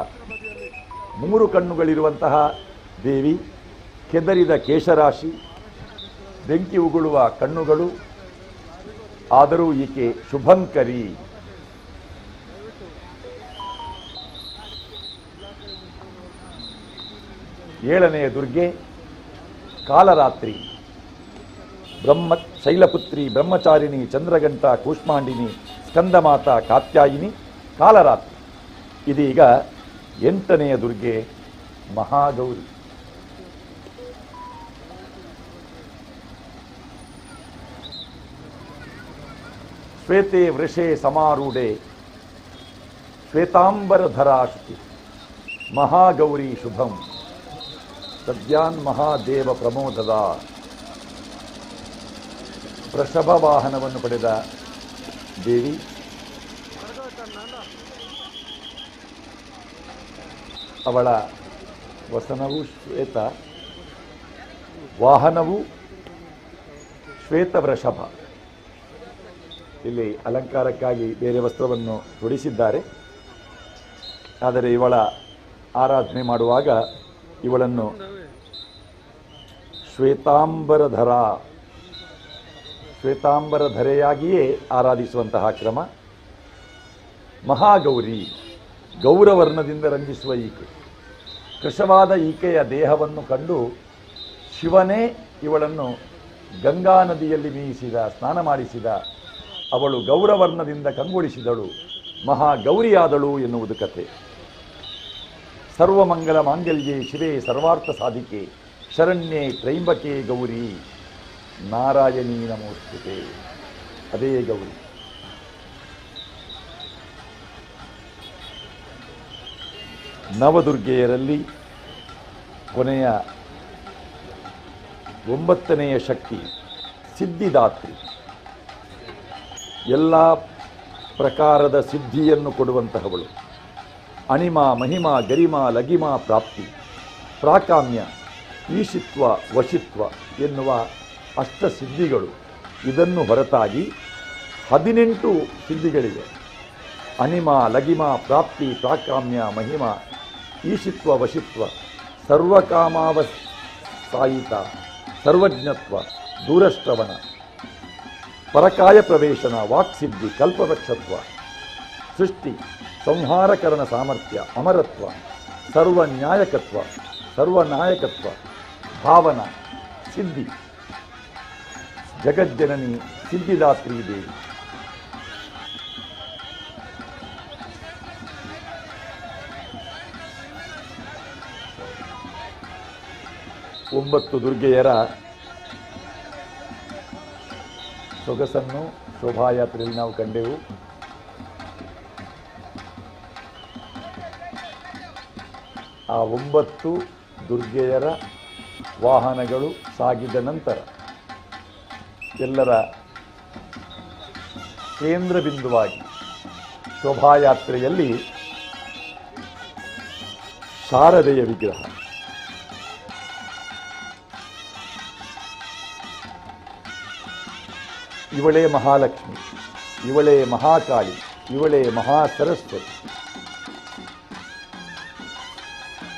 3 ಕಣ್ಣುಗಳಿರುವಂತಹ ದೇವಿ, ಕೆದರಿದ ಕೇಶರಾಶಿ, ಬೆಂಕಿ ಉಗುಳುವ ಕಣ್ಣುಗಳು. ಆದರೂ ಈಕೆ ಶುಭಂಕರಿ. ಏಳನೆಯ ದುರ್ಗೆ ಕಾಲರಾತ್ರಿ. ಶೈಲಪುತ್ರಿ, ಬ್ರಹ್ಮಚಾರಿಣಿ, ಚಂದ್ರಘಂಟ, ಕೂಷ್ಮಾಂಡಿನಿ, ಸ್ಕಂದಮಾತಾ, ಕಾತ್ಯಾಯಿನಿ, ಕಾಲರಾತ್ರಿ. ಇದೀಗ 8ನೆಯ ದುರ್ಗೆ ಮಹಾಗೌರಿ. ಶ್ವೇತೆ ವೃಷೇ ಸಮಾರೂಢೆ ಶ್ವೇತಾಂಬರಧರಾಶುತಿ ಮಹಾಗೌರಿ ಶುಭಂ ಸದ್ಯಾನ್ ಮಹಾದೇವ ಪ್ರಮೋದದ. ವೃಷಭ ವಾಹನವನ್ನು ಪಡೆದ ದೇವಿ. ಅವಳ ವಸನವು ಶ್ವೇತ, ವಾಹನವು ಶ್ವೇತ ವೃಷಭ. ಇಲ್ಲಿ ಅಲಂಕಾರಕ್ಕಾಗಿ ಬೇರೆ ವಸ್ತ್ರವನ್ನು ತೊಡಿಸಿದ್ದಾರೆ. ಆದರೆ ಇವಳ ಆರಾಧನೆ ಮಾಡುವಾಗ ಇವಳನ್ನು ಶ್ವೇತಾಂಬರಧರೆಯಾಗಿಯೇ ಆರಾಧಿಸುವಂತಹ ಕ್ರಮ. ಮಹಾಗೌರಿ, ಗೌರವರ್ಣದಿಂದ ರಂಜಿಸುವ ಈಕೆ. ಕೃಶವಾದ ಈಕೆಯ ದೇಹವನ್ನು ಕಂಡು ಶಿವನೇ ಇವಳನ್ನು ಗಂಗಾ ನದಿಯಲ್ಲಿ ಮೀಯಿಸಿದ, ಸ್ನಾನ ಮಾಡಿಸಿದ. ಅವಳು ಗೌರವರ್ಣದಿಂದ ಕಂಗೊಳಿಸಿದಳು, ಮಹಾಗೌರಿಯಾದಳು ಎನ್ನುವುದು ಕಥೆ. ಸರ್ವಮಂಗಲ ಮಾಂಗಲ್ಯೆ ಶಿವೆ ಸರ್ವಾರ್ಥ ಸಾಧಿಕೆ ಶರಣ್ಯೆ ತ್ರೈಂಬಕೆ ಗೌರಿ ನಾರಾಯಣೀ ನಮೋಸ್ತುತೆ. ಅದೇ ಗೌರಿ. ನವದುರ್ಗೆಯರಲ್ಲಿ ಕೊನೆಯ 9ನೆಯ ಶಕ್ತಿ ಸಿದ್ಧಿದಾತ್ರಿ. ಎಲ್ಲ ಪ್ರಕಾರದ ಸಿದ್ಧಿಯನ್ನು ಕೊಡುವಂತಹವಳು. ಅಣಿಮ, ಮಹಿಮ, ಗರಿಮ, ಲಗಿಮ, ಪ್ರಾಪ್ತಿ, ಪ್ರಾಕಾಮ್ಯ, ಈಶಿತ್ವ, ವಶಿತ್ವ ಎನ್ನುವ ಅಷ್ಟಸಿದ್ಧಿಗಳು. ಇದನ್ನು ಹೊರತಾಗಿ 18 ಸಿದ್ಧಿಗಳಿವೆ. ಅಣಿಮ, ಲಗಿಮ, ಪ್ರಾಪ್ತಿ, ಪ್ರಾಕಾಮ್ಯ, ಮಹಿಮ, ಈಶಿತ್ವ, ವಶಿತ್ವ, ಸರ್ವಕಾಮಾವಸಾಯಿತ, ಸರ್ವಜ್ಞತ್ವ, ದೂರಶ್ರವಣ, ಪರಕಾಯ ಪ್ರವೇಶನ, ವಾಕ್ಸಿದ್ಧಿ, ಕಲ್ಪವೃಕ್ಷತ್ವ, ಸೃಷ್ಟಿ ಸಂಹಾರಕರಣ ಸಾಮರ್ಥ್ಯ, ಅಮರತ್ವ, ಸರ್ವನಾಯಕತ್ವ, ಭಾವನಾ, ಸಿದ್ಧಿ. ಜಗಜ್ಜನನಿ ಸಿದ್ಧಿದಾತ್ರಿ ದೇವಿ. ಒಂಬತ್ತು ದುರ್ಗೆಯರ ಸೊಗಸನ್ನು ಶೋಭಾಯಾತ್ರೆಯಲ್ಲಿ ನಾವು ಕಂಡೆವು. ಆ 9 ದುರ್ಗೆಯರ ವಾಹನಗಳು ಸಾಗಿದ ನಂತರ ಎಲ್ಲರ ಕೇಂದ್ರ ಬಿಂದುವಾಗಿ ಶೋಭಾಯಾತ್ರೆಯಲ್ಲಿ ಶಾರದೆಯ ವಿಗ್ರಹ. ಇವಳೇ ಮಹಾಲಕ್ಷ್ಮಿ, ಇವಳೇ ಮಹಾಕಾಳಿ, ಇವಳೇ ಮಹಾಸರಸ್ವತಿ.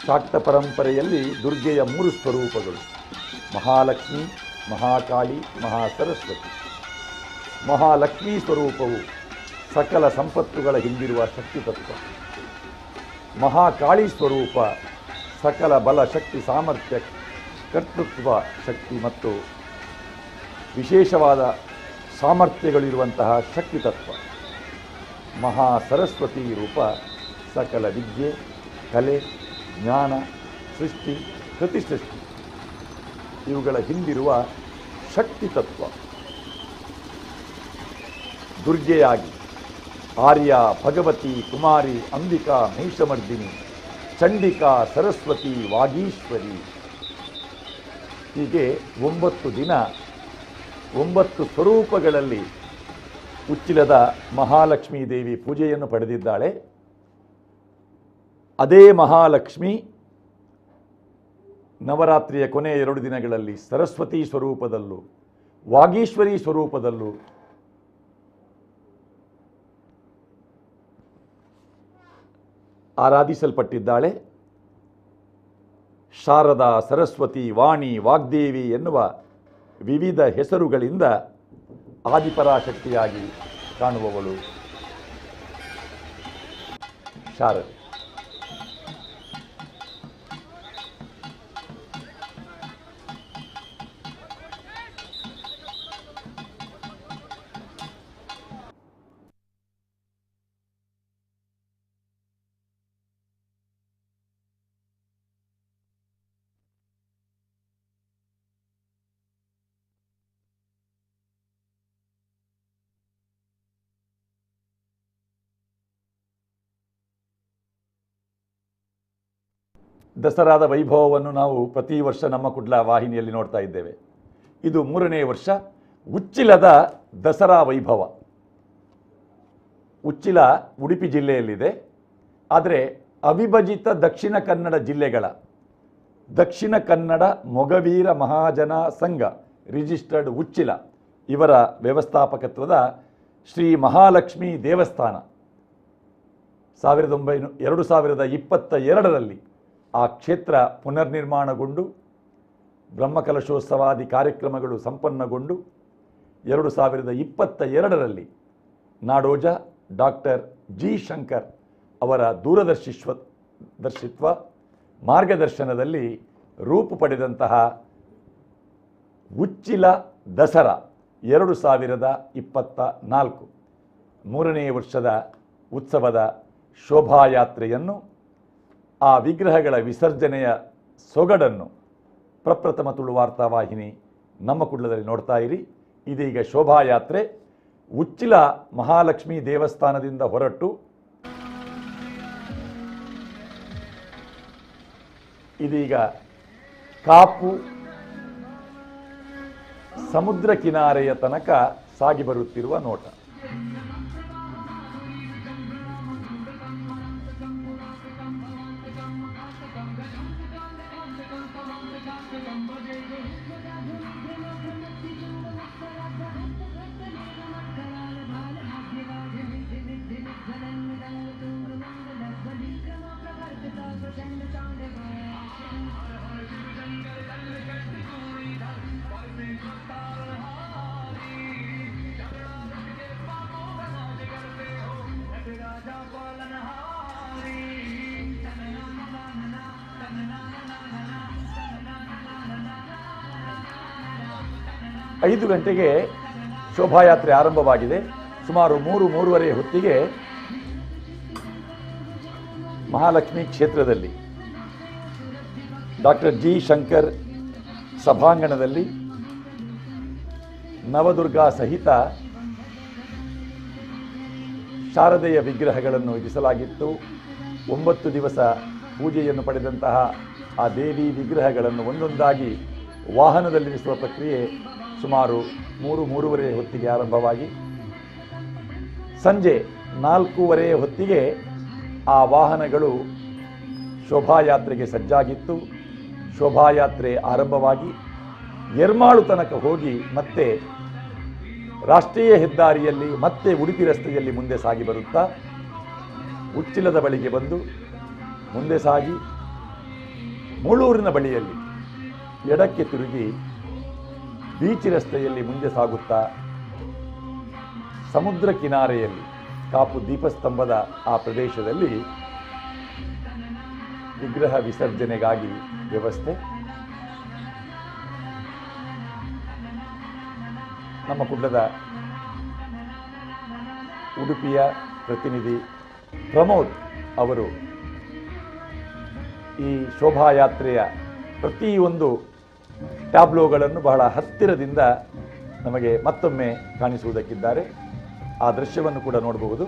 ಶಾಕ್ತ ಪರಂಪರೆಯಲ್ಲಿ ದುರ್ಗೆಯ 3 ಸ್ವರೂಪಗಳು: ಮಹಾಲಕ್ಷ್ಮಿ, ಮಹಾಕಾಳಿ, ಮಹಾಸರಸ್ವತಿ. ಮಹಾಲಕ್ಷ್ಮೀ ಸ್ವರೂಪವು ಸಕಲ ಸಂಪತ್ತುಗಳ ಹಿಂದಿರುವ ಶಕ್ತಿ ತತ್ವ. ಮಹಾಕಾಳಿ ಸ್ವರೂಪ ಸಕಲ ಬಲ, ಶಕ್ತಿ, ಸಾಮರ್ಥ್ಯ, ಕರ್ತೃತ್ವ ಶಕ್ತಿ ಮತ್ತು ವಿಶೇಷವಾದ ಸಾಮರ್ಥ್ಯಗಳಿರುವಂತಹ ಶಕ್ತಿ ತತ್ವ. ಮಹಾ ಸರಸ್ವತಿ ರೂಪ ಸಕಲ ವಿದ್ಯೆ, ಕಲೆ, ಜ್ಞಾನ, ಸೃಷ್ಟಿ, ಪ್ರತಿಸೃಷ್ಟಿ ಇವುಗಳ ಹಿಂದಿರುವ ಶಕ್ತಿ ತತ್ವ. ದುರ್ಗೆಯಾಗಿ ಆರ್ಯ, ಭಗವತಿ, ಕುಮಾರಿ, ಅಂಬಿಕಾ, ಮಹಿಷಮರ್ದಿನಿ, ಚಂಡಿಕಾ, ಸರಸ್ವತಿ, ವಾಗೀಶ್ವರಿ ಹೀಗೆ 9 ದಿನ 9 ಸ್ವರೂಪಗಳಲ್ಲಿ ಉಚ್ಚಿಲದ ಮಹಾಲಕ್ಷ್ಮೀ ದೇವಿ ಪೂಜೆಯನ್ನು ಪಡೆದಿದ್ದಾಳೆ. ಅದೇ ಮಹಾಲಕ್ಷ್ಮಿ ನವರಾತ್ರಿಯ ಕೊನೆಯ 2 ದಿನಗಳಲ್ಲಿ ಸರಸ್ವತಿ ಸ್ವರೂಪದಲ್ಲೂ ವಾಗೀಶ್ವರಿ ಸ್ವರೂಪದಲ್ಲೂ ಆರಾಧಿಸಲ್ಪಟ್ಟಿದ್ದಾಳೆ. ಶಾರದಾ, ಸರಸ್ವತಿ, ವಾಣಿ, ವಾಗ್ದೇವಿ ಎನ್ನುವ ವಿವಿಧ ಹೆಸರುಗಳಿಂದ ಆದಿಪರಾಶಕ್ತಿಯಾಗಿ ಕಾಣುವವಳು ಶಾರದೆ. ದಸರಾದ ವೈಭವವನ್ನು ನಾವು ಪ್ರತಿ ವರ್ಷ ನಮ್ಮ ಕುಡ್ಲ ವಾಹಿನಿಯಲ್ಲಿ ನೋಡ್ತಾ ಇದ್ದೇವೆ. ಇದು 3ನೇ ವರ್ಷ ಉಚ್ಚಿಲದ ದಸರಾ ವೈಭವ. ಉಚ್ಚಿಲ ಉಡುಪಿ ಜಿಲ್ಲೆಯಲ್ಲಿದೆ. ಆದರೆ ಅವಿಭಜಿತ ದಕ್ಷಿಣ ಕನ್ನಡ ಜಿಲ್ಲೆಗಳ ದಕ್ಷಿಣ ಕನ್ನಡ ಮೊಗವೀರ ಮಹಾಜನ ಸಂಘ ರಿಜಿಸ್ಟರ್ಡ್ ಉಚ್ಚಿಲ ಇವರ ವ್ಯವಸ್ಥಾಪಕತ್ವದ ಶ್ರೀ ಮಹಾಲಕ್ಷ್ಮಿ ದೇವಸ್ಥಾನ 2022ರಲ್ಲಿ ಆ ಕ್ಷೇತ್ರ ಪುನರ್ನಿರ್ಮಾಣಗೊಂಡು ಬ್ರಹ್ಮಕಲಶೋತ್ಸವಾದಿ ಕಾರ್ಯಕ್ರಮಗಳು ಸಂಪನ್ನಗೊಂಡು 2022ರಲ್ಲಿ ನಾಡೋಜ ಡಾಕ್ಟರ್ ಜಿ ಶಂಕರ್ ಅವರ ದೂರದರ್ಶಿತ್ವ ಮಾರ್ಗದರ್ಶನದಲ್ಲಿ ರೂಪು ಪಡೆದಂತಹ ಉಚ್ಚಿಲ ದಸರಾ 2024 ಮೂರನೇ ವರ್ಷದ ಉತ್ಸವದ ಶೋಭಾಯಾತ್ರೆಯನ್ನು ಆ ವಿಗ್ರಹಗಳ ವಿಸರ್ಜನೆಯ ಸೊಗಡನ್ನು ಪ್ರಪ್ರಥಮ ತುಳು ವಾರ್ತಾವಾಹಿನಿ ನಮ್ಮ ಕುಡ್ಲದಲ್ಲಿ ನೋಡ್ತಾ ಇರಿ. ಇದೀಗ ಶೋಭಾಯಾತ್ರೆ ಉಚ್ಚಿಲ ಮಹಾಲಕ್ಷ್ಮಿ ದೇವಸ್ಥಾನದಿಂದ ಹೊರಟು ಇದೀಗ ಕಾಪು ಸಮುದ್ರ ಕಿನಾರೆಯ ತನಕ ಸಾಗಿ ಬರುತ್ತಿರುವ ನೋಟ. ಐದು ಗಂಟೆಗೆ ಶೋಭಾಯಾತ್ರೆ ಆರಂಭವಾಗಿದೆ. ಸುಮಾರು 3-3:30 ಹೊತ್ತಿಗೆ ಮಹಾಲಕ್ಷ್ಮಿ ಕ್ಷೇತ್ರದಲ್ಲಿ ಡಾಕ್ಟರ್ ಜಿ ಶಂಕರ್ ಸಭಾಂಗಣದಲ್ಲಿ ನವದುರ್ಗಾ ಸಹಿತ ಶಾರದೆಯ ವಿಗ್ರಹಗಳನ್ನು ಇರಿಸಲಾಗಿತ್ತು. 9 ದಿವಸ ಪೂಜೆಯನ್ನು ಪಡೆದಂತಹ ಆ ದೇವಿ ವಿಗ್ರಹಗಳನ್ನು ಒಂದೊಂದಾಗಿ ವಾಹನದಲ್ಲಿರಿಸುವ ಪ್ರಕ್ರಿಯೆ ಸುಮಾರು 3-3:30 ಹೊತ್ತಿಗೆ ಆರಂಭವಾಗಿ ಸಂಜೆ 4:15 ಹೊತ್ತಿಗೆ ಆ ವಾಹನಗಳು ಶೋಭಾಯಾತ್ರೆಗೆ ಸಜ್ಜಾಗಿತ್ತು. ಶೋಭಾಯಾತ್ರೆ ಆರಂಭವಾಗಿ ಎರ್ಮಾಳು ತನಕ ಹೋಗಿ ಮತ್ತೆ ರಾಷ್ಟ್ರೀಯ ಹೆದ್ದಾರಿಯಲ್ಲಿ ಮತ್ತೆ ಉಡುಪಿ ರಸ್ತೆಯಲ್ಲಿ ಮುಂದೆ ಸಾಗಿ ಬರುತ್ತಾ ಉಚ್ಚಿಲದ ಬಳಿಗೆ ಬಂದು ಮುಂದೆ ಸಾಗಿ ಮುಳೂರಿನ ಬಳಿಯಲ್ಲಿ ಎಡಕ್ಕೆ ತಿರುಗಿ ಬೀಚ್ ರಸ್ತೆಯಲ್ಲಿ ಮುಂದೆ ಸಾಗುತ್ತಾ ಸಮುದ್ರ ಕಿನಾರೆಯಲ್ಲಿ ಕಾಪು ದೀಪಸ್ತಂಭದ ಆ ಪ್ರದೇಶದಲ್ಲಿ ವಿಗ್ರಹ ವಿಸರ್ಜನೆಗಾಗಿ ವ್ಯವಸ್ಥೆ. ನಮ್ಮ ಕುಡ್ಲದ ಉಡುಪಿಯ ಪ್ರತಿನಿಧಿ ಪ್ರಮೋದ್ ಅವರು ಈ ಶೋಭಾಯಾತ್ರೆಯ ಪ್ರತಿಯೊಂದು ಟ್ಯಾಬ್ಲೋಗಳನ್ನು ಬಹಳ ಹತ್ತಿರದಿಂದ ನಮಗೆ ಮತ್ತೊಮ್ಮೆ ಕಾಣಿಸುವುದಕ್ಕಿದ್ದಾರೆ. ಆ ದೃಶ್ಯವನ್ನು ಕೂಡ ನೋಡಬಹುದು.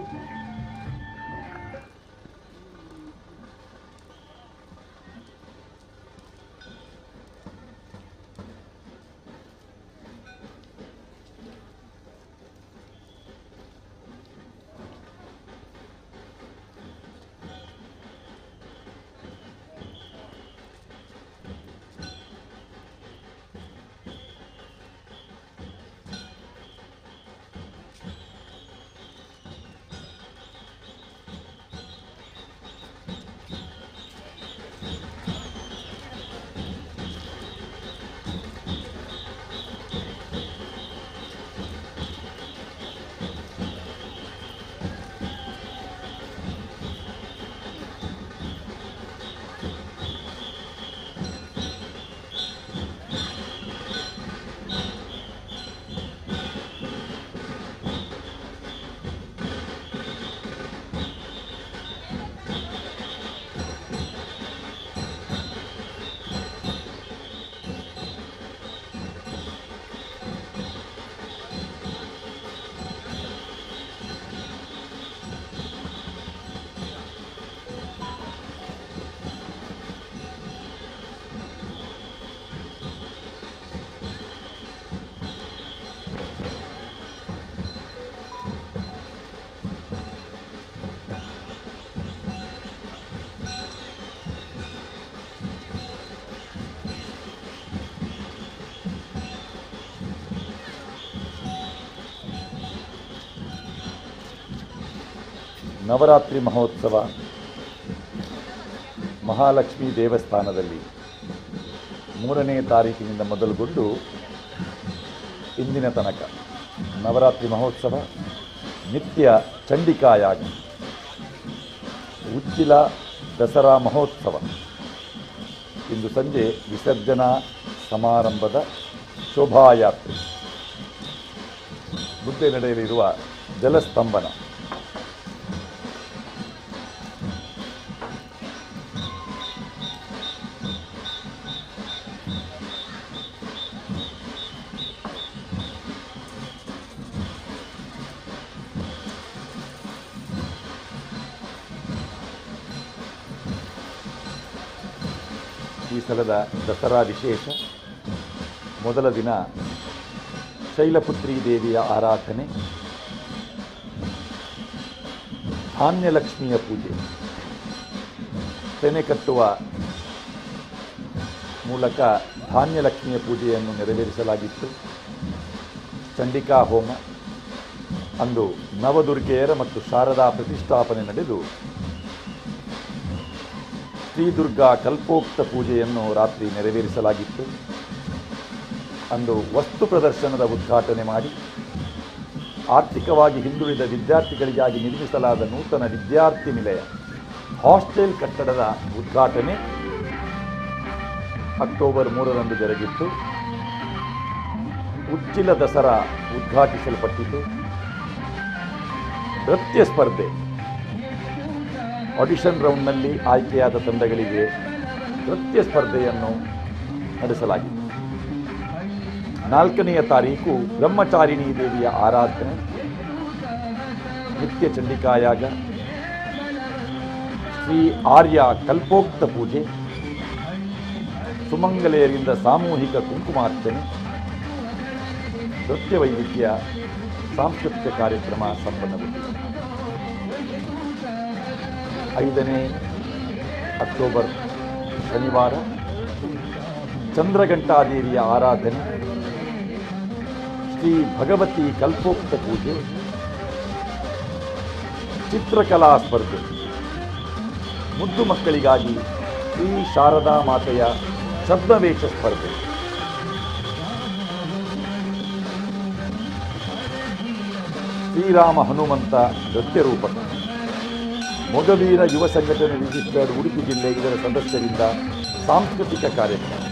ನವರಾತ್ರಿ ಮಹೋತ್ಸವ ಮಹಾಲಕ್ಷ್ಮಿ ದೇವಸ್ಥಾನದಲ್ಲಿ 3ನೇ ತಾರೀಕಿನಿಂದ ಮೊದಲುಗೊಂಡು ಇಂದಿನ ತನಕ ನವರಾತ್ರಿ ಮಹೋತ್ಸವ, ನಿತ್ಯ ಚಂಡಿಕಾಯಾಗ, ಉಚ್ಚಿಲ ದಸರಾ ಮಹೋತ್ಸವ, ಇಂದು ಸಂಜೆ ವಿಸರ್ಜನಾ ಸಮಾರಂಭದ ಶೋಭಾಯಾತ್ರೆ, ಮುಂದೆ ನಡೆಯಲಿರುವ ಜಲಸ್ತಂಭನ, ಈ ಸಲದ ದಸರಾ ವಿಶೇಷ ಮೊದಲ ದಿನ ಶೈಲಪುತ್ರಿ ದೇವಿಯ ಆರಾಧನೆ, ಧಾನ್ಯಲಕ್ಷ್ಮಿಯ ಪೂಜೆ, ತೆನೆ ಕಟ್ಟುವ ಮೂಲಕ ಧಾನ್ಯಲಕ್ಷ್ಮಿಯ ಪೂಜೆಯನ್ನು ನೆರವೇರಿಸಲಾಗಿತ್ತು. ಚಂಡಿಕಾ ಹೋಮ, ಅಂದು ನವದುರ್ಗೆಯರ ಮತ್ತು ಶಾರದಾ ಪ್ರತಿಷ್ಠಾಪನೆ ನಡೆದು ಶ್ರೀ ದುರ್ಗಾ ಕಲ್ಪೋಕ್ತ ಪೂಜೆಯನ್ನು ರಾತ್ರಿ ನೆರವೇರಿಸಲಾಗಿತ್ತು. ಅಂದು ವಸ್ತು ಪ್ರದರ್ಶನದ ಉದ್ಘಾಟನೆ ಮಾಡಿ ಆರ್ಥಿಕವಾಗಿ ಹಿಂದುಳಿದ ವಿದ್ಯಾರ್ಥಿಗಳಿಗಾಗಿ ನಿರ್ಮಿಸಲಾದ ನೂತನ ವಿದ್ಯಾರ್ಥಿ ನಿಲಯ ಹಾಸ್ಟೆಲ್ ಕಟ್ಟಡದ ಉದ್ಘಾಟನೆ ಅಕ್ಟೋಬರ್ 3ರಂದು ಜರುಗಿತ್ತು. ಉಚ್ಚಿಲ ದಸರಾ ಉದ್ಘಾಟಿಸಲ್ಪಟ್ಟಿತು. ನೃತ್ಯ ಸ್ಪರ್ಧೆ, ಆಡಿಷನ್ ರೌಂಡ್ನಲ್ಲಿ ಆಯ್ಕೆಯಾದ ತಂಡಗಳಿಗೆ ನೃತ್ಯ ಸ್ಪರ್ಧೆಯನ್ನು ನಡೆಸಲಾಗಿದೆ. 4ನೇ ತಾರೀಕು ಬ್ರಹ್ಮಚಾರಿಣಿ ದೇವಿಯ ಆರಾಧನೆ, ನಿತ್ಯ ಚಂಡಿಕಾಯಾಗ, ಶ್ರೀ ಆರ್ಯ ಕಲ್ಪೋಕ್ತ ಪೂಜೆ, ಸುಮಂಗಲೆಯರಿಂದ ಸಾಮೂಹಿಕ ಕುಂಕುಮಾರ್ಚನೆ, ನೃತ್ಯ ವೈವಿಧ್ಯ, ಸಾಂಸ್ಕೃತಿಕ ಕಾರ್ಯಕ್ರಮ ಸಂಪನ್ನಗೊಂಡಿದೆ. 5ನೇ ಅಕ್ಟೋಬರ್ ಶನಿವಾರ ಚಂದ್ರಘಂಟಾದೇವಿಯ ಆರಾಧನೆ, ಶ್ರೀ ಭಗವತಿ ಕಲ್ಪೋಕ್ತ ಪೂಜೆ, ಚಿತ್ರಕಲಾ ಸ್ಪರ್ಧೆ, ಮುದ್ದು ಮಕ್ಕಳಿಗಾಗಿ ಶ್ರೀ ಶಾರದಾ ಮಾತೆಯ ಛದ್ಮವೇಷ ಸ್ಪರ್ಧೆ, ಶ್ರೀರಾಮ ಹನುಮಂತ ನೃತ್ಯ ರೂಪಕ, ಮೊಗವೀರ ಯುವ ಸಂಘಟನೆ ರಿಜಿಸ್ಟರ್ಡ್ ಉಡುಪಿ ಜಿಲ್ಲೆ ಇದರ ಸದಸ್ಯರಿಂದ ಸಾಂಸ್ಕೃತಿಕ ಕಾರ್ಯಕ್ರಮ,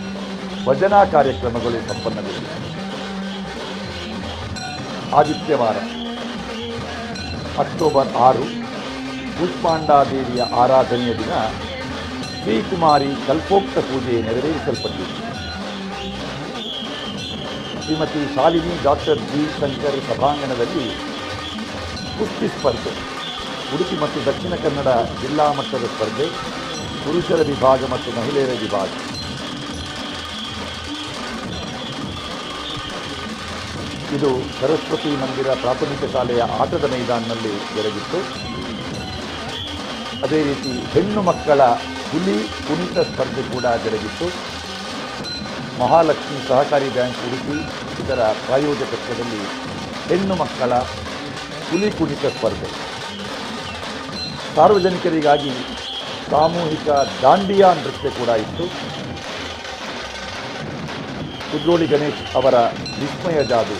ಭಜನಾ ಕಾರ್ಯಕ್ರಮಗಳು ಸಂಪನ್ನಗೊಂಡಿವೆ. ಆದಿತ್ಯವಾರ ಅಕ್ಟೋಬರ್ 6 ಕೂಷ್ಮಾಂಡಾದೇವಿಯ ಆರಾಧನೆಯ ದಿನ ಶ್ರೀಕುಮಾರಿ ಕಲ್ಪೋಕ್ತ ಪೂಜೆ ನೆರವೇರಿಸಲ್ಪಟ್ಟಿದೆ. ಶ್ರೀಮತಿ ಶಾಲಿನಿ ಡಾಕ್ಟರ್ ಜಿ ಶಂಕರ್ ಸಭಾಂಗಣದಲ್ಲಿ ಕುಸ್ತಿ ಸ್ಪರ್ಧೆ, ಉಡುಪಿ ಮತ್ತು ದಕ್ಷಿಣ ಕನ್ನಡ ಜಿಲ್ಲಾ ಮಟ್ಟದ ಸ್ಪರ್ಧೆ, ಪುರುಷರ ವಿಭಾಗ ಮತ್ತು ಮಹಿಳೆಯರ ವಿಭಾಗ. ಇದು ಸರಸ್ವತಿ ಮಂದಿರ ಪ್ರಾಥಮಿಕ ಶಾಲೆಯ ಆಟದ ಮೈದಾನದಲ್ಲಿ ಜರುಗಿತ್ತು. ಅದೇ ರೀತಿ ಹೆಣ್ಣು ಮಕ್ಕಳ ಹುಲಿ ಕುಣಿತ ಸ್ಪರ್ಧೆ ಕೂಡ ಜರುಗಿತ್ತು. ಮಹಾಲಕ್ಷ್ಮಿ ಸಹಕಾರಿ ಬ್ಯಾಂಕ್ ಉಡುಪಿ ಇದರ ಪ್ರಾಯೋಜಕತ್ವದಲ್ಲಿ ಹೆಣ್ಣು ಮಕ್ಕಳ ಹುಲಿ ಕುಣಿತ ಸ್ಪರ್ಧೆ, ಸಾರ್ವಜನಿಕರಿಗಾಗಿ ಸಾಮೂಹಿಕ ದಾಂಡಿಯಾ ನೃತ್ಯ ಕೂಡ ಇತ್ತು. ಕುದ್ರೋಳಿ ಗಣೇಶ್ ಅವರ ವಿಸ್ಮಯ ಜಾದು.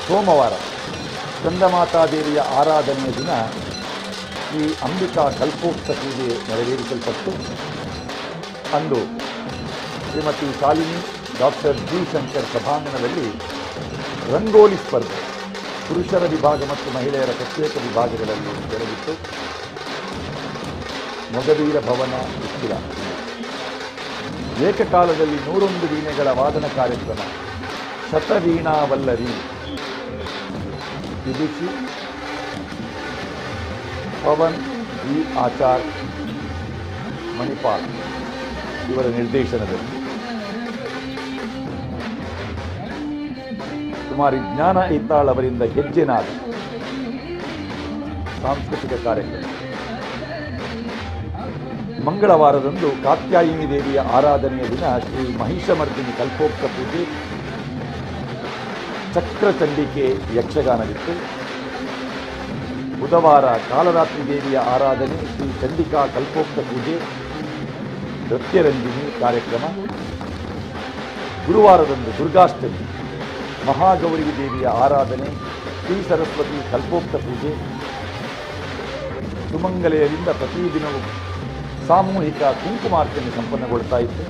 ಸೋಮವಾರ ಚಂದಮಾತಾದೇವಿಯ ಆರಾಧನೆಯ ದಿನ ಶ್ರೀ ಅಂಬಿಕಾ ಕಲ್ಪೋಕ್ತ ಪೂಜೆ ನೆರವೇರಿಸಲ್ಪಟ್ಟು ಅಂದು ಶ್ರೀಮತಿ ಶಾಲಿನಿ ಡಾಕ್ಟರ್ ಜಿ ಶಂಕರ್ ಸಭಾಂಗಣದಲ್ಲಿ ರಂಗೋಲಿ ಸ್ಪರ್ಧೆ, ಪುರುಷರ ವಿಭಾಗ ಮತ್ತು ಮಹಿಳೆಯರ ಪ್ರತ್ಯೇಕ ವಿಭಾಗಗಳಲ್ಲಿ ಜರುಗಿತ್ತು. ಮೊಗವೀರ ಭವನ ಉಚ್ಚಿಲ ಏಕಕಾಲದಲ್ಲಿ 101 ವೀಣೆಗಳ ವಾದನ ಕಾರ್ಯಕ್ರಮ, ಶತವೀಣಾವಲ್ಲರಿ ವಿದುಷಿ ಪವನ್ ವಿ ಆಚಾರ್ ಮಣಿಪಾಲ್ ಇವರ ನಿರ್ದೇಶನದಲ್ಲಿ ಕುಮಾರಿ ಜ್ಞಾನ ಇತ್ತಾಳ್ ಅವರಿಂದ ಹೆಜ್ಜೆನಾದ ಸಾಂಸ್ಕೃತಿಕ ಕಾರ್ಯಕ್ರಮ. ಮಂಗಳವಾರದಂದು ಕಾತ್ಯಾಯಿನಿ ದೇವಿಯ ಆರಾಧನೆಯ ದಿನ ಶ್ರೀ ಮಹಿಷಮರ್ದಿನಿ ಕಲ್ಪೋಕ್ತ ಪೂಜೆ, ಚಕ್ರಚಂಡಿಕೆ ಯಕ್ಷಗಾನವಿತ್ತು. ಬುಧವಾರ ಕಾಲರಾತ್ರಿ ದೇವಿಯ ಆರಾಧನೆ, ಶ್ರೀ ಚಂಡಿಕಾ ಕಲ್ಪೋಕ್ತ ಪೂಜೆ, ನೃತ್ಯರಂಜಿನಿ ಕಾರ್ಯಕ್ರಮ. ಗುರುವಾರದಂದು ದುರ್ಗಾಷ್ಟಮಿ, ಮಹಾಗೌರಿ ದೇವಿಯ ಆರಾಧನೆ, ಶ್ರೀ ಸರಸ್ವತಿ ಕಲ್ಪೋಕ್ತ ಪೂಜೆ. ಸುಮಂಗಲೆಯರಿಂದ ಪ್ರತಿದಿನವೂ ಸಾಮೂಹಿಕ ಕುಂಕುಮಾರ್ಚನೆ ಸಂಪನ್ನಗೊಳ್ತಾ ಇತ್ತು.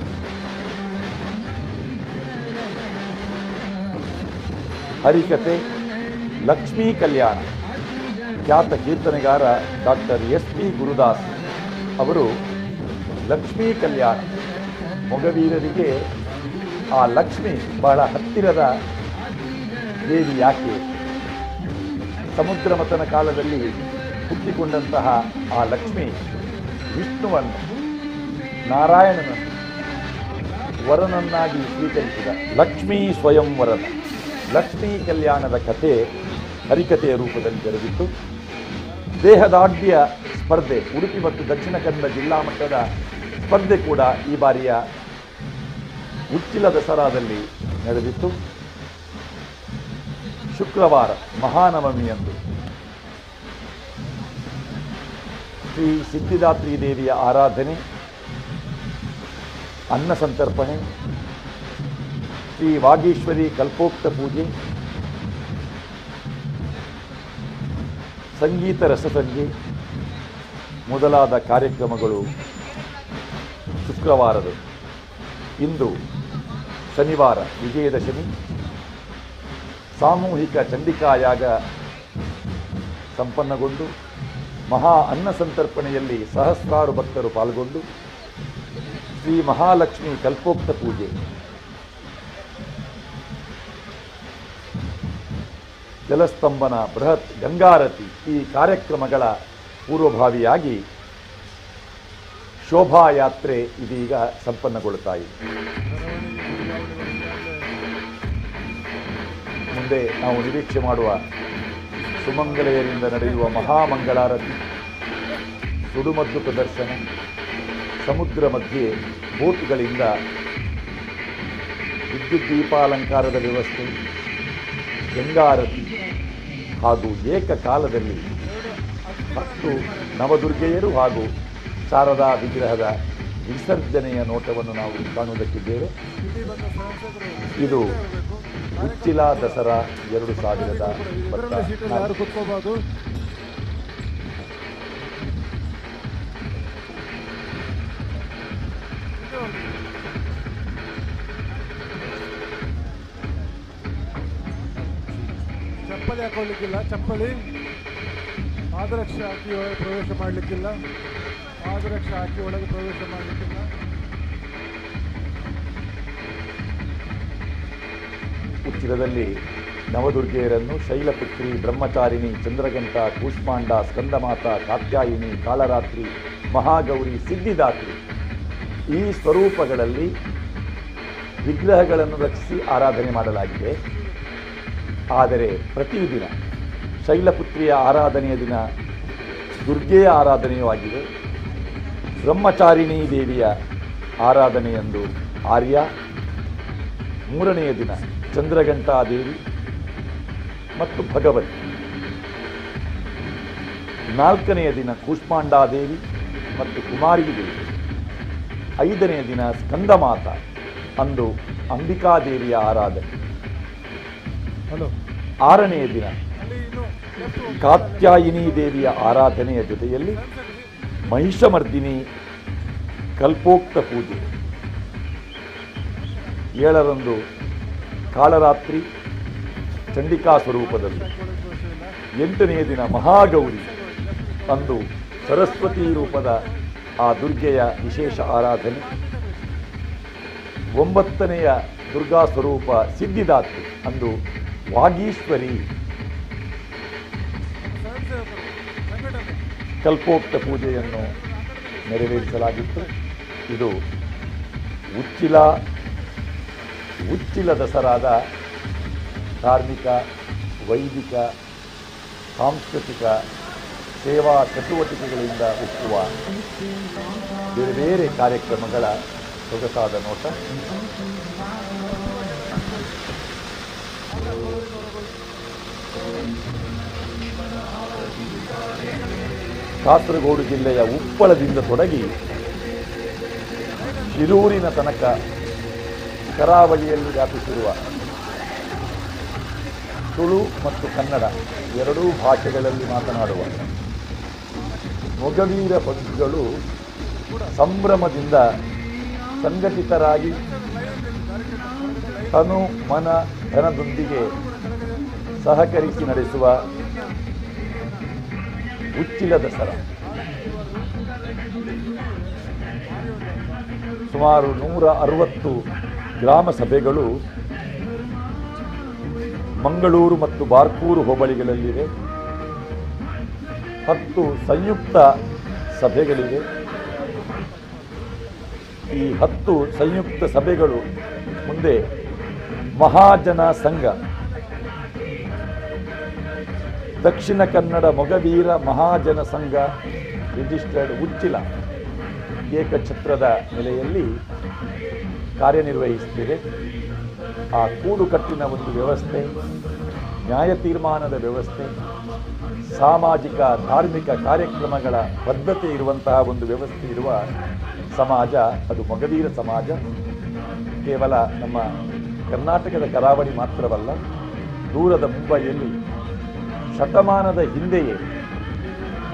ಹರಿಕತೆ, ಲಕ್ಷ್ಮೀ ಕಲ್ಯಾಣ. ಖ್ಯಾತ ಕೀರ್ತನೆಗಾರ ಡಾಕ್ಟರ್ SP ಗುರುದಾಸ್ ಅವರು ಲಕ್ಷ್ಮೀ ಕಲ್ಯಾಣ, ಮೊಗವೀರರಿಗೆ ಆ ಲಕ್ಷ್ಮಿ ಬಹಳ ಹತ್ತಿರದ ದೇವಿ ಯಾಕೆ? ಸಮುದ್ರ ಮಥನ ಕಾಲದಲ್ಲಿ ಹುಟ್ಟಿಕೊಂಡಂತಹ ಆ ಲಕ್ಷ್ಮಿ ವಿಷ್ಣುವನ್ನು, ನಾರಾಯಣನನ್ನು ವರನನ್ನಾಗಿ ಸ್ವೀಕರಿಸಿದ ಲಕ್ಷ್ಮೀ ಸ್ವಯಂವರದ ಲಕ್ಷ್ಮೀ ಕಲ್ಯಾಣದ ಕಥೆ ಹರಿಕತೆಯ ರೂಪದಲ್ಲಿ ಜರುಗಿತ್ತು. ದೇಹದಾಢ್ಯ ಸ್ಪರ್ಧೆ, ಉಡುಪಿ ಮತ್ತು ದಕ್ಷಿಣ ಕನ್ನಡ ಜಿಲ್ಲಾ ಮಟ್ಟದ ಸ್ಪರ್ಧೆ ಕೂಡ ಈ ಬಾರಿಯ ಉಚ್ಚಿಲ ದಸರಾದಲ್ಲಿ ನಡೆದಿತ್ತು. ಶುಕ್ರವಾರ ಮಹಾನವಮಿಯಂದು ಶ್ರೀ ಸಿದ್ಧಿದಾತ್ರಿ ದೇವಿಯ ಆರಾಧನೆ, ಅನ್ನ ಸಂತರ್ಪಣೆ, ಶ್ರೀ ವಾಗೀಶ್ವರಿ ಕಲ್ಪೋಕ್ತ ಪೂಜೆ, ಸಂಗೀತ ರಸಸಂಜೆ ಮೊದಲಾದ ಕಾರ್ಯಕ್ರಮಗಳು ಶುಕ್ರವಾರದ. ಇಂದು ಶನಿವಾರ ವಿಜಯದಶಮಿ, ಸಾಮೂಹಿಕ ಚಂಡಿಕಾಯಾಗ ಸಂಪನ್ನಗೊಂಡು ಮಹಾ ಅನ್ನ ಸಂತರ್ಪಣೆಯಲ್ಲಿ ಸಹಸ್ರಾರು ಭಕ್ತರು ಪಾಲ್ಗೊಂಡು ಶ್ರೀ ಮಹಾಲಕ್ಷ್ಮಿ ಕಲ್ಪೋಕ್ತ ಪೂಜೆ, ಜಲಸ್ತಂಭನ, ಬೃಹತ್ ಗಂಗಾರತಿ ಈ ಕಾರ್ಯಕ್ರಮಗಳ ಪೂರ್ವಭಾವಿಯಾಗಿ ಶೋಭಾಯಾತ್ರೆ ಇದೀಗ ಸಂಪನ್ನಗೊಳ್ಳುತ್ತಾ ಇದೆ. ಮುಂದೆ ನಾವು ನಿರೀಕ್ಷೆ ಮಾಡುವ ಸುಮಂಗಲೆಯರಿಂದ ನಡೆಯುವ ಮಹಾಮಂಗಳಾರತಿ, ಸುಡುಮದ್ದು ಪ್ರದರ್ಶನ, ಸಮುದ್ರ ಮಧ್ಯೆ ಬೋಟ್ಗಳಿಂದ ವಿದ್ಯುತ್ ದೀಪಾಲಂಕಾರದ ವ್ಯವಸ್ಥೆ, ಗಂಗಾರತಿ ಹಾಗೂ ಏಕಕಾಲದಲ್ಲಿ 10 ನವದುರ್ಗೆಯರು ಹಾಗೂ ಶಾರದಾ ವಿಗ್ರಹದ ವಿಸರ್ಜನೆಯ ನೋಟವನ್ನು ನಾವು ಕಾಣುವುದಕ್ಕಿದ್ದೇವೆ. ಇದು ಉಚ್ಚಿಲ ದಸರಾ 2024. ಚಪ್ಪಲಿ ಹಾಕೊಳ್ಳಿಕ್ಕಿಲ್ಲ, ಚಪ್ಪಲಿ ಪಾದರಕ್ಷೆ ಹಾಕಿ ಒಳಗೆ ಪ್ರವೇಶ ಮಾಡಲಿಕ್ಕಿಲ್ಲ, ಪಾದರಕ್ಷೆ ಹಾಕಿ ಒಳಗೆ ಪ್ರವೇಶ ಮಾಡಲಿಕ್ಕಿಲ್ಲ. ಉಚ್ಚಿಲದಲ್ಲಿ ನವದುರ್ಗೆಯರನ್ನು ಶೈಲಪುತ್ರಿ, ಬ್ರಹ್ಮಚಾರಿಣಿ, ಚಂದ್ರಗಂಟ, ಕೂಷ್ಮಾಂಡ, ಸ್ಕಂದಮಾತ, ಕಾತ್ಯಾಯಿನಿ, ಕಾಳರಾತ್ರಿ, ಮಹಾಗೌರಿ, ಸಿದ್ಧಿದಾತ್ರಿ ಈ ಸ್ವರೂಪಗಳಲ್ಲಿ ವಿಗ್ರಹಗಳನ್ನು ರಚಿಸಿ ಆರಾಧನೆ ಮಾಡಲಾಗಿದೆ. ಆದರೆ ಪ್ರತಿದಿನ ಶೈಲಪುತ್ರಿಯ ಆರಾಧನೆಯ ದಿನ ದುರ್ಗೆಯ ಆರಾಧನೆಯೂ ಆಗಿದೆ. ಬ್ರಹ್ಮಚಾರಿಣಿ ದೇವಿಯ ಆರಾಧನೆಯಂದು ಆರ್ಯ, ಮೂರನೆಯ ದಿನ ಚಂದ್ರಘಂಟಾದೇವಿ ಮತ್ತು ಭಗವತಿ, ನಾಲ್ಕನೆಯ ದಿನ ಕೂಷ್ಮಾಂಡಾದೇವಿ ಮತ್ತು ಕುಮಾರಿ ದೇವಿ, ಐದನೆಯ ದಿನ ಸ್ಕಂದಮಾತ ಅಂದು ಅಂಬಿಕಾದೇವಿಯ ಆರಾಧನೆ, ಆರನೆಯ ದಿನ ಕಾತ್ಯಾಯಿನಿ ದೇವಿಯ ಆರಾಧನೆಯ ಜೊತೆಯಲ್ಲಿ ಮಹಿಷಮರ್ದಿನಿ ಕಲ್ಪೋಕ್ತ ಪೂಜೆ, 7ರಂದು ಕಾಳರಾತ್ರಿ ಚಂಡಿಕಾ ಸ್ವರೂಪದಲ್ಲಿ, 8ನೆಯ ದಿನ ಮಹಾಗೌರಿ ಅಂದು ಸರಸ್ವತಿ ರೂಪದ ಆ ದುರ್ಗೆಯ ವಿಶೇಷ ಆರಾಧನೆ, 9ನೆಯ ದುರ್ಗಾ ಸ್ವರೂಪ ಸಿದ್ಧಿದಾತ್ರಿ ಅಂದು ವಾಗೀಶ್ವರಿ ಕಲ್ಪೋಕ್ತ ಪೂಜೆಯನ್ನು ನೆರವೇರಿಸಲಾಗಿತ್ತು. ಇದು ಉಚ್ಚಿಲ ದಸರಾದ ಧಾರ್ಮಿಕ, ವೈದಿಕ, ಸಾಂಸ್ಕೃತಿಕ, ಸೇವಾ ಚಟುವಟಿಕೆಗಳಿಂದ ಹುಟ್ಟುವ ಬೇರೆ ಬೇರೆ ಕಾರ್ಯಕ್ರಮಗಳ ಸೊಗಸಾದ ನೋಟ. ಕಾಸರಗೋಡು ಜಿಲ್ಲೆಯ ಉಪ್ಪಳದಿಂದ ತೊಡಗಿ ಶಿರೂರಿನ ತನಕ ಕರಾವಳಿಯಲ್ಲಿ ವ್ಯಾಪಿಸಿರುವ ತುಳು ಮತ್ತು ಕನ್ನಡ ಎರಡೂ ಭಾಷೆಗಳಲ್ಲಿ ಮಾತನಾಡುವ ಮೊಗವೀರ ಬಂಧುಗಳು ಸಂಭ್ರಮದಿಂದ ಸಂಘಟಿತರಾಗಿ ತನು ಮನ ಧನದೊಂದಿಗೆ ಸಹಕರಿಸಿ ನಡೆಸುವ ಉಚ್ಚಿಲ ದಸರಾ ಸುಮಾರು 160 ಗ್ರಾಮ ಸಭೆಗಳು ಮಂಗಳೂರು ಮತ್ತು ಬಾರ್ಕೂರು ಹೋಬಳಿಗಳಲ್ಲಿವೆ. 10 ಸಂಯುಕ್ತ ಸಭೆಗಳಿವೆ. ಈ 10 ಸಂಯುಕ್ತ ಸಭೆಗಳು ಮುಂದೆ ಮಹಾಜನ ಸಂಘ, ದಕ್ಷಿಣ ಕನ್ನಡ ಮೊಗವೀರ ಮಹಾಜನ ಸಂಘ ರಿಜಿಸ್ಟರ್ಡ್ ಉಚ್ಚಿಲ ಏಕಛತ್ರದ ನೆಲೆಯಲ್ಲಿ ಕಾರ್ಯನಿರ್ವಹಿಸುತ್ತಿದೆ. ಆ ಕೂಡುಕಟ್ಟಿನ ಒಂದು ವ್ಯವಸ್ಥೆ, ನ್ಯಾಯ ತೀರ್ಮಾನದ ವ್ಯವಸ್ಥೆ, ಸಾಮಾಜಿಕ ಧಾರ್ಮಿಕ ಕಾರ್ಯಕ್ರಮಗಳ ಬದ್ಧತೆ ಇರುವಂತಹ ಒಂದು ವ್ಯವಸ್ಥೆ ಇರುವ ಸಮಾಜ ಅದು ಮೊಗವೀರ ಸಮಾಜ. ಕೇವಲ ನಮ್ಮ ಕರ್ನಾಟಕದ ಕರಾವಳಿ ಮಾತ್ರವಲ್ಲ, ದೂರದ ಮುಂಬೈಯಲ್ಲಿ ಶತಮಾನದ ಹಿಂದೆಯೇ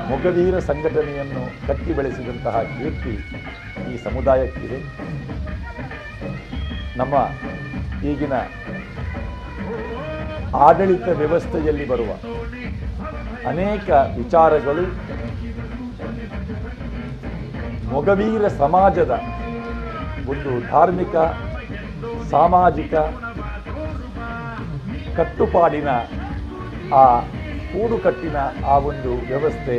ಮೊಗವೀರ ಸಂಘಟನೆಯನ್ನು ಕಟ್ಟಿ ಬೆಳೆಸಿದಂತಹ ಕೀರ್ತಿ ಈ ಸಮುದಾಯಕ್ಕಿದೆ. ನಮ್ಮ ಈಗಿನ ಆಡಳಿತ ವ್ಯವಸ್ಥೆಯಲ್ಲಿ ಬರುವ ಅನೇಕ ವಿಚಾರಗಳು ಮೊಗವೀರ ಸಮಾಜದ ಒಂದು ಧಾರ್ಮಿಕ ಸಾಮಾಜಿಕ ಕಟ್ಟುಪಾಡಿನ ಆ ಕೂಡುಕಟ್ಟಿನ ಆ ಒಂದು ವ್ಯವಸ್ಥೆ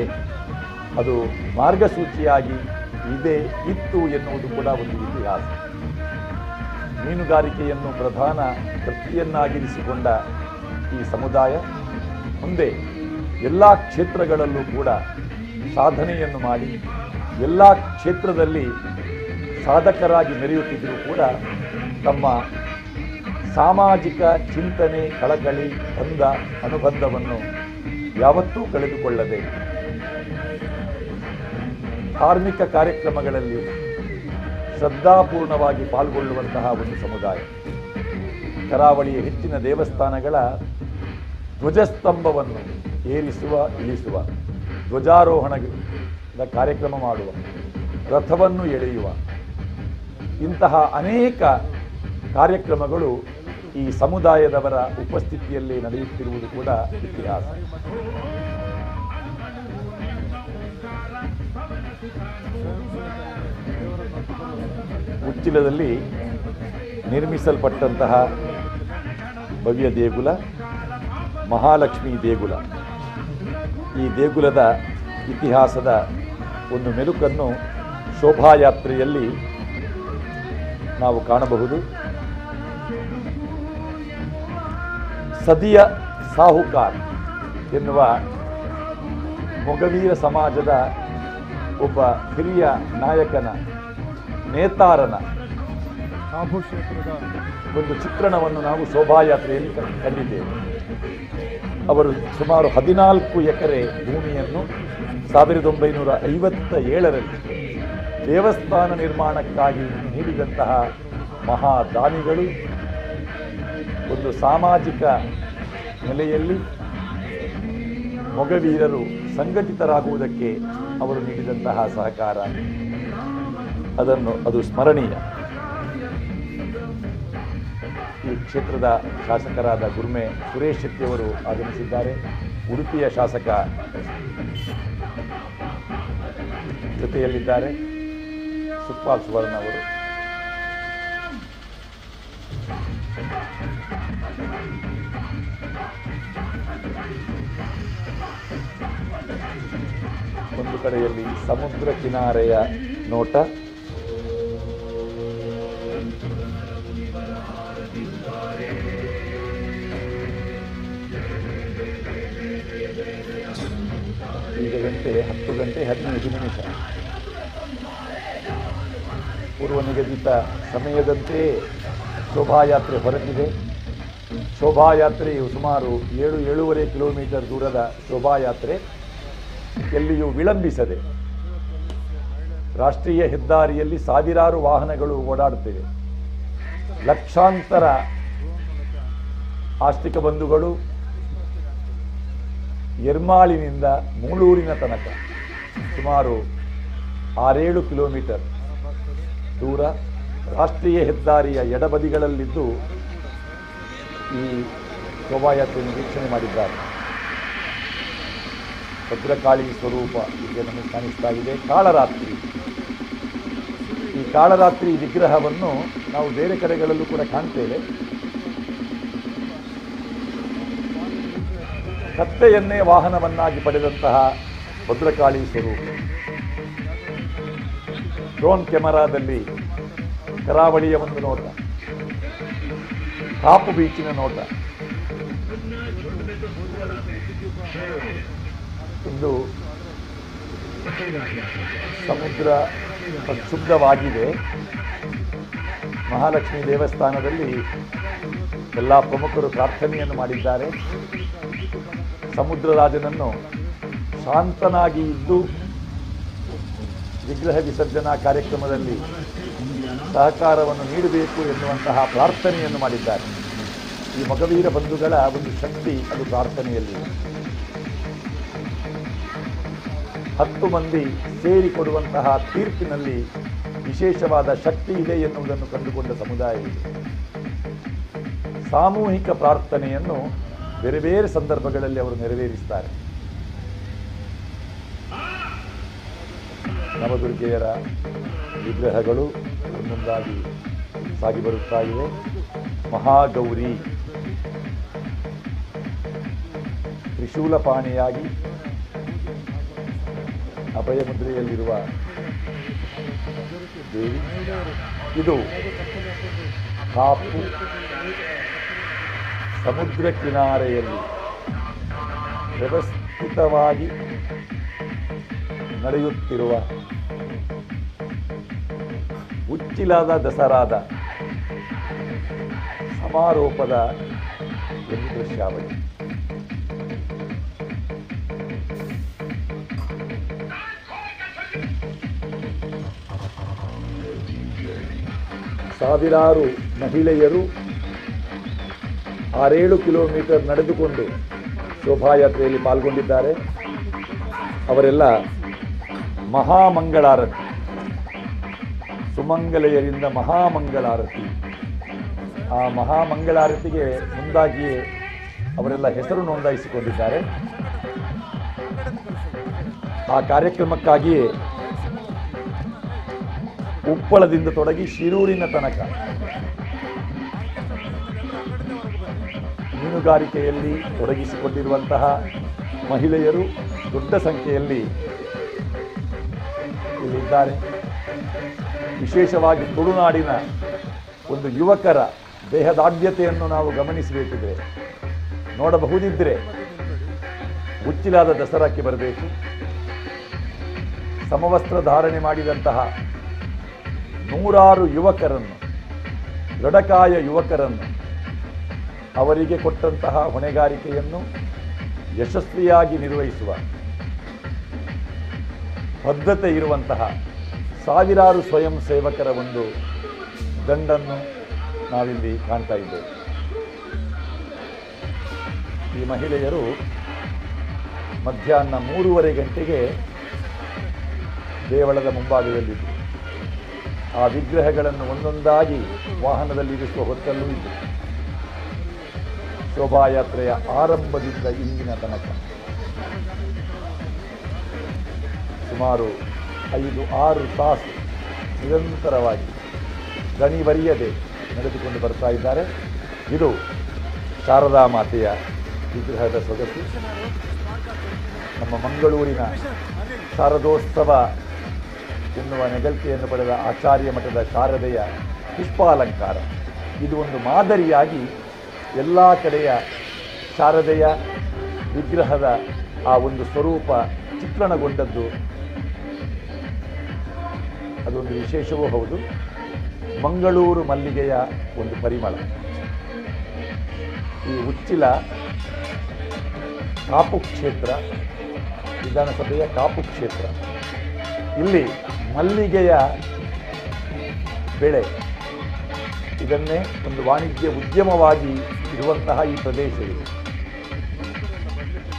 ಅದು ಮಾರ್ಗಸೂಚಿಯಾಗಿ ಇತ್ತು ಎನ್ನುವುದು ಕೂಡ ಒಂದು ಇತಿಹಾಸ. ಮೀನುಗಾರಿಕೆಯನ್ನು ಪ್ರಧಾನ ವೃತ್ತಿಯನ್ನಾಗಿರಿಸಿಕೊಂಡ ಈ ಸಮುದಾಯ ಮುಂದೆ ಎಲ್ಲ ಕ್ಷೇತ್ರಗಳಲ್ಲೂ ಕೂಡ ಸಾಧನೆಯನ್ನು ಮಾಡಿ ಎಲ್ಲ ಕ್ಷೇತ್ರದಲ್ಲಿ ಸಾಧಕರಾಗಿ ಮೆರೆಯುತ್ತಿದ್ದರೂ ಕೂಡ ತಮ್ಮ ಸಾಮಾಜಿಕ ಚಿಂತನೆ, ಕಳಕಳಿ, ಅನುಬಂಧವನ್ನು ಯಾವತ್ತೂ ಕಳೆದುಕೊಳ್ಳದೆ ಧಾರ್ಮಿಕ ಕಾರ್ಯಕ್ರಮಗಳಲ್ಲಿ ಶ್ರದ್ಧಾಪೂರ್ಣವಾಗಿ ಪಾಲ್ಗೊಳ್ಳುವಂತಹ ಒಂದು ಸಮುದಾಯ. ಕರಾವಳಿಯ ಹೆಚ್ಚಿನ ದೇವಸ್ಥಾನಗಳ ಧ್ವಜಸ್ತಂಭವನ್ನು ಏರಿಸುವ, ಇಳಿಸುವ, ಧ್ವಜಾರೋಹಣದ ಕಾರ್ಯಕ್ರಮ ಮಾಡುವ, ರಥವನ್ನು ಎಳೆಯುವ ಇಂತಹ ಅನೇಕ ಕಾರ್ಯಕ್ರಮಗಳು ಈ ಸಮುದಾಯದವರ ಉಪಸ್ಥಿತಿಯಲ್ಲಿ ನಡೆಯುತ್ತಿರುವುದು ಕೂಡ ಇತಿಹಾಸ. ಉಚ್ಚಿಲದಲ್ಲಿ ನಿರ್ಮಿಸಲ್ಪಟ್ಟಂತಹ ಭವ್ಯ ದೇಗುಲ ಮಹಾಲಕ್ಷ್ಮಿ ದೇಗುಲ. ಈ ದೇಗುಲದ ಇತಿಹಾಸದ ಒಂದು ಮೆಲುಕನ್ನು ಶೋಭಾಯಾತ್ರೆಯಲ್ಲಿ ನಾವು ಕಾಣಬಹುದು. ಸದಿಯ ಸಾಹುಕಾರ್ ಎನ್ನುವ ಮೊಗವೀರ ಸಮಾಜದ ಒಬ್ಬ ಹಿರಿಯ ನಾಯಕನ, ನೇತಾರನ ಒಂದು ಚಿತ್ರಣವನ್ನು ನಾವು ಶೋಭಾಯಾತ್ರೆಯಲ್ಲಿ ಕಂಡಿದ್ದೇವೆ. ಅವರು ಸುಮಾರು 14 ಎಕರೆ ಭೂಮಿಯನ್ನು 1957ರಲ್ಲಿ ದೇವಸ್ಥಾನ ನಿರ್ಮಾಣಕ್ಕಾಗಿ ನೀಡಿದಂತಹ ಮಹಾದಾನಿಗಳು. ಒಂದು ಸಾಮಾಜಿಕ ನೆಲೆಯಲ್ಲಿ ಮೊಗವೀರರು ಸಂಘಟಿತರಾಗುವುದಕ್ಕೆ ಅವರು ನೀಡಿದಂತಹ ಸಹಕಾರ ಅದು ಸ್ಮರಣೀಯ. ಈ ಕ್ಷೇತ್ರದ ಶಾಸಕರಾದ ಗುರ್ಮೆ ಸುರೇಶ್ ಶೆಟ್ಟಿಯವರು ಆಗಮಿಸಿದ್ದಾರೆ. ಉಡುಪಿಯ ಶಾಸಕ ಜೊತೆಯಲ್ಲಿದ್ದಾರೆ, ಸುಕ್ಪಾಲ್ ಸುವರ್ಣ ಅವರು. ಒಂದು ಕಡೆಯಲ್ಲಿ ಸಮುದ್ರ ಕಿನಾರೆಯ ನೋಟ, ಈಗ ಗಂಟೆ 10 ಗಂಟೆ 15 ನಿಮಿಷ. ಪೂರ್ವ ನಿಗದಿತ ಸಮಯದಂತೆ ಶೋಭಾಯಾತ್ರೆ ಹೊರಟಿದೆ. ಶೋಭಾಯಾತ್ರೆಯು ಸುಮಾರು 7-7.5 ಕಿಲೋಮೀಟರ್ ದೂರದ ಶೋಭಾಯಾತ್ರೆ ಎಲ್ಲಿಯೂ ವಿಳಂಬಿಸದೆ ರಾಷ್ಟ್ರೀಯ ಹೆದ್ದಾರಿಯಲ್ಲಿ ಸಾವಿರಾರು ವಾಹನಗಳು ಓಡಾಡುತ್ತಿವೆ. ಲಕ್ಷಾಂತರ ಆಸ್ತಿಕ ಬಂಧುಗಳು ಎರ್ಮಾಳಿನಿಂದ ಮೂಳೂರಿನ ತನಕ ಸುಮಾರು 6-7 ಕಿಲೋಮೀಟರ್ ದೂರ ರಾಷ್ಟ್ರೀಯ ಹೆದ್ದಾರಿಯ ಎಡಬದಿಗಳಲ್ಲಿದ್ದು ಈ ಶೋಭಾಯಾತ್ರೆಯನ್ನು ವೀಕ್ಷಣೆ ಮಾಡಿದ್ದಾರೆ. ಭದ್ರಕಾಳಿ ಸ್ವರೂಪ ಈಗ ನಮಗೆ ಕಾಣಿಸ್ತಾ ಇದೆ. ಕಾಳರಾತ್ರಿ, ಈ ಕಾಳರಾತ್ರಿ ವಿಗ್ರಹವನ್ನು ನಾವು ಬೇರೆ ಕಡೆಗಳಲ್ಲೂ ಕೂಡ ಕಾಣ್ತೇವೆ. ಕತ್ತೆಯನ್ನೇ ವಾಹನವನ್ನಾಗಿ ಪಡೆದಂತಹ ಭದ್ರಕಾಳಿ ಸ್ವರೂಪ. ಡ್ರೋನ್ ಕ್ಯಾಮರಾದಲ್ಲಿ ಕರಾವಳಿಯ ಒಂದು ನೋಟ, ಕಾಪು ಬೀಚಿನ ನೋಟ. ಇಂದು ಸಮುದ್ರ ಪ್ರಕ್ಷುಬ್ಧವಾಗಿದೆ. ಮಹಾಲಕ್ಷ್ಮಿ ದೇವಸ್ಥಾನದಲ್ಲಿ ಎಲ್ಲ ಪ್ರಮುಖರು ಪ್ರಾರ್ಥನೆಯನ್ನು ಮಾಡಿದ್ದಾರೆ. ಸಮುದ್ರರಾಜನನ್ನು ಶಾಂತನಾಗಿ ಇದ್ದು ವಿಗ್ರಹ ವಿಸರ್ಜನಾ ಕಾರ್ಯಕ್ರಮದಲ್ಲಿ ಸಹಕಾರವನ್ನು ನೀಡಬೇಕು ಎನ್ನುವಂತಹ ಪ್ರಾರ್ಥನೆಯನ್ನು ಮಾಡಿದ್ದಾರೆ. ಈ ಮಗವೀರ ಬಂಧುಗಳ ಒಂದು ಶಕ್ತಿ ಅದು ಪ್ರಾರ್ಥನೆಯಲ್ಲಿ. 10 ಮಂದಿ ಸೇರಿಕೊಡುವಂತಹ ತೀರ್ಪಿನಲ್ಲಿ ವಿಶೇಷವಾದ ಶಕ್ತಿ ಇದೆ ಎನ್ನುವುದನ್ನು ಕಂಡುಕೊಂಡ ಸಮುದಾಯ ಇದೆ. ಸಾಮೂಹಿಕ ಪ್ರಾರ್ಥನೆಯನ್ನು ಬೇರೆ ಬೇರೆ ಸಂದರ್ಭಗಳಲ್ಲಿ ಅವರು ನೆರವೇರಿಸ್ತಾರೆ. ನವದುರ್ಗೆಯರ ವಿಗ್ರಹಗಳು ಒಂದೊಂದಾಗಿ ಸಾಗಿ ಬರುತ್ತಾ ಇವೆ. ಮಹಾಗೌರಿ ತ್ರಿಶೂಲಪಾಣಿಯಾಗಿ ಅಭಯ ಮುದ್ರೆಯಲ್ಲಿರುವ ದೇವಿ. ಇದು ಕಾಪು ಸಮುದ್ರ ಕಿನಾರೆಯಲ್ಲಿ ವ್ಯವಸ್ಥಿತವಾಗಿ ನಡೆಯುತ್ತಿರುವ ಉಚ್ಚಿಲಾದ ದಸರಾದ ಸಮಾರೋಪದ ಒಂದು ದೃಶ್ಯಾವಳಿ. ಸಾವಿರಾರು ಮಹಿಳೆಯರು 6-7 ಕಿಲೋಮೀಟರ್ ನಡೆದುಕೊಂಡು ಶೋಭಾಯಾತ್ರೆಯಲ್ಲಿ ಪಾಲ್ಗೊಂಡಿದ್ದಾರೆ. ಅವರೆಲ್ಲ ಮಹಾಮಂಗಳಾರತಿ, ಸುಮಂಗಲೆಯರಿಂದ ಮಹಾಮಂಗಳಾರತಿ, ಆ ಮಹಾಮಂಗಳಾರತಿಗೆ ಮುಂದಾಗಿಯೇ ಅವರೆಲ್ಲ ಹೆಸರು ನೋಂದಾಯಿಸಿಕೊಂಡಿದ್ದಾರೆ. ಆ ಕಾರ್ಯಕ್ರಮಕ್ಕಾಗಿಯೇ ಉಪ್ಪಳದಿಂದ ತೊಡಗಿ ಶಿರೂರಿನ ತನಕ ಮೀನುಗಾರಿಕೆಯಲ್ಲಿ ತೊಡಗಿಸಿಕೊಂಡಿರುವಂತಹ ಮಹಿಳೆಯರು ದೊಡ್ಡ ಸಂಖ್ಯೆಯಲ್ಲಿ ಇಲ್ಲಿದ್ದಾರೆ. ವಿಶೇಷವಾಗಿ ತುಳುನಾಡಿನ ಒಂದು ಯುವಕರ ದೇಹದಾಢ್ಯತೆಯನ್ನು ನಾವು ಗಮನಿಸಬೇಕಿದ್ರೆ, ನೋಡಬಹುದಿದ್ದರೆ ಉಚ್ಚಿಲಾದ ದಸರಾಕ್ಕೆ ಬರಬೇಕು. ಸಮವಸ್ತ್ರ ಧಾರಣೆ ಮಾಡಿದಂತಹ 100 ಯುವಕರನ್ನು, ಲಡಕಾಯ ಯುವಕರನ್ನು, ಅವರಿಗೆ ಕೊಟ್ಟಂತಹ ಹೊಣೆಗಾರಿಕೆಯನ್ನು ಯಶಸ್ವಿಯಾಗಿ ನಿರ್ವಹಿಸುವ ಬದ್ಧತೆ ಇರುವಂತಹ ಸಾವಿರಾರು ಸ್ವಯಂ ಸೇವಕರ ಒಂದು ದಂಡನ್ನು ನಾವಿಲ್ಲಿ ಕಾಣ್ತಾ ಇದ್ದೇವೆ. ಈ ಮಹಿಳೆಯರು ಮಧ್ಯಾಹ್ನ 3:30 ಗಂಟೆಗೆ ದೇವಳದ ಮುಂಭಾಗದಲ್ಲಿದ್ದರು. ಆ ವಿಗ್ರಹಗಳನ್ನು ಒಂದೊಂದಾಗಿ ವಾಹನದಲ್ಲಿರಿಸುವ ಹೊತ್ತಲ್ಲೂ ಇದ್ದು ಶೋಭಾಯಾತ್ರೆಯ ಆರಂಭದಿಂದ ಇಂದಿನ ತನಕ ಸುಮಾರು 5-6 ತಾಸು ನಿರಂತರವಾಗಿ ದಣಿವರಿಯದೆ ನಡೆದುಕೊಂಡು ಬರ್ತಾ ಇದ್ದಾರೆ. ಇದು ಶಾರದಾ ಮಾತೆಯ ವಿಗ್ರಹದ ಸೊಗಸು. ನಮ್ಮ ಮಂಗಳೂರಿನ ಶಾರದೋತ್ಸವ ಎನ್ನುವ ನೆಗಲ್ಕೆಯನ್ನು ಪಡೆದ ಆಚಾರ್ಯ ಮಠದ ಶಾರದೆಯ ಪುಷ್ಪಾಲಂಕಾರ ಇದು ಒಂದು ಮಾದರಿಯಾಗಿ ಎಲ್ಲ ಕಡೆಯ ಶಾರದೆಯ ವಿಗ್ರಹದ ಆ ಒಂದು ಸ್ವರೂಪ ಚಿತ್ರಣಗೊಂಡದ್ದು ಅದೊಂದು ವಿಶೇಷವೂ ಹೌದು. ಮಂಗಳೂರು ಮಲ್ಲಿಗೆಯ ಒಂದು ಪರಿಮಳ. ಈ ಉಚ್ಚಿಲ ಕಾಪು ಕ್ಷೇತ್ರ ವಿಧಾನಸಭೆಯ ಕಾಪು ಕ್ಷೇತ್ರ. ಇಲ್ಲಿ ಮಲ್ಲಿಗೆಯ ಬೆಳೆ, ಇದನ್ನೇ ಒಂದು ವಾಣಿಜ್ಯ ಉದ್ಯಮವಾಗಿ ಇರುವಂತಹ ಈ ಪ್ರದೇಶ ಇದೆ.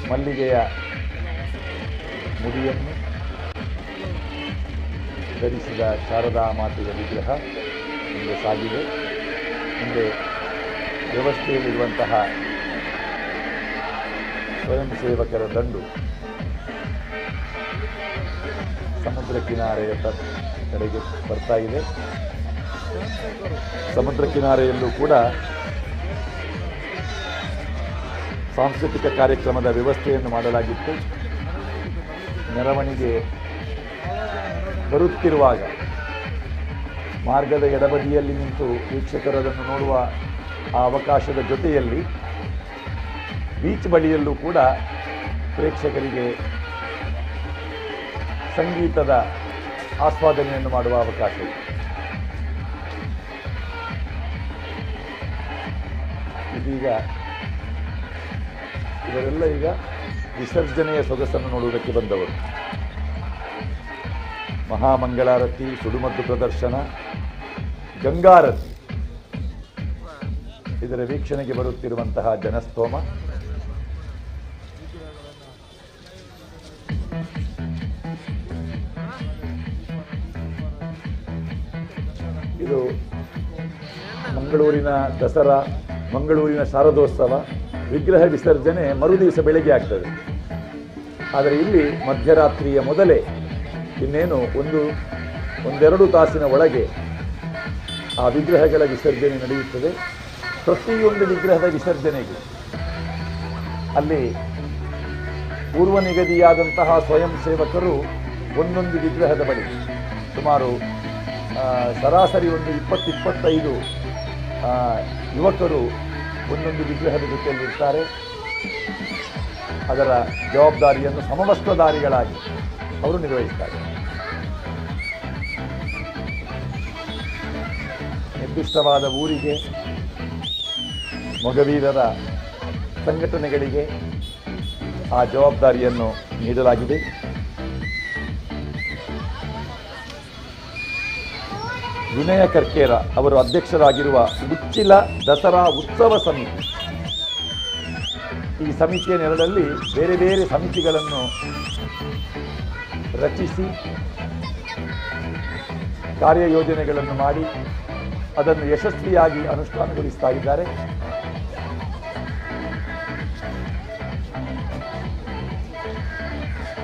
ಮಲ್ಲಿಗೆಯ ಮುಡಿಯನ್ನು ಧರಿಸಿದ ಶಾರದಾ ಮಾತೆಯ ವಿಗ್ರಹ ಮುಂದೆ ಸಾಗಿದೆ. ಮುಂದೆ ವ್ಯವಸ್ಥೆಯಲ್ಲಿರುವಂತಹ ಸ್ವಯಂ ಸೇವಕರ ದಂಡು ಸಮುದ್ರ ಕಿನಾರೆಯ ಕಡೆಗೆ ಬರ್ತಾ ಇದೆ. ಸಮುದ್ರ ಕಿನಾರೆಯಲ್ಲೂ ಕೂಡ ಸಾಂಸ್ಕೃತಿಕ ಕಾರ್ಯಕ್ರಮದ ವ್ಯವಸ್ಥೆಯನ್ನು ಮಾಡಲಾಗಿತ್ತು. ಮೆರವಣಿಗೆ ಬರುತ್ತಿರುವಾಗ ಮಾರ್ಗದ ಎಡಬದಿಯಲ್ಲಿ ನಿಂತು ವೀಕ್ಷಕರದನ್ನು ನೋಡುವ ಆ ಅವಕಾಶದ ಜೊತೆಯಲ್ಲಿ ಬೀಚ್ ಬಳಿಯಲ್ಲೂ ಕೂಡ ಪ್ರೇಕ್ಷಕರಿಗೆ ಸಂಗೀತದ ಆಸ್ವಾದನೆಯನ್ನು ಮಾಡುವ ಅವಕಾಶ ಇದೆ. ಇದೀಗ ಇವರೆಲ್ಲ ಈಗ ವಿಸರ್ಜನೆಯ ಸೊಗಸನ್ನು ನೋಡುವುದಕ್ಕೆ ಬಂದವರು. ಮಹಾಮಂಗಳಾರತಿ, ಸುಡುಮದ್ದು ಪ್ರದರ್ಶನ, ಗಂಗಾರತಿ, ಇದರ ವೀಕ್ಷಣೆಗೆ ಬರುತ್ತಿರುವಂತಹ ಜನಸ್ತೋಮ. ಇದು ಮಂಗಳೂರಿನ ದಸರಾ, ಮಂಗಳೂರಿನ ಶಾರದೋತ್ಸವ, ವಿಗ್ರಹ ವಿಸರ್ಜನೆ ಮರುದಿವಸ ಬೆಳಗ್ಗೆ ಆಗ್ತದೆ. ಆದರೆ ಇಲ್ಲಿ ಮಧ್ಯರಾತ್ರಿಯ ಮೊದಲೇ ಇನ್ನೇನು ಒಂದೆರಡು ತಾಸಿನ ಒಳಗೆ ಆ ವಿಗ್ರಹಗಳ ವಿಸರ್ಜನೆ ನಡೆಯುತ್ತದೆ. ಪ್ರತಿಯೊಂದು ವಿಗ್ರಹದ ವಿಸರ್ಜನೆಗೆ ಅಲ್ಲಿ ಪೂರ್ವ ನಿಗದಿಯಾದಂತಹ ಸ್ವಯಂ ಸೇವಕರು ಒಂದೊಂದು ವಿಗ್ರಹದ ಬಳಿ ಸುಮಾರು ಸರಾಸರಿ ಒಂದು 20-25 ಯುವಕರು ಒಂದೊಂದು ವಿಗ್ರಹದ ಜೊತೆಯಲ್ಲಿರ್ತಾರೆ. ಅದರ ಜವಾಬ್ದಾರಿಯನ್ನು ಸಮವಸ್ತ್ರಧಾರಿಗಳಾಗಿ ಅವರು ನಿರ್ವಹಿಸ್ತಾರೆ. ನಿರ್ದಿಷ್ಟವಾದ ಊರಿಗೆ, ಮೊಗವೀರರ ಸಂಘಟನೆಗಳಿಗೆ ಆ ಜವಾಬ್ದಾರಿಯನ್ನು ನೀಡಲಾಗಿದೆ. ವಿನಯ ಕರ್ಕೇರ ಅವರು ಅಧ್ಯಕ್ಷರಾಗಿರುವ ಉಚ್ಚಿಲ ದಸರಾ ಉತ್ಸವ ಸಮಿತಿ, ಈ ಸಮಿತಿಯ ನೆರಳಲ್ಲಿ ಬೇರೆ ಬೇರೆ ಸಮಿತಿಗಳನ್ನು ರಚಿಸಿ ಕಾರ್ಯಯೋಜನೆಗಳನ್ನು ಮಾಡಿ ಅದನ್ನು ಯಶಸ್ವಿಯಾಗಿ ಅನುಷ್ಠಾನಗೊಳಿಸ್ತಾ ಇದ್ದಾರೆ.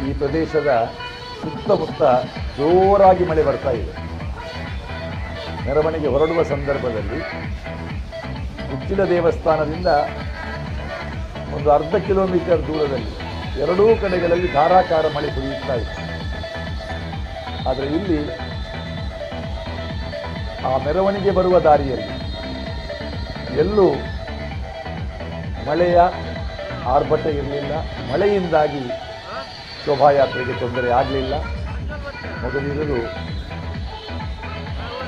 ಈ ಪ್ರದೇಶದ ಸುತ್ತಮುತ್ತ ಜೋರಾಗಿ ಮಳೆ ಬರ್ತಾ ಇದೆ. ಮೆರವಣಿಗೆ ಹೊರಡುವ ಸಂದರ್ಭದಲ್ಲಿ ಉಚ್ಚಿಲ ದೇವಸ್ಥಾನದಿಂದ ಒಂದು ಅರ್ಧ ಕಿಲೋಮೀಟರ್ ದೂರದಲ್ಲಿ ಎರಡೂ ಕಡೆಗಳಲ್ಲಿ ಧಾರಾಕಾರ ಮಳೆ ಸುರಿಯುತ್ತಾ ಇದೆ. ಆದರೆ ಇಲ್ಲಿ ಆ ಮೆರವಣಿಗೆ ಬರುವ ದಾರಿಯಲ್ಲಿ ಎಲ್ಲೂ ಮಳೆಯ ಆರ್ಭಟ ಇರಲಿಲ್ಲ. ಮಳೆಯಿಂದಾಗಿ ಶೋಭಾಯಾತ್ರೆಗೆ ತೊಂದರೆ ಆಗಲಿಲ್ಲ. ಮೊದಲಿರಲು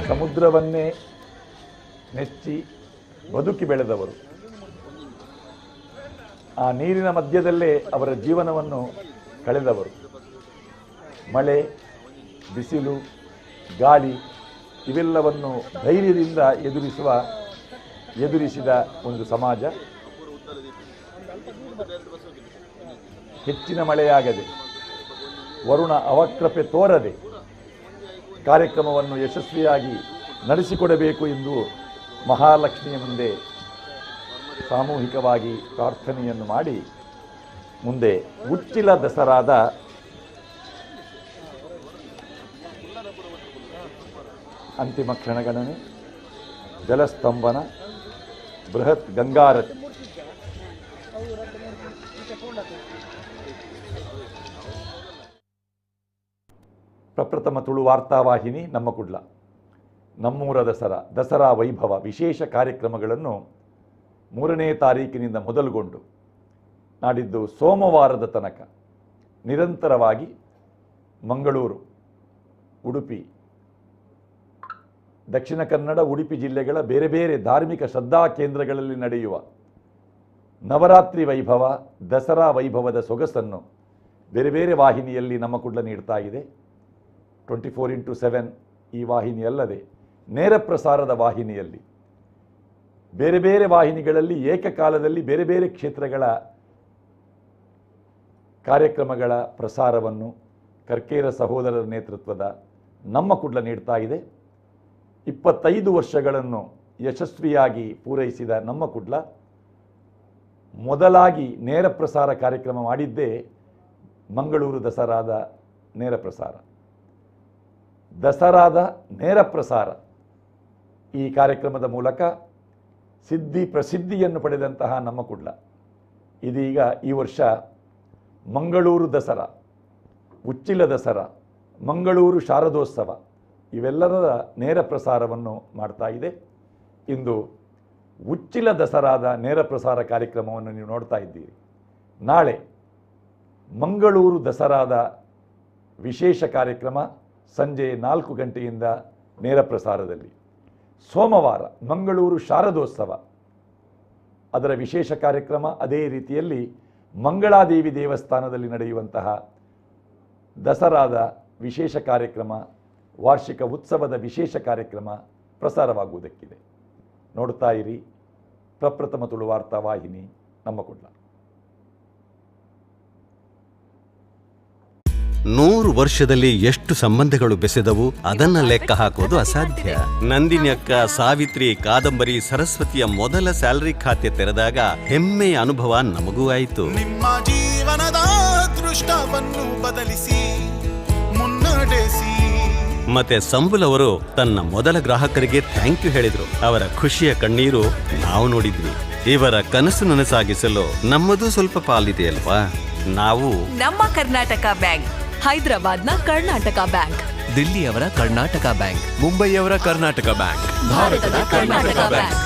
ಸಮುದ್ರವನ್ನೇ ನೆಚ್ಚಿ ಬದುಕಿ ಬೆಳೆದವರು. ಆ ನೀರಿನ ಮಧ್ಯದಲ್ಲೇ ಅವರ ಜೀವನವನ್ನು ಕಳೆದವರು. ಮಳೆ, ಬಿಸಿಲು, ಗಾಳಿ ಇವೆಲ್ಲವನ್ನು ಧೈರ್ಯದಿಂದ ಎದುರಿಸಿದ ಒಂದು ಸಮಾಜ. ಹೆಚ್ಚಿನ ಮಳೆಯಾಗದೆ, ವರುಣ ಅವಕ್ರಪೆ ತೋರದೆ ಕಾರ್ಯಕ್ರಮವನ್ನು ಯಶಸ್ವಿಯಾಗಿ ನಡೆಸಿಕೊಡಬೇಕು ಎಂದು ಮಹಾಲಕ್ಷ್ಮಿಯ ಮುಂದೆ ಸಾಮೂಹಿಕವಾಗಿ ಪ್ರಾರ್ಥನೆಯನ್ನು ಮಾಡಿ ಮುಂದೆ ಉಚ್ಚಿಲ ದಸರಾದ ಅಂತಿಮ ಕ್ಷಣಗಣನೆ, ಜಲಸ್ತಂಭನ, ಬೃಹತ್ ಗಂಗಾರತಿ, ಪ್ರಪ್ರಥಮ ತುಳು ವಾರ್ತಾವಾಹಿನಿ ನಮ್ಮ ಕುಡ್ಲ, ನಮ್ಮೂರ ದಸರಾ ವೈಭವ ವಿಶೇಷ ಕಾರ್ಯಕ್ರಮಗಳನ್ನು 3ನೇ ತಾರೀಕಿನಿಂದ ಮೊದಲುಗೊಂಡು ನಾಡಿದ್ದು ಸೋಮವಾರದ ತನಕ ನಿರಂತರವಾಗಿ ಮಂಗಳೂರು, ಉಡುಪಿ, ದಕ್ಷಿಣ ಕನ್ನಡ, ಉಡುಪಿ ಜಿಲ್ಲೆಗಳ ಬೇರೆ ಬೇರೆ ಧಾರ್ಮಿಕ ಶ್ರದ್ಧಾ ಕೇಂದ್ರಗಳಲ್ಲಿ ನಡೆಯುವ ನವರಾತ್ರಿ ವೈಭವ, ದಸರಾ ವೈಭವದ ಸೊಗಸನ್ನು ಬೇರೆ ಬೇರೆ ವಾಹಿನಿಯಲ್ಲಿ ನಮ್ಮ ಕುಡ್ಲ ನೀಡ್ತಾ ಇದೆ. 24x7 ಈ ವಾಹಿನಿ ಅಲ್ಲದೆ ನೇರ ಪ್ರಸಾರದ ವಾಹಿನಿಯಲ್ಲಿ ಬೇರೆ ಬೇರೆ ವಾಹಿನಿಗಳಲ್ಲಿ ಏಕಕಾಲದಲ್ಲಿ ಬೇರೆ ಬೇರೆ ಕ್ಷೇತ್ರಗಳ ಕಾರ್ಯಕ್ರಮಗಳ ಪ್ರಸಾರವನ್ನು ಕರ್ಕೇರ ಸಹೋದರರ ನೇತೃತ್ವದ ನಮ್ಮ ಕುಡ್ಲ ನೀಡ್ತಾ ಇದೆ. 25 ವರ್ಷಗಳನ್ನು ಯಶಸ್ವಿಯಾಗಿ ಪೂರೈಸಿದ ನಮ್ಮ ಕುಡ್ಲ ಮೊದಲಾಗಿ ನೇರ ಪ್ರಸಾರ ಕಾರ್ಯಕ್ರಮ ಮಾಡಿದ್ದೇ ಮಂಗಳೂರು ದಸರಾದ ನೇರ ಪ್ರಸಾರ. ದಸರಾದ ನೇರ ಪ್ರಸಾರ ಈ ಕಾರ್ಯಕ್ರಮದ ಮೂಲಕ ಪ್ರಸಿದ್ಧಿಯನ್ನು ಪಡೆದಂತಹ ನಮ್ಮ ಕುಡ್ಲ ಇದೀಗ ಈ ವರ್ಷ ಮಂಗಳೂರು ದಸರಾ, ಉಚ್ಚಿಲ ದಸರಾ, ಮಂಗಳೂರು ಶಾರದೋತ್ಸವ ಇವೆಲ್ಲರ ನೇರ ಪ್ರಸಾರವನ್ನು ಮಾಡ್ತಾ ಇದೆ. ಇಂದು ಉಚ್ಚಿಲ ದಸರಾದ ನೇರ ಪ್ರಸಾರ ಕಾರ್ಯಕ್ರಮವನ್ನು ನೀವು ನೋಡ್ತಾ ಇದ್ದೀರಿ. ನಾಳೆ ಮಂಗಳೂರು ದಸರಾದ ವಿಶೇಷ ಕಾರ್ಯಕ್ರಮ ಸಂಜೆ 4 ಗಂಟೆಯಿಂದ ನೇರ ಪ್ರಸಾರದಲ್ಲಿ. ಸೋಮವಾರ ಮಂಗಳೂರು ಶಾರದೋತ್ಸವ ಅದರ ವಿಶೇಷ ಕಾರ್ಯಕ್ರಮ, ಅದೇ ರೀತಿಯಲ್ಲಿ ಮಂಗಳಾದೇವಿ ದೇವಸ್ಥಾನದಲ್ಲಿ ನಡೆಯುವಂತಹ ದಸರಾದ ವಿಶೇಷ ಕಾರ್ಯಕ್ರಮ, ವಾರ್ಷಿಕ ಉತ್ಸವದ ವಿಶೇಷ ಕಾರ್ಯಕ್ರಮ ಪ್ರಸಾರವಾಗುವುದಕ್ಕಿದೆ. ನೋಡ್ತಾ ಇರಿ ಪ್ರಪ್ರಥಮ ತುಳು ವಾರ್ತಾ ವಾಹಿನಿ ನಮ್ಮ ಕುಡ್ಲ. 100 ವರ್ಷದಲ್ಲಿ ಎಷ್ಟು ಸಂಬಂಧಗಳು ಬೆಸೆದವು ಅದನ್ನ ಲೆಕ್ಕ ಹಾಕೋದು ಅಸಾಧ್ಯ. ನಂದಿನಿ ಅಕ್ಕ, ಸಾವಿತ್ರಿ, ಕಾದಂಬರಿ, ಸರಸ್ವತಿಯ ಮೊದಲ ಸ್ಯಾಲರಿ ಖಾತೆ ತೆರೆದಾಗ ಹೆಮ್ಮೆಯ ಅನುಭವ ನಮಗೂ ಆಯಿತು. ನಿಮ್ಮ ಜೀವನದ ದೃಷ್ಟವನ್ನು ಬದಲಿಸಿ ಮುನ್ನಡೆಸಿ. ಮತ್ತೆ ಸಂಬುಲ್ ಅವರು ತನ್ನ ಮೊದಲ ಗ್ರಾಹಕರಿಗೆ ಥ್ಯಾಂಕ್ ಯು ಹೇಳಿದ್ರು. ಅವರ ಖುಷಿಯ ಕಣ್ಣೀರು ನಾವು ನೋಡಿದ್ವಿ. ಇವರ ಕನಸು ನನಸಾಗಿಸಲು ನಮ್ಮದು ಸ್ವಲ್ಪ ಪಾಲಿದೆ ಅಲ್ವಾ? ನಾವು ನಮ್ಮ ಕರ್ನಾಟಕ ಬ್ಯಾಂಕ್, ಹೈದರಾಬಾದ್ನ ಕರ್ನಾಟಕ ಬ್ಯಾಂಕ್, ದಿಲ್ಲಿಯವರ ಕರ್ನಾಟಕ ಬ್ಯಾಂಕ್, ಮುಂಬೈಯವರ ಕರ್ನಾಟಕ ಬ್ಯಾಂಕ್, ಭಾರತದ ಕರ್ನಾಟಕ ಬ್ಯಾಂಕ್.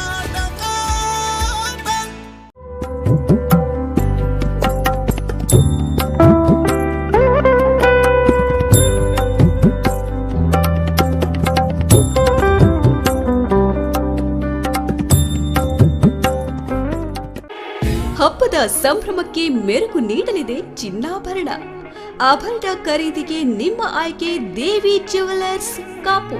ಹಬ್ಬದ ಸಂಭ್ರಮಕ್ಕೆ ಮೆರುಗು ನೀಡಲಿದೆ ಚಿನ್ನಾಭರಣ. ಆಭರಣ ಖರೀದಿಗೆ ನಿಮ್ಮ ಆಯ್ಕೆ ದೇವಿ ಜ್ಯುವೆಲರ್ಸ್ ಕಾಪು.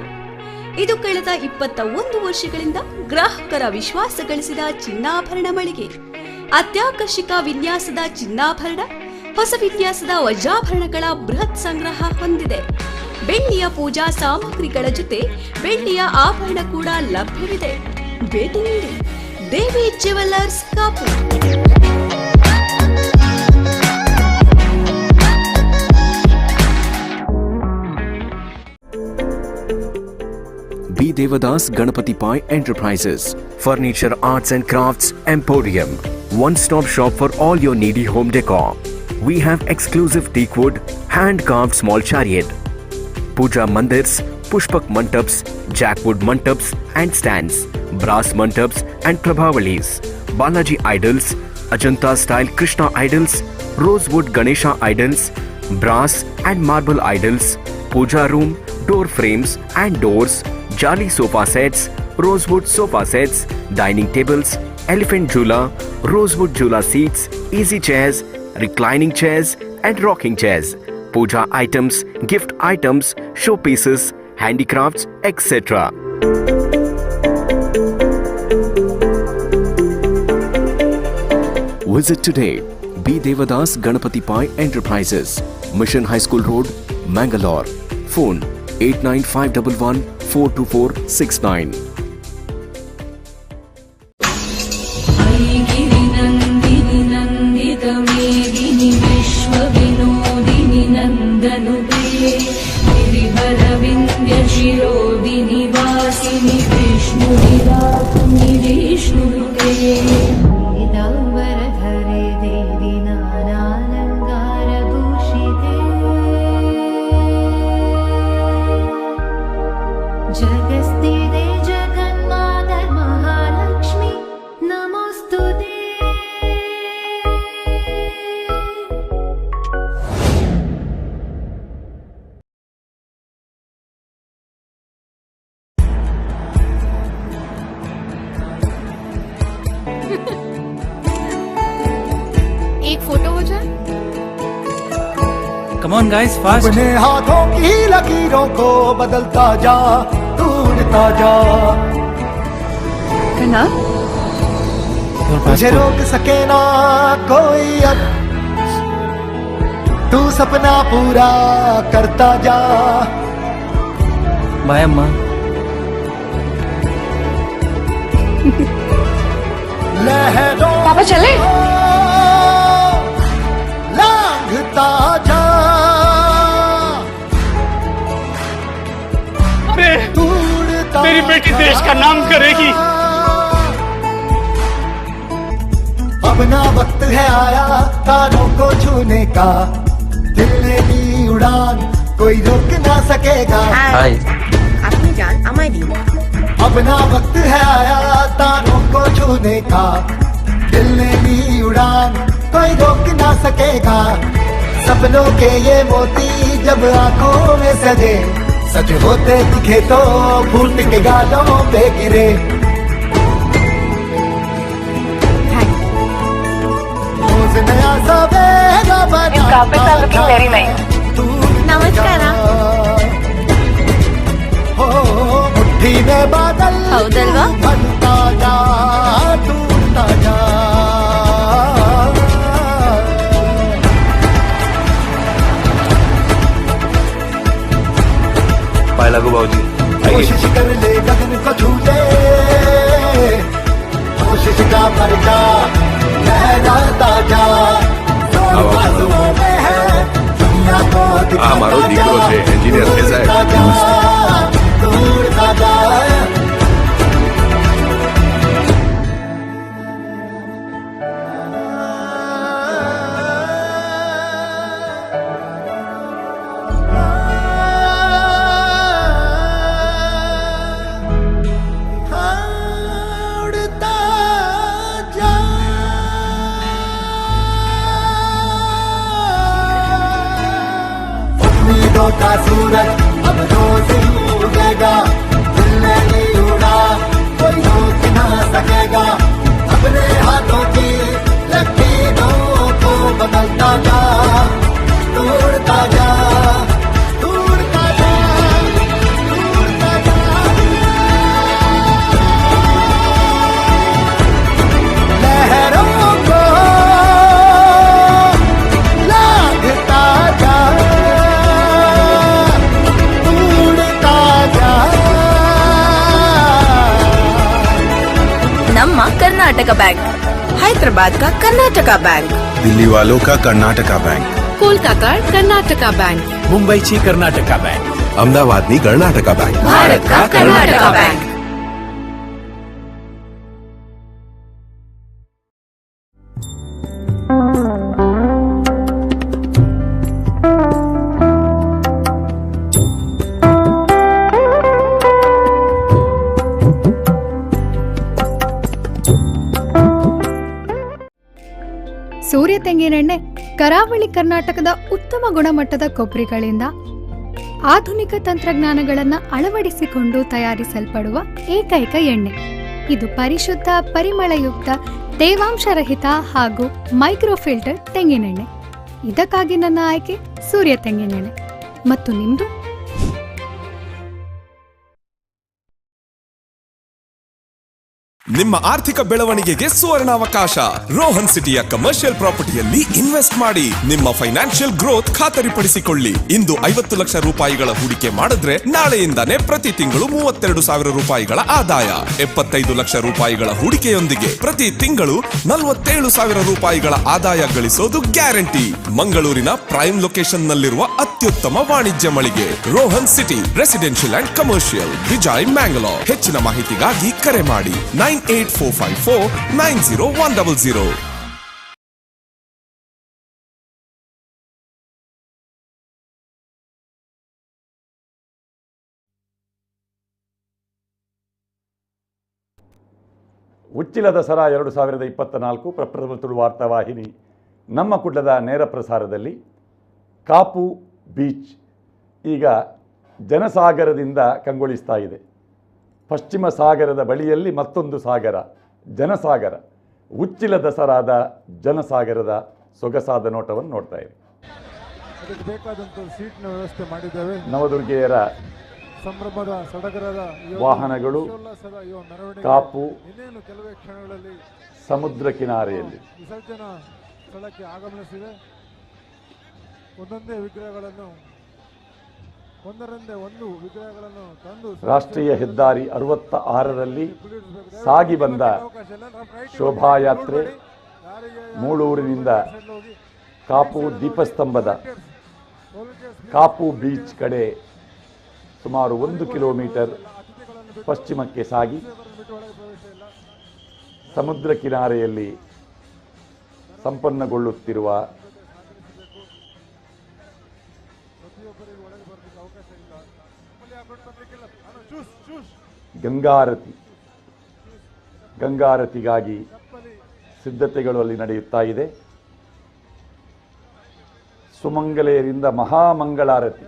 ಇದು ಕಳೆದ 21 ವರ್ಷಗಳಿಂದ ಗ್ರಾಹಕರ ವಿಶ್ವಾಸ ಗಳಿಸಿದ ಚಿನ್ನಾಭರಣ ಮಳಿಗೆ. ಅತ್ಯಾಕರ್ಷಕ ವಿನ್ಯಾಸದ ಚಿನ್ನಾಭರಣ, ಹೊಸ ವಿನ್ಯಾಸದ ವಜ್ರಾಭರಣಗಳ ಬೃಹತ್ ಸಂಗ್ರಹ ಹೊಂದಿದೆ. ಬೆಳ್ಳಿಯ ಪೂಜಾ ಸಾಮಗ್ರಿಗಳ ಜೊತೆ ಬೆಳ್ಳಿಯ ಆಭರಣ ಕೂಡ ಲಭ್ಯವಿದೆ. ಭೇಟಿ ನೀಡಿ Devi jewellers Kapu. B. Devadas Ganapati Pai Enterprises, Furniture Arts and Crafts Emporium, one-stop shop for all your needy home decor. We have exclusive teakwood, hand-carved small chariot, puja mandirs, pushpak mantaps, jackwood mantaps and stands, brass mantaps and prabhavalis, Balaji idols, Ajanta-style Krishna idols, rosewood Ganesha idols, brass and marble idols, puja room, door frames and doors, Jali sofa sets, rosewood sofa sets, dining tables, elephant jhula, rosewood jhula seats, easy chairs, reclining chairs and rocking chairs, puja items, gift items, showpieces, handicrafts, etc. Visit today B. Devadas Ganapati Pai Enterprises, Mission High School Road, Mangalore. Phone 89511 42469. गिरिनन्दिनि नन्दितमेदिनि विश्वविनोदिनि नन्दनुते गिरिवरविन्द्यशिरोदिनि वासिनि विष्णुविरासिनि विष्णुनुते पीताम्बरधरे देवि नानालङ्कारभूषिते जगस्थिते जगन्माता महालक्ष्मी नमोस्तुते. एक photo हो जाए. Come on guys, fast. अपने हाथों की लकीरों को बदलता जा, ढूंढता जा। तुझे रोक सके ना कोई अब, तू सपना पूरा करता जा। Bye अम्मा। लहरों पापा चले? लांघता जा, मेरी बेटी देश का नाम करेगी। अब ना वक्त है आया तारों को छूने का, दिल ने दी उड़ान कोई रोक ना सकेगा। अपनी जान हमारी दी। अब ना वक्त है आया तारों को छूने का, दिल ने दी उड़ान कोई रोक ना सकेगा। सपनों के ये मोती जब आंखों में सजे, सच होते दिखे तो फूट के गालों पे गिरे। रोज नया सवेरा बनाता जा, नमस्कार। हो मुट्ठी में बादल बनता जा, टूटता जा। पाय लागू भाऊजी। कोशिश कर ले गगन को छू ले, कोशिश का पर्चा लहराता जा। बाजुओं में है दुनिया को આ મારો દીકરો છે એન્જિનિયર ફેઝાક। ढूंढता जा। उम्मीदों का सूरज अब रोज उगेगा, दिल नहीं उड़ा कोई रोक ना सकेगा। अपने हाथों की लकीरों को बदलता जा, तोड़ता जा, तोड़ता जा, तोड़ता जा। लहरों को लांघता जा, ನಮ್ಮ ಕರ್ನಾಟಕ ಬ್ಯಾಂಕ್, ಹೈದರಾಬಾದ್ का कर्नाटका बैंक, दिल्ली वालों का कर्नाटका बैंक, कोलकाता कर्नाटका बैंक, मुंबईची कर्नाटका बँक, अहमदाबादनी कर्नाटका बैंक, भारत का कर्नाटका बैंक। ಸೂರ್ಯ ತೆಂಗಿನೆಣ್ಣೆ ಕರಾವಳಿ ಕರ್ನಾಟಕದ ಉತ್ತಮ ಗುಣಮಟ್ಟದ ಕೊಬ್ಬರಿಗಳಿಂದ ಆಧುನಿಕ ತಂತ್ರಜ್ಞಾನಗಳನ್ನು ಅಳವಡಿಸಿಕೊಂಡು ತಯಾರಿಸಲ್ಪಡುವ ಏಕೈಕ ಎಣ್ಣೆ. ಇದು ಪರಿಶುದ್ಧ, ಪರಿಮಳಯುಕ್ತ, ತೇವಾಂಶರಹಿತ ಹಾಗೂ ಮೈಕ್ರೋಫಿಲ್ಟರ್ ತೆಂಗಿನೆಣ್ಣೆ. ಇದಕ್ಕಾಗಿ ನನ್ನ ಆಯ್ಕೆ ಸೂರ್ಯ ತೆಂಗಿನೆಣ್ಣೆ. ಮತ್ತು ನಿಮ್ದು? ನಿಮ್ಮ ಆರ್ಥಿಕ ಬೆಳವಣಿಗೆಗೆ ಸುವರ್ಣಾವಕಾಶ. ರೋಹನ್ ಸಿಟಿಯ ಕಮರ್ಷಿಯಲ್ ಪ್ರಾಪರ್ಟಿಯಲ್ಲಿ ಇನ್ವೆಸ್ಟ್ ಮಾಡಿ ನಿಮ್ಮ ಫೈನಾನ್ಷಿಯಲ್ ಗ್ರೋತ್ ಖಾತರಿಪಡಿಸಿಕೊಳ್ಳಿ. ಇಂದು 50 ಲಕ್ಷ ರೂಪಾಯಿಗಳ ಹೂಡಿಕೆ ಮಾಡಿದ್ರೆ ನಾಳೆಯಿಂದಾನೇ ಪ್ರತಿ ತಿಂಗಳು 32,000 ರೂಪಾಯಿಗಳ ಆದಾಯ. 75 ಲಕ್ಷ ರೂಪಾಯಿಗಳ ಹೂಡಿಕೆಯೊಂದಿಗೆ ಪ್ರತಿ ತಿಂಗಳು 47,000 ರೂಪಾಯಿಗಳ ಆದಾಯ ಗಳಿಸೋದು ಗ್ಯಾರಂಟಿ. ಮಂಗಳೂರಿನ ಪ್ರೈಮ್ ಲೊಕೇಶನ್ ನಲ್ಲಿರುವ ಅತ್ಯುತ್ತಮ ವಾಣಿಜ್ಯ ಮಳಿಗೆ Rohan city residential and commercial, Vijay, Mangalore. ಹೆಚ್ಚಿನ ಮಾಹಿತಿಗಾಗಿ ಕರೆ ಮಾಡಿ 9845490100. ಉಚ್ಚಿಲ ದಸರಾ 2024 ಪ್ರಪ್ರಥಮ ತುಳು ವಾರ್ತಾವಾಹಿನಿ ನಮ್ಮ ಕುಡ್ಲದ ನೇರ ಪ್ರಸಾರದಲ್ಲಿ ಕಾಪು ಬೀಚ್ ಈಗ ಜನಸಾಗರದಿಂದ ಕಂಗೊಳಿಸ್ತಾ ಇದೆ. ಪಶ್ಚಿಮ ಸಾಗರದ ಬಳಿಯಲ್ಲಿ ಮತ್ತೊಂದು ಸಾಗರ, ಜನಸಾಗರ. ಉಚ್ಚಿಲ ದಸರಾದ ಜನಸಾಗರದ ಸೊಗಸಾದ ನೋಟವನ್ನು ನೋಡ್ತಾ ಇದೆ. ಅದಕ್ಕೆ ಬೇಕಾದಂಥ ಸೀಟ್ನ ವ್ಯವಸ್ಥೆ ಮಾಡಿದ್ದೇವೆ. ನವದುರ್ಗೆಯರ ಸಂಭ್ರಮದ ಸಡಗರದ ವಾಹನಗಳು ಮೆರವಣಿಗೆ ಕಾಪು ಇನ್ನೇನು ಕೆಲವೇ ಕ್ಷಣಗಳಲ್ಲಿ ಸಮುದ್ರ ಕಿನಾರೆಯಲ್ಲಿ ವಿಸರ್ಜನಾ ಸ್ಥಳಕ್ಕೆ ಆಗಮಿಸಿದೆ. ಒಂದೊಂದೇ ವಿಗ್ರಹಗಳನ್ನು ಒಂದರಂದೇ ಒಂದು ವಿಗ್ರಹಗಳನ್ನು ತಂದು ರಾಷ್ಟ್ರೀಯ ಹೆದ್ದಾರಿ 66ರಲ್ಲಿ ಸಾಗಿ ಬಂದ ಶೋಭಾಯಾತ್ರೆ ಮೂಳೂರಿನಿಂದ ಕಾಪು ದೀಪಸ್ತಂಭದ ಕಾಪು ಬೀಚ್ ಕಡೆ ಸುಮಾರು 1 ಕಿಲೋಮೀಟರ್ ಪಶ್ಚಿಮಕ್ಕೆ ಸಾಗಿ ಸಮುದ್ರ ಕಿನಾರೆಯಲ್ಲಿ ಸಂಪನ್ನಗೊಳ್ಳುತ್ತಿರುವ ಗಂಗಾರತಿಗಾಗಿ ಸಿದ್ಧತೆಗಳು ಅಲ್ಲಿ ನಡೆಯುತ್ತಾ ಇದೆ. ಸುಮಂಗಲೆಯರಿಂದ ಮಹಾಮಂಗಳಾರತಿ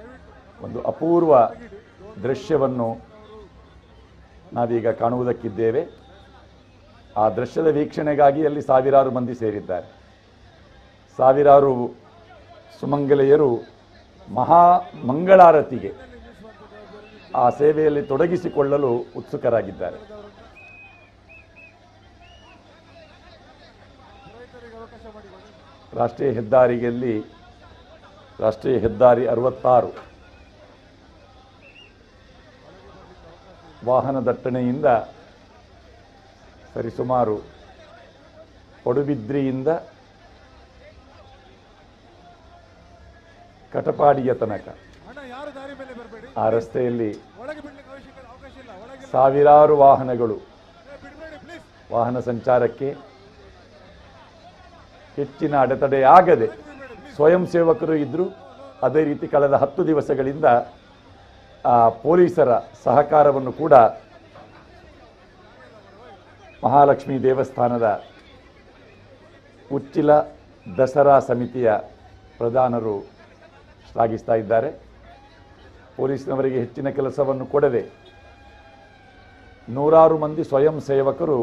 ಒಂದು ಅಪೂರ್ವ ದೃಶ್ಯವನ್ನು ನಾವೀಗ ಕಾಣುವುದಕ್ಕಿದ್ದೇವೆ. ಆ ದೃಶ್ಯದ ವೀಕ್ಷಣೆಗಾಗಿ ಅಲ್ಲಿ ಸಾವಿರಾರು ಮಂದಿ ಸೇರಿದ್ದಾರೆ. ಸಾವಿರಾರು ಸುಮಂಗಲೆಯರು ಮಹಾಮಂಗಳಾರತಿಗೆ ಆ ಸೇವೆಯಲ್ಲಿ ತೊಡಗಿಸಿಕೊಳ್ಳಲು ಉತ್ಸುಕರಾಗಿದ್ದಾರೆ. ರಾಷ್ಟ್ರೀಯ ಹೆದ್ದಾರಿ 66 ವಾಹನ ದಟ್ಟಣೆಯಿಂದ ಸರಿಸುಮಾರು ಪಡುಬಿದ್ರಿಯಿಂದ ಕಟಪಾಡಿಯ ತನಕ ಆ ರಸ್ತೆಯಲ್ಲಿ ಸಾವಿರಾರು ವಾಹನಗಳು ವಾಹನ ಸಂಚಾರಕ್ಕೆ ಹೆಚ್ಚಿನ ಅಡೆತಡೆಯಾಗದೆ ಸ್ವಯಂ ಸೇವಕರು ಇದ್ದರು. ಅದೇ ರೀತಿ ಕಳೆದ 10 ದಿವಸಗಳಿಂದ ಪೊಲೀಸರ ಸಹಕಾರವನ್ನು ಕೂಡ ಮಹಾಲಕ್ಷ್ಮೀ ದೇವಸ್ಥಾನದ ಉಚ್ಚಿಲ ದಸರಾ ಸಮಿತಿಯ ಪ್ರಧಾನರು ಶ್ಲಾಘಿಸ್ತಾ ಇದ್ದಾರೆ. ಪೊಲೀಸ್ನವರಿಗೆ ಹೆಚ್ಚಿನ ಕೆಲಸವನ್ನು ಕೊಡದೆ ನೂರಾರು ಮಂದಿ ಸ್ವಯಂ ಸೇವಕರು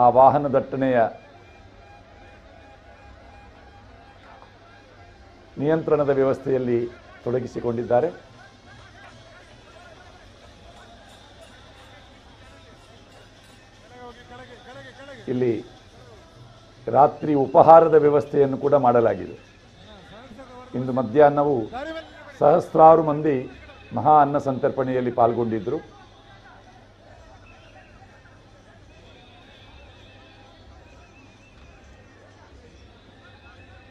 ಆ ವಾಹನ ದಟ್ಟಣೆಯ ನಿಯಂತ್ರಣದ ವ್ಯವಸ್ಥೆಯಲ್ಲಿ ತೊಡಗಿಸಿಕೊಂಡಿದ್ದಾರೆ. ಇಲ್ಲಿ ರಾತ್ರಿ ಉಪಹಾರದ ವ್ಯವಸ್ಥೆಯನ್ನು ಕೂಡ ಮಾಡಲಾಗಿದೆ. ಇಂದು ಮಧ್ಯಾಹ್ನವೂ ಸಹಸ್ರಾರು ಮಂದಿ ಮಹಾ ಅನ್ನ ಸಂತರ್ಪಣೆಯಲ್ಲಿ ಪಾಲ್ಗೊಂಡಿದ್ದರು.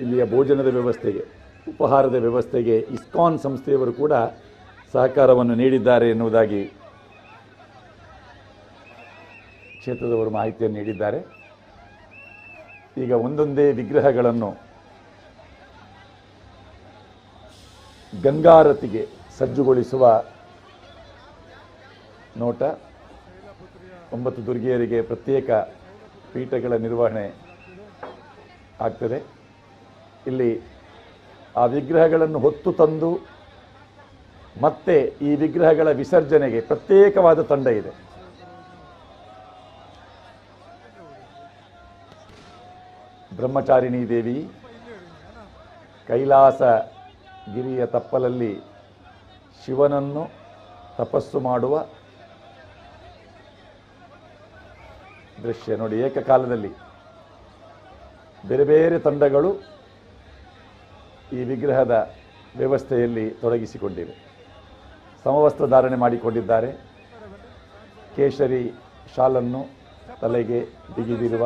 ಇಲ್ಲಿಯ ಭೋಜನದ ವ್ಯವಸ್ಥೆಗೆ ಉಪಹಾರದ ವ್ಯವಸ್ಥೆಗೆ ಇಸ್ಕಾನ್ ಸಂಸ್ಥೆಯವರು ಕೂಡ ಸಹಕಾರವನ್ನು ನೀಡಿದ್ದಾರೆ ಎನ್ನುವುದಾಗಿ ಕ್ಷೇತ್ರದವರು ಮಾಹಿತಿಯನ್ನು ನೀಡಿದ್ದಾರೆ. ಈಗ ಒಂದೊಂದೇ ವಿಗ್ರಹಗಳನ್ನು ಗಂಗಾರತಿಗೆ ಸಜ್ಜುಗೊಳಿಸುವ ನೋಟ. 9 ದುರ್ಗೆಯರಿಗೆ ಪ್ರತ್ಯೇಕ ಪೀಠಗಳ ನಿರ್ವಹಣೆ ಆಗ್ತದೆ. ಇಲ್ಲಿ ಆ ವಿಗ್ರಹಗಳನ್ನು ಹೊತ್ತು ತಂದು ಮತ್ತೆ ಈ ವಿಗ್ರಹಗಳ ವಿಸರ್ಜನೆಗೆ ಪ್ರತ್ಯೇಕವಾದ ತಂಡ ಇದೆ. ಬ್ರಹ್ಮಚಾರಿಣಿ ದೇವಿ ಕೈಲಾಸ ಗಿರಿಯ ತಪ್ಪಲಲ್ಲಿ ಶಿವನನ್ನು ತಪಸ್ಸು ಮಾಡುವ ದೃಶ್ಯ ನೋಡಿ. ಏಕಕಾಲದಲ್ಲಿ ಬೇರೆ ಬೇರೆ ತಂಡಗಳು ಈ ವಿಗ್ರಹದ ವ್ಯವಸ್ಥೆಯಲ್ಲಿ ತೊಡಗಿಸಿಕೊಂಡಿವೆ. ಸಮವಸ್ತ್ರ ಧಾರಣೆ ಮಾಡಿಕೊಂಡಿದ್ದಾರೆ. ಕೇಸರಿ ಶಾಲನ್ನು ತಲೆಗೆ ಬಿಗಿದಿರುವ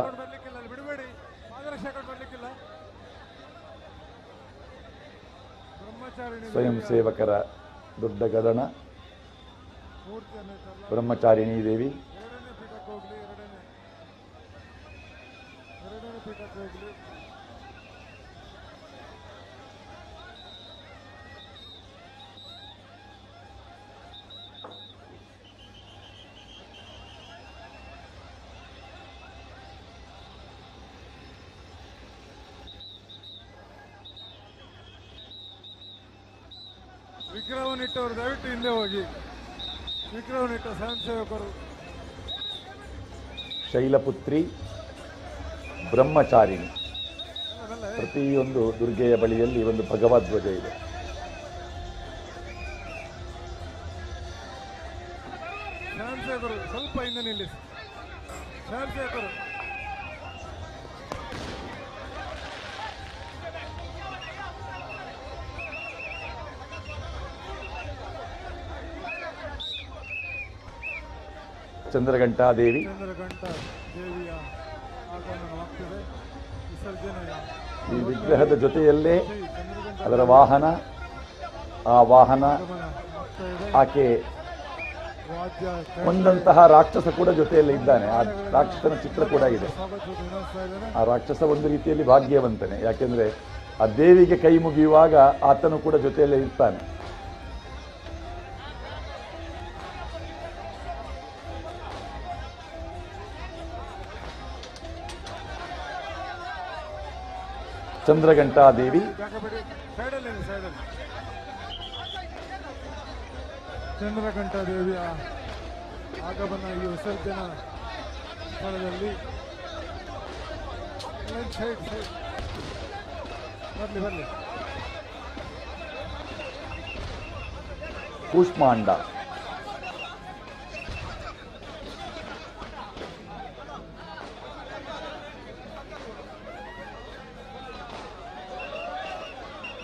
ಸ್ವಯಂ ಸೇವಕರ ದೊಡ್ಡ ಗಣನ ಬ್ರಹ್ಮಚಾರಿಣಿ ದೇವಿ. ವಿಗ್ರಹವನ್ನಿಟ್ಟವರು ದಯವಿಟ್ಟು ಹಿಂದೆ ಹೋಗಿ. ವಿಗ್ರಹವನ್ನಿಟ್ಟ ಸ್ವಯಂ ಸೇವಕರು ಶೈಲಪುತ್ರಿ ಬ್ರಹ್ಮಚಾರಿಣಿ ಪ್ರತಿಯೊಂದು ದುರ್ಗೆಯ ಬಳಿಯಲ್ಲಿ ಒಂದು ಭಗವಧ್ವಜ ಇದೆ. ಸ್ವಲ್ಪ ಹಿಂದೆ ನಿಲ್ಲಿಸಿ. ಚಂದ್ರಘಂಟಾ ದೇವಿ ದೇವಿಯ ಆಗಮನವಾಗ್ತಿದೆ. ವಿಸರ್ಜನೆಯ ಈ ವಿಗ್ರಹದ ಜೊತೆಯಲ್ಲೇ ಅದರ ವಾಹನ, ಆ ವಾಹನ ಆಕೆ ಕೊಂದಂತಹ ರಾಕ್ಷಸ ಕೂಡ ಜೊತೆಯಲ್ಲಿ ಇದ್ದಾನೆ. ಆ ರಾಕ್ಷಸನ ಚಿತ್ರ ಕೂಡ ಇದೆ. ಆ ರಾಕ್ಷಸ ಒಂದು ರೀತಿಯಲ್ಲಿ ಭಾಗ್ಯವಂತನೇ, ಯಾಕೆಂದ್ರೆ ಆ ದೇವಿಗೆ ಕೈ ಮುಗಿಯುವಾಗ ಆತನು ಕೂಡ ಜೊತೆಯಲ್ಲೇ ಇರ್ತಾನೆ. ಚಂದ್ರಘಂಟಾ ದೇವಿ ಚಂದ್ರಘಂಟಾ ದೇವಿಯ ಆಗಮನ ಈ ವಿಸರ್ಜನಾ ಸ್ಥಳದಲ್ಲಿ. ಬರಲಿ ಕೂಷ್ಮಾಂಡ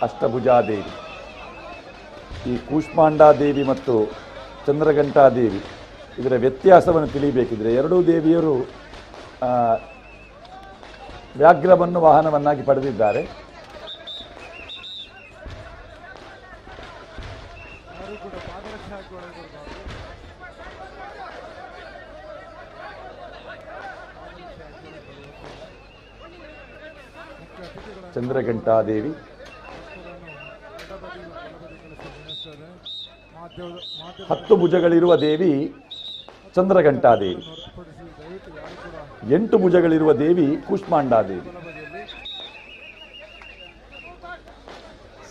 ಅಷ್ಟಭುಜಾದೇವಿ. ಈ ಕೂಷ್ಮಾಂಡಾದೇವಿ ಮತ್ತು ಚಂದ್ರಘಂಟಾದೇವಿ ಇದರ ವ್ಯತ್ಯಾಸವನ್ನು ತಿಳಿಬೇಕಿದ್ರೆ ಎರಡೂ ದೇವಿಯರು ವ್ಯಾಘ್ರವನ್ನು ವಾಹನವನ್ನಾಗಿ ಪಡೆದಿದ್ದಾರೆ. ಚಂದ್ರಘಂಟಾದೇವಿ, 10 ಭುಜಗಳಿರುವ ದೇವಿ ಚಂದ್ರಘಂಟಾದೇವಿ, 8 ಭುಜಗಳಿರುವ ದೇವಿ ಕೂಷ್ಮಾಂಡಾದೇವಿ,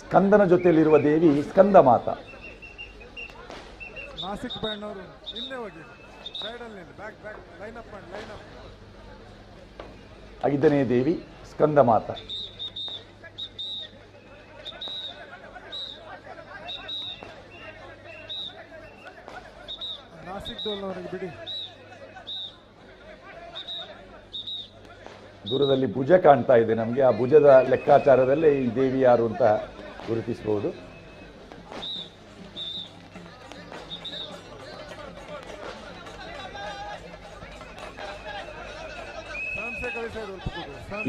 ಸ್ಕಂದನ ಜೊತೆಯಲ್ಲಿರುವ ದೇವಿ ಸ್ಕಂದ ಮಾತಾ. ನಾಸಿಕ್ ಬ್ಯಾಂಡ್ ಅವರು ಹಿಂದೆ ಹೋಗಿ ಸೈಡಲ್ಲಿ ಬ್ಯಾಕ್ ಲೈನ್ ಅಪ್ ಮಾಡಿ ಲೈನ್ ಅಪ್. 5ನೇ ದೇವಿ ಸ್ಕಂದ ಮಾತಾ. ನಾಸಿಕ್ ಡೋಲ್ನವರಿಗೆ ಬಿಡಿ. ದೂರದಲ್ಲಿ ಭುಜ ಕಾಣ್ತಾ ಇದೆ ನಮಗೆ. ಆ ಭುಜದ ಲೆಕ್ಕಾಚಾರದಲ್ಲೇ ಈ ದೇವಿ ಯಾರು ಅಂತ ಗುರುತಿಸಬಹುದು.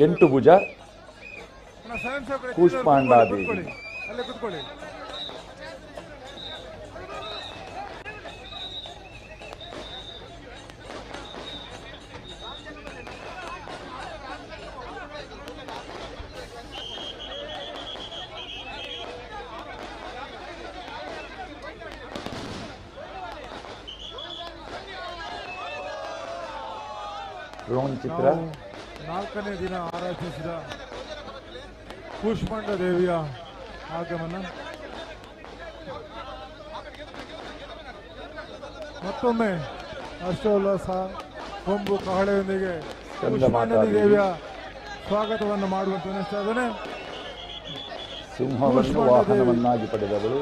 ಎಂಟು ಭುಜ ಕೂಷ್ಮಾಂಡಾದೇವಿ. ಅಲ್ಲೇ ಕೂತ್ಕೊಳ್ಳಿ. ರೋಹನ್ ಚಿತ್ರ. 4ನೇ ದಿನ ಆರಾಧಿಸಿದ ಕೂಷ್ಮಾಂಡ ದೇವಿಯ ಆಗಮನ. ಮತ್ತೊಮ್ಮೆ ಅಷ್ಟೋಲ್ಲಾಸ ಕೊಂಬು ಕಹಳೆಯೊಂದಿಗೆ ಕೂಷ್ಮಾಂಡ ದೇವಿಯ ಸ್ವಾಗತವನ್ನು ಮಾಡುವಂತ ನೆನೆಸ್ತಾನೆ. ಸಿಂಹವನ್ನು ವಾಹನವನ್ನಾಗಿ ಪಡೆದವಳು.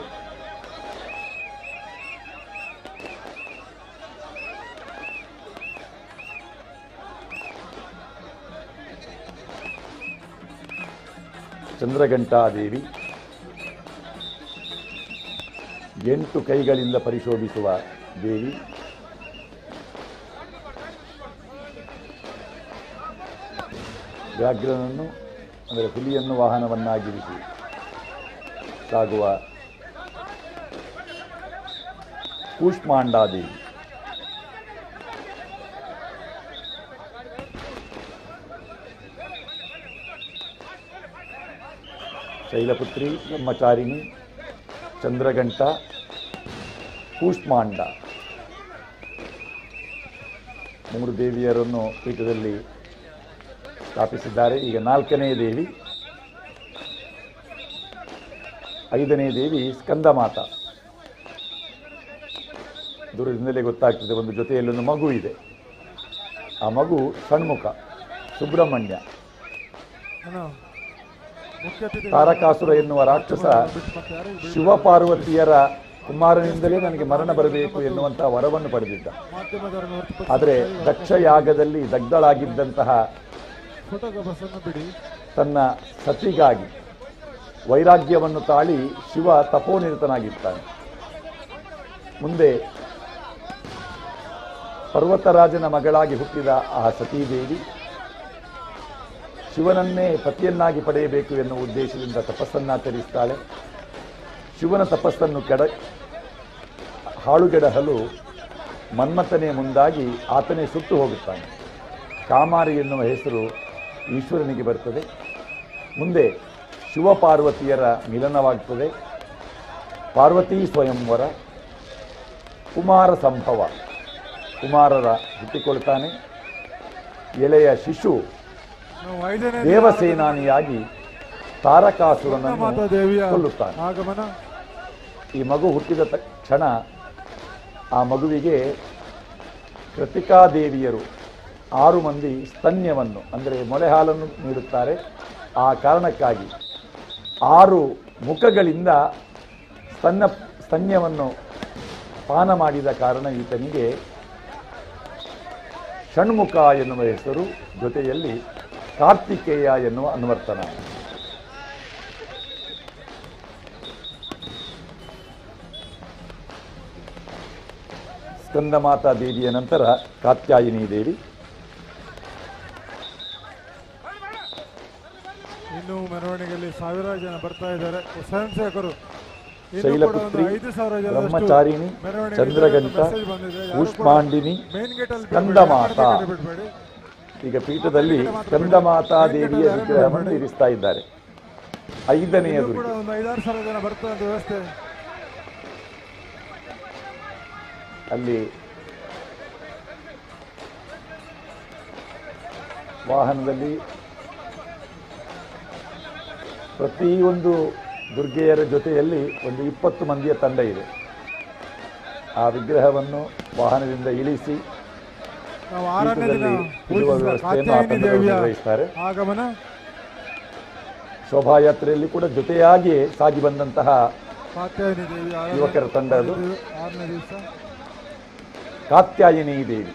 ಚಂದ್ರಘಂಟಾದೇವಿ 8 ಕೈಗಳಿಂದ ಪರಿಶೋಭಿಸುವ ದೇವಿ. ವ್ಯಾಘ್ರನನ್ನು ಅಂದರೆ ಹುಲಿಯನ್ನು ವಾಹನವನ್ನಾಗಿರಿಸಿ ಸಾಗುವ ಕೂಷ್ಮಾಂಡಾದೇವಿ. ಶೈಲಪುತ್ರಿ, ಬ್ರಹ್ಮಚಾರಿಣಿ, ಚಂದ್ರಘಂಟ, ಕೂಷ್ಮಾಂಡ 3 ದೇವಿಯರನ್ನು ಪೀಠದಲ್ಲಿ ಸ್ಥಾಪಿಸಿದ್ದಾರೆ. ಈಗ 4ನೇ ದೇವಿ, 5ನೇ ದೇವಿ ಸ್ಕಂದ ಮಾತಾ. ದೂರದಿಂದಲೇ ಗೊತ್ತಾಗ್ತದೆ ಒಂದು ಜೊತೆಯಲ್ಲೊಂದು ಮಗು ಇದೆ. ಆ ಮಗು ಷಣ್ಮುಖ ಸುಬ್ರಹ್ಮಣ್ಯ. ತಾರಕಾಸುರ ಎನ್ನುವ ರಾಕ್ಷಸ ಶಿವಪಾರ್ವತಿಯರ ಕುಮಾರನಿಂದಲೇ ನನಗೆ ಮರಣ ಬರಬೇಕು ಎನ್ನುವಂತಹ ವರವನ್ನು ಪಡೆದಿದ್ದ. ಆದರೆ ದಕ್ಷ ಯಾಗದಲ್ಲಿ ದಗ್ಧಳಾಗಿದ್ದಂತಹ ತನ್ನ ಸತಿಗಾಗಿ ವೈರಾಗ್ಯವನ್ನು ತಾಳಿ ಶಿವ ತಪೋನಿರತನಾಗಿರ್ತಾನೆ. ಮುಂದೆ ಪರ್ವತರಾಜನ ಮಗಳಾಗಿ ಹುಟ್ಟಿದ ಆ ಸತೀದೇವಿ ಶಿವನನ್ನೇ ಪತಿಯನ್ನಾಗಿ ಪಡೆಯಬೇಕು ಎನ್ನುವ ಉದ್ದೇಶದಿಂದ ತಪಸ್ಸನ್ನಾಚರಿಸ್ತಾಳೆ. ಶಿವನ ತಪಸ್ಸನ್ನು ಹಾಳುಗೆಡಹಲು ಮನ್ಮಥನೇ ಮುಂದಾಗಿ ಆತನೇ ಸುಟ್ಟು ಹೋಗುತ್ತಾನೆ. ಕಾಮಾರಿ ಎನ್ನುವ ಹೆಸರು ಈಶ್ವರನಿಗೆ ಬರ್ತದೆ. ಮುಂದೆ ಶಿವಪಾರ್ವತಿಯರ ಮಿಲನವಾಗ್ತದೆ. ಪಾರ್ವತೀ ಸ್ವಯಂವರ, ಕುಮಾರ ಸಂಭವ, ಕುಮಾರರ ಹುಟ್ಟಿಕೊಳ್ತಾನೆ. ಎಳೆಯ ಶಿಶು ದೇವಸೇನಾನಿಯಾಗಿ ತಾರಕಾಸುರನನ್ನು ಕೊಲ್ಲುತ್ತಾನೆ. ಈ ಮಗು ಹುಟ್ಟಿದ ತಕ್ಷಣ ಆ ಮಗುವಿಗೆ ಕೃತಿಕಾದೇವಿಯರು 6 ಮಂದಿ ಸ್ತನ್ಯವನ್ನು ಅಂದರೆ ಮೊಲೆ ಹಾಲನ್ನು ನೀಡುತ್ತಾರೆ. ಆ ಕಾರಣಕ್ಕಾಗಿ 6 ಮುಖಗಳಿಂದ ಸ್ತನ್ಯವನ್ನು ಪಾನ ಮಾಡಿದ ಕಾರಣ ಈತನಿಗೆ ಷಣ್ಮುಖ ಎನ್ನುವ ಹೆಸರು, ಜೊತೆಯಲ್ಲಿ ಕಾರ್ತಿಕೇಯ ಎನ್ನುವ ಅನ್ವರ್ತನ. ಸ್ಕಂದಮಾತಾ ದೇವಿಯ ನಂತರ ಕಾತ್ಯಾಯಿನಿ ದೇವಿ. ಇನ್ನು ಮೆರವಣಿಗೆಯಲ್ಲಿ 1000 ಜನ ಬರ್ತಾ ಇದ್ದಾರೆ ಸ್ವಯಂ ಸೇವಕರು. ಶೈಲಪುತ್ರಿ, ಬ್ರಹ್ಮಚಾರಿಣಿ, ಚಂದ್ರಗಂಟ, ಕೂಷ್ಮಾಂಡಿನಿ, ಸ್ಕಂದಮಾತಾ. ಈಗ ಪೀಠದಲ್ಲಿ ಸ್ಕಂದಮಾತಾ ದೇವಿಯ ವಿಗ್ರಹವನ್ನು ಇರಿಸ್ತಾ ಇದ್ದಾರೆ. 5ನೆಯ ದುರ್ಗೆ. ಒಂದು 5-6 ಜನ ಬರ್ತಾರೆ ವ್ಯವಸ್ಥೆ. ಅಲ್ಲಿ ವಾಹನದಲ್ಲಿ ಪ್ರತಿಯೊಂದು ದುರ್ಗೆಯರ ಜೊತೆಯಲ್ಲಿ ಒಂದು 20 ಮಂದಿಯ ತಂಡ ಇದೆ. ಆ ವಿಗ್ರಹವನ್ನು ವಾಹನದಿಂದ ಇಳಿಸಿ ಇಡುವ ವ್ಯವಸ್ಥೆಯನ್ನು ಆ ತಂಡಗಳು ನಿರ್ವಹಿಸ್ತಾರೆ. ಶೋಭಾಯಾತ್ರೆಯಲ್ಲಿ ಕೂಡ ಜೊತೆಯಾಗಿ ಸಾಗಿ ಬಂದಂತಹ ಯುವಕರ ತಂಡ ಅದು. ಕಾತ್ಯಾಯಿನಿ ದೇವಿ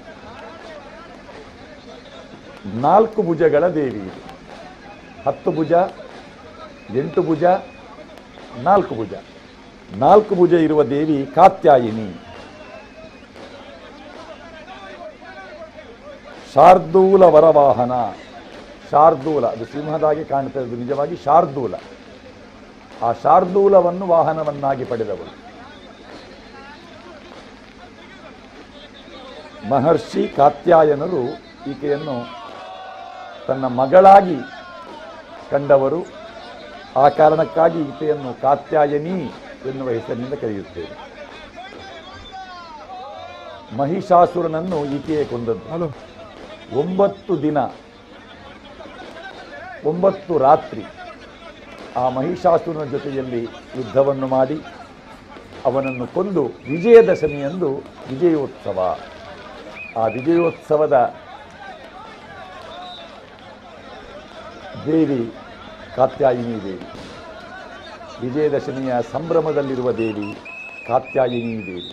4 ಭುಜಗಳ ದೇವಿ ಇದು. 10 ಭುಜ, 8 ಭುಜ, 4 ಭುಜ. 4 ಭುಜ ಇರುವ ದೇವಿ ಕಾತ್ಯಾಯಿನಿ. ಶಾರ್ದೂಲ ವರವಾಹನ. ಶಾರ್ದೂಲ ಅದು ಸಿಂಹದಾಗಿ ಕಾಣ್ತಾ ಇರೋದು ನಿಜವಾಗಿ ಶಾರ್ದೂಲ. ಆ ಶಾರ್ದೂಲವನ್ನು ವಾಹನವನ್ನಾಗಿ ಪಡೆದವರು ಮಹರ್ಷಿ ಕಾತ್ಯಾಯನರು ಈಕೆಯನ್ನು ತನ್ನ ಮಗಳಾಗಿ ಕಂಡವರು. ಆ ಕಾರಣಕ್ಕಾಗಿ ಈಕೆಯನ್ನು ಕಾತ್ಯಾಯನಿ ಎನ್ನುವ ಹೆಸರಿನಿಂದ ಕರೆಯುತ್ತೇವೆ. ಮಹಿಷಾಸುರನನ್ನು ಈಕೆಯೇ ಕೊಂದದ್ದು. 9 ದಿನ 9 ರಾತ್ರಿ ಆ ಮಹಿಷಾಸುರನ ಜೊತೆಯಲ್ಲಿ ಯುದ್ಧವನ್ನು ಮಾಡಿ ಅವನನ್ನು ಕೊಂದು ವಿಜಯದಶಮಿಯಂದು ವಿಜಯೋತ್ಸವ. ಆ ವಿಜಯೋತ್ಸವದ ದೇವಿ ಕಾತ್ಯಾಯಿನಿ ದೇವಿ. ವಿಜಯದಶಮಿಯ ಸಂಭ್ರಮದಲ್ಲಿರುವ ದೇವಿ ಕಾತ್ಯಾಯಿನಿ ದೇವಿ.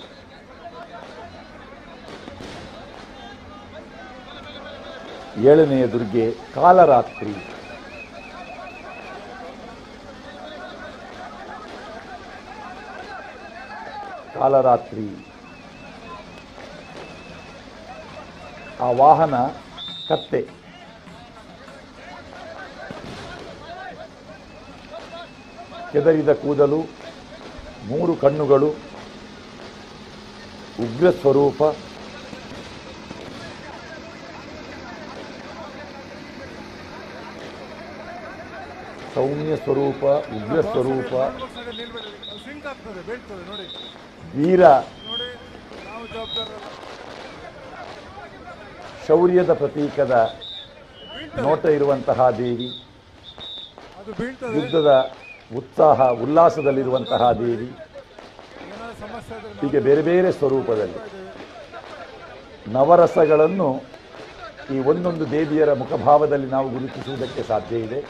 ಏಳನೆಯ ದುರ್ಗೆ ಕಾಲರಾತ್ರಿ. ಕಾಲರಾತ್ರಿ ಆ ವಾಹನ ಕತ್ತೆ. ಕೆದರಿದ ಕೂದಲು, 3 ಕಣ್ಣುಗಳು, ಉಗ್ರ ಸ್ವರೂಪ, ಸೌಮ್ಯ ಸ್ವರೂಪ, ಉಗ್ರ ಸ್ವರೂಪ, ವೀರ, ಶೌರ್ಯದ ಪ್ರತೀಕದ ನೋಟ ಇರುವಂತಹ ದೇವಿ, ಯುದ್ಧದ ಉತ್ಸಾಹ ಉಲ್ಲಾಸದಲ್ಲಿರುವಂತಹ ದೇವಿ. ಹೀಗೆ ಬೇರೆ ಬೇರೆ ಸ್ವರೂಪದಲ್ಲಿ ನವರಸಗಳನ್ನು ಈ ಒಂದೊಂದು ದೇವಿಯರ ಮುಖಭಾವದಲ್ಲಿ ನಾವು ಗುರುತಿಸುವುದಕ್ಕೆ ಸಾಧ್ಯ ಇದೆ.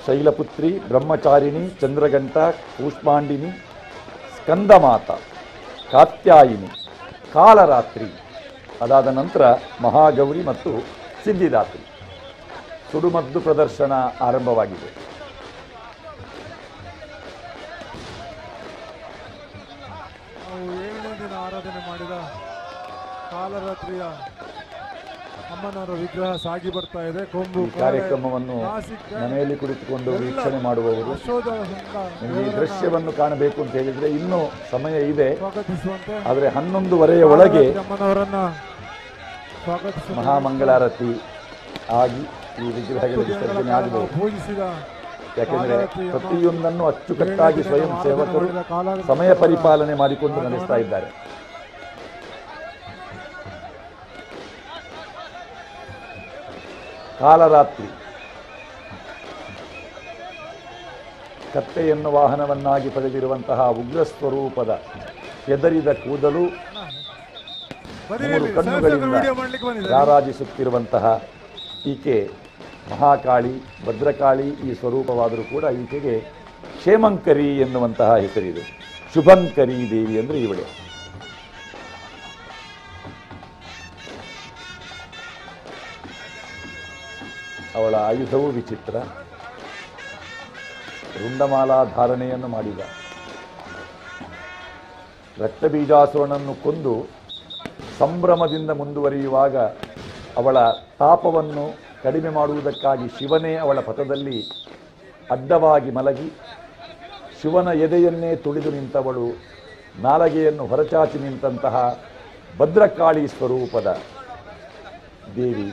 ಶೈಲಪುತ್ರಿ, ಬ್ರಹ್ಮಚಾರಿಣಿ, ಚಂದ್ರಘಂಟ, ಕೂಷ್ಮಾಂಡಿನಿ, ಸ್ಕಂದಮಾತ, ಕಾತ್ಯಾಯಿನಿ, ಕಾಲರಾತ್ರಿ, ಅದಾದ ನಂತರ ಮಹಾಗೌರಿ ಮತ್ತು ಸಿದ್ಧಿದಾತ್ರಿ. ಸುಡುಮದ್ದು ಪ್ರದರ್ಶನ ಆರಂಭವಾಗಿದೆ. ನಾವು 7ನೇ ದಿನ ಆರಾಧನೆ ಮಾಡಿದ ಕಾಲರಾತ್ರಿಯ ಅಮ್ಮನವರ ವಿಗ್ರಹ ಸಾಗಿ ಬರ್ತಾ ಇದೆ. ಕೊಂಬು ಈ ಕಾರ್ಯಕ್ರಮವನ್ನು ಮನೆಯಲ್ಲಿ ಕುಳಿತುಕೊಂಡು ವೀಕ್ಷಣೆ ಮಾಡುವವರು ನಿಮಗೆ ಈ ದೃಶ್ಯವನ್ನು ಕಾಣಬೇಕು ಅಂತ ಹೇಳಿದ್ರೆ ಇನ್ನೂ ಸಮಯ ಇದೆ. ಆದರೆ 11:30 ಒಳಗೆ ಮಹಾಮಂಗಳಾರತಿ ಆಗಿ ಈ ವಿಗ್ರಹಗಳ ವಿಸರ್ಜನೆ ಆಗಬಹುದು. ಯಾಕೆಂದರೆ ಪ್ರತಿಯೊಂದನ್ನು ಅಚ್ಚುಕಟ್ಟಾಗಿ ಸ್ವಯಂ ಸೇವಕರು ಸಮಯ ಪರಿಪಾಲನೆ ಮಾಡಿಕೊಂಡು ನಡೆಸ್ತಾ ಇದ್ದಾರೆ. ಕಾಲರಾತ್ರಿ ಕತ್ತೆಯನ್ನು ವಾಹನವನ್ನಾಗಿ ಪಡೆದಿರುವಂತಹ ಉಗ್ರ ಸ್ವರೂಪದ ಹೆದರಿದ ಕೂದಲು, 3 ಕಣ್ಣುಗಳಿಂದ ರಾರಾಜಿಸುತ್ತಿರುವಂತಹ ಈಕೆ ಮಹಾಕಾಳಿ, ಭದ್ರಕಾಳಿ ಈ ಸ್ವರೂಪವಾದರೂ ಕೂಡ ಈಕೆಗೆ ಕ್ಷೇಮಂಕರಿ ಎನ್ನುವಂತಹ ಹೆಸರಿದೆ. ಶುಭಂಕರಿ ದೇವಿ ಅಂದರೆ ಇವಳೆ. ಅವಳ ಆಯುಧವೂ ವಿಚಿತ್ರ. ರುಂಡಮಾಲಾ ಧಾರಣೆಯನ್ನು ಮಾಡಿದ. ರಕ್ತಬೀಜಾಸುರನನ್ನು ಕೊಂದು ಸಂಭ್ರಮದಿಂದ ಮುಂದುವರಿಯುವಾಗ ಅವಳ ತಾಪವನ್ನು ಕಡಿಮೆ ಮಾಡುವುದಕ್ಕಾಗಿ ಶಿವನೇ ಅವಳ ಪಥದಲ್ಲಿ ಅಡ್ಡವಾಗಿ ಮಲಗಿ ಶಿವನ ಎದೆಯನ್ನೇ ತುಳಿದು ನಿಂತವಳು, ನಾಲಗೆಯನ್ನು ಹೊರಚಾಚಿ ನಿಂತಹ ಭದ್ರಕಾಳಿ ಸ್ವರೂಪದ ದೇವಿ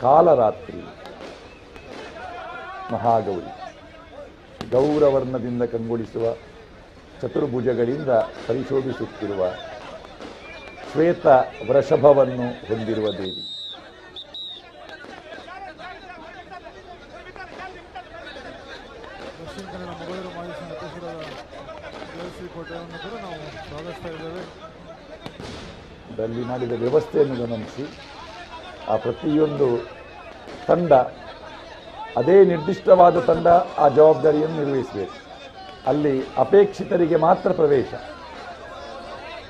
ಕಾಲರಾತ್ರಿ ಮಹಾಗೌರಿ. ಗೌರವರ್ಣದಿಂದ ಕಂಗೊಳಿಸುವ ಚತುರ್ಭುಜಗಳಿಂದ ಪರಿಶೋಭಿಸುತ್ತಿರುವ ಶ್ವೇತ ವೃಷಭವನ್ನು ಹೊಂದಿರುವ ದೇವಿ. ದಕ್ಷಿಣ ಕನ್ನಡ ಮೊಘಲರು ಮಾಜಿ ಅಧ್ಯಕ್ಷರಾದ ದೇವಶ್ರೀ ಕೋಟೆಯನ್ನು ಕೂಡ ನಾವು ಸ್ವಾಗತಿಸ್ತಾ ಇದ್ದೇವೆ. ಅಲ್ಲಿ ಮಾಡಿದ ವ್ಯವಸ್ಥೆಯನ್ನು ಗಮನಿಸಿ ಆ ಪ್ರತಿಯೊಂದು ತಂಡ ಅದೇ ನಿರ್ದಿಷ್ಟವಾದ ತಂಡ ಆ ಜವಾಬ್ದಾರಿಯನ್ನು ನಿರ್ವಹಿಸಬೇಕು. ಅಲ್ಲಿ ಅಪೇಕ್ಷಿತರಿಗೆ ಮಾತ್ರ ಪ್ರವೇಶ.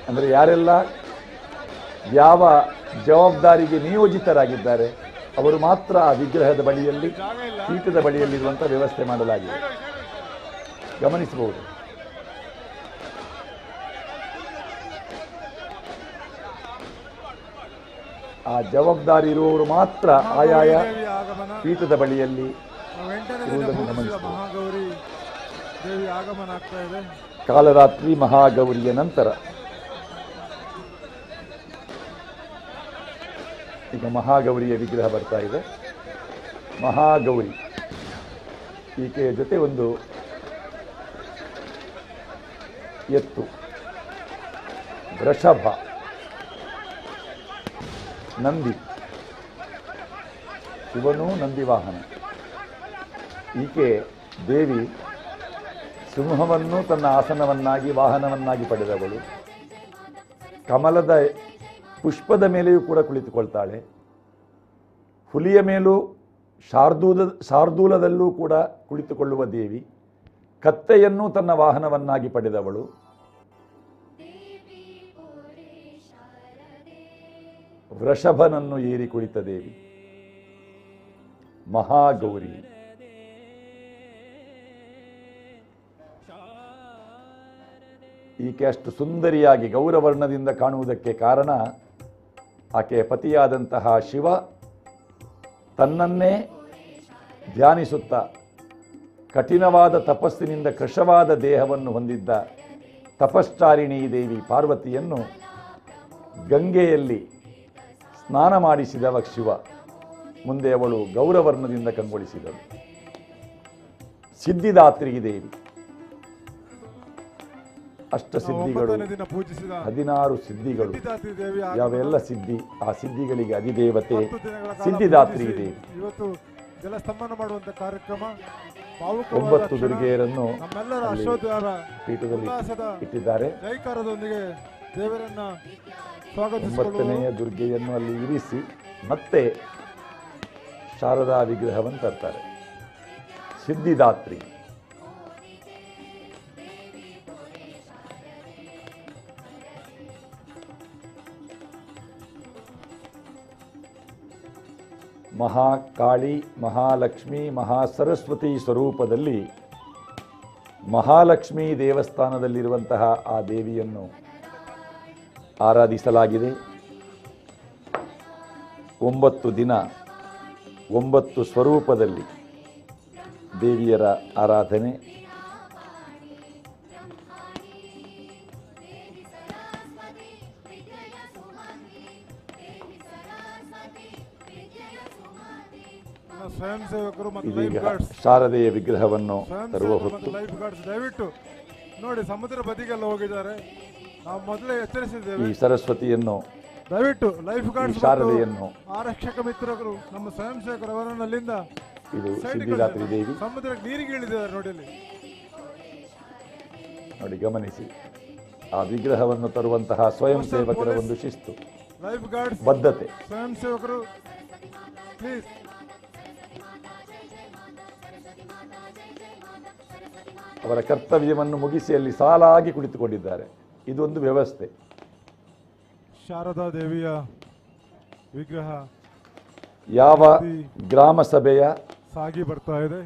ಅಂದರೆ ಯಾರೆಲ್ಲ ಯಾವ ಜವಾಬ್ದಾರಿಗೆ ನಿಯೋಜಿತರಾಗಿದ್ದಾರೆ ಅವರು ಮಾತ್ರ ಆ ವಿಗ್ರಹದ ಬಳಿಯಲ್ಲಿ, ಪೀಠದ ಬಳಿಯಲ್ಲಿರುವಂಥ ವ್ಯವಸ್ಥೆ ಮಾಡಲಾಗಿದೆ. ಗಮನಿಸಬಹುದು. ಆ ಜವಾಬ್ದಾರಿ ಇರುವವರು ಮಾತ್ರ ಆಯಾಯ ಪೀಠದ ಬಳಿಯಲ್ಲಿ ಇರುವುದನ್ನು ಗಮನಿಸಬಹುದು. ಮಹಾಗೌರಿ ದೇವಿ ಆಗಮನ ಆಗ್ತಾ ಇದೆ. ಕಾಲರಾತ್ರಿ ಮಹಾಗೌರಿಯ ನಂತರ ಈಗ ಮಹಾಗೌರಿಯ ವಿಗ್ರಹ ಬರ್ತಾ ಇದೆ. ಮಹಾಗೌರಿ ಈಕೆಯ ಜೊತೆ ಒಂದು ಎತ್ತು, ವೃಷಭ, ನಂದಿ, ಶಿವನು ನಂದಿ ವಾಹನ. ಈಕೆ ದೇವಿ ಸಿಂಹವನ್ನು ತನ್ನ ಆಸನವನ್ನಾಗಿ ವಾಹನವನ್ನಾಗಿ ಪಡೆದವಳು. ಕಮಲದ ಪುಷ್ಪದ ಮೇಲೆಯೂ ಕೂಡ ಕುಳಿತುಕೊಳ್ತಾಳೆ. ಹುಲಿಯ ಮೇಲೂ ಶಾರ್ದೂಲದಲ್ಲೂ ಕೂಡ ಕುಳಿತುಕೊಳ್ಳುವ ದೇವಿ. ಕತ್ತೆಯನ್ನು ತನ್ನ ವಾಹನವನ್ನಾಗಿ ಪಡೆದವಳು. ವೃಷಭನನ್ನು ಏರಿ ಕುಳಿತ ದೇವಿ ಮಹಾಗೌರಿ. ಈಕೆ ಅಷ್ಟು ಸುಂದರಿಯಾಗಿ ಗೌರವರ್ಣದಿಂದ ಕಾಣುವುದಕ್ಕೆ ಕಾರಣ ಆಕೆಯ ಪತಿಯಾದಂತಹ ಶಿವ ತನ್ನನ್ನೇ ಧ್ಯಾನಿಸುತ್ತಾ ಕಠಿಣವಾದ ತಪಸ್ಸಿನಿಂದ ಕೃಶವಾದ ದೇಹವನ್ನು ಹೊಂದಿದ್ದ ತಪಶ್ಚಾರಿಣಿ ದೇವಿ ಪಾರ್ವತಿಯನ್ನು ಗಂಗೆಯಲ್ಲಿ ಸ್ನಾನ ಮಾಡಿಸಿದವ ಶಿವ. ಮುಂದೆ ಅವಳು ಗೌರವರ್ಣದಿಂದ ಕಂಗೊಳಿಸಿದಳು. ಸಿದ್ಧಿದಾತ್ರಿ ದೇವಿ, ಅಷ್ಟಸಿದ್ಧಿಗಳು, 16 ಸಿದ್ಧಿಗಳು. ಯಾವೆಲ್ಲ ಸಿದ್ಧಿ, ಆ ಸಿದ್ಧಿಗಳಿಗೆ ಅಧಿದೇವತೆ ಸಿದ್ಧಿದಾತ್ರಿ ದೇವಿ. ಇವತ್ತು ಜಲಸ್ತಂಭನ ಮಾಡುವಂತ ಕಾರ್ಯಕ್ರಮ 9 ದುರ್ಗೆಯರನ್ನು ನಮ್ಮೆಲ್ಲರ ಅಶೋಧಾರ ಪೀಠದಲ್ಲಿ ಇಟ್ಟಿದ್ದಾರೆ. ಜೈಕಾರದೊಂದಿಗೆ ದೇವರನ್ನ 9ನೆಯ ದುರ್ಗೆಯನ್ನು ಅಲ್ಲಿ ಇರಿಸಿ ಮತ್ತೆ ಶಾರದಾ ವಿಗ್ರಹವನ್ನು ತರ್ತಾರೆ. ಸಿದ್ಧಿದಾತ್ರಿ. ಮಹಾಕಾಳಿ, ಮಹಾಲಕ್ಷ್ಮಿ, ಮಹಾಸರಸ್ವತಿ ಸ್ವರೂಪದಲ್ಲಿ ಮಹಾಲಕ್ಷ್ಮಿ ದೇವಸ್ಥಾನದಲ್ಲಿರುವಂತಹ ಆ ದೇವಿಯನ್ನು ಆರಾಧಿಸಲಾಗಿದೆ. 9 ದಿನ 9 ಸ್ವರೂಪದಲ್ಲಿ ದೇವಿಯರ ಆರಾಧನೆ. ಸ್ವಯಂ ಸೇವಕರು ಮತ್ತು ಇದೀಗ ಲೈಫ್ ಗಾರ್ಡ್ಸ್ ಶಾರದೆಯ ವಿಗ್ರಹವನ್ನು ತರುವ ಹೊತ್ತು ಲೈಫ್ ಗಾರ್ಡ್ಸ್ ದಯವಿಟ್ಟು ನೋಡಿ, ಸಮುದ್ರ ಬದಿಗೆಲ್ಲ ಹೋಗಿದ್ದಾರೆ. ನಾವು ಮೊದಲೇ ಎಚ್ಚರಿಸಿದ್ದೇವೆ. ಈ ಸರಸ್ವತಿಯನ್ನು, ದಯವಿಟ್ಟು ಲೈಫ್ ಗಾರ್ಡ್ಸ್ ಶಾರದೆಯನ್ನು, ಆರಕ್ಷಕ ಮಿತ್ರರು, ನಮ್ಮ ಸ್ವಯಂ ಸೇವಕರು ಅವರನ್ನು ಅಲ್ಲಿಂದ ಇದು ಸಿದ್ಧಿದಾತ್ರಿ ದೇವಿ ಸಮುದ್ರಕ್ಕೆ ನೀರಿಗೆ ಇಳಿದಿದ್ದಾರೆ. ನೋಡಿ ಅಲ್ಲಿ ನೋಡಿ, ಗಮನಿಸಿ. ಆ ವಿಗ್ರಹವನ್ನು ತರುವಂತಹ ಸ್ವಯಂ ಸೇವಕರ ಒಂದು ಶಿಸ್ತು, ಲೈಫ್ ಗಾರ್ಡ್ಸ್, ಬದ್ಧತೆ. ಸ್ವಯಂ ಸೇವಕರು ಪ್ಲೀಸ್. ಅವರ ಕರ್ತವ್ಯವನ್ನು ಮುಗಿಸಿ ಅಲ್ಲಿ ಸಾಲಾಗಿ ಕುಳಿತುಕೊಂಡಿದ್ದಾರೆ. ಇದೊಂದು ವ್ಯವಸ್ಥೆ. ಶಾರದಾ ದೇವಿಯ ವಿಗ್ರಹ ಯಾವ ಗ್ರಾಮ ಸಭೆಯ ಸಾಗಿ ಬರ್ತಾ ಇದೆ.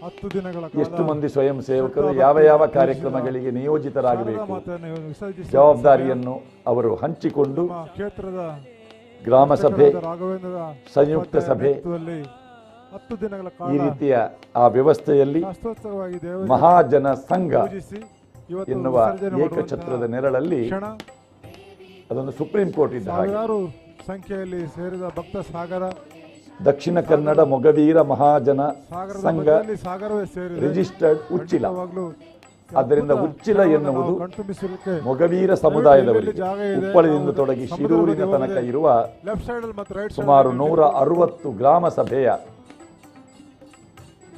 10 ದಿನಗಳ ಎಷ್ಟು ಮಂದಿ ಸ್ವಯಂ ಸೇವಕರು ಯಾವ ಯಾವ ಕಾರ್ಯಕ್ರಮಗಳಿಗೆ ನಿಯೋಜಿತರಾಗಬೇಕು, ಜವಾಬ್ದಾರಿಯನ್ನು ಅವರು ಹಂಚಿಕೊಂಡು ಕ್ಷೇತ್ರದ ಗ್ರಾಮ ಸಭೆ, ರಾಘವೇಂದ್ರ ಸಂಯುಕ್ತ ಸಭೆ, 10 ದಿನಗಳ ಈ ರೀತಿಯ ಆ ವ್ಯವಸ್ಥೆಯಲ್ಲಿ ಶಾಸ್ತ್ರೋಕ್ತವಾಗಿ ಮಹಾಜನ ಸಂಘ ಎನ್ನುವ ಏಕಛತ್ರದ ನೆರಳಲ್ಲಿ ಅದೊಂದು ಸುಪ್ರೀಂ ಕೋರ್ಟ್ ಇದ್ದ ಹಾಗೆ ಸಾವಿರಾರು ಸಂಖ್ಯೆಯಲ್ಲಿ ಸೇರಿದ ಭಕ್ತ ಸಾಗರ, ದಕ್ಷಿಣ ಕನ್ನಡ ಮೊಗವೀರ ಮಹಾಜನ ಸಂಘ ಸಾಗರವೇ ಸೇರಿದೆ. ರಿಜಿಸ್ಟರ್ಡ್ ಉಚ್ಚಿಲ. ಆದ್ದರಿಂದ ಉಚ್ಚಿಲ ಎನ್ನುವುದು ಮೊಗವೀರ ಸಮುದಾಯದವರಿಗೆ ಉಪ್ಪಳದಿಂದ ತೊಡಗಿ ಶಿರೂರಿನ ತನಕ ಇರುವ ಸುಮಾರು 160 ಗ್ರಾಮ ಸಭೆಯ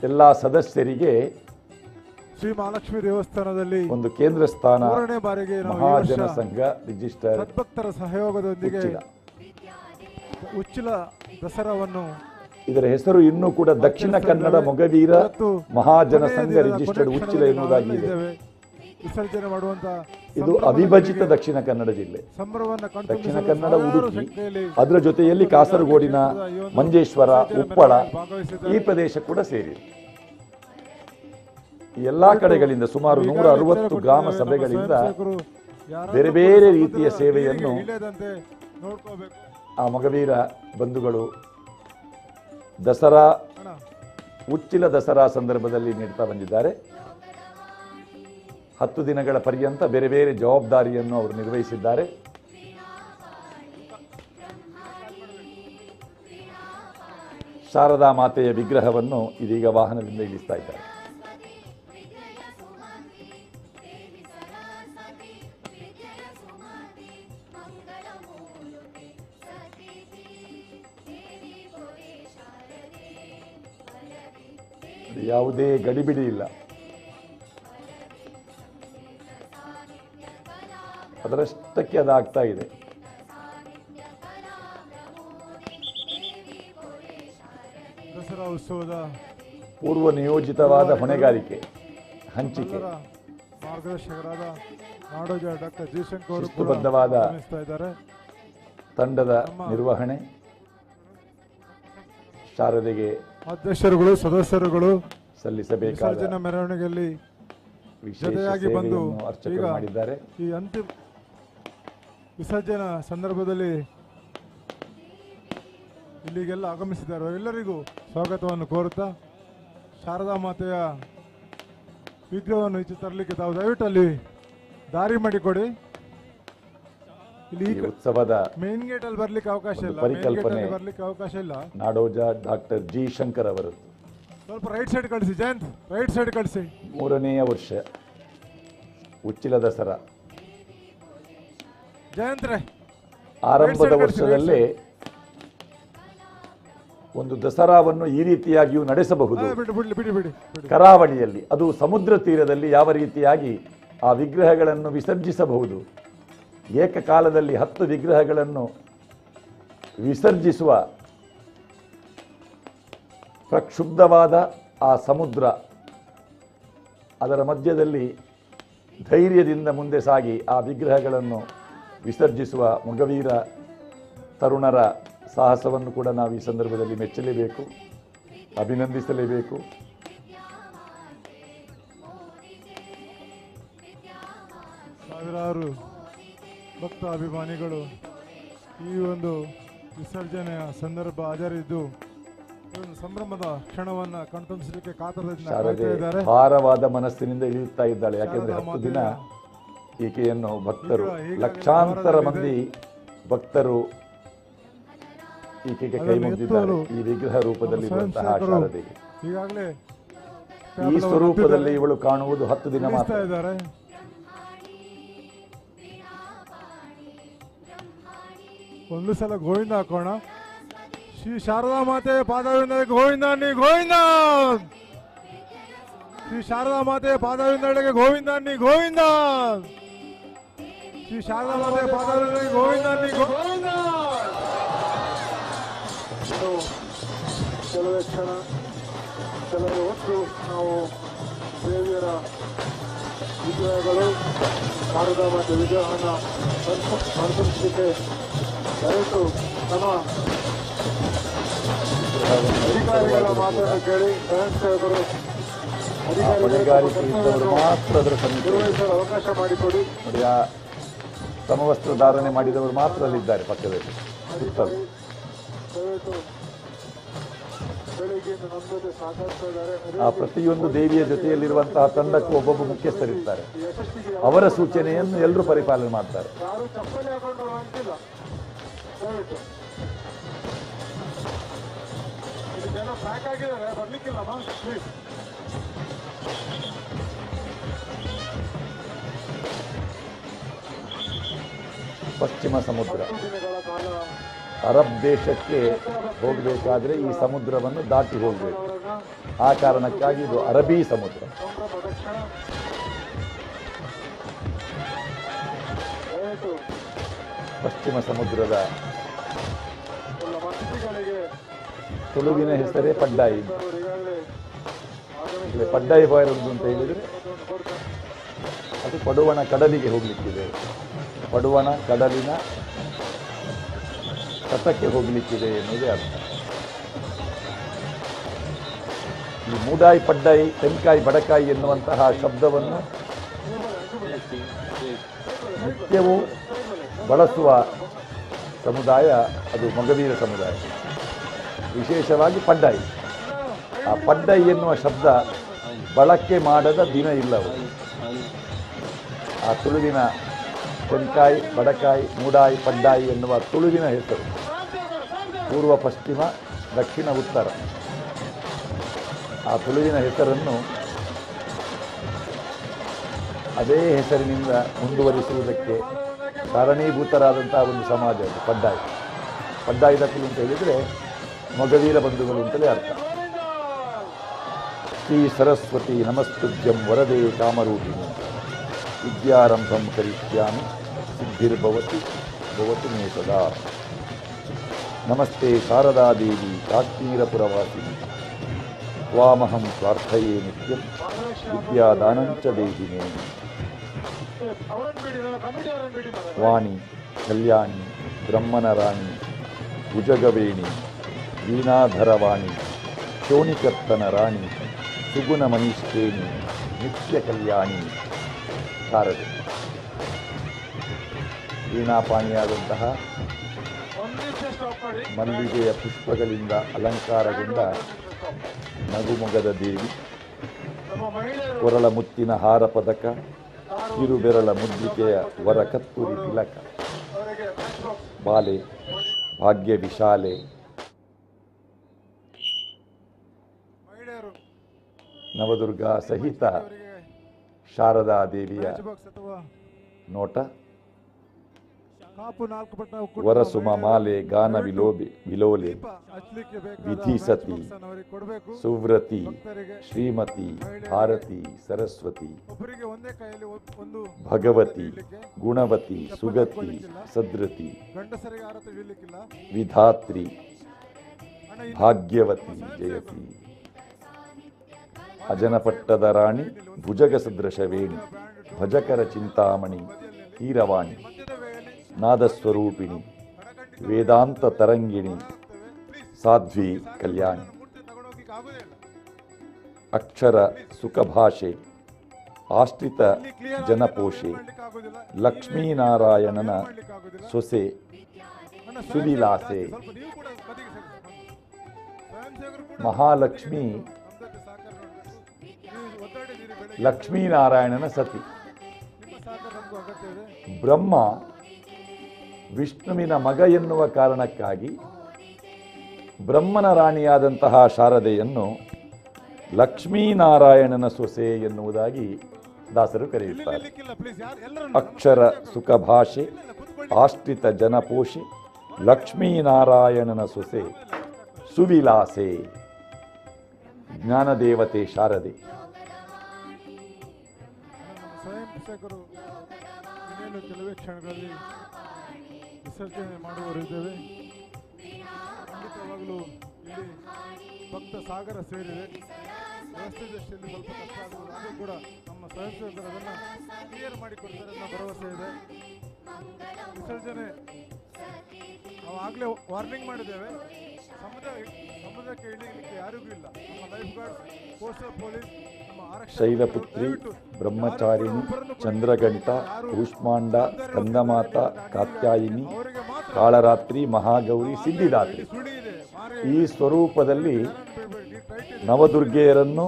ಎಲ್ಲ ಸದಸ್ಯರಿಗೆ ಶ್ರೀ ಮಹಾಲಕ್ಷ್ಮಿ ದೇವಸ್ಥಾನದಲ್ಲಿ ಒಂದು ಕೇಂದ್ರ ಸ್ಥಾನ. 3ನೇ ಬಾರಿಗೆ ಮಹಾಜನ ಸಂಘ ರಿಜಿಸ್ಟರ್ ಸದ್ಭಕ್ತರ ಸಹಯೋಗದೊಂದಿಗೆ ಉಚ್ಚಿಲ ದಸರಾವನ್ನು, ಇದರ ಹೆಸರು ಇನ್ನೂ ಕೂಡ ದಕ್ಷಿಣ ಕನ್ನಡ ಮೊಗವೀರ ಮಹಾಜನ ಸಂಘ ರಿಜಿಸ್ಟರ್ಡ್ ಉಚ್ಚಿಲ ಎನ್ನುವುದಾಗಿ ಇದೆ. ವಿಸರ್ಜನೆ ಮಾಡುವಂತಹ ಇದು ಅವಿಭಜಿತ ದಕ್ಷಿಣ ಕನ್ನಡ ಜಿಲ್ಲೆ. ದಕ್ಷಿಣ ಕನ್ನಡ, ಉಡುಪಿ, ಅದರ ಜೊತೆಯಲ್ಲಿ ಕಾಸರಗೋಡಿನ ಮಂಜೇಶ್ವರ, ಉಪ್ಪಳ ಈ ಪ್ರದೇಶ ಕೂಡ ಸೇರಿದೆ. ಈ ಎಲ್ಲಾ ಕಡೆಗಳಿಂದ ಸುಮಾರು 160 ಗ್ರಾಮ ಸಭೆಗಳಿಂದ ಬೇರೆ ಬೇರೆ ರೀತಿಯ ಸೇವೆಯನ್ನು ಆ ಮೊಗವೀರ ಬಂಧುಗಳು ದಸರಾ, ಉಚ್ಚಿಲ ದಸರಾ ಸಂದರ್ಭದಲ್ಲಿ ನೀಡ್ತಾ ಬಂದಿದ್ದಾರೆ. 10 ದಿನಗಳ ಪರ್ಯಂತ ಬೇರೆ ಬೇರೆ ಜವಾಬ್ದಾರಿಯನ್ನು ಅವರು ನಿರ್ವಹಿಸಿದ್ದಾರೆ. ಶಾರದಾ ಮಾತೆಯ ವಿಗ್ರಹವನ್ನು ಇದೀಗ ವಾಹನದಿಂದ ಇಳಿಸ್ತಾ ಇದ್ದಾರೆ. ಯಾವುದೇ ಗಡಿಬಿಡಿ ಇಲ್ಲ. ಅದರಷ್ಟಕ್ಕೆ ಅದಾಗ್ತಾ ಇದೆ. ದಸರಾ ಉತ್ಸವದ ಪೂರ್ವ ನಿಯೋಜಿತವಾದ ಹೊಣೆಗಾರಿಕೆ ಹಂಚಿಕೆ, ಮಾರ್ಗದರ್ಶಕರಾದ ನಾಡೋಜ ಡಾಕ್ಟರ್ ಜಯಶಂಕರ್ ಅವರು ಶಿಸ್ತುಬದ್ಧವಾದ ತಂಡದ ನಿರ್ವಹಣೆ, ಶಾರದೆಗೆ ಅಧ್ಯಕ್ಷರುಗಳು, ಸದಸ್ಯರುಗಳು ಸಲ್ಲಿಸಬೇಕಾದ ಮೆರವಣಿಗೆಯಲ್ಲಿ ಜೊತೆಯಾಗಿ ಬಂದು ಅರ್ಚಕರು ಮಾಡಿದ್ದಾರೆ. ಈ ಅಂತಿಮ ವಿಸರ್ಜನಾ ಸಂದರ್ಭದಲ್ಲಿ ಇಲ್ಲಿಗೆಲ್ಲ ಆಗಮಿಸಿದ್ದಾರೆ. ಎಲ್ಲರಿಗೂ ಸ್ವಾಗತವನ್ನು ಕೋರುತ್ತಾ, ಶಾರದಾ ಮಾತೆಯ ವಿಗ್ರಹವನ್ನು ಈಚೆ ತರಲಿಕ್ಕೆ ತಾವು ದಯವಿಟ್ಟು ಅಲ್ಲಿ ದಾರಿ ಮಾಡಿಕೊಡಿ. ಇಲ್ಲಿ ಉತ್ಸವದ ಮೇನ್ ಗೇಟ್ ಅಲ್ಲಿ ಬರ್ಲಿಕ್ಕೆ ಅವಕಾಶ ಇಲ್ಲ, ಪರಿಕಲ್ಪನೆ ಬರ್ಲಿಕ್ಕೆ ಅವಕಾಶ ಇಲ್ಲ. ನಾಡೋಜ ಡಾಕ್ಟರ್ ಜಿ ಶಂಕರ್ ಅವರು. ಸ್ವಲ್ಪ ರೈಟ್ ಸೈಡ್ ಕಳಿಸಿ ಜಯಂತ್, ರೈಟ್ ಸೈಡ್ ಕಳಿಸಿ. 3ನೇ ವರ್ಷ ಉಚ್ಚಿಲ ದಸರಾ ಜಯಂತ್ ರೇ, ಆರಂಭದ ವರ್ಷದಲ್ಲೇ ಒಂದು ದಸರಾವನ್ನು ಈ ರೀತಿಯಾಗಿಯೂ ನಡೆಸಬಹುದು. ಕರಾವಳಿಯಲ್ಲಿ, ಅದು ಸಮುದ್ರ ತೀರದಲ್ಲಿ ಯಾವ ರೀತಿಯಾಗಿ ಆ ವಿಗ್ರಹಗಳನ್ನು ವಿಸರ್ಜಿಸಬಹುದು. ಏಕಕಾಲದಲ್ಲಿ 10 ವಿಗ್ರಹಗಳನ್ನು ವಿಸರ್ಜಿಸುವ ಪ್ರಕ್ಷುಬ್ಧವಾದ ಆ ಸಮುದ್ರ, ಅದರ ಮಧ್ಯದಲ್ಲಿ ಧೈರ್ಯದಿಂದ ಮುಂದೆ ಸಾಗಿ ಆ ವಿಗ್ರಹಗಳನ್ನು ವಿಸರ್ಜಿಸುವ ಮೊಗವೀರ ತರುಣರ ಸಾಹಸವನ್ನು ಕೂಡ ನಾವು ಈ ಸಂದರ್ಭದಲ್ಲಿ ಮೆಚ್ಚಲೇಬೇಕು, ಅಭಿನಂದಿಸಲೇಬೇಕು. ಸಾವಿರಾರು ಭಕ್ತ ಅಭಿಮಾನಿಗಳು ಈ ಒಂದು ವಿಸರ್ಜನೆಯ ಸಂದರ್ಭ ಹಾಜರಿದ್ದು ಒಂದು ಸಂಭ್ರಮದ ಕ್ಷಣವನ್ನ ಕಣ್ತುಂಬಿಸಲಿಕ್ಕೆ ಕಾತರದಿಂದ ಕಾಯ್ತಾ ಇದ್ದಾರೆ. ಭಾರವಾದ ಮನಸ್ಸಿನಿಂದ ಇಳಿಯುತ್ತಾ ಇದ್ದಾಳೆ. ಯಾಕೆಂದ್ರೆ 10 ದಿನ ಈಕೆಯನ್ನು ಭಕ್ತರು, ಲಕ್ಷಾಂತರ ಮಂದಿ ಭಕ್ತರು ಈಕೆಗೆ ಕೈ ಮುಗಿದಿದ್ದಾರೆ. ಈ ವಿಗ್ರಹ ರೂಪದಲ್ಲಿರುವಂತಹ ಶಾರದೆಗೆ ಈಗಾಗಲೇ ಈ ಸ್ವರೂಪದಲ್ಲಿ ಇವಳು ಕಾಣುವುದು 10 ದಿನ ಮಾತ್ರ. ಒಂದು ಸಲ ಗೋವಿಂದ ಹಾಕೋಣ. ಶ್ರೀ ಶಾರದಾ ಮಾತೆ ಪಾದವಿಂದ ಗೋವಿಂದ ನೀ ಗೋವಿಂದ. ಶ್ರೀ ಶಾರದಾ ಮಾತೆ ಪಾದವಿಂದಡೆಗೆ ಗೋವಿಂದ ನೀ ಗೋವಿಂದ. ಶ್ರೀ ಶಾರದಾ ಮಾತೆ ಪಾದವಿಂದ ಗೋವಿಂದ ನೀ ಗೋವಿಂದ. ಕೆಲವೇ ಕ್ಷಣ, ಕೆಲವೇ ಹೊತ್ತು ನಾವು ದೇವಿಯರ ವಿಗ್ರಹಗಳು ಶಾರದಾ ಮಾತೆ ವಿಗ್ರಹವನ್ನು ಸಂತರಿಸಲಿಕ್ಕೆ ದಯವಿಟ್ಟು ನಮ್ಮ ಅಧಿಕಾರಿಗಳ ಮಾತನ್ನು ಕೇಳಿ ಸ್ವಯಂ ಸೇವಕರು ಹೊಣೆಗಾರಿಕೆ ಇದ್ದವರು ಮಾತ್ರ ಅದರ ನಿರ್ವಹಿಸಲು ಅವಕಾಶ ಮಾಡಿಕೊಡಿ. ನೋಡಿ, ಆ ಸಮವಸ್ತ್ರ ಧಾರಣೆ ಮಾಡಿದವರು ಮಾತ್ರ ಅಲ್ಲಿದ್ದಾರೆ ಪಕ್ಕದಲ್ಲಿ ಸುತ್ತಲೂ. ದಯವಿಟ್ಟು ಬೆಳಿಗ್ಗೆಯಿಂದ ನಮ್ಮ ಜೊತೆ ಸಾಕಷ್ಟು ಇದ್ದಾರೆ. ಆ ಪ್ರತಿಯೊಂದು ದೇವಿಯ ಜೊತೆಯಲ್ಲಿರುವಂತಹ ತಂಡಕ್ಕೂ ಒಬ್ಬೊಬ್ಬ ಮುಖ್ಯಸ್ಥರಿರ್ತಾರೆ. ಅವರ ಸೂಚನೆಯನ್ನು ಎಲ್ಲರೂ ಪರಿಪಾಲನೆ ಮಾಡ್ತಾರೆ. ಯಾರು ಚಪ್ಪಲಿ ಹಾಕೊಂಡು ಅಂತಿಲ್ಲ. ದಯವಿಟ್ಟು ಇಲ್ಲಿ ಜನ ಪ್ಯಾಕ್ ಆಗಿದ್ದಾರೆ, ಬರ್ಲಿಕ್ಕಿಲ್ಲಮ್ಮ ಪ್ಲೀಸ್. ಪಶ್ಚಿಮ ಸಮುದ್ರ, ಅರಬ್ ದೇಶಕ್ಕೆ ಹೋಗಬೇಕಾದ್ರೆ ಈ ಸಮುದ್ರವನ್ನು ದಾಟಿ ಹೋಗಬೇಕು. ಆ ಕಾರಣಕ್ಕಾಗಿ ಇದು ಅರಬ್ಬಿ ಸಮುದ್ರ. ಪಶ್ಚಿಮ ಸಮುದ್ರದ ತುಳುವಿನ ಹೆಸರೇ ಪಡ್ಡಾಯಿ. ಪಡ್ಡಾಯಿ ಬಾಯರುವುದು ಅಂತ ಹೇಳಿದರೆ ಅದು ಪಡುವಣ ಕಡಲಿಗೆ ಹೋಗ್ಲಿಕ್ಕಿದೆ, ಪಡುವಣ ಕಡಲಿನ ತಟಕ್ಕೆ ಹೋಗ್ಲಿಕ್ಕಿದೆ ಎನ್ನುವುದೇ ಅರ್ಥ. ಈ ಮೂಡಾಯಿ, ಪಡ್ಡಾಯಿ, ತೆಂಕಾಯಿ, ಬಡಕಾಯಿ ಎನ್ನುವಂತಹ ಶಬ್ದವನ್ನು ನಿತ್ಯವೂ ಬಳಸುವ ಸಮುದಾಯ ಅದು ಮೊಗವೀರ ಸಮುದಾಯ, ವಿಶೇಷವಾಗಿ ಪಡ್ಡಾಯಿ. ಆ ಪಡ್ಡಾಯಿ ಎನ್ನುವ ಶಬ್ದ ಬಳಕೆ ಮಾಡದ ದಿನ ಇಲ್ಲವು. ಆ ತುಳುವಿನ ತೆಂಕಾಯಿ, ಬಡಕಾಯಿ, ಮೂಡಾಯಿ, ಪಡ್ಡಾಯಿ ಎನ್ನುವ ತುಳುವಿನ ಹೆಸರು. ಪೂರ್ವ, ಪಶ್ಚಿಮ, ದಕ್ಷಿಣ, ಉತ್ತರ. ಆ ತುಳುವಿನ ಹೆಸರನ್ನು ಅದೇ ಹೆಸರಿನಿಂದ ಮುಂದುವರಿಸುವುದಕ್ಕೆ ಕಾರಣೀಭೂತರಾದಂತಹ ಒಂದು ಸಮಾಜ ಅದು ಪಡ್ಡಾಯಿ. ಪಡ್ಡಾಯಿದ ಕುಲು ಅಂತ ಹೇಳಿದರೆ ಮೊಗವೀರ ಬಂಧುಗಳು ಅಂತಲೇ ಅರ್ಥ. ಶ್ರೀ ಸರಸ್ವತಿ ನಮಸ್ತುಭ್ಯಂ ವರದೇ ಕಾಮರೂಪಿಣಿ ವಿದ್ಯಾರಂಭಂ ಕರಿಷ್ಯಾಮಿ ಸಿದ್ಧಿರ್ಭವತಿ ಭವತು ಮೇ ಸದಾ. ನಮಸ್ತೆ ಶಾರದಾದೇವಿ ಕಾಶ್ಮೀರಪುರವಾಸಿನಿ ತ್ವಾಮಹಂ ಪ್ರಾರ್ಥಯೇ ನಿತ್ಯಂ ವಿದ್ಯಾದಾನಂಚ ದೇಹಿನೇ. ವಾಣಿ, ಕಲ್ಯಾಣಿ, ಬ್ರಹ್ಮನ ರಾಣಿ, ಭುಜಗವೇಣಿ, ವೀಣಾಧರವಾಣಿ, ಶೋಣಿಕರ್ತನ ರಾಣಿ, ಸುಗುಣ ಮನಿಷ್ಠೇಣಿ, ನಿತ್ಯ ಕಲ್ಯಾಣಿ ಶಾರದೆ. ವೀಣಾಪಾಣಿಯಾದಂತಹ ಮಲ್ಲಿಗೆಯ ಪುಷ್ಪಗಳಿಂದ ಅಲಂಕಾರಗೊಂಡ ನಗುಮೊಗದ ದೇವಿ, ಕೊರಳ ಮುತ್ತಿನ ಹಾರ ಪದಕ, ಕಿರುಬೆರಳ ಮುದ್ರಿಕೆಯ ವರ ಕತ್ತೂರಿ ತಿಲಕ, ಬಾಲೆ ಭಾಗ್ಯ ವಿಶಾಲೆ, ನವದುರ್ಗಾ ಸಹಿತ ಶಾರದಾ ದೇವಿಯ ನೋಟ, ವರಸುಮ ಮಾಲೆ ಗಾನ ವಿಲೋಲೆ, ವಿಧಿಸತಿ, ಸುವ್ರತಿ, ಶ್ರೀಮತಿ, ಭಾರತಿ, ಸರಸ್ವತಿ, ಭಗವತಿ, ಗುಣವತಿ, ಸುಗತಿ, ಸದೃತಿ, ವಿಧಾತ್ರಿ, ಭಾಗ್ಯವತಿ, ಜಯತಿ. ಅಜನಪಟ್ಟದ ರಾಣಿ ಭುಜಗ ಸದೃಶವೇಣಿ ಭಜಕರ ಚಿಂತಾಮಣಿ ಕೀರವಾಣಿ ನಾದಸ್ವರೂಪಿಣಿ ವೇದಾಂತ ತರಂಗಿಣಿ ಸಾಧ್ವಿ ಕಲ್ಯಾಣಿ ಅಕ್ಷರ ಸುಖಭಾಷೆ ಆಶ್ರಿತ ಜನಪೋಷೆ ಲಕ್ಷ್ಮೀನಾರಾಯಣನ ಸೊಸೆ ಸುವಿಲಾಸೆ ಮಹಾಲಕ್ಷ್ಮಿ ಲಕ್ಷ್ಮೀನಾರಾಯಣನ ಸತಿ ಬ್ರಹ್ಮ ವಿಷ್ಣುವಿನ ಮಗ ಎನ್ನುವ ಕಾರಣಕ್ಕಾಗಿ ಬ್ರಹ್ಮನ ರಾಣಿಯಾದಂತಹ ಶಾರದೆಯನ್ನು ಲಕ್ಷ್ಮೀನಾರಾಯಣನ ಸೊಸೆ ಎನ್ನುವುದಾಗಿ ದಾಸರು ಕರೆಯುತ್ತಾರೆ. ಅಕ್ಷರ ಸುಖಭಾಷೆ ಆಶ್ರಿತ ಜನಪೋಷೆ ಲಕ್ಷ್ಮೀನಾರಾಯಣನ ಸೊಸೆ ಸುವಿಲಾಸೆ ಜ್ಞಾನದೇವತೆ ಶಾರದೆ. ಸ್ವಯಂ ಸೇವಕರು ಇನ್ನೇನು ಕೆಲವೇ ಕ್ಷಣಗಳಲ್ಲಿ ವಿಸರ್ಜನೆ ಮಾಡುವವರಿದ್ದೇವೆ. ಖಂಡಿತವಾಗಲೂ ಇಲ್ಲಿ ಭಕ್ತ ಸಾಗರ ಸೇರಿದೆ. ವ್ಯವಸ್ಥೆ ದೃಷ್ಟಿಯಲ್ಲಿ ಸ್ವಲ್ಪ ಕಷ್ಟ ಆಗ್ಬೋದು, ಆದರೂ ಕೂಡ ನಮ್ಮ ಸ್ವಯಂ ಸೇವಕರು ಅದನ್ನು ಕ್ಲಿಯರ್ ಮಾಡಿಕೊಡ್ತಾರೆ ಅನ್ನೋ ಭರವಸೆ ಇದೆ. ವಿಸರ್ಜನೆ ನಾವು ಆಗಲೇ ವಾರ್ನಿಂಗ್ ಮಾಡಿದ್ದೇವೆ, ಸಮುದ್ರಕ್ಕೆ ಇಳಿಯಲಿಕ್ಕೆ ಯಾರಿಗೂ ಇಲ್ಲ. ನಮ್ಮ ಲೈಫ್ ಗಾರ್ಡ್ಸ್, ಕೋಸ್ಟಲ್ ಪೊಲೀಸ್, ನಮ್ಮ ಆರಕ್ಷಕ, ಶೈಲಪುತ್ರಿ, ಬ್ರಹ್ಮಚಾರಿಣಿ, ಚಂದ್ರಘಂಟ, ಕೂಷ್ಮಾಂಡ, ಸ್ಕಂದಮಾತ, ಕಾತ್ಯಾಯಿನಿ, ಕಾಳರಾತ್ರಿ, ಮಹಾಗೌರಿ, ಸಿದ್ಧಿದಾತ್ರಿ ಈ ಸ್ವರೂಪದಲ್ಲಿ ನವದುರ್ಗೆಯರನ್ನು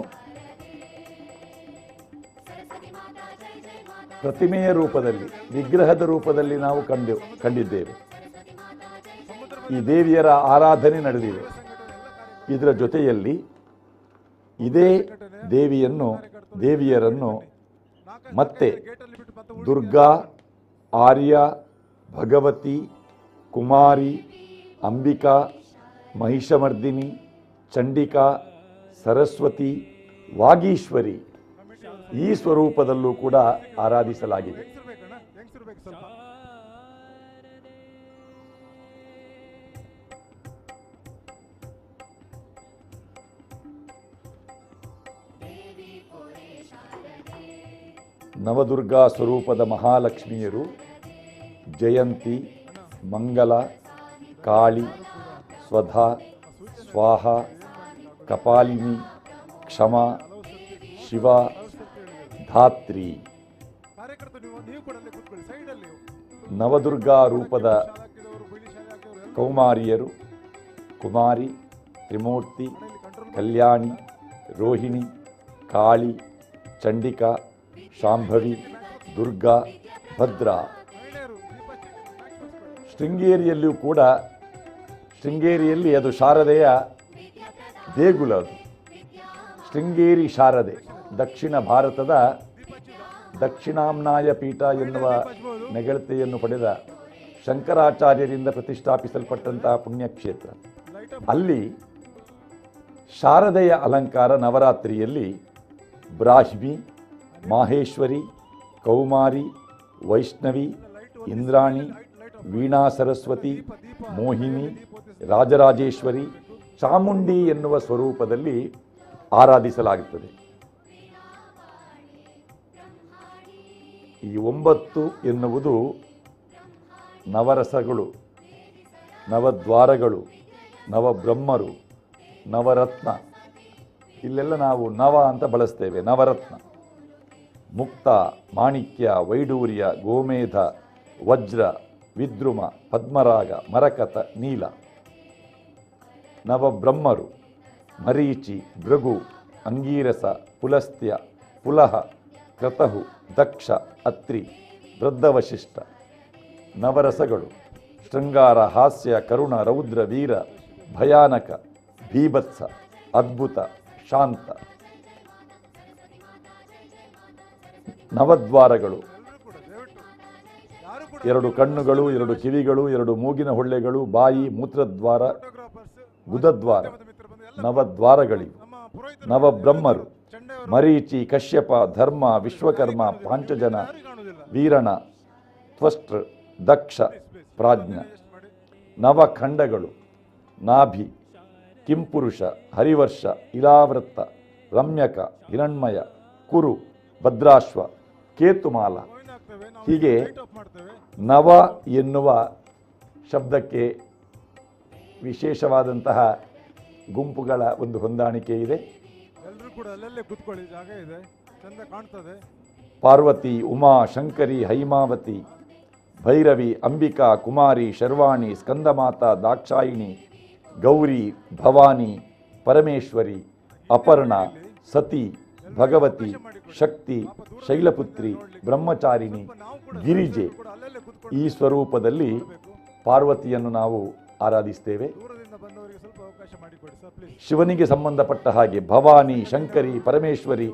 ಪ್ರತಿಮೆಯ ರೂಪದಲ್ಲಿ, ವಿಗ್ರಹದ ರೂಪದಲ್ಲಿ ನಾವು ಕಂಡಿದ್ದೇವೆ. ಈ ದೇವಿಯರ ಆರಾಧನೆ ನಡೆದಿದೆ. ಇದರ ಜೊತೆಯಲ್ಲಿ ಇದೇ ದೇವಿಯರನ್ನು ಮತ್ತೆ ದುರ್ಗಾ, ಆರ್ಯ, ಭಗವತಿ, ಕುಮಾರಿ, ಅಂಬಿಕಾ, ಮಹಿಷಮರ್ದಿನಿ, ಚಂಡಿಕಾ, ಸರಸ್ವತಿ, ವಾಗೀಶ್ವರಿ ಈ ಸ್ವರೂಪದಲ್ಲೂ ಕೂಡ ಆರಾಧಿಸಲಾಗಿದೆ. ನವದುರ್ಗಾ ಸ್ವರೂಪದ ಮಹಾಲಕ್ಷ್ಮಿಯರು ಜಯಂತಿ, ಮಂಗಲ, ಕಾಳಿ, ಸ್ವಧಾ, ಸ್ವಾಹ, ಕಪಾಲಿನಿ, ಕ್ಷಮ, ಶಿವ, ಧಾತ್ರಿ. ನವದುರ್ಗಾ ರೂಪದ ಕೌಮಾರಿಯರು ಕುಮಾರಿ, ತ್ರಿಮೂರ್ತಿ, ಕಲ್ಯಾಣಿ, ರೋಹಿಣಿ, ಕಾಳಿ, ಚಂಡಿಕಾ, ಶಾಂಭವಿ, ದುರ್ಗಾ, ಭದ್ರಾ. ಶೃಂಗೇರಿಯಲ್ಲಿಯೂ ಕೂಡ ಶೃಂಗೇರಿಯಲ್ಲಿ ಅದು ಶಾರದೆಯ ದೇಗುಲ. ಅದು ಶೃಂಗೇರಿ ಶಾರದೆ ದಕ್ಷಿಣ ಭಾರತದ ದಕ್ಷಿಣಾಮ್ನಾಯ ಪೀಠ ಎನ್ನುವ ನೆಗಳತೆಯನ್ನು ಪಡೆದ ಶಂಕರಾಚಾರ್ಯರಿಂದ ಪ್ರತಿಷ್ಠಾಪಿಸಲ್ಪಟ್ಟಂತಹ ಪುಣ್ಯಕ್ಷೇತ್ರ. ಅಲ್ಲಿ ಶಾರದೆಯ ಅಲಂಕಾರ ನವರಾತ್ರಿಯಲ್ಲಿ ಬ್ರಾಹ್ಮಿ, ಮಾಹೇಶ್ವರಿ, ಕೌಮಾರಿ, ವೈಷ್ಣವಿ, ಇಂದ್ರಾಣಿ, ವೀಣಾ ಸರಸ್ವತಿ, ಮೋಹಿನಿ, ರಾಜರಾಜೇಶ್ವರಿ, ಚಾಮುಂಡಿ ಎನ್ನುವ ಸ್ವರೂಪದಲ್ಲಿ ಆರಾಧಿಸಲಾಗುತ್ತದೆ. ಈ 9 ಎನ್ನುವುದು ನವರಸಗಳು, ನವದ್ವಾರಗಳು, ನವಬ್ರಹ್ಮರು, ನವರತ್ನ. ಇಲ್ಲೆಲ್ಲ ನಾವು ನವ ಅಂತ ಬಳಸ್ತೇವೆ. ನವರತ್ನ ಮುಕ್ತ, ಮಾಣಿಕ್ಯ, ವೈಡೂರ್ಯ, ಗೋಮೇಧ, ವಜ್ರ, ವಿದ್ರುಮ, ಪದ್ಮರಾಗ, ಮರಕತ, ನೀಲ. ನವಬ್ರಹ್ಮರು ಮರೀಚಿ, ಭೃಗು, ಅಂಗೀರಸ, ಪುಲಸ್ತ್ಯ, ಪುಲಹ, ಕ್ರತಹು, ದಕ್ಷ, ಅತ್ರಿ, ವೃದ್ಧವಶಿಷ್ಠ. ನವರಸಗಳು ಶೃಂಗಾರ, ಹಾಸ್ಯ, ಕರುಣ, ರೌದ್ರ, ವೀರ, ಭಯಾನಕ, ಭೀಭತ್ಸ, ಅದ್ಭುತ, ಶಾಂತ. ನವದ್ವಾರಗಳು 2 ಕಣ್ಣುಗಳು, 2 ಕಿವಿಗಳು, 2 ಮೂಗಿನ ಹೊಳ್ಳೆಗಳು, ಬಾಯಿ, ಮೂತ್ರದ್ವಾರ, ಗುದದ್ವಾರ. ನವದ್ವಾರಗಳಿವು. ನವಬ್ರಹ್ಮರು ಮರೀಚಿ, ಕಶ್ಯಪ, ಧರ್ಮ, ವಿಶ್ವಕರ್ಮ, ಪಾಂಚಜನ, ವೀರಣ, ತ್ವಷ್ಟ್ರ, ದಕ್ಷ, ಪ್ರಾಜ್ಞ. ನವಖಂಡಗಳು ನಾಭಿ, ಕಿಂಪುರುಷ, ಹರಿವರ್ಷ, ಇಲಾವೃತ್ತ, ರಮ್ಯಕ, ಹಿರಣ್ಮಯ, ಕುರು, ಭದ್ರಾಶ್ವ, ಕೇತುಮಾಲ, ಹೀಗೆ ನವ ಎನ್ನುವ ಶಬ್ದಕ್ಕೆ ವಿಶೇಷವಾದಂತಹ ಗುಂಪುಗಳ ಒಂದು ಹೊಂದಾಣಿಕೆ ಇದೆ. ಎಲ್ಲರೂ ಕೂಡ ಅಲ್ಲಲ್ಲೇ ಕೂತ್ಕೊಳ್ಳಿ, ಜಾಗ ಇದೆ, ಚಂದ ಕಾಣ್ತದೆ. ಪಾರ್ವತಿ, ಉಮಾ, ಶಂಕರಿ, ಹೈಮಾವತಿ, ಭೈರವಿ, ಅಂಬಿಕಾ, ಕುಮಾರಿ, ಶರ್ವಾಣಿ, ಸ್ಕಂದಮಾತಾ, ದಾಕ್ಷಾಯಿಣಿ, ಗೌರಿ, ಭವಾನಿ, ಪರಮೇಶ್ವರಿ, ಅಪರ್ಣ, ಸತಿ, ಭಗವತಿ, ಶಕ್ತಿ, ಶೈಲಪುತ್ರಿ, ಬ್ರಹ್ಮಚಾರಿಣಿ, ಗಿರಿಜೆ, ಈ ಸ್ವರೂಪದಲ್ಲಿ ಪಾರ್ವತಿಯನ್ನು ನಾವು ಆರಾಧಿಸ್ತೇವೆ. ಶಿವನಿಗೆ ಸಂಬಂಧಪಟ್ಟ ಹಾಗೆ ಭವಾನಿ, ಶಂಕರಿ, ಪರಮೇಶ್ವರಿ,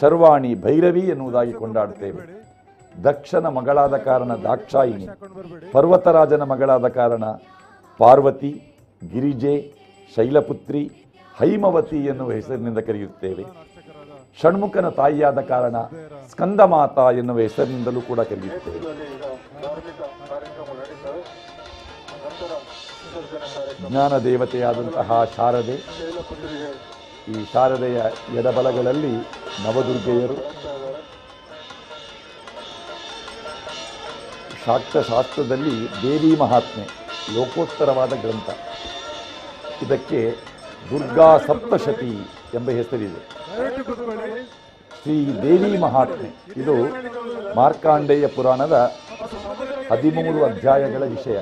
ಶರ್ವಾಣಿ, ಭೈರವಿ ಎನ್ನುವುದಾಗಿ ಕೊಂಡಾಡುತ್ತೇವೆ. ದಕ್ಷನ ಮಗಳಾದ ಕಾರಣ ದಾಕ್ಷಾಯಿಣಿ, ಪರ್ವತರಾಜನ ಮಗಳಾದ ಕಾರಣ ಪಾರ್ವತಿ, ಗಿರಿಜೆ, ಶೈಲಪುತ್ರಿ, ಹೈಮವತಿ ಎನ್ನುವ ಹೆಸರಿನಿಂದ ಕರೆಯುತ್ತೇವೆ. ಷಣ್ಮುಖನ ತಾಯಿಯಾದ ಕಾರಣ ಸ್ಕಂದಮಾತಾ ಎನ್ನುವ ಹೆಸರಿನಿಂದಲೂ ಕೂಡ ಕರೆಯುತ್ತೇವೆ. ಜ್ಞಾನ ದೇವತೆಯಾದಂತಹ ಶಾರದೆ, ಈ ಶಾರದೆಯ ಎಡಬಲಗಳಲ್ಲಿ ನವದುರ್ಗೆಯರು. ಶಾಕ್ತಶಾಸ್ತ್ರದಲ್ಲಿ ದೇವಿ ಮಹಾತ್ಮೆ ಲೋಕೋತ್ತರವಾದ ಗ್ರಂಥ. ಇದಕ್ಕೆ ದುರ್ಗಾ ಸಪ್ತಶತಿ ಎಂಬ ಹೆಸರಿದೆ. ಶ್ರೀ ದೇವಿ ಮಹಾತ್ಮೆ ಇದು ಮಾರ್ಕಾಂಡೇಯ ಪುರಾಣದ 13 ಅಧ್ಯಾಯಗಳ ವಿಷಯ.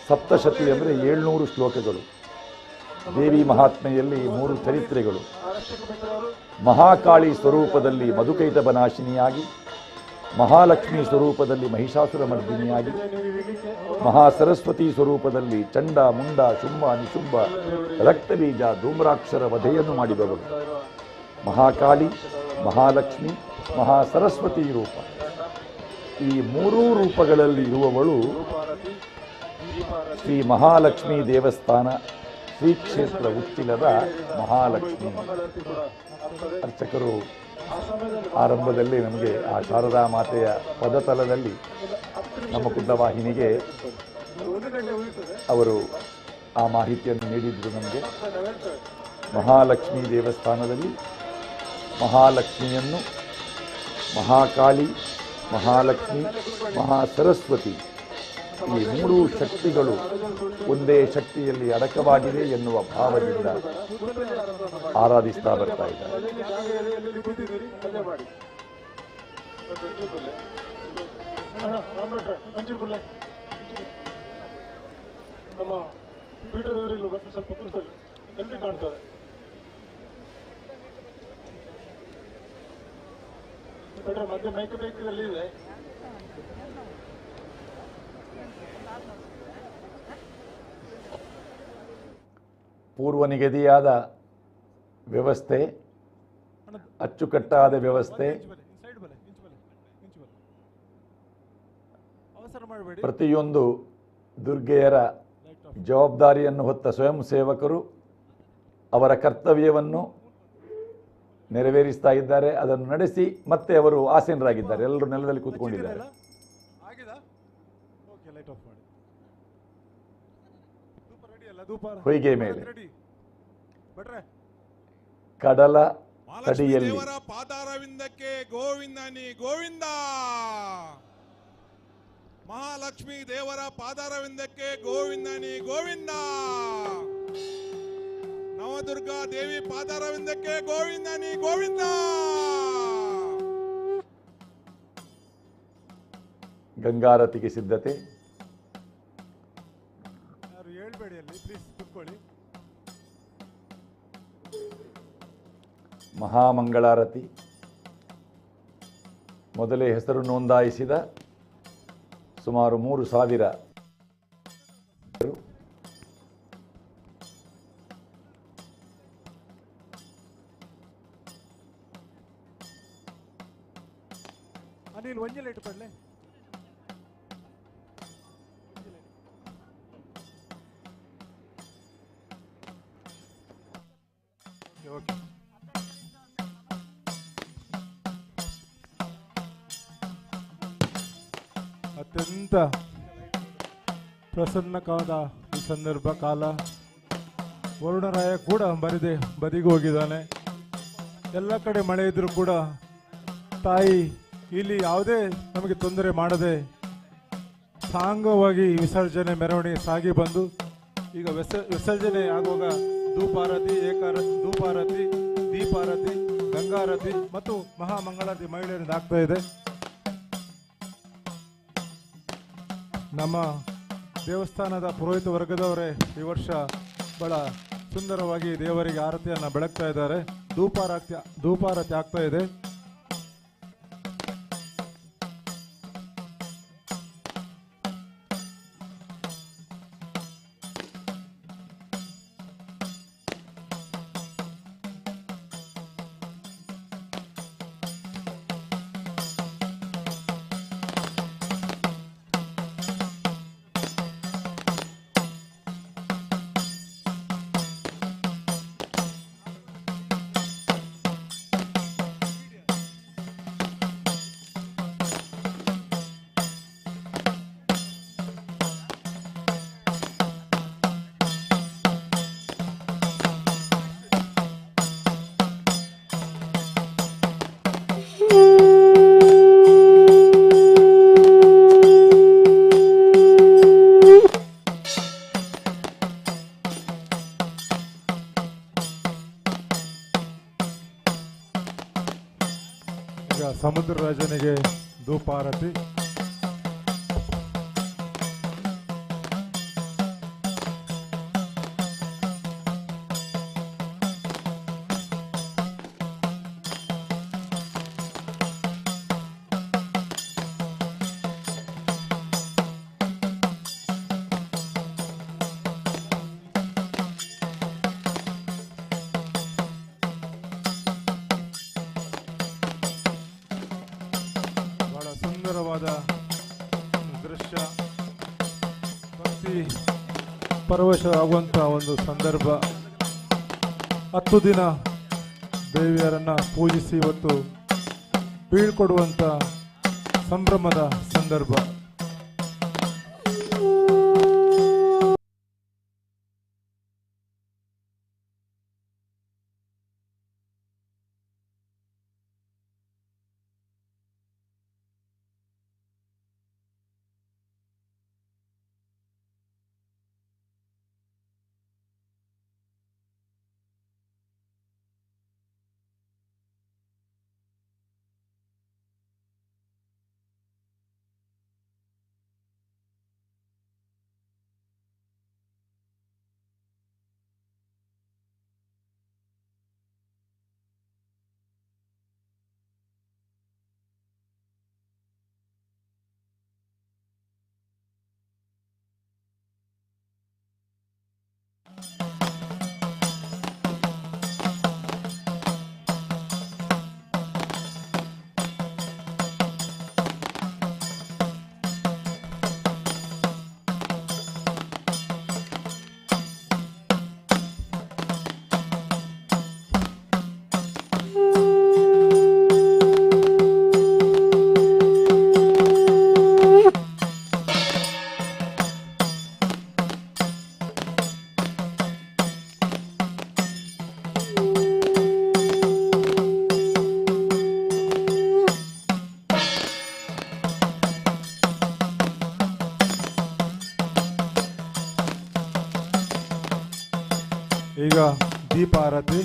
ಸಪ್ತಶತಿ ಅಂದರೆ 700 ಶ್ಲೋಕಗಳು. ದೇವಿ ಮಹಾತ್ಮೆಯಲ್ಲಿ 3 ಚರಿತ್ರೆಗಳು. ಮಹಾಕಾಳಿ ಸ್ವರೂಪದಲ್ಲಿ ಮಧುಕೈಟಭನಾಶಿನಿಯಾಗಿ, ಮಹಾಲಕ್ಷ್ಮಿ ಸ್ವರೂಪದಲ್ಲಿ ಮಹಿಷಾಸುರ ಮರ್ದಿನಿಯಾಗಿ, ಮಹಾಸರಸ್ವತಿ ಸ್ವರೂಪದಲ್ಲಿ ಚಂಡ, ಮುಂಡ, ಶುಂಭ, ನಿಶುಂಭ, ರಕ್ತಬೀಜ, ಧೂಮ್ರಾಕ್ಷರ ವಧೆಯನ್ನು ಮಾಡಿದವರು. ಮಹಾಕಾಳಿ, ಮಹಾಲಕ್ಷ್ಮಿ, ಮಹಾಸರಸ್ವತಿ ರೂಪ. ಈ 3 ರೂಪಗಳಲ್ಲಿ ಇರುವವಳು ಶ್ರೀ ಮಹಾಲಕ್ಷ್ಮೀ ದೇವಸ್ಥಾನ ಶ್ರೀ ಕ್ಷೇತ್ರ ಉಚ್ಚಿಲದ ಮಹಾಲಕ್ಷ್ಮಿ. ಅರ್ಚಕರು ಆರಂಭದಲ್ಲಿ ನಮಗೆ ಆ ಶಾರದಾ ಮಾತೆಯ ಪದತಲದಲ್ಲಿ ನಮ್ಮ ಕುಂಡವಾಹಿನಿಗೆ ಅವರು ಆ ಮಾಹಿತಿಯನ್ನು ನೀಡಿದ್ರು. ನಮಗೆ ಮಹಾಲಕ್ಷ್ಮೀ ದೇವಸ್ಥಾನದಲ್ಲಿ ಮಹಾಲಕ್ಷ್ಮಿಯನ್ನು ಮಹಾಕಾಳಿ, ಮಹಾಲಕ್ಷ್ಮಿ, ಮಹಾಸರಸ್ವತಿ ಈ 3 ಶಕ್ತಿಗಳು ಒಂದೇ ಶಕ್ತಿಯಲ್ಲಿ ಅಡಕವಾಗಿದೆ ಎನ್ನುವ ಭಾವದಿಂದ ಆರಾಧಿಸ್ತಾ ಬರ್ತಾ ಇದ್ದಾರೆ. ಪೂರ್ವ ನಿಗದಿಯಾದ ವ್ಯವಸ್ಥೆ, ಅಚ್ಚುಕಟ್ಟಾದ ವ್ಯವಸ್ಥೆ, ಪ್ರತಿಯೊಂದು ದುರ್ಗೆಯರ ಜವಾಬ್ದಾರಿಯನ್ನು ಹೊತ್ತ ಸ್ವಯಂ ಸೇವಕರು ಅವರ ಕರ್ತವ್ಯವನ್ನು ನೆರವೇರಿಸ್ತಾ ಇದ್ದಾರೆ. ಅದನ್ನು ನಡೆಸಿ ಮತ್ತೆ ಅವರು ಆಸೀನರಾಗಿದ್ದಾರೆ. ಎಲ್ಲರೂ ನೆಲದಲ್ಲಿ ಕೂತ್ಕೊಂಡಿದ್ದಾರೆ. ಹೊಯ್ಗೆ ಮೇಲೆ ಕಡಲ ತಡಿಯಲ್ಲಿ ಪಾದಾರವಿಂದಕ್ಕೆ ಗೋವಿಂದನಿ ಗೋವಿಂದ. ಮಹಾಲಕ್ಷ್ಮೀ ದೇವರ ಪಾದಾರವಿಂದಕ್ಕೆ ಗೋವಿಂದನಿ ಗೋವಿಂದ. ನವದುರ್ಗಾ ದೇವಿ ಪಾದಾರವಿಂದಕ್ಕೆ ಗೋವಿಂದನಿ ಗೋವಿಂದ. ಗಂಗಾರತಿಗೆ ಸಿದ್ಧತೆ. ಮಹಾಮಂಗಳಾರತಿ. ಮೊದಲೇ ಹೆಸರು ನೋಂದಾಯಿಸಿದ ಸುಮಾರು 3,000 ಅನಿಲ್ ಒಂಜೆ ಲೈಟ್ ಪಡ್ಲೆ. ಓಕೆ. ಅತ್ಯಂತ ಪ್ರಸನ್ನವಾದ ಈ ಸಂದರ್ಭ ಕಾಲ. ವರುಣರಾಯ ಕೂಡ ಬದಿಗೆ ಹೋಗಿದ್ದಾನೆ. ಎಲ್ಲ ಕಡೆ ಮಳೆ ಇದ್ರೂ ಕೂಡ ತಾಯಿ ಇಲ್ಲಿ ಯಾವುದೇ ನಮಗೆ ತೊಂದರೆ ಮಾಡದೆ ಸಾಂಗವಾಗಿ ವಿಸರ್ಜನೆ ಮೆರವಣಿಗೆ ಸಾಗಿ ಬಂದು ಈಗ ವಿಸರ್ಜನೆ ಆಗುವಾಗ ಧೂಪಾರತಿ ಧೂಪಾರತಿ ದೀಪಾರತಿ ಗಂಗಾರತಿ ಮತ್ತು ಮಹಾಮಂಗಳಾರತಿ ಮಹಿಳೆಯರಿಂದ ಆಗ್ತಾ ಇದೆ. ನಮ್ಮ ದೇವಸ್ಥಾನದ ಪುರೋಹಿತ ವರ್ಗದವರೇ ಈ ವರ್ಷ ಬಹಳ ಸುಂದರವಾಗಿ ದೇವರಿಗೆ ಆರತಿಯನ್ನು ಬೆಳಗ್ತಾ ಇದ್ದಾರೆ. ಧೂಪಾರತಿ ಆಗ್ತಾ ಇದೆ. ಈಗ ಸಮುದ್ರ ರಾಜನಿಗೆ ಧೂಪಾರತಿ. ಸುಂದರವಾದ ದೃಶ್ಯ, ಭಕ್ತಿ ಪರವಶ ಆಗುವಂಥ ಒಂದು ಸಂದರ್ಭ. 10 ದಿನ ದೇವಿಯರನ್ನು ಪೂಜಿಸಿ ಇವತ್ತು ಬೀಳ್ಕೊಡುವಂಥ ಸಂಭ್ರಮದ ಸಂದರ್ಭ. ಈಗ ದೀಪಾರತಿ.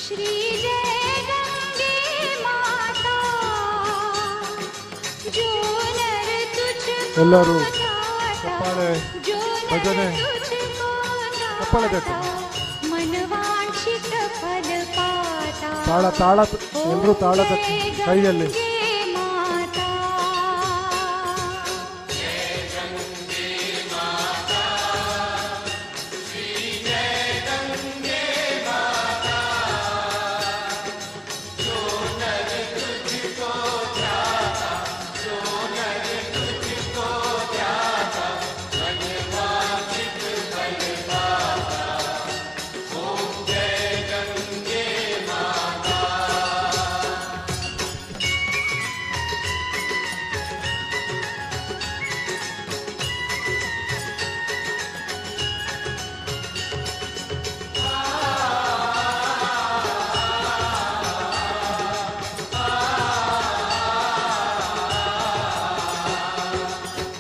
श्री जय गंगे माता जो नर तुझको ಎಲ್ಲರೂ ध्याता, ಚಪ್ಪಾಳೆ जो ಭಜನೆ नर तुझको ಚಪ್ಪಾಳೆ ಬೇಕು. ध्याता, मनवांछित फल पाता। ತಾಳ ತಾಳ ಎಲ್ಲರೂ ತಾಳ ತಟ್ಟಿ ಕೈಯಲ್ಲಿ.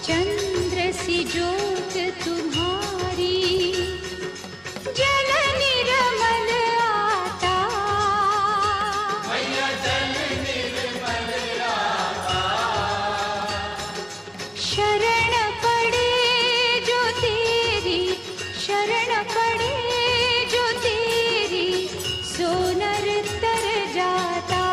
चंद्र सी ज्योत तुम्हारी जल निर्मल आता, शरण पड़े जो तेरी, शरण पड़े जो तेरी, सो नर तर जाता।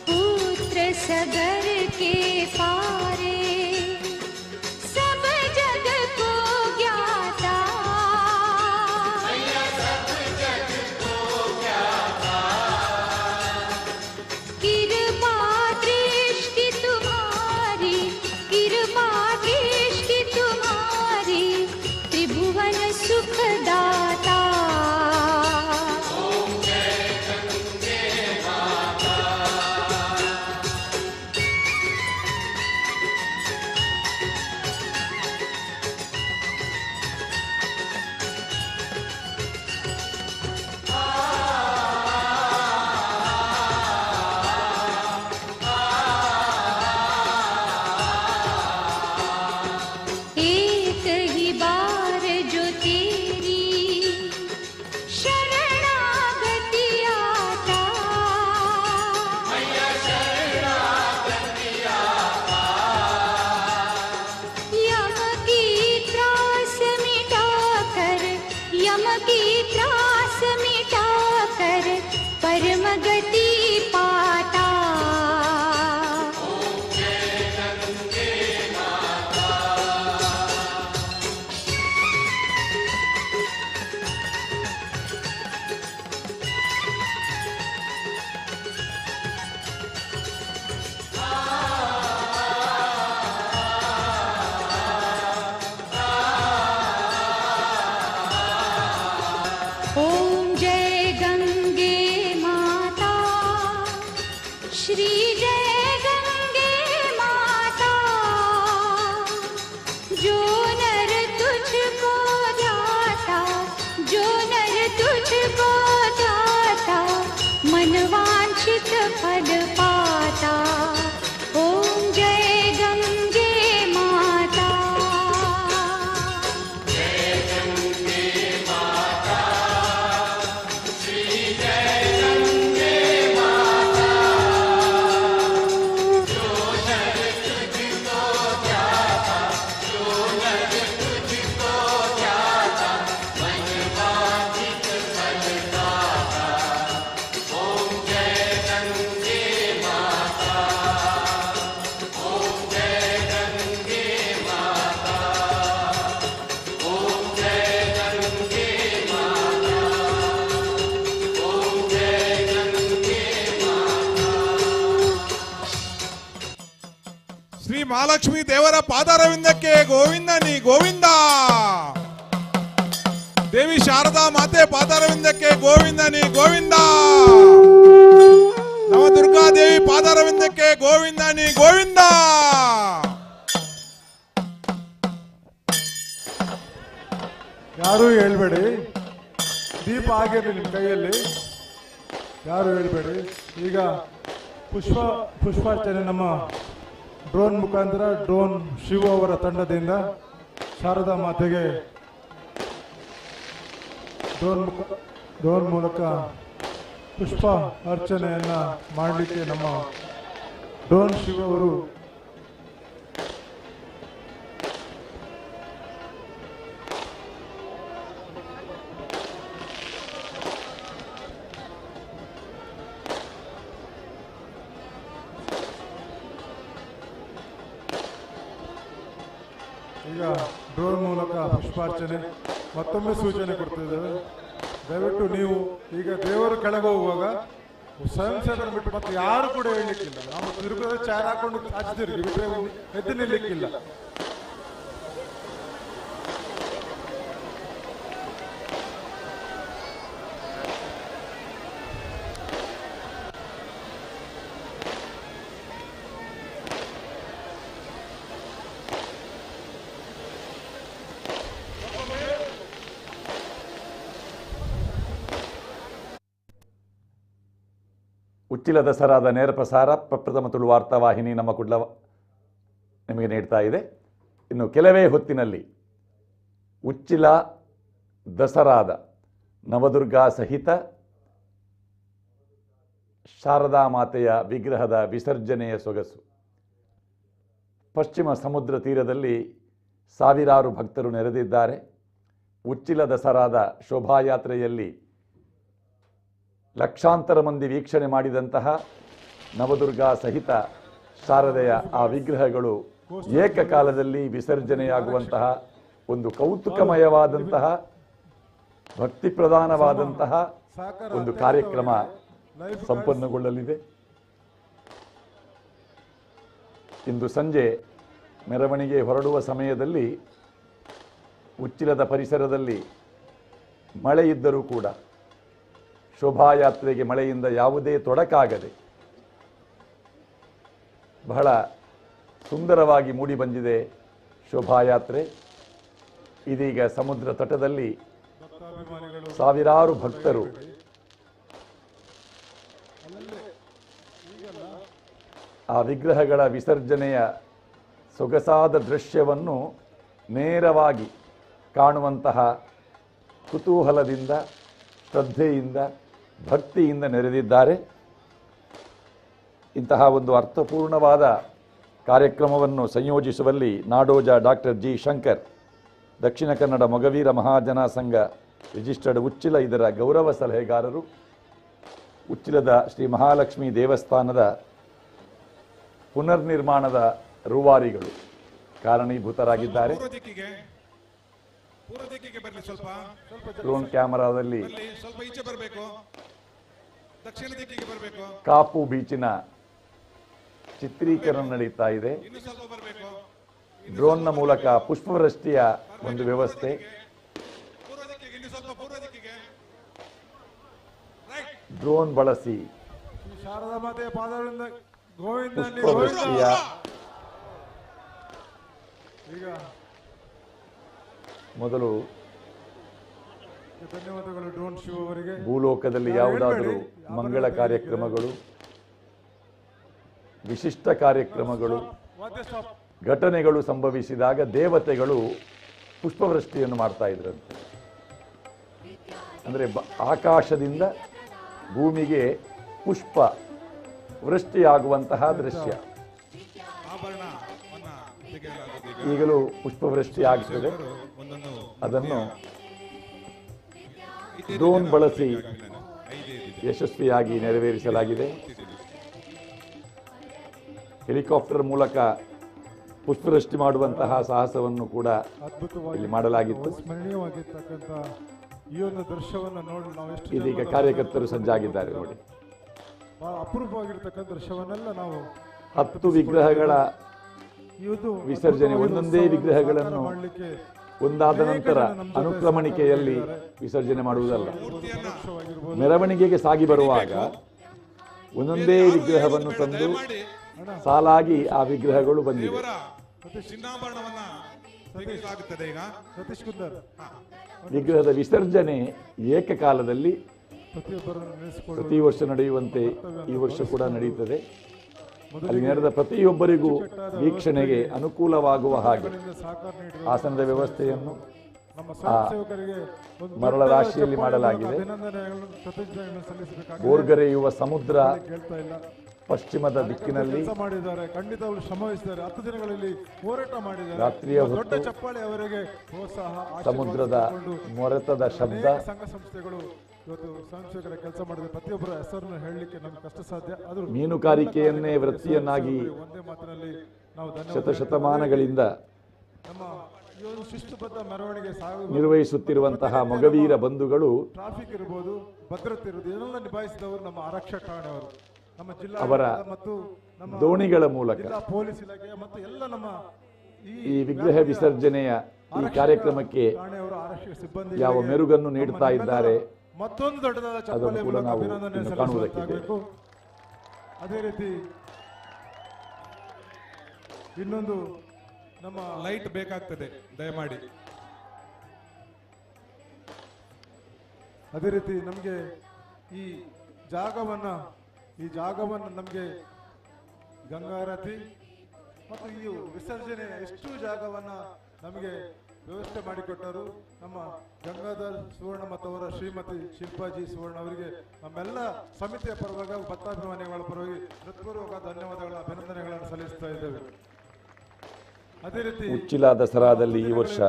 पुत्र सगर के पारे सब जग को ज्ञाता, कृपा दृष्टि तुम्हारी, कृपा दृष्टि तुम्हारी, त्रिभुवन सुखदाता। एक ही बार जो तेरी शरणागति आता, यम की त्रास मिटाकर, यम की त्रास मिटाकर, परम गति पाता। ओम जय गंगे माता, श्री जय गंगे माता, जो नर तुझको ध्याता, जो नर तुझको ध्याता, मनवांछित फल पाता। ओम जय गंगे माता। ಶ್ರೀ ಮಹಾಲಕ್ಷ್ಮಿ ದೇವರ ಪಾದಾರವಿಂದಕ್ಕೆ ಗೋವಿಂದ ನೀ ಗೋವಿಂದ. ದೇವಿ ಶಾರದಾ ಮಾತೆ ಪಾದಾರವಿಂದಕ್ಕೆ ಗೋವಿಂದ ನೀ ಗೋವಿಂದ. ನವದುರ್ಗಾದೇವಿ ಪಾದಾರವಿಂದಕ್ಕೆ ಗೋವಿಂದ ನೀ ಗೋವಿಂದ. ಯಾರೂ ಹೇಳ್ಬೇಡಿ, ದೀಪ ಆಗಿರಲಿ ನಿಮ್ಮ ಕೈಯಲ್ಲಿ, ಯಾರು ಹೇಳ್ಬೇಡಿ. ಈಗ ಪುಷ್ಪಾರ್ಚನೆ ನಮ್ಮ ಡ್ರೋನ್ ಮುಖಾಂತರ, ಡ್ರೋನ್ ಶಿವ ಅವರ ತಂಡದಿಂದ ಶಾರದಾ ಮಾತೆಗೆ ಡ್ರೋನ್ ಮೂಲಕ ಪುಷ್ಪ ಅರ್ಚನೆಯನ್ನ ಮಾಡಲಿಕ್ಕೆ ನಮ್ಮ ಡ್ರೋನ್ ಶಿವ ಅವರು ಈಗ ಡ್ರೋನ್ ಮೂಲಕ ಪುಷ್ಪಾರ್ಚನೆ ಮತ್ತೊಮ್ಮೆ ಸೂಚನೆ ಕೊಡ್ತಿದ್ದೇವೆ. ದಯವಿಟ್ಟು ನೀವು ಈಗ ದೇವರು ಕೆಳಗೆ ಹೋಗುವಾಗ ಸ್ವಯಂ ಸೇವಕರ ಬಿಟ್ಟು ಮತ್ತೆ ಯಾರು ಕೂಡ ಹೇಳಲಿಕ್ಕಿಲ್ಲ. ನಾವು ತಿರುಗದ ಚಾರ್ ಹಾಕೊಂಡು ಹಚ್ಚಿದಿರ್ಗಿ ಬಿಟ್ಟರೆ ಎದ್ದು ನಿಲ್ಲಕ್ಕಿಲ್ಲ. ಉಚ್ಚಿಲ ದಸರಾದ ನೇರ ಪ್ರಸಾರ ಪ್ರಪ್ರಥಮ ತುಳು ವಾರ್ತಾವಾಹಿನಿ ನಮ್ಮ ಕುಡ್ಲ ನಿಮಗೆ ನೀಡ್ತಾ ಇದೆ. ಇನ್ನು ಕೆಲವೇ ಹೊತ್ತಿನಲ್ಲಿ ಉಚ್ಚಿಲ ದಸರಾದ ನವದುರ್ಗಾ ಸಹಿತ ಶಾರದಾ ಮಾತೆಯ ವಿಗ್ರಹದ ವಿಸರ್ಜನೆಯ ಸೊಗಸು. ಪಶ್ಚಿಮ ಸಮುದ್ರ ತೀರದಲ್ಲಿ ಸಾವಿರಾರು ಭಕ್ತರು ನೆರೆದಿದ್ದಾರೆ. ಉಚ್ಚಿಲ ದಸರಾದ ಶೋಭಾಯಾತ್ರೆಯಲ್ಲಿ ಲಕ್ಷಾಂತರ ಮಂದಿ ವೀಕ್ಷಣೆ ಮಾಡಿದಂತಹ ನವದುರ್ಗಾ ಸಹಿತ ಶಾರದೆಯ ಆ ವಿಗ್ರಹಗಳು ಏಕಕಾಲದಲ್ಲಿ ವಿಸರ್ಜನೆಯಾಗುವಂತಹ ಒಂದು ಕೌತುಕಮಯವಾದಂತಹ ಭಕ್ತಿ ಪ್ರಧಾನವಾದಂತಹ ಒಂದು ಕಾರ್ಯಕ್ರಮ ಸಂಪನ್ನಗೊಳ್ಳಲಿದೆ. ಇಂದು ಸಂಜೆ ಮೆರವಣಿಗೆ ಹೊರಡುವ ಸಮಯದಲ್ಲಿ ಉಚ್ಚಿಲದ ಪರಿಸರದಲ್ಲಿ ಮಳೆ ಇದ್ದರೂ ಕೂಡ ಶೋಭಾಯಾತ್ರೆಗೆ ಮಳೆಯಿಂದ ಯಾವುದೇ ತೊಡಕಾಗದೆ ಬಹಳ ಸುಂದರವಾಗಿ ಮೂಡಿಬಂದಿದೆ ಶೋಭಾಯಾತ್ರೆ. ಇದೀಗ ಸಮುದ್ರ ತಟದಲ್ಲಿ ಸಾವಿರಾರು ಭಕ್ತರು ಆ ವಿಗ್ರಹಗಳ ವಿಸರ್ಜನೆಯ ಸೊಗಸಾದ ದೃಶ್ಯವನ್ನು ನೇರವಾಗಿ ಕಾಣುವಂತಹ ಕುತೂಹಲದಿಂದ, ಶ್ರದ್ಧೆಯಿಂದ, ಭಕ್ತಿಯಿಂದ ನೆರೆದಿದ್ದಾರೆ. ಇಂತಹ ಒಂದು ಅರ್ಥಪೂರ್ಣವಾದ ಕಾರ್ಯಕ್ರಮವನ್ನು ಸಂಯೋಜಿಸುವಲ್ಲಿ ನಾಡೋಜ ಡಾಕ್ಟರ್ ಜಿ ಶಂಕರ್, ದಕ್ಷಿಣ ಕನ್ನಡ ಮೊಗವೀರ ಮಹಾಜನ ಸಂಘ ರಿಜಿಸ್ಟರ್ಡ್ ಉಚ್ಚಿಲ ಇದರ ಗೌರವ ಸಲಹೆಗಾರರು, ಉಚ್ಚಿಲದ ಶ್ರೀ ಮಹಾಲಕ್ಷ್ಮಿ ದೇವಸ್ಥಾನದ ಪುನರ್ನಿರ್ಮಾಣದ ರೂವಾರಿಗಳು ಕಾರಣೀಭೂತರಾಗಿದ್ದಾರೆ. ಡ್ರೋನ್ ಕ್ಯಾಮರಾದಲ್ಲಿ ಕಾಪು ಬೀಚಿನ ಚಿತ್ರೀಕರಣ ನಡೀತಾ ಇದೆ. ಡ್ರೋನ್ನ ಮೂಲಕ ಪುಷ್ಪವೃಷ್ಟಿಯ ಒಂದು ವ್ಯವಸ್ಥೆ. ಡ್ರೋನ್ ಬಳಸಿ ಪುಷ್ಪವೃಷ್ಟಿಯ ಮೊದಲು ಧನ್ಯವಾದಗಳು ಡ್ರೋನ್ ಶಿವ ಅವರಿಗೆ. ಭೂಲೋಕದಲ್ಲಿ ಯಾವುದಾದರೂ ಮಂಗಳ ಕಾರ್ಯಕ್ರಮಗಳು, ವಿಶಿಷ್ಟ ಕಾರ್ಯಕ್ರಮಗಳು, ಘಟನೆಗಳು ಸಂಭವಿಸಿದಾಗ ದೇವತೆಗಳು ಪುಷ್ಪವೃಷ್ಟಿಯನ್ನು ಮಾಡ್ತಾ ಇದ್ರಂತೆ. ಅಂದರೆ ಆಕಾಶದಿಂದ ಭೂಮಿಗೆ ಪುಷ್ಪ ವೃಷ್ಟಿಯಾಗುವಂತಹ ದೃಶ್ಯ. ಈಗಲೂ ಪುಷ್ಪವೃಷ್ಟಿ ಆಗ್ತದೆ. ಅದನ್ನು ಡ್ರೋನ್ ಬಳಸಿ ಯಶಸ್ವಿಯಾಗಿ ನೆರವೇರಿಸಲಾಗಿದೆ. ಹೆಲಿಕಾಪ್ಟರ್ ಮೂಲಕ ಪುಷ್ಪವೃಷ್ಟಿ ಮಾಡುವಂತಹ ಸಾಹಸವನ್ನು ಕೂಡ ಇಲ್ಲಿ ಮಾಡಲಾಗಿತ್ತು. ಸ್ಮರಣೀಯವಾಗಿರ್ತಕ್ಕಂಥ ಈ ಒಂದು ದೃಶ್ಯವನ್ನು ನೋಡಿ ನಾವು ಎಷ್ಟು ಇದೀಗ ಕಾರ್ಯಕರ್ತರು ಸಜ್ಜಾಗಿದ್ದಾರೆ ನೋಡಿ. ಬಹಳ ಅಪರೂಪವಾಗಿರ್ತಕ್ಕಂಥ ದೃಶ್ಯವನ್ನೆಲ್ಲ ನಾವು 10 ವಿಗ್ರಹಗಳ ವಿಸರ್ಜನೆ, ಒಂದೊಂದೇ ವಿಗ್ರಹಗಳನ್ನು ಒಂದಾದ ನಂತರ ಅನುಕ್ರಮಣಿಕೆಯಲ್ಲಿ ವಿಸರ್ಜನೆ ಮಾಡುವುದಲ್ಲ. ಮೆರವಣಿಗೆಗೆ ಸಾಗಿ ಬರುವಾಗ ಒಂದೊಂದೇ ವಿಗ್ರಹವನ್ನು ತಂದು ಸಾಲಾಗಿ ಆ ವಿಗ್ರಹಗಳು ಬಂದಿವೆ. ಚಿನ್ನಾಭರಣವನ್ನ ತೆಗೆಯಲಾಗುತ್ತದೆ ಈಗ. ಸತೀಶ್ ಕುಂದರ್ ವಿಗ್ರಹದ ವಿಸರ್ಜನೆ ಏಕಕಾಲದಲ್ಲಿ ಪ್ರತಿ ವರ್ಷ ನಡೆಯುವಂತೆ ಈ ವರ್ಷ ಕೂಡ ನಡೆಯುತ್ತದೆ. ಅಲ್ಲಿ ನಡೆದ ಪ್ರತಿಯೊಬ್ಬರಿಗೂ ವೀಕ್ಷಣೆಗೆ ಅನುಕೂಲವಾಗುವ ಹಾಗೆ ಆಸನದ ವ್ಯವಸ್ಥೆಯನ್ನು ಮರಳ ರಾಶಿಯಲ್ಲಿ ಮಾಡಲಾಗಿದೆ. ಬೋರ್ಗರೆಯುವ ಸಮುದ್ರ ಪಶ್ಚಿಮದ ದಿಕ್ಕಿನಲ್ಲಿ ಮಾಡಿದ್ದಾರೆ, ಖಂಡಿತ ಅವರು ಶ್ರಮವಹಿಸಿದ್ದಾರೆ. 10 ದಿನಗಳಲ್ಲಿ ಹೋರಾಟ ಮಾಡಿದ್ದಾರೆ. ರಾತ್ರಿಯ ದೊಡ್ಡ ಚಪ್ಪಾಳೆ ಅವರಿಗೆ ಪ್ರೋತ್ಸಾಹ. ಸಮುದ್ರದ ಮೊರೆತದ ಶಬ್ದ. ಸಂಘ ಸಂಸ್ಥೆಗಳು ಇವತ್ತು ಸ್ವಯಂ ಸೇವಕರ ಕೆಲಸ ಮಾಡಿದ ಪ್ರತಿಯೊಬ್ಬರ ಹೆಸರನ್ನು ಹೇಳಲಿಕ್ಕೆ ನಮ್ಗೆ ಕಷ್ಟ ಸಾಧ್ಯ. ಅದು ಮೀನುಗಾರಿಕೆಯನ್ನೇ ವೃತ್ತಿಯನ್ನಾಗಿ ಒಂದೇ ಮಾತಿನಲ್ಲಿ ನಾವು ಶತಶತಮಾನಗಳಿಂದ ನಮ್ಮ ಈ ಒಂದು ಶಿಸ್ತುಬದ್ಧ ಮೆರವಣಿಗೆ ನಿರ್ವಹಿಸುತ್ತಿರುವಂತಹ ಮೊಗವೀರ ಬಂಧುಗಳು, ಟ್ರಾಫಿಕ್ ಇರಬಹುದು, ಭದ್ರತೆ ಇರುವುದು, ಇದನ್ನೆಲ್ಲ ನಿಭಾಯಿಸಿದವರು ನಮ್ಮ ಆರಕ್ಷಕ ಠಾಣೆಯವರು, ನಮ್ಮ ಜಿಲ್ಲಾ ಅವರ ಮತ್ತು ನಮ್ಮ ದೋಣಿಗಳ ಮೂಲಕ ಜಿಲ್ಲಾ ಪೊಲೀಸ್ ಇಲಾಖೆ ಮತ್ತು ಎಲ್ಲ ನಮ್ಮ ಈ ವಿಗ್ರಹ ವಿಸರ್ಜನೆಯ ಈ ಕಾರ್ಯಕ್ರಮಕ್ಕೆ ಯಾವ ಮೆರುಗನ್ನು ನೀಡುತ್ತಾ ಇದ್ದಾರೆ ಮತ್ತೊಂದು ದೊಡ್ಡದಾದ ಅದನ್ನು ಕೂಡ ನಾವು ಕಾಣುವುದಕ್ಕಿದೆ. ಅದೇ ರೀತಿ ಇನ್ನೊಂದು ನಮ್ಮ ಲೈಟ್ ಬೇಕಾಗ್ತದೆ ದಯಮಾಡಿ. ಅದೇ ರೀತಿ ನಮಗೆ ಈ ಜಾಗವನ್ನು ನಮಗೆ ಗಂಗಾರತಿ ಮತ್ತು ಈ ವಿಸರ್ಜನೆ ಎಷ್ಟು ಜಾಗವನ್ನು ನಮಗೆ ವ್ಯವಸ್ಥೆ ಮಾಡಿಕೊಟ್ಟರು ನಮ್ಮ ಗಂಗಾಧರ್ ಸುವರ್ಣ ಮತ್ತು ಅವರ ಶ್ರೀಮತಿ ಶಿಲ್ಪಾಜಿ ಸುವರ್ಣ ಅವರಿಗೆ ನಮ್ಮೆಲ್ಲ ಸಮಿತಿಯ ಪರವಾಗಿ ಭಕ್ತಾಭಿಮಾನಿಗಳ ಪರವಾಗಿ ಹೃತ್ಪೂರ್ವಕ ಧನ್ಯವಾದಗಳ ಅಭಿನಂದನೆಗಳನ್ನು ಸಲ್ಲಿಸ್ತಾ ಇದ್ದೇವೆ. ಅದೇ ರೀತಿ ಉಚ್ಚಿಲ ದಸರಾದಲ್ಲಿ ಈ ವರ್ಷ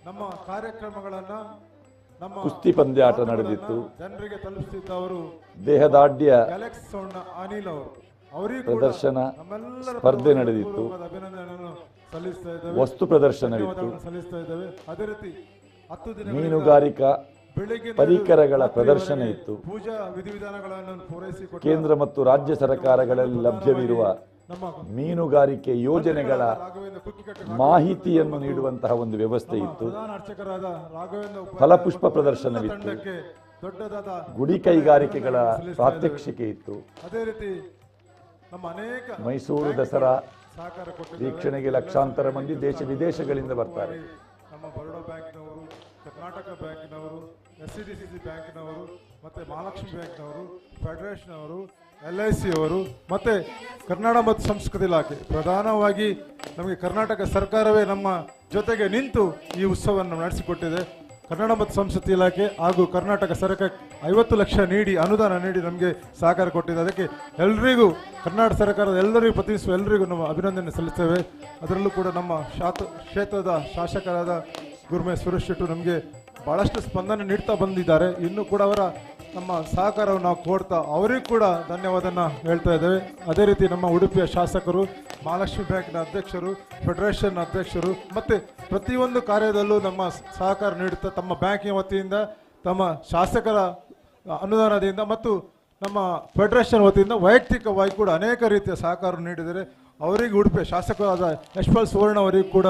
ನಮ್ಮ ಕಾರ್ಯಕ್ರಮಗಳನ್ನ ನಮ್ಮ ಕುಸ್ತಿ ಪಂದ್ಯಾಟ ನಡೆದಿತ್ತು. ಜನರಿಗೆ ತಲುಪಿಸಿದ್ದ ಅವರು ದೇಹದಾಢ್ಯ ಗ್ಯಾಲಕ್ಸಿ ಸೌಂಡ್ ಅನಿಲ್ ಅವರು ಅವರಿಗೆ ಪ್ರದರ್ಶನ ಸ್ಪರ್ಧೆ ನಡೆದಿತ್ತು. ಅಭಿನಂದನೆಯನ್ನು ಸಲ್ಲಿಸ್ತಾ ಇದ್ದೇವೆ. ವಸ್ತು ಪ್ರದರ್ಶನವಿತ್ತು. ಸಲ್ಲಿಸ್ತಾ ಇದ್ದೇವೆ. ಅದೇ ರೀತಿ 10 ದಿನ ಮೀನುಗಾರಿಕಾ ಪರಿಕರಗಳ ಪ್ರದರ್ಶನ ಇತ್ತು. ಪೂಜಾ ವಿಧಿವಿಧಾನಗಳನ್ನು ಪೂರೈಸಿಕೊಟ್ಟು ಕೇಂದ್ರ ಮತ್ತು ರಾಜ್ಯ ಸರ್ಕಾರಗಳಲ್ಲಿ ಲಭ್ಯವಿರುವ ಮೀನುಗಾರಿಕೆ ಯೋಜನೆಗಳ ಮಾಹಿತಿಯನ್ನು ನೀಡುವಂತಹ ಒಂದು ವ್ಯವಸ್ಥೆ ಇತ್ತು. ಫಲಪುಷ್ಪ ಪ್ರದರ್ಶನವಿತ್ತು. ದೊಡ್ಡದಾದ ಗುಡಿ ಕೈಗಾರಿಕೆಗಳ ಪ್ರಾತ್ಯಕ್ಷಿಕೆ ಇತ್ತು. ಅದೇ ರೀತಿ ನಮ್ಮ ಅನೇಕ ಮೈಸೂರು ದಸರಾ ವೀಕ್ಷಣೆಗೆ ಲಕ್ಷಾಂತರ ಮಂದಿ ದೇಶ ವಿದೇಶಗಳಿಂದ ಬರ್ತಾರೆ. ನಮ್ಮ ಬರೋಡಾ ಬ್ಯಾಂಕ್ನವರು, ಕರ್ನಾಟಕ ಬ್ಯಾಂಕ್ನವರು, SCDCC ಬ್ಯಾಂಕ್ನವರು, ಮತ್ತೆ ಮಹಾಲಕ್ಷ್ಮಿ ಬ್ಯಾಂಕ್ನವರು, ಫೆಡರೇಷನ್ ಅವರು, LIC ಅವರು, ಮತ್ತೆ ಕನ್ನಡ ಮತ್ತು ಸಂಸ್ಕೃತಿ ಇಲಾಖೆ, ಪ್ರಧಾನವಾಗಿ ನಮಗೆ ಕರ್ನಾಟಕ ಸರ್ಕಾರವೇ ನಮ್ಮ ಜೊತೆಗೆ ನಿಂತು ಈ ಉತ್ಸವವನ್ನು ನಡೆಸಿಕೊಟ್ಟಿದೆ. ಕನ್ನಡ ಮತ್ತು ಸಂಸ್ಕೃತಿ ಇಲಾಖೆ ಹಾಗೂ ಕರ್ನಾಟಕ ಸರ್ಕಾರ 50 ಲಕ್ಷ ನೀಡಿ ಅನುದಾನ ನೀಡಿ ನಮಗೆ ಸಹಕಾರ ಕೊಟ್ಟಿದೆ. ಅದಕ್ಕೆ ಎಲ್ಲರಿಗೂ ಕರ್ನಾಟಕ ಸರ್ಕಾರದ ಎಲ್ಲರಿಗೂ ಪ್ರತಿನಿಧಿಸುವ ಎಲ್ಲರಿಗೂ ನಾವು ಅಭಿನಂದನೆ ಸಲ್ಲಿಸ್ತೇವೆ. ಅದರಲ್ಲೂ ಕೂಡ ನಮ್ಮ ಕ್ಷೇತ್ರದ ಶಾಸಕರಾದ ಗುರುಮೇಶ್ ಸುರೇಶ್ ಶೆಟ್ಟಿ ನಮಗೆ ಭಾಳಷ್ಟು ಸ್ಪಂದನೆ ನೀಡ್ತಾ ಬಂದಿದ್ದಾರೆ. ಇನ್ನೂ ಕೂಡ ಅವರ ನಮ್ಮ ಸಹಕಾರವನ್ನು ನಾವು ಕೊಡ್ತಾ ಅವರಿಗೂ ಕೂಡ ಧನ್ಯವಾದನ ಹೇಳ್ತಾ ಇದ್ದೇವೆ. ಅದೇ ರೀತಿ ನಮ್ಮ ಉಡುಪಿಯ ಶಾಸಕರು, ಮಹಾಲಕ್ಷ್ಮಿ ಬ್ಯಾಂಕ್ನ ಅಧ್ಯಕ್ಷರು, ಫೆಡರೇಷನ್ ಅಧ್ಯಕ್ಷರು, ಮತ್ತು ಪ್ರತಿಯೊಂದು ಕಾರ್ಯದಲ್ಲೂ ನಮ್ಮ ಸಹಕಾರ ನೀಡುತ್ತಾ ತಮ್ಮ ಬ್ಯಾಂಕಿನ ವತಿಯಿಂದ, ತಮ್ಮ ಶಾಸಕರ ಅನುದಾನದಿಂದ ಮತ್ತು ನಮ್ಮ ಫೆಡರೇಷನ್ ವತಿಯಿಂದ ವೈಯಕ್ತಿಕವಾಗಿ ಕೂಡ ಅನೇಕ ರೀತಿಯ ಸಹಕಾರ ನೀಡಿದರೆ ಅವರಿಗೆ ಉಡುಪಿಯ ಶಾಸಕರಾದ ಯಶ್ಪಾಲ್ ಸುವರ್ಣ ಅವರಿಗೂ ಕೂಡ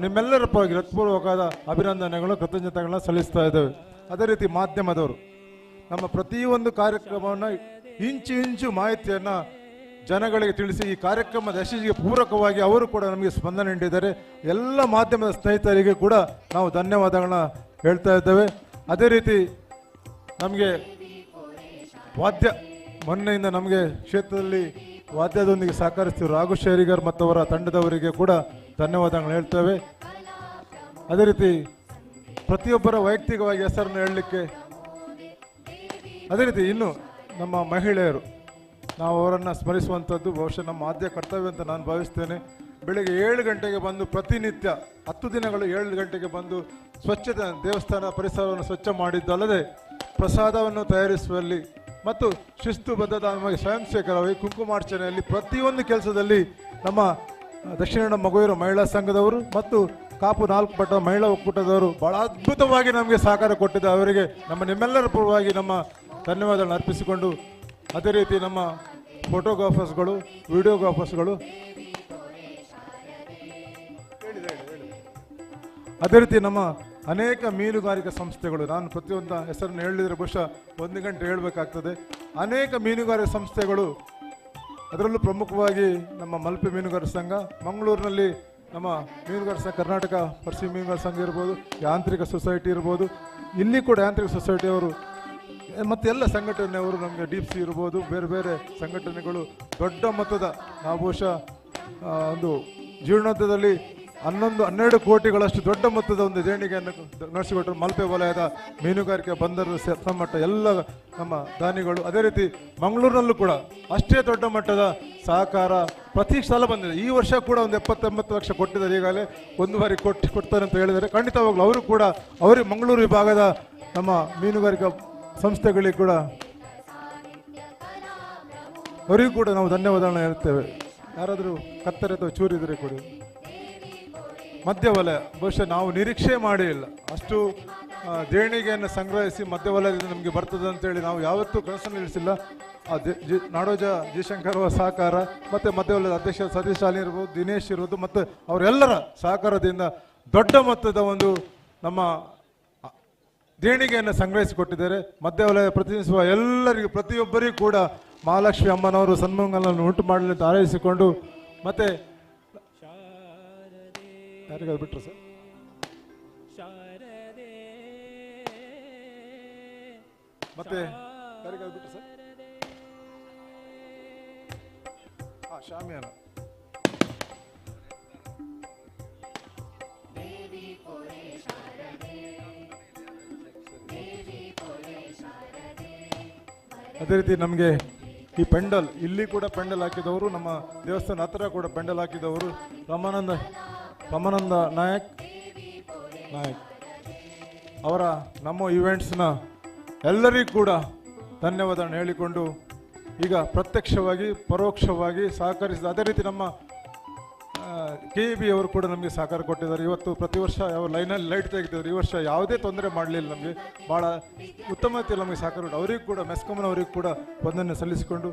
ನಿಮ್ಮೆಲ್ಲರ ಪರವಾಗಿ ಹೃತ್ಪೂರ್ವಕವಾದ ಅಭಿನಂದನೆಗಳು, ಕೃತಜ್ಞತೆಗಳನ್ನ ಸಲ್ಲಿಸ್ತಾ ಇದ್ದೇವೆ. ಅದೇ ರೀತಿ ಮಾಧ್ಯಮದವರು ನಮ್ಮ ಪ್ರತಿಯೊಂದು ಕಾರ್ಯಕ್ರಮವನ್ನು ಇಂಚು ಮಾಹಿತಿಯನ್ನು ಜನಗಳಿಗೆ ತಿಳಿಸಿ ಈ ಕಾರ್ಯಕ್ರಮದ ಯಶಸ್ಸಿಗೆ ಪೂರಕವಾಗಿ ಅವರು ಕೂಡ ನಮಗೆ ಸ್ಪಂದನೆ ನೀಡಿದ್ದಾರೆ. ಎಲ್ಲ ಮಾಧ್ಯಮದ ಸ್ನೇಹಿತರಿಗೆ ಕೂಡ ನಾವು ಧನ್ಯವಾದಗಳನ್ನ ಹೇಳ್ತಾ ಇದ್ದೇವೆ. ಅದೇ ರೀತಿ ನಮಗೆ ಮೊನ್ನೆಯಿಂದ ನಮಗೆ ಕ್ಷೇತ್ರದಲ್ಲಿ ವಾದ್ಯದೊಂದಿಗೆ ಸಹಕರಿಸ್ತಿರುವ ರಾಘು ಶೇರಿಗರ್ ಮತ್ತು ಅವರ ತಂಡದವರಿಗೆ ಕೂಡ ಧನ್ಯವಾದಗಳನ್ನು ಹೇಳ್ತೇವೆ. ಅದೇ ರೀತಿ ಪ್ರತಿಯೊಬ್ಬರ ವೈಯಕ್ತಿಕವಾಗಿ ಹೆಸರನ್ನು ಹೇಳಲಿಕ್ಕೆ, ಅದೇ ರೀತಿ ಇನ್ನು ನಮ್ಮ ಮಹಿಳೆಯರು, ನಾವು ಅವರನ್ನು ಸ್ಮರಿಸುವಂಥದ್ದು ಬಹುಶಃ ನಮ್ಮ ಆದ್ಯ ಕರ್ತವ್ಯ ಅಂತ ನಾನು ಭಾವಿಸ್ತೇನೆ. ಬೆಳಗ್ಗೆ 7 ಗಂಟೆಗೆ ಬಂದು ಪ್ರತಿನಿತ್ಯ 10 ದಿನಗಳು 7 ಗಂಟೆಗೆ ಬಂದು ಸ್ವಚ್ಛತೆ, ದೇವಸ್ಥಾನ ಪರಿಸರವನ್ನು ಸ್ವಚ್ಛ ಮಾಡಿದ್ದಲ್ಲದೆ ಪ್ರಸಾದವನ್ನು ತಯಾರಿಸುವಲ್ಲಿ ಮತ್ತು ಶಿಸ್ತುಬದ್ಧದ ನಮಗೆ ಸ್ವಯಂ ಸೇವಕರಾಗಿ ಕುಂಕುಮಾರ್ಚನೆಯಲ್ಲಿ ಪ್ರತಿಯೊಂದು ಕೆಲಸದಲ್ಲಿ ನಮ್ಮ ದಕ್ಷಿಣ ಕನ್ನಡ ಮೊಗವೀರ ಮಹಿಳಾ ಸಂಘದವರು ಮತ್ತು ಕಾಪು 4 ಪಟ್ಟದ ಮಹಿಳಾ ಒಕ್ಕೂಟದವರು ಬಹಳ ಅದ್ಭುತವಾಗಿ ನಮಗೆ ಸಹಕಾರ ಕೊಟ್ಟಿದ್ದ ಅವರಿಗೆ ನಿಮ್ಮೆಲ್ಲರ ಪರವಾಗಿ ನಮ್ಮ ಧನ್ಯವಾದಗಳನ್ನು ಅರ್ಪಿಸಿಕೊಂಡು, ಅದೇ ರೀತಿ ನಮ್ಮ ಫೋಟೋಗ್ರಾಫರ್ಸ್ಗಳು, ವಿಡಿಯೋಗ್ರಾಫರ್ಸ್ಗಳು, ಅದೇ ರೀತಿ ನಮ್ಮ ಅನೇಕ ಮೀನುಗಾರಿಕಾ ಸಂಸ್ಥೆಗಳು, ನಾನು ಪ್ರತಿಯೊಂದು ಹೆಸರನ್ನು ಹೇಳಿದರೆ ಬಹುಶಃ 1 ಗಂಟೆ ಹೇಳಬೇಕಾಗ್ತದೆ. ಅನೇಕ ಮೀನುಗಾರಿಕೆ ಸಂಸ್ಥೆಗಳು, ಅದರಲ್ಲೂ ಪ್ರಮುಖವಾಗಿ ನಮ್ಮ ಮಲ್ಪೆ ಮೀನುಗಾರ ಸಂಘ, ಮಂಗಳೂರಿನಲ್ಲಿ ನಮ್ಮ ಮೀನುಗಾರ ಸಂಘ, ಕರ್ನಾಟಕ ಪರ್ಸಿ ಮೀನುಗಾರ ಸಂಘ ಇರ್ಬೋದು, ಯಾಂತ್ರಿಕ ಸೊಸೈಟಿ ಇರ್ಬೋದು, ಇಲ್ಲಿ ಕೂಡ ಯಾಂತ್ರಿಕ ಸೊಸೈಟಿಯವರು ಮತ್ತು ಎಲ್ಲ ಸಂಘಟನೆಯವರು, ನಮಗೆ ಡೀಪ್ ಸಿ ಇರ್ಬೋದು, ಬೇರೆ ಬೇರೆ ಸಂಘಟನೆಗಳು ದೊಡ್ಡ ಮೊತ್ತದ, ನಾವು ಬಹುಶಃ ಒಂದು ಜೀರ್ಣೋದ್ಧದಲ್ಲಿ 11-12 ಕೋಟಿಗಳಷ್ಟು ದೊಡ್ಡ ಮೊತ್ತದ ಒಂದು ದೇಣಿಗೆಯನ್ನು ನಡೆಸಿಕೊಟ್ಟರು. ಮಲ್ಪೆ ವಲಯದ ಮೀನುಗಾರಿಕೆ ಬಂದರು ಮಟ್ಟ ಎಲ್ಲ ನಮ್ಮ ದಾನಿಗಳು. ಅದೇ ರೀತಿ ಮಂಗಳೂರಿನಲ್ಲೂ ಕೂಡ ಅಷ್ಟೇ ದೊಡ್ಡ ಮಟ್ಟದ ಸಹಕಾರ ಪ್ರತಿ ಸಲ ಬಂದಿದೆ. ಈ ವರ್ಷ ಕೂಡ ಒಂದು 70-80 ಲಕ್ಷ ಕೊಟ್ಟಿದ್ದಾರೆ. ಈಗಾಗಲೇ ಒಂದು ಬಾರಿ ಕೊಡ್ತಾರೆ ಅಂತ ಹೇಳಿದ್ದಾರೆ. ಖಂಡಿತವಾಗ್ಲೂ ಅವರು ಕೂಡ ಅವರಿಗೆ ಮಂಗಳೂರು ವಿಭಾಗದ ನಮ್ಮ ಮೀನುಗಾರಿಕಾ ಸಂಸ್ಥೆಗಳಿಗೆ ಕೂಡ ಅವರಿಗೂ ಕೂಡ ನಾವು ಧನ್ಯವಾದಗಳನ್ನು ಹೇಳ್ತೇವೆ. ಯಾರಾದರೂ ಕತ್ತರೆ ಅಥವಾ ಚೂರಿದರೆ ಕೊಡಿ. ಮಧ್ಯವಲಯ ಬಹುಶಃ ನಾವು ನಿರೀಕ್ಷೆ ಮಾಡೇ ಇಲ್ಲ, ಅಷ್ಟು ದೇಣಿಗೆಯನ್ನು ಸಂಗ್ರಹಿಸಿ ಮಧ್ಯವಲಯದಿಂದ ನಮಗೆ ಬರ್ತದೆ ಅಂತೇಳಿ ನಾವು ಯಾವತ್ತೂ ಕನಸನ್ನು ಇಳಿಸಿಲ್ಲ. ನಾಡೋಜ ಜಿ ಶಂಕರ್ ಅವರ ಸಹಕಾರ ಮತ್ತು ಮಧ್ಯವಲಯದ ಅಧ್ಯಕ್ಷ ಸತೀಶ್ ಶಾಲಿ ಇರ್ಬೋದು, ದಿನೇಶ್ ಇರ್ಬೋದು, ಮತ್ತು ಅವರೆಲ್ಲರ ಸಹಕಾರದಿಂದ ದೊಡ್ಡ ಮೊತ್ತದ ಒಂದು ನಮ್ಮ ದೇಣಿಗೆಯನ್ನು ಸಂಗ್ರಹಿಸಿಕೊಟ್ಟಿದ್ದಾರೆ. ಮಧ್ಯವಲಯ ಪ್ರತಿನಿಧಿಸುವ ಎಲ್ಲರಿಗೂ, ಪ್ರತಿಯೊಬ್ಬರಿಗೂ ಕೂಡ ಮಹಾಲಕ್ಷ್ಮಿ ಅಮ್ಮನವರು ಸನ್ಮಂಗಲವನ್ನು ಉಂಟು ಮಾಡಲಿ ಅಂತ ಹಾರೈಸಿಕೊಂಡು, ಮತ್ತು ಯಾರಿಗಾದ್ರು ಬಿಟ್ಟರು ಸರ್? ಮತ್ತೆ ಯಾರಿಗಾದ್ರು ಬಿಟ್ಟರು ಸರ್? ಶಾಮಿಯಾನ ಅದೇ ರೀತಿ ನಮಗೆ ಈ ಪೆಂಡಲ್, ಇಲ್ಲಿ ಕೂಡ ಪೆಂಡಲ್ ಹಾಕಿದವರು, ನಮ್ಮ ದೇವಸ್ಥಾನ ಹತ್ರ ಕೂಡ ಪೆಂಡಲ್ ಹಾಕಿದವರು ರಮಾನಂದ ನಾಯಕ್ ಅವರ ನಮ್ಮ ಇವೆಂಟ್ಸ್ನ ಎಲ್ಲರಿಗೂ ಕೂಡ ಧನ್ಯವಾದವನ್ನು ಹೇಳಿಕೊಂಡು, ಈಗ ಪ್ರತ್ಯಕ್ಷವಾಗಿ ಪರೋಕ್ಷವಾಗಿ ಸಹಕರಿಸಿದ, ಅದೇ ರೀತಿ ನಮ್ಮ KEB ಅವರು ಕೂಡ ನಮಗೆ ಸಹಕಾರ ಕೊಟ್ಟಿದ್ದಾರೆ. ಇವತ್ತು ಪ್ರತಿ ವರ್ಷ ಯಾವ ಲೈನಲ್ಲಿ ಲೈಟ್ ತೆಗಿತಿದ್ರು, ಈ ವರ್ಷ ಯಾವುದೇ ತೊಂದರೆ ಮಾಡಲಿಲ್ಲ. ನಮಗೆ ಭಾಳ ಉತ್ತಮ ರೀತಿಯಲ್ಲಿ ನಮಗೆ ಸಹಕಾರ ಕೊಟ್ಟು, ಅವರಿಗೂ ಕೂಡ ಮೆಸ್ಕಾಂನವರಿಗೂ ಕೂಡ ವಂದನೆ ಸಲ್ಲಿಸಿಕೊಂಡು,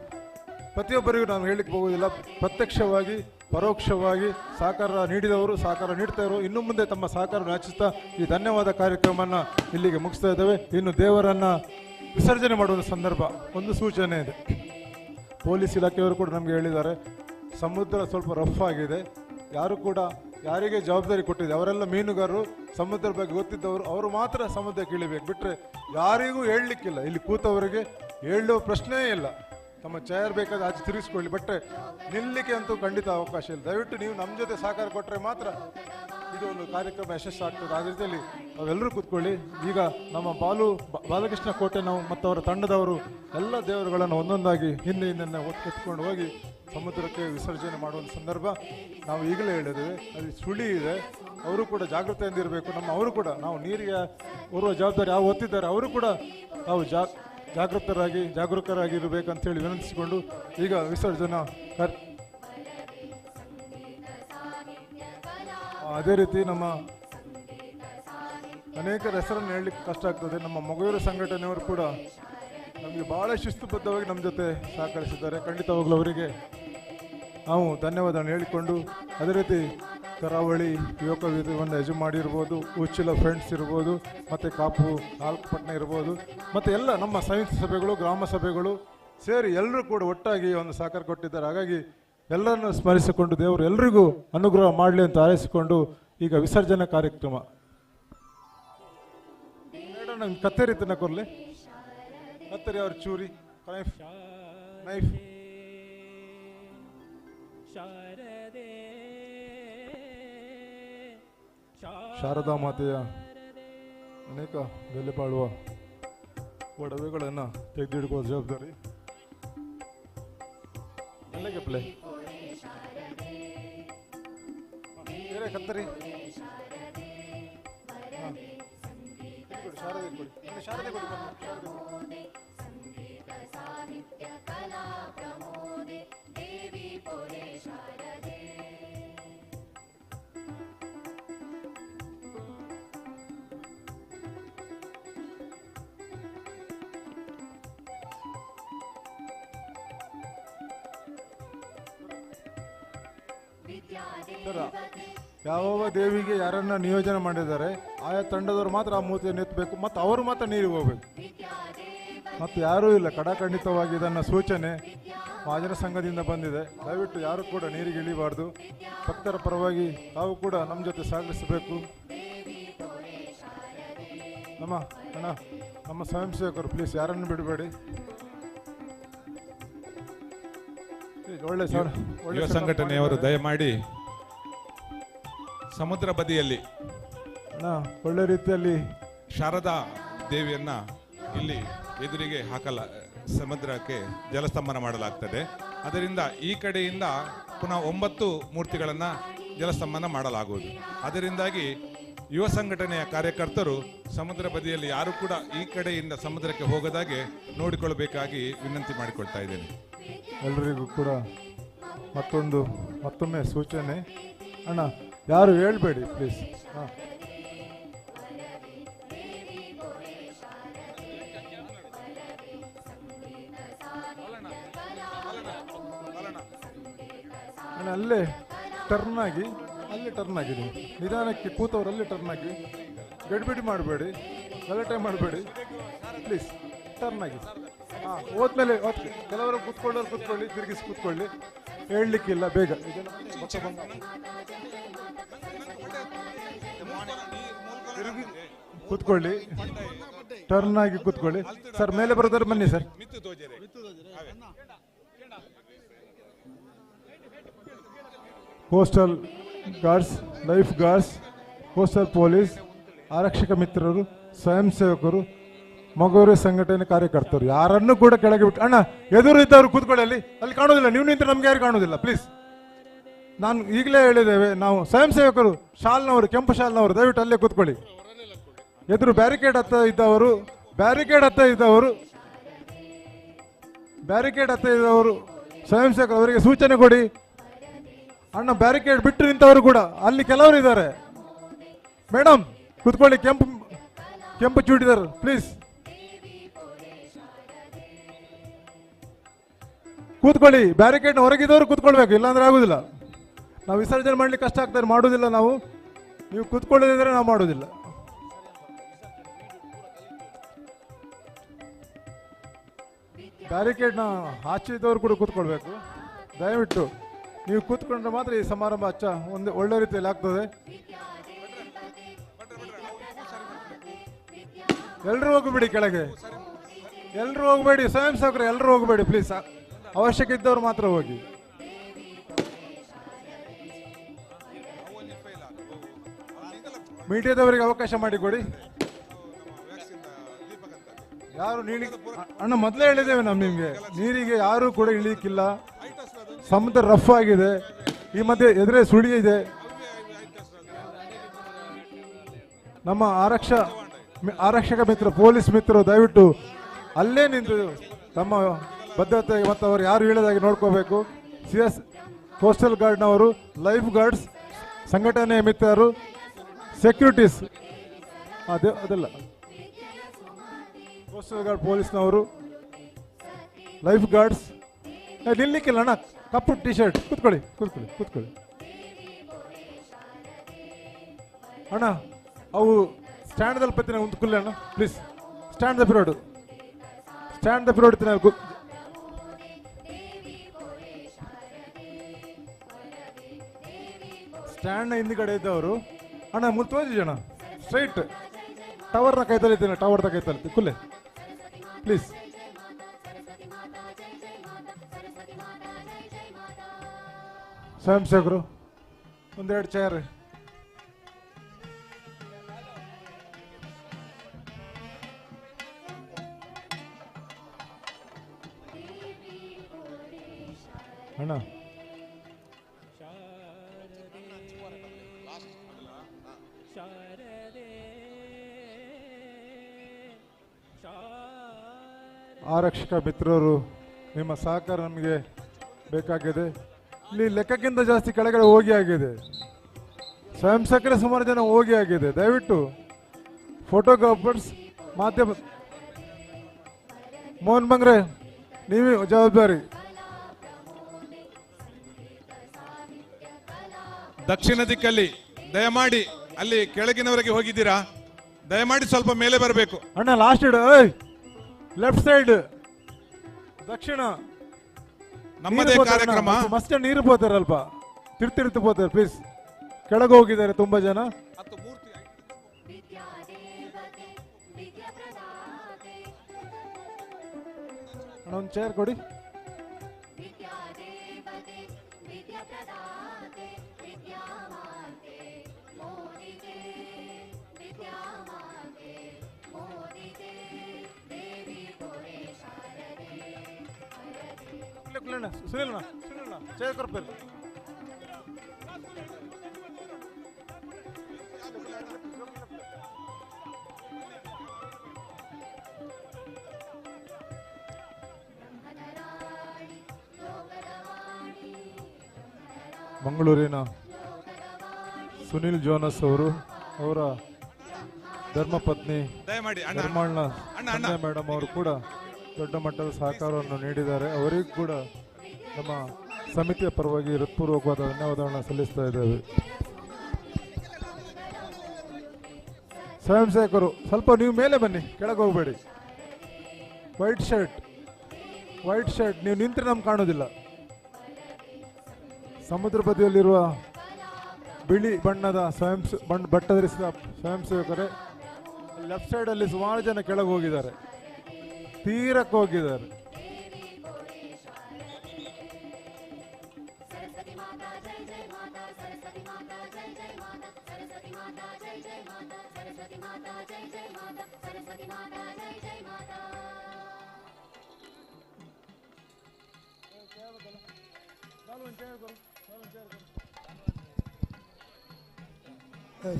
ಪ್ರತಿಯೊಬ್ಬರಿಗೂ ನಾವು ಹೇಳಿಕ್ಕೆ ಹೋಗೋದಿಲ್ಲ, ಪ್ರತ್ಯಕ್ಷವಾಗಿ ಪರೋಕ್ಷವಾಗಿ ಸಹಕಾರ ನೀಡಿದವರು, ಸಹಕಾರ ನೀಡ್ತಾ ಇರೋರು ಇನ್ನು ಮುಂದೆ ತಮ್ಮ ಸಹಕಾರ ಯಾಚಿಸ್ತಾ ಈ ಧನ್ಯವಾದ ಕಾರ್ಯಕ್ರಮವನ್ನು ಇಲ್ಲಿಗೆ ಮುಗಿಸ್ತಾ ಇದ್ದೇವೆ. ಇನ್ನು ದೇವರನ್ನು ವಿಸರ್ಜನೆ ಮಾಡುವ ಸಂದರ್ಭ ಒಂದು ಸೂಚನೆ ಇದೆ. ಪೊಲೀಸ್ ಇಲಾಖೆಯವರು ಕೂಡ ನಮಗೆ ಹೇಳಿದ್ದಾರೆ, ಸಮುದ್ರ ಸ್ವಲ್ಪ ರಫ್ ಆಗಿದೆ, ಯಾರು ಕೂಡ ಯಾರಿಗೆ ಜವಾಬ್ದಾರಿ ಕೊಟ್ಟಿದೆ ಅವರೆಲ್ಲ ಮೀನುಗಾರರು, ಸಮುದ್ರ ಬಗ್ಗೆ ಗೊತ್ತಿದ್ದವರು, ಅವರು ಮಾತ್ರ ಸಮುದ್ರಕ್ಕೆ ಇಳಿಬೇಕು. ಬಿಟ್ಟರೆ ಯಾರಿಗೂ ಹೇಳಲಿಕ್ಕಿಲ್ಲ. ಇಲ್ಲಿ ಕೂತವರಿಗೆ ಹೇಳುವ ಪ್ರಶ್ನೆಯೇ ಇಲ್ಲ. ತಮ್ಮ ಚೇರ್ ಬೇಕಾದ ಆಚೆ ತಿರುಗಿಸ್ಕೊಳ್ಳಿ, ಬಟ್ ನಿಲ್ಲಲಿಕ್ಕೆ ಅಂತೂ ಖಂಡಿತ ಅವಕಾಶ ಇಲ್ಲ. ದಯವಿಟ್ಟು ನೀವು ನಮ್ಮ ಜೊತೆ ಸಹಕಾರ ಕೊಟ್ಟರೆ ಮಾತ್ರ ಇದು ಒಂದು ಕಾರ್ಯಕ್ರಮ ಯಶಸ್ಸು ಆಗ್ತದೆ. ಆ ರೀತಿಯಲ್ಲಿ ನಾವೆಲ್ಲರೂ ಕೂತ್ಕೊಳ್ಳಿ. ಈಗ ನಮ್ಮ ಬಾಲಕೃಷ್ಣ ಕೋಟೆ ನಾವು ಮತ್ತು ಅವರ ತಂಡದವರು ಎಲ್ಲ ದೇವರುಗಳನ್ನು ಒಂದೊಂದಾಗಿ ಹಿಂದೆ ಎತ್ಕೊಂಡು ಹೋಗಿ ಸಮುದ್ರಕ್ಕೆ ವಿಸರ್ಜನೆ ಮಾಡುವಂಥ ಸಂದರ್ಭ ನಾವು ಈಗಲೇ ಹೇಳಿದ್ದೇವೆ. ಅಲ್ಲಿ ಸುಳಿ ಇದೆ, ಅವರು ಕೂಡ ಜಾಗೃತೆಯಿಂದ ಇರಬೇಕು. ಅವರು ಕೂಡ ನಾವು ನೀರಿಗೆ ಓರ್ವ ಜವಾಬ್ದಾರಿ ಯಾವ ಹೊತ್ತಿದ್ದಾರೆ, ಅವರು ಕೂಡ ನಾವು ಜಾಗರೂಕರಾಗಿರಬೇಕಂತೇಳಿ ವಿನಂತಿಸಿಕೊಂಡು ಈಗ ವಿಸರ್ಜನಾ ಅದೇ ರೀತಿ ನಮ್ಮ ಅನೇಕರ ಹೆಸರನ್ನು ಹೇಳಲಿಕ್ಕೆ ಕಷ್ಟ ಆಗ್ತದೆ. ನಮ್ಮ ಮೊಗವೀರ ಸಂಘಟನೆಯವರು ಕೂಡ ನಮಗೆ ಭಾಳ ಶಿಸ್ತುಬದ್ಧವಾಗಿ ನಮ್ಮ ಜೊತೆ ಸಹಕರಿಸಿದ್ದಾರೆ. ಖಂಡಿತವಾಗ್ಲೂ ಅವರಿಗೆ ನಾವು ಧನ್ಯವಾದವನ್ನು ಹೇಳಿಕೊಂಡು, ಅದೇ ರೀತಿ ಕರಾವಳಿ ಯುವಕ ವೇದಿಕೆಯನ್ನು ಯಜಮಾಡಿ ಇರ್ಬೋದು, ಉಚ್ಚಿಲ ಫ್ರೆಂಡ್ಸ್ ಇರ್ಬೋದು, ಮತ್ತು ಕಾಪು ನಾಲ್ಕಪಟ್ಟಣ ಇರ್ಬೋದು, ಮತ್ತು ಎಲ್ಲ ನಮ್ಮ ಸಂಯುಕ್ತ ಸಭೆಗಳು, ಗ್ರಾಮ ಸಭೆಗಳು ಸೇರಿ ಎಲ್ಲರೂ ಕೂಡ ಒಟ್ಟಾಗಿ ಒಂದು ಸಹಕಾರ ಕೊಟ್ಟಿದ್ದಾರೆ. ಹಾಗಾಗಿ ಎಲ್ಲರನ್ನು ಸ್ಮರಿಸಿಕೊಂಡು ದೇವರು ಎಲ್ರಿಗೂ ಅನುಗ್ರಹ ಮಾಡಲಿ ಅಂತ ಹಾರೈಸಿಕೊಂಡು ಈಗ ವಿಸರ್ಜನಾ ಕಾರ್ಯಕ್ರಮ. ಮೇಡಮ್ ಕತ್ತೇರಿ ತನ ಕೊರಲಿ, ಕತ್ತರಿ ಅವ್ರ ಚೂರಿ ನೈಫ್ ಶಾರದಾ ಮಾತೆಯ ಅನೇಕ ಬೆಲೆ ಬಾಳುವ ಒಡವೆಗಳನ್ನು ತೆಗೆದಿಡ್ಕೋ ಜವಾಬ್ದಾರಿ ಅಲ್ಲಿಗೆ ಪ್ಲೇ ಬೇರೆ ಕತ್ತರಿ ಶಾರದೆ ಕೊಡಿ, ಶಾರದೆ ಕೊಡಿ, ಯಾವ ದೇವಿಗೆ ಯಾರನ್ನ ನಿಯೋಜನೆ ಮಾಡಿದ್ದಾರೆ ಆಯಾ ತಂಡದವರು ಮಾತ್ರ ಆ ಮೂರ್ತಿಯನ್ನು ಎತ್ತಬೇಕು ಮತ್ತು ಅವರು ಮಾತ್ರ ನೀರಿಗೆ ಹೋಗ್ಬೇಕು. ಮತ್ತು ಯಾರೂ ಇಲ್ಲ. ಕಡಾಖಂಡಿತವಾಗಿ ಇದನ್ನು ಸೂಚನೆ ಮಹಾಜನ ಸಂಘದಿಂದ ಬಂದಿದೆ. ದಯವಿಟ್ಟು ಯಾರು ಕೂಡ ನೀರಿಗೆ ಇಳಿಬಾರ್ದು. ಭಕ್ತರ ಪರವಾಗಿ ತಾವು ಕೂಡ ನಮ್ಮ ಜೊತೆ ಸಹಕರಿಸಬೇಕು. ನಮ್ಮ ಸ್ವಯಂ ಸೇವಕರು ಪ್ಲೀಸ್ ಯಾರನ್ನು ಬಿಡಬೇಡಿ. ಒಳ್ಳೆ ಯುವ ಸಂಘಟನೆಯವರು ದಯಮಾಡಿ ಸಮುದ್ರ ಬದಿಯಲ್ಲಿ ಒಳ್ಳೆ ರೀತಿಯಲ್ಲಿ ಶಾರದಾ ದೇವಿಯನ್ನ ಇಲ್ಲಿ ಎದುರಿಗೆ ಸಮುದ್ರಕ್ಕೆ ಜಲಸ್ತಂಭನ ಮಾಡಲಾಗ್ತದೆ. ಅದರಿಂದ ಈ ಕಡೆಯಿಂದ ಪುನಃ 9 ಮೂರ್ತಿಗಳನ್ನು ಜಲಸ್ತಂಭನ ಮಾಡಲಾಗುವುದು. ಅದರಿಂದಾಗಿ ಯುವ ಸಂಘಟನೆಯ ಕಾರ್ಯಕರ್ತರು ಸಮುದ್ರ ಬದಿಯಲ್ಲಿ ಯಾರು ಕೂಡ ಈ ಕಡೆಯಿಂದ ಸಮುದ್ರಕ್ಕೆ ಹೋಗದಾಗೆ ನೋಡಿಕೊಳ್ಳಬೇಕಾಗಿ ವಿನಂತಿ ಮಾಡಿಕೊಳ್ತಾ ಇದ್ದೇನೆ. ಎಲ್ಲರಿಗೂ ಕೂಡ ಮತ್ತೊಮ್ಮೆ ಸೂಚನೆ. ಅಣ್ಣ ಯಾರು ಹೇಳ್ಬೇಡಿ ಪ್ಲೀಸ್. ಅಲ್ಲೇ ಟರ್ನ್ ಆಗಿ ನಿಧಾನಕ್ಕೆ ಕೂತವ್ರು ಅಲ್ಲೇ ಟರ್ನ್ ಆಗಿ, ಗಡಿಬಿಡಿ ಮಾಡಬೇಡಿ, ಗಲಾಟೆ ಮಾಡಬೇಡಿ ಪ್ಲೀಸ್. ಟರ್ನ್ ಆಗಿ ಹೋದ್ಮೇಲೆ ಕೆಲವರು ಕೂತ್ಕೊಳ್ಳಿ, ತಿರುಗಿಸಿ ಕೂತ್ಕೊಳ್ಳಿ, ಹೇಳಲಿಕ್ಕಿಲ್ಲ ಬೇಗ. ಕೂತ್ಕೊಳ್ಳಿ, ಟರ್ನ್ ಆಗಿ ಕೂತ್ಕೊಳ್ಳಿ. ಸರ್ ಮೇಲೆ ಬರೋದಾದ್ರೆ ಬನ್ನಿ sir. Coastal guards, life guards, coastal police, ಆರಕ್ಷಕ ಮಿತ್ರರು, ಸ್ವಯಂ ಸೇವಕರು, ಮಗೂರು ಸಂಘಟನೆ ಕಾರ್ಯಕರ್ತರು ಯಾರನ್ನು ಕೂಡ ಕೆಳಗೆ ಬಿಟ್ಟು. ಅಣ್ಣ ಎದುರು ಇದ್ದವರು ಕೂತ್ಕೊಳ್ಳಿ, ಅಲ್ಲಿ ಕಾಣೋದಿಲ್ಲ. ನೀವು ನಿಂತರೆ ನಮ್ಗೆ ಯಾರು ಕಾಣೋದಿಲ್ಲ ಪ್ಲೀಸ್. ನಾನು ಈಗಲೇ ಹೇಳಿದ್ದೇವೆ, ನಾವು ಸ್ವಯಂ ಸೇವಕರು ಶಾಲ್ನವರು, ಕೆಂಪು ಶಾಲ್ನವರು ದಯವಿಟ್ಟು ಅಲ್ಲೇ ಕೂತ್ಕೊಳ್ಳಿ. ಎದುರು ಬ್ಯಾರಿಕೇಡ್ ಹತ್ತ ಇದ್ದವರು ಸ್ವಯಂ ಸೇವಕರು ಅವರಿಗೆ ಸೂಚನೆ ಕೊಡಿ. ಅಣ್ಣ ಬ್ಯಾರಿಕೇಡ್ ಬಿಟ್ಟು ನಿಂತವರು ಕೂಡ ಅಲ್ಲಿ ಕೆಲವರು ಇದ್ದಾರೆ. ಮೇಡಮ್ ಕೂತ್ಕೊಳ್ಳಿ, ಕೆಂಪು ಚೂಡಿದಾರ್ ಪ್ಲೀಸ್ ಕೂತ್ಕೊಳ್ಳಿ. ಬ್ಯಾರಿಕೇಡ್ನ ಹೊರಗಿದ್ದವರು ಕೂತ್ಕೊಳ್ಬೇಕು, ಇಲ್ಲಾಂದ್ರೆ ಆಗುದಿಲ್ಲ. ನಾವು ವಿಸರ್ಜನೆ ಮಾಡ್ಲಿಕ್ಕೆ ಕಷ್ಟ ಆಗ್ತದೆ, ಮಾಡುವುದಿಲ್ಲ ನಾವು. ನೀವು ಕೂತ್ಕೊಳ್ಳೋದಿದ್ರೆ ನಾವು ಮಾಡುವುದಿಲ್ಲ. ಬ್ಯಾರಿಕೇಡ್ನ ಆಚೆದವರು ಕೂಡ ಕೂತ್ಕೊಳ್ಬೇಕು. ದಯವಿಟ್ಟು ನೀವು ಕೂತ್ಕೊಂಡ್ರೆ ಮಾತ್ರ ಈ ಸಮಾರಂಭ ಒಂದು ಒಳ್ಳೆ ರೀತಿಯಲ್ಲಿ ಆಗ್ತದೆ. ಎಲ್ಲರೂ ಹೋಗಬೇಡಿ ಕೆಳಗೆ, ಎಲ್ಲರೂ ಹೋಗಬೇಡಿ. ಸ್ವಯಂ ಸೇವಕರು ಎಲ್ಲರೂ ಹೋಗಬೇಡಿ ಪ್ಲೀಸ್. ಅವಶ್ಯಕ ಇದ್ದವರು ಮಾತ್ರ ಹೋಗಿ. ಮೀಡಿಯಾದವರಿಗೆ ಅವಕಾಶ ಮಾಡಿಕೊಡಿ. ಯಾರು ಅಣ್ಣ ಮೊದಲೇ ಹೇಳಿದ್ದೇವೆ ನಾವು ನಿಮಗೆ, ನೀರಿಗೆ ಯಾರು ಕೂಡ ಇಳಿಯಕ್ಕಿಲ್ಲ. ಸಮುದ್ರ ರಫ್ ಆಗಿದೆ. ಈ ಮಧ್ಯೆ ಎದುರೇ ಸುಳಿ ಇದೆ. ನಮ್ಮ ಆರಕ್ಷಕ ಮಿತ್ರ, ಪೊಲೀಸ್ ಮಿತ್ರರು ದಯವಿಟ್ಟು ಅಲ್ಲೇ ನಿಂತು ತಮ್ಮ ಬದ್ಧತೆ ಮತ್ತು ಅವರು ಯಾರು ಹೇಳಿದಾಗೆ ನೋಡ್ಕೋಬೇಕು. CS ಕೋಸ್ಟಲ್ ಗಾರ್ಡ್ನವರು, ಲೈಫ್ ಗಾರ್ಡ್ಸ್, ಸಂಘಟನೆಯ ಮಿತ್ರರು, ಸೆಕ್ಯೂರಿಟೀಸ್, ಅದೆಲ್ಲ ಕೋಸ್ಟಲ್ ಗಾರ್ಡ್ ಪೊಲೀಸ್ನವರು, ಲೈಫ್ ಗಾರ್ಡ್ಸ್. ನಿಲ್ಲಿಕ್ಕಿಲ್ಲ ಅಣ್ಣ, ಕಪ್ಪು ಟಿ ಶರ್ಟ್. ಕೂತ್ಕೊಳ್ಳಿ ಅಣ್ಣ. ಅವು ಸ್ಟ್ಯಾಂಡ್ದಲ್ಲಿ ಪತ್ತಿನ ಕುಲ್ಲ ಅಣ್ಣ ಪ್ಲೀಸ್. ಸ್ಟ್ಯಾಂಡ್ ದ ಪಿರಿಯಡ್ ಸ್ಟ್ಯಾಂಡ್ನ ಹಿಂದ್ಗಡೆ ಇದ್ದವರು ಅಣ್ಣ ಮುಲ್ತೋಜಿ ಅಣ್ಣ ಸ್ಟ್ರೈಟ್ ಟವರ್ನ ಕೈತಲಿದ್ದೀನಿ, ಟವರ್ದ ಕೈತಲಿತ್ತು ಕುಲ್ಲೆ ಪ್ಲೀಸ್. ಸ್ವಯಂ ಸೇವಕರು ಒಂದೆರಡು ಚೇರ್. ಅಣ್ಣ ಆರಕ್ಷಕ ಮಿತ್ರರು, ನಿಮ್ಮ ಸಹಕಾರ ನಮಗೆ ಬೇಕಾಗಿದೆ. ಇಲ್ಲಿ ಲೆಕ್ಕಕ್ಕಿಂತ ಜಾಸ್ತಿ ಕೆಳಗಡೆ ಹೋಗಿ ಆಗಿದೆ. ಸ್ವಯಂ ಸೇವಕರೇ ಸುಮಾರು ಜನ ಹೋಗಿ ಆಗಿದೆ. ದಯವಿಟ್ಟು ಫೋಟೋಗ್ರಾಫರ್ಸ್, ಮಾಧ್ಯಮ, ಮೋಹನ್ ಬಂಗ್ರೆ ನೀವೇ ಜವಾಬ್ದಾರಿ. ದಕ್ಷಿಣ ದಿಕ್ಕಲ್ಲಿ ದಯಮಾಡಿ ಅಲ್ಲಿ ಕೆಳಗಿನವರೆಗೆ ಹೋಗಿದ್ದೀರಾ, ದಯಮಾಡಿ ಸ್ವಲ್ಪ ಮೇಲೆ ಬರಬೇಕು. ಅಣ್ಣ ಲಾಸ್ಟ್ ಲೆಫ್ಟ್ ಸೈಡ್ ದಕ್ಷಿಣ ನಮ್ಮದೇ ಕಾರ್ಯಕ್ರಮ. ಮಸ್ತ್ ನೀರು ಪೋತಾರಲ್ಪ, ತಿರ್ತಿರ್ತು ಪೋತಾರೆ ಪ್ಲೀಸ್. ಕೆಳಗೆ ಹೋಗಿದ್ದಾರೆ ತುಂಬಾ ಜನ. ಒಂದು ಚೇರ್ ಕೊಡಿ. ಸುನಿಲ್ ಚೇರ್ ಕೊಡ್ಬೇಕು. ಮಂಗಳೂರಿನ ಸುನಿಲ್ ಜೋನಸ್ ಅವರು, ಅವರ ಧರ್ಮಪತ್ನಿ ಧರ್ಮಣ್ಣ ಮೇಡಮ್ ಅವರು ಕೂಡ ದೊಡ್ಡ ಮಟ್ಟದ ಸಹಕಾರವನ್ನು ನೀಡಿದ್ದಾರೆ. ಅವರಿಗೂ ಕೂಡ ನಮ್ಮ ಸಮಿತಿಯ ಪರವಾಗಿ ಹೃತ್ಪೂರ್ವಕವಾದ ಧನ್ಯವಾದಗಳನ್ನು ಸಲ್ಲಿಸ್ತಾ ಇದ್ದೇವೆ. ಸ್ವಯಂ ಸೇವಕರು ಸ್ವಲ್ಪ ನೀವು ಮೇಲೆ ಬನ್ನಿ, ಕೆಳಗೆ ಹೋಗಬೇಡಿ. ವೈಟ್ ಶರ್ಟ್ ನೀವು ನಿಂತರೆ ನಮ್ಗೆ ಕಾಣೋದಿಲ್ಲ. ಸಮುದ್ರ ಬದಿಯಲ್ಲಿರುವ ಬಿಳಿ ಬಣ್ಣದ ಬಟ್ಟ ಧರಿಸಿದ ಸ್ವಯಂ ಸೇವಕರೇ, ಲೆಫ್ಟ್ ಸೈಡಲ್ಲಿ ಸುಮಾರು ಜನ ಕೆಳಗೆ ಹೋಗಿದ್ದಾರೆ, ತೀರಕ್ಕೆ ಹೋಗಿದ್ದಾರೆ.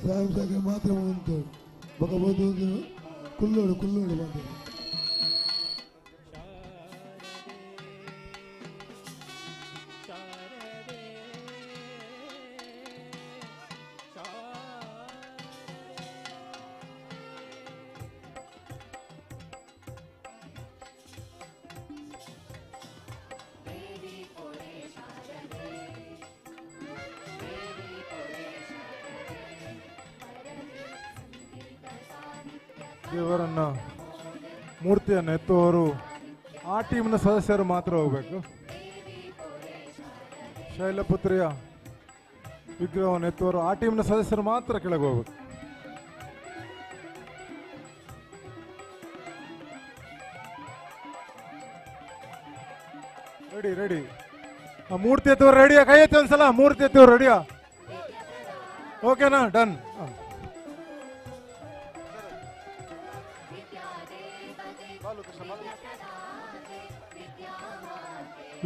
ಸಾಯಂಕಾಲ ಮಾತ್ರ ಉಂಟು ಬಗಬಹುದು ಕುಲ್ಲೋಡು ಮಾತ್ರ. ದೇವರನ್ನ ಮೂರ್ತಿಯನ್ನು ಎತ್ತುವವರು ಆ ಟೀಮ್ನ ಸದಸ್ಯರು ಮಾತ್ರ ಹೋಗಬೇಕು. ಶೈಲಪುತ್ರಿಯ ವಿಗ್ರಹವನ್ನು ಎತ್ತುವವರು ಆ ಟೀಮ್ನ ಸದಸ್ಯರು ಮಾತ್ರ ಕೆಳಗೆ ಹೋಗಬೇಕು. ರೆಡಿ. ಮೂರ್ತಿ ಎತ್ತುವರು ರೆಡಿಯಾ? ಕೈ ಎತ್ತಿ ಒಂದ್ಸಲ. ಮೂರ್ತಿ ಎತ್ತುವರು ರೆಡಿಯಾ? ಓಕೆನಾ? ಡನ್.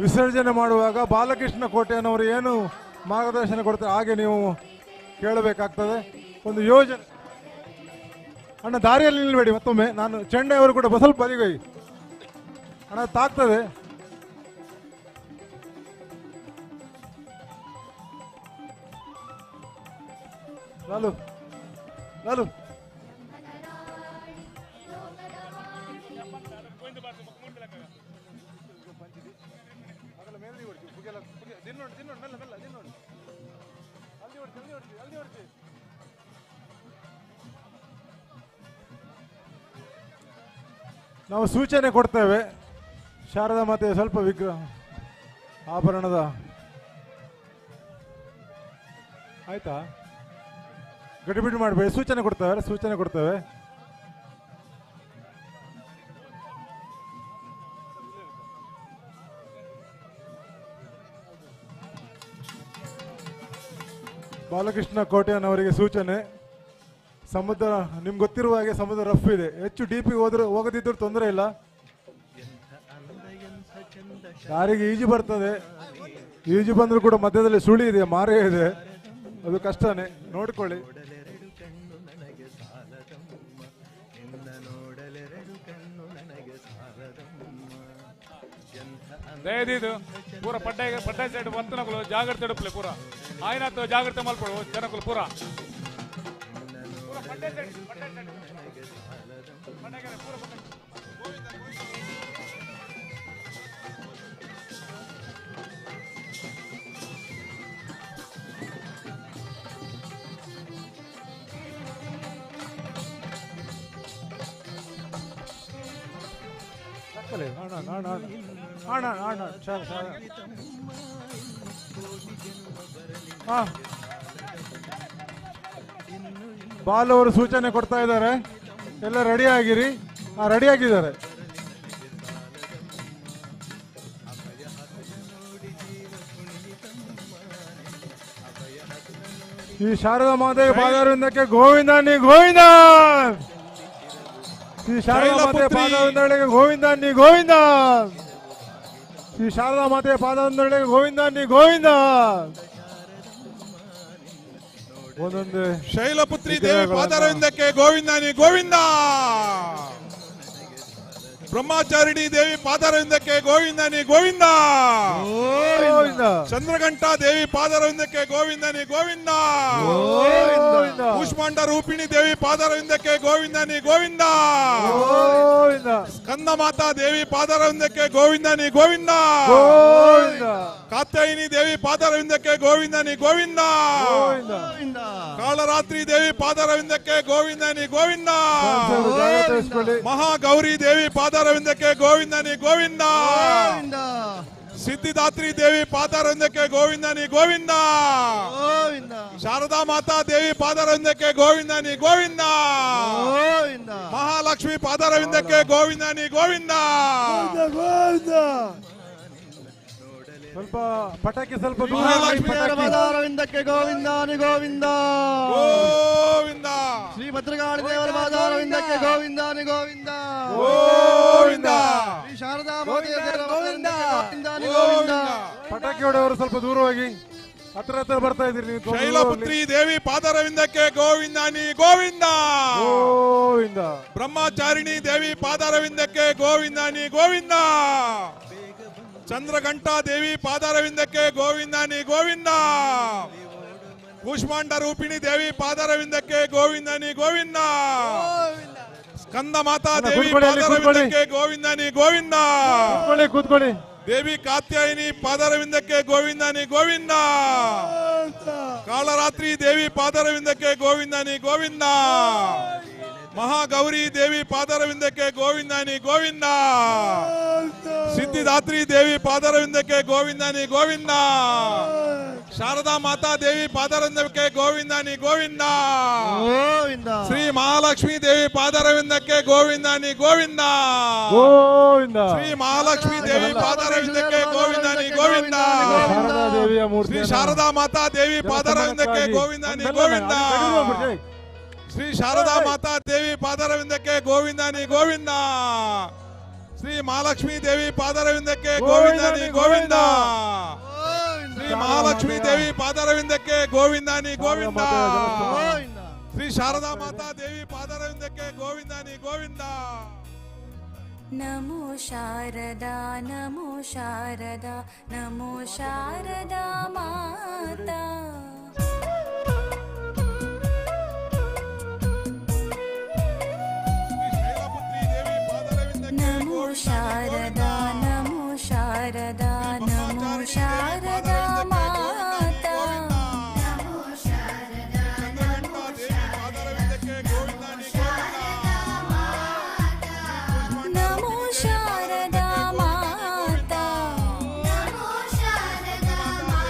ವಿಸರ್ಜನೆ ಮಾಡುವಾಗ ಬಾಲಕೃಷ್ಣ ಕೋಟೆಯನ್ನವರು ಏನು ಮಾರ್ಗದರ್ಶನ ಕೊಡ್ತಾರೆ ಹಾಗೆ ನೀವು ಕೇಳಬೇಕಾಗ್ತದೆ. ಒಂದು ಯೋಜನೆ ಅಣ್ಣ, ದಾರಿಯಲ್ಲಿ ನಿಲ್ಬೇಡಿ. ಮತ್ತೊಮ್ಮೆ ನಾನು ಚೆಂಡೆಯವರು ಕೂಡ ಸ್ವಲ್ಪ ಬದಿಗೈ ಅಣ್ಣ, ತಾಗ್ತದೆ. ಲಾಲು ನಾವು ಸೂಚನೆ ಕೊಡ್ತೇವೆ. ಶಾರದಾ ಮಾತೆ ಸ್ವಲ್ಪ ವಿಗ್ರಹ ಆಭರಣದ ಆಯ್ತಾ, ಗಡಿಬಿಡಿ ಮಾಡಬೇಡಿ. ಸೂಚನೆ ಕೊಡ್ತೇವೆ. ಬಾಲಕೃಷ್ಣ ಕೋಟೆಯನ್ನವರಿಗೆ ಸೂಚನೆ. ಸಮುದ್ರ ನಿಮ್ಗೆ ಗೊತ್ತಿರುವ ಹಾಗೆ ಸಮುದ್ರ ರಫ್ ಇದೆ. ಹೆಚ್ಚು DP ಹೋಗದಿದ್ರು ತೊಂದರೆ ಇಲ್ಲ. ಯಾರಿಗೆ ಈಜು ಬರ್ತದೆ, ಈಜು ಬಂದರೂ ಕೂಡ ಮಧ್ಯದಲ್ಲಿ ಸುಳಿ ಇದೆ, ಮಾರೆ ಇದೆ, ಅದು ಕಷ್ಟನೇ. ನೋಡ್ಕೊಳ್ಳಿ. ದಯದಿದ್ದು ಪೂರ ಪಡ್ಡಾಯ ಸೈಡ್ ಬಂತನಗಳು ಜಾಗ್ರತೆ ಇಡಪ್ಲೆ ಪೂರ ಆಯ್ನಾತು ಜಾಗ್ರತೆ ಮಲ್ಪಡು ಜನಗಳು ಪೂರ ಅಲ್ಲೇ ಆಣ ಬಾಲ್ ಅವರು ಸೂಚನೆ ಕೊಡ್ತಾ ಇದ್ದಾರೆ, ಎಲ್ಲ ರೆಡಿ ಆಗಿರಿ. ರೆಡಿ ಆಗಿದ್ದಾರೆ. ಶ್ರೀ ಶಾರದಾ ಮಾತೆ ಪಾದಾರವಿಂದಕ್ಕೆ ಗೋವಿಂದ ನೀ ಗೋವಿಂದ. ಶ್ರೀ ಶಾರದಾ ಮಾತೆ ಪಾದಾರವಿಂದಗಳಿಗೆ ಗೋವಿಂದ ನೀ ಗೋವಿಂದ. ಶ್ರೀ ಶಾರದಾ ಮಾತೆ ಪಾದಾರವಿಂದಗಳಿಗೆ ಗೋವಿಂದ ನೀ ಗೋವಿಂದ. ಒಂದೊಂದು ಶೈಲಪುತ್ರಿ ದೇವಿ ಪಾದಾರವಿಂದಕ್ಕೆ ಗೋವಿಂದ ನೀ ಗೋವಿಂದ. ಬ್ರಹ್ಮಚಾರಿಣಿ ದೇವಿ ಪಾದಾರವಿಂದಕ್ಕೆ ಗೋವಿಂದ ನೀ ಗೋವಿಂದ. ಚಂದ್ರಘಂಟಾ ದೇವಿ ಪಾದಾರವಿಂದಕ್ಕೆ ಗೋವಿಂದ ನೀ ಗೋವಿಂದ. ಕೂಷ್ಮಾಂಡ ರೂಪಿಣಿ ದೇವಿ ಪಾದಾರವಿಂದಕ್ಕೆ ಗೋವಿಂದ ನೀ ಗೋವಿಂದ. ಸ್ಕಂದ ಮಾತಾ ದೇವಿ ಪಾದಾರವಿಂದಕ್ಕೆ ಗೋವಿಂದ ನೀ ಗೋವಿಂದ. ಕಾತ್ಯಾಯಿನಿ ದೇವಿ ಪಾದಾರವಿಂದಕ್ಕೆ ಗೋವಿಂದ ನೀ ಗೋವಿಂದ. ಕಾಳರಾತ್ರಿ ದೇವಿ ಪಾದಾರವಿಂದಕ್ಕೆ ಗೋವಿಂದ ನೀ ಗೋವಿಂದ. ಮಹಾಗೌರಿ ದೇವಿ ಪಾದಾರವಿಂದಕ್ಕೆ ಗೋವಿಂದ ನೀ ಗೋವಿಂದ. ಸಿದ್ಧಿದಾತ್ರಿ ದೇವಿ ಪಾದಾರವಿಂದಕ್ಕೆ ಗೋವಿಂದ ನೀ ಗೋವಿಂದ. ಶಾರದಾ ಮಾತಾ ದೇವಿ ಪಾದಾರವಿಂದಕ್ಕೆ ಗೋವಿಂದ ನೀ ಗೋವಿಂದ. ಮಹಾಲಕ್ಷ್ಮಿ ಪಾದಾರವಿಂದಕ್ಕೆ ಗೋವಿಂದ ನೀ ಗೋವಿಂದ. ಸ್ವಲ್ಪ ಪಟಾಕಿ ಸ್ವಲ್ಪ ಪಾದಾರವಿಂದಕ್ಕೆ ಗೋವಿಂದ ನೀ ಗೋವಿಂದ ಗೋವಿಂದ. ಶ್ರೀ ಭದ್ರಕಾಳಿ ದೇವರ ಪಾದಾರವಿಂದಕ್ಕೆ ಗೋವಿಂದ ನೀ ಗೋವಿಂದ ಗೋವಿಂದ. ಶ್ರೀ ಶಾರದಾ ಮಾತೆಯ ಗೋವಿಂದ ನೀ ಗೋವಿಂದ. ಪಟಾಕಿ ಹೊಡೆಯವರು ಸ್ವಲ್ಪ ದೂರ ಹೋಗಿ, ಹತ್ರ ಬರ್ತಾ ಇದ್ದೀರಿ ನೀವು. ಶೈಲಪುತ್ರಿ ದೇವಿ ಪಾದಾರವಿಂದಕ್ಕೆ ಗೋವಿಂದ ನೀ ಗೋವಿಂದ ಗೋವಿಂದ. ಬ್ರಹ್ಮಚಾರಿಣಿ ದೇವಿ ಪಾದಾರವಿಂದಕ್ಕೆ ಗೋವಿಂದ ನೀ ಗೋವಿಂದ. ಚಂದ್ರಘಂಟಾ ದೇವಿ ಪಾದಾರವಿಂದಕ್ಕೆ ಗೋವಿಂದ ನೀ ಗೋವಿಂದ. ಕೂಷ್ಮಾಂಡ ರೂಪಿಣಿ ದೇವಿ ಪಾದಾರವಿಂದಕ್ಕೆ ಗೋವಿಂದ ನೀ ಗೋವಿಂದ. ಸ್ಕಂದ ಮಾತಾ ದೇವಿ ಪಾದಾರವಿಂದಕ್ಕೆ ಗೋವಿಂದ ನೀ ಗೋವಿಂದ. ಕೂತ್ಕೊಳ್ಳಿ. ದೇವಿ ಕಾತ್ಯಾಯಿನಿ ಪಾದಾರವಿಂದಕ್ಕೆ ಗೋವಿಂದ ನೀ ಗೋವಿಂದ. ಕಾಳರಾತ್ರಿ ದೇವಿ ಪಾದಾರವಿಂದಕ್ಕೆ ಗೋವಿಂದ ನೀ ಗೋವಿಂದ. ಮಹಾಗೌರಿ ದೇವಿ ಪಾದಾರವಿಂದಕ್ಕೆ ಗೋವಿಂದ ನೀ ಗೋವಿಂದ. ಸಿದ್ಧಿದಾತ್ರಿ ದೇವಿ ಪಾದಾರವಿಂದಕ್ಕೆ ಗೋವಿಂದ ನೀ ಗೋವಿಂದ. ಶಾರದಾ ಮಾತಾ ದೇವಿ ಪಾದಾರವಿಂದಕ್ಕೆ ಗೋವಿಂದ ನೀ ಗೋವಿಂದ. ಶ್ರೀ ಮಹಾಲಕ್ಷ್ಮಿ ದೇವಿ ಪಾದಾರವಿಂದಕ್ಕೆ ಗೋವಿಂದ ನೀ ಗೋವಿಂದ. ಶ್ರೀ ಮಹಾಲಕ್ಷ್ಮಿ ದೇವಿ ಪಾದಾರವಿಂದಕ್ಕೆ ಗೋವಿಂದ ನೀ ಗೋವಿಂದ. ಶ್ರೀ ಶಾರದಾ ಮಾತಾ ದೇವಿ ಪಾದಾರವಿಂದಕ್ಕೆ ಗೋವಿಂದ ನೀ ಗೋವಿಂದ. ಶ್ರೀ ಶಾರದಾ ಮಾತಾ ದೇವಿ ಪಾದಾರವಿಂದಕ್ಕೆ ಗೋವಿಂದ ನೀ ಗೋವಿಂದ. ಶ್ರೀ ಮಹಾಲಕ್ಷ್ಮಿ ದೇವಿ ಪಾದಾರವಿಂದಕ್ಕೆ ಗೋವಿಂದ ನೀ ಗೋವಿಂದ. ಶ್ರೀ ಮಹಾಲಕ್ಷ್ಮಿ ದೇವಿ ಪಾದಾರವಿಂದಕ್ಕೆ ಗೋವಿಂದ ನೀ ಗೋವಿಂದ. ಶ್ರೀ ಶಾರದಾ ಮಾತಾ ದೇವಿ ಪಾದಾರವಿಂದಕ್ಕೆ ಗೋವಿಂದ ನೀ ಗೋವಿಂದ. ನಮೋ ಶಾರದಾ ನಮೋ ಶಾರದಾ ನಮೋ ಶಾರದಾ ಮಾತಾ. ನಮೋ ಶಾರದಾ ನಮೋ ಶಾರದಾ ನಮೋ ಶಾರದಾ ಮಾತಾ. ನಮೋ ಶಾರದಾ ನಮೋ ಶಾರದಾ ನಮೋ ಶಾರದಾ ಮಾತಾ. ನಮೋ ಶಾರದಾ ಮಾತಾ.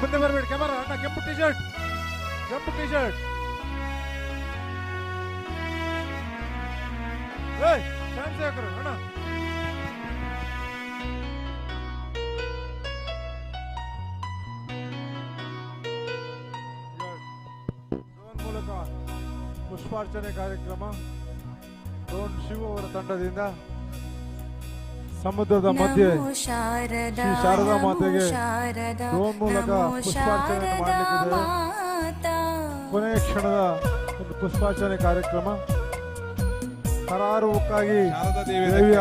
ಮುಂದೆ ಬರಬೇಡಿ ಕ್ಯಾಮರಾ ಅಣ್ಣ. ಕೆಂಪು ಟಿ ಶರ್ಟ್ ಚಾನ್ಸ್ ಹಾಕ್ರು ಅಣ್ಣ. ಡ್ರೋನ್ ಮೂಲಕ ಪುಷ್ಪಾರ್ಚನೆ ಕಾರ್ಯಕ್ರಮ ಡ್ರೋನ್ ಶಿವ ಅವರ ತಂಡದಿಂದ ಸಮುದ್ರದ ಮಧ್ಯೆ ಶ್ರೀ ಶಾರದಾ ಮಾತೆಗೆ ಡ್ರೋನ್ ಮೂಲಕ ಪುಷ್ಪಾರ್ಚನೆ ಮಾಡಲಿಕ್ಕಿದೆ. ಕೊನೆಯ ಕ್ಷಣದ ಒಂದು ಪುಷ್ಪಾರ್ಚನೆ ಕಾರ್ಯಕ್ರಮ. ಕರಾರುವಕ್ಕಾಗಿ ದೇವಿಯ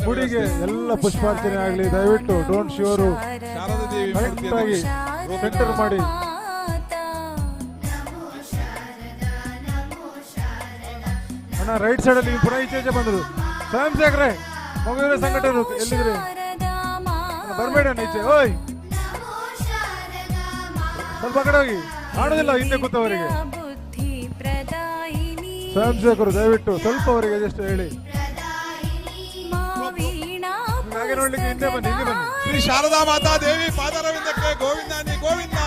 ಗುಡಿಗೆ ಎಲ್ಲ ಪುಷ್ಪಾರ್ಚನೆ ಆಗಲಿ. ದಯವಿಟ್ಟು ಡ್ರೋನ್ ಶಿವರು ಕರೆಕ್ಟಾಗಿ ಸೆಂಟರ್ ಮಾಡಿ. ಅಣ್ಣ ರೈಟ್ ಸೈಡ್ ಅಲ್ಲಿ ಪುನಃ ಈಚೆ ಬಂದರು. ಸ್ವಯಂ ಸೇವಕರೇ, ಮಗುವಿನ ಸಂಘಟನೆ ಎಲ್ಲಿದ್ರಿ? ಬರಬೇಡ ಈಚೆ. ಓಯ್ ಸ್ವಲ್ಪ ಕಡೆ ಹೋಗಿ, ಆಡೋದಿಲ್ಲ ಹಿಂದೆ ಕೂತವರಿಗೆ. ಸ್ವಯಂ ಸೇವಕರು ದಯವಿಟ್ಟು ಸ್ವಲ್ಪ ಅವರಿಗೆ ಅಡ್ಜಸ್ಟ್ ಹೇಳಿ. ಹಾಗೆ ನೋಡ್ಲಿಕ್ಕೆ ಹಿಂದೆ ಬನ್ನಿ, ಇಲ್ಲಿ ಬನ್ನಿ. ಶ್ರೀ ಶಾರದಾ ಮಾತಾ ದೇವಿ ಪಾದಾರವಿಂದಕ್ಕೆ ಗೋವಿಂದ ನೀ ಗೋವಿಂದ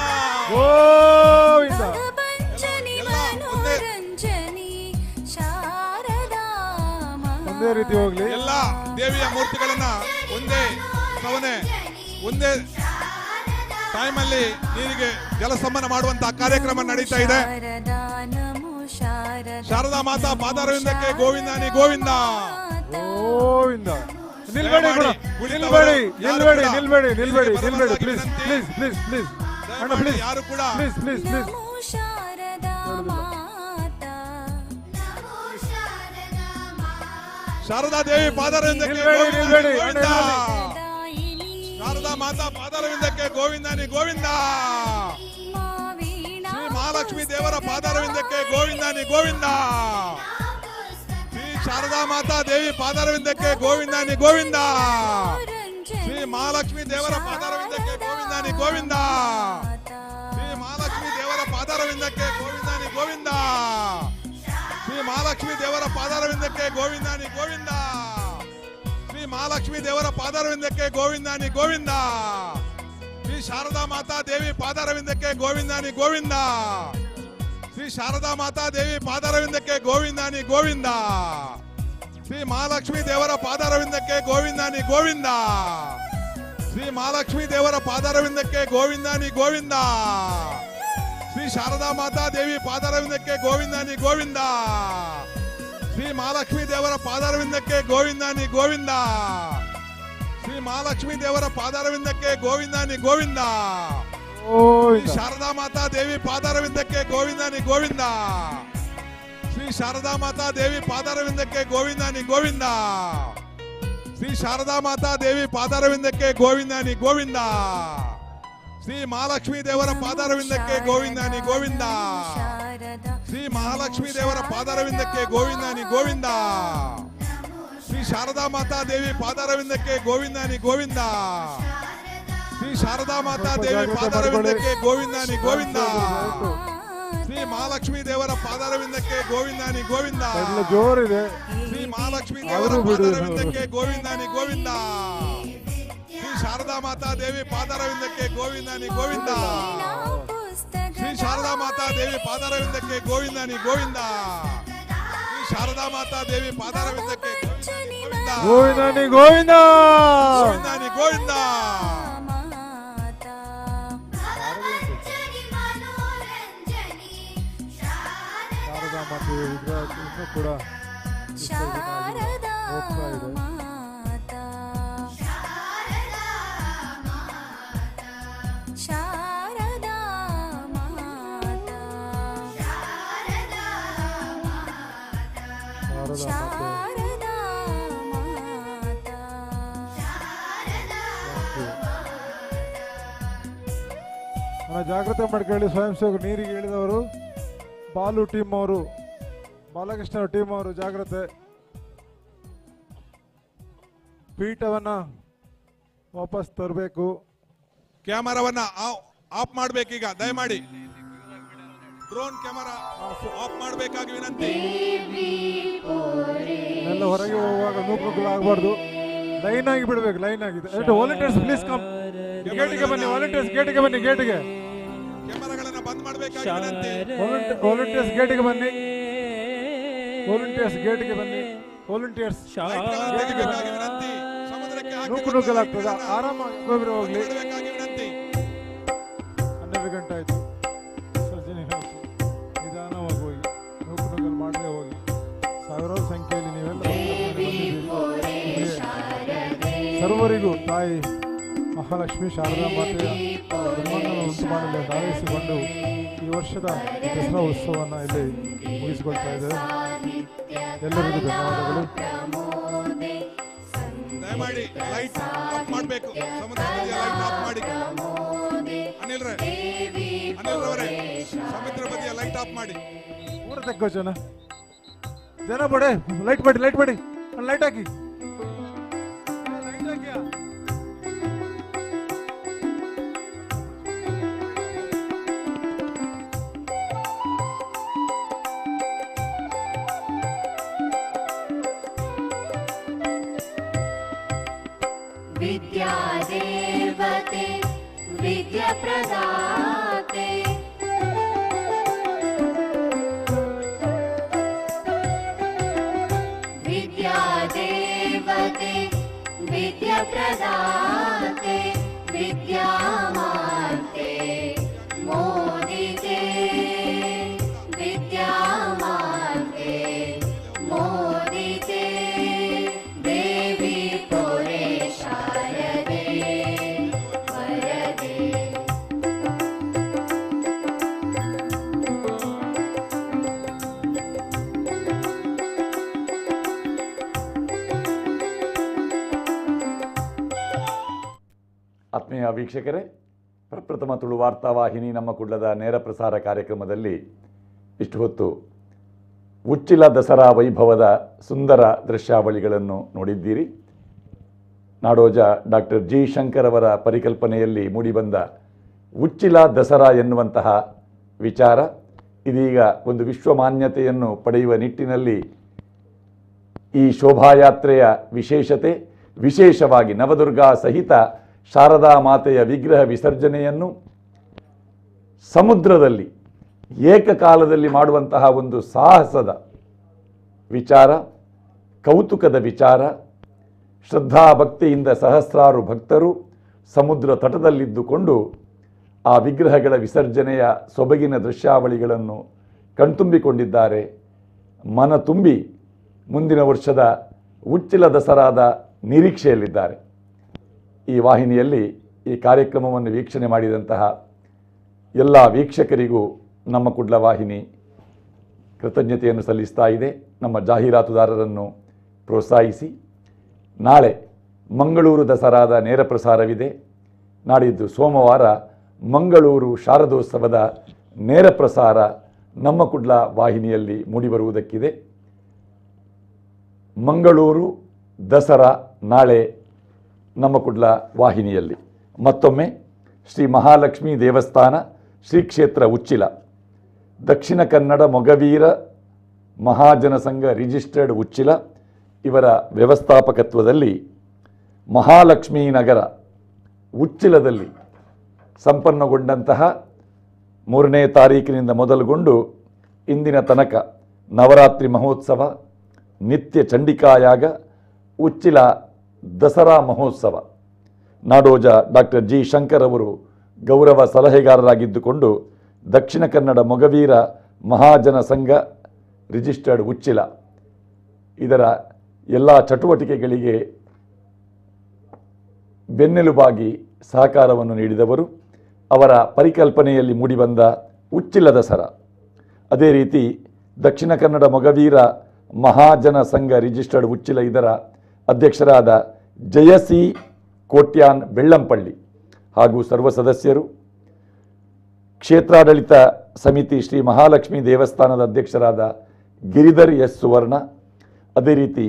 ಗೋವಿಂದ. ಒಂದೇ ರೀತಿ ಹೋಗ್ಲಿ. ಎಲ್ಲ ದೇವಿಯ ಮೂರ್ತಿಗಳನ್ನ ಒಂದೇ ಟೈಮಲ್ಲಿ ನೀರಿಗೆ ಜಲಸಮನ ಮಾಡುವಂತಹ ಕಾರ್ಯಕ್ರಮ ನಡೀತಾ ಇದೆ. ಶಾರದಾ ಮಾತಾ ಪಾದಾರವಿಂದಕ್ಕೆ ಗೋವಿಂದ ನೀ ಗೋವಿಂದ ಗೋವಿಂದ. ನಿಲ್ಬೇಡಿ ಪ್ಲೀಸ್ ಅಣ್ಣ, ಪ್ಲೀಸ್ ಯಾರು ಕೂಡ ಪ್ಲೀಸ್ ಶಾರದಾ ದೇವಿ ಪಾದಾರವಿಂದಕ್ಕೆ ನಿಲ್ಬೇಡಿ. ಶಾರದಾ ಮಾತಾ ಪಾದಾರವಿಂದಕ್ಕೆ ಗೋವಿಂದ ನೀ ಗೋವಿಂದ. ಶ್ರೀ ಮಹಾಲಕ್ಷ್ಮಿ ದೇವರ ಪಾದಾರವಿಂದಕ್ಕೆ ಗೋವಿಂದ ನೀ ಗೋವಿಂದ. ಶ್ರೀ ಶಾರದಾ ಮಾತಾ ದೇವಿ ಪಾದಾರವಿಂದಕ್ಕೆ ಗೋವಿಂದ ನೀ ಗೋವಿಂದ. ಶ್ರೀ ಮಹಾಲಕ್ಷ್ಮಿ ದೇವರ ಪಾದಾರವಿಂದಕ್ಕೆ ಗೋವಿಂದ ನೀ ಗೋವಿಂದ. ಶ್ರೀ ಮಹಾಲಕ್ಷ್ಮಿ ದೇವರ ಪಾದಾರವಿಂದಕ್ಕೆ ಗೋವಿಂದ ನೀ ಗೋವಿಂದ. ಶ್ರೀ ಮಹಾಲಕ್ಷ್ಮಿ ದೇವರ ಪಾದಾರವಿಂದಕ್ಕೆ ಗೋವಿಂದ ನೀ ಗೋವಿಂದ. ಶ್ರೀ ಮಹಾಲಕ್ಷ್ಮಿ ದೇವರ ಪಾದಾರವಿಂದಕ್ಕೆ ಗೋವಿಂದ ನೀ ಗೋವಿಂದ. ಶ್ರೀ ಶಾರದಾ ಮಾತಾ ದೇವಿ ಪಾದಾರವಿಂದಕ್ಕೆ ಗೋವಿಂದ ನೀ ಗೋವಿಂದ. ಶ್ರೀ ಶಾರದಾ ಮಾತಾ ದೇವಿ ಪಾದಾರವಿಂದಕ್ಕೆ ಗೋವಿಂದ ನೀ ಗೋವಿಂದ. ಶ್ರೀ ಮಹಾಲಕ್ಷ್ಮಿ ದೇವರ ಪಾದಾರವಿಂದಕ್ಕೆ ಗೋವಿಂದ ನೀ ಗೋವಿಂದ. ಶ್ರೀ ಮಹಾಲಕ್ಷ್ಮಿ ದೇವರ ಪಾದಾರವಿಂದಕ್ಕೆ ಗೋವಿಂದ ನೀ ಗೋವಿಂದ. ಶ್ರೀ ಶಾರದಾ ಮಾತಾ ದೇವಿ ಪಾದಾರವಿಂದಕ್ಕೆ ಗೋವಿಂದ ನೀ ಗೋವಿಂದ. ಶ್ರೀ ಮಹಾಲಕ್ಷ್ಮಿ ದೇವರ ಪಾದಾರವಿಂದಕ್ಕೆ ಗೋವಿಂದ ನೀ ಗೋವಿಂದ. ಶ್ರೀ ಮಹಾಲಕ್ಷ್ಮಿ ದೇವರ ಪಾದಾರವಿಂದಕ್ಕೆ ಗೋವಿಂದ ನೀ ಗೋವಿಂದ. ಶ್ರೀ ಶಾರದಾ ಮಾತಾ ದೇವಿ ಪಾದಾರವಿಂದಕ್ಕೆ ಗೋವಿಂದ ನೀ ಗೋವಿಂದ. ಶ್ರೀ ಶಾರದಾ ಮಾತಾ ದೇವಿ ಪಾದಾರವಿಂದಕ್ಕೆ ಗೋವಿಂದ ನೀ ಗೋವಿಂದ. ಶ್ರೀ ಶಾರದಾ ಮಾತಾ ದೇವಿ ಪಾದಾರವಿಂದಕ್ಕೆ ಗೋವಿಂದ ನೀ ಗೋವಿಂದ. ಶ್ರೀ ಮಹಾಲಕ್ಷ್ಮಿ ದೇವರ ಪಾದಾರವಿಂದಕ್ಕೆ ಗೋವಿಂದ ನೀ ಗೋವಿಂದ. ಶ್ರೀ ಮಹಾಲಕ್ಷ್ಮಿ ದೇವರ ಪಾದಾರವಿಂದಕ್ಕೆ ಗೋವಿಂದ ನೀ ಗೋವಿಂದ. ಶ್ರೀ ಶಾರದಾ ಮಾತಾ ದೇವಿ ಪಾದಾರವಿಂದಕ್ಕೆ ಗೋವಿಂದ ನೀ ಗೋವಿಂದ. ಶ್ರೀ ಶಾರದಾ ಮಾತಾ ದೇವಿ ಪಾದಾರವಿಂದಕ್ಕೆ ಗೋವಿಂದ ನೀ ಗೋವಿಂದ. ಶ್ರೀ ಮಹಾಲಕ್ಷ್ಮಿ ದೇವರ ಪಾದಾರವಿಂದಕ್ಕೆ ಗೋವಿಂದ ನೀ ಗೋವಿಂದ. ಜೋರಿದೆ. ಶ್ರೀ ಮಹಾಲಕ್ಷ್ಮಿ ದೇವರ ಪಾದಾರವಿಂದಕ್ಕೆ ಗೋವಿಂದ ನೀ ಗೋವಿಂದ. ಶ್ರೀ ಶಾರದಾ ಮಾತಾ ದೇವಿ ಪಾದಾರವಿಂದಕ್ಕೆ ಗೋವಿಂದ ನೀ ಗೋವಿಂದ. ಶ್ರೀ ಶಾರದಾ ಮಾತಾ ದೇವಿ ಪಾದಾರವಿಂದಕ್ಕೆ ಗೋವಿಂದ ನೀ ಗೋವಿಂದ. ಶ್ರೀ ಶಾರದಾ ಮಾತಾ ದೇವಿ ಪಾದಾರವಿಂದಕ್ಕೆ ಗೋವಿಂದ ನೀ ಗೋವಿಂದ. ಗೋವಿಂದ ನೀ ಗೋವಿಂದ. ಶಾರದಾ ಮಾತೆ ವಿಗ್ರಹ ಇನ್ನೂ ಕೂಡ ಹೋಗ್ತಾ ಇದೆ. ಜಾಗ್ರತೆ ಮಾಡ್ಕೊಳ್ಳಿ. ಸ್ವಯಂ ಸೇವಕರು ನೀರಿಗೆ ಇಳಿದವರು, ಬಾಲು ಟೀಮ್ ಅವರು, ಬಾಲಕೃಷ್ಣ ಟೀಮ್ ಅವರು ಜಾಗ್ರತೆ. ಪೀಠವನ್ನ ವಾಪಸ್ ತರಬೇಕು. ಕ್ಯಾಮರಾವನ್ನ ಆಫ್ ಮಾಡ್ಬೇಕೀಗ ದಯಮಾಡಿ. ಡ್ರೋನ್ ಕ್ಯಾಮರಾ ಆಫ್ ಮಾಡಬೇಕಾಗಿ ವಿನಂತಿ. ಎಲ್ಲ ಹೊರಗೆ ಹೋಗುವಾಗ ನೂಕುನುಗ್ಗಲಾಗಬಾರ್ದು. ಲೈನ್ ಆಗಿ ಬಿಡಬೇಕು. ಲೈನ್ ಆಗಿದೆ. Volunteers please come. ಗೇಟಿಗೆ ಬನ್ನಿ, ವಾಲಂಟಿಯರ್ಸ್ ಗೇಟಿಗೆ ಬನ್ನಿ, ಗೇಟಿಗೆ ಕ್ಯಾಮೆರಾಗಳನ್ನ ಬಂದ್ ಮಾಡಬೇಕಾಗಿ ವಿನಂತಿ. ವಾಲಂಟಿಯರ್ಸ್ ಗೇಟಿಗೆ ಬನ್ನಿ, ವಾಲಂಟಿಯರ್ಸ್ ಗೇಟಿಗೆ ಬನ್ನಿ, ವಾಲಂಟಿಯರ್ಸ್ ಗೇಟಿಗೆ ಬನ್ನಿ. ವಿನಂತಿ. ಸಮುದ್ರಕ್ಕೆ ನೂಕು ನುಗ್ಗಲಾಗ್ತದ, ಆರಾಮಾಗಿ ಒಬ್ಬೊಬ್ಬರು ಹೋಗ್ಲಿ. ವಿನಂತಿ. 12 ಗಂಟೆ ಆಯ್ತು, ವಿಸರ್ಜನೆ ಆಯ್ತು. ನಿಧಾನವಾಗಿ ಹೋಗಿ, ನೂಕು ನುಗ್ಗಲು ಮಾಡದೆ ಹೋಗಿ. ಸಾವಿರಾರು ಸಂಖ್ಯೆಯಲ್ಲಿ ನೀವೆಲ್ಲ ಬಂದಿದ್ದೀರಿ. ಸರ್ವರಿಗೂ ತಾಯಿ ಮಹಾಲಕ್ಷ್ಮಿ ಶಾರದಾ ಮಾತೆಯ ಧರ್ಮವನ್ನು ಉಂಟು ಮಾಡಲು ಧಾರೈಸಿಕೊಂಡು ಈ ವರ್ಷದ ದಸರಾ ಉತ್ಸವವನ್ನು ಇಲ್ಲಿ ಮುಗಿಸಿಕೊಳ್ತಾ ಇದ್ದೇವೆ. ಎಲ್ಲರಿಗೂ ಧನ್ಯವಾದಗಳು. ದಯಮಾಡಿ ಲೈಟ್ ಆಫ್ ಮಾಡಬೇಕು. ಸಮುದ್ರ ಬದಿಯ ಲೈಟ್ ಆಫ್ ಮಾಡಿ. ಅನಿಲ್ ರವರೇ, ಸಮುದ್ರ ಬದಿಯ ಲೈಟ್ ಆಫ್ ಮಾಡಿ. ಊರ ತಕ್ಕೋ ಜನ ಬಡೆ ಲೈಟ್ ಮಾಡಿ, ಲೈಟ್ ಮಾಡಿ, ಲೈಟ್ ಹಾಕಿ, ಲೈಟ್ ಹಾಕಿ. विद्यादेवते विद्याप्रदाते विद्यादेवते विद्याप्रदाते विद्यामाते मोदिते विद्यामाते मोदिते देवी पुरे शारदे वरदे. ಆತ್ಮೀಯ ವೀಕ್ಷಕರೇ, ಪ್ರಪ್ರಥಮ ತುಳು ವಾರ್ತಾವಾಹಿನಿ ನಮ್ಮ ಕುಡ್ಲದ ನೇರ ಪ್ರಸಾರ ಕಾರ್ಯಕ್ರಮದಲ್ಲಿ ಇಷ್ಟು ಹೊತ್ತು ಉಚ್ಚಿಲ ದಸರಾ ವೈಭವದ ಸುಂದರ ದೃಶ್ಯಾವಳಿಗಳನ್ನು ನೋಡಿದ್ದೀರಿ. ನಾಡೋಜ ಡಾಕ್ಟರ್ ಜಿ ಶಂಕರ್ ಅವರ ಪರಿಕಲ್ಪನೆಯಲ್ಲಿ ಮೂಡಿಬಂದ ಉಚ್ಚಿಲ ದಸರಾ ಎನ್ನುವಂತಹ ವಿಚಾರ ಇದೀಗ ಒಂದು ವಿಶ್ವಮಾನ್ಯತೆಯನ್ನು ಪಡೆಯುವ ನಿಟ್ಟಿನಲ್ಲಿ ಈ ಶೋಭಾಯಾತ್ರೆಯ ವಿಶೇಷತೆ, ವಿಶೇಷವಾಗಿ ನವದುರ್ಗಾ ಸಹಿತ ಶಾರದಾ ಮಾತೆಯ ವಿಗ್ರಹ ವಿಸರ್ಜನೆಯನ್ನು ಸಮುದ್ರದಲ್ಲಿ ಏಕಕಾಲದಲ್ಲಿ ಮಾಡುವಂತಹ ಒಂದು ಸಾಹಸದ ವಿಚಾರ, ಕೌತುಕದ ವಿಚಾರ. ಶ್ರದ್ಧಾಭಕ್ತಿಯಿಂದ ಸಹಸ್ರಾರು ಭಕ್ತರು ಸಮುದ್ರ ತಟದಲ್ಲಿದ್ದುಕೊಂಡು ಆ ವಿಗ್ರಹಗಳ ವಿಸರ್ಜನೆಯ ಸೊಬಗಿನ ದೃಶ್ಯಾವಳಿಗಳನ್ನು ಕಣ್ತುಂಬಿಕೊಂಡಿದ್ದಾರೆ. ಮನ ತುಂಬಿ ಮುಂದಿನ ವರ್ಷದ ಉಚ್ಚಿಲ ದಸರಾದ ನಿರೀಕ್ಷೆಯಲ್ಲಿದ್ದಾರೆ. ಈ ವಾಹಿನಿಯಲ್ಲಿ ಈ ಕಾರ್ಯಕ್ರಮವನ್ನು ವೀಕ್ಷಣೆ ಮಾಡಿದಂತಹ ಎಲ್ಲ ವೀಕ್ಷಕರಿಗೂ ನಮ್ಮ ಕುಡ್ಲ ವಾಹಿನಿ ಕೃತಜ್ಞತೆಯನ್ನು ಸಲ್ಲಿಸ್ತಾ ಇದೆ. ನಮ್ಮ ಜಾಹೀರಾತುದಾರರನ್ನು ಪ್ರೋತ್ಸಾಹಿಸಿ. ನಾಳೆ ಮಂಗಳೂರು ದಸರಾದ ನೇರ ಪ್ರಸಾರವಿದೆ. ನಾಡಿದ್ದು ಸೋಮವಾರ ಮಂಗಳೂರು ಶಾರದೋತ್ಸವದ ನೇರ ಪ್ರಸಾರ ನಮ್ಮ ಕುಡ್ಲ ವಾಹಿನಿಯಲ್ಲಿ ಮೂಡಿಬರುವುದಕ್ಕಿದೆ. ಮಂಗಳೂರು ದಸರಾ ನಾಳೆ ನಮ್ಮ ಕುಡ್ಲ ವಾಹಿನಿಯಲ್ಲಿ. ಮತ್ತೊಮ್ಮೆ ಶ್ರೀ ಮಹಾಲಕ್ಷ್ಮೀ ದೇವಸ್ಥಾನ ಶ್ರೀ ಕ್ಷೇತ್ರ ಉಚ್ಚಿಲ, ದಕ್ಷಿಣ ಕನ್ನಡ ಮೊಗವೀರ ಮಹಾಜನ ಸಂಘ ರಿಜಿಸ್ಟರ್ಡ್ ಉಚ್ಚಿಲ ಇವರ ವ್ಯವಸ್ಥಾಪಕತ್ವದಲ್ಲಿ ಮಹಾಲಕ್ಷ್ಮೀ ನಗರ ಉಚ್ಚಿಲದಲ್ಲಿ ಸಂಪನ್ನಗೊಂಡಂತಹ 3ನೇ ತಾರೀಕಿನಿಂದ ಮೊದಲುಗೊಂಡು ಇಂದಿನ ತನಕ ನವರಾತ್ರಿ ಮಹೋತ್ಸವ, ನಿತ್ಯ ಚಂಡಿಕಾಯಾಗ, ಉಚ್ಚಿಲ ದಸರಾ ಮಹೋತ್ಸವ. ನಾಡೋಜ ಡಾಕ್ಟರ್ ಜಿ ಶಂಕರ್ ಅವರು ಗೌರವ ಸಲಹೆಗಾರರಾಗಿದ್ದುಕೊಂಡು ದಕ್ಷಿಣ ಕನ್ನಡ ಮೊಗವೀರ ಮಹಾಜನ ಸಂಘ ರಿಜಿಸ್ಟರ್ಡ್ ಉಚ್ಚಿಲ ಇದರ ಎಲ್ಲ ಚಟುವಟಿಕೆಗಳಿಗೆ ಬೆನ್ನೆಲುಬಾಗಿ ಸಹಕಾರವನ್ನು ನೀಡಿದವರು. ಅವರ ಪರಿಕಲ್ಪನೆಯಲ್ಲಿ ಮೂಡಿಬಂದ ಉಚ್ಚಿಲ ದಸರಾ, ಅದೇ ರೀತಿ ದಕ್ಷಿಣ ಕನ್ನಡ ಮೊಗವೀರ ಮಹಾಜನ ಸಂಘ ರಿಜಿಸ್ಟರ್ಡ್ ಉಚ್ಚಿಲ ಇದರ ಅಧ್ಯಕ್ಷರಾದ ಜಯಸಿ ಕೋಟ್ಯಾನ್ ಬೆಳ್ಳಂಪಳ್ಳಿ ಹಾಗೂ ಸರ್ವ ಸದಸ್ಯರು, ಕ್ಷೇತ್ರಾಡಳಿತ ಸಮಿತಿ ಶ್ರೀ ಮಹಾಲಕ್ಷ್ಮೀ ದೇವಸ್ಥಾನದ ಅಧ್ಯಕ್ಷರಾದ ಗಿರಿಧರ್ ಎಸ್ ಸುವರ್ಣ, ಅದೇ ರೀತಿ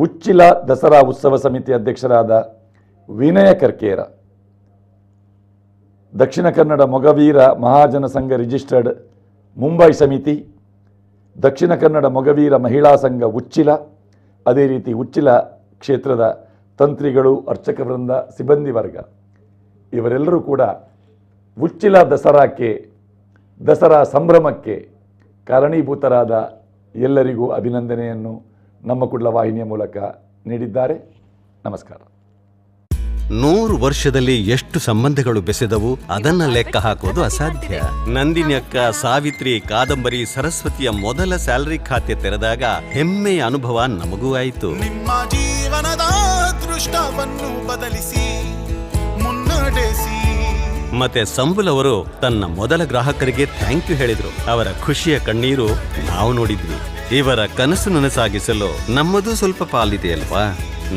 ಉಚ್ಚಿಲ ದಸರಾ ಉತ್ಸವ ಸಮಿತಿ ಅಧ್ಯಕ್ಷರಾದ ವಿನಯ ಕರ್ಕೇರ, ದಕ್ಷಿಣ ಕನ್ನಡ ಮೊಗವೀರ ಮಹಾಜನ ಸಂಘ ರಿಜಿಸ್ಟರ್ಡ್ ಮುಂಬೈ ಸಮಿತಿ, ದಕ್ಷಿಣ ಕನ್ನಡ ಮೊಗವೀರ ಮಹಿಳಾ ಸಂಘ ಉಚ್ಚಿಲ, ಅದೇ ರೀತಿ ಉಚ್ಚಿಲ ಕ್ಷೇತ್ರದ ತಂತ್ರಿಗಳು, ಅರ್ಚಕ ವೃಂದ, ಸಿಬ್ಬಂದಿ ವರ್ಗ ಇವರೆಲ್ಲರೂ ಕೂಡ ಉಚ್ಚಿಲ ದಸರಾಕ್ಕೆ, ದಸರಾ ಸಂಭ್ರಮಕ್ಕೆ ಕಾರಣೀಭೂತರಾದ ಎಲ್ಲರಿಗೂ ಅಭಿನಂದನೆಯನ್ನು ನಮ್ಮ ಕುಡ್ಲ ವಾಹಿನಿಯ ಮೂಲಕ ನೀಡಿದ್ದಾರೆ. ನಮಸ್ಕಾರ. 100 ವರ್ಷದಲ್ಲಿ ಎಷ್ಟು ಸಂಬಂಧಗಳು ಬೆಸೆದವು ಅದನ್ನ ಲೆಕ್ಕ ಹಾಕೋದು ಅಸಾಧ್ಯ. ನಂದಿನಿಯಕ್ಕ, ಸಾವಿತ್ರಿ, ಕಾದಂಬರಿ, ಸರಸ್ವತಿಯ ಮೊದಲ ಸ್ಯಾಲರಿ ಖಾತೆ ತೆರೆದಾಗ ಹೆಮ್ಮೆಯ ಅನುಭವ ನಮಗೂ ಆಯಿತು. ನಿಮ್ಮ ಜೀವನದ ದೃಷ್ಟವನ್ನು ಬದಲಿಸಿ ಮುನ್ನಡೆಸಿ. ಮತ್ತೆ ಸಂಬುಲ್ ಅವರು ತನ್ನ ಮೊದಲ ಗ್ರಾಹಕರಿಗೆ ಥ್ಯಾಂಕ್ ಯು ಹೇಳಿದ್ರು. ಅವರ ಖುಷಿಯ ಕಣ್ಣೀರು ನಾವು ನೋಡಿದ್ವಿ. ಇವರ ಕನಸು ನನಸಾಗಿಸಲು ನಮ್ಮದು ಸ್ವಲ್ಪ ಪಾಲಿದೆಯಲ್ವಾ?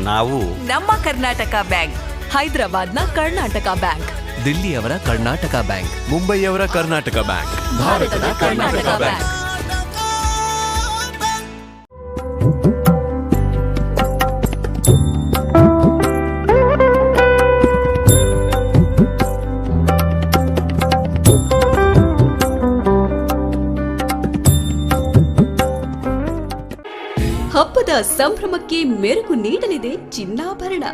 ನಾವು ನಮ್ಮ ಕರ್ನಾಟಕ ಬ್ಯಾಂಕ್, ಹೈದರಾಬಾದ್ನ ಕರ್ನಾಟಕ ಬ್ಯಾಂಕ್, ದಿಲ್ಲಿಯವರ ಕರ್ನಾಟಕ ಬ್ಯಾಂಕ್, ಮುಂಬೈಯವರ ಕರ್ನಾಟಕ ಬ್ಯಾಂಕ್, ಭಾರತದ ಕರ್ನಾಟಕ ಬ್ಯಾಂಕ್. ಹಬ್ಬದ ಸಂಭ್ರಮಕ್ಕೆ ಮೆರುಗು ನೀಡಲಿದೆ ಚಿನ್ನಾಭರಣ.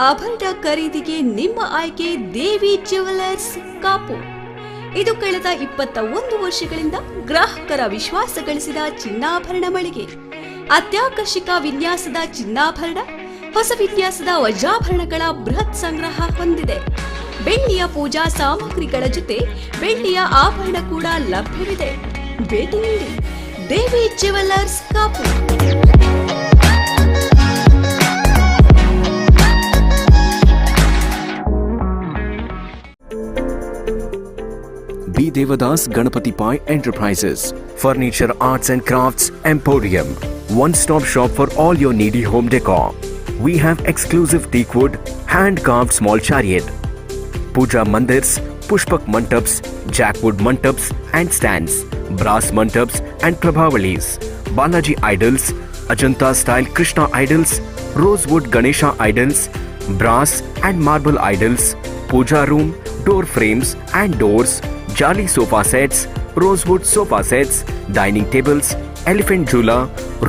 ಆಭರಣ ಖರೀದಿಗೆ ನಿಮ್ಮ ಆಯ್ಕೆ ದೇವಿ ಜ್ಯುವೆಲರ್ಸ್ ಕಾಪು. ಇದು ಕಳೆದ 21 ವರ್ಷಗಳಿಂದ ಗ್ರಾಹಕರ ವಿಶ್ವಾಸ ಗಳಿಸಿದ ಚಿನ್ನಾಭರಣ ಮಳಿಗೆ. ಅತ್ಯಾಕರ್ಷಕ ವಿನ್ಯಾಸದ ಚಿನ್ನಾಭರಣ, ಹೊಸ ವಿನ್ಯಾಸದ ವಜ್ರಾಭರಣಗಳ ಬೃಹತ್ ಸಂಗ್ರಹ ಹೊಂದಿದೆ. ಬೆಳ್ಳಿಯ ಪೂಜಾ ಸಾಮಗ್ರಿಗಳ ಜೊತೆ ಬೆಳ್ಳಿಯ ಆಭರಣ ಕೂಡ ಲಭ್ಯವಿದೆ. ಭೇಟಿ ನೀಡಿ Devi jewellers Kapu. B. Devadas Ganapati Pai Enterprises, Furniture, Arts and Crafts Emporium, one-stop shop for all your needy home decor. We have exclusive teakwood, hand-carved small chariot, puja mandirs, pushpak mantaps, jackwood mantaps and stands, brass mantaps and prabhavalis, Balaji idols, Ajanta-style Krishna idols, rosewood Ganesha idols, brass and marble idols, puja room, door frames and doors, Jali sofa sets, rosewood sofa sets, dining tables, elephant jhula,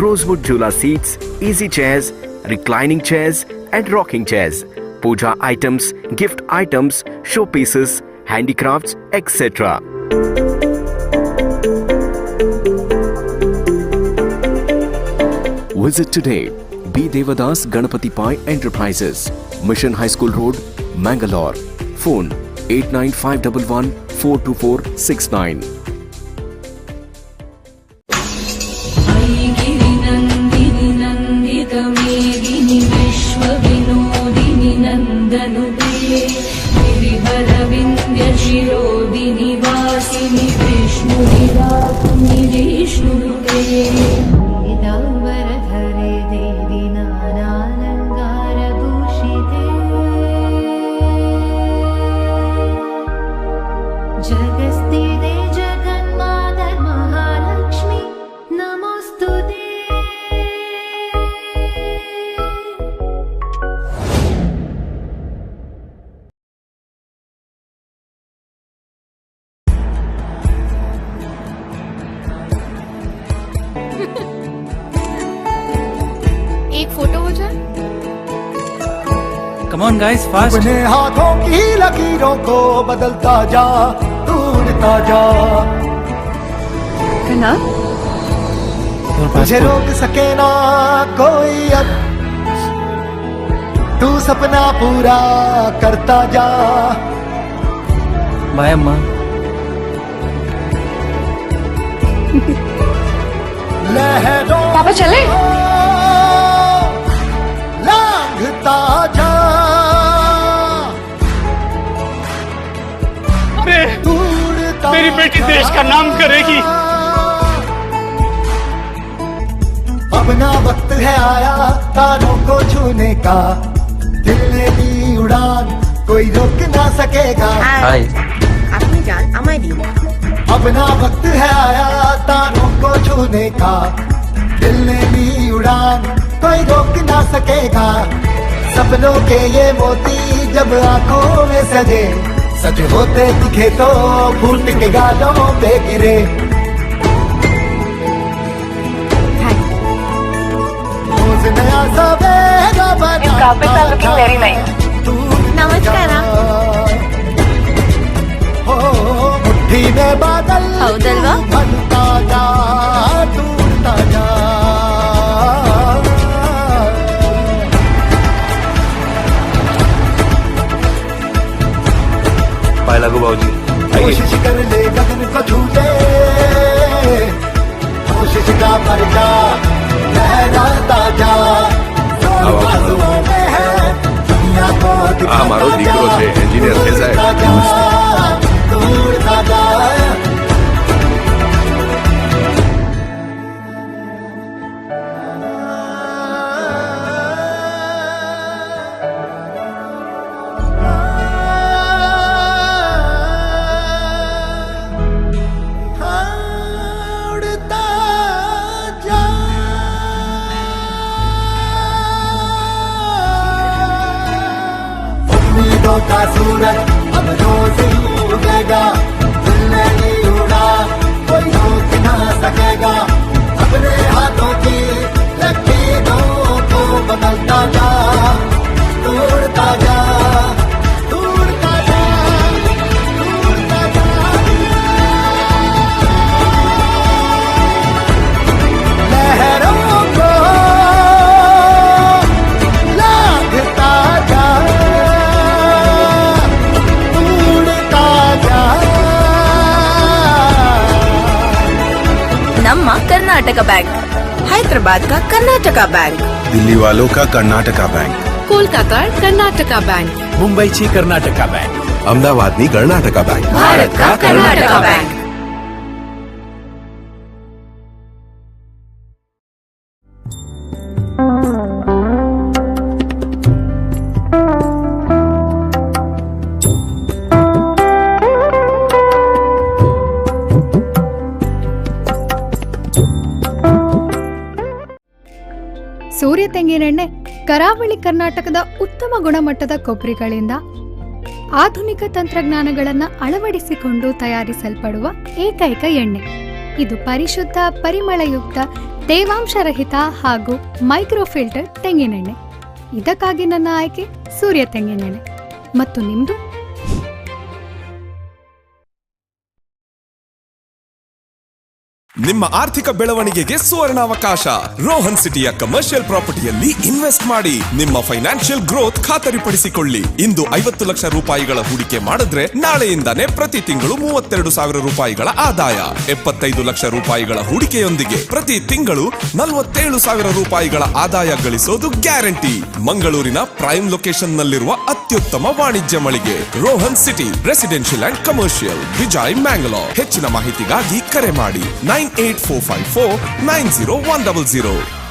rosewood jhula seats, easy chairs, reclining chairs and rocking chairs, puja items, gift items, showpieces, handicrafts, etc. Visit today B. Devadas Ganapati Pai Enterprises, Mission High School Road, Mangalore. Phone 89511 42469. गिरिनन्दिनि नन्दितमेदिनि विश्वविनोदिनि नन्दनुते गिरिवरविन्द्यशिरोदिनि वासिनि विष्णुनिराकुनि विष्णुनुते पीताम्बरधरे देवि नानालङ्कारभूषिते जगस्थिते जगन्माता महालक्ष्मी नमोस्तुते. एक photo हो जाए. Come on guys, fast. अपने हाथों की लकीरों को बदलता जा, ढूंढता जा. तुझे रोक सके ना कोई अब, तू सपना पूरा करता जा. बाय अम्मा. लहरों पापा चले. लांघता जा. मेरी बेटी देश का नाम करेगी. अपना वक्त है आया तारों को छूने का, दिल ने दी उड़ान कोई रोक ना सकेगा. আপনি যান আমায় দিন। अपना वक्त है आया तारों को छूने का, दिल ने दी उड़ान कोई रोक ना सकेगा. सपनों के ये मोती जब आंखों में सजे, सच होते दिखे तो फूट के गालों पे गिरे. रोज नया सवेरा ನಮಸ್ಕಾರ. मुट्ठी में बादल ಹೌದಲ್ವಾ? बनता जा टूटता जा पाय लागू भाऊजी. कोशिश कर ले गगन को छू ले कोशिश का पर्चा लहराता जा आसमां में है दुनिया को આ મારો દીકરો છે એન્જિનિયર છે સાહેબ. दूरता जा उम्मीदों का सूरज अब रोज उगेगा दिल में नहीं उड़ा कोई रोक ना सकेगा अपने हाथों की लकीरों को बदलता जा तोड़ता जा तोड़ता जा तोड़ता जा लहरों को लांघता जा ನಮ್ಮ ಕರ್ನಾಟಕ ಬ್ಯಾಂಕ್, ಹೈದರಾಬಾದ್ का कर्नाटका बैंक, दिल्ली वालों का कर्नाटका बैंक. कोलकाता कर्नाटका बैंक, मुंबईची कर्नाटका बँक. अहमदाबादनी कर्नाटका बँक. भारत का कर्नाटका बैंक. ಸೂರ್ಯ ತೆಂಗಿನೆಣ್ಣೆ ಕರಾವಳಿ ಕರ್ನಾಟಕದ ಉತ್ತಮ ಗುಣಮಟ್ಟದ ಕೊಬ್ಬರಿಗಳಿಂದ ಆಧುನಿಕ ತಂತ್ರಜ್ಞಾನಗಳನ್ನು ಅಳವಡಿಸಿಕೊಂಡು ತಯಾರಿಸಲ್ಪಡುವ ಏಕೈಕ ಎಣ್ಣೆ. ಇದು ಪರಿಶುದ್ಧ, ಪರಿಮಳಯುಕ್ತ, ತೇವಾಂಶರಹಿತ ಹಾಗೂ ಮೈಕ್ರೋಫಿಲ್ಟರ್ ತೆಂಗಿನೆಣ್ಣೆ. ಇದಕ್ಕಾಗಿ ನನ್ನ ಆಯ್ಕೆ ಸೂರ್ಯ ತೆಂಗಿನೆಣ್ಣೆ. ಮತ್ತು ನಿಮ್ದು? ನಿಮ್ಮ ಆರ್ಥಿಕ ಬೆಳವಣಿಗೆಗೆ ಸುವರ್ಣಾವಕಾಶ. ರೋಹನ್ ಸಿಟಿಯ ಕಮರ್ಷಿಯಲ್ ಪ್ರಾಪರ್ಟಿಯಲ್ಲಿ ಇನ್ವೆಸ್ಟ್ ಮಾಡಿ ನಿಮ್ಮ ಫೈನಾನ್ಷಿಯಲ್ ಗ್ರೋತ್ ಖಾತರಿಪಡಿಸಿಕೊಳ್ಳಿ. ಇಂದು 50 ಲಕ್ಷ ರೂಪಾಯಿಗಳ ಹೂಡಿಕೆ ಮಾಡಿದ್ರೆ ನಾಳೆಯಿಂದಾನೇ ಪ್ರತಿ ತಿಂಗಳು 32,000 ರೂಪಾಯಿಗಳ ಆದಾಯ. 75 ಲಕ್ಷ ರೂಪಾಯಿಗಳ ಹೂಡಿಕೆಯೊಂದಿಗೆ ಪ್ರತಿ ತಿಂಗಳು 47,000 ರೂಪಾಯಿಗಳ ಆದಾಯ ಗಳಿಸೋದು ಗ್ಯಾರಂಟಿ. ಮಂಗಳೂರಿನ ಪ್ರೈಮ್ ಲೊಕೇಶನ್ ನಲ್ಲಿರುವ ಅತ್ಯುತ್ತಮ ವಾಣಿಜ್ಯ ಮಳಿಗೆ Rohan city residential and commercial, Vijay, Mangalore. ಹೆಚ್ಚಿನ ಮಾಹಿತಿಗಾಗಿ ಕರೆ ಮಾಡಿ 9845490100.